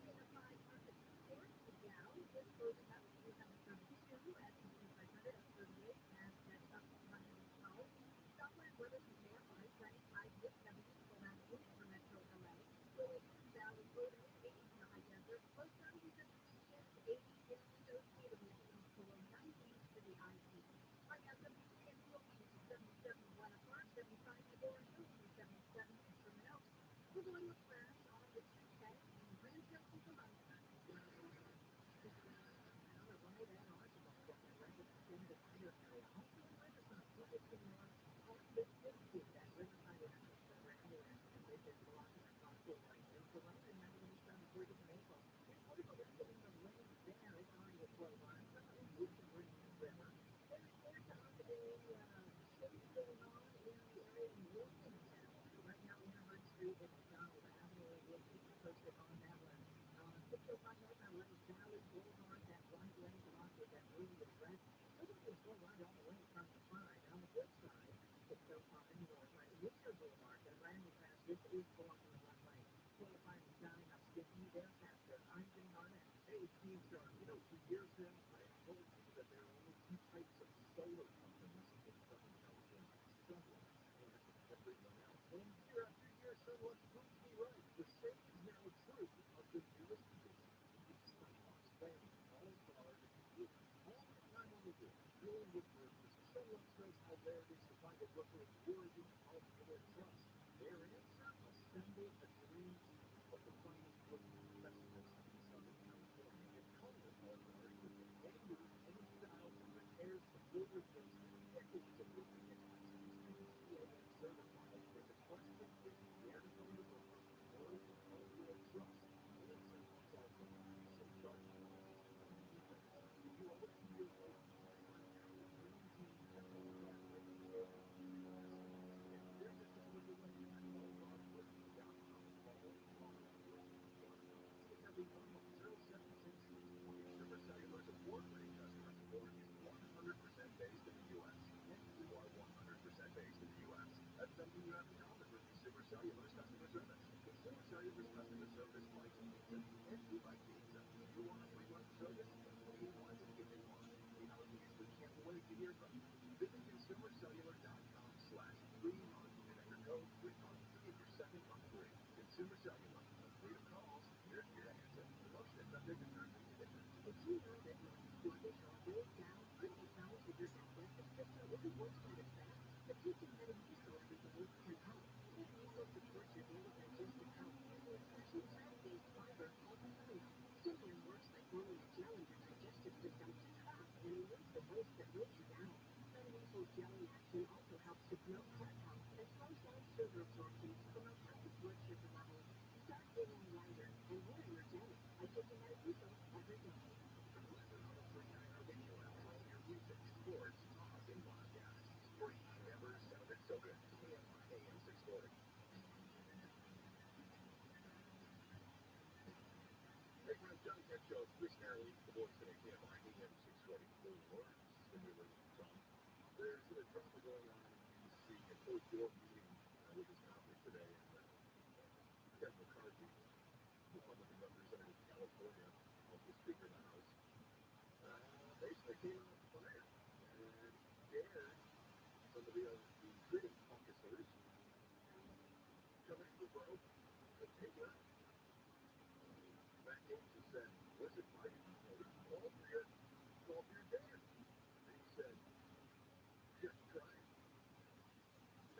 Theater 5 Market Court, Dow is closing up 332 at 500 up 38, NASDAQ up 112. Stockland Brothers and JFI planning 5 USW collab unit for Metro LA. Williams Valley Photo 80 in the high desert. Close boundaries of convenience 80 in Minnesota, East below 90 to the IP. Right now, 73 in Philippines, 77 in Buena Park, 75 in Orange Hills, 77 in Sherman Oaks. We're going with crash on the 210 in Grand Junction to Mountain. Right now, Interhard Street and McDonald Avenue, we'll keep you posted on that one. 605 North Atlantic Valley Boulevard, that right lane blocked with that blue and red. Nobody is going right all the way across the line. On the flip side, 605 North Worcester Boulevard, that Randy Pass, this is blocking the one lane. 405 and Johnny, I'm skipping you there faster. I'm Jane Arnett. Hey, Steve Sharp, for years now, I have told you that there are only two types of solar companies in Southern California: Sunlight and everyone else. And year after year, Sunlight proves me right. The same is now true of the newest addition to the Sunbox family, all-starred with all-the time on the board, Julie Woodward. Sunlight knows how rare it is to find a Brooklyn worthy of your trust. Their answer: assemble a dream team of the finest Brooklyn professionals in Southern California and come with all-stars with any move, any style, from repairs to full replacement. Decades of roofing expertise and CAM certified. And the question is, where to come to Brooklyn? Worthy of your trust. Answer is our phone. So start calling us when you need us. If you are looking for a contact the dream team at all-star roofing service in the West Coast. And they're just a click away at allstarroofing.com. Allstarroofing.com. It's every phone call 071061. Consumer Cellular's award-winning customer support is 100% based in the U.S. And we are 100% based in the U.S. That's something you have in common with Consumer Cellular's customer service. Consumer Cellular's customer service likes pizza, and we like pizza. You want a free lunch service? We want to give it one. The Alligators, we can't wait to hear from you. Visit consumercellular.com/free month and enter code free month to get your second month free. Consumer Cellular, a fleet of calls. We're here to answer. Promotion is subject to terms and conditions. Did you know that most sluggish or old down kidney stones with your digestive system isn't worse than it's bad? But taking Metamucil every day can help. Metamucil supports your daily digestive health using essential plant-based fiber called psyllium. Psyllium works like forming a gel in your digestive system to trap and remove the waste that weighs you down. Metamucil's jelly action also helps to promote heart health and slows down sugar absorption to promote healthy blood sugar levels. Start feeling lighter and more energetic by taking Metamucil every day. Listen on the free iHeartRadio app to all your music, sports, talk, and podcasts. Free. Never sounded so good. KMI AM 640. Hey friends, John Tech Show. Chris Farley, the voice today, KMI AM 640. Or stimulating Tom. There's a drama going on in D.C. A closed-door meeting with his conference today, and Kevin McCarthy, Republican representative from California, also Speaker of the House. basically came out fire and dared some of the freedom officers come in the road and take it out. Matt Gaetz said, listen, Mike, call for your dad. And he said, just try it.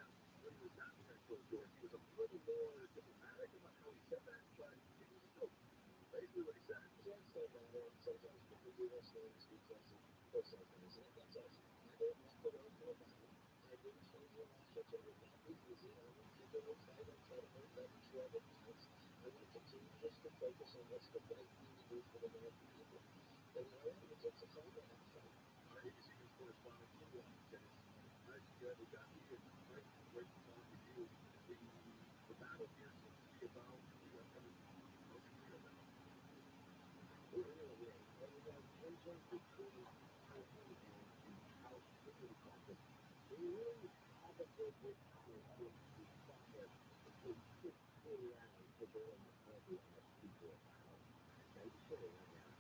Now, when he was not behind closed doors, he was a little more diplomatic about how he said that, but it was still basically what he said. Sometimes people do those things because of personal things, and that's us. I don't want to run for a battle. I didn't change your life. That's all about business. I want to keep it inside. I'm trying to make that sure that counts. I want to continue just to focus on what's the right thing to do for the American people. And you know what? If it takes a time, then that's fine. Our ABC News correspondent in Washington is we got you and Mike. Great to talk with you. The battle here seems to be about the upcoming North Korea battle. We're really in. And we have 10.6 California in the House Security Caucus. We really haven't been this close to the process between 6 rounds for Bill and McCarthy on the Speaker battle. Now, you said it right now.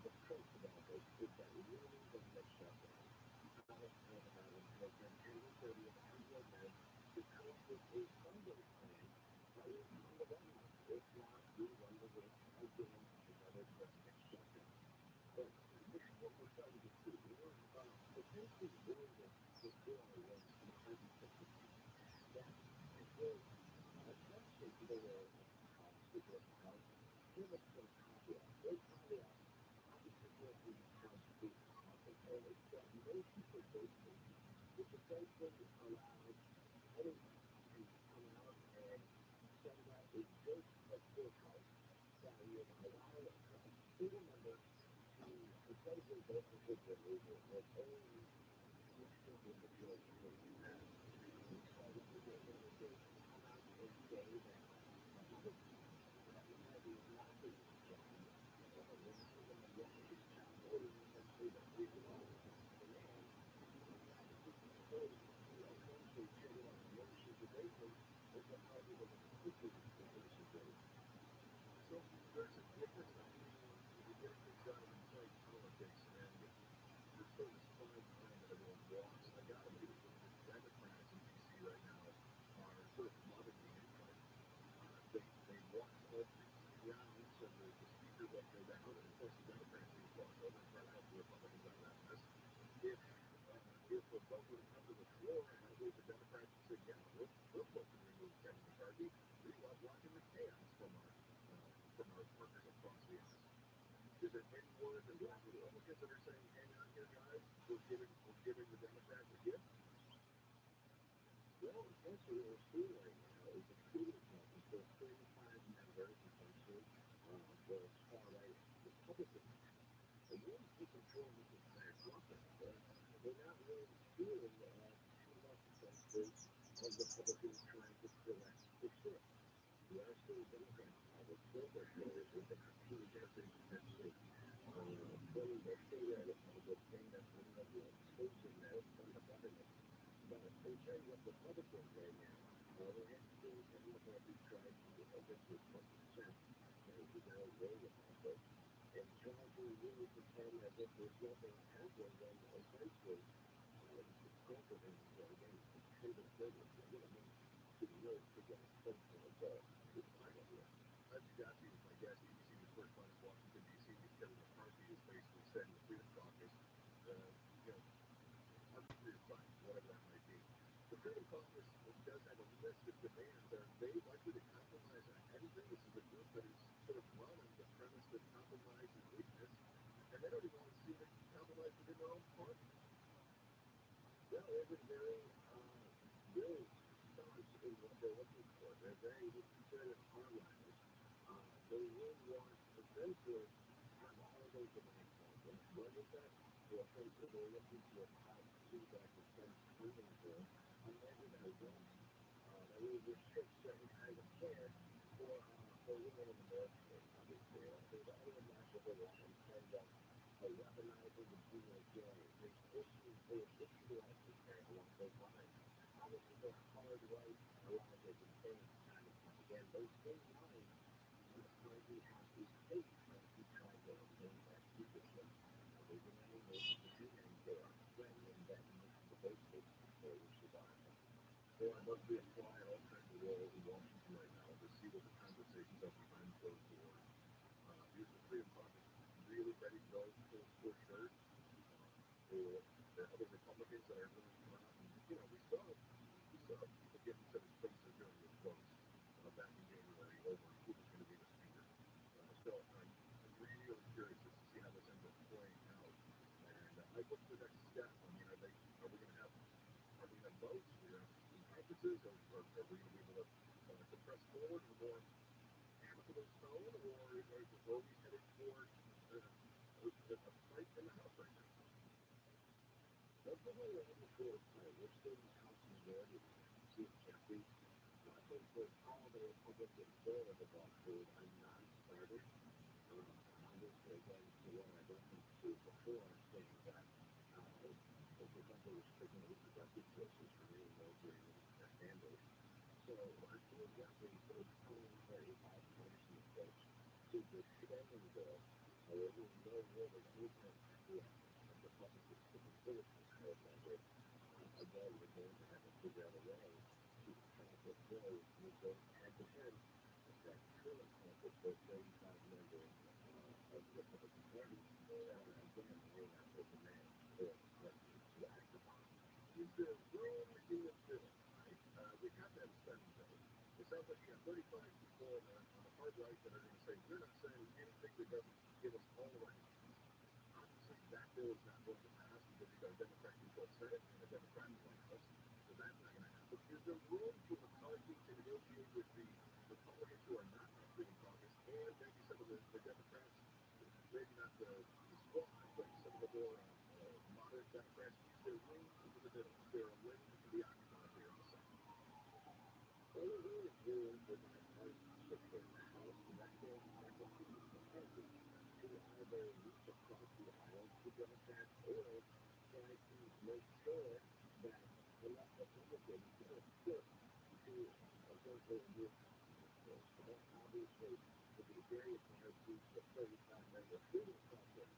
The crux about this is that we really want to shut down the House of President Andrew 30th and the Senate to come up with a funding plan that will fund the government. If not, we run the risk again of another president shutdown. But this is what we're starting to see. We're potentially doing this bill was McCarthy took the money. That is really a question to the role of Speaker of the House. Here was some caveat. Great caveat. Obviously, the House Freedom Caucus, and it's that motion for safety, which essentially allows anyone to come out and send out a joke of your house that will allow a single member to essentially basically remove it with only extremely majority that you have. And so what we're doing is to come out and say that Republicans, that McCarthy is not doing his job, we're not even looking at his job, or essentially that we allow him to come in. And that supermajority essentially triggered off a motion to vacate what McCarthy was explicitly speculation period. So there's a difference between getting things done and playing politics, and there's sort of this fine line that everyone walks. I gotta believe that the Democrats in DC right now are sort of loving the infight. They walked all 16 rounds, and the speakers up go down, and of course the Democrats need to walk over and try to help the Republicans out of that mess. If a vote were to come to the floor, and I believe the Democrats would say, yeah, we're looking to remove Kevin McCarthy. We love watching the chaos from our partners across the aisle. Is there anyone in the Republicans that are saying, hang on here, guys, we're giving the Democrats a gift? Well, essentially what we're seeing right now is a freedom caucus for 35 members, essentially, the far-right Republicans, and really take control of this entire caucus. They're not really doing too much, essentially, of Republicans trying to select the ship. We are still Democrats. We're still their players with the competing against essentially pulling their finger at Republicans, saying that we have the legislation that is from the government. But in terms of Republicans right now, we have seen Kevin McCarthy try to get to 20%. He's now way above this, and trying to really pretend as if there's nothing happening when essentially the president, again, the president privilege, to really take a personal to final here. That's exactly my guess. ABC News correspondent in Washington, D.C., Kevin McCarthy is basically saying the Freedom Caucus, our freedom fine, whatever that might be. The Freedom Caucus does have a list of demands. Are they likely to compromise on anything? This is a group that is sort of run on the premise that compromise is weakness, and they don't even want to see them compromise within their own party. Well, they've been very staunch in what they're looking for. They're very, we consider them hardliners. They really want to essentially have all of those demands met. What is that? Well, essentially, they're looking to pass feedback defense funding bill, a measure that will restrict certain kinds of care for women in the military. Obviously, there's other national law in terms of weaponizing the GOP. There's issues like care along those lines. Obviously, the hard right allies are the same time and time again. Those same lines, McCarthy has to take as he tries to obtain that speakership. They're demanding this monthly apply at all kinds of roles in Washington right now to see what the conversations are behind closed doors. Here's the Freedom Caucus really ready to go for sure. For other Republicans that are going to come out, and we saw people getting each other's faces during this vote back in January over who was going to be the speaker. So I'm really curious to see how this ends up playing out. And I look for the next step. I mean, are we going to have votes? Are we going to have some conferences? Or are we going to be able to press forward in a more amicable tone? Or are we headed toward a fight in the House right now? That's the whole on the board. We're still in the House majority. See it can't be. I think that all the Republicans there have about food. I'm non-starter. Obviously, again, to what I referenced to before, saying that if we're going to restrict reproductive choices for me, no agreement standards. So I'm doing that we put a preliminary bipartisan approach to the spending bill. However, we know where the movement of the public is typically budget. Again, we're going to have to figure out a way to pass this bill with those at the end that TRILLIONAIRE conference for 35 members of the Republican Party. Again, we're not the demand for to act upon. Is there room in the bill? Right? We have to have a spending bill. It sounds like you got 35 people on the hard right that are going to say, we're not saying anything that doesn't give us all the right. Obviously, that bill is not going to pass because you've got a Democrat controlled Senate and a Democrat White House. So that's not going to happen. Is there room for McCarthy to negotiate with the Republicans who are not in the Freedom Caucus and maybe some of the Democrats, maybe not the squad, but some of the more moderate Democrats? Is there room in the middle? Is there a lane that can be occupied here in the Senate? Well, there is room for bipartisan support in the House, and that's going to have to be McCarthy to either reach across the aisle to Democrats or try to make sure that enough Republicans don't flip to a vote with Congress. So that obviously would be very hard to the 35-member Freedom Caucus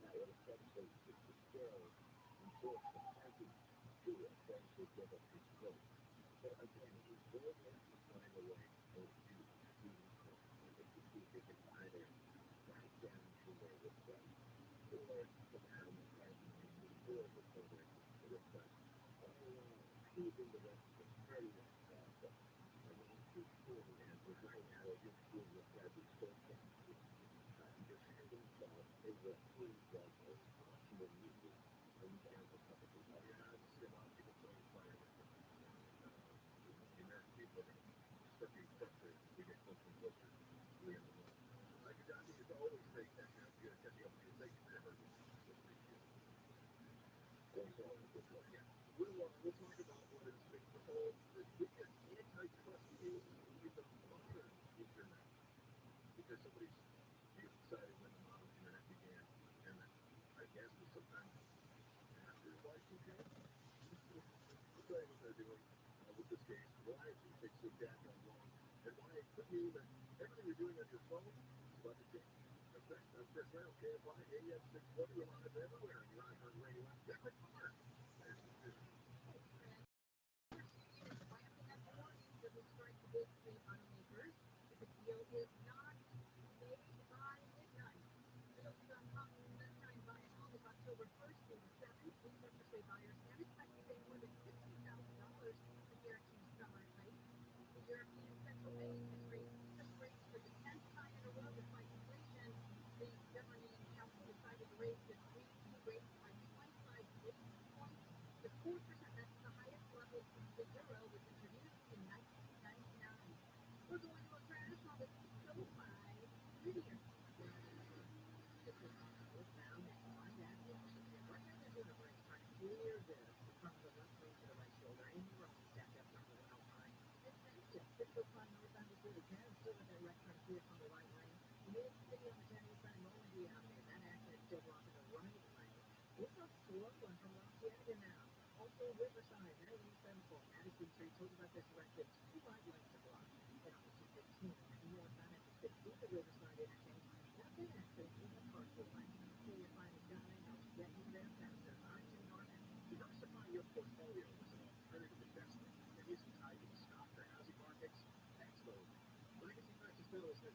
that would essentially tip the scales and force McCarthy to essentially give up his vote. But again, he's going to have to find a way to see if he can either back down to their request or somehow McCarthy can move forward with their request while keeping the rest of the party on track. But I want to assume that right now it is being McCarthy's first chance to defend himself in what seems like a possible meeting in the Republican Party. And I just see a lot of people throwing fire at this. The American people are going to start being frustrated as we get closer and closer to the end of the month. Gandhi is always great catching up with you. Thank you very much. Yeah. We'll talk about what is the biggest antitrust case in the modern internet. Because somebody's decided when the modern internet began, and I guess was sometime after Y2K. I'll tell you what they're doing with this case, why it takes so daggone long, and why it could mean that everything you're doing on your phone is about to change. That's next. I'm Chris Reynolds, KFI, AM 620, live everywhere on your iHeart Radio app. Every corner. Automakers, if the deal is not made by midnight. Sales on sunshine by August, October 1st through the 7th. Researchers say buyers can expect to save more than $60,000 compared to summer rates. The European Central Bank has raised interest rates for the 10th time in a row to fight inflation. The governing council decided to raise the key rate by 25 basis points to 4%. That's the highest level since the euro was introduced in 1999. We're going to a crash on the East Coast by Lydia. This is Westbound and on that Washington. Right now they're doing a break trying to clear this from the left lane to the right shoulder. Amy Ross back up from the 105. Mid-Sanchez, 605 northbound before the 10. Still with that wreck trying to clear from the right lane. Mid-City on the 10 east side, Normandy Avenue. That accident still blocking the right lane. Looks like slow one from La Cienega now. Also Riverside, 9874. Madison Street. Told you about this wreck. The two right lanes are blocked. And on the 215 northbound at the 60 the Riverside interchange. That big accident in the carpool lane. Here your finest guy helps get you there faster. I'm Jim Norman. Diversify your portfolio with an alternative investment that isn't tied to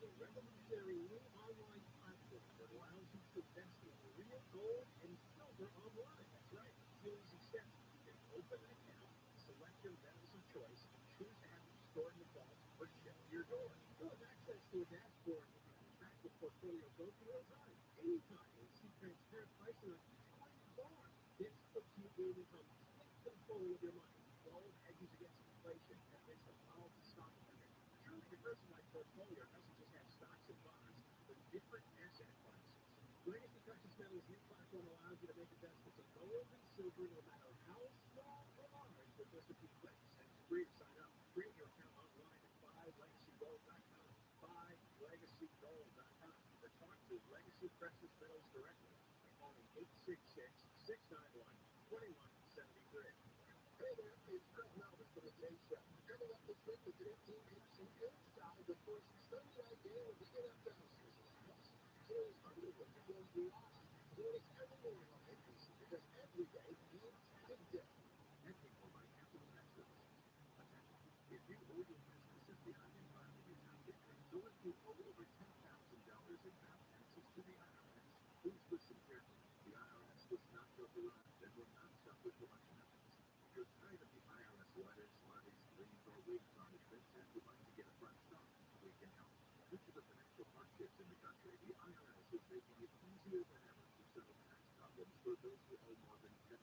a revolutionary new online platform that allows you to invest in real gold and silver online. That's right. Real easy steps. You can open an account, select your metals of choice, and choose to have them stored in the vault or shipped to your door. You'll have access to a dashboard where you can track your portfolio growth in real time, anytime, and see transparent pricing on each one you bought. This puts you in complete control of your money. Gold hedges against inflation and makes a volatile stock market. A truly diversified portfolio doesn't just have stocks and bonds, but different asset classes. Legacy Precious Metals' new platform allows you to make investments in gold and silver no matter how small or large with just a few clicks. And it's free to sign up. Create your account online at buylegacygold.com. Buylegacygold.com. Or talk to Legacy Precious Metals directly by calling 866-691-2173. Hey there, it's Greg Melvin from the Jay Show. Coming up this week with 15 minutes inside the first Sunday game of the NFL season. Today's unbelievable games we watch. Join us every morning on NBC because every day means big day. And people like Apple Texas. Attention, if you or your business is behind in filing your tax returns or if you owe over $10,000 in back taxes to the IRS, please listen carefully. The IRS does not jump around and will not stop with collection efforts. If you're tired of the IRS letters, levies, liens, or wage garnishments and would like to get a fresh start, we can help. Due to the financial hardships in the country, the IRS is making it easier than ever to settle tax problems for those who owe more than $10,000.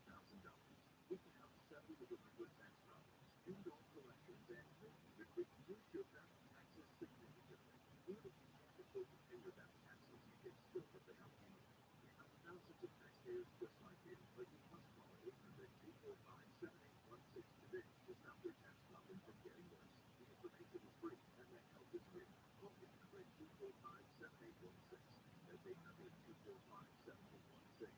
We can help settle the delinquent tax problems, do loan collections, and help you to reduce your back taxes significantly. Even if you can't afford to pay your back taxes, you can still get the help you need. We help thousands of taxpayers just like you, but you must call 800-245-7816 today to stop your tax problem from getting worse. The information is free, and the help is real. Call 800-245-7816. That's 800-245-7816.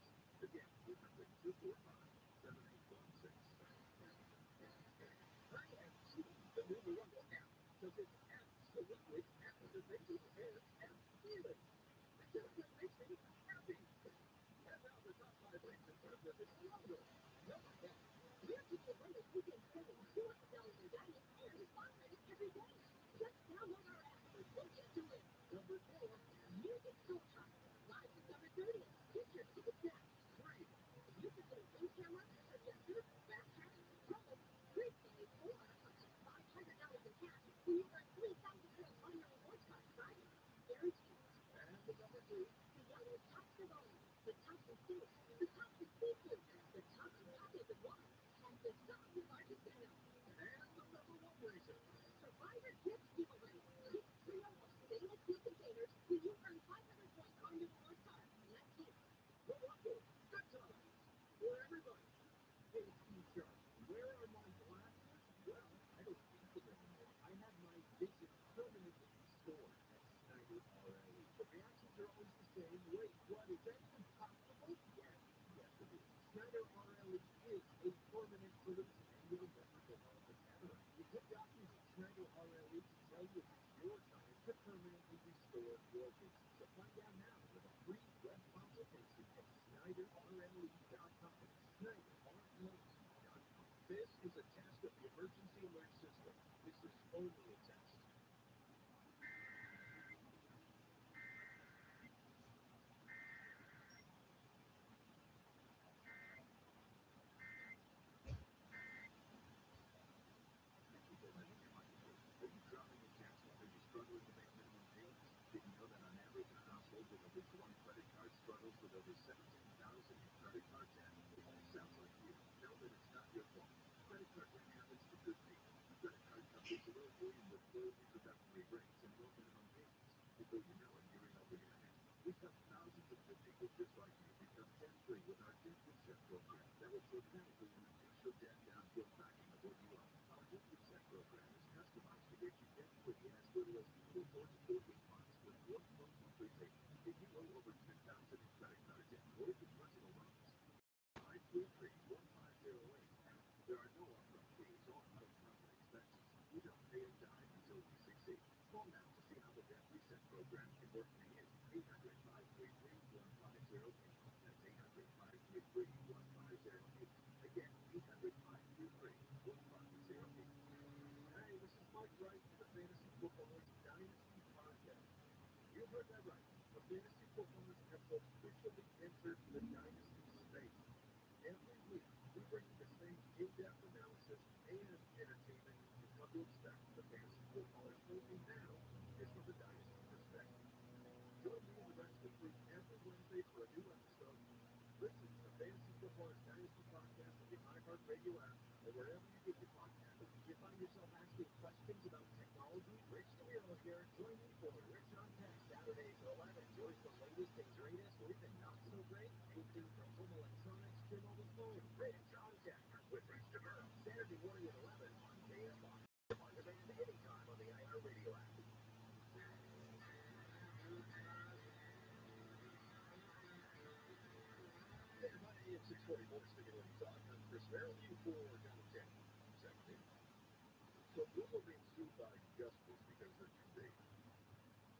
Again, 800-245-7816. I have chosen the new Rumble app because it's absolutely captivating and appealing. It just makes me happy. And now the top 5 links in terms of this Rumble. Number 1. We're giving away weekend savings, $200 in dining and spot credit every day. Just download our app or go get to it. Number 4. Music Soul Time, live December 30th. T-shirts, tickets now. 3. Music and film camera, adjuster, backpack, promo, free day, or up to $500 in cash when you earn 3,000 points on your rewards card Friday. Guaranteed. And the number 2. The yellow tops of all, the tops of steak, the tops of seafood, the tops of tacos and wine, and the tops of artisanal. And the number 1 reason. Survivor Gift Giveaway. Get trio of stainless steel containers when you earn 500 points on your rewards card. Let's get it. The Rumble. Good times. For everybody. Hey, it's Steve Sharp. Where are my glasses? Well, I don't need them anymore. I have my vision permanently restored at Snyder RLE. The reactions are always the same. Wait, what? Is that even possible? Yes, yes it is. Snyder RLE is a permanent solution, and you'll never go wrong with cataract. You get doctors at Snyder RLE to tell you it's your time to permanently restore your vision. So find out now with a free web consultation at SnyderRLE.com. SnyderRLE.com. This is a test of the emergency alert system. This is only a test. Thank you for letting your money go. Are you drowning in tax because you're struggling to make minimum payments? Did you know that on average a household with at least one credit card struggles with over $17,000 in credit card debt? If that sounds like you, know that it's not your fault. Credit card debt happens to good people. Credit card companies will avoid you with low introductory rates and low minimum payments. Before you know it, you're in over your head. We've helped thousands of good people just like you become debt-free with our debt reset program that will dramatically reduce your debt down to a fraction of what you owe. Our debt reset program is customized to get you debt-free in as little as 24 to 48 months with one low monthly payment. If you owe over $10,000 in credit card debt or even personal loans, 533-1508. There are no upfront fees or out-of-pocket expenses. We don't pay a dime until we succeed. Call now to see how the debt reset program can work for you. 800-533-1508. That's 800-533-1508. Again, heard that right. The fantasy footballers have officially entered the dynasty space. Every week, we bring you the same in-depth analysis and entertainment you've come to expect from the fantasy footballers, only now is from the dynasty perspective. Join me and the rest of the crew every Wednesday for a new episode. Listen to the Fantasy Footballers Dynasty podcast on the iHeartRadio app or wherever you get your podcasts. If you find yourself asking questions about technology, Rich DeMiro here. Join me for Rich on Tech Saturdays at 11. Join the latest and greatest, or even not so great, anything from home electronics to mobile phones. Rich on Tech with Rich DeMiro. Saturday morning at 11 on KSI. On demand anytime on the iHeartRadio app. Hey everybody, it's 644 Sticking with Talk. I'm Chris Merrill, you for Donald J. So Google being sued by Justice because they're too big.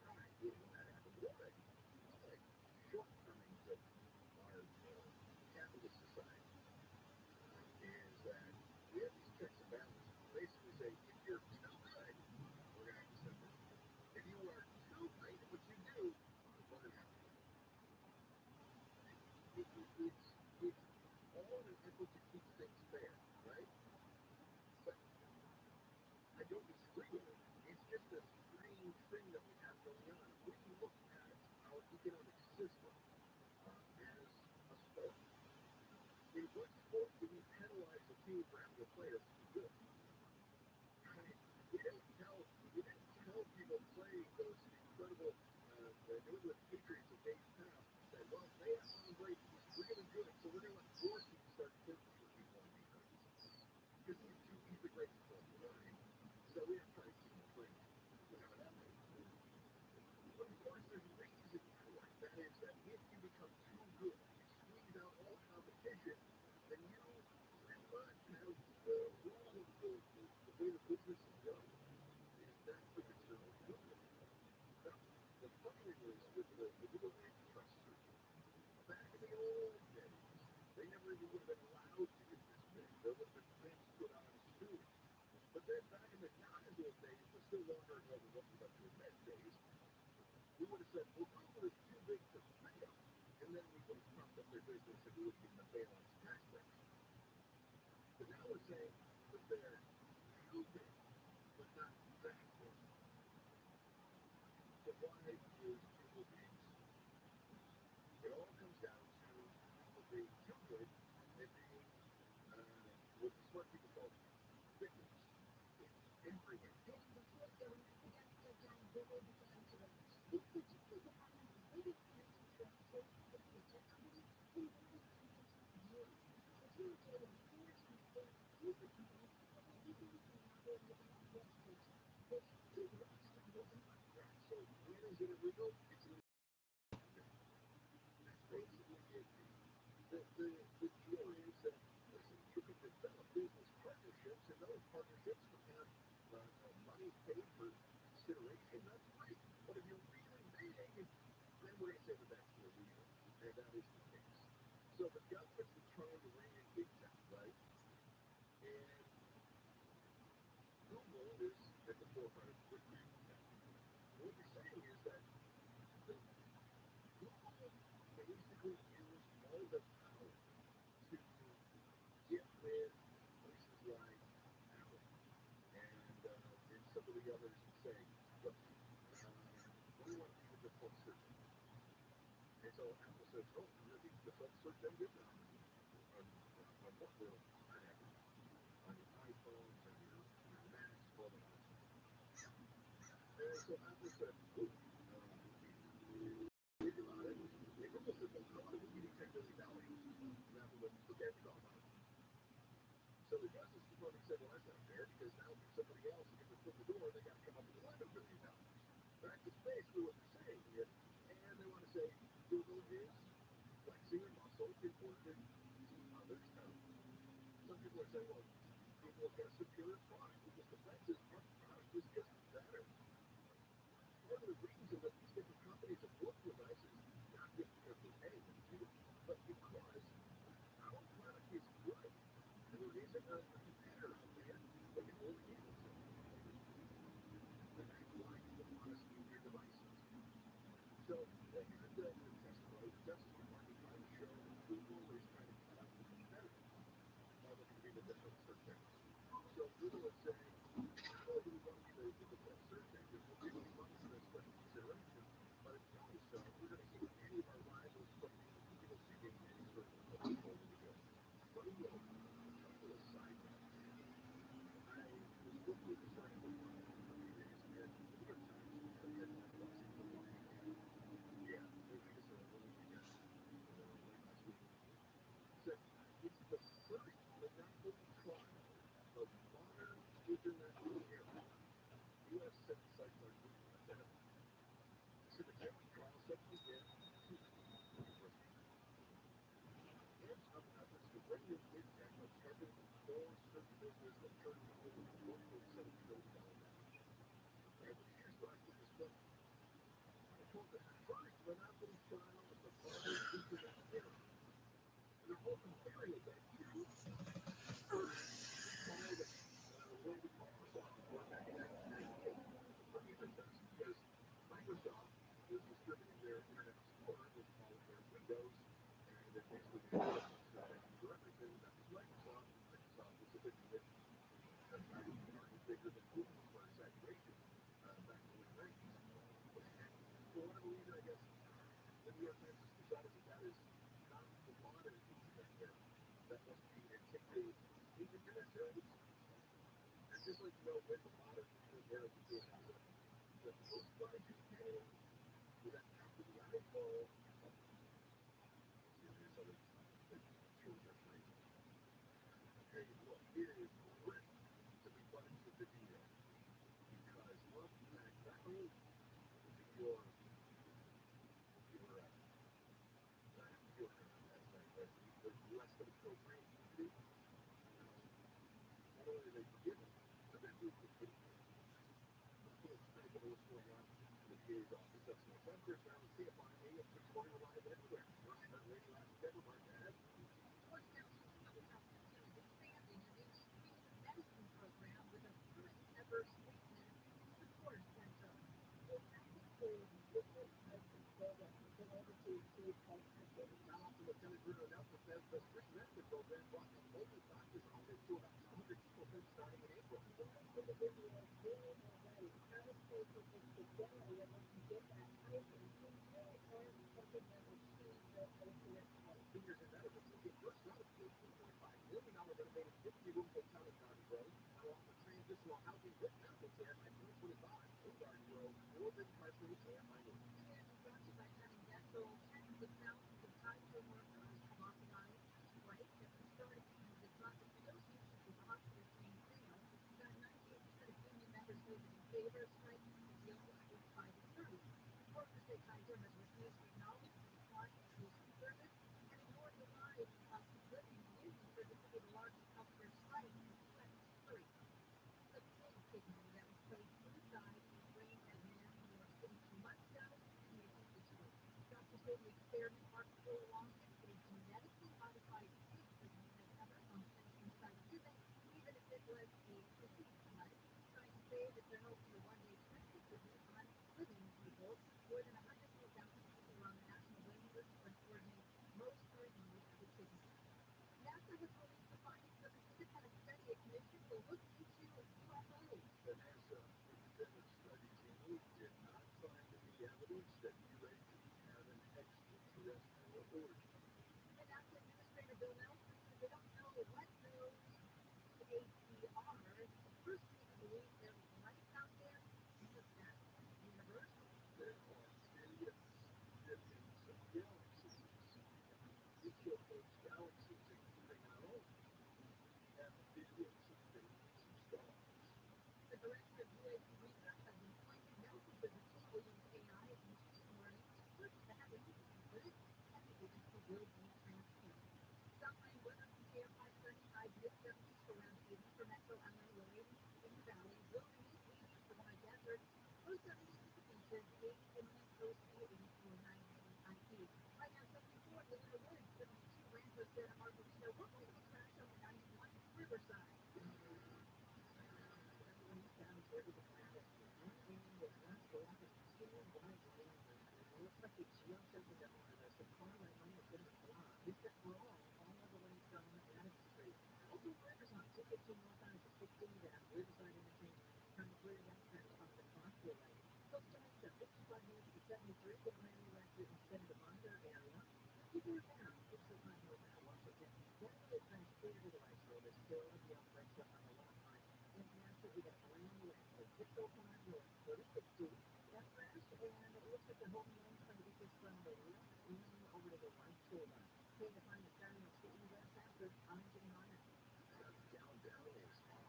I hate when that happens. One of the shortcomings of our capitalist society is that we have these checks and balances. Basically say, if you're too good, we're going to have to step in. If you are too great at what you do, we're going to have to do it. It's all an effort to keep things fair, right? But I don't disagree with it. It's just a strange thing that we have going on. We can look at our economic system as a sport. In what sport do we penalize a team for having a player too good? Right? We didn't tell people playing those incredible New England Patriots of days past that, well, they have Tom Brady. He's really good, so we're going to let Dorsey start coaching for people on defense. Because he's the greatest player, right? So we have to try to keep him playing. Whatever that may be. But of course, there's a reason for it. That is that if you become too good, you squeeze out all competition, then you pretty much have the rule of the way the business is done. And that's the concern with Google. Now, the funny thing is with the Google antitrust search, back in the old days, they never even would have been allowed to get this big. There would have been claims put on suing. But then back in the not as old days, but still longer ago than what we're about to admit days, we would have said, well, Google is too big to fail. And then we would have propped up their business and we would have given them bailouts and tax breaks. But now we're saying that they're too big, but not that big. So why is Google being sued? It all comes down to Google being too good and being what the smart people call victims. Everywhere. So when is it illegal? It's illegal. That's basically it. The deal is that, listen, you can develop business partnerships, and those partnerships can have money paid for consideration. That's great. But if you're really big, then we're going to say that that's illegal. And that is the case. So the government's been trying to rein in big tech, right? And Google is at the forefront of big tech. What you're saying is that Google basically used all the power to get with places like Apple and some of the others and say, look, we want to be the default search engine. And so Apple says, oh, we're going to be the default search engine on what will on everything. On your iPhones, on your Macs, all that stuff. And so Apple said, oh, think about it. And Google said, well, how about we give you $10 billion? And Apple went, okay, we thought about it. So the Justice Department said, well, that's not fair because now somebody else to get their foot in the door, they got to come up with $11 billion. Right? That's basically what they're saying here. And they want to say Google is flexing their muscle in order to keep others down. Some people are saying, well, Google has got a superior product. Google's defense is our product is just better. One of the reasons that these different companies have worked with us is not just because we're paying them to, but because our product is good. And there isn't a competitor out there that can hold a candle to it. And that's why people want us to use their devices. It's 15 more times to 16 down. Riverside Interchange, turn clear left transform the Crossville lane. Costa Mesa, 55 minutes to 73. The Miami exit in Senator Monitor area. Keep your down. 605 northbound, 1%. Definitely turns clear to the right, so there's still the outbreak stuff on the left side. And after we got brand new exit, 605 north, 36 that's fast, and it looks like they're holding on, trying to get this from the left in over to the right shoulder. Okay, to find the starting of Stephen Glass faster, I'm getting higher. Countdown is on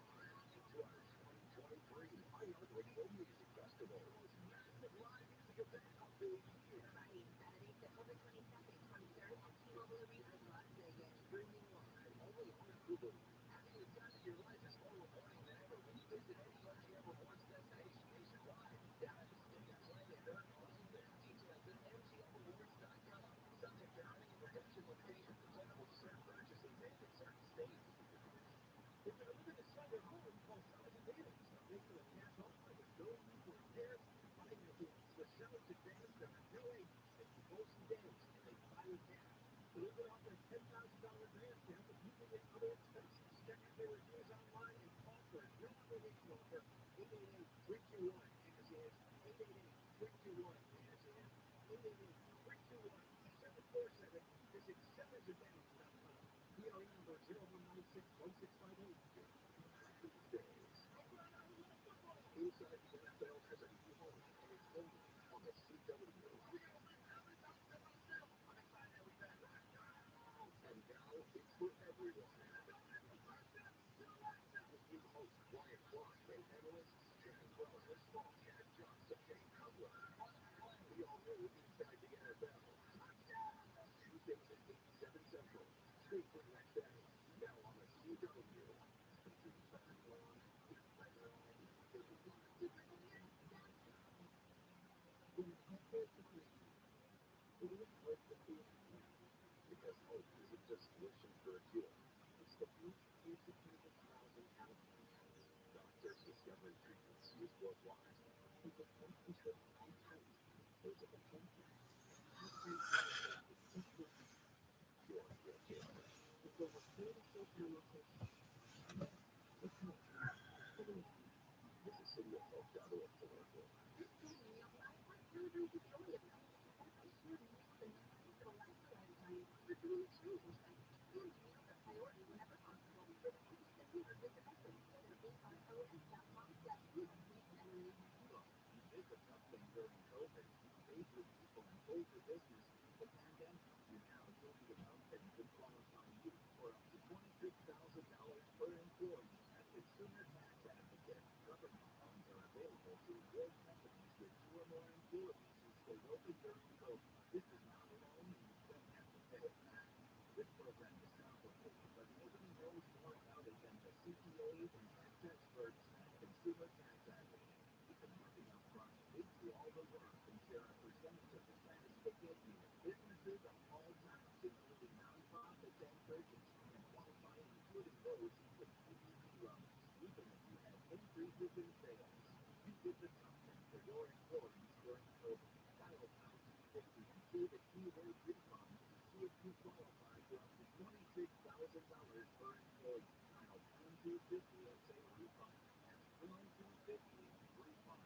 to 2023 iHeart Radio Music Festival. Most massive live music event of the year. Friday and Saturday, September 22nd, 23rd at T-Mobile Arena, Las Vegas. Streaming live only on Hulu. Having the time of your life is more rewarding than ever when you visit any IHM Rewards destination nationwide. Dive, ticket, play, and earn awesome details at MGMRewards.com. Subject to earning and redemption locations applicable to certain purchases and in certain states. If you're looking to sell your home, call Sellers Advantage. Make them a cash offer with no need for repairs and financing. The Sellers Advantage, there are no agents that you both engage, and they buy with cash. They even offer a $10,000 grant account if you can get other expenses. Check out their reviews online and call for a free application offer. 888-321-ANSWER. 888-321-ANSWER. 888-321-7747. Visit sellersadvantage.com. PRE number 01961658. Inside the NFL has a new home, and it's only on the CW. And now it's for everyone. With new host Brian Clark and analysts Jerry Wells and small cat Johnson J. Cutler. We all know inside the NFL. Tuesdays at 8, 7 Central. Straight for the next day. Now on the CW. Because hope isn't just wishing for a cure. It's the proof insecurity smiles and countenance. Doctors discovering treatments used worldwide. People point and trip and tight. Those are the cancer. Your cure. With over 40 social locations. It's more. Visit cityofhope.org to learn more. Make a tough thing during COVID. Made your people and hold your business. The pandemic. Now you'll be enough that you can qualify you for up to $26,000 per employee at Consumer Tax Advocate. Government funds are available to reward companies with 2 or more employees who stayed open during COVID. This is not a loan and you don't have to pay it back. This program is complicated, but nobody knows more about it than the CPAs and tax experts at Consumer Tax Advocate. You can market up front, bid through all the work, and share a percentage of the status to get you. Businesses of all types, including nonprofits and churches, can qualify, including those who could PPP loans, even if you had increases in sales. You did the tough thing for your employees during COVID. Dial pound 250 and say the keyword refund to see if you qualify for up to $26,000 per employee. Dial pound 250 and say refund. That's pound 250 refund.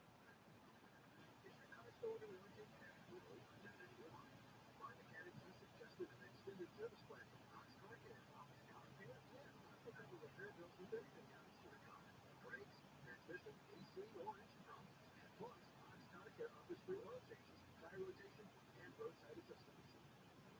Is your car stored in warranty? We don't want that anymore. Find a guaranteed suggested and extended service plan from Ox Car Care. Ox Car Care? Yeah, Ox will cover repair bills with anything happens to the car. Brakes, transmission, AC, or engine problems. Plus, Ox Car Care offers free oil changes, tire rotation, and roadside assistance.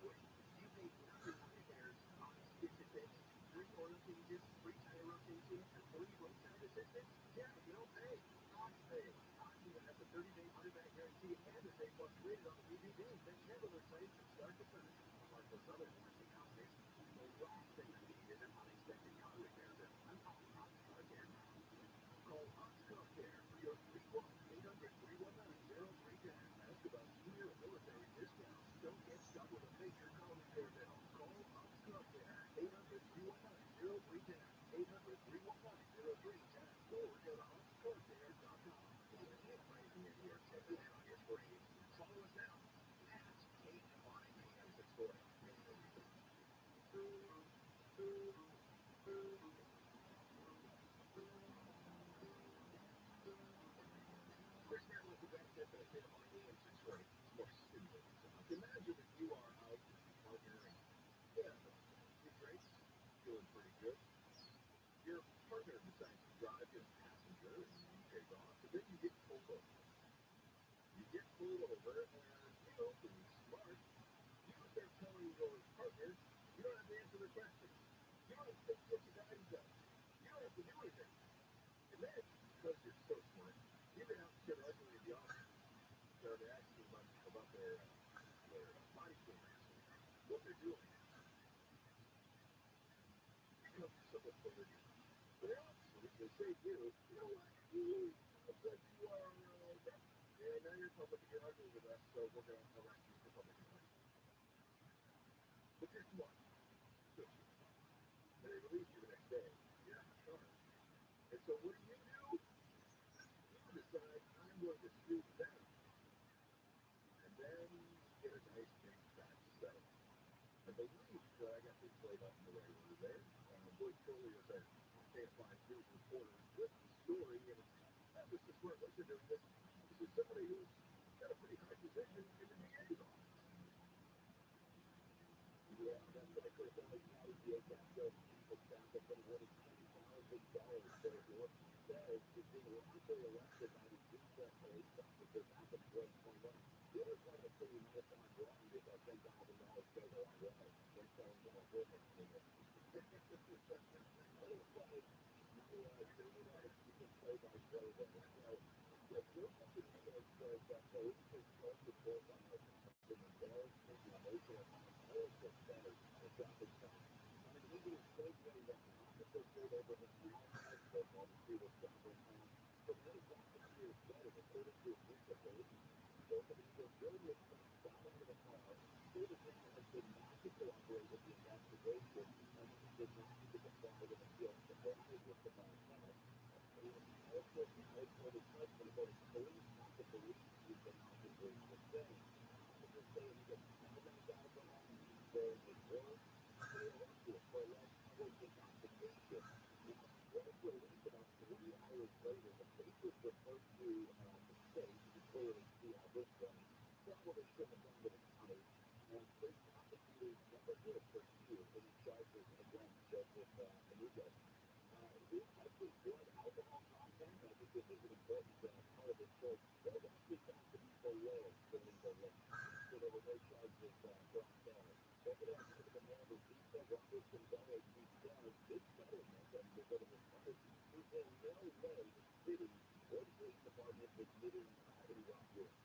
Wait, you paid nothing on repairs, Ox gets it fixed, free oil changes, free tire rotation, and free roadside assistance? Yeah, you don't pay. Ox pays. Ox even has a 30-day money-back guarantee and is A+ rated on the VVD. They handle their claims from start to finish. Unlike those other warranty companies, the last thing you need is an unexpected car repair bill. I'm calling Ox Car Care now. Call Ox Car Care for your free quote. 800-319-0310. Ask about senior and military discounts. Don't get stuck with a major car repair bill. Call Ox Car Care. 800-319-0310. 800-319-0310. Or go to oxcarcare.com. And right here in your City and on your screen. Follow us now at KFI AM 640. Take what you got and go. You don't have to do anything. And then, because you're so smart, even out and sit ugly in the office, start asking about their body cameras, what they're doing. You know, so much better. But obviously, they say to you, you know what? Looks like you are deaf. And now you're public and you're ugly with us, so we're going to arrest you for public injury. But guess what? Then they release you the next day. You're not charged. And so what do? You decide, I'm going to sue them. And then get a nice big fat settlement. I believe that I got this played out in the right order there. Boyd Coley is a KFI news reporter with the story, and that was the smart way to do this. This is somebody who's got a pretty high position in the DA's office. Yeah, that's what I could have done. Now the DA got the chief of staff has been awarded $10,000 for his work. Says he's being wrongfully arrested by the Utah police officer back in 2021. The other part of the story you might have found wrong is that $10,000 goes a long way. When selling more business to you. A little funny. Billionaire, you can play by play there. So, look, your company says that police is told to report on the something embarrassing and emotional harm. All of this matters in traffic stop. On an Indian state day that the officer pulled over his modified football to see what's traveling home. From his officer said, according to a group of police, both of the civilian got out of the car, told the man has been not to cooperate with the investigation, and he did not need to comply with the field supplied with the car. Police also acknowledged for his husband, quote, police, not the police, the officers were saying. Officers say he gets $10,000 for home, during his work, they arrested him for alleged public intoxication. Now, when it's released about 3 hours later, the case was referred to the state to clearly see how this went. Probably shouldn't have gone to the county, and state prosecutors never did pursue any charges against Joseph Benitez. He actually good alcohol content. I think this is an important part of this story. Was actually found to be below the legal limit. So there were no charges brought there. Evidence of the man who beat the Robert Gonzalez says this settlement that we're going to report is in no way the city or the police department admitting any wrongdoing.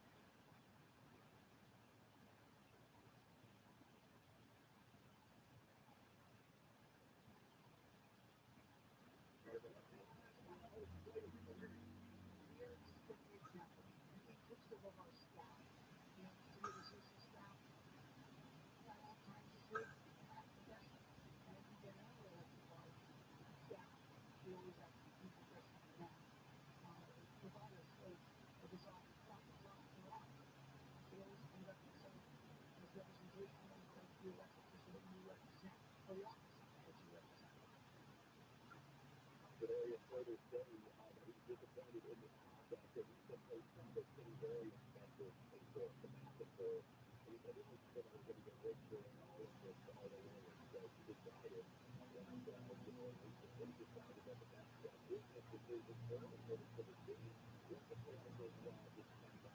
Today, further saying that he's disappointed in the process that he simply found it getting very expensive for the massacre. And he said he was going to get richer and all of this to all the lawyers. So he decided that, he decided that the best business decision for him and for the city was to pay out this $10,000.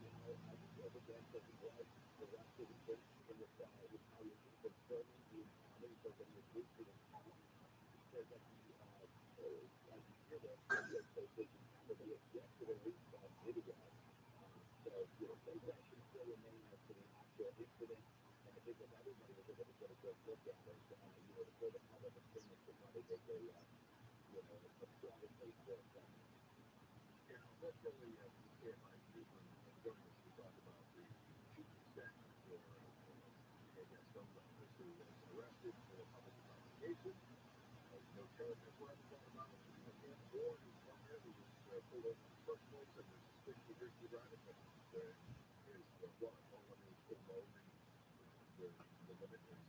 Now, this evidence that he was arrested in retaliation for filming the encounter so that he was boosted in power. He said that as you hear that radio station camera, they have yet to release that video. So, those actions still remain as to the actual incident. And I think if everybody was able to get a good look at it, to pull the public opinion to probably make a stronger case for it. Yeah, Bill Kelly, KFI Newsman, joining us to talk about the chief of staff for the Stone's office who was arrested for public intoxication. No charges were ever brought about him or his partner who was pulled over in the first place under suspicion of drinking and driving. His water quality was still low, and the limit is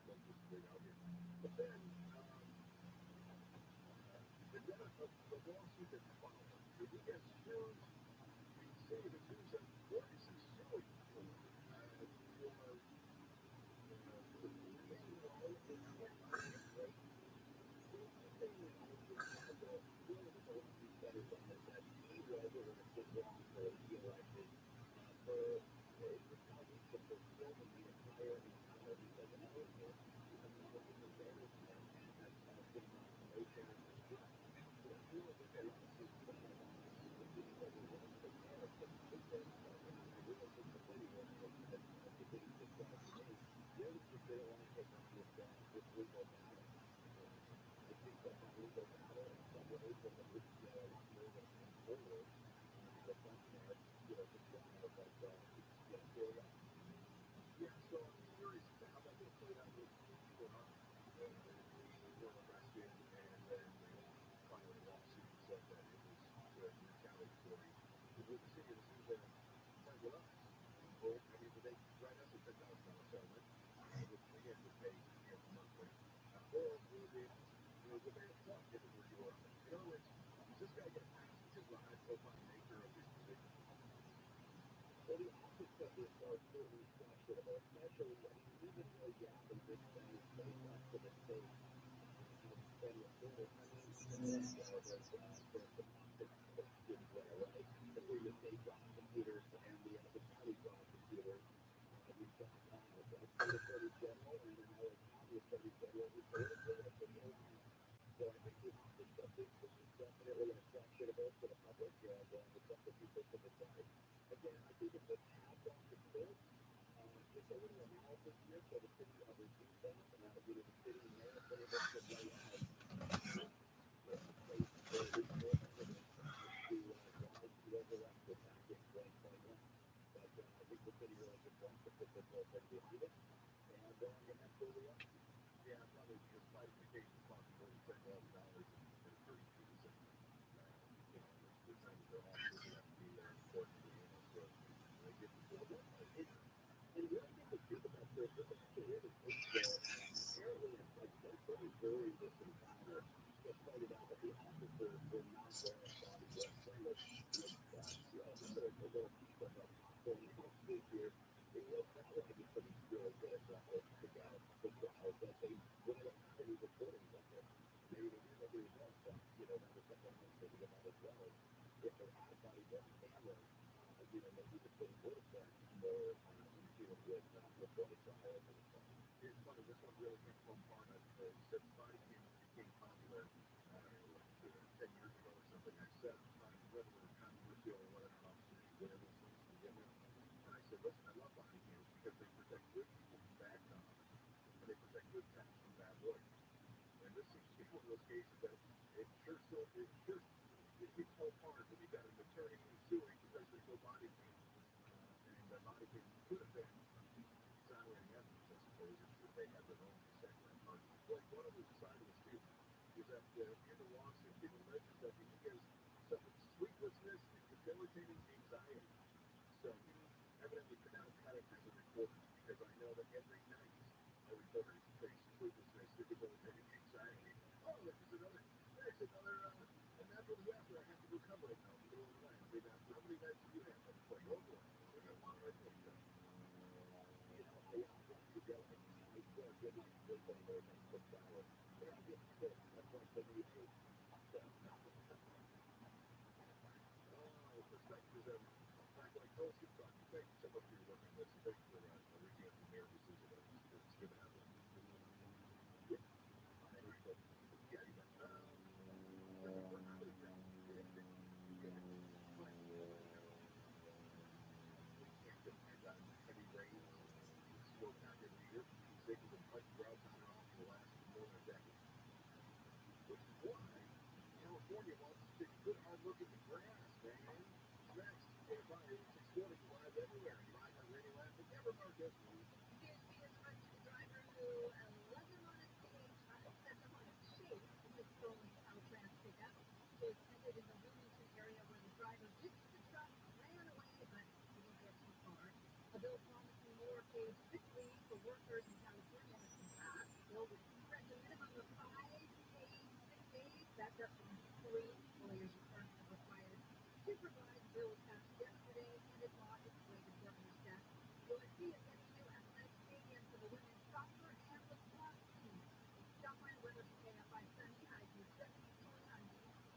dangerously out here. But then, the lawsuit that followed, he gets sued. The city of Azusa, what is he suing for? Yeah, so I'm curious how that will play out with people were arrested and then filed a lawsuit and said that it was retaliatory. Would the city of Azusa side with us? Or, I mean, would they write us a $10,000 settlement, which again would pay monthly? Or would they accept if it were your office? In other words, does this guy get a pass because of the high profile nature of his position? Well, the optics of this are certainly questionable, especially, I mean, even though, yeah, they did send this case up to the state and reported, I mean, even then there was the optics question there, right? Between the state prosecutors and the county prosecutors, you've got a state attorney general and an LA County attorney general who politically officials. So I think the optics of this is definitely questionable to the public, and it's up to people to decide. Again, I think if this has gone to court, just a little analysis here for the city of Azusa. The city may have been able to lay out a case for reasonable evidence to warrant he was arrested back in 2021. But I think the city really just wants to put this whole thing behind it, and that's where we are. Yeah, probably because classification costs more than $10,000 in attorney fees, and the time that their officers would have to be there in court and everything else. So they get And the other thing to think about, Chris, this actually is a case where apparently a temporary during this encounter, it pointed out that the officers were not wearing body worn cameras. Just a little piece of popcorn history here. ViralRabbi used to be really good at to get the trials that they really don't have any recordings of this. Maybe they did, maybe they don't, but that was something else to think about as well. If they had body worn cameras, maybe the city would have been more in tune with what a trial would have been. It's funny, this one really came from part of since body cams became popular, I don't know, like 10 years ago or something. I said, whether it was controversial or whether or not officers should wear these things to begin with. And I said, listen, I love body cams because they protect good people from bad cops and they protect good cops from bad lawyers. And this seems to be one of those cases that it sure hits so hard when you got an attorney who's suing because there's no body cam. And the body cam could have been exonerating evidence, I suppose, if they had their own consent to that part. But one other side of this too is that in the lawsuit, it alleges that he has suffered sleeplessness and debilitating anxiety. So he evidently could now cut it as a reporter, because I know that every night a reporter face sleeplessness and debilitating anxiety. Oh, there's another natural disaster I have to go cover it now in the middle of the night. I mean, how many nights do you have? And it's like, oh boy, we got one right there. I still get my sleep anywhere than 6 hours. But I get sick. That's like the new age. So, perspective is everything. Back like Coach was talking, thank you so much for your work on this. Thanks for reaching out to Mayor decision. It's good to have one. Yeah. Yeah, you bet. For now, it's and heavy rains, slow down every year. These acres of putting droughts on and off for the last more than a decade. Which is why California wants to take a good hard look at the grass, man. Next, KFI 8640 live everywhere. Live on Radio Land. But never Marcus. Here's being run to the driver who left them on a stage, set them on a chase with stolen Caltrans pickup. Chase ended in the Wilmington area where the driver ditched the truck, ran away, but didn't get too far. A bill promising more paid sick leave for workers in California has been passed. The bill would stretch a minimum of 5 paid sick days. That's up from 3 lawyers and firms have required to provide. The bill was passed yesterday, and its law is slated for Governor's desk. USC is getting new athletic stadium for the women's soccer and lacrosse teams. Stop by the weather for KFI Sunny, high to 7290.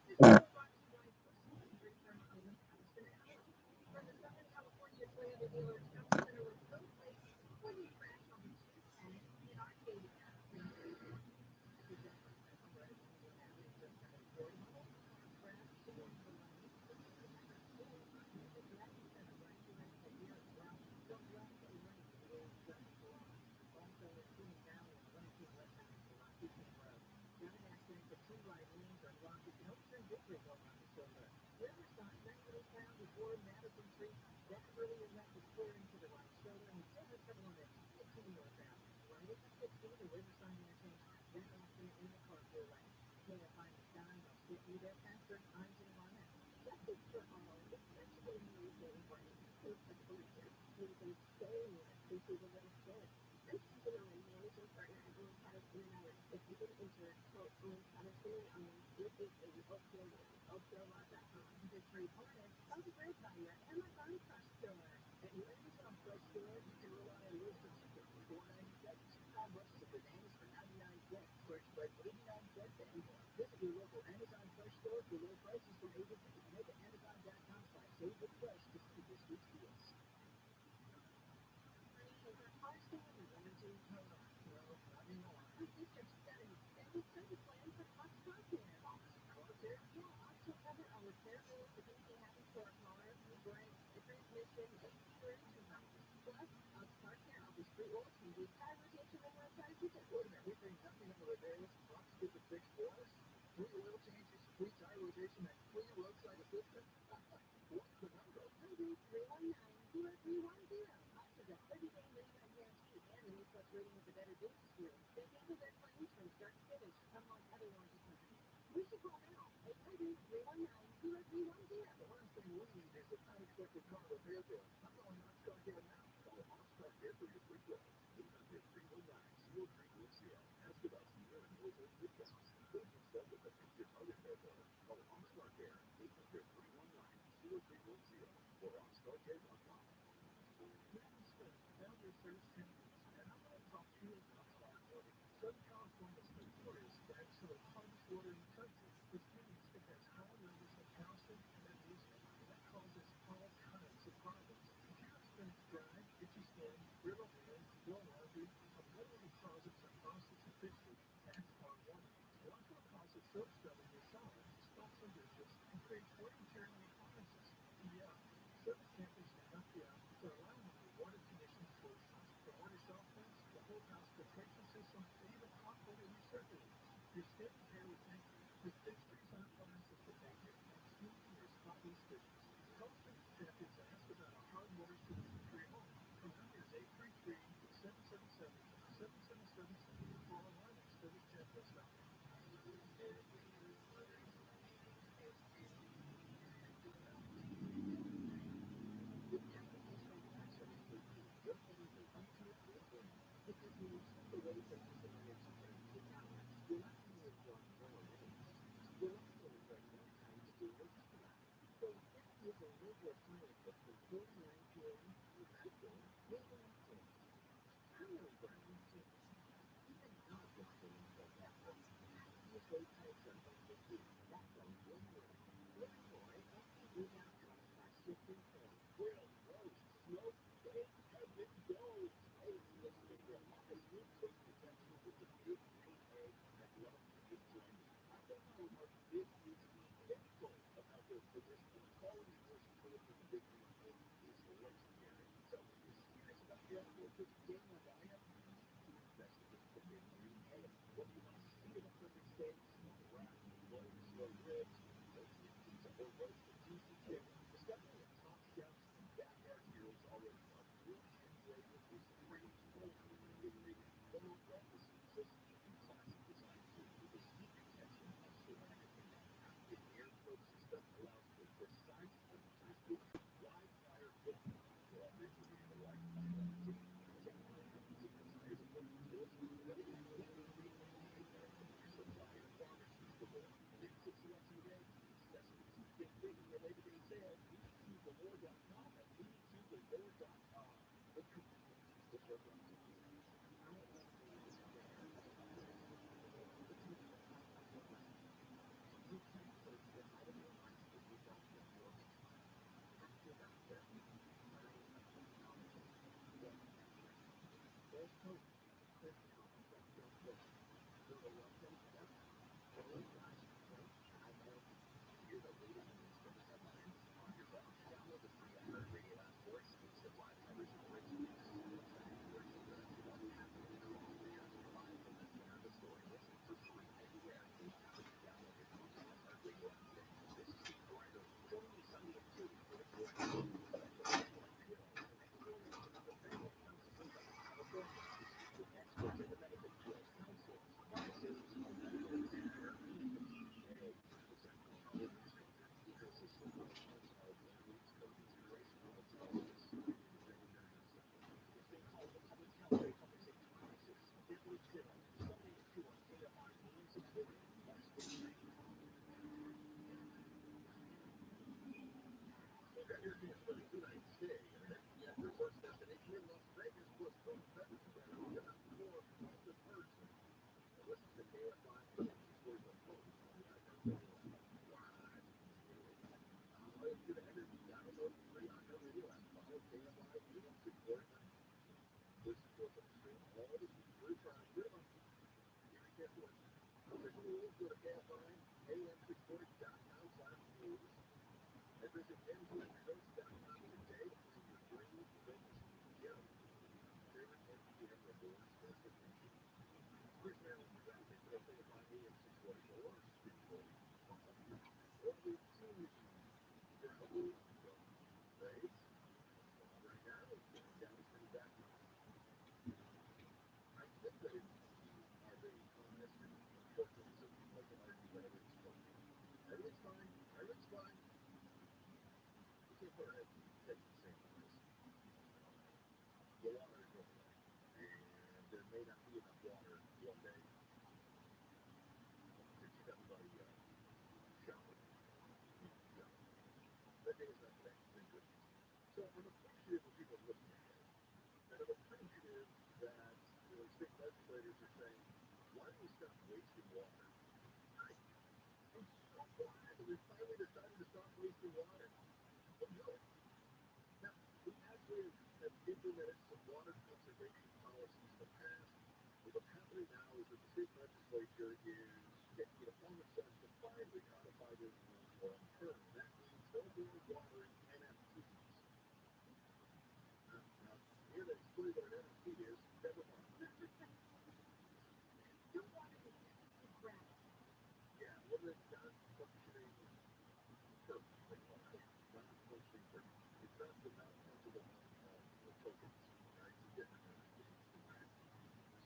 This is brought to you by First Street from Owen Patterson Allen. From the Southern California Toyota Dealer Shopping Center with no place when you crash on the 210 in Arcadia. Weekend Road. Got an accident for 2 right lanes or blocked. You can help turn victory home on the shoulder. Riverside, manually found before Madison Street. That earlier left is clear into the right shoulder, and we still have trouble on the 15 northbound. Right at the 15, the Riverside interchange. That accident in the carpool lane. KFI in the sky, and I'll skip you there, Pastor. I'm Jim Barnett. That's it for all. Especially news and brain. So particular. We can stay in it. We see the little skin. I'm keeping on my managing partner at Owen Patterson and Iron. If you can enter quote Owen Patterson and Iron, it is a OPLaw.com. Victory Hornet comes great by your Amazon Fresh Store. At your Amazon Fresh Store, you can rely on roasted chicken for $4.97, 2-pound bunches of bananas for 99 cents, fresh bread for 89 cents, and more. Visit your local Amazon Fresh Store for low prices from A to Z. Head to Amazon.com/SaveWithFresh to see this week's deals. Is our car still in the warranty? No, not anymore. Our district's got an extended service plan for Fox Car Care. Fox Car Care? Yeah, Fox will cover our repair bills if anything happens to our car, new brakes, the transmission, AC, or engine problems. Plus, Fox Car Care offers free oil changes, tire rotation, and roadside assistance. Wait a minute, we bring nothing on the repairs. Fox gets it fixed for us. Free oil changes, free tire rotation, and free roadside assistance. What's the number? 1-800-319-0310. Fox has a 30-day money-back guarantee and an A+ rating with the Better Business Bureau. They handle their claims from start to finish, unlike other warranty companies. We should call now. 800-319-0310. The last thing we need is an unexpected car repair bill. I'm calling Fox Car Care now. Call Fox Car Care for your free quote. 800-319-0310. Ask about some new and military discounts. Save yourself with a future car repair bill. Call Fox Car Care. 800-319-0310 or ROTHSCHILD.com. Madam Smith, Boundary Service Champions, and I want to talk to you about water. Southern California is notorious for having some of the hardest water in the country. It's unique because it has high levels of calcium and magnesium, and that causes all kinds of problems. If you experience dry, itchy skin, brittle hands, low laundry, or bloody closets or faucets or fixtures, that's our warning. Watch what causes soap scrub in your shower, spots on dishes, and creates wear and tear on appliances. Yeah, Service Champions can help you out. So allow them the water conditioning solutions, the water softeners, the whole house filtration system, and even hot water recirculators. Your skin and hair will thank you. With fixtures and appliances to make it and smoothing your spotless dishes. Call Service Champions and ask about a hard water solution for your home. Our number is 833-777-7777 or online at ServiceChampions.com. With navigational water service for you, your family will come to it win-win. Because when you keep the way purchasing energy during peak hours, you're not only enjoying lower energy usage, you're also enjoying more time to do your hobby. So instead of using major appliances from 4 to 9 p.m., you could do maybe afternoon tea. Family brownie tea. Even outdoor games like that work. Happiest way to something for you. That's a win-win. Learn more at ootd.com/shiftingcorn. Grill, roast, smoke, bake, heaven goes. Hey, listen, if you have a sweet quick protection with a big green egg, I'd love for you to join me. At the Homer, this is the pinnacle of outdoor fitness, and the quality and versatility of the big green egg is legendary. So if you're serious about your outdoor cooking game like I am, you need to invest in the big green egg. Whether you want to sear the perfect steak, smoke wrap, load smoked ribs, ultimate pizza, or roast a juicy chicken, discover what top chefs and backyard heroes already know. Your end flavor is ready for the big green egg. The North Breakfast is a sleek and classic design too, with a sleek retention of ceramic in it. The air flow system allows for precise temperature switching, live fire cooking, for a legendary life fire team. Check them out at Signal Tires Equipment Stores, whether that's big green egg at a commercial tire, farmer's store, limited selection eggs, accessories. Think big in your Labor Day sale. 82galore.com at 82galore.com. The commitment to perfection. I am a fan of Outdoor City. It's an incredible outdoor restaurant. You can't search for item or lunch if you don't get your menu. After doctor, time of technology. Get extra. There's hope. There's coffee that feels good. Feel the welcome step. Oh gosh, wait, I know. Hear the latest news from the headlines on your phone. Download the free iHeartRadio app for exclusive live coverage of breaking news, insider reports, alerts, what's happening across the country live from the center of the story. Listen go to KFI.am640.com/news and visit MGMResorts.com today to plan your dream vacation together. Favorite MGM Resorts destination. Chris Maryland is out there today by AM644 Studio. Or the team Rabbi from Vegas. Right now, Dallas coming back. I think that it's are they honest and unfortunately some people like to argue that everything's fine. Everything's fine. Everything's fine. You can't put our heads in the same place. The water is going away. And there may not be enough water one day to keep everybody shopping. That day is not today. Thank goodness. So I'm appreciative of people looking at it. And I'm appreciative that state legislators are saying, why don't we stop wasting water? I'm so glad that we finally decided to stop wasting water. I'm good. Now, we actually have implemented some water conservation policies in the past. But what's happening now is that the state legislature is taking it upon themselves to finally codify their rules long term. That means no more watering NFTs. Now, here to explain what an NFT is, never mind. Don't want to be grab. Yeah, well, it's not functioning perfectly. Not functioning perfectly. It's not the non-fungible tokens, right? It's a different NFT.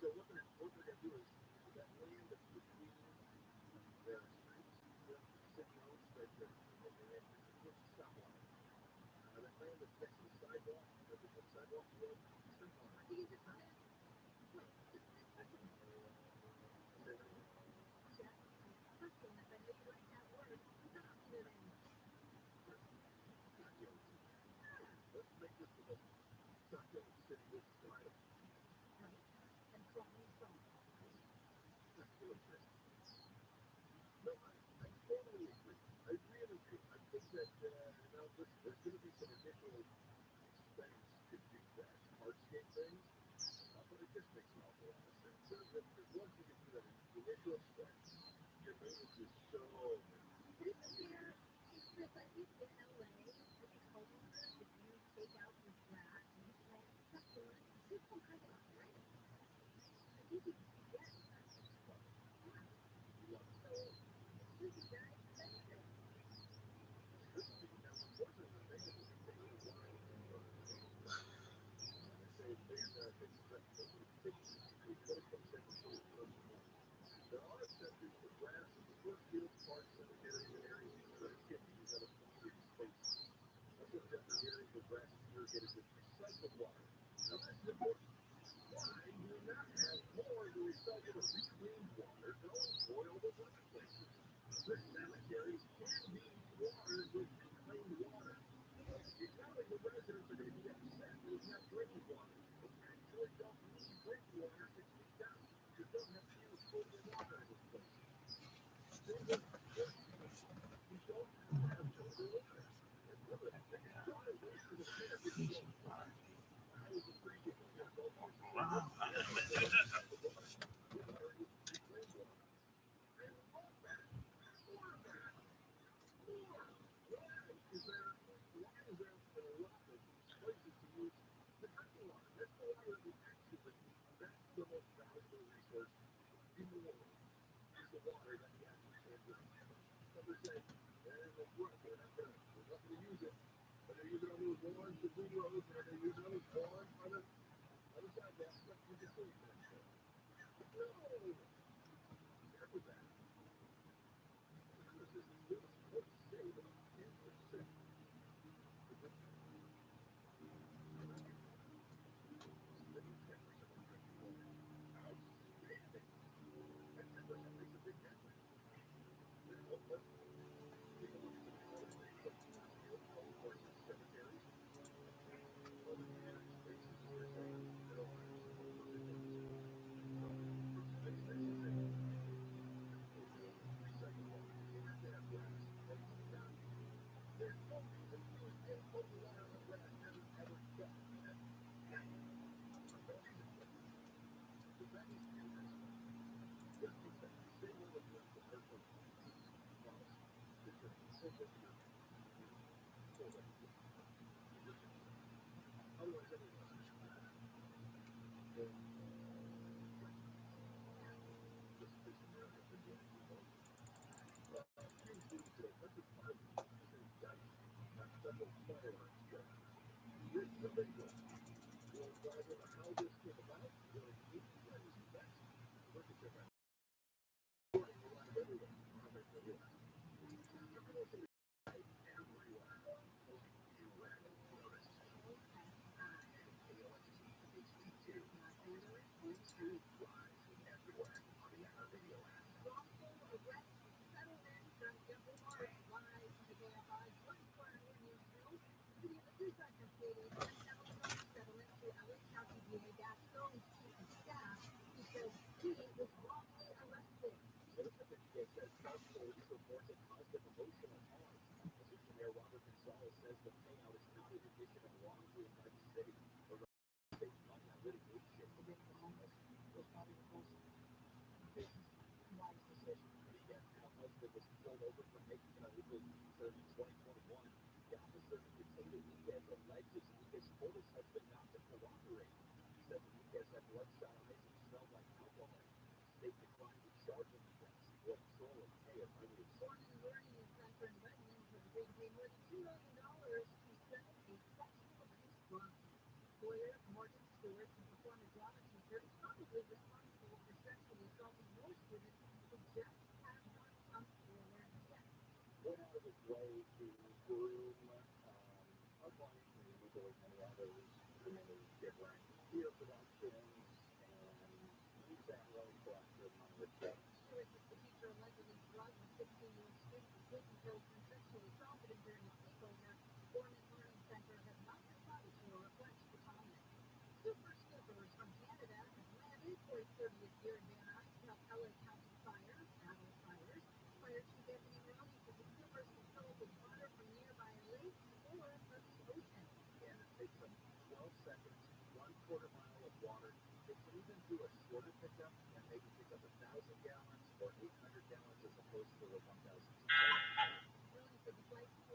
So what they're going to do is that land that's between their streets, the city owns that it's a stop line. That land that's next to the sidewalk, that they put sidewalks around, stop line. I think it's just that. Wait, say that again. Check. First one, if I know you like that word, stop living. Let's make this the most taco city with style. Right? And problem solved. That's what I'm saying. No, I totally agree. I really do. I think that, now listen, there's going to be some additional expense to do that hardscape thing, but it just makes an awful lot of sense. So that once you get through that initial expense, your maintenance is so Isn't there, Chris, I think in LA, I think homeowners, if you take out your grass and you plant succulent, you can cut it off, right? I think you can get it. This is very expensive. this is now unfortunately they have to take a while to burn. They say they have to take there are exceptions for grass, split fields, parks, cemeteries, and areas that can be used out of watering spaces. Also, definitely areas where grass is irrigated with recycled water. Now, that's important. Why do we not have more to recycle the reclaimed water going oil those other places? The cemeteries can be watered with reclaimed water. It's not like the residents are going to be upset that it's not drinking water. They actually don't need drinking water 6 feet down. You don't have to use potable water in this place. We don't have potable water. Water waste is a benefit to us. I was appreciative of your golf course. Water is reclaimed water. I love that. More of that. More. Why is there a lot of places to use the drinking water? That's the water that we actually need. That's the most valuable resource in the world. Is the water that we actually can drink. But they say, that's right, we're not going to use it. But they're using all those lawns between roads, and they're using all those lawns on the other side. That's what you can see. No! Careful with that. Because this is still supposed to save about 10%. Saving 10% on drinking water. Outstanding. That 10% makes a big difference. Now, let's take a look at some of these other things like forest fields, golf courses, cemeteries, other green spaces, as they're saying. There are some of those things. It's nice to say, recycled water. You have to have grass.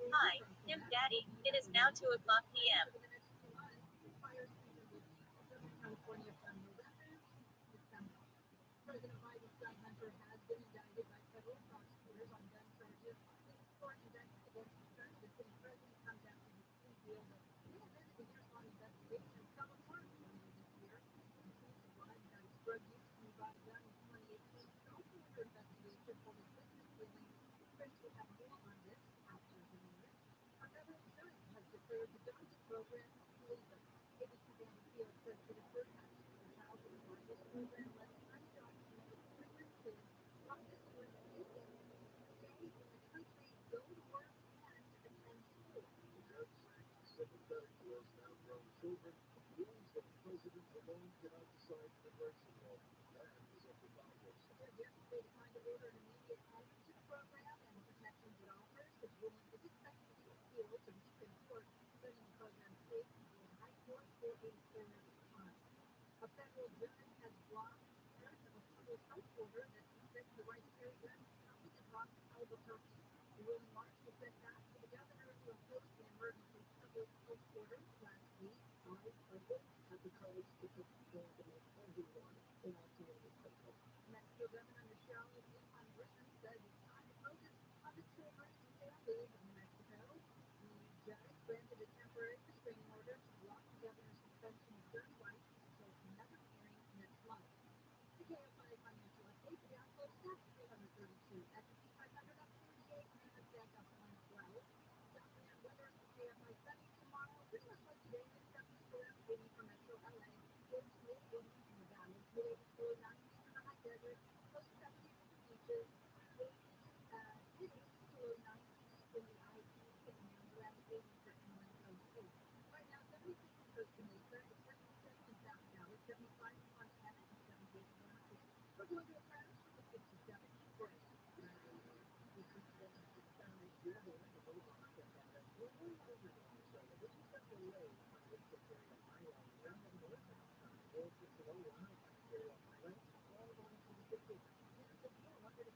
Hi, Kim Daddy. It is now 2:00 p.m. California from November to December. President Biden's son Hunter has been indicted by federal prosecutors on gun charges. His court indictment against the son, the sitting president, comes after his plea deal that may have ended the years-long investigation fell apart earlier this year. Biden got his drug use when he bought a gun in 2018, and also under investigation for his business dealings. Prince will have more on this after the news. A federal judge has declared the DOGS program illegal. ABC Vandy Field says that it first has the child in the this program lets undocumented immigrant kids from this organization stay in the country, go to work, and attend school. Sympathetic to those now grown children, warns that the president alone cannot decide immigration law. That is up to Congress. There's yesterday to find a order an immediate end to the program and the protections it offers. The ruling is expected to be appealed to the Supreme Court, setting the program safe in the High Court for a third time. A federal judge has blocked part of a public health order that restricts the right to carry guns counted in Rock, Albuquerque. The ruling March was sent back to the governor who imposed the emergency public health order last week. I hope that the college is going to make everyone inoculated. Mexico Governor Michelle Lujan says it's time to focus on the children and families of Mexico. The judge granted a temporary restraining order to block the governor's suspension of gun rights until another hearing next month. The KFI financial update, the Dow closed at 332, S&P 500 up 48, NASDAQ up 112. Southland weather for KFI sunny tomorrow, pretty much like today, mid-70s to around 80 for Metro LA, winds mid-80s in the valley, mid-80s to low 90s in the high desert, low 70s in the beaches, mid-80s to low 90s in the IP and around 80 for inland OC. Right now, 76 in Costa Mesa, it's 77 in South Valley, 75 in Montana, and 78 in Mountain. We're going to a crash with 67 in Grace.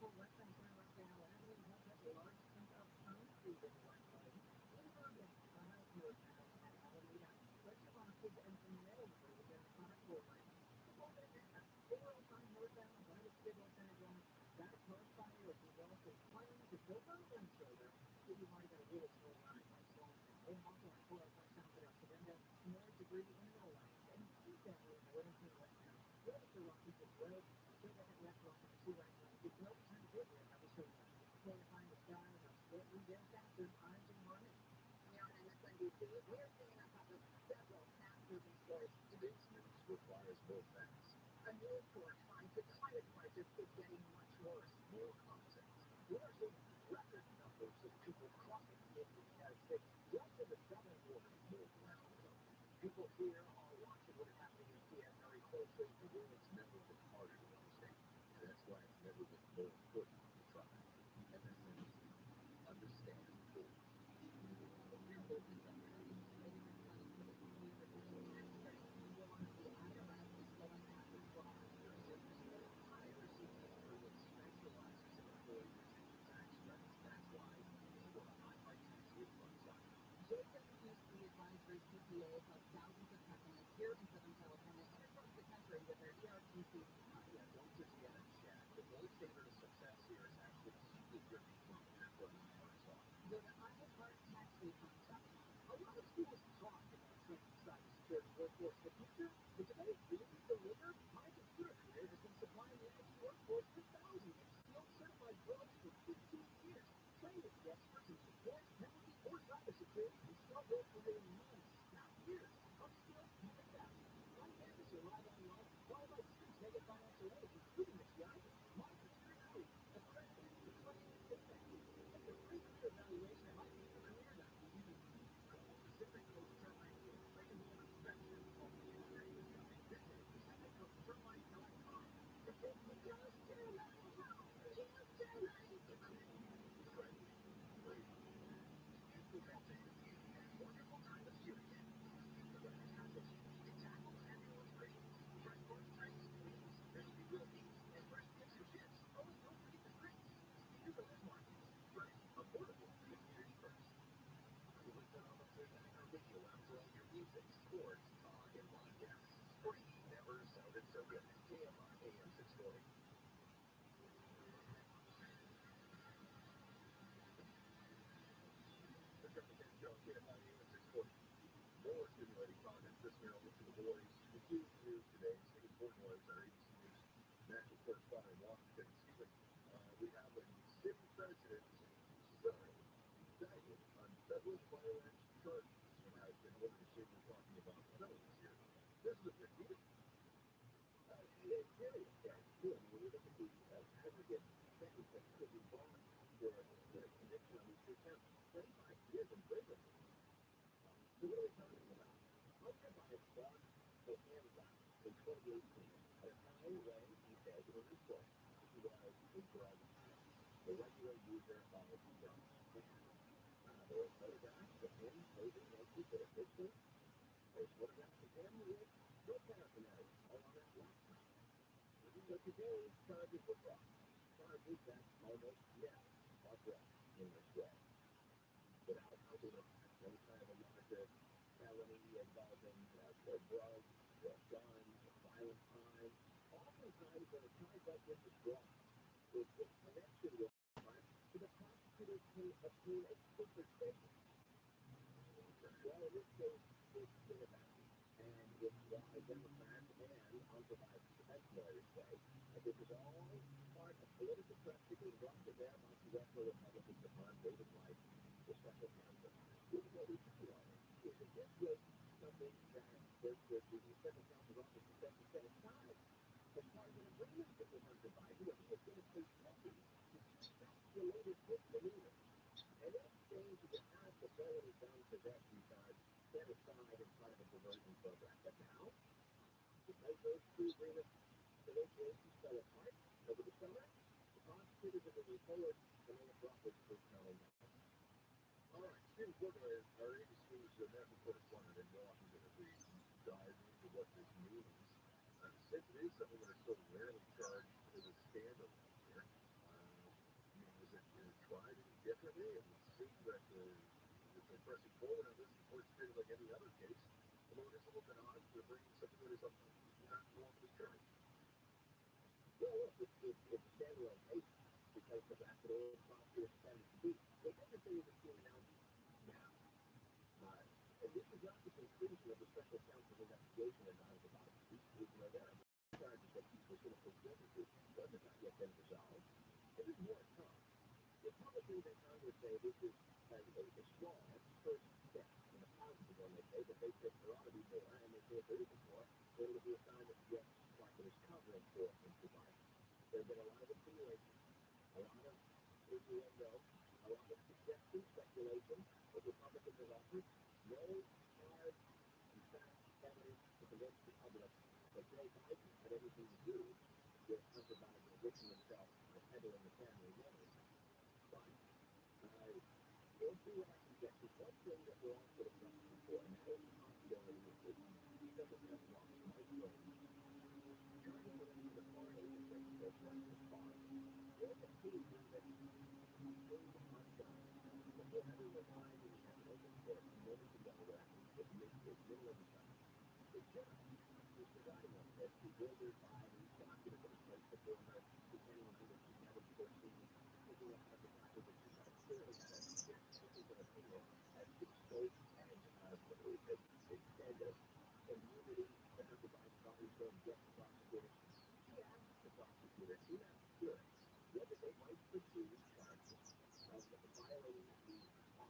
Wonderful western turn right down Avenue, has a large 10,000 tons. Today's news requires more facts. A new report finds that climate crisis is getting much worse. More content. We are seeing record numbers of people crossing into the United States just in the southern border moved around. People here are watching what is happening in Kiev very closely. The world's never been harder to understand. And that's why it's never been more important to try. And that's understand fully. Don't just get a check. The gold standard of success here is actually keeping your income in what the marks are. Go to iHeartTaxRefunds.com. A lot of schools talk about training cybersecurity workforce in the future, but today, really deliver? My computer career has been supplying the IT workforce for thousands of skilled certified pros for 15 years. Train with the experts in support, networking, or cybersecurity, and start your career in months, not years. Upskill, even faster. On campus or live online, qualified students may get financial aid, including the TRILLIONAIRE. My Computer Career, accredited to the 28th state bank. Take a free career evaluation at mycomputercareer.edu. Call Pacific Coast Termite for free enrollment inspection. Only in Texas. Visit pacificcoasttermite.com. The big just termite. Just termite. Friendly, brave, and protected. Wonderful time of year again. The weather's passage. It tackles everyone's cravings. Fresh pork, drinks, wings, crispy grilled meats, and fresh dips and chips. Oh, and don't forget the drinks. Speaker Brothers Market. Fresh, affordable, community first. With the Nofilter radio app for all your music, sports, talk, and podcasts. Free. Never sounded so good. KMI AM 640. The Triple K Show, KMI AM 640. More stimulating content this year over to the boys. The huge news today, Singapore Noise, our ABC News national correspondent in Washington. We have a sitting president's son indicted on federal firearms charges. And I've been over to see we're talking about felonies here. This is a big deal. It's very good. When you look at the aggregate sentence that could be brought for the conviction on these two counts, 25 years in prison. So what are we talking about? Hunter Biden bought a handgun in 2018 at a time when he said in his book he was a drug addict, a regular user of drugs. And there were photographs of him posing as he could have 15. There's photographs of him with no paraphernalia all on that laptop. So today's charges were brought. Charges that almost never are brought in this way. Without helping with any kind of a larger felony involving drugs, guns, violent crime. Oftentimes when a charge like this is brought, it's in connection with crime, so the prosecutor can obtain a quicker statement. Well, in this case, it's been about it. And it's why Democrats and Hunter Biden's defense lawyers say that this is all part of political pressure being brought to bear by congressional Republicans upon David White, the special counsel. This is what we talk about. Is it this was something that the special counsel's office has set aside as part of an agreement with Hunter Biden that he was going to pay penalties to calculated misdemeanors. And in exchange, he would have the felony gun possession charge set aside as part of a diversion program. But now, because those two agreements, negotiations fell apart over the summer, the prosecutors are moving forward and they have brought this to trial now. All right, Stephen Porter is our ABC's national correspondent in Washington as we dive into what this means. Since it is something that is so rarely charged as a scandal here, is it tried any differently? It would seems that they're pressing forward on this. The court's treated like any other case, although it is a little bit odd to bring something that is not normally charged. Well, look, it's a standalone case because the fact that all the prosecutors intended to be. They did the thing with the criminality now. And this is not the conclusion of the special counsel's investigation as I was about to speak. There are charges that he's going to put guilty to. Those have not yet been resolved. And there's more to come. Republicans in Congress say this is a small first step in a positive one. They say, but they think there ought to be more, and they say if there isn't more, then it'll be a sign that yes, market is covering for Biden. There's been a lot of insinuation, a lot of innuendo, a lot of suggestion, speculation that Republicans have offered. No hard, in fact, evidence to convince the public that Joe Biden had anything to do with Hunter Biden enriching himself by peddling the family name. But we'll see what happens next. There's one thing that we're all sort of waiting for, and that is the possibility that he doesn't have long micro trying to run the foreign agent principles right to farm. There's a key that he paid undone. Before everyone lied and he had an open court a moment ago where it's middle of the summer. The judge was presiding over this, bewildered by these documents that were placed before her, pretending as if she'd never before seen, picking up the fact that she had clearly had a difference of opinion as to the scope and the extent of immunity that Hunter Biden thought he was going to get the prosecutors. She asked the prosecutor, she asked jurors, whether they might pursue charges of violating the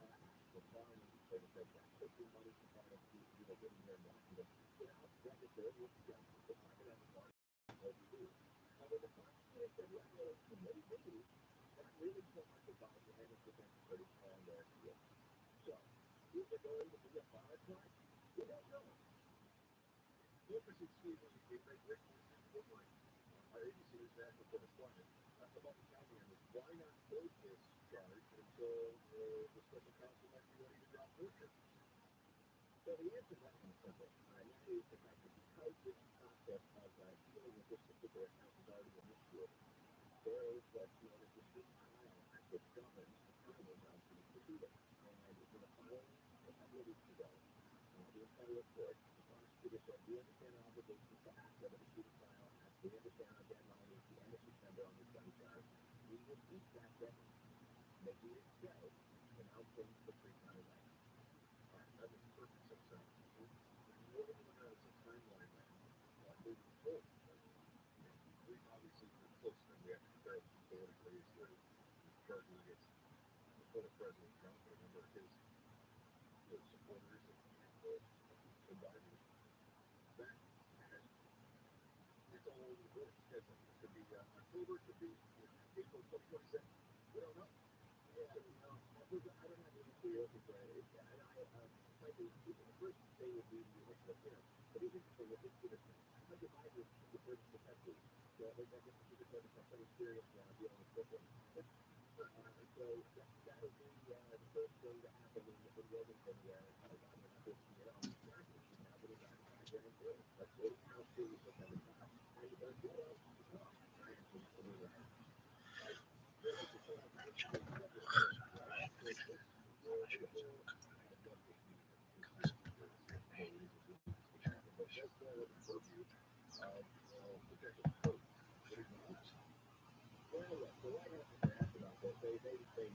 Act, the Foreign Agent Service Act, taking money from foreign people living here in Washington without registering with the justice department as a part of OTD. When the prosecutor said, well, maybe not really so much about the Henry defense pretty strong there here. So, is there going to be a bar charge? We don't know. Interesting Stephen, a great witness in like our agency is National Correspondent about the county on this. Why not hold this charge until the special counsel might be ready to drop more charges? So the answer to that one is simple, and that is the fact that because this process of dealing with this particular account is already initiated, there is what's known as the Speedy Trial Act that governs the timing of these proceedings. And in the filing a couple of weeks ago, in federal court, the prosecutor said, we understand our obligations to act under the Speedy Trial Act. We understand our deadline is the end of September on this gun charge. We will keep that deadline, making it so announcing the pre-trial right. All right, that makes perfect sense. What are we looking at as a timeline then? Moving forward, we've obviously been close to we have to compare it politically as the charges against the former President Trump and a number of his supporters and Biden. That has, it's all over the board. It could be October, it could be April 2027. We don't know. Yeah, I don't have any clear answer for it. And frankly, the first thing would be the initial, it is interesting that this Hunter Biden is the first detective. So I guess this is going to become pretty serious now dealing with Brooklyn. So that'll be the first thing to happen in Wilmington where Hunter Biden will have this, massive issue now getting back to Grand Jury. Let's see how serious this ever got. And what else to come? Well, look, the White House has been asked about this. They